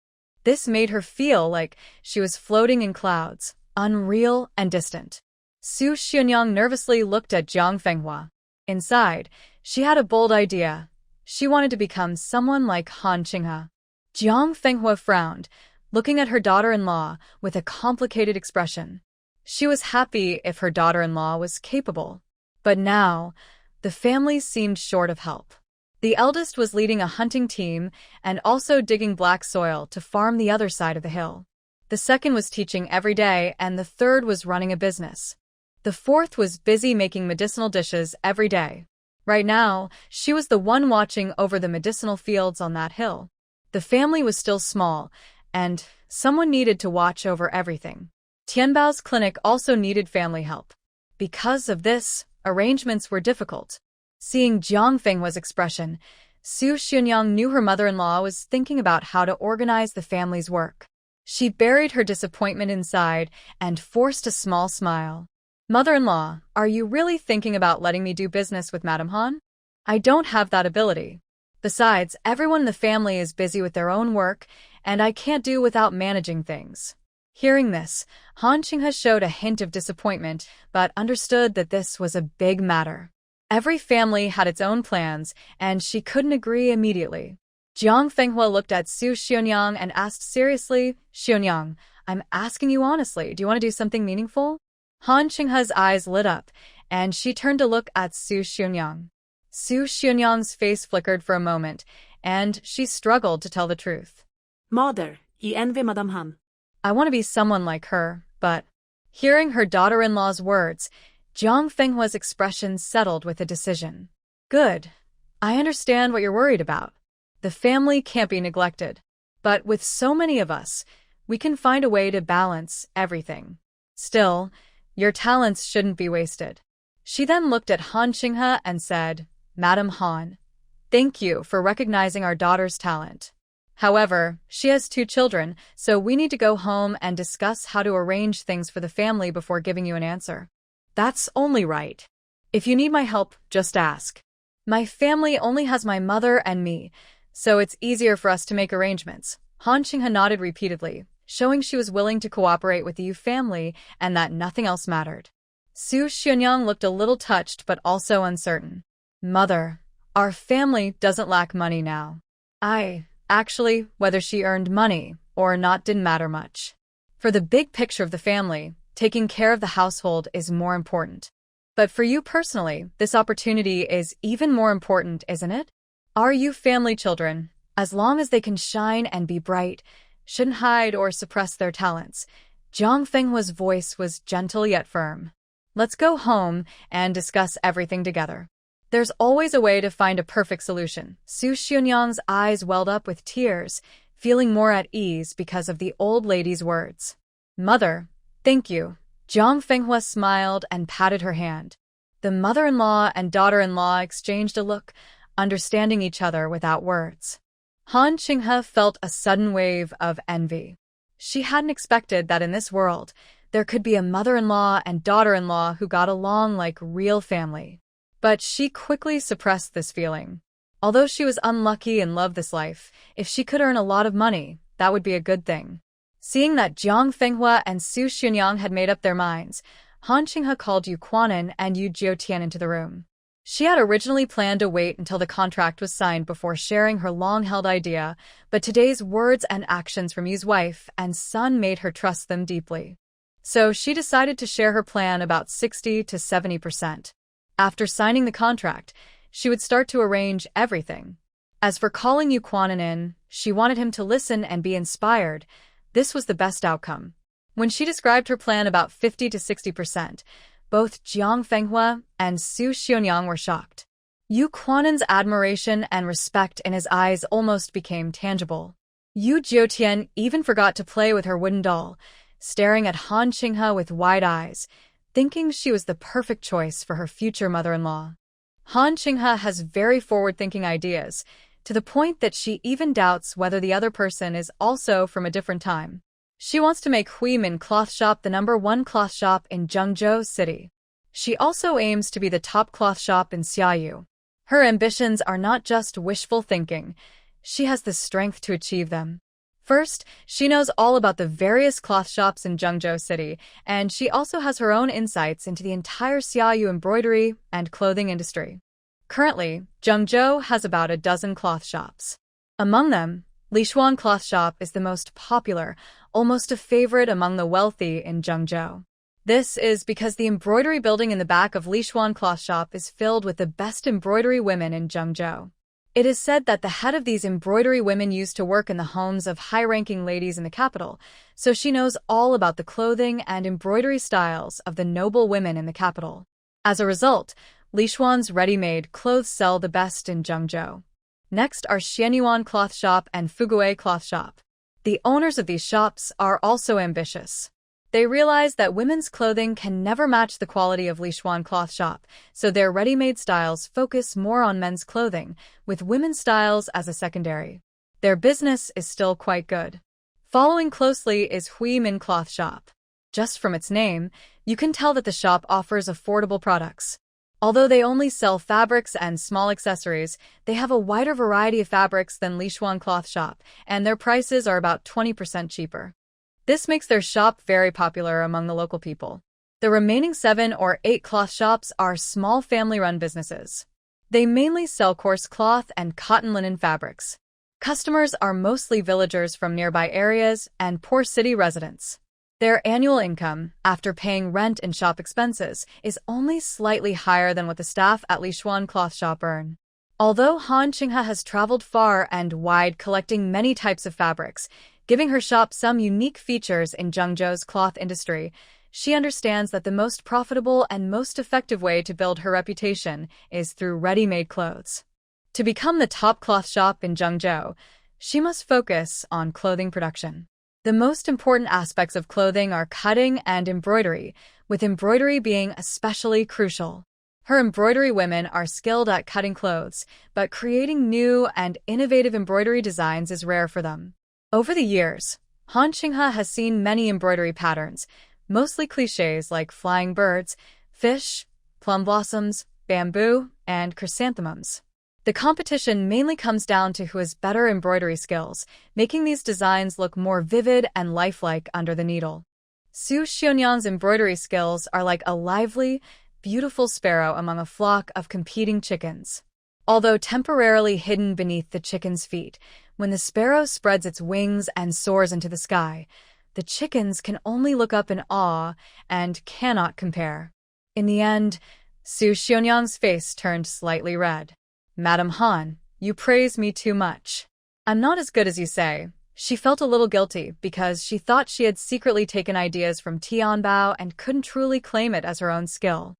[SPEAKER 1] This made her feel like she was floating in clouds, unreal and distant. Su Xianyang nervously looked at Jiang Fenghua. Inside, she had a bold idea. She wanted to become someone like Han Qinghe. Jiang Fenghua frowned, looking at her daughter-in-law with a complicated expression. She was happy if her daughter-in-law was capable. But now, the family seemed short of help. The eldest was leading a hunting team and also digging black soil to farm the other side of the hill. The second was teaching every day, and the third was running a business. The fourth was busy making medicinal dishes every day. Right now, she was the one watching over the medicinal fields on that hill. The family was still small, and someone needed to watch over everything. Tianbao's clinic also needed family help. Because of this, arrangements were difficult. Seeing Jiang Fenghua's expression, Su Xunyang knew her mother-in-law was thinking about how to organize the family's work. She buried her disappointment inside and forced a small smile. Mother-in-law, are you really thinking about letting me do business with Madame Han? I don't have that ability. Besides, everyone in the family is busy with their own work, and I can't do without managing things. Hearing this, Han Qinghe showed a hint of disappointment, but understood that this was a big matter. Every family had its own plans, and she couldn't agree immediately. Jiang Fenghua looked at Su Xunyang and asked seriously, Xunyang, I'm asking you honestly, do you want to do something meaningful? Han Qinghe's eyes lit up, and she turned to look at Su Xunyang. Su Xunyang's face flickered for a moment, and she struggled to tell the truth.
[SPEAKER 2] Mother, I envy Madame Han.
[SPEAKER 1] I want to be someone like her, but... Hearing her daughter-in-law's words, Jiang Fenghua's expression settled with a decision. Good. I understand what you're worried about. The family can't be neglected. But with so many of us, we can find a way to balance everything. Still, your talents shouldn't be wasted. She then looked at Han Qinghe and said, Madam Han, thank you for recognizing our daughter's talent. However, she has 2 children, so we need to go home and discuss how to arrange things for the family before giving you an answer. That's only right. If you need my help, just ask. My family only has my mother and me, so it's easier for us to make arrangements. Han Qinghe nodded repeatedly, showing she was willing to cooperate with the Yu family and that nothing else mattered. Su Xunyang looked a little touched but also uncertain. Mother, our family doesn't lack money now. Actually, whether she earned money or not didn't matter much. For the big picture of the family, taking care of the household is more important. But for you personally, this opportunity is even more important, isn't it? Our Yu family children, as long as they can shine and be bright, shouldn't hide or suppress their talents. Jiang Fenghua's voice was gentle yet firm. Let's go home and discuss everything together. There's always a way to find a perfect solution. Su Xunyang's eyes welled up with tears, feeling more at ease because of the old lady's words. Mother, thank you. Jiang Fenghua smiled and patted her hand. The mother-in-law and daughter-in-law exchanged a look, understanding each other without words. Han Qinghe felt a sudden wave of envy. She hadn't expected that in this world, there could be a mother-in-law and daughter-in-law who got along like real family. But she quickly suppressed this feeling. Although she was unlucky and loved this life, if she could earn a lot of money, that would be a good thing. Seeing that Jiang Fenghua and Su Xunyang had made up their minds, Han Qinghe called Yu Quanan and Yu Jiutian into the room. She had originally planned to wait until the contract was signed before sharing her long-held idea, but today's words and actions from Yu's wife and son made her trust them deeply. So she decided to share her plan about 60 to 70%. After signing the contract, she would start to arrange everything. As for calling Yu Quanan in, she wanted him to listen and be inspired. This was the best outcome. When she described her plan about 50 to 60%, both Jiang Fenghua and Su Xunyang were shocked. Yu Quanan's admiration and respect in his eyes almost became tangible. Yu Jiutian even forgot to play with her wooden doll, staring at Han Qinghe with wide eyes, thinking she was the perfect choice for her future mother-in-law. Han Qinghe has very forward-thinking ideas, to the point that she even doubts whether the other person is also from a different time. She wants to make Huimin Cloth Shop the #1 cloth shop in Zhengzhou City. She also aims to be the top cloth shop in Xiaoyu. Her ambitions are not just wishful thinking. She has the strength to achieve them. First, she knows all about the various cloth shops in Zhengzhou City, and she also has her own insights into the entire Xiaoyu embroidery and clothing industry. Currently, Zhengzhou has about a dozen cloth shops. Among them, Lishuan Cloth Shop is the most popular, almost a favorite among the wealthy in Zhengzhou. This is because the embroidery building in the back of Lishuan Cloth Shop is filled with the best embroidery women in Zhengzhou. It is said that the head of these embroidery women used to work in the homes of high-ranking ladies in the capital, so she knows all about the clothing and embroidery styles of the noble women in the capital. As a result, Lishuan's ready-made clothes sell the best in Zhengzhou. Next are Xianyuan Cloth Shop and Fugui Cloth Shop. The owners of these shops are also ambitious. They realize that women's clothing can never match the quality of Lishuan Cloth Shop, so their ready-made styles focus more on men's clothing, with women's styles as a secondary. Their business is still quite good. Following closely is Hui Min Cloth Shop. Just from its name, you can tell that the shop offers affordable products. Although they only sell fabrics and small accessories, they have a wider variety of fabrics than Lishuan Cloth Shop, and their prices are about 20% cheaper. This makes their shop very popular among the local people. The remaining 7 or 8 cloth shops are small family-run businesses. They mainly sell coarse cloth and cotton linen fabrics. Customers are mostly villagers from nearby areas and poor city residents. Their annual income, after paying rent and shop expenses, is only slightly higher than what the staff at Lishuan Cloth Shop earn. Although Han Qinghe has traveled far and wide collecting many types of fabrics, giving her shop some unique features in Zhengzhou's cloth industry, she understands that the most profitable and most effective way to build her reputation is through ready-made clothes. To become the top cloth shop in Zhengzhou, she must focus on clothing production. The most important aspects of clothing are cutting and embroidery, with embroidery being especially crucial. Her embroidery women are skilled at cutting clothes, but creating new and innovative embroidery designs is rare for them. Over the years, Han Qinghe has seen many embroidery patterns, mostly clichés like flying birds, fish, plum blossoms, bamboo, and chrysanthemums. The competition mainly comes down to who has better embroidery skills, making these designs look more vivid and lifelike under the needle. Su Xianyang's embroidery skills are like a lively, beautiful sparrow among a flock of competing chickens. Although temporarily hidden beneath the chicken's feet, when the sparrow spreads its wings and soars into the sky, the chickens can only look up in awe and cannot compare. In the end, Su Xianyang's face turned slightly red. "Madam Han, you praise me too much. I'm not as good as you say." She felt a little guilty because she thought she had secretly taken ideas from Tianbao and couldn't truly claim it as her own skill.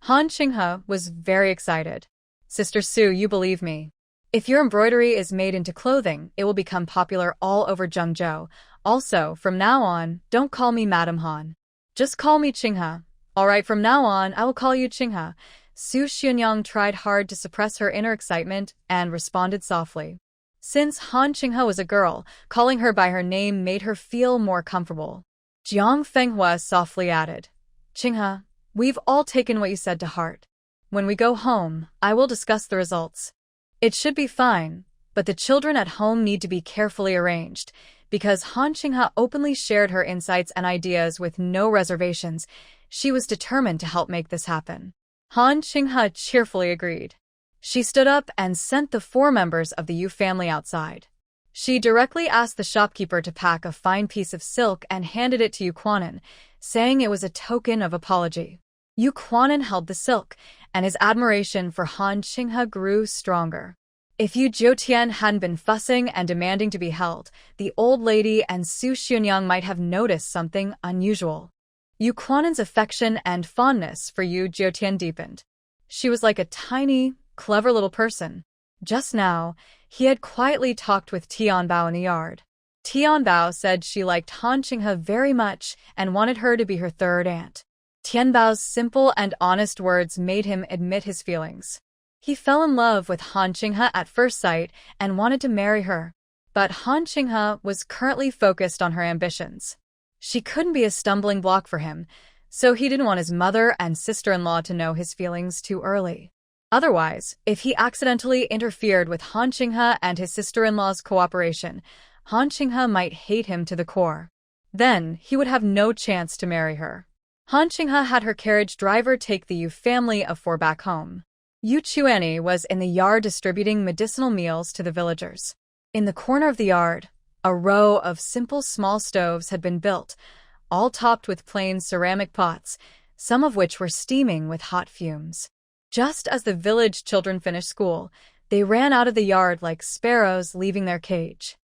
[SPEAKER 1] Han Qinghe was very excited. "Sister Su, you believe me. If your embroidery is made into clothing, it will become popular all over Zhengzhou. Also, from now on, don't call me Madam Han. Just call me Qinghe. All right, from now on, I will call you Qinghe." Su Xianyang tried hard to suppress her inner excitement and responded softly. Since Han Qinghe was a girl, calling her by her name made her feel more comfortable. Jiang Fenghua softly added, "Qinghe, we've all taken what you said to heart. When we go home, I will discuss the results. It should be fine, but the children at home need to be carefully arranged." Because Han Qinghe openly shared her insights and ideas with no reservations, she was determined to help make this happen. Han Qinghe cheerfully agreed. She stood up and sent the 4 members of the Yu family outside. She directly asked the shopkeeper to pack a fine piece of silk and handed it to Yu Quanan, saying it was a token of apology. Yu Quanan held the silk, and his admiration for Han Qinghe grew stronger. If Yu Jiutian hadn't been fussing and demanding to be held, the old lady and Su Xianyang might have noticed something unusual. Yu Quanan's affection and fondness for Yu Jiutian deepened. She was like a tiny, clever little person. Just now, he had quietly talked with Tianbao in the yard. Tianbao said she liked Han Qinghe very much and wanted her to be her third aunt. Tianbao's simple and honest words made him admit his feelings. He fell in love with Han Qinghe at first sight and wanted to marry her. But Han Qinghe was currently focused on her ambitions. She couldn't be a stumbling block for him, so he didn't want his mother and sister-in-law to know his feelings too early. Otherwise, if he accidentally interfered with Han Qinghe and his sister-in-law's cooperation, Han Qinghe might hate him to the core. Then, he would have no chance to marry her. Han Qinghe had her carriage driver take the Yu family of 4 back home. Yu Chuanyi was in the yard distributing medicinal meals to the villagers. In the corner of the yard, a row of simple small stoves had been built, all topped with plain ceramic pots, some of which were steaming with hot fumes. Just as the village children finished school, They ran out of the yard like sparrows leaving their cage.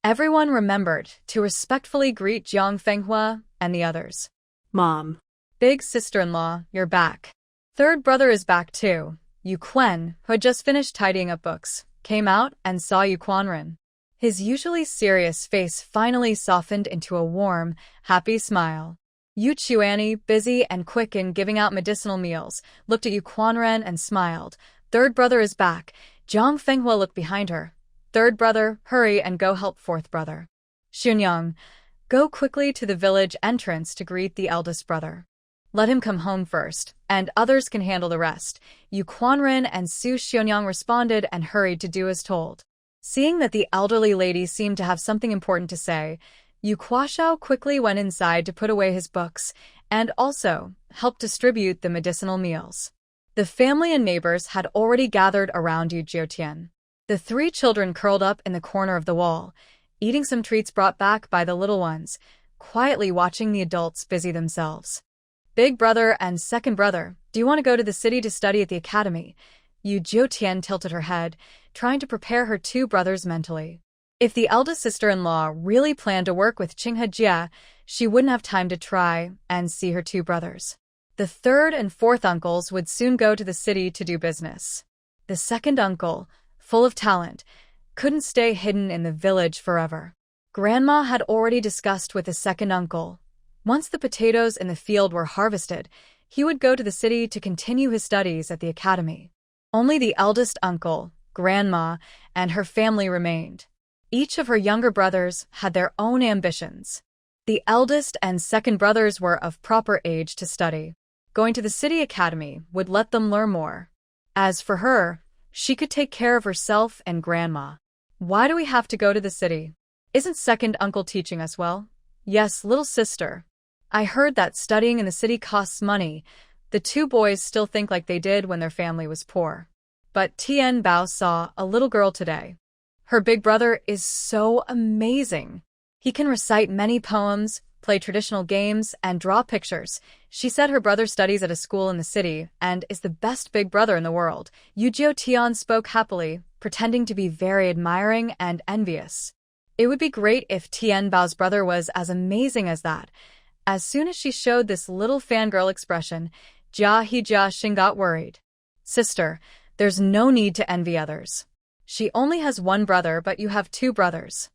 [SPEAKER 1] Everyone remembered to respectfully greet Jiang Fenghua and the others.
[SPEAKER 2] Mom.
[SPEAKER 1] Big sister-in-law, you're back. Third brother is back too. Yu Quen, who had just finished tidying up books, came out and saw Yu Quanren. His usually serious face finally softened into a warm, happy smile. Yu Chuanyi, busy and quick in giving out medicinal meals, looked at Yu Quanren and smiled. Third brother is back. Jiang Fenghua looked behind her. Third brother, hurry and go help fourth brother. Xunyang, go quickly to the village entrance to greet the eldest brother. Let him come home first, and others can handle the rest. Yu Quanren and Su Xunyang responded and hurried to do as told. Seeing that the elderly lady seemed to have something important to say, Yu Kuashao quickly went inside to put away his books and also helped distribute the medicinal meals. The family and neighbors had already gathered around Yu Jiutian. The three children curled up in the corner of the wall, eating some treats brought back by the little ones, quietly watching the adults busy themselves. Big brother and second brother, do you want to go to the city to study at the academy? Yu Jiutian tilted her head, trying to prepare her two brothers mentally. If the eldest sister-in-law really planned to work with Qinghe Jia, she wouldn't have time to try and see her two brothers. The third and fourth uncles would soon go to the city to do business. The second uncle, full of talent, couldn't stay hidden in the village forever. Grandma had already discussed with the second uncle. Once the potatoes in the field were harvested, he would go to the city to continue his studies at the academy. Only the eldest uncle, Grandma, and her family remained. Each of her younger brothers had their own ambitions. The eldest and second brothers were of proper age to study. Going to the city academy would let them learn more. As for her, she could take care of herself and Grandma. Why do we have to go to the city? Isn't second uncle teaching us well? Yes, little sister. I heard that studying in the city costs money. The two boys still think like they did when their family was poor. But Tian Bao saw a little girl today. Her big brother is so amazing. He can recite many poems, play traditional games, and draw pictures. She said her brother studies at a school in the city and is the best big brother in the world. Yu Jiutian spoke happily, pretending to be very admiring and envious. It would be great if Tian Bao's brother was as amazing as that. As soon as she showed this little fangirl expression, Jia Xing got worried. Sister, there's no need to envy others. She only has one brother, but you have two brothers.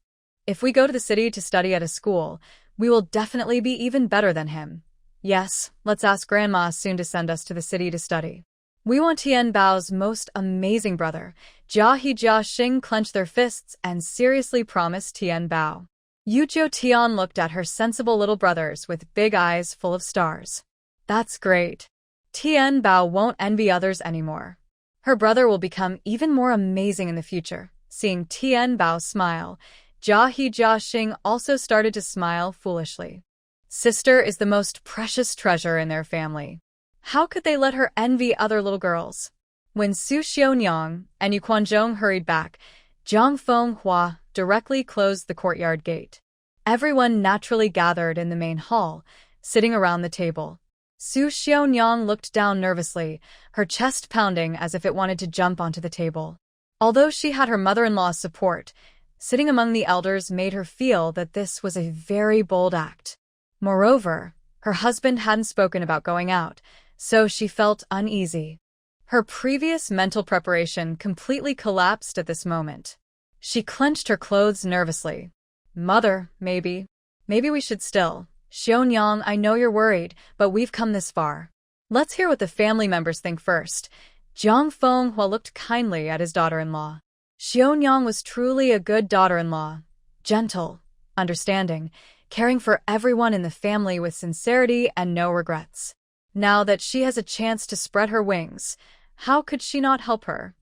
[SPEAKER 1] If we go to the city to study at a school, we will definitely be even better than him. Yes, let's ask Grandma soon to send us to the city to study. We want Tian Bao's most amazing brother. Jia Xing clenched their fists and seriously promised Tian Bao. Yu Jiutian looked at her sensible little brothers with big eyes full of stars. That's great. Tian Bao won't envy others anymore. Her brother will become even more amazing in the future. Seeing Tian Bao smile, Jia Xing also started to smile foolishly. Sister is the most precious treasure in their family. How could they let her envy other little girls? When Su Xionyang and Yu Quanzhong hurried back, Zhang Fenghua directly closed the courtyard gate. Everyone naturally gathered in the main hall, sitting around the table. Su Xionyang looked down nervously, her chest pounding as if it wanted to jump onto the table. Although she had her mother-in-law's support, sitting among the elders made her feel that this was a very bold act. Moreover, her husband hadn't spoken about going out, so she felt uneasy. Her previous mental preparation completely collapsed at this moment. She clenched her clothes nervously. Mother, maybe we should still. Xionyang, I know you're worried, but we've come this far. Let's hear what the family members think first. Zhang Fenghua looked kindly at his daughter-in-law. Xionyang was truly a good daughter-in-law, gentle, understanding, caring for everyone in the family with sincerity and no regrets. Now that she has a chance to spread her wings, how could she not help her?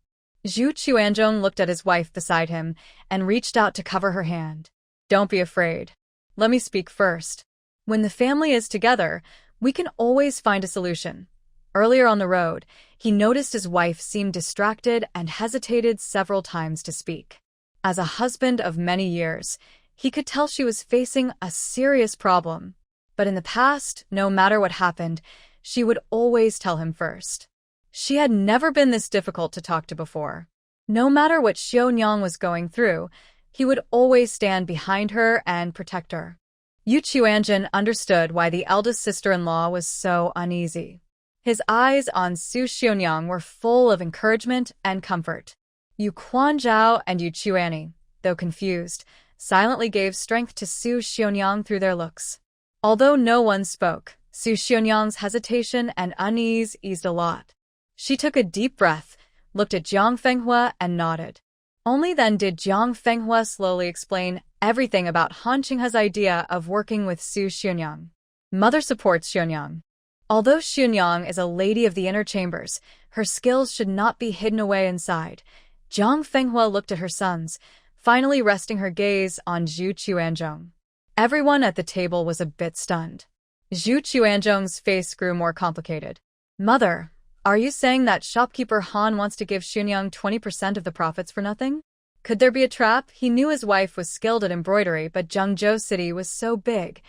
[SPEAKER 1] Zhu Chuanzhong looked at his wife beside him and reached out to cover her hand. Don't be afraid. Let me speak first. When the family is together, we can always find a solution. Earlier on the road, he noticed his wife seemed distracted and hesitated several times to speak. As a husband of many years, he could tell she was facing a serious problem. But in the past, no matter what happened, she would always tell him first. She had never been this difficult to talk to before. No matter what Xiaonyang was going through, he would always stand behind her and protect her. Yu Chuanjun understood why the eldest sister-in-law was so uneasy. His eyes on Su Xiaonyang were full of encouragement and comfort. Yu Quanzhao and Yu Chuanyi, though confused, silently gave strength to Su Xiaonyang through their looks. Although no one spoke, Su Xiaonyang's hesitation and unease eased a lot. She took a deep breath, looked at Jiang Fenghua and nodded. Only then did Jiang Fenghua slowly explain everything about Han Qinghe's idea of working with Su Xiaonyang. Mother supports Xiaonyang. Although Xiaonyang is a lady of the inner chambers, her skills should not be hidden away inside. Jiang Fenghua looked at her sons, finally resting her gaze on Zhu Chuanzhong. Everyone at the table was a bit stunned. Zhu Chuanzhong's face grew more complicated. Mother, are you saying that shopkeeper Han wants to give Xiaonyang 20% of the profits for nothing? Could there be a trap? He knew his wife was skilled at embroidery, but Zhengzhou City was so big.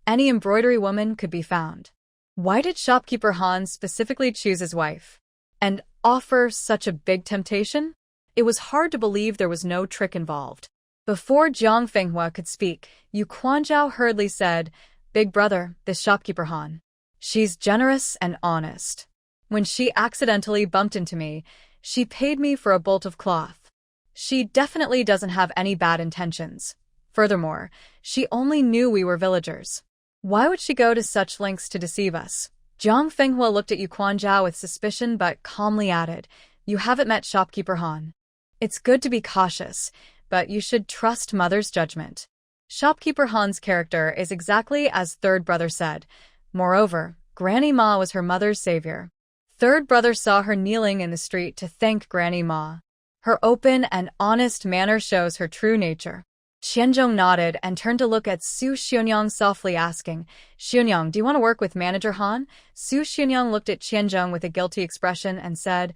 [SPEAKER 1] Any embroidery woman could be found. Why did shopkeeper Han specifically choose his wife? And offer such a big temptation? It was hard to believe there was no trick involved. Before Jiang Fenghua could speak, Yu Quanzhao hurriedly said, Big brother, this shopkeeper Han. She's generous and honest. When she accidentally bumped into me, she paid me for a bolt of cloth. She definitely doesn't have any bad intentions. Furthermore, she only knew we were villagers. Why would she go to such lengths to deceive us? Jiang Fenghua looked at Yu Quanzhao with suspicion but calmly added, You haven't met shopkeeper Han. It's good to be cautious, but you should trust mother's judgment. Shopkeeper Han's character is exactly as third brother said. Moreover, Granny Ma was her mother's savior. Third brother saw her kneeling in the street to thank Granny Ma. Her open and honest manner shows her true nature. Qianzhong nodded and turned to look at Su Xiaonyang softly asking, Xiaonyang, do you want to work with Manager Han? Su Xiaonyang looked at Qianzhong with a guilty expression and said,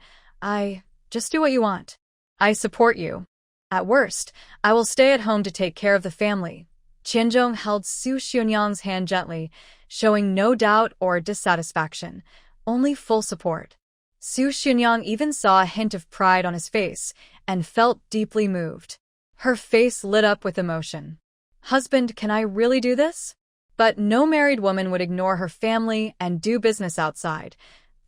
[SPEAKER 1] just do what you want. I support you. At worst, I will stay at home to take care of the family. Qianzhong held Su Xiaonyang's hand gently, showing no doubt or dissatisfaction, only full support. Su Xiaonyang even saw a hint of pride on his face and felt deeply moved. Her face lit up with emotion. Husband, can I really do this? But no married woman would ignore her family and do business outside.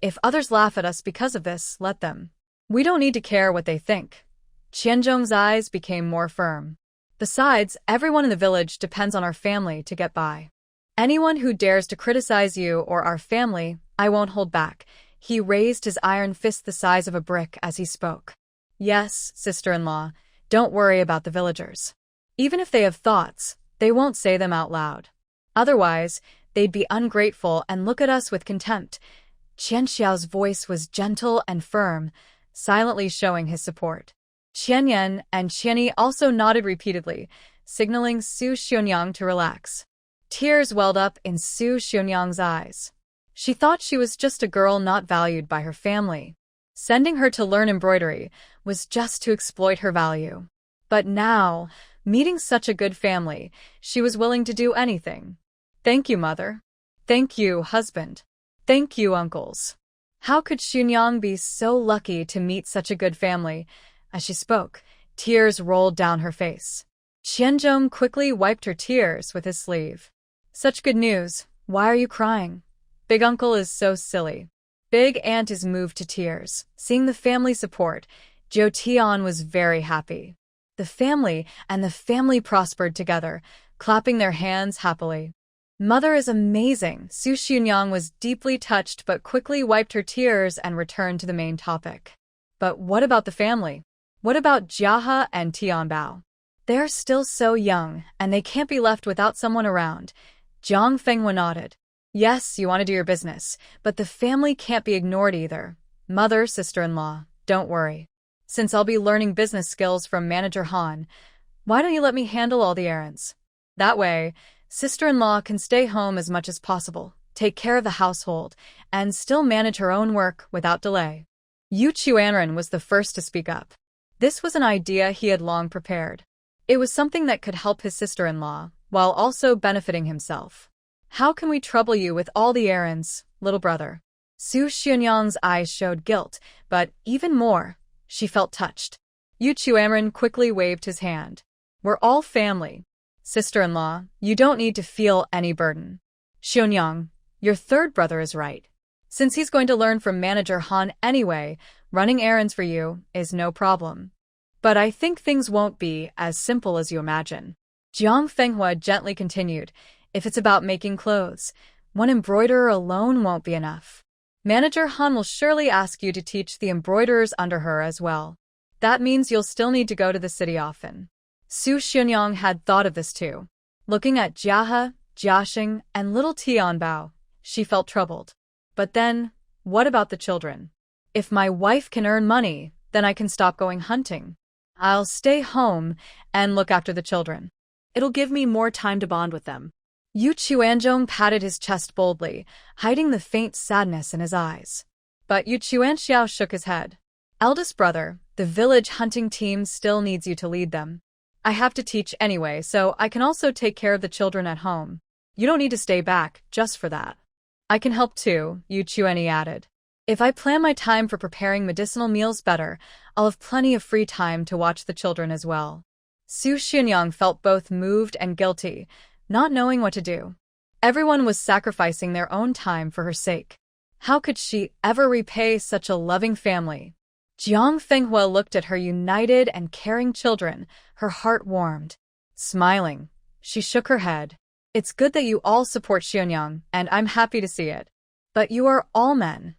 [SPEAKER 1] If others laugh at us because of this, let them. We don't need to care what they think. Qianzhong's eyes became more firm. Besides, everyone in the village depends on our family to get by. Anyone who dares to criticize you or our family, I won't hold back. He raised his iron fist the size of a brick as he spoke. Yes, sister-in-law, don't worry about the villagers. Even if they have thoughts, they won't say them out loud. Otherwise, they'd be ungrateful and look at us with contempt. Qian Xiao's voice was gentle and firm, silently showing his support. Qian Yan and Qianyi also nodded repeatedly, signaling Su Xiaonyang to relax. Tears welled up in Su Xiaonyang's eyes. She thought she was just a girl not valued by her family. Sending her to learn embroidery was just to exploit her value. But now, meeting such a good family, she was willing to do anything. Thank you, mother. Thank you, husband. Thank you, uncles. How could Xiaonyang be so lucky to meet such a good family? As she spoke, tears rolled down her face. Qianzhong quickly wiped her tears with his sleeve. Such good news. Why are you crying? Big uncle is so silly. Big aunt is moved to tears. Seeing the family support, Zhou Tian was very happy. The family prospered together, clapping their hands happily. Mother is amazing. Su Xiaonyang was deeply touched but quickly wiped her tears and returned to the main topic. But what about the family? What about Jiahe and Tianbao? They're still so young, and they can't be left without someone around. Jiang Fenghua nodded. Yes, you want to do your business, but the family can't be ignored either. Mother, sister-in-law, don't worry. Since I'll be learning business skills from Manager Han, why don't you let me handle all the errands? That way, sister-in-law can stay home as much as possible, take care of the household, and still manage her own work without delay. Yu Chuanren was the first to speak up. This was an idea he had long prepared. It was something that could help his sister-in-law, while also benefiting himself. How can we trouble you with all the errands, little brother? Su Xiaonyang's eyes showed guilt, but even more, she felt touched. Yu Chuanren quickly waved his hand. We're all family. Sister-in-law, you don't need to feel any burden. Xionyang, your third brother is right. Since he's going to learn from Manager Han anyway, running errands for you is no problem. But I think things won't be as simple as you imagine. Jiang Fenghua gently continued, if it's about making clothes, one embroiderer alone won't be enough. Manager Han will surely ask you to teach the embroiderers under her as well. That means you'll still need to go to the city often. Su Xianyang had thought of this too. Looking at Jiahe, Jiaxing, and little Tianbao, she felt troubled. But then, what about the children? If my wife can earn money, then I can stop going hunting. I'll stay home and look after the children.
[SPEAKER 2] It'll give me more time to bond with them.
[SPEAKER 1] Yu Chuanzhong patted his chest boldly, hiding the faint sadness in his eyes. But Yu Chuanxiao shook his head. Eldest brother, the village hunting team still needs you to lead them. I have to teach anyway, so I can also take care of the children at home. You don't need to stay back, just for that. I can help too, Yu Chuanyi added. If I plan my time for preparing medicinal meals better, I'll have plenty of free time to watch the children as well. Su Xianyang felt both moved and guilty, not knowing what to do. Everyone was sacrificing their own time for her sake. How could she ever repay such a loving family? Jiang Fenghua looked at her united and caring children, her heart warmed. Smiling, she shook her head. It's good that you all support Xianyang, and I'm happy to see it. But you are all men.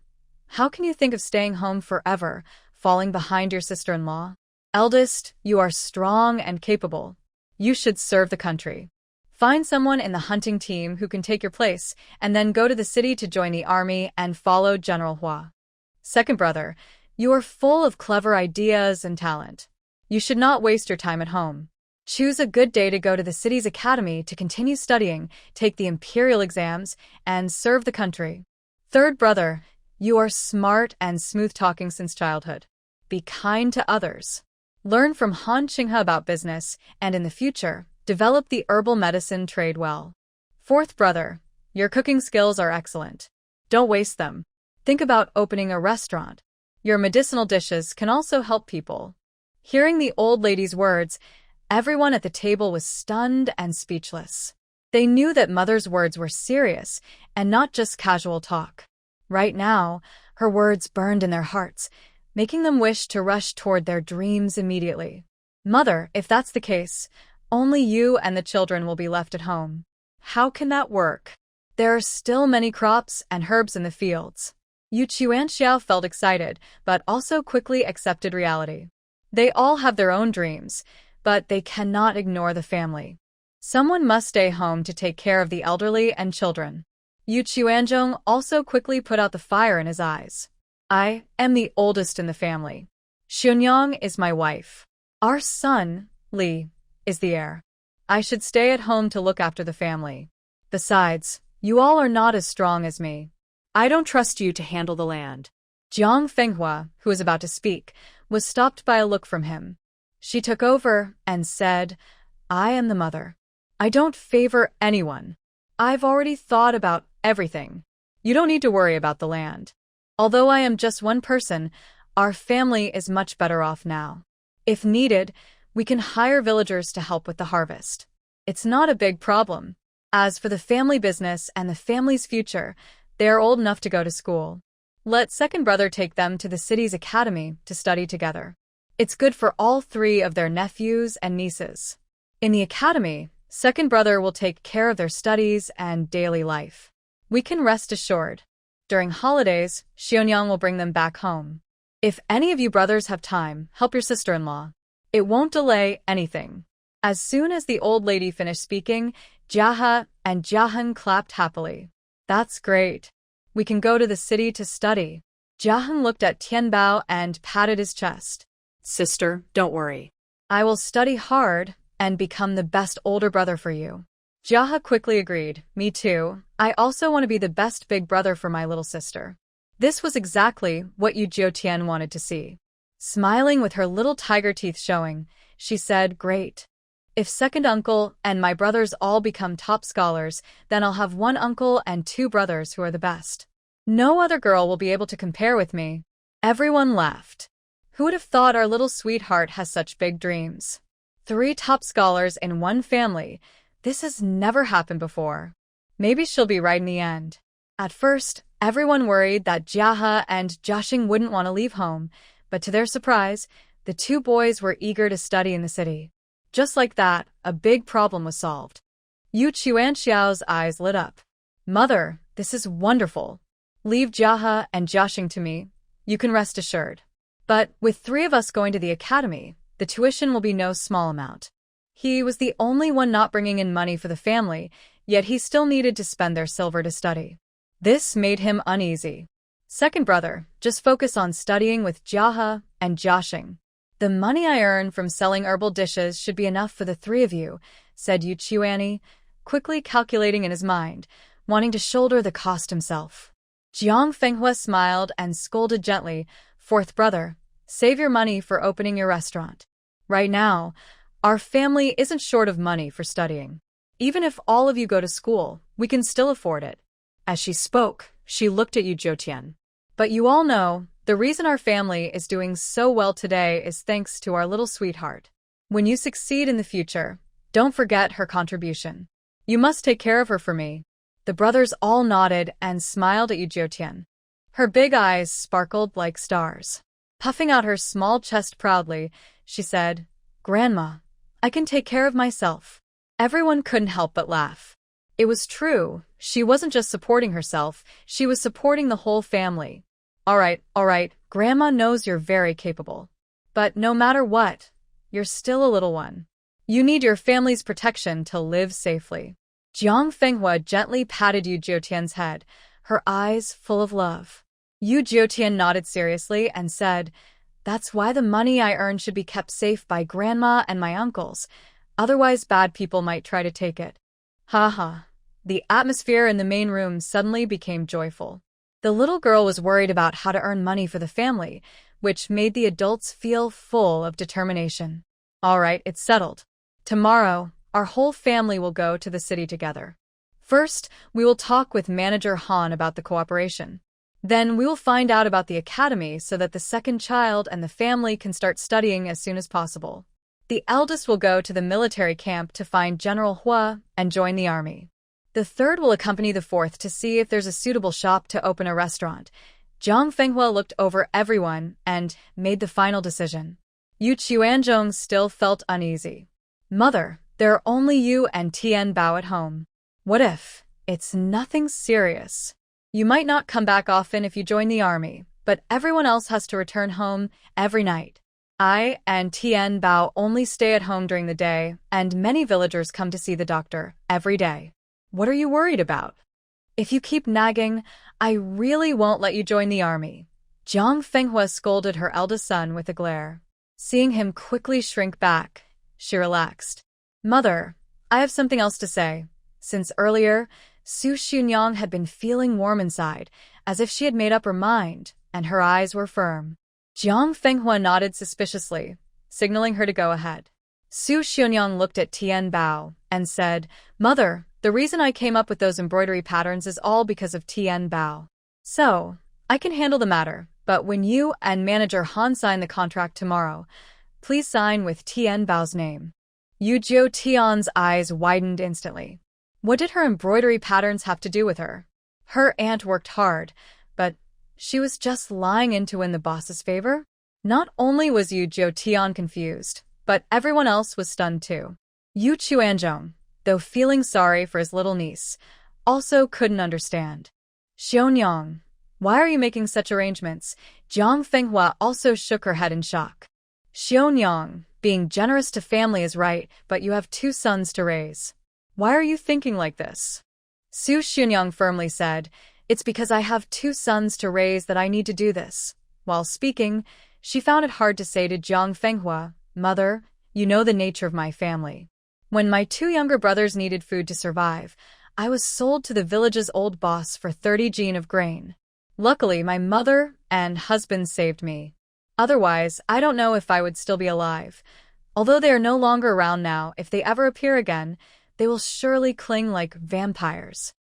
[SPEAKER 1] How can you think of staying home forever, falling behind your sister-in-law? Eldest, you are strong and capable. You should serve the country. Find someone in the hunting team who can take your place, and then go to the city to join the army and follow General Hua. Second brother, you are full of clever ideas and talent. You should not waste your time at home. Choose a good day to go to the city's academy to continue studying, take the imperial exams, and serve the country. Third brother, you are smart and smooth-talking since childhood. Be kind to others. Learn from Han Qinghe about business, and in the future, develop the herbal medicine trade well. Fourth brother, your cooking skills are excellent. Don't waste them. Think about opening a restaurant. Your medicinal dishes can also help people. Hearing the old lady's words, everyone at the table was stunned and speechless. They knew that Mother's words were serious and not just casual talk. Right now, her words burned in their hearts, making them wish to rush toward their dreams immediately. Mother, if that's the case, only you and the children will be left at home. How can that work? There are still many crops and herbs in the fields. Yu Chuanxiao felt excited, but also quickly accepted reality. They all have their own dreams, but they cannot ignore the family. Someone must stay home to take care of the elderly and children. Yu Chuanzhong also quickly put out the fire in his eyes. I am the oldest in the family. Xionyang is my wife. Our son, Li, is the heir. I should stay at home to look after the family. Besides, you all are not as strong as me.
[SPEAKER 2] I don't trust you to handle the land.
[SPEAKER 1] Jiang Fenghua, who was about to speak, was stopped by a look from him. She took over and said, I am the mother. I don't favor anyone. I've already thought about everything. You don't need to worry about the land. Although I am just one person, our family is much better off now. If needed, we can hire villagers to help with the harvest. It's not a big problem. As for the family business and the family's future, they are old enough to go to school. Let second brother take them to the city's academy to study together. It's good for all three of their nephews and nieces. In the academy, second brother will take care of their studies and daily life. We can rest assured. During holidays, Xionyang will bring them back home. If any of you brothers have time, help your sister-in-law. It won't delay anything. As soon as the old lady finished speaking, Jiahe and Jiahen clapped happily. That's great. We can go to the city to study. Jiahen looked at Tianbao and patted his chest.
[SPEAKER 2] Sister, don't worry.
[SPEAKER 1] I will study hard and become the best older brother for you. Jiahe quickly agreed. Me too. I also want to be the best big brother for my little sister. This was exactly what Yu Jiutian wanted to see. Smiling with her little tiger teeth showing, she said, Great. If second uncle and my brothers all become top scholars, then I'll have one uncle and two brothers who are the best. No other girl will be able to compare with me. Everyone laughed. Who would have thought our little sweetheart has such big dreams? 3 top scholars in one family. This has never happened before. Maybe she'll be right in the end. At first, everyone worried that Jiahe and Jiaxing wouldn't want to leave home, but to their surprise, the 2 boys were eager to study in the city. Just like that, a big problem was solved. Yu Chuanxiao's eyes lit up. Mother, this is wonderful. Leave Jiahe and Jiaxing to me. You can rest assured. But with 3 of us going to the academy, the tuition will be no small amount. He was the only one not bringing in money for the family, yet he still needed to spend their silver to study. This made him uneasy. Second brother, just focus on studying with Jiahe and Jiaxing. The money I earn from selling herbal dishes should be enough for the 3 of you, said Yu Chuanyi, quickly calculating in his mind, wanting to shoulder the cost himself. Jiang Fenghua smiled and scolded gently, 4th brother, save your money for opening your restaurant. Right now, our family isn't short of money for studying. Even if all of you go to school, we can still afford it. As she spoke, she looked at Yu Zhoutian. But you all know, the reason our family is doing so well today is thanks to our little sweetheart. When you succeed in the future, don't forget her contribution. You must take care of her for me. The brothers all nodded and smiled at Yu Zhoutian. Her big eyes sparkled like stars. Puffing out her small chest proudly, she said, Grandma, I can take care of myself. Everyone couldn't help but laugh. It was true, she wasn't just supporting herself, she was supporting the whole family. All right, Grandma knows you're very capable. But no matter what, you're still a little one. You need your family's protection to live safely. Jiang Fenghua gently patted Yu Zhoutian's head, her eyes full of love. Yu Zhoutian nodded seriously and said, That's why the money I earn should be kept safe by Grandma and my uncles, otherwise bad people might try to take it. Ha ha. The atmosphere in the main room suddenly became joyful. The little girl was worried about how to earn money for the family, which made the adults feel full of determination. All right, it's settled. Tomorrow, our whole family will go to the city together. First, we will talk with Manager Han about the cooperation. Then we will find out about the academy so that the second child and the family can start studying as soon as possible. The eldest will go to the military camp to find General Hua and join the army. The third will accompany the 4th to see if there's a suitable shop to open a restaurant. Jiang Fenghua looked over everyone and made the final decision. Yu Chuanzhong still felt uneasy. Mother, there are only you and Tian Bao at home. What if it's nothing serious? You might not come back often if you join the army, but everyone else has to return home every night. I and Tian Bao only stay at home during the day, and many villagers come to see the doctor every day. What are you worried about? If you keep nagging, I really won't let you join the army. Jiang Fenghua scolded her eldest son with a glare. Seeing him quickly shrink back, she relaxed. Mother, I have something else to say. Since earlier, Su Xunyang had been feeling warm inside, as if she had made up her mind, and her eyes were firm. Jiang Fenghua nodded suspiciously, signaling her to go ahead. Su Xunyang looked at Tian Bao and said, Mother, the reason I came up with those embroidery patterns is all because of Tian Bao. So, I can handle the matter, but when you and Manager Han sign the contract tomorrow, please sign with Tian Bao's name. Yu Zhoutian's eyes widened instantly. What did her embroidery patterns have to do with her? Her aunt worked hard, but she was just lying in to win the boss's favor? Not only was Yu Zhoutian confused, but everyone else was stunned too. Yu Chuanzhong, though feeling sorry for his little niece, also couldn't understand. Xionyang, why are you making such arrangements? Jiang Fenghua also shook her head in shock. Xionyang, being generous to family is right, but you have 2 sons to raise. Why are you thinking like this? Su Xunyang firmly said, It's because I have 2 sons to raise that I need to do this. While speaking, she found it hard to say to Jiang Fenghua, Mother, you know the nature of my family. When my 2 younger brothers needed food to survive, I was sold to the village's old boss for 30 jin of grain. Luckily, my mother and husband saved me. Otherwise, I don't know if I would still be alive. Although they are no longer around now, if they ever appear again, they will surely cling like vampires.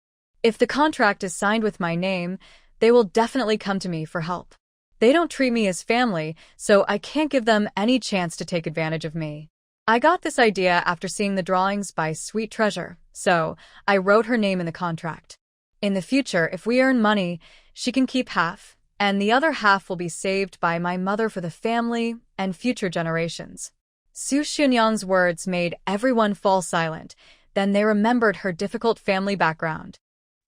[SPEAKER 1] If the contract is signed with my name, they will definitely come to me for help. They don't treat me as family, so I can't give them any chance to take advantage of me. I got this idea after seeing the drawings by Sweet Treasure, so I wrote her name in the contract. In the future, if we earn money, she can keep half, and the other half will be saved by my mother for the family and future generations. Su Xunyang's words made everyone fall silent. Then they remembered her difficult family background.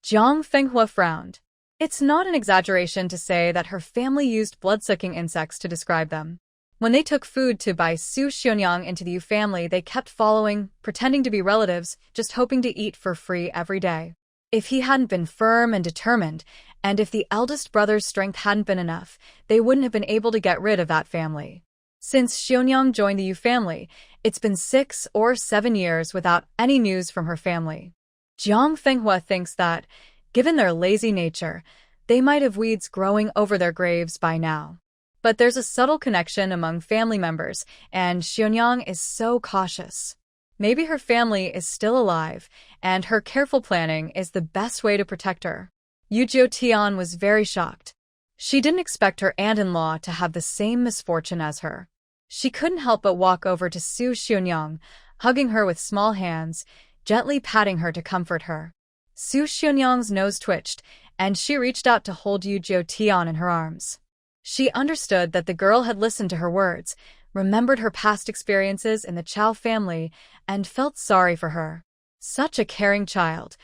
[SPEAKER 1] Jiang Fenghua frowned. It's not an exaggeration to say that her family used blood-sucking insects to describe them. When they took food to buy Su Xunyang into the Yu family, they kept following, pretending to be relatives, just hoping to eat for free every day. If he hadn't been firm and determined, and if the eldest brother's strength hadn't been enough, they wouldn't have been able to get rid of that family. Since Xunyang joined the Yu family, it's been 6 or 7 years without any news from her family. Jiang Fenghua thinks that, given their lazy nature, they might have weeds growing over their graves by now. But there's a subtle connection among family members, and Xunyang is so cautious. Maybe her family is still alive, and her careful planning is the best way to protect her. Yu Jiutian was very shocked. She didn't expect her aunt-in-law to have the same misfortune as her. She couldn't help but walk over to Su Xunyang, hugging her with small hands, gently patting her to comfort her. Su Xunyang's nose twitched, and she reached out to hold Yu Jiutian in her arms. She understood that the girl had listened to her words, remembered her past experiences in the Chow family, and felt sorry for her. Such a caring child.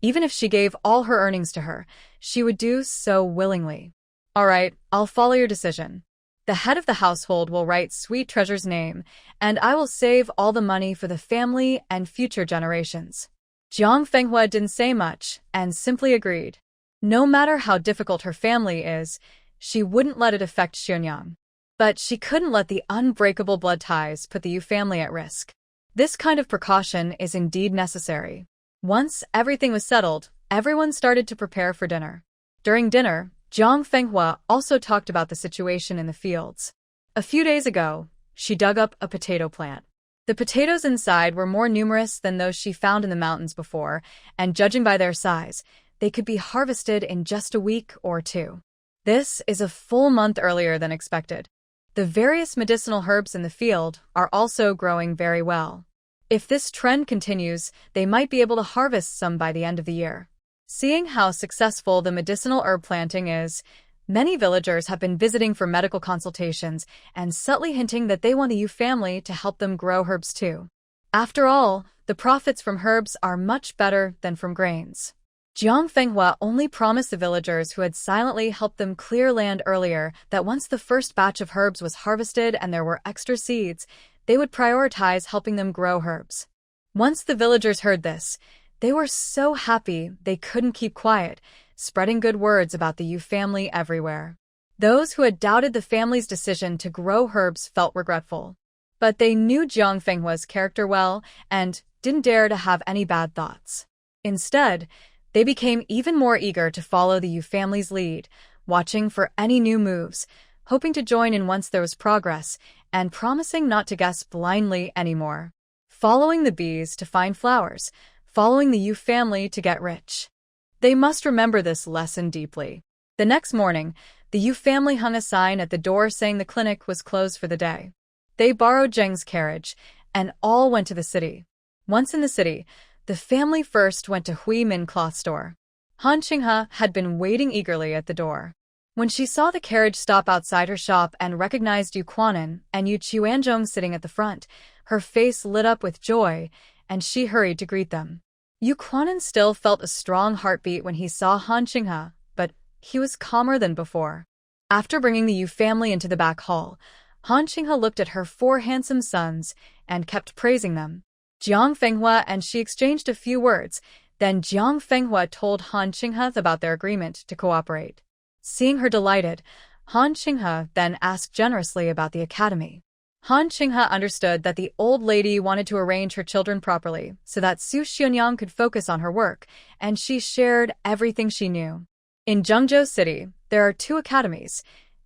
[SPEAKER 1] Even if she gave all her earnings to her, she would do so willingly. All right, I'll follow your decision. The head of the household will write Sweet Treasure's name, and I will save all the money for the family and future generations. Jiang Fenghua didn't say much, and simply agreed. No matter how difficult her family is, she wouldn't let it affect Xunyang. But she couldn't let the unbreakable blood ties put the Yu family at risk. This kind of precaution is indeed necessary. Once everything was settled, everyone started to prepare for dinner. During dinner, Jiang Fenghua also talked about the situation in the fields. A few days ago, she dug up a potato plant. The potatoes inside were more numerous than those she found in the mountains before, and judging by their size, they could be harvested in just a week or 2. This is a full month earlier than expected. The various medicinal herbs in the field are also growing very well. If this trend continues, they might be able to harvest some by the end of the year. Seeing how successful the medicinal herb planting is, many villagers have been visiting for medical consultations and subtly hinting that they want the Yu family to help them grow herbs too. After all, the profits from herbs are much better than from grains. Jiang Fenghua only promised the villagers who had silently helped them clear land earlier that once the first batch of herbs was harvested and there were extra seeds, they would prioritize helping them grow herbs. Once the villagers heard this, they were so happy they couldn't keep quiet, spreading good words about the Yu family everywhere. Those who had doubted the family's decision to grow herbs felt regretful. But they knew Jiang Fenghua's character well and didn't dare to have any bad thoughts. Instead, they became even more eager to follow the Yu family's lead, watching for any new moves, hoping to join in once there was progress, and promising not to guess blindly anymore. Following the bees to find flowers, following the Yu family to get rich. They must remember this lesson deeply. The next morning, the Yu family hung a sign at the door saying the clinic was closed for the day. They borrowed Zheng's carriage, and all went to the city. Once in the city, the family first went to Hui Min cloth store. Han Qinghe had been waiting eagerly at the door. When she saw the carriage stop outside her shop and recognized Yu Quanan and Yu Qianzhong sitting at the front, her face lit up with joy, and she hurried to greet them. Yu Quanan still felt a strong heartbeat when he saw Han Qinghe, but he was calmer than before. After bringing the Yu family into the back hall, Han Qinghe looked at her 4 handsome sons and kept praising them. Jiang Fenghua and she exchanged a few words, then Jiang Fenghua told Han Qinghe about their agreement to cooperate. Seeing her delighted, Han Qinghe then asked generously about the academy. Han Qinghe understood that the old lady wanted to arrange her children properly so that Su Xunyang could focus on her work, and she shared everything she knew. In Zhengzhou City, there are 2 academies,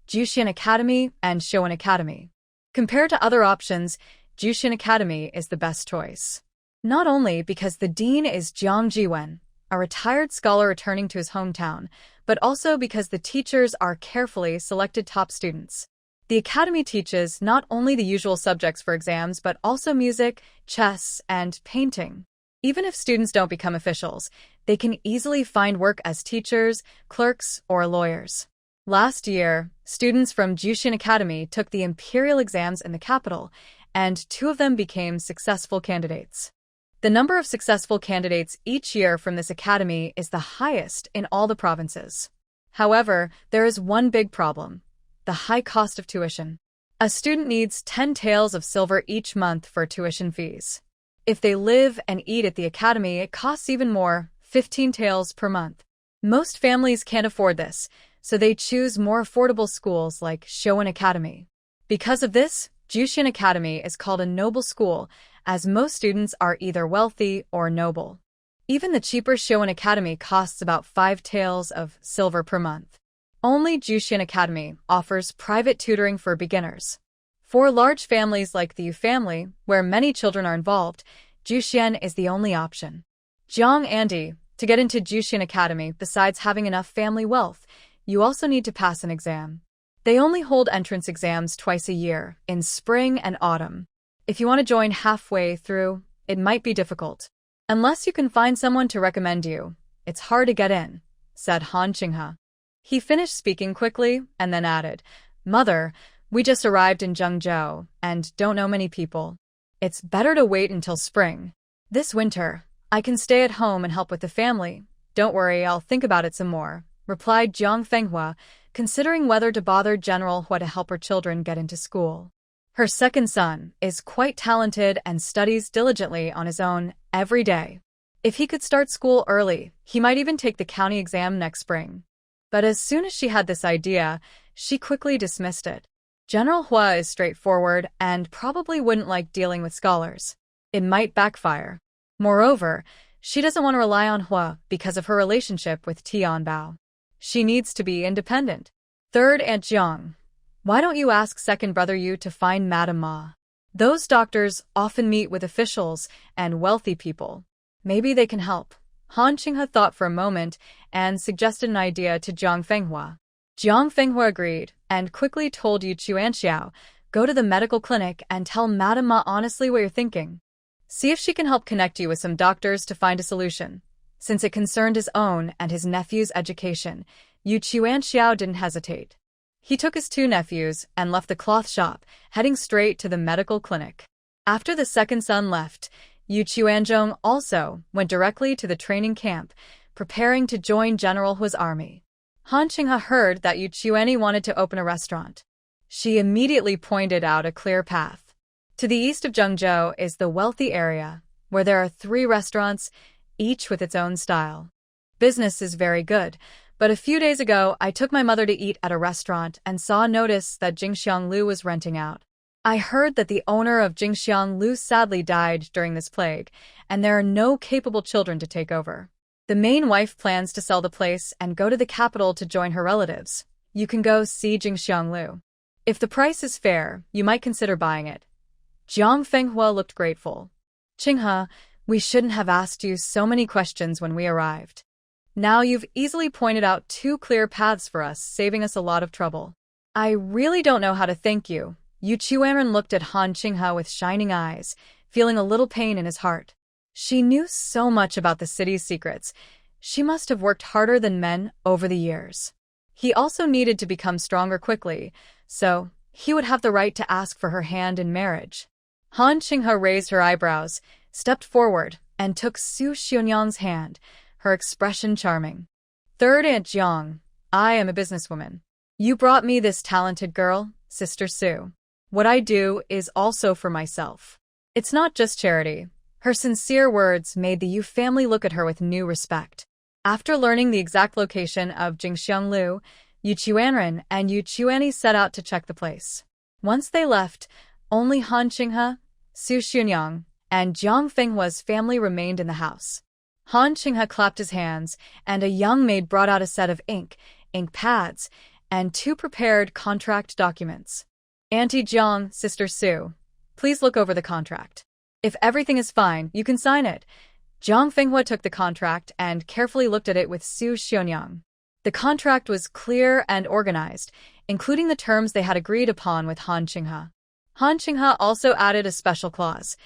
[SPEAKER 1] Jushin Academy and Shoan Academy. Compared to other options, Jushin Academy is the best choice. Not only because the dean is Jiang Jiwen, a retired scholar returning to his hometown, but also because the teachers are carefully selected top students. The academy teaches not only the usual subjects for exams, but also music, chess, and painting. Even if students don't become officials, they can easily find work as teachers, clerks, or lawyers. Last year, students from Jushin Academy took the imperial exams in the capital, and 2 of them became successful candidates. The number of successful candidates each year from this academy is the highest in all the provinces. However, there is one big problem: the high cost of tuition. A student needs 10 taels of silver each month for tuition fees. If they live and eat at the academy, it costs even more, 15 taels per month. Most families can't afford this, so they choose more affordable schools like Shoin Academy. Because of this, Jushin Academy is called a noble school, as most students are either wealthy or noble. Even the cheaper Shoin Academy costs about 5 taels of silver per month. Only Jushin Academy offers private tutoring for beginners. For large families like the Yu family, where many children are involved, Jushin is the only option. Jiang Andy, to get into Jushin Academy, besides having enough family wealth, you also need to pass an exam. They only hold entrance exams twice a year, in spring and autumn. If you want to join halfway through, it might be difficult. Unless you can find someone to recommend you, it's hard to get in, said Han Qinghe. He finished speaking quickly and then added, "Mother, we just arrived in Zhengzhou and don't know many people. It's better to wait until spring. This winter, I can stay at home and help with the family. Don't worry, I'll think about it some more," replied Jiang Fenghua, considering whether to bother General Hua to help her children get into school. Her second son is quite talented and studies diligently on his own every day. If he could start school early, he might even take the county exam next spring. But as soon as she had this idea, she quickly dismissed it. General Hua is straightforward and probably wouldn't like dealing with scholars. It might backfire. Moreover, she doesn't want to rely on Hua because of her relationship with Tianbao. She needs to be independent. Third Aunt Jiang, why don't you ask second brother Yu to find Madame Ma? Those doctors often meet with officials and wealthy people. Maybe they can help. Han Qinghe thought for a moment and suggested an idea to Jiang Fenghua. Jiang Fenghua agreed and quickly told Yu Chuanxiao, "Go to the medical clinic and tell Madame Ma honestly what you're thinking. See if she can help connect you with some doctors to find a solution." Since it concerned his own and his nephew's education, Yu Chuanxiao didn't hesitate. He took his 2 nephews and left the cloth shop, heading straight to the medical clinic. After the second son left, Yu Chuanzhong also went directly to the training camp, preparing to join General Hua's army. Han Qinghe heard that Yu Chuanyi wanted to open a restaurant. She immediately pointed out a clear path. To the east of Zhengzhou is the wealthy area, where there are 3 restaurants, each with its own style. Business is very good, but a few days ago I took my mother to eat at a restaurant and saw a notice that Jingxiang Lu was renting out. I heard that the owner of Jingxiang Lu sadly died during this plague, and there are no capable children to take over. The main wife plans to sell the place and go to the capital to join her relatives. You can go see Jingxiang Lu. If the price is fair, you might consider buying it. Jiang Fenghua looked grateful. "Qinghe, we shouldn't have asked you so many questions when we arrived. Now you've easily pointed out 2 clear paths for us, saving us a lot of trouble." "I really don't know how to thank you." Yu Chuanren looked at Han Qinghe with shining eyes, feeling a little pain in his heart. She knew so much about the city's secrets. She must have worked harder than men over the years. He also needed to become stronger quickly, so he would have the right to ask for her hand in marriage. Han Qinghe raised her eyebrows, stepped forward, and took Su Xianyang's hand, her expression charming. "Third Aunt Jiang, I am a businesswoman. You brought me this talented girl, Sister Su. What I do is also for myself. It's not just charity." Her sincere words made the Yu family look at her with new respect. After learning the exact location of Jingxiang Lu, Yu Chuanren and Yu Chuanyi set out to check the place. Once they left, only Han Qinghe, Su Xianyang, and Jiang Fenghua's family remained in the house. Han Qinghe clapped his hands, and a young maid brought out a set of ink pads, and 2 prepared contract documents. "Auntie Jiang, Sister Su, please look over the contract. If everything is fine, you can sign it. Jiang Fenghua took the contract and carefully looked at it with Su Xionyang. The contract was clear and organized, including the terms they had agreed upon with Han Qinghe. Han Qinghe also added a special clause.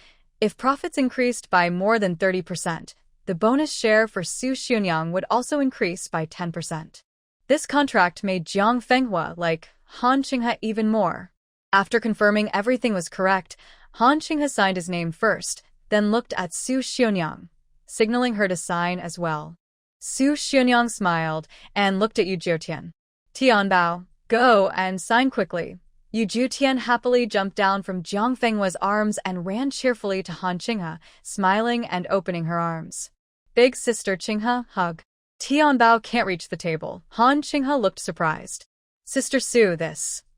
[SPEAKER 1] If profits increased by more than 30%, the bonus share for Su Xionyang would also increase by 10%. This contract made Jiang Fenghua like Han Qinghe even more. After confirming everything was correct, Han Qinghe signed his name first, then looked at Su Xionyang, signaling her to sign as well. Su Xionyang smiled and looked at Yu Jiutian. Tianbao, go and sign quickly. Yu Jiutian happily jumped down from Jiang Fenghua's arms and ran cheerfully to Han Qinghe, smiling and opening her arms. Big sister Qinghe, hug. Tianbao can't reach the table. Han Qinghe looked surprised. Sister Su,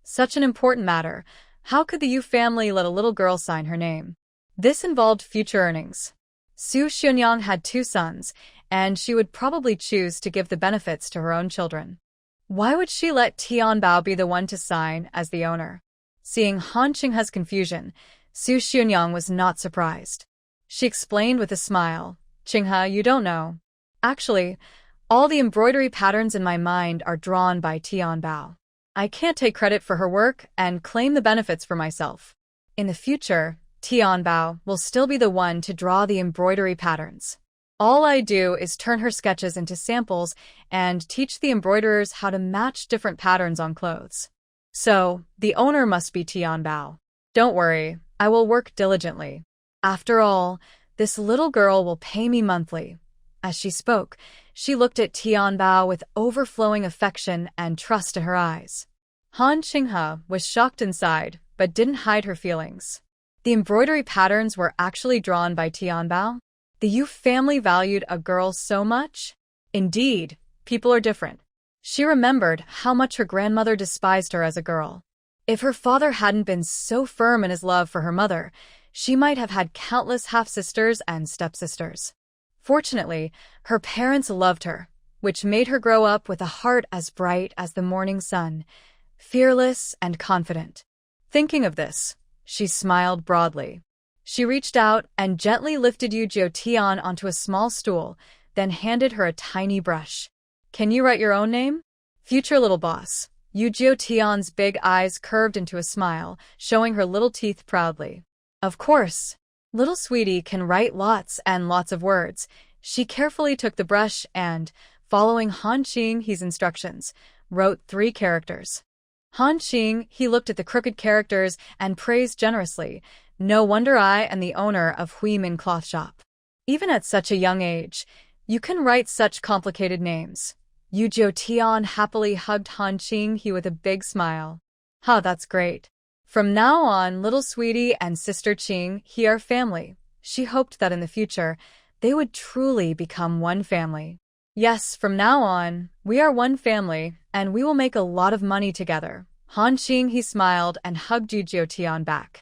[SPEAKER 1] such an important matter. How could the Yu family let a little girl sign her name? This involved future earnings. Su Xionyang had 2 sons, and she would probably choose to give the benefits to her own children. Why would she let Tianbao be the one to sign as the owner? Seeing Han Qinghe's confusion, Su Xionyang was not surprised. She explained with a smile, Qinghe, you don't know. Actually, all the embroidery patterns in my mind are drawn by Tianbao. I can't take credit for her work and claim the benefits for myself. In the future, Tianbao will still be the one to draw the embroidery patterns. All I do is turn her sketches into samples and teach the embroiderers how to match different patterns on clothes. So, the owner must be Tianbao. Don't worry, I will work diligently. After all, this little girl will pay me monthly. As she spoke, she looked at Tianbao with overflowing affection and trust in her eyes. Han Qinghe was shocked inside, but didn't hide her feelings. The embroidery patterns were actually drawn by Tianbao? The Yu family valued a girl so much? Indeed, people are different. She remembered how much her grandmother despised her as a girl. If her father hadn't been so firm in his love for her mother, she might have had countless half-sisters and stepsisters. Fortunately, her parents loved her, which made her grow up with a heart as bright as the morning sun, fearless and confident. Thinking of this, she smiled broadly. She reached out and gently lifted Yu Jiutian onto a small stool, then handed her a tiny brush. Can you write your own name? Future little boss. Yu Jiutian's big eyes curved into a smile, showing her little teeth proudly. Of course. Little sweetie can write lots and lots of words. She carefully took the brush and, following Han Qinghe's instructions, wrote 3 characters. Han Qinghe looked at the crooked characters and praised generously. No wonder I am the owner of Hui Min Cloth Shop. Even at such a young age, you can write such complicated names. Yu Jiutian happily hugged Han Qinghe with a big smile. That's great. From now on, little sweetie and sister Qinghe are family. She hoped that in the future, they would truly become one family. Yes, from now on, we are one family, and we will make a lot of money together. Han Qinghe smiled and hugged Yu Jiutian back.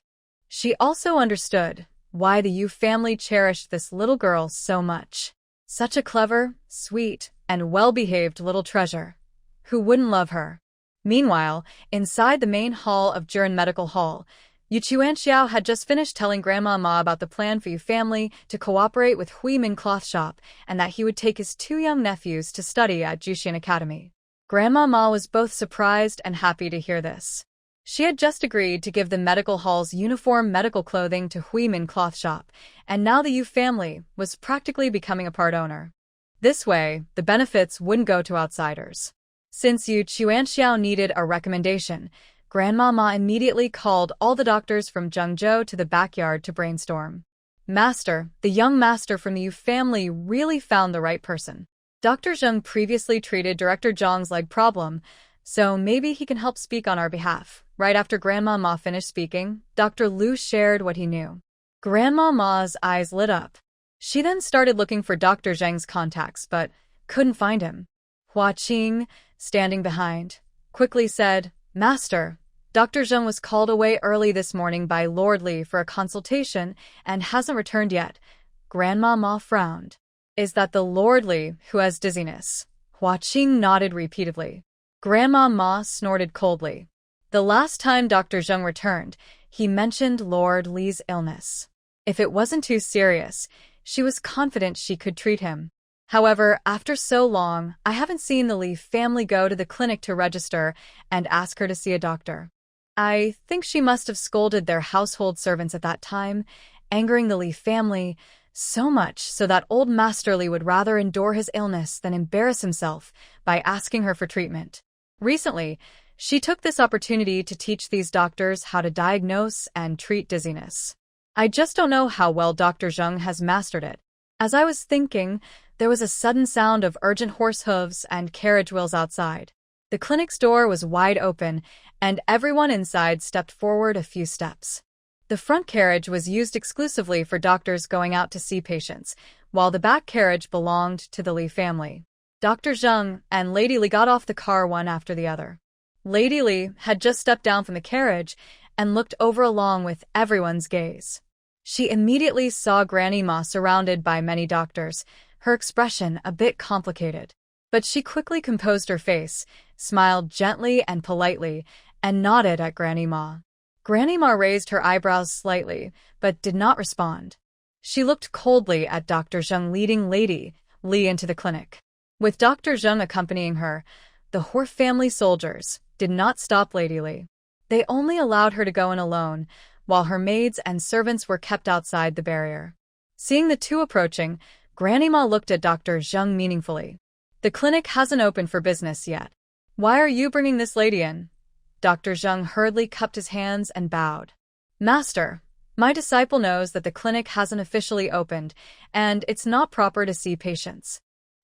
[SPEAKER 1] She also understood why the Yu family cherished this little girl so much. Such a clever, sweet, and well-behaved little treasure. Who wouldn't love her? Meanwhile, inside the main hall of Juren Medical Hall, Yu Chuanxiao had just finished telling Grandma Ma about the plan for Yu family to cooperate with Hui Min Cloth Shop and that he would take his 2 young nephews to study at Jushin Academy. Grandma Ma was both surprised and happy to hear this. She had just agreed to give the medical hall's uniform medical clothing to Hui Min Cloth Shop, and now the Yu family was practically becoming a part owner. This way, the benefits wouldn't go to outsiders. Since Yu Chuanxiao needed a recommendation, Grandma Ma immediately called all the doctors from Zhengzhou to the backyard to brainstorm. Master, the young master from the Yu family really found the right person. Dr. Zheng previously treated Director Zhang's leg problem, so maybe he can help speak on our behalf. Right after Grandma Ma finished speaking, Dr. Liu shared what he knew. Grandma Ma's eyes lit up. She then started looking for Dr. Zheng's contacts, but couldn't find him. Hua Qing, standing behind, quickly said, Master, Dr. Zheng was called away early this morning by Lord Li for a consultation and hasn't returned yet. Grandma Ma frowned. Is that the Lord Li who has dizziness? Hua Qing nodded repeatedly. Grandma Ma snorted coldly. The last time Dr. Zheng returned, he mentioned Lord Li's illness. If it wasn't too serious, She was confident she could treat him. However, after so long, I haven't seen the Lee family go to the clinic to register and ask her to see a doctor. I think she must have scolded their household servants at that time, angering the Lee family so much so that old Master Lee would rather endure his illness than embarrass himself by asking her for treatment. Recently, she took this opportunity to teach these doctors how to diagnose and treat dizziness. I just don't know how well Dr. Zheng has mastered it. As I was thinking, there was a sudden sound of urgent horse hooves and carriage wheels outside. The clinic's door was wide open, and everyone inside stepped forward a few steps. The front carriage was used exclusively for doctors going out to see patients, while the back carriage belonged to the Lee family. Dr. Zheng and Lady Li got off the car one after the other. Lady Li had just stepped down from the carriage and looked over along with everyone's gaze. She immediately saw Granny Ma surrounded by many doctors, her expression a bit complicated. But she quickly composed her face, smiled gently and politely, and nodded at Granny Ma. Granny Ma raised her eyebrows slightly, but did not respond. She looked coldly at Dr. Zheng leading Lady Li into the clinic. With Dr. Zheng accompanying her, the Hor family soldiers did not stop Lady Li. They only allowed her to go in alone, while her maids and servants were kept outside the barrier. Seeing the two approaching, Granny Ma looked at Dr. Zheng meaningfully. The clinic hasn't opened for business yet. Why are you bringing this lady in? Dr. Zheng hurriedly cupped his hands and bowed. Master, my disciple knows that the clinic hasn't officially opened, and it's not proper to see patients.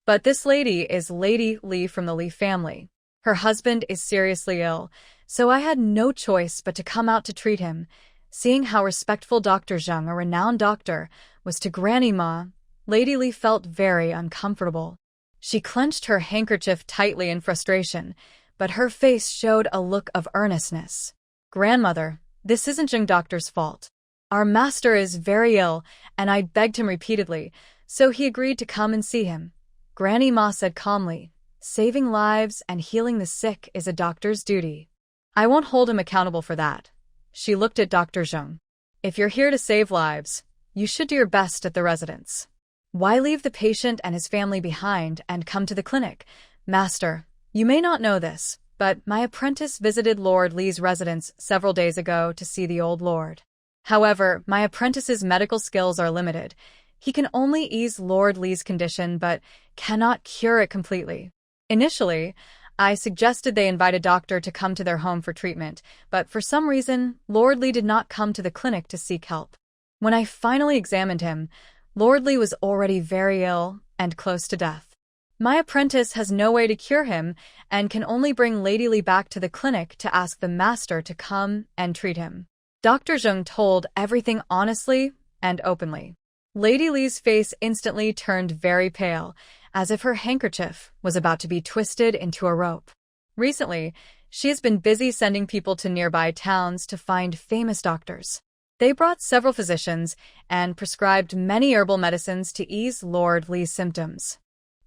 [SPEAKER 1] But this lady is Lady Li from the Li family. Her husband is seriously ill, so I had no choice but to come out to treat him. Seeing how respectful Dr. Zheng, a renowned doctor, was to Granny Ma, Lady Li felt very uncomfortable. She clenched her handkerchief tightly in frustration, but her face showed a look of earnestness. Grandmother, this isn't Zheng Doctor's fault. Our master is very ill, and I begged him repeatedly, so he agreed to come and see him. Granny Ma said calmly, saving lives and healing the sick is a doctor's duty. I won't hold him accountable for that. She looked at Dr. Zheng. If you're here to save lives, you should do your best at the residence. Why leave the patient and his family behind and come to the clinic? Master, you may not know this, but my apprentice visited Lord Li's residence several days ago to see the old lord. However, my apprentice's medical skills are limited. He can only ease Lord Li's condition but cannot cure it completely. Initially, I suggested they invite a doctor to come to their home for treatment, but for some reason, Lord Li did not come to the clinic to seek help. When I finally examined him, Lord Li was already very ill and close to death. My apprentice has no way to cure him and can only bring Lady Li back to the clinic to ask the master to come and treat him. Dr. Zheng told everything honestly and openly. Lady Li's face instantly turned very pale, as if her handkerchief was about to be twisted into a rope. Recently, she has been busy sending people to nearby towns to find famous doctors. They brought several physicians and prescribed many herbal medicines to ease Lord Li's symptoms.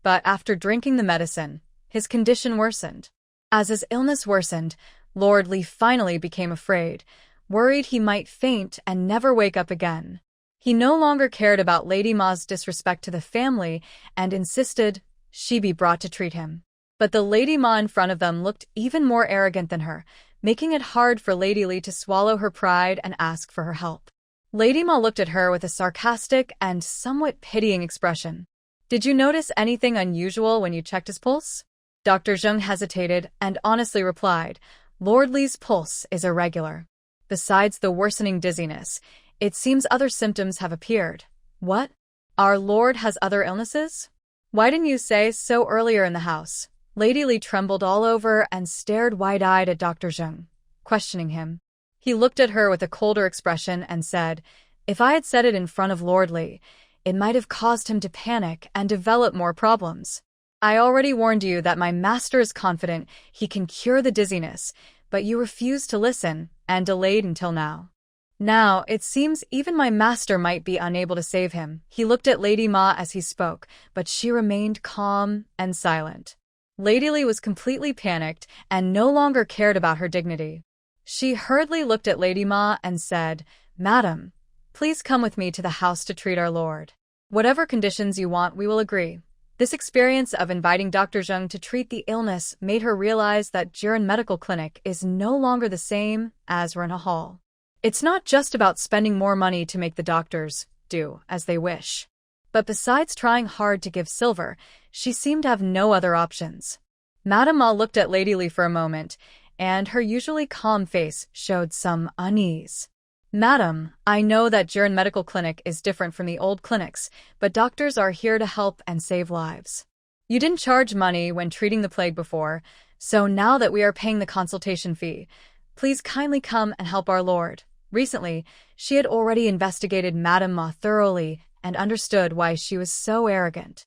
[SPEAKER 1] But after drinking the medicine, his condition worsened. As his illness worsened, Lord Li finally became afraid, worried he might faint and never wake up again. He no longer cared about Lady Ma's disrespect to the family and insisted she be brought to treat him. But the Lady Ma in front of them looked even more arrogant than her, making it hard for Lady Li to swallow her pride and ask for her help. Lady Ma looked at her with a sarcastic and somewhat pitying expression. Did you notice anything unusual when you checked his pulse? Dr. Zheng hesitated and honestly replied, Lord Li's pulse is irregular. Besides the worsening dizziness, it seems other symptoms have appeared. What? Our Lord has other illnesses? Why didn't you say so earlier in the house? Lady Li trembled all over and stared wide-eyed at Dr. Zheng, questioning him. He looked at her with a colder expression and said, If I had said it in front of Lord Li, it might have caused him to panic and develop more problems. I already warned you that my master is confident he can cure the dizziness, but you refused to listen and delayed until now. Now, it seems even my master might be unable to save him. He looked at Lady Ma as he spoke, but she remained calm and silent. Lady Li was completely panicked and no longer cared about her dignity. She hurriedly looked at Lady Ma and said, Madam, please come with me to the house to treat our lord. Whatever conditions you want, we will agree. This experience of inviting Dr. Zheng to treat the illness made her realize that Jiren Medical Clinic is no longer the same as Renha Hall. It's not just about spending more money to make the doctors do as they wish. But besides trying hard to give silver, she seemed to have no other options. Madame Ma looked at Lady Li for a moment, and her usually calm face showed some unease. Madam, I know that Jiren Medical Clinic is different from the old clinics, but doctors are here to help and save lives. You didn't charge money when treating the plague before, so now that we are paying the consultation fee, please kindly come and help our lord. Recently, she had already investigated Madame Ma thoroughly and understood why she was so arrogant.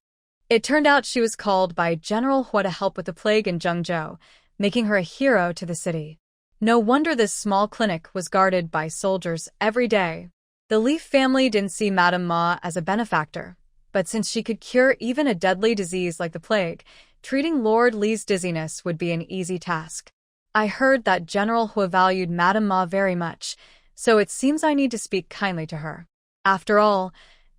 [SPEAKER 1] It turned out she was called by General Hua to help with the plague in Zhengzhou, making her a hero to the city. No wonder this small clinic was guarded by soldiers every day. The Li family didn't see Madame Ma as a benefactor, but since she could cure even a deadly disease like the plague, treating Lord Li's dizziness would be an easy task. I heard that General Hua valued Madame Ma very much, so it seems I need to speak kindly to her. After all,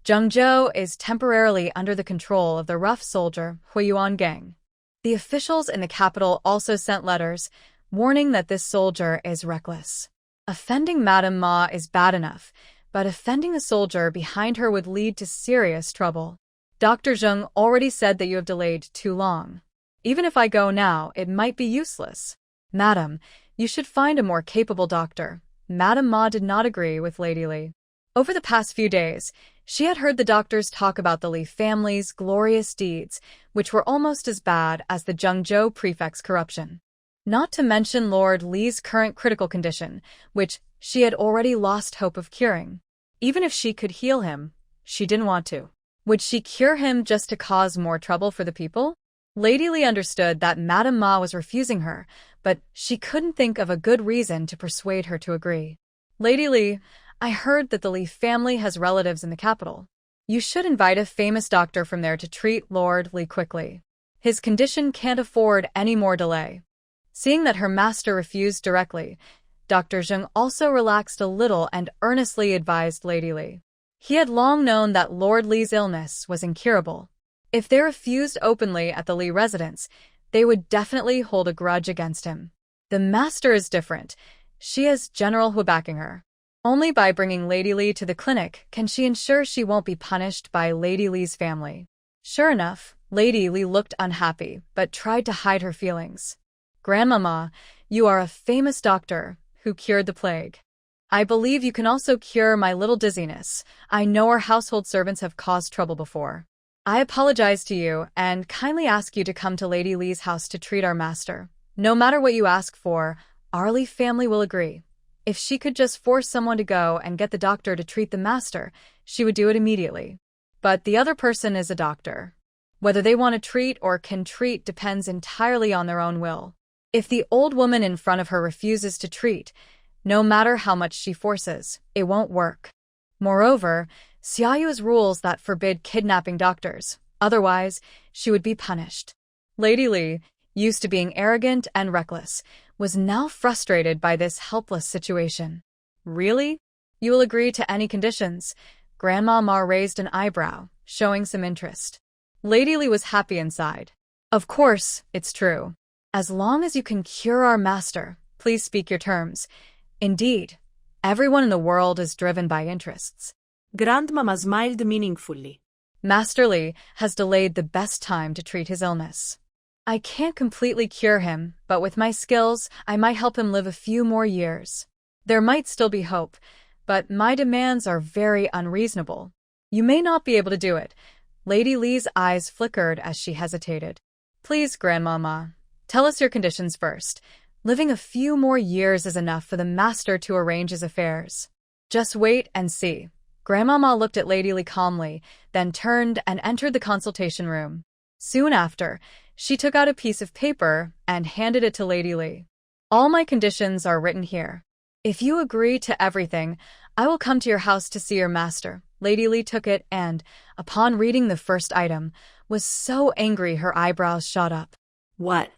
[SPEAKER 1] Zhengzhou is temporarily under the control of the rough soldier Huiyuan gang. The officials in the capital also sent letters, warning that this soldier is reckless. Offending Madame Ma is bad enough, but offending the soldier behind her would lead to serious trouble. Dr. Zheng already said that you have delayed too long. Even if I go now, it might be useless. Madam, you should find a more capable doctor. Madame Ma did not agree with Lady Li. Over the past few days, she had heard the doctors talk about the Li family's glorious deeds, which were almost as bad as the Zhengzhou prefect's corruption. Not to mention Lord Li's current critical condition, which she had already lost hope of curing. Even if she could heal him, she didn't want to. Would she cure him just to cause more trouble for the people? Lady Li understood that Madame Ma was refusing her, but she couldn't think of a good reason to persuade her to agree. Lady Li, I heard that the Li family has relatives in the capital. You should invite a famous doctor from there to treat Lord Li quickly. His condition can't afford any more delay. Seeing that her master refused directly, Dr. Zheng also relaxed a little and earnestly advised Lady Li. He had long known that Lord Li's illness was incurable. If they refused openly at the Li residence, they would definitely hold a grudge against him. The master is different. She has General Hua backing her. Only by bringing Lady Li to the clinic can she ensure she won't be punished by Lady Li's family. Sure enough, Lady Li looked unhappy, but tried to hide her feelings. Grandmama, you are a famous doctor who cured the plague. I believe you can also cure my little dizziness. I know our household servants have caused trouble before. I apologize to you and kindly ask you to come to Lady Li's house to treat our master. No matter what you ask for, our Li family will agree. If she could just force someone to go and get the doctor to treat the master, she would do it immediately. But the other person is a doctor. Whether they want to treat or can treat depends entirely on their own will. If the old woman in front of her refuses to treat, no matter how much she forces, it won't work. Moreover, Xiaoyu has rules that forbid kidnapping doctors, otherwise she would be punished. Lady Li, used to being arrogant and reckless, was now frustrated by this helpless situation. Really? You will agree to any conditions? Grandma Ma raised an eyebrow, showing some interest. Lady Li was happy inside. Of course, it's true. As long as you can cure our master, please speak your terms. Indeed, everyone in the world is driven by interests.
[SPEAKER 2] Grandmama smiled meaningfully.
[SPEAKER 1] Master Li has delayed the best time to treat his illness. I can't completely cure him, but with my skills, I might help him live a few more years. There might still be hope, but my demands are very unreasonable. You may not be able to do it. Lady Li's eyes flickered as she hesitated. Please, Grandmama, tell us your conditions first. Living a few more years is enough for the master to arrange his affairs. Just wait and see. Grandmama looked at Lady Li calmly, then turned and entered the consultation room. Soon after, she took out a piece of paper and handed it to Lady Li. All my conditions are written here. If you agree to everything, I will come to your house to see your master. Lady Li took it and, upon reading the first item, was so angry her eyebrows shot up.
[SPEAKER 2] What?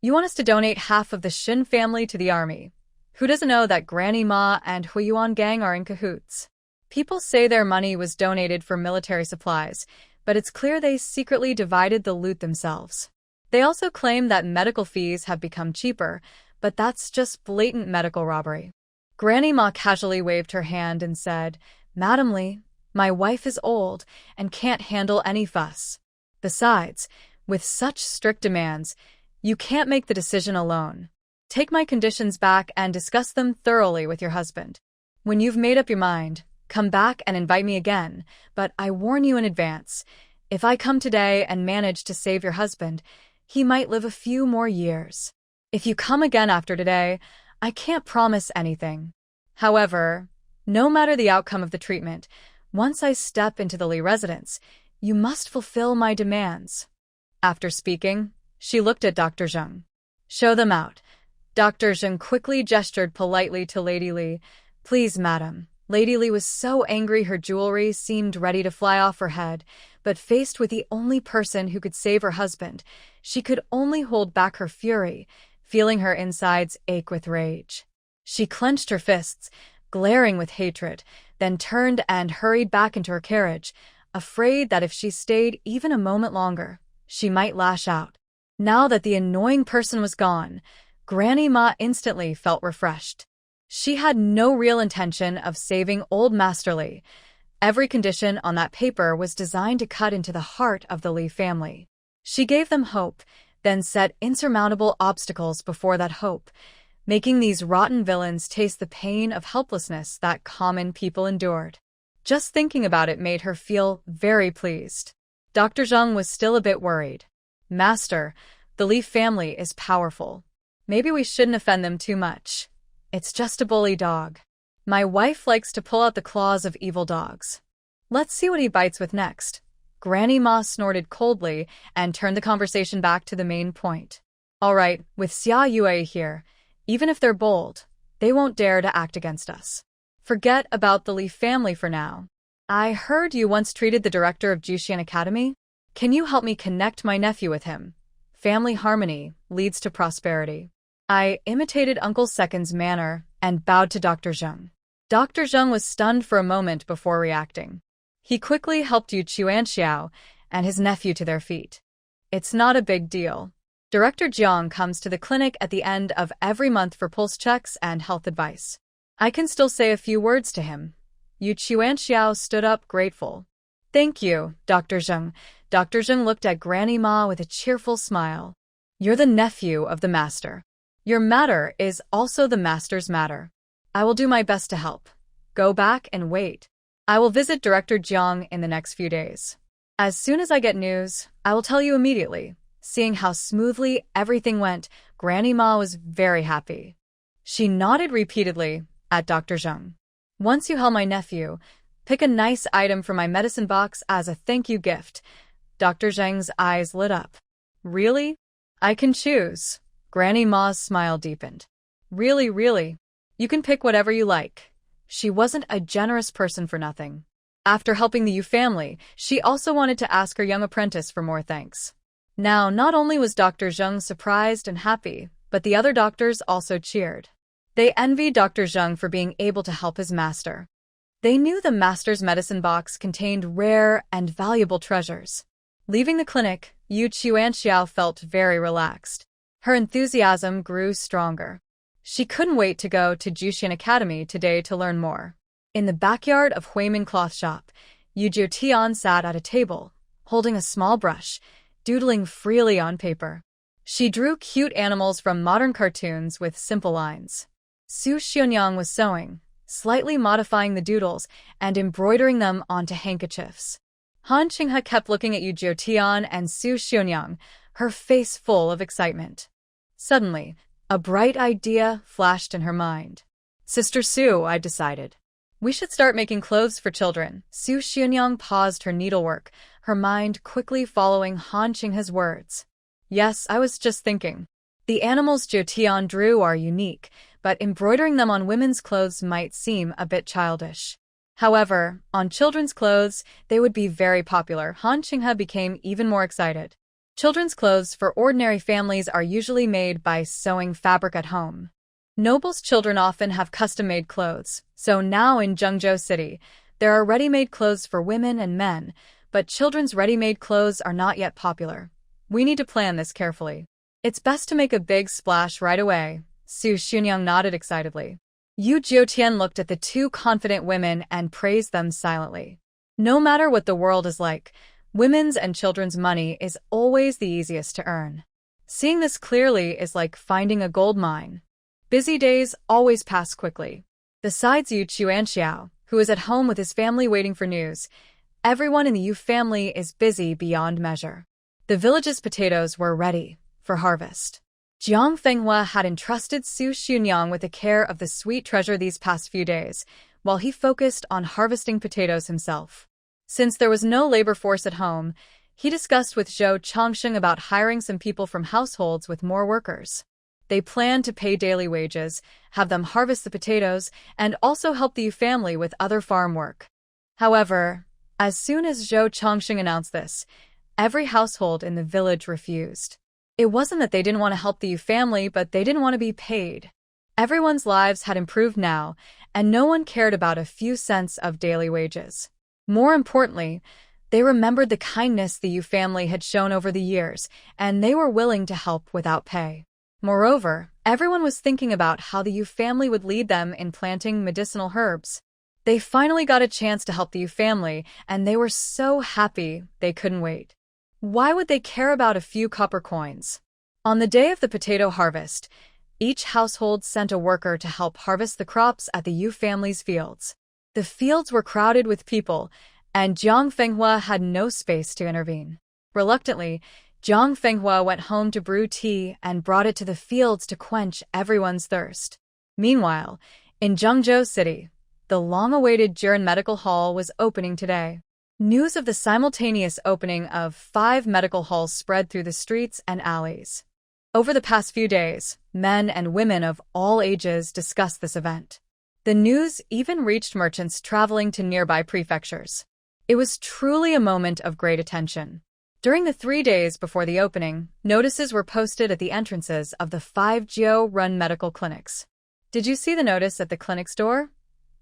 [SPEAKER 1] You want us to donate half of the Shin family to the army. Who doesn't know that Granny Ma and Huiyuan gang are in cahoots? People say their money was donated for military supplies, but it's clear they secretly divided the loot themselves. They also claim that medical fees have become cheaper, but that's just blatant medical robbery. Granny Ma casually waved her hand and said, "Madam Lee, my wife is old and can't handle any fuss. Besides, with such strict demands, you can't make the decision alone. Take my conditions back and discuss them thoroughly with your husband. When you've made up your mind, come back and invite me again, but I warn you in advance, if I come today and manage to save your husband, he might live a few more years. If you come again after today, I can't promise anything. However, no matter the outcome of the treatment, once I step into the Lee residence, you must fulfill my demands." After speaking, she looked at Dr. Zheng. "Show them out." Dr. Zheng quickly gestured politely to Lady Lee. "Please, madam." Lady Lee was so angry her jewelry seemed ready to fly off her head, but faced with the only person who could save her husband, she could only hold back her fury, feeling her insides ache with rage. She clenched her fists, glaring with hatred, then turned and hurried back into her carriage, afraid that if she stayed even a moment longer, she might lash out. Now that the annoying person was gone, Granny Ma instantly felt refreshed. She had no real intention of saving old Master Lee. Every condition on that paper was designed to cut into the heart of the Lee family. She gave them hope, then set insurmountable obstacles before that hope, making these rotten villains taste the pain of helplessness that common people endured. Just thinking about it made her feel very pleased. Dr. Zheng was still a bit worried. "Master, the Lee family is powerful. Maybe we shouldn't offend them too much. It's just a bully dog. My wife likes to pull out the claws of evil dogs. Let's see what he bites with next." Granny Ma snorted coldly and turned the conversation back to the main point. "All right, with Xia Yue here, even if they're bold, they won't dare to act against us. Forget about the Lee family for now. I heard you once treated the director of Jushan Academy. Can you help me connect my nephew with him? Family harmony leads to prosperity." I imitated Uncle Second's manner and bowed to Dr. Zheng. Dr. Zheng was stunned for a moment before reacting. He quickly helped Yu Chuanxiao and his nephew to their feet. "It's not a big deal. Director Jiang comes to the clinic at the end of every month for pulse checks and health advice. I can still say a few words to him." Yu Chuanxiao stood up grateful. "Thank you, Dr. Zheng." Dr. Zheng looked at Granny Ma with a cheerful smile. "You're the nephew of the master. Your matter is also the master's matter. I will do my best to help. Go back and wait. I will visit Director Jiang in the next few days. As soon as I get news, I will tell you immediately." Seeing how smoothly everything went, Granny Ma was very happy. She nodded repeatedly at Dr. Zheng. "Once you help my nephew, pick a nice item from my medicine box as a thank you gift." Dr. Zheng's eyes lit up. "Really? I can choose." Granny Ma's smile deepened. "Really, really? You can pick whatever you like." She wasn't a generous person for nothing. After helping the Yu family, she also wanted to ask her young apprentice for more thanks. Now, not only was Dr. Zheng surprised and happy, but the other doctors also cheered. They envied Dr. Zheng for being able to help his master. They knew the master's medicine box contained rare and valuable treasures. Leaving the clinic, Yu Chuanxiao felt very relaxed. Her enthusiasm grew stronger. She couldn't wait to go to Jushan Academy today to learn more. In the backyard of Huimin Cloth Shop, Yu Tian sat at a table, holding a small brush, doodling freely on paper. She drew cute animals from modern cartoons with simple lines. Su Xionyang was sewing, slightly modifying the doodles and embroidering them onto handkerchiefs. Han Qinghe kept looking at Yu Tian and Su Xionyang, her face full of excitement. Suddenly, a bright idea flashed in her mind. "Sister Su," I decided. "We should start making clothes for children." Su Xionyang paused her needlework, her mind quickly following Han Qinghe's words. "Yes, I was just thinking. The animals Tian drew are unique, but embroidering them on women's clothes might seem a bit childish. However, on children's clothes, they would be very popular." Han Qinghe became even more excited. Children's clothes for ordinary families are usually made by sewing fabric at home. Nobles' children often have custom-made clothes, so now in Zhengzhou City, There are ready-made clothes for women and men, but children's ready-made clothes are not yet popular. We need to plan this carefully. It's best to make a big splash right away. Su Xunyang nodded excitedly. Yu Jiutian looked at the two confident women and praised them silently. No matter what the world is like, women's and children's money is always the easiest to earn. Seeing this clearly is like finding a gold mine. Busy days always pass quickly. Besides Yu Chuanxiao, who is at home with his family waiting for news, everyone in the Yu family is busy beyond measure. The village's potatoes were ready for harvest. Jiang Fenghua had entrusted Su Xunyang with the care of the sweet treasure these past few days, while he focused on harvesting potatoes himself. Since there was no labor force at home, he discussed with Zhou Chongsheng about hiring some people from households with more workers. They planned to pay daily wages, have them harvest the potatoes, and also help the Yu family with other farm work. However, as soon as Zhou Chongsheng announced this, every household in the village refused. It wasn't that they didn't want to help the Yu family, but they didn't want to be paid. Everyone's lives had improved now, and no one cared about a few cents of daily wages. More importantly, they remembered the kindness the Yu family had shown over the years, and they were willing to help without pay. Moreover, everyone was thinking about how the Yu family would lead them in planting medicinal herbs. They finally got a chance to help the Yu family, and they were so happy they couldn't wait. Why would they care about a few copper coins? On the day of the potato harvest, each household sent a worker to help harvest the crops at the Yu family's fields. The fields were crowded with people, and Jiang Fenghua had no space to intervene. Reluctantly, Jiang Fenghua went home to brew tea and brought it to the fields to quench everyone's thirst. Meanwhile, in Zhengzhou City, the long-awaited Jiren Medical Hall was opening today. News of the simultaneous opening of 5 medical halls spread through the streets and alleys. Over the past few days, men and women of all ages discussed this event. The news even reached merchants traveling to nearby prefectures. It was truly a moment of great attention. During the 3 days before the opening, notices were posted at the entrances of the 5 Jiao-run medical clinics. Did you see the notice at the clinic's door?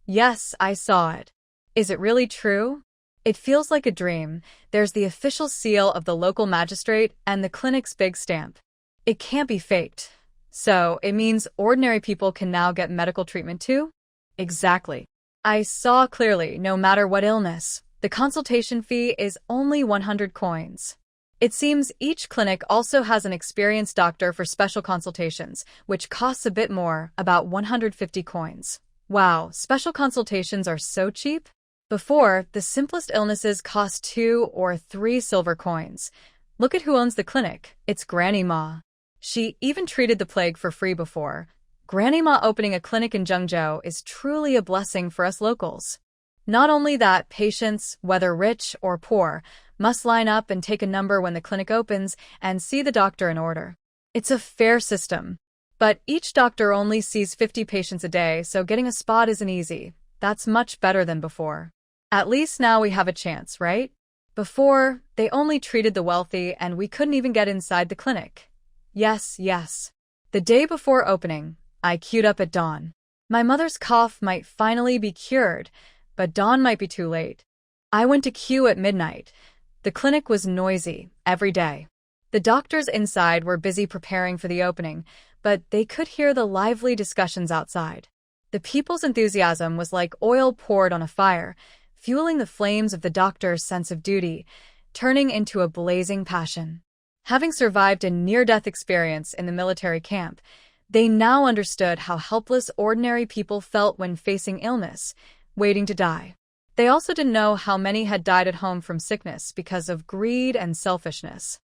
[SPEAKER 1] Yes, I saw it. Is it really true? It feels like a dream. There's the official seal of the local magistrate and the clinic's big stamp. It can't be faked. So, it means ordinary people can now get medical treatment too? Exactly. I saw clearly, no matter what illness, the consultation fee is only 100 coins. It seems each clinic also has an experienced doctor for special consultations, which costs a bit more, about 150 coins. Wow, special consultations are so cheap? Before, the simplest illnesses cost 2 or 3 silver coins. Look at who owns the clinic. It's Granny Ma. She even treated the plague for free before. Granny Ma opening a clinic in Zhengzhou is truly a blessing for us locals. Not only that, patients, whether rich or poor, must line up and take a number when the clinic opens and see the doctor in order. It's a fair system. But each doctor only sees 50 patients a day, so getting a spot isn't easy. That's much better than before. At least now we have a chance, right? Before, they only treated the wealthy and we couldn't even get inside the clinic. Yes. The day before opening, I queued up at dawn. My mother's cough might finally be cured, but dawn might be too late. I went to queue at midnight. The clinic was noisy every day. The doctors inside were busy preparing for the opening, but they could hear the lively discussions outside. The people's enthusiasm was like oil poured on a fire, fueling the flames of the doctor's sense of duty, turning into a blazing passion. Having survived a near-death experience in the military camp, they now understood how helpless ordinary people felt when facing illness, waiting to die. They also didn't know how many had died at home from sickness because of greed and selfishness.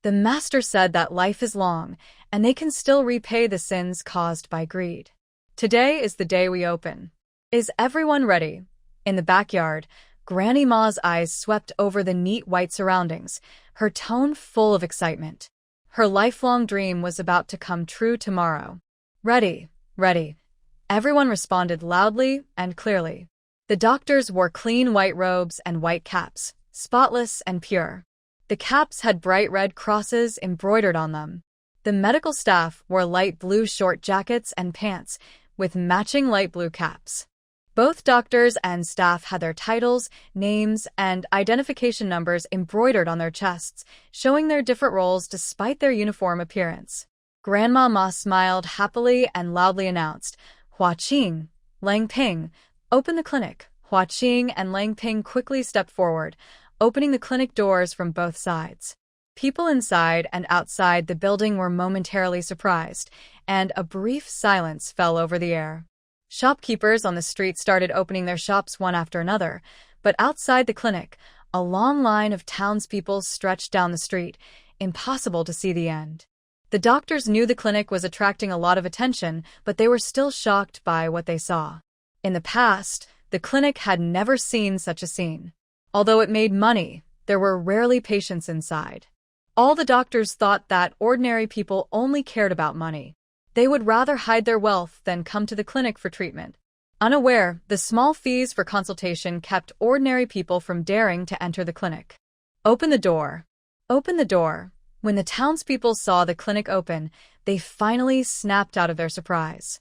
[SPEAKER 1] The master said that life is long, and they can still repay the sins caused by greed. Today is the day we open. Is everyone ready? In the backyard, Granny Ma's eyes swept over the neat white surroundings, her tone full of excitement. Her lifelong dream was about to come true tomorrow. Ready. Everyone responded loudly and clearly. The doctors wore clean white robes and white caps, spotless and pure. The caps had bright red crosses embroidered on them. The medical staff wore light blue short jackets and pants, with matching light blue caps. Both doctors and staff had their titles, names, and identification numbers embroidered on their chests, showing their different roles despite their uniform appearance. Grandma Ma smiled happily and loudly announced, "Hua Qing, Lang Ping, open the clinic." Hua Qing and Lang Ping quickly stepped forward, opening the clinic doors from both sides. People inside and outside the building were momentarily surprised, and a brief silence fell over the air. Shopkeepers on the street started opening their shops one after another, but outside the clinic, a long line of townspeople stretched down the street, impossible to see the end. The doctors knew the clinic was attracting a lot of attention, but they were still shocked by what they saw. In the past, the clinic had never seen such a scene. Although it made money, there were rarely patients inside. All the doctors thought that ordinary people only cared about money. They would rather hide their wealth than come to the clinic for treatment. Unaware, the small fees for consultation kept ordinary people from daring to enter the clinic. Open the door. Open the door. When the townspeople saw the clinic open, they finally snapped out of their surprise.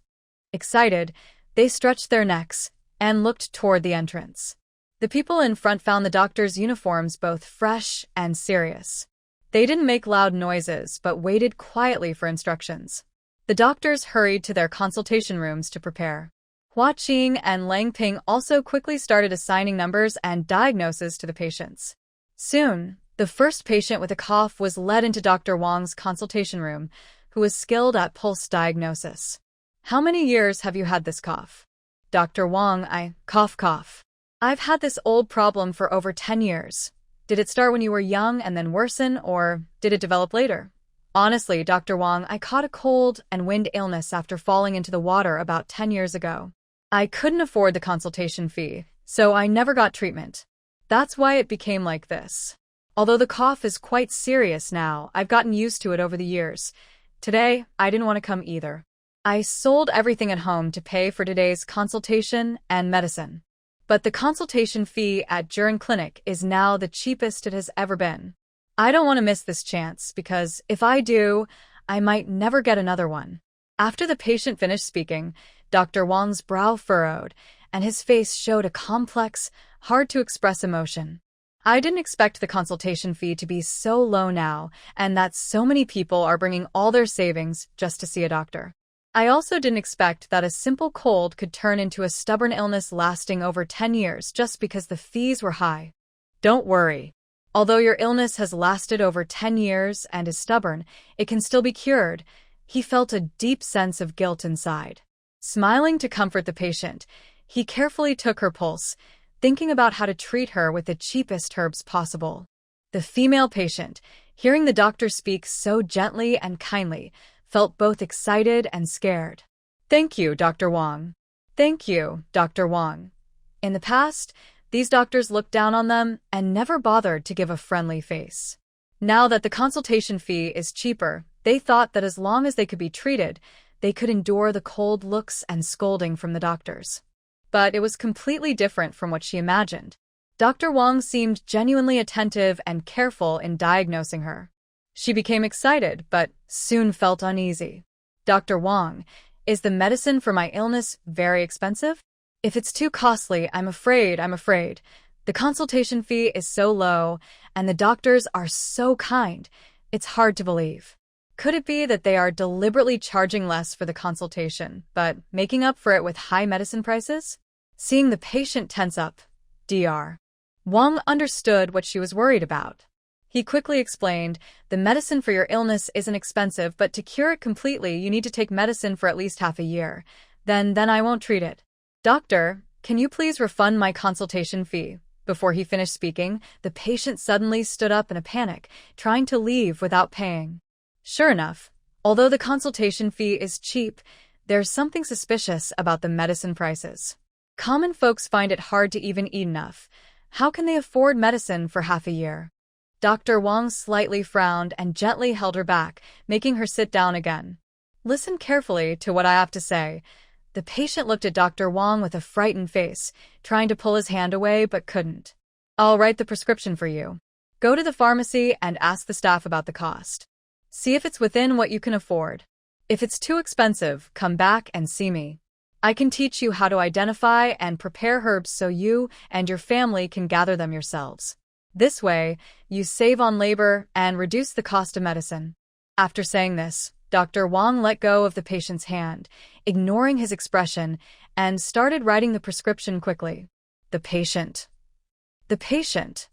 [SPEAKER 1] Excited, they stretched their necks and looked toward the entrance. The people in front found the doctors' uniforms both fresh and serious. They didn't make loud noises, but waited quietly for instructions. The doctors hurried to their consultation rooms to prepare. Hua Qing and Lang Ping also quickly started assigning numbers and diagnoses to the patients. Soon, the first patient with a cough was led into Dr. Wang's consultation room, who was skilled at pulse diagnosis. "How many years have you had this cough?" "Dr. Wang, cough. I've had this old problem for over 10 years. Did it start when you were young and then worsen, or did it develop later?" "Honestly, Dr. Wang, I caught a cold and wind illness after falling into the water about 10 years ago. I couldn't afford the consultation fee, so I never got treatment. That's why it became like this. Although the cough is quite serious now, I've gotten used to it over the years. Today, I didn't want to come either. I sold everything at home to pay for today's consultation and medicine. But the consultation fee at Juren Clinic is now the cheapest it has ever been. I don't want to miss this chance because if I do, I might never get another one." After the patient finished speaking, Dr. Wang's brow furrowed, and his face showed a complex, hard-to-express emotion. "I didn't expect the consultation fee to be so low now, and that so many people are bringing all their savings just to see a doctor. I also didn't expect that a simple cold could turn into a stubborn illness lasting over 10 years just because the fees were high. Don't worry. Although your illness has lasted over 10 years and is stubborn, it can still be cured." He felt a deep sense of guilt inside. Smiling to comfort the patient, he carefully took her pulse, thinking about how to treat her with the cheapest herbs possible. The female patient, hearing the doctor speak so gently and kindly, felt both excited and scared. "Thank you, Dr. Wang. Thank you, Dr. Wang." In the past, these doctors looked down on them and never bothered to give a friendly face. Now that the consultation fee is cheaper, they thought that as long as they could be treated, they could endure the cold looks and scolding from the doctors. But it was completely different from what she imagined. Dr. Wang seemed genuinely attentive and careful in diagnosing her. She became excited, but soon felt uneasy. "Dr. Wang, is the medicine for my illness very expensive? If it's too costly, I'm afraid. The consultation fee is so low, and the doctors are so kind. It's hard to believe. Could it be that they are deliberately charging less for the consultation, but making up for it with high medicine prices?" Seeing the patient tense up, Dr. Wang understood what she was worried about. He quickly explained, "The medicine for your illness isn't expensive, but to cure it completely, you need to take medicine for at least half a year. Then I won't treat it. Doctor, can you please refund my consultation fee?" Before he finished speaking, the patient suddenly stood up in a panic, trying to leave without paying. Sure enough, although the consultation fee is cheap, there's something suspicious about the medicine prices. Common folks find it hard to even eat enough. How can they afford medicine for half a year? Dr. Wang slightly frowned and gently held her back, making her sit down again. "Listen carefully to what I have to say." The patient looked at Dr. Wang with a frightened face, trying to pull his hand away but couldn't. "I'll write the prescription for you. Go to the pharmacy and ask the staff about the cost. See if it's within what you can afford. If it's too expensive, come back and see me. I can teach you how to identify and prepare herbs so you and your family can gather them yourselves. This way, you save on labor and reduce the cost of medicine. After saying this, Dr. Wang let go of the patient's hand, ignoring his expression, and started writing the prescription quickly. The patient. The patient.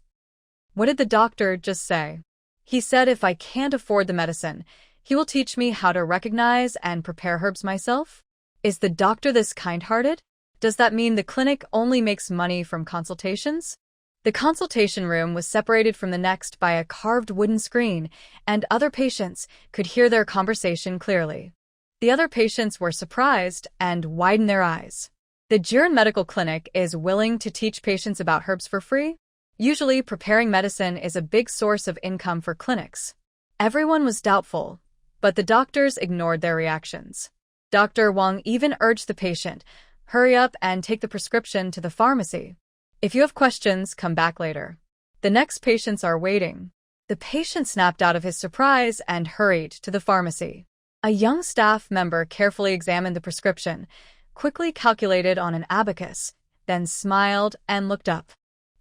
[SPEAKER 1] What did the doctor just say? He said if I can't afford the medicine, he will teach me how to recognize and prepare herbs myself? Is the doctor this kind-hearted? Does that mean the clinic only makes money from consultations? The consultation room was separated from the next by a carved wooden screen, and other patients could hear their conversation clearly. The other patients were surprised and widened their eyes. The Jiren Medical Clinic is willing to teach patients about herbs for free? Usually, preparing medicine is a big source of income for clinics. Everyone was doubtful, but the doctors ignored their reactions. Dr. Wang even urged the patient, hurry up and take the prescription to the pharmacy. If you have questions, come back later. The next patients are waiting. The patient snapped out of his surprise and hurried to the pharmacy. A young staff member carefully examined the prescription, quickly calculated on an abacus, then smiled and looked up.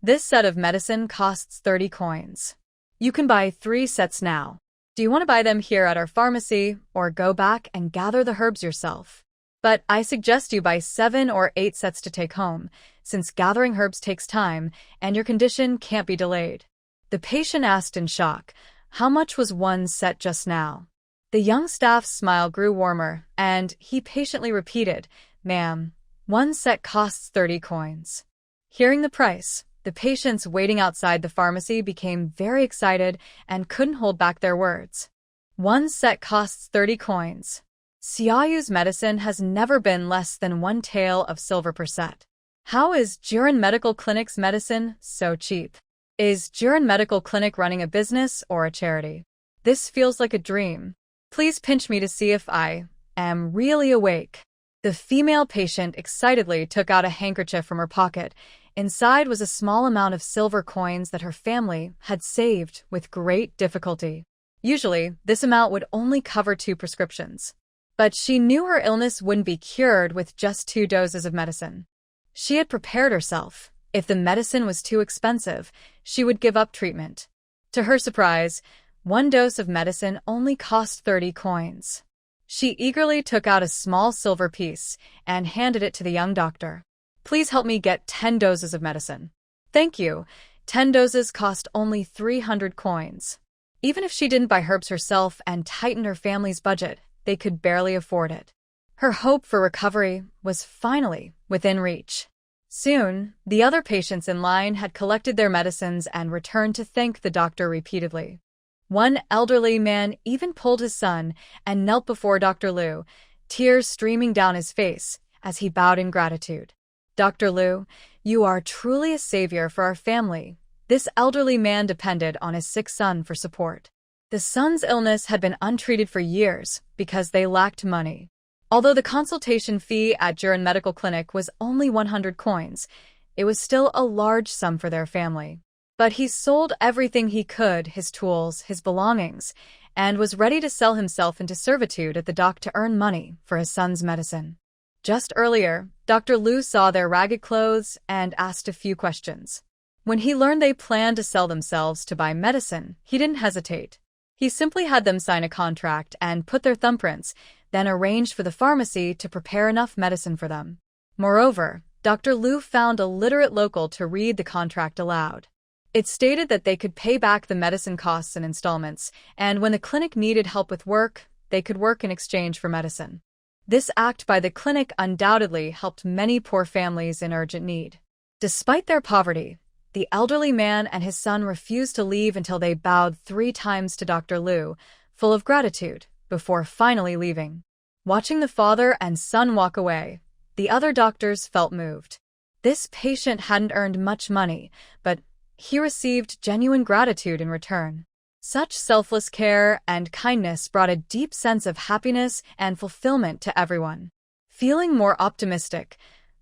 [SPEAKER 1] This set of medicine costs 30 coins. You can buy 3 sets now. Do you want to buy them here at our pharmacy or go back and gather the herbs yourself? But I suggest you buy 7 or 8 sets to take home, since gathering herbs takes time and your condition can't be delayed. The patient asked in shock, how much was one set just now? The young staff's smile grew warmer, and he patiently repeated, ma'am, one set costs 30 coins. Hearing the price, the patients waiting outside the pharmacy became very excited and couldn't hold back their words. One set costs 30 coins. Xiaoyu's medicine has never been less than 1 tael of silver per set. How is Jiren Medical Clinic's medicine so cheap? Is Jiren Medical Clinic running a business or a charity? This feels like a dream. Please pinch me to see if I am really awake. The female patient excitedly took out a handkerchief from her pocket. Inside was a small amount of silver coins that her family had saved with great difficulty. Usually, this amount would only cover 2 prescriptions. But she knew her illness wouldn't be cured with just 2 doses of medicine. She had prepared herself. If the medicine was too expensive, she would give up treatment. To her surprise, 1 dose of medicine only cost 30 coins. She eagerly took out a small silver piece and handed it to the young doctor. Please help me get 10 doses of medicine. Thank you. 10 doses cost only 300 coins. Even if she didn't buy herbs herself and tightened her family's budget, they could barely afford it. Her hope for recovery was finally within reach. Soon, the other patients in line had collected their medicines and returned to thank the doctor repeatedly. One elderly man even pulled his son and knelt before Dr. Liu, tears streaming down his face as he bowed in gratitude. Dr. Liu, you are truly a savior for our family. This elderly man depended on his sick son for support. The son's illness had been untreated for years because they lacked money. Although the consultation fee at Jiren Medical Clinic was only 100 coins, it was still a large sum for their family. But he sold everything he could, his tools, his belongings, and was ready to sell himself into servitude at the dock to earn money for his son's medicine. Just earlier, Dr. Liu saw their ragged clothes and asked a few questions. When he learned they planned to sell themselves to buy medicine, he didn't hesitate. He simply had them sign a contract and put their thumbprints, then arranged for the pharmacy to prepare enough medicine for them. Moreover, Dr. Liu found a literate local to read the contract aloud. It stated that they could pay back the medicine costs in installments, and when the clinic needed help with work, they could work in exchange for medicine. This act by the clinic undoubtedly helped many poor families in urgent need. Despite their poverty, the elderly man and his son refused to leave until they bowed 3 times to Dr. Liu, full of gratitude, before finally leaving. Watching the father and son walk away, the other doctors felt moved. This patient hadn't earned much money, but he received genuine gratitude in return. Such selfless care and kindness brought a deep sense of happiness and fulfillment to everyone. Feeling more optimistic,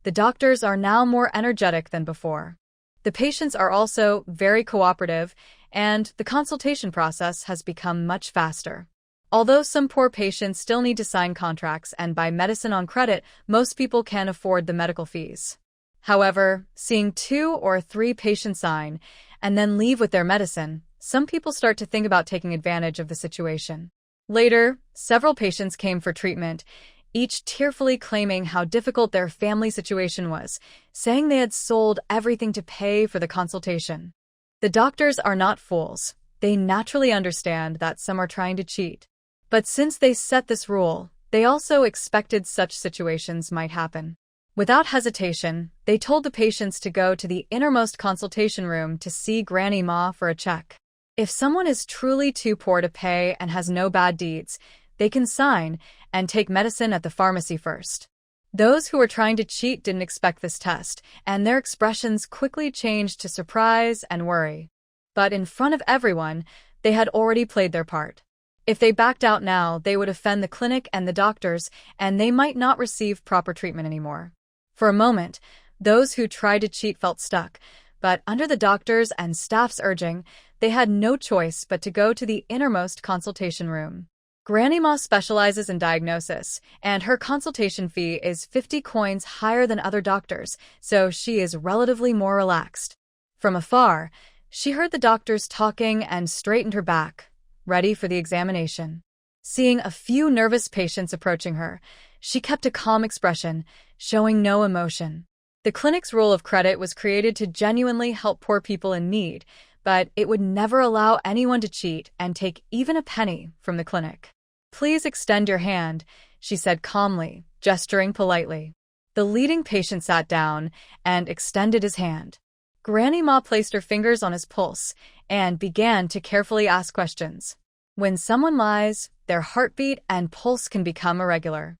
[SPEAKER 1] the doctors are now more energetic than before. The patients are also very cooperative, and the consultation process has become much faster. Although some poor patients still need to sign contracts and buy medicine on credit, most people can afford the medical fees. However, seeing 2 or 3 patients sign and then leave with their medicine, some people start to think about taking advantage of the situation. Later, several patients came for treatment, each tearfully claiming how difficult their family situation was, saying they had sold everything to pay for the consultation. The doctors are not fools. They naturally understand that some are trying to cheat. But since they set this rule, they also expected such situations might happen. Without hesitation, they told the patients to go to the innermost consultation room to see Granny Ma for a check. If someone is truly too poor to pay and has no bad deeds, they can sign and take medicine at the pharmacy first. Those who were trying to cheat didn't expect this test, and their expressions quickly changed to surprise and worry. But in front of everyone, they had already played their part. If they backed out now, they would offend the clinic and the doctors, and they might not receive proper treatment anymore. For a moment, those who tried to cheat felt stuck, but under the doctors' and staff's urging, they had no choice but to go to the innermost consultation room. Granny Ma specializes in diagnosis, and her consultation fee is 50 coins higher than other doctors, so she is relatively more relaxed. From afar, she heard the doctors talking and straightened her back, ready for the examination. Seeing a few nervous patients approaching her, she kept a calm expression, showing no emotion. The clinic's rule of credit was created to genuinely help poor people in need, but it would never allow anyone to cheat and take even a penny from the clinic. "Please extend your hand," she said calmly, gesturing politely. The leading patient sat down and extended his hand. Granny Ma placed her fingers on his pulse and began to carefully ask questions. When someone lies, their heartbeat and pulse can become irregular.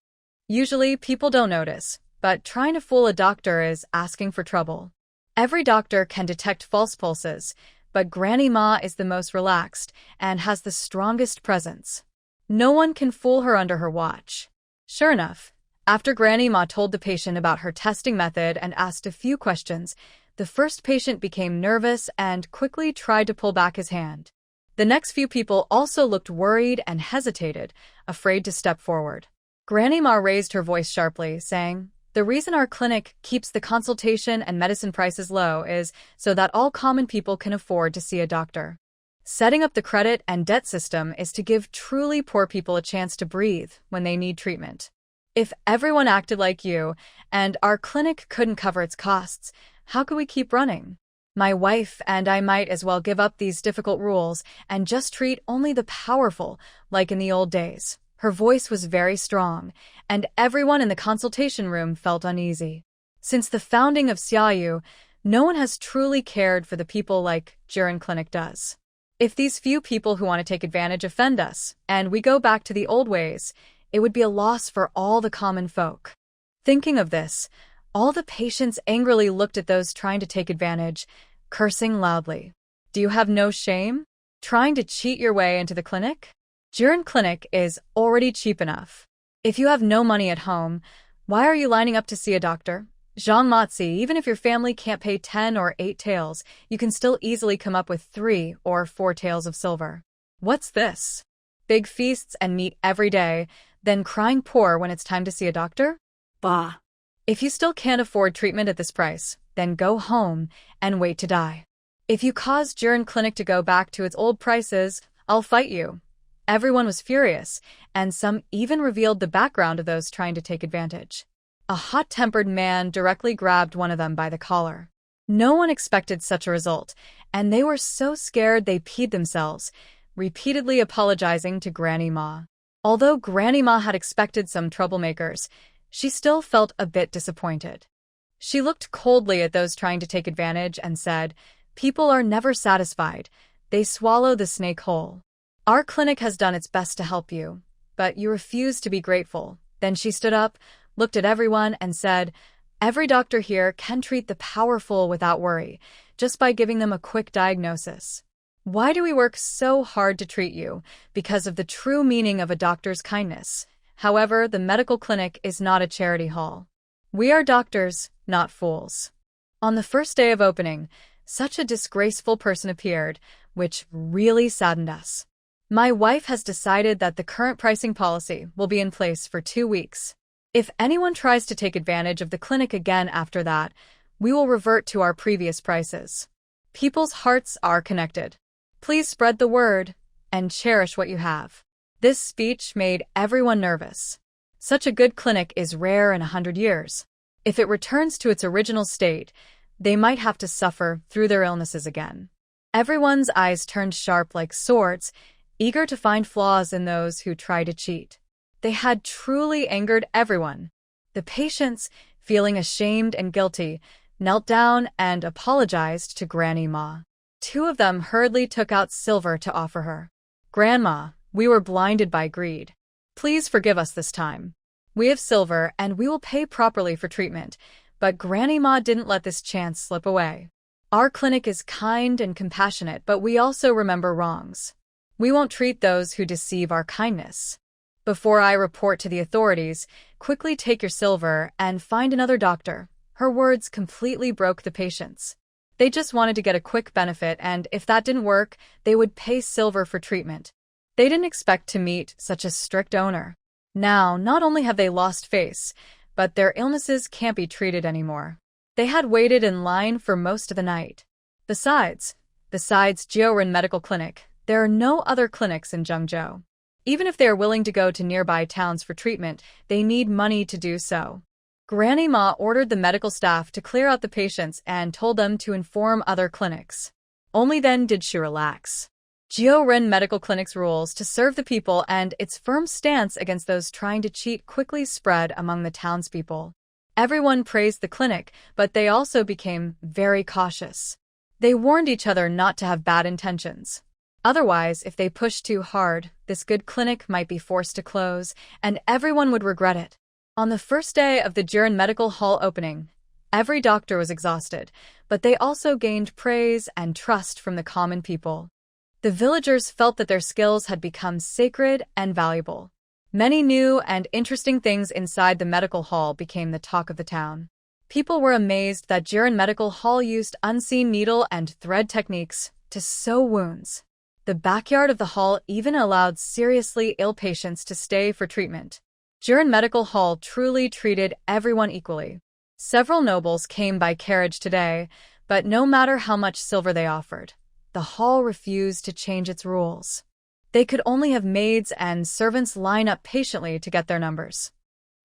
[SPEAKER 1] Usually, people don't notice, but trying to fool a doctor is asking for trouble. Every doctor can detect false pulses, but Granny Ma is the most relaxed and has the strongest presence. No one can fool her under her watch. Sure enough, after Granny Ma told the patient about her testing method and asked a few questions, the first patient became nervous and quickly tried to pull back his hand. The next few people also looked worried and hesitated, afraid to step forward. Granny Ma raised her voice sharply, saying, "The reason our clinic keeps the consultation and medicine prices low is so that all common people can afford to see a doctor. Setting up the credit and debt system is to give truly poor people a chance to breathe when they need treatment. If everyone acted like you, and our clinic couldn't cover its costs, how could we keep running? My wife and I might as well give up these difficult rules and just treat only the powerful, like in the old days." Her voice was very strong, and everyone in the consultation room felt uneasy. Since the founding of Xiaoyu, no one has truly cared for the people like Jiren Clinic does. If these few people who want to take advantage offend us, and we go back to the old ways, it would be a loss for all the common folk. Thinking of this, all the patients angrily looked at those trying to take advantage, cursing loudly. "Do you have no shame? Trying to cheat your way into the clinic? Jiren Clinic is already cheap enough. If you have no money at home, why are you lining up to see a doctor? Zhang Matzi, even if your family can't pay 10 or 8 taels, you can still easily come up with 3 or 4 taels of silver. What's this? Big feasts and meat every day, then crying poor when it's time to see a doctor?
[SPEAKER 2] Bah.
[SPEAKER 1] If you still can't afford treatment at this price, then go home and wait to die. If you cause Jiren Clinic to go back to its old prices, I'll fight you." Everyone was furious, and some even revealed the background of those trying to take advantage. A hot-tempered man directly grabbed one of them by the collar. No one expected such a result, and they were so scared they peed themselves, repeatedly apologizing to Granny Ma. Although Granny Ma had expected some troublemakers, she still felt a bit disappointed. She looked coldly at those trying to take advantage and said, "People are never satisfied. They swallow the snake whole. Our clinic has done its best to help you, but you refuse to be grateful." Then she stood up, looked at everyone, and said, "Every doctor here can treat the powerful without worry, just by giving them a quick diagnosis. Why do we work so hard to treat you? Because of the true meaning of a doctor's kindness. However, the medical clinic is not a charity hall. We are doctors, not fools." On the first day of opening, such a disgraceful person appeared, which really saddened us. My wife has decided that the current pricing policy will be in place for 2 weeks. If anyone tries to take advantage of the clinic again after that, we will revert to our previous prices. People's hearts are connected. Please spread the word and cherish what you have. This speech made everyone nervous. Such a good clinic is rare in 100 years. If it returns to its original state, they might have to suffer through their illnesses again. Everyone's eyes turned sharp like swords, eager to find flaws in those who try to cheat. They had truly angered everyone. The patients, feeling ashamed and guilty, knelt down and apologized to Granny Ma. 2 of them hurriedly took out silver to offer her. "Grandma, we were blinded by greed. Please forgive us this time. We have silver and we will pay properly for treatment, but Granny Ma didn't let this chance slip away. Our clinic is kind and compassionate, but we also remember wrongs. We won't treat those who deceive our kindness. Before I report to the authorities, quickly take your silver and find another doctor." Her words completely broke the patients. They just wanted to get a quick benefit, and if that didn't work, they would pay silver for treatment. They didn't expect to meet such a strict owner. Now, not only have they lost face, but their illnesses can't be treated anymore. They had waited in line for most of the night. Besides Jiorin Medical Clinic, there are no other clinics in Zhengzhou. Even if they are willing to go to nearby towns for treatment, they need money to do so. Granny Ma ordered the medical staff to clear out the patients and told them to inform other clinics. Only then did she relax. Jiorin Medical Clinic's rules to serve the people and its firm stance against those trying to cheat quickly spread among the townspeople. Everyone praised the clinic, but they also became very cautious. They warned each other not to have bad intentions. Otherwise, if they pushed too hard, this good clinic might be forced to close, and everyone would regret it. On the first day of the Jiorin Medical Hall opening, every doctor was exhausted, but they also gained praise and trust from the common people. The villagers felt that their skills had become sacred and valuable. Many new and interesting things inside the medical hall became the talk of the town. People were amazed that Jiorin Medical Hall used unseen needle and thread techniques to sew wounds. The backyard of the hall even allowed seriously ill patients to stay for treatment. Jiorin Medical Hall truly treated everyone equally. Several nobles came by carriage today, but no matter how much silver they offered, the hall refused to change its rules. They could only have maids and servants line up patiently to get their numbers.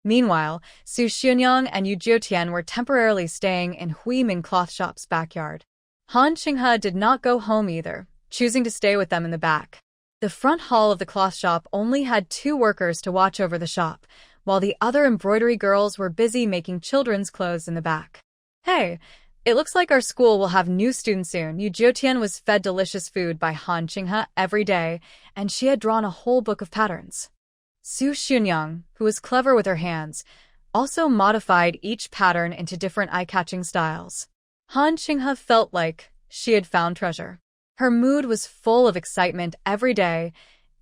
[SPEAKER 1] Meanwhile, Su Xianyang and Yu Jiutian were temporarily staying in Hui Min cloth shop's backyard. Han Qinghe did not go home either, choosing to stay with them in the back. The front hall of the cloth shop only had 2 workers to watch over the shop, while the other embroidery girls were busy making children's clothes in the back. "Hey, it looks like our school will have new students soon." Yu Jiutian was fed delicious food by Han Qinghe every day, and she had drawn a whole book of patterns. Su Xianyang, who was clever with her hands, also modified each pattern into different eye-catching styles. Han Qinghe felt like she had found treasure. Her mood was full of excitement every day,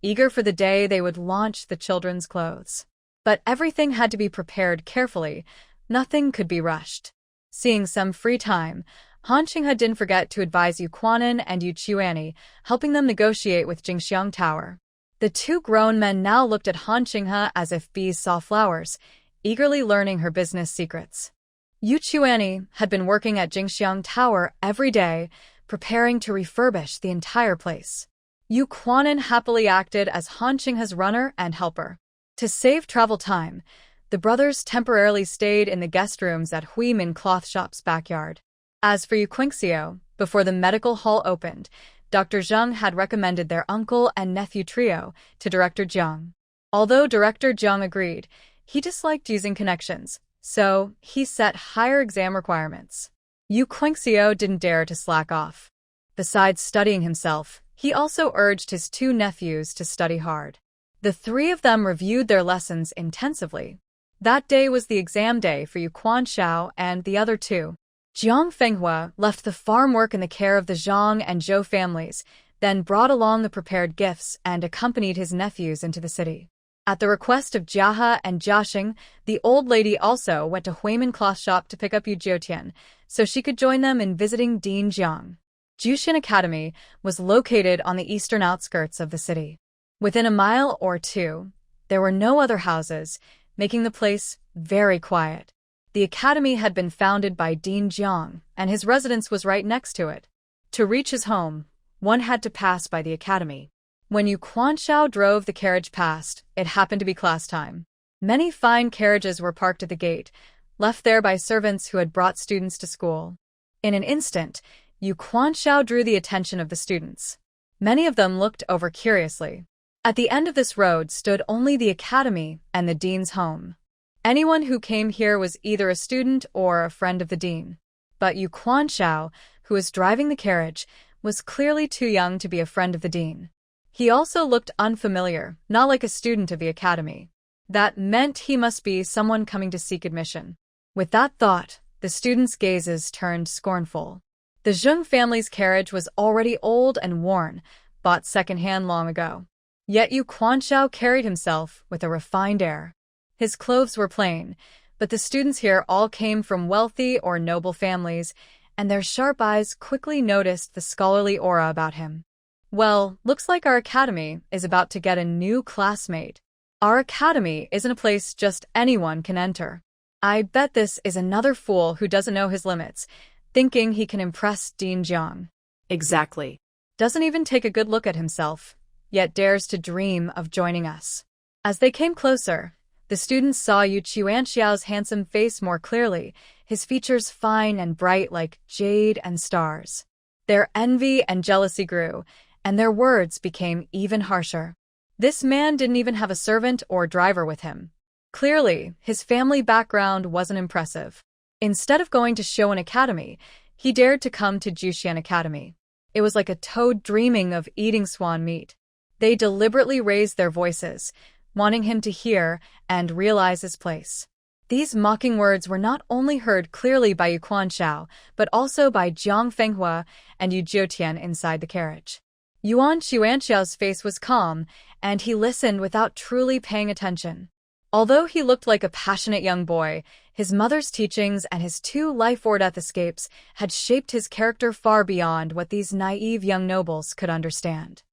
[SPEAKER 1] eager for the day they would launch the children's clothes. But everything had to be prepared carefully. Nothing could be rushed. Seeing some free time, Han Qinghe didn't forget to advise Yu Quanan and Yu Chuanyi, helping them negotiate with Jingxiang Tower. The 2 grown men now looked at Han Qinghe as if bees saw flowers, eagerly learning her business secrets. Yu Chuanyi had been working at Jingxiang Tower every day, preparing to refurbish the entire place. Yu Quanan happily acted as Han Qinghe's runner and helper. To save travel time, the brothers temporarily stayed in the guest rooms at Hui Min cloth shop's backyard. As for Yu Qingxiu, before the medical hall opened, Dr. Zheng had recommended their uncle and nephew trio to Director Zheng. Although Director Zheng agreed, he disliked using connections, so he set higher exam requirements. Yu Qingxiu didn't dare to slack off. Besides studying himself, he also urged his 2 nephews to study hard. The 3 of them reviewed their lessons intensively. That day was the exam day for Yu Quanxiao and the other 2. Jiang Fenghua left the farm work in the care of the Zhang and Zhou families, then brought along the prepared gifts and accompanied his nephews into the city. At the request of Jiahe and Jiaxing, the old lady also went to Huimin cloth shop to pick up Yu Jiutian, so she could join them in visiting Dean Jiang. Jushin Academy was located on the eastern outskirts of the city. Within a mile or two, there were no other houses, making the place very quiet. The academy had been founded by Dean Jiang, and his residence was right next to it. To reach his home, one had to pass by the academy. When Yu Quanxiao drove the carriage past, it happened to be class time. Many fine carriages were parked at the gate, left there by servants who had brought students to school. In an instant, Yu Quanxiao drew the attention of the students. Many of them looked over curiously. At the end of this road stood only the academy and the dean's home. Anyone who came here was either a student or a friend of the dean. But Yu Quanxiao, who was driving the carriage, was clearly too young to be a friend of the dean. He also looked unfamiliar, not like a student of the academy. That meant he must be someone coming to seek admission. With that thought, the students' gazes turned scornful. The Zheng family's carriage was already old and worn, bought secondhand long ago. Yet Yu Quanxiao carried himself with a refined air. His clothes were plain, but the students here all came from wealthy or noble families, and their sharp eyes quickly noticed the scholarly aura about him. Well, looks like our academy is about to get a new classmate. Our academy isn't a place just anyone can enter. I bet this is another fool who doesn't know his limits, thinking he can impress Dean Jiang.
[SPEAKER 2] Exactly.
[SPEAKER 1] Doesn't even take a good look at himself, yet dares to dream of joining us. As they came closer, the students saw Yu Quanxiao's handsome face more clearly, his features fine and bright like jade and stars. Their envy and jealousy grew, and their words became even harsher. This man didn't even have a servant or driver with him. Clearly, his family background wasn't impressive. Instead of going to Shoan Academy, he dared to come to Jushan Academy. It was like a toad dreaming of eating swan meat. They deliberately raised their voices, wanting him to hear and realize his place. These mocking words were not only heard clearly by Yu Quanxiao, but also by Jiang Fenghua and Yu Jiutian inside the carriage. Yuan Xuanxiao's face was calm, and he listened without truly paying attention. Although he looked like a passionate young boy, his mother's teachings and his 2 life-or-death escapes had shaped his character far beyond what these naive young nobles could understand.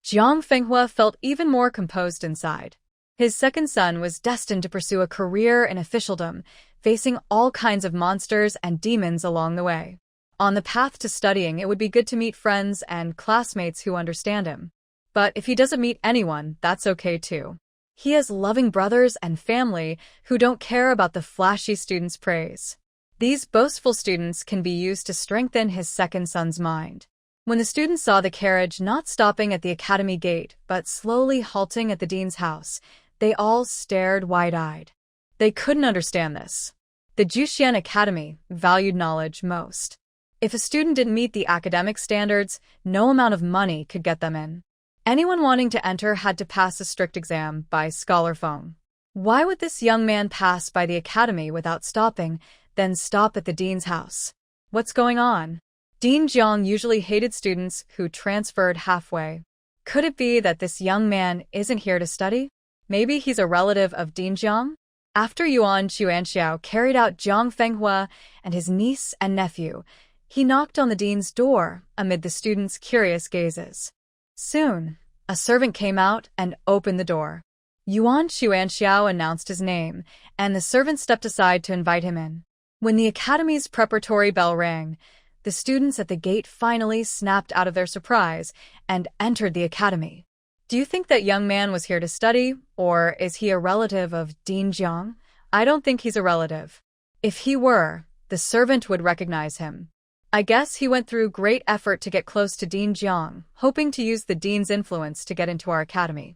[SPEAKER 1] Jiang Fenghua felt even more composed inside. His second son was destined to pursue a career in officialdom, facing all kinds of monsters and demons along the way. On the path to studying, it would be good to meet friends and classmates who understand him. But if he doesn't meet anyone, that's okay too. He has loving brothers and family who don't care about the flashy students' praise. These boastful students can be used to strengthen his second son's mind. When the students saw the carriage not stopping at the academy gate, but slowly halting at the dean's house, they all stared wide-eyed. They couldn't understand this. The Jushan Academy valued knowledge most. If a student didn't meet the academic standards, no amount of money could get them in. Anyone wanting to enter had to pass a strict exam by Scholar Feng. Why would this young man pass by the academy without stopping, then stop at the dean's house? What's going on? Dean Jiang usually hated students who transferred halfway. Could it be that this young man isn't here to study? Maybe he's a relative of Dean Jiang? After Yuan Xuanxiao carried out Jiang Fenghua and his niece and nephew, he knocked on the dean's door amid the students' curious gazes. Soon, a servant came out and opened the door. Yuan Xuanxiao announced his name, and the servant stepped aside to invite him in. When the academy's preparatory bell rang, the students at the gate finally snapped out of their surprise and entered the academy. Do you think that young man was here to study, or is he a relative of Dean Jiang? I don't think he's a relative. If he were, the servant would recognize him. I guess he went through great effort to get close to Dean Jiang, hoping to use the dean's influence to get into our academy.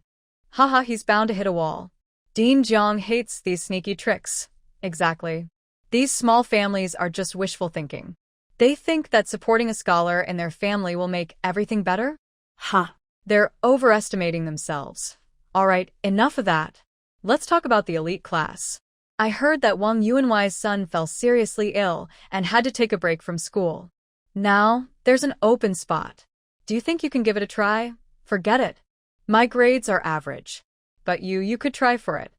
[SPEAKER 1] Haha, he's bound to hit a wall. Dean Jiang hates these sneaky tricks. Exactly. These small families are just wishful thinking. They think that supporting a scholar in their family will make everything better?
[SPEAKER 2] Ha!
[SPEAKER 1] They're overestimating themselves. Alright, enough of that. Let's talk about the elite class. I heard that Wang Yuanwei's son fell seriously ill and had to take a break from school. Now, there's an open spot. Do you think you can give it a try? Forget it. My grades are average. But you could try for it.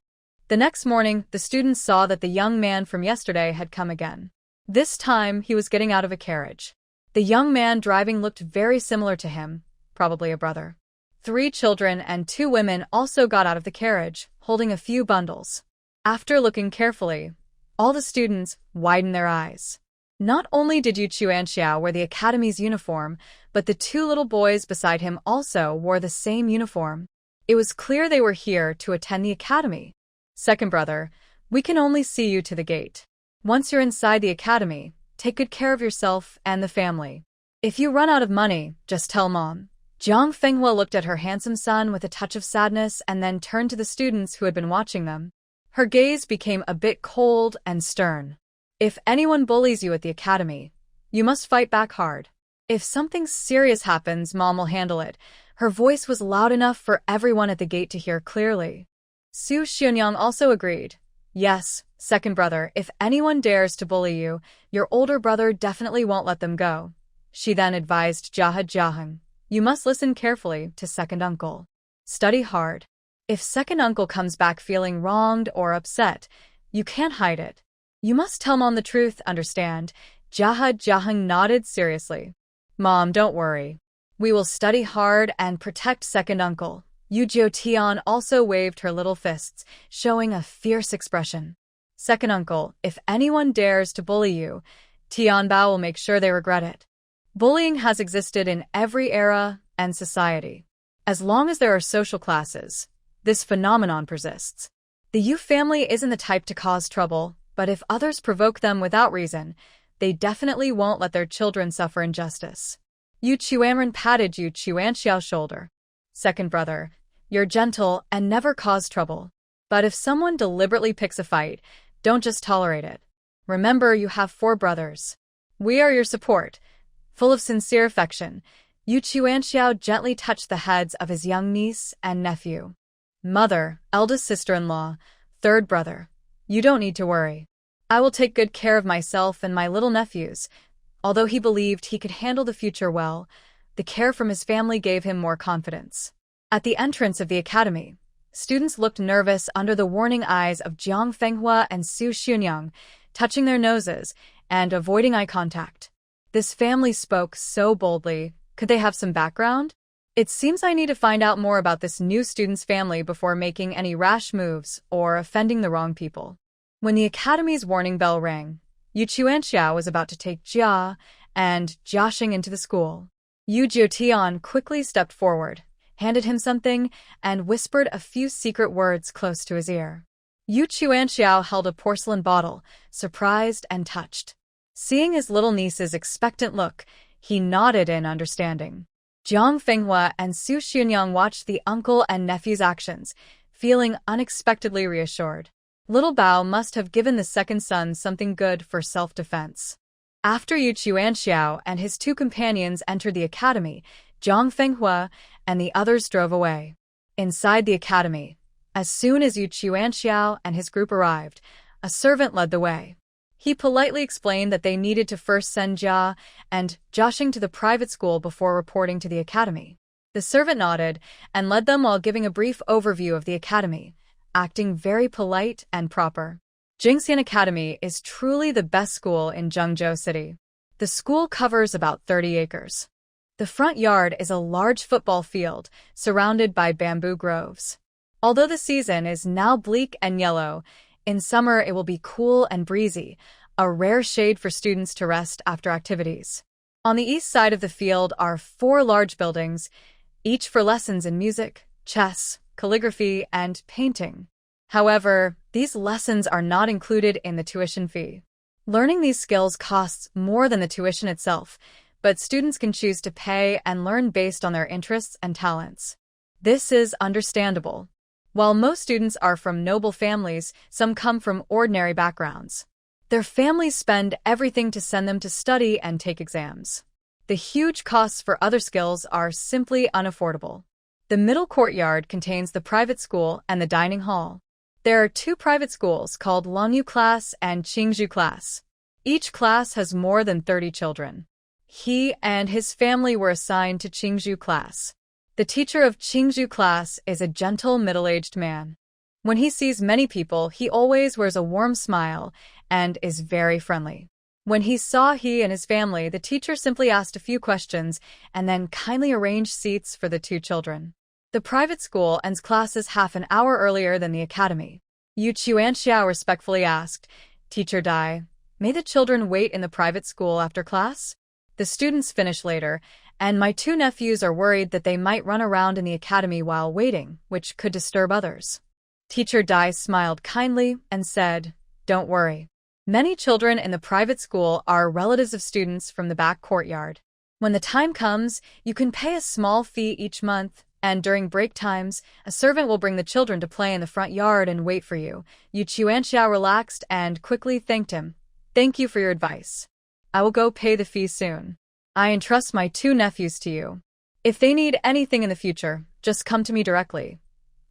[SPEAKER 1] The next morning, the students saw that the young man from yesterday had come again. This time, he was getting out of a carriage. The young man driving looked very similar to him, probably a brother. 3 children and 2 women also got out of the carriage, holding a few bundles. After looking carefully, all the students widened their eyes. Not only did Yu Chuanxiao wear the academy's uniform, but the 2 little boys beside him also wore the same uniform. It was clear they were here to attend the academy. Second brother, we can only see you to the gate. Once you're inside the academy, take good care of yourself and the family. If you run out of money, just tell Mom. Jiang Fenghua looked at her handsome son with a touch of sadness and then turned to the students who had been watching them. Her gaze became a bit cold and stern. If anyone bullies you at the academy, you must fight back hard. If something serious happens, Mom will handle it. Her voice was loud enough for everyone at the gate to hear clearly. Su Xianyang also agreed. Yes, second brother, if anyone dares to bully you, your older brother definitely won't let them go. She then advised Jiaheng. You must listen carefully to second uncle. Study hard. If second uncle comes back feeling wronged or upset, you can't hide it. You must tell Mom the truth, understand? Jiaheng nodded seriously. Mom, don't worry. We will study hard and protect second uncle. Yu Tian also waved her little fists, showing a fierce expression. Second uncle, if anyone dares to bully you, Tianbao will make sure they regret it. Bullying has existed in every era and society. As long as there are social classes, this phenomenon persists. The Yu family isn't the type to cause trouble, but if others provoke them without reason, they definitely won't let their children suffer injustice. Yu Chuanren patted Yu Chuanxiao's shoulder. Second brother, you're gentle and never cause trouble. But if someone deliberately picks a fight, don't just tolerate it. Remember, you have 4 brothers. We are your support. Full of sincere affection, Yu Chuanxiao gently touched the heads of his young niece and nephew. Mother, eldest sister-in-law, third brother, you don't need to worry. I will take good care of myself and my little nephews. Although he believed he could handle the future well, the care from his family gave him more confidence. At the entrance of the academy, students looked nervous under the warning eyes of Jiang Fenghua and Su Xianyang, touching their noses and avoiding eye contact. This family spoke so boldly. Could they have some background? It seems I need to find out more about this new student's family before making any rash moves or offending the wrong people. When the academy's warning bell rang, Yu Chuanxiao was about to take Jia and Jiaxing into the school. Yu Tian quickly stepped forward, handed him something, and whispered a few secret words close to his ear. Yu Chuanxiao held a porcelain bottle, surprised and touched. Seeing his little niece's expectant look, he nodded in understanding. Jiang Fenghua and Su Xianyang watched the uncle and nephew's actions, feeling unexpectedly reassured. Little Bao must have given the second son something good for self-defense. After Yu Chuanxiao and his 2 companions entered the academy, Jiang Fenghua and the others drove away. Inside the academy, as soon as Yu Chuanxiao and his group arrived, a servant led the way. He politely explained that they needed to first send Jia and Jiaxing to the private school before reporting to the academy. The servant nodded and led them while giving a brief overview of the academy, acting very polite and proper. Jingxian Academy is truly the best school in Zhengzhou City. The school covers about 30 acres. The front yard is a large football field surrounded by bamboo groves. Although the season is now bleak and yellow, in summer it will be cool and breezy, a rare shade for students to rest after activities. On the east side of the field are 4 large buildings, each for lessons in music, chess, calligraphy, and painting. However, these lessons are not included in the tuition fee. Learning these skills costs more than the tuition itself, but students can choose to pay and learn based on their interests and talents. This is understandable. While most students are from noble families, some come from ordinary backgrounds. Their families spend everything to send them to study and take exams. The huge costs for other skills are simply unaffordable. The middle courtyard contains the private school and the dining hall. There are 2 private schools called Longyu class and Qingzhu class. Each class has more than 30 children. He and his family were assigned to Qingzhu class. The teacher of Qingzhu class is a gentle middle-aged man. When he sees many people, he always wears a warm smile and is very friendly. When he saw he and his family, the teacher simply asked a few questions and then kindly arranged seats for the 2 children. The private school ends classes half an hour earlier than the academy. Yu Chuanxiao respectfully asked, Teacher Dai, may the children wait in the private school after class? The students finish later, and my two nephews are worried that they might run around in the academy while waiting, which could disturb others. Teacher Dai smiled kindly and said, Don't worry. Many children in the private school are relatives of students from the back courtyard. When the time comes, you can pay a small fee each month, and during break times, a servant will bring the children to play in the front yard and wait for you. Yu Chuanxiao relaxed and quickly thanked him. Thank you for your advice. I will go pay the fee soon. I entrust my two nephews to you. If they need anything in the future, just come to me directly.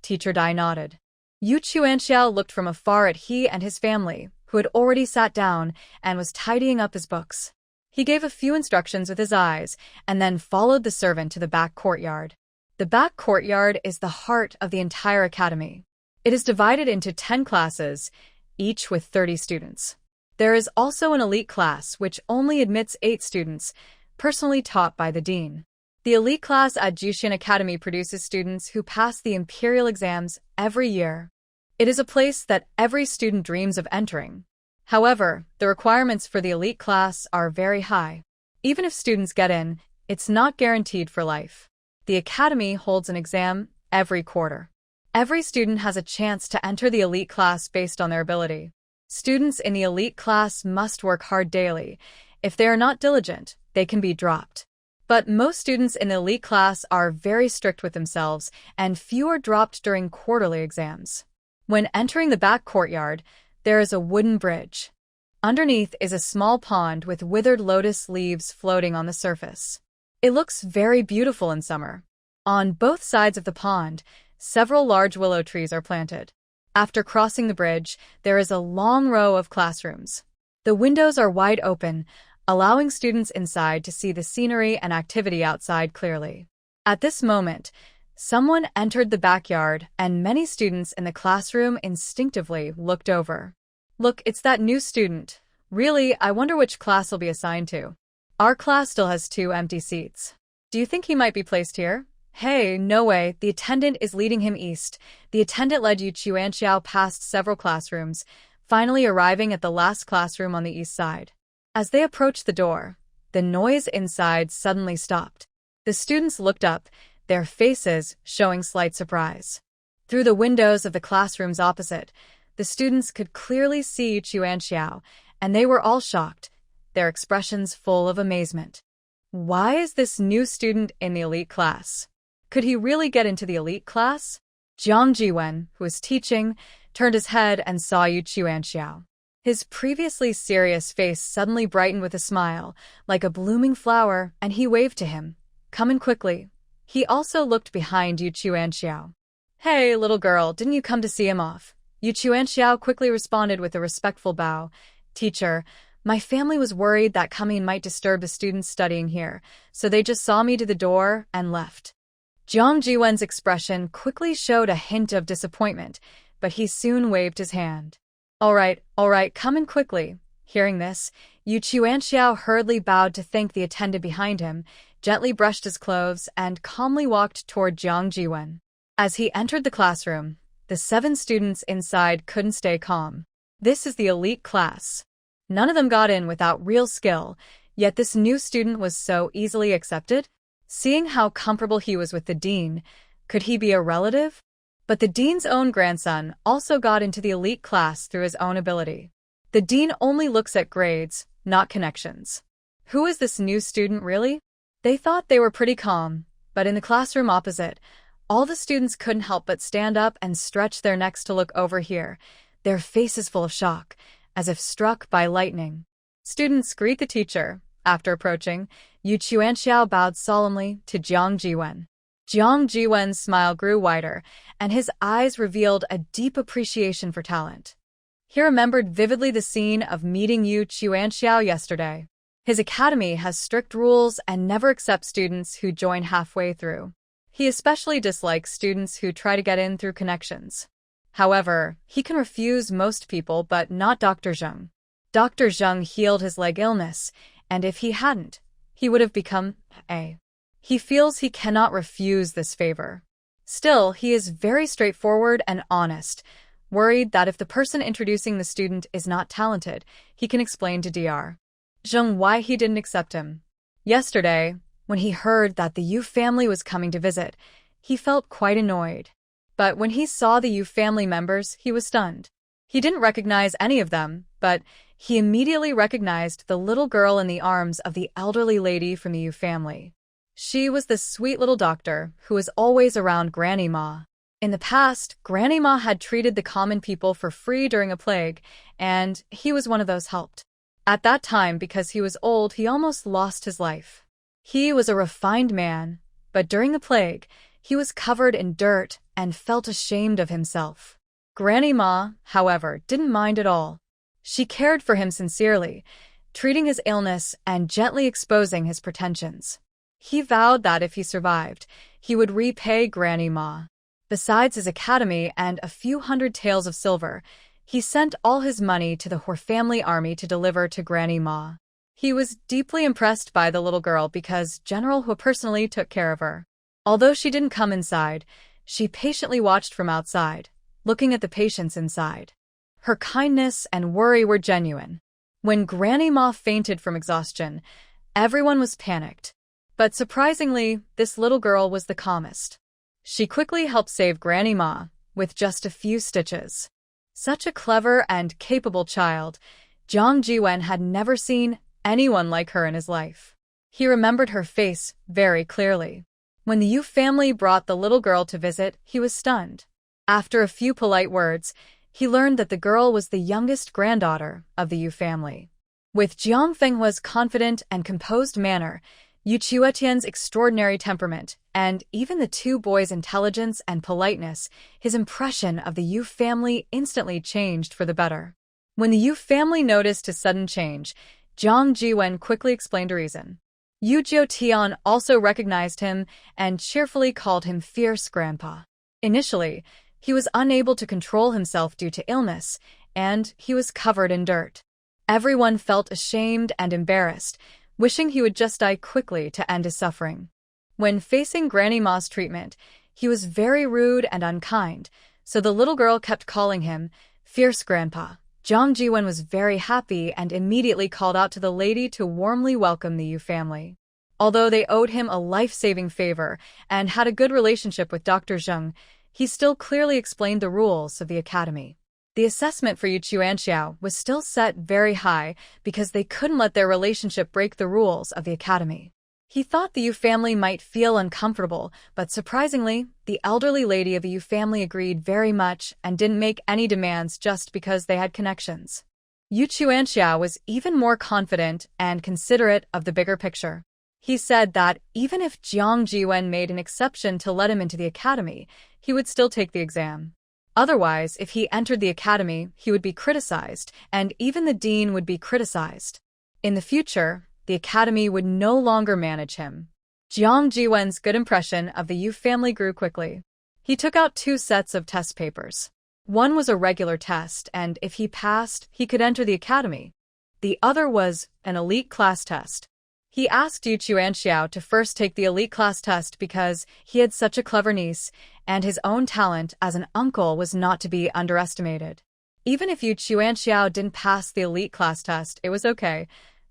[SPEAKER 1] Teacher Dai nodded. Yu Chuanxiao looked from afar at he and his family, who had already sat down and was tidying up his books. He gave a few instructions with his eyes and then followed the servant to the back courtyard. The back courtyard is the heart of the entire academy. It is divided into 10 classes, each with 30 students. There is also an elite class which only admits 8 students, personally taught by the dean. The elite class at Jushin Academy produces students who pass the imperial exams every year. It is a place that every student dreams of entering. However, the requirements for the elite class are very high. Even if students get in, it's not guaranteed for life. The academy holds an exam every quarter. Every student has a chance to enter the elite class based on their ability. Students in the elite class must work hard daily. If they are not diligent, they can be dropped. But most students in the elite class are very strict with themselves, and few are dropped during quarterly exams. When entering the back courtyard, there is a wooden bridge. Underneath is a small pond with withered lotus leaves floating on the surface. It looks very beautiful in summer. On both sides of the pond, several large willow trees are planted. After crossing the bridge, there is a long row of classrooms. The windows are wide open, allowing students inside to see the scenery and activity outside clearly. At this moment, someone entered the backyard, and many students in the classroom instinctively looked over. Look, it's that new student. Really, I wonder which class he'll be assigned to. Our class still has 2 empty seats. Do you think he might be placed here? Hey, no way, the attendant is leading him east. The attendant led Yu Chuanxiao past several classrooms, finally arriving at the last classroom on the east side. As they approached the door, the noise inside suddenly stopped. The students looked up, their faces showing slight surprise. Through the windows of the classrooms opposite, the students could clearly see Chuanxiao, and they were all shocked, their expressions full of amazement. Why is this new student in the elite class? Could he really get into the elite class? Jiang Jiwen, who was teaching, turned his head and saw Yu Chuanxiao. His previously serious face suddenly brightened with a smile, like a blooming flower, and he waved to him. Come in quickly. He also looked behind Yu Chuanxiao. Hey, little girl, didn't you come to see him off? Yu Chuanxiao quickly responded with a respectful bow. Teacher, my family was worried that coming might disturb the students studying here, so they just saw me to the door and left. Jiang Jiwen's expression quickly showed a hint of disappointment, but he soon waved his hand. All right, come in quickly. Hearing this, Yu Chuanxiao hurriedly bowed to thank the attendant behind him, gently brushed his clothes, and calmly walked toward Jiang Jiwen. As he entered the classroom, the 7 students inside couldn't stay calm. This is the elite class. None of them got in without real skill, yet this new student was so easily accepted. Seeing how comfortable he was with the dean, could he be a relative? But the dean's own grandson also got into the elite class through his own ability. The dean only looks at grades, not connections. Who is this new student really? They thought they were pretty calm, but in the classroom opposite, all the students couldn't help but stand up and stretch their necks to look over here, their faces full of shock, as if struck by lightning. Students greet the teacher. After approaching, Yu Chuanxiao bowed solemnly to Jiang Jiwen. Jiang Jiwen's smile grew wider, and his eyes revealed a deep appreciation for talent. He remembered vividly the scene of meeting Yu Chuanxiao yesterday. His academy has strict rules and never accepts students who join halfway through. He especially dislikes students who try to get in through connections. However, he can refuse most people but not Dr. Zheng. Dr. Zheng healed his leg illness, and if he hadn't, he would have become a. He feels he cannot refuse this favor. Still, he is very straightforward and honest, worried that if the person introducing the student is not talented, he can explain to Dr. Zheng why he didn't accept him. Yesterday, when he heard that the Yu family was coming to visit, he felt quite annoyed. But when he saw the Yu family members, he was stunned. He didn't recognize any of them, but he immediately recognized the little girl in the arms of the elderly lady from the Yu family. She was the sweet little doctor who was always around Granny Ma. In the past, Granny Ma had treated the common people for free during a plague, and he was one of those helped. At that time, because he was old, he almost lost his life. He was a refined man, but during the plague, he was covered in dirt and felt ashamed of himself. Granny Ma, however, didn't mind at all. She cared for him sincerely, treating his illness and gently exposing his pretensions. He vowed that if he survived, he would repay Granny Ma. Besides his academy and a few hundred taels of silver, he sent all his money to the Hor family army to deliver to Granny Ma. He was deeply impressed by the little girl because General Hu personally took care of her. Although she didn't come inside, she patiently watched from outside, looking at the patients inside. Her kindness and worry were genuine. When Granny Ma fainted from exhaustion, everyone was panicked. But surprisingly, this little girl was the calmest. She quickly helped save Granny Ma, with just a few stitches. Such a clever and capable child, Jiang Jiwen had never seen anyone like her in his life. He remembered her face very clearly. When the Yu family brought the little girl to visit, he was stunned. After a few polite words, he learned that the girl was the youngest granddaughter of the Yu family. With Jiang Fenghua's confident and composed manner, Yu Chuetian's extraordinary temperament, and even the two boys' intelligence and politeness, his impression of the Yu family instantly changed for the better. When the Yu family noticed his sudden change, Jiang Jiwen quickly explained a reason. Yu Jiutian also recognized him and cheerfully called him Fierce Grandpa. Initially, he was unable to control himself due to illness, and he was covered in dirt. Everyone felt ashamed and embarrassed, wishing he would just die quickly to end his suffering. When facing Granny Ma's treatment, he was very rude and unkind, so the little girl kept calling him Fierce Grandpa. Jiang Jiwen was very happy and immediately called out to the lady to warmly welcome the Yu family. Although they owed him a life-saving favor and had a good relationship with Dr. Zheng, he still clearly explained the rules of the academy. The assessment for Yu Chuanxiao was still set very high because they couldn't let their relationship break the rules of the academy. He thought the Yu family might feel uncomfortable, but surprisingly, the elderly lady of the Yu family agreed very much and didn't make any demands just because they had connections. Yu Chuanxiao was even more confident and considerate of the bigger picture. He said that even if Jiang Jiwen made an exception to let him into the academy, he would still take the exam. Otherwise, if he entered the academy, he would be criticized, and even the dean would be criticized. In the future, the academy would no longer manage him. Jiang Jiwen's good impression of the Yu family grew quickly. He took out 2 sets of test papers. One was a regular test, and if he passed, he could enter the academy. The other was an elite class test. He asked Yu Chuanxiao to first take the elite class test because he had such a clever niece, and his own talent as an uncle was not to be underestimated. Even if Yu Chuanxiao didn't pass the elite class test, it was okay.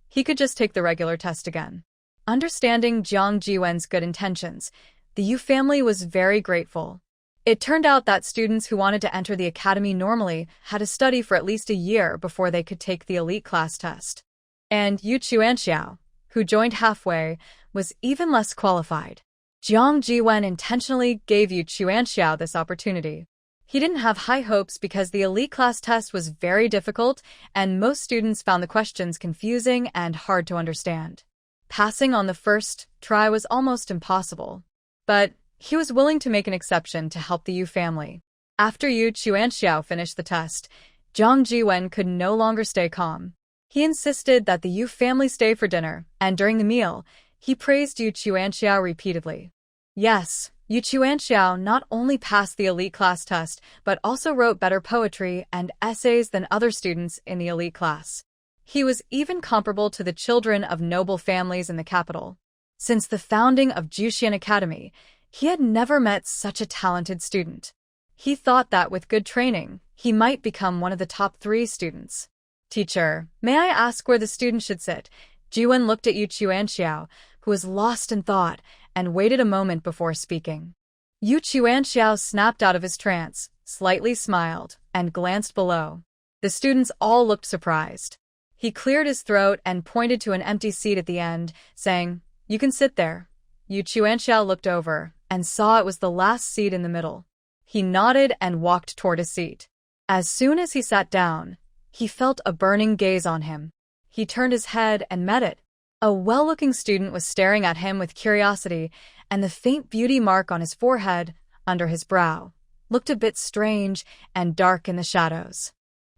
[SPEAKER 1] He could just take the regular test again. Understanding Jiang Jiwen's good intentions, the Yu family was very grateful. It turned out that students who wanted to enter the academy normally had to study for at least a year before they could take the elite class test. And Yu Chuanxiao, who joined halfway, was even less qualified. Jiang Jiwen intentionally gave Yu Chuanxiao this opportunity. He didn't have high hopes because the elite class test was very difficult and most students found the questions confusing and hard to understand. Passing on the first try was almost impossible. But he was willing to make an exception to help the Yu family. After Yu Chuanxiao finished the test, Jiang Jiwen could no longer stay calm. He insisted that the Yu family stay for dinner, and during the meal, he praised Yu Chuanxiao repeatedly. Yes, Yu Chuanxiao not only passed the elite class test, but also wrote better poetry and essays than other students in the elite class. He was even comparable to the children of noble families in the capital. Since the founding of Jushian Academy, He had never met such a talented student. He thought that with good training, he might become one of the top 3 students. Teacher, may I ask where the student should sit? Jiwen looked at Yu Chuanxiao, who was lost in thought, and waited a moment before speaking. Yu Chuanxiao snapped out of his trance, slightly smiled, and glanced below. The students all looked surprised. He cleared his throat and pointed to an empty seat at the end, saying, "You can sit there." Yu Chuanxiao looked over and saw it was the last seat in the middle. He nodded and walked toward his seat. As soon as he sat down, he felt a burning gaze on him. He turned his head and met it. A well-looking student was staring at him with curiosity, and the faint beauty mark on his forehead, under his brow, looked a bit strange and dark in the shadows.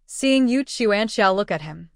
[SPEAKER 1] Seeing Yu Chuanxiao look at him,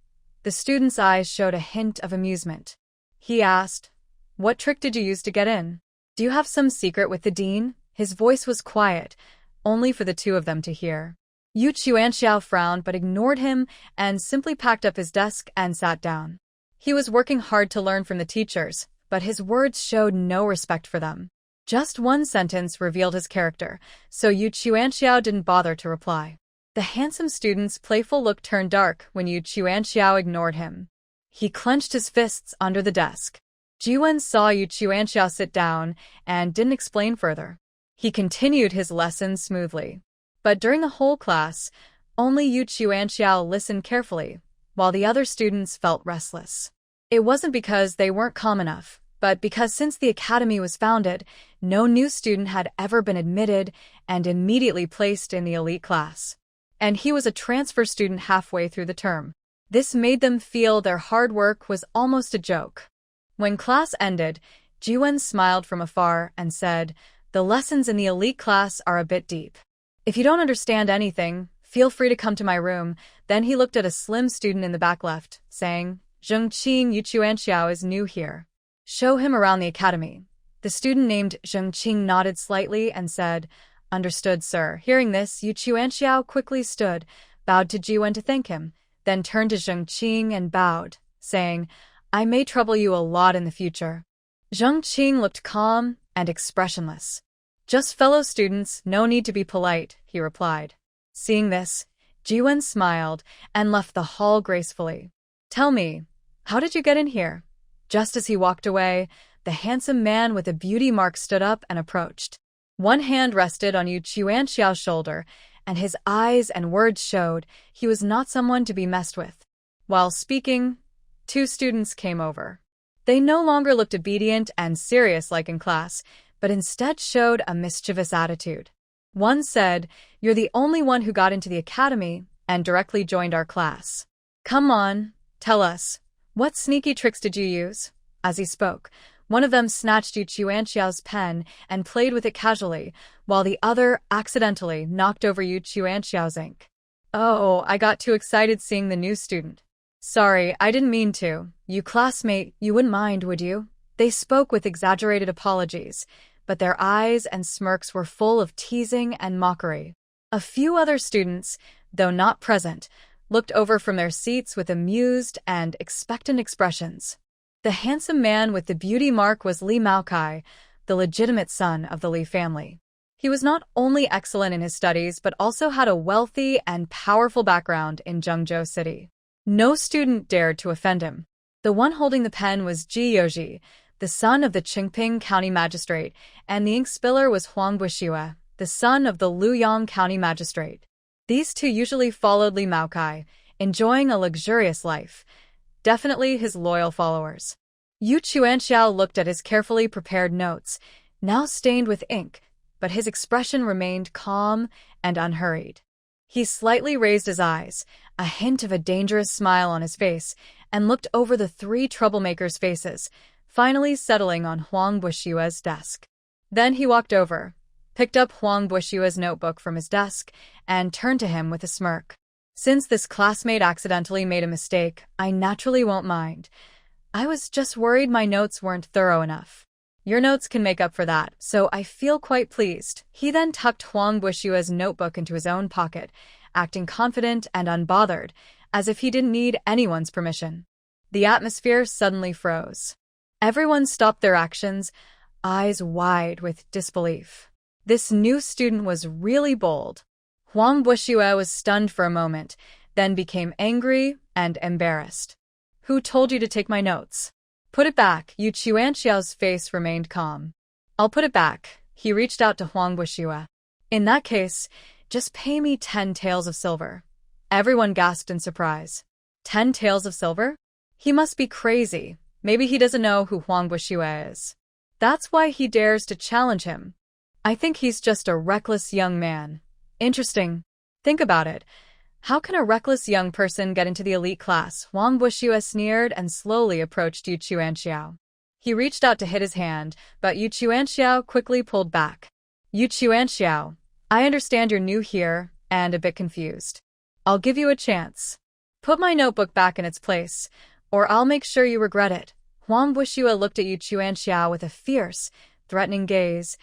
[SPEAKER 1] the student's eyes showed a hint of amusement. He asked, "What trick did you use to get in? Do you have some secret with the dean?" His voice was quiet, only for the two of them to hear. Yu Chuanxiao frowned but ignored him and simply packed up his desk and sat down. He was working hard to learn from the teachers, but his words showed no respect for them. Just one sentence revealed his character, so Yu Chuanxiao didn't bother to reply. The handsome student's playful look turned dark when Yu Chuanxiao ignored him. He clenched his fists under the desk. Jiwen saw Yu Chuanxiao sit down and didn't explain further. He continued his lesson smoothly. But during the whole class, only Yu Chuanxiao listened carefully, while the other students felt restless. It wasn't because they weren't calm enough, but because since the academy was founded, no new student had ever been admitted and immediately placed in the elite class. And he was a transfer student halfway through the term. This made them feel their hard work was almost a joke. When class ended, Jiwen smiled from afar and said, "The lessons in the elite class are a bit deep. If you don't understand anything, feel free to come to my room." Then he looked at a slim student in the back left, saying, "Zhengqing Yu Chuanxiao is new here. Show him around the academy." The student named Zhengqing nodded slightly and said, "Understood, sir." Hearing this, Yu Chuanxiao quickly stood, bowed to Jiwen to thank him, then turned to Zhengqing and bowed, saying, "I may trouble you a lot in the future." Zhengqing looked calm and expressionless. "Just fellow students, no need to be polite," he replied. Seeing this, Jiwen smiled and left the hall gracefully. "Tell me, how did you get in here?" Just as he walked away, the handsome man with a beauty mark stood up and approached. One hand rested on Yu Chuanxiao's shoulder, and his eyes and words showed he was not someone to be messed with. While speaking, 2 students came over. They no longer looked obedient and serious like in class, but instead showed a mischievous attitude. One said, "You're the only one who got into the academy and directly joined our class. Come on, tell us, what sneaky tricks did you use?" As he spoke, one of them snatched Yu Chuanxiao's pen and played with it casually, while the other accidentally knocked over Yu Chuanxiao's ink. "Oh, I got too excited seeing the new student. Sorry, I didn't mean to. You classmate, you wouldn't mind, would you?" They spoke with exaggerated apologies, but their eyes and smirks were full of teasing and mockery. A few other students, though not present, looked over from their seats with amused and expectant expressions. The handsome man with the beauty mark was Li Maokai, the legitimate son of the Li family. He was not only excellent in his studies but also had a wealthy and powerful background in Zhengzhou City. No student dared to offend him. The one holding the pen was Ji Yoji, the son of the Qingping County Magistrate, and the ink spiller was Huang Buixue, the son of the Luyang County Magistrate. These two usually followed Li Maokai, enjoying a luxurious life. Definitely his loyal followers. Yu Chuanxiao looked at his carefully prepared notes, now stained with ink, but his expression remained calm and unhurried. He slightly raised his eyes, a hint of a dangerous smile on his face, and looked over the 3 troublemakers' faces, finally settling on Huang Buixue's desk. Then he walked over, picked up Huang Buixue's notebook from his desk, and turned to him with a smirk. "Since this classmate accidentally made a mistake, I naturally won't mind. I was just worried my notes weren't thorough enough. Your notes can make up for that, so I feel quite pleased." He then tucked Huang Buixue's notebook into his own pocket, acting confident and unbothered, as if he didn't need anyone's permission. The atmosphere suddenly froze. Everyone stopped their actions, eyes wide with disbelief. This new student was really bold. Huang Bushue was stunned for a moment, then became angry and embarrassed. Who told you to take my notes? Put it back. Yu Chuanxiao's face remained calm. I'll put it back. He reached out to Huang Bushue. In that case, just pay me 10 taels of silver. Everyone gasped in surprise. 10 taels of silver? He must be crazy. Maybe he doesn't know who Huang Bushue is. That's why he dares to challenge him. I think he's just a reckless young man. Interesting. Think about it. How can a reckless young person get into the elite class? Huang Bushue sneered and slowly approached Yu Chuanxiao. He reached out to hit his hand, but Yu Chuanxiao quickly pulled back. Yu Chuanxiao, I understand you're new here and a bit confused. I'll give you a chance. Put my notebook back in its place, or I'll make sure you regret it. Huang Bushue looked at Yu Chuanxiao with a fierce, threatening gaze,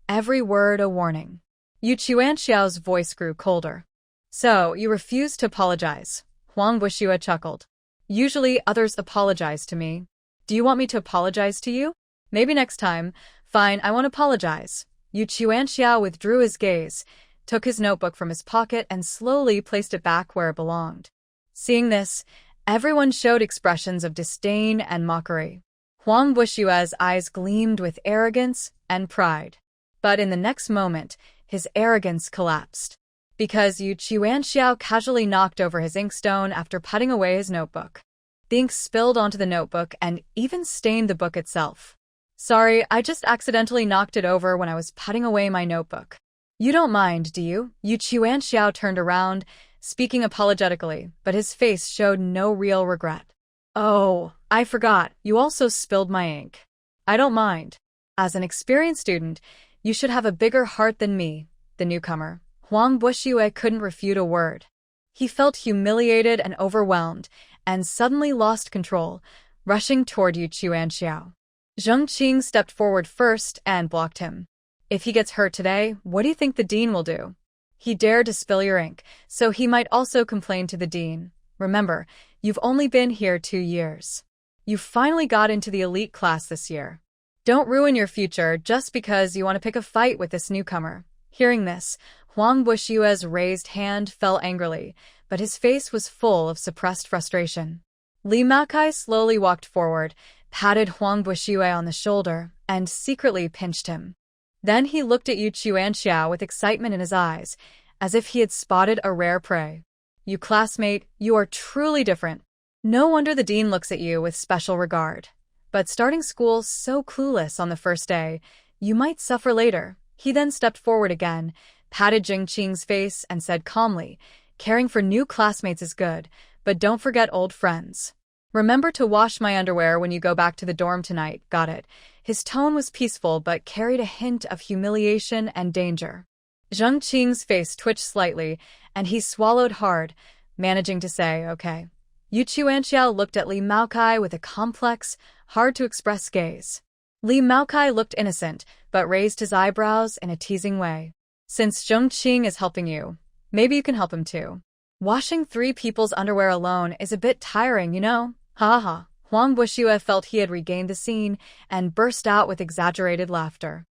[SPEAKER 1] every word a warning. Yu Chuanxiao's voice grew colder. So, you refuse to apologize? Huang Bushue chuckled. Usually others apologize to me. Do you want me to apologize to you? Maybe next time. Fine, I won't apologize. Yu Chuanxiao withdrew his gaze, took his notebook from his pocket and slowly placed it back where it belonged. Seeing this, everyone showed expressions of disdain and mockery. Huang Bushue's eyes gleamed with arrogance and pride. But in the next moment, his arrogance collapsed. Because Yu Chuanxiao casually knocked over his inkstone after putting away his notebook. The ink spilled onto the notebook and even stained the book itself. Sorry, I just accidentally knocked it over when I was putting away my notebook. You don't mind, do you? Yu Chuanxiao turned around, speaking apologetically, but his face showed no real regret. Oh, I forgot, you also spilled my ink. I don't mind. As an experienced student, you should have a bigger heart than me, the newcomer. Huang Bushue couldn't refute a word. He felt humiliated and overwhelmed, and suddenly lost control, rushing toward Yu Chuanxiao. Zheng Qing stepped forward first and blocked him. If he gets hurt today, what do you think the dean will do? He dared to spill your ink, so he might also complain to the dean. Remember, you've only been here 2 years. You finally got into the elite class this year. Don't ruin your future just because you want to pick a fight with this newcomer. Hearing this, Huang Bushue's raised hand fell angrily, but his face was full of suppressed frustration. Li Maokai slowly walked forward, patted Huang Bushue on the shoulder, and secretly pinched him. Then he looked at Yu Chuanxiao with excitement in his eyes, as if he had spotted a rare prey. You classmate, you are truly different. No wonder the dean looks at you with special regard. But starting school so clueless on the first day, you might suffer later. He then stepped forward again, patted Zheng Qing's face and said calmly, caring for new classmates is good, but don't forget old friends. Remember to wash my underwear when you go back to the dorm tonight, got it? His tone was peaceful but carried a hint of humiliation and danger. Zheng Qing's face twitched slightly, and he swallowed hard, managing to say, okay. Yu Chuanxiao looked at Li Maokai with a complex, hard-to-express gaze. Li Maokai looked innocent, but raised his eyebrows in a teasing way. Since Zheng Qing is helping you, maybe you can help him too. Washing 3 people's underwear alone is a bit tiring, you know? Ha ha. Huang Bushue felt he had regained the scene and burst out with exaggerated laughter.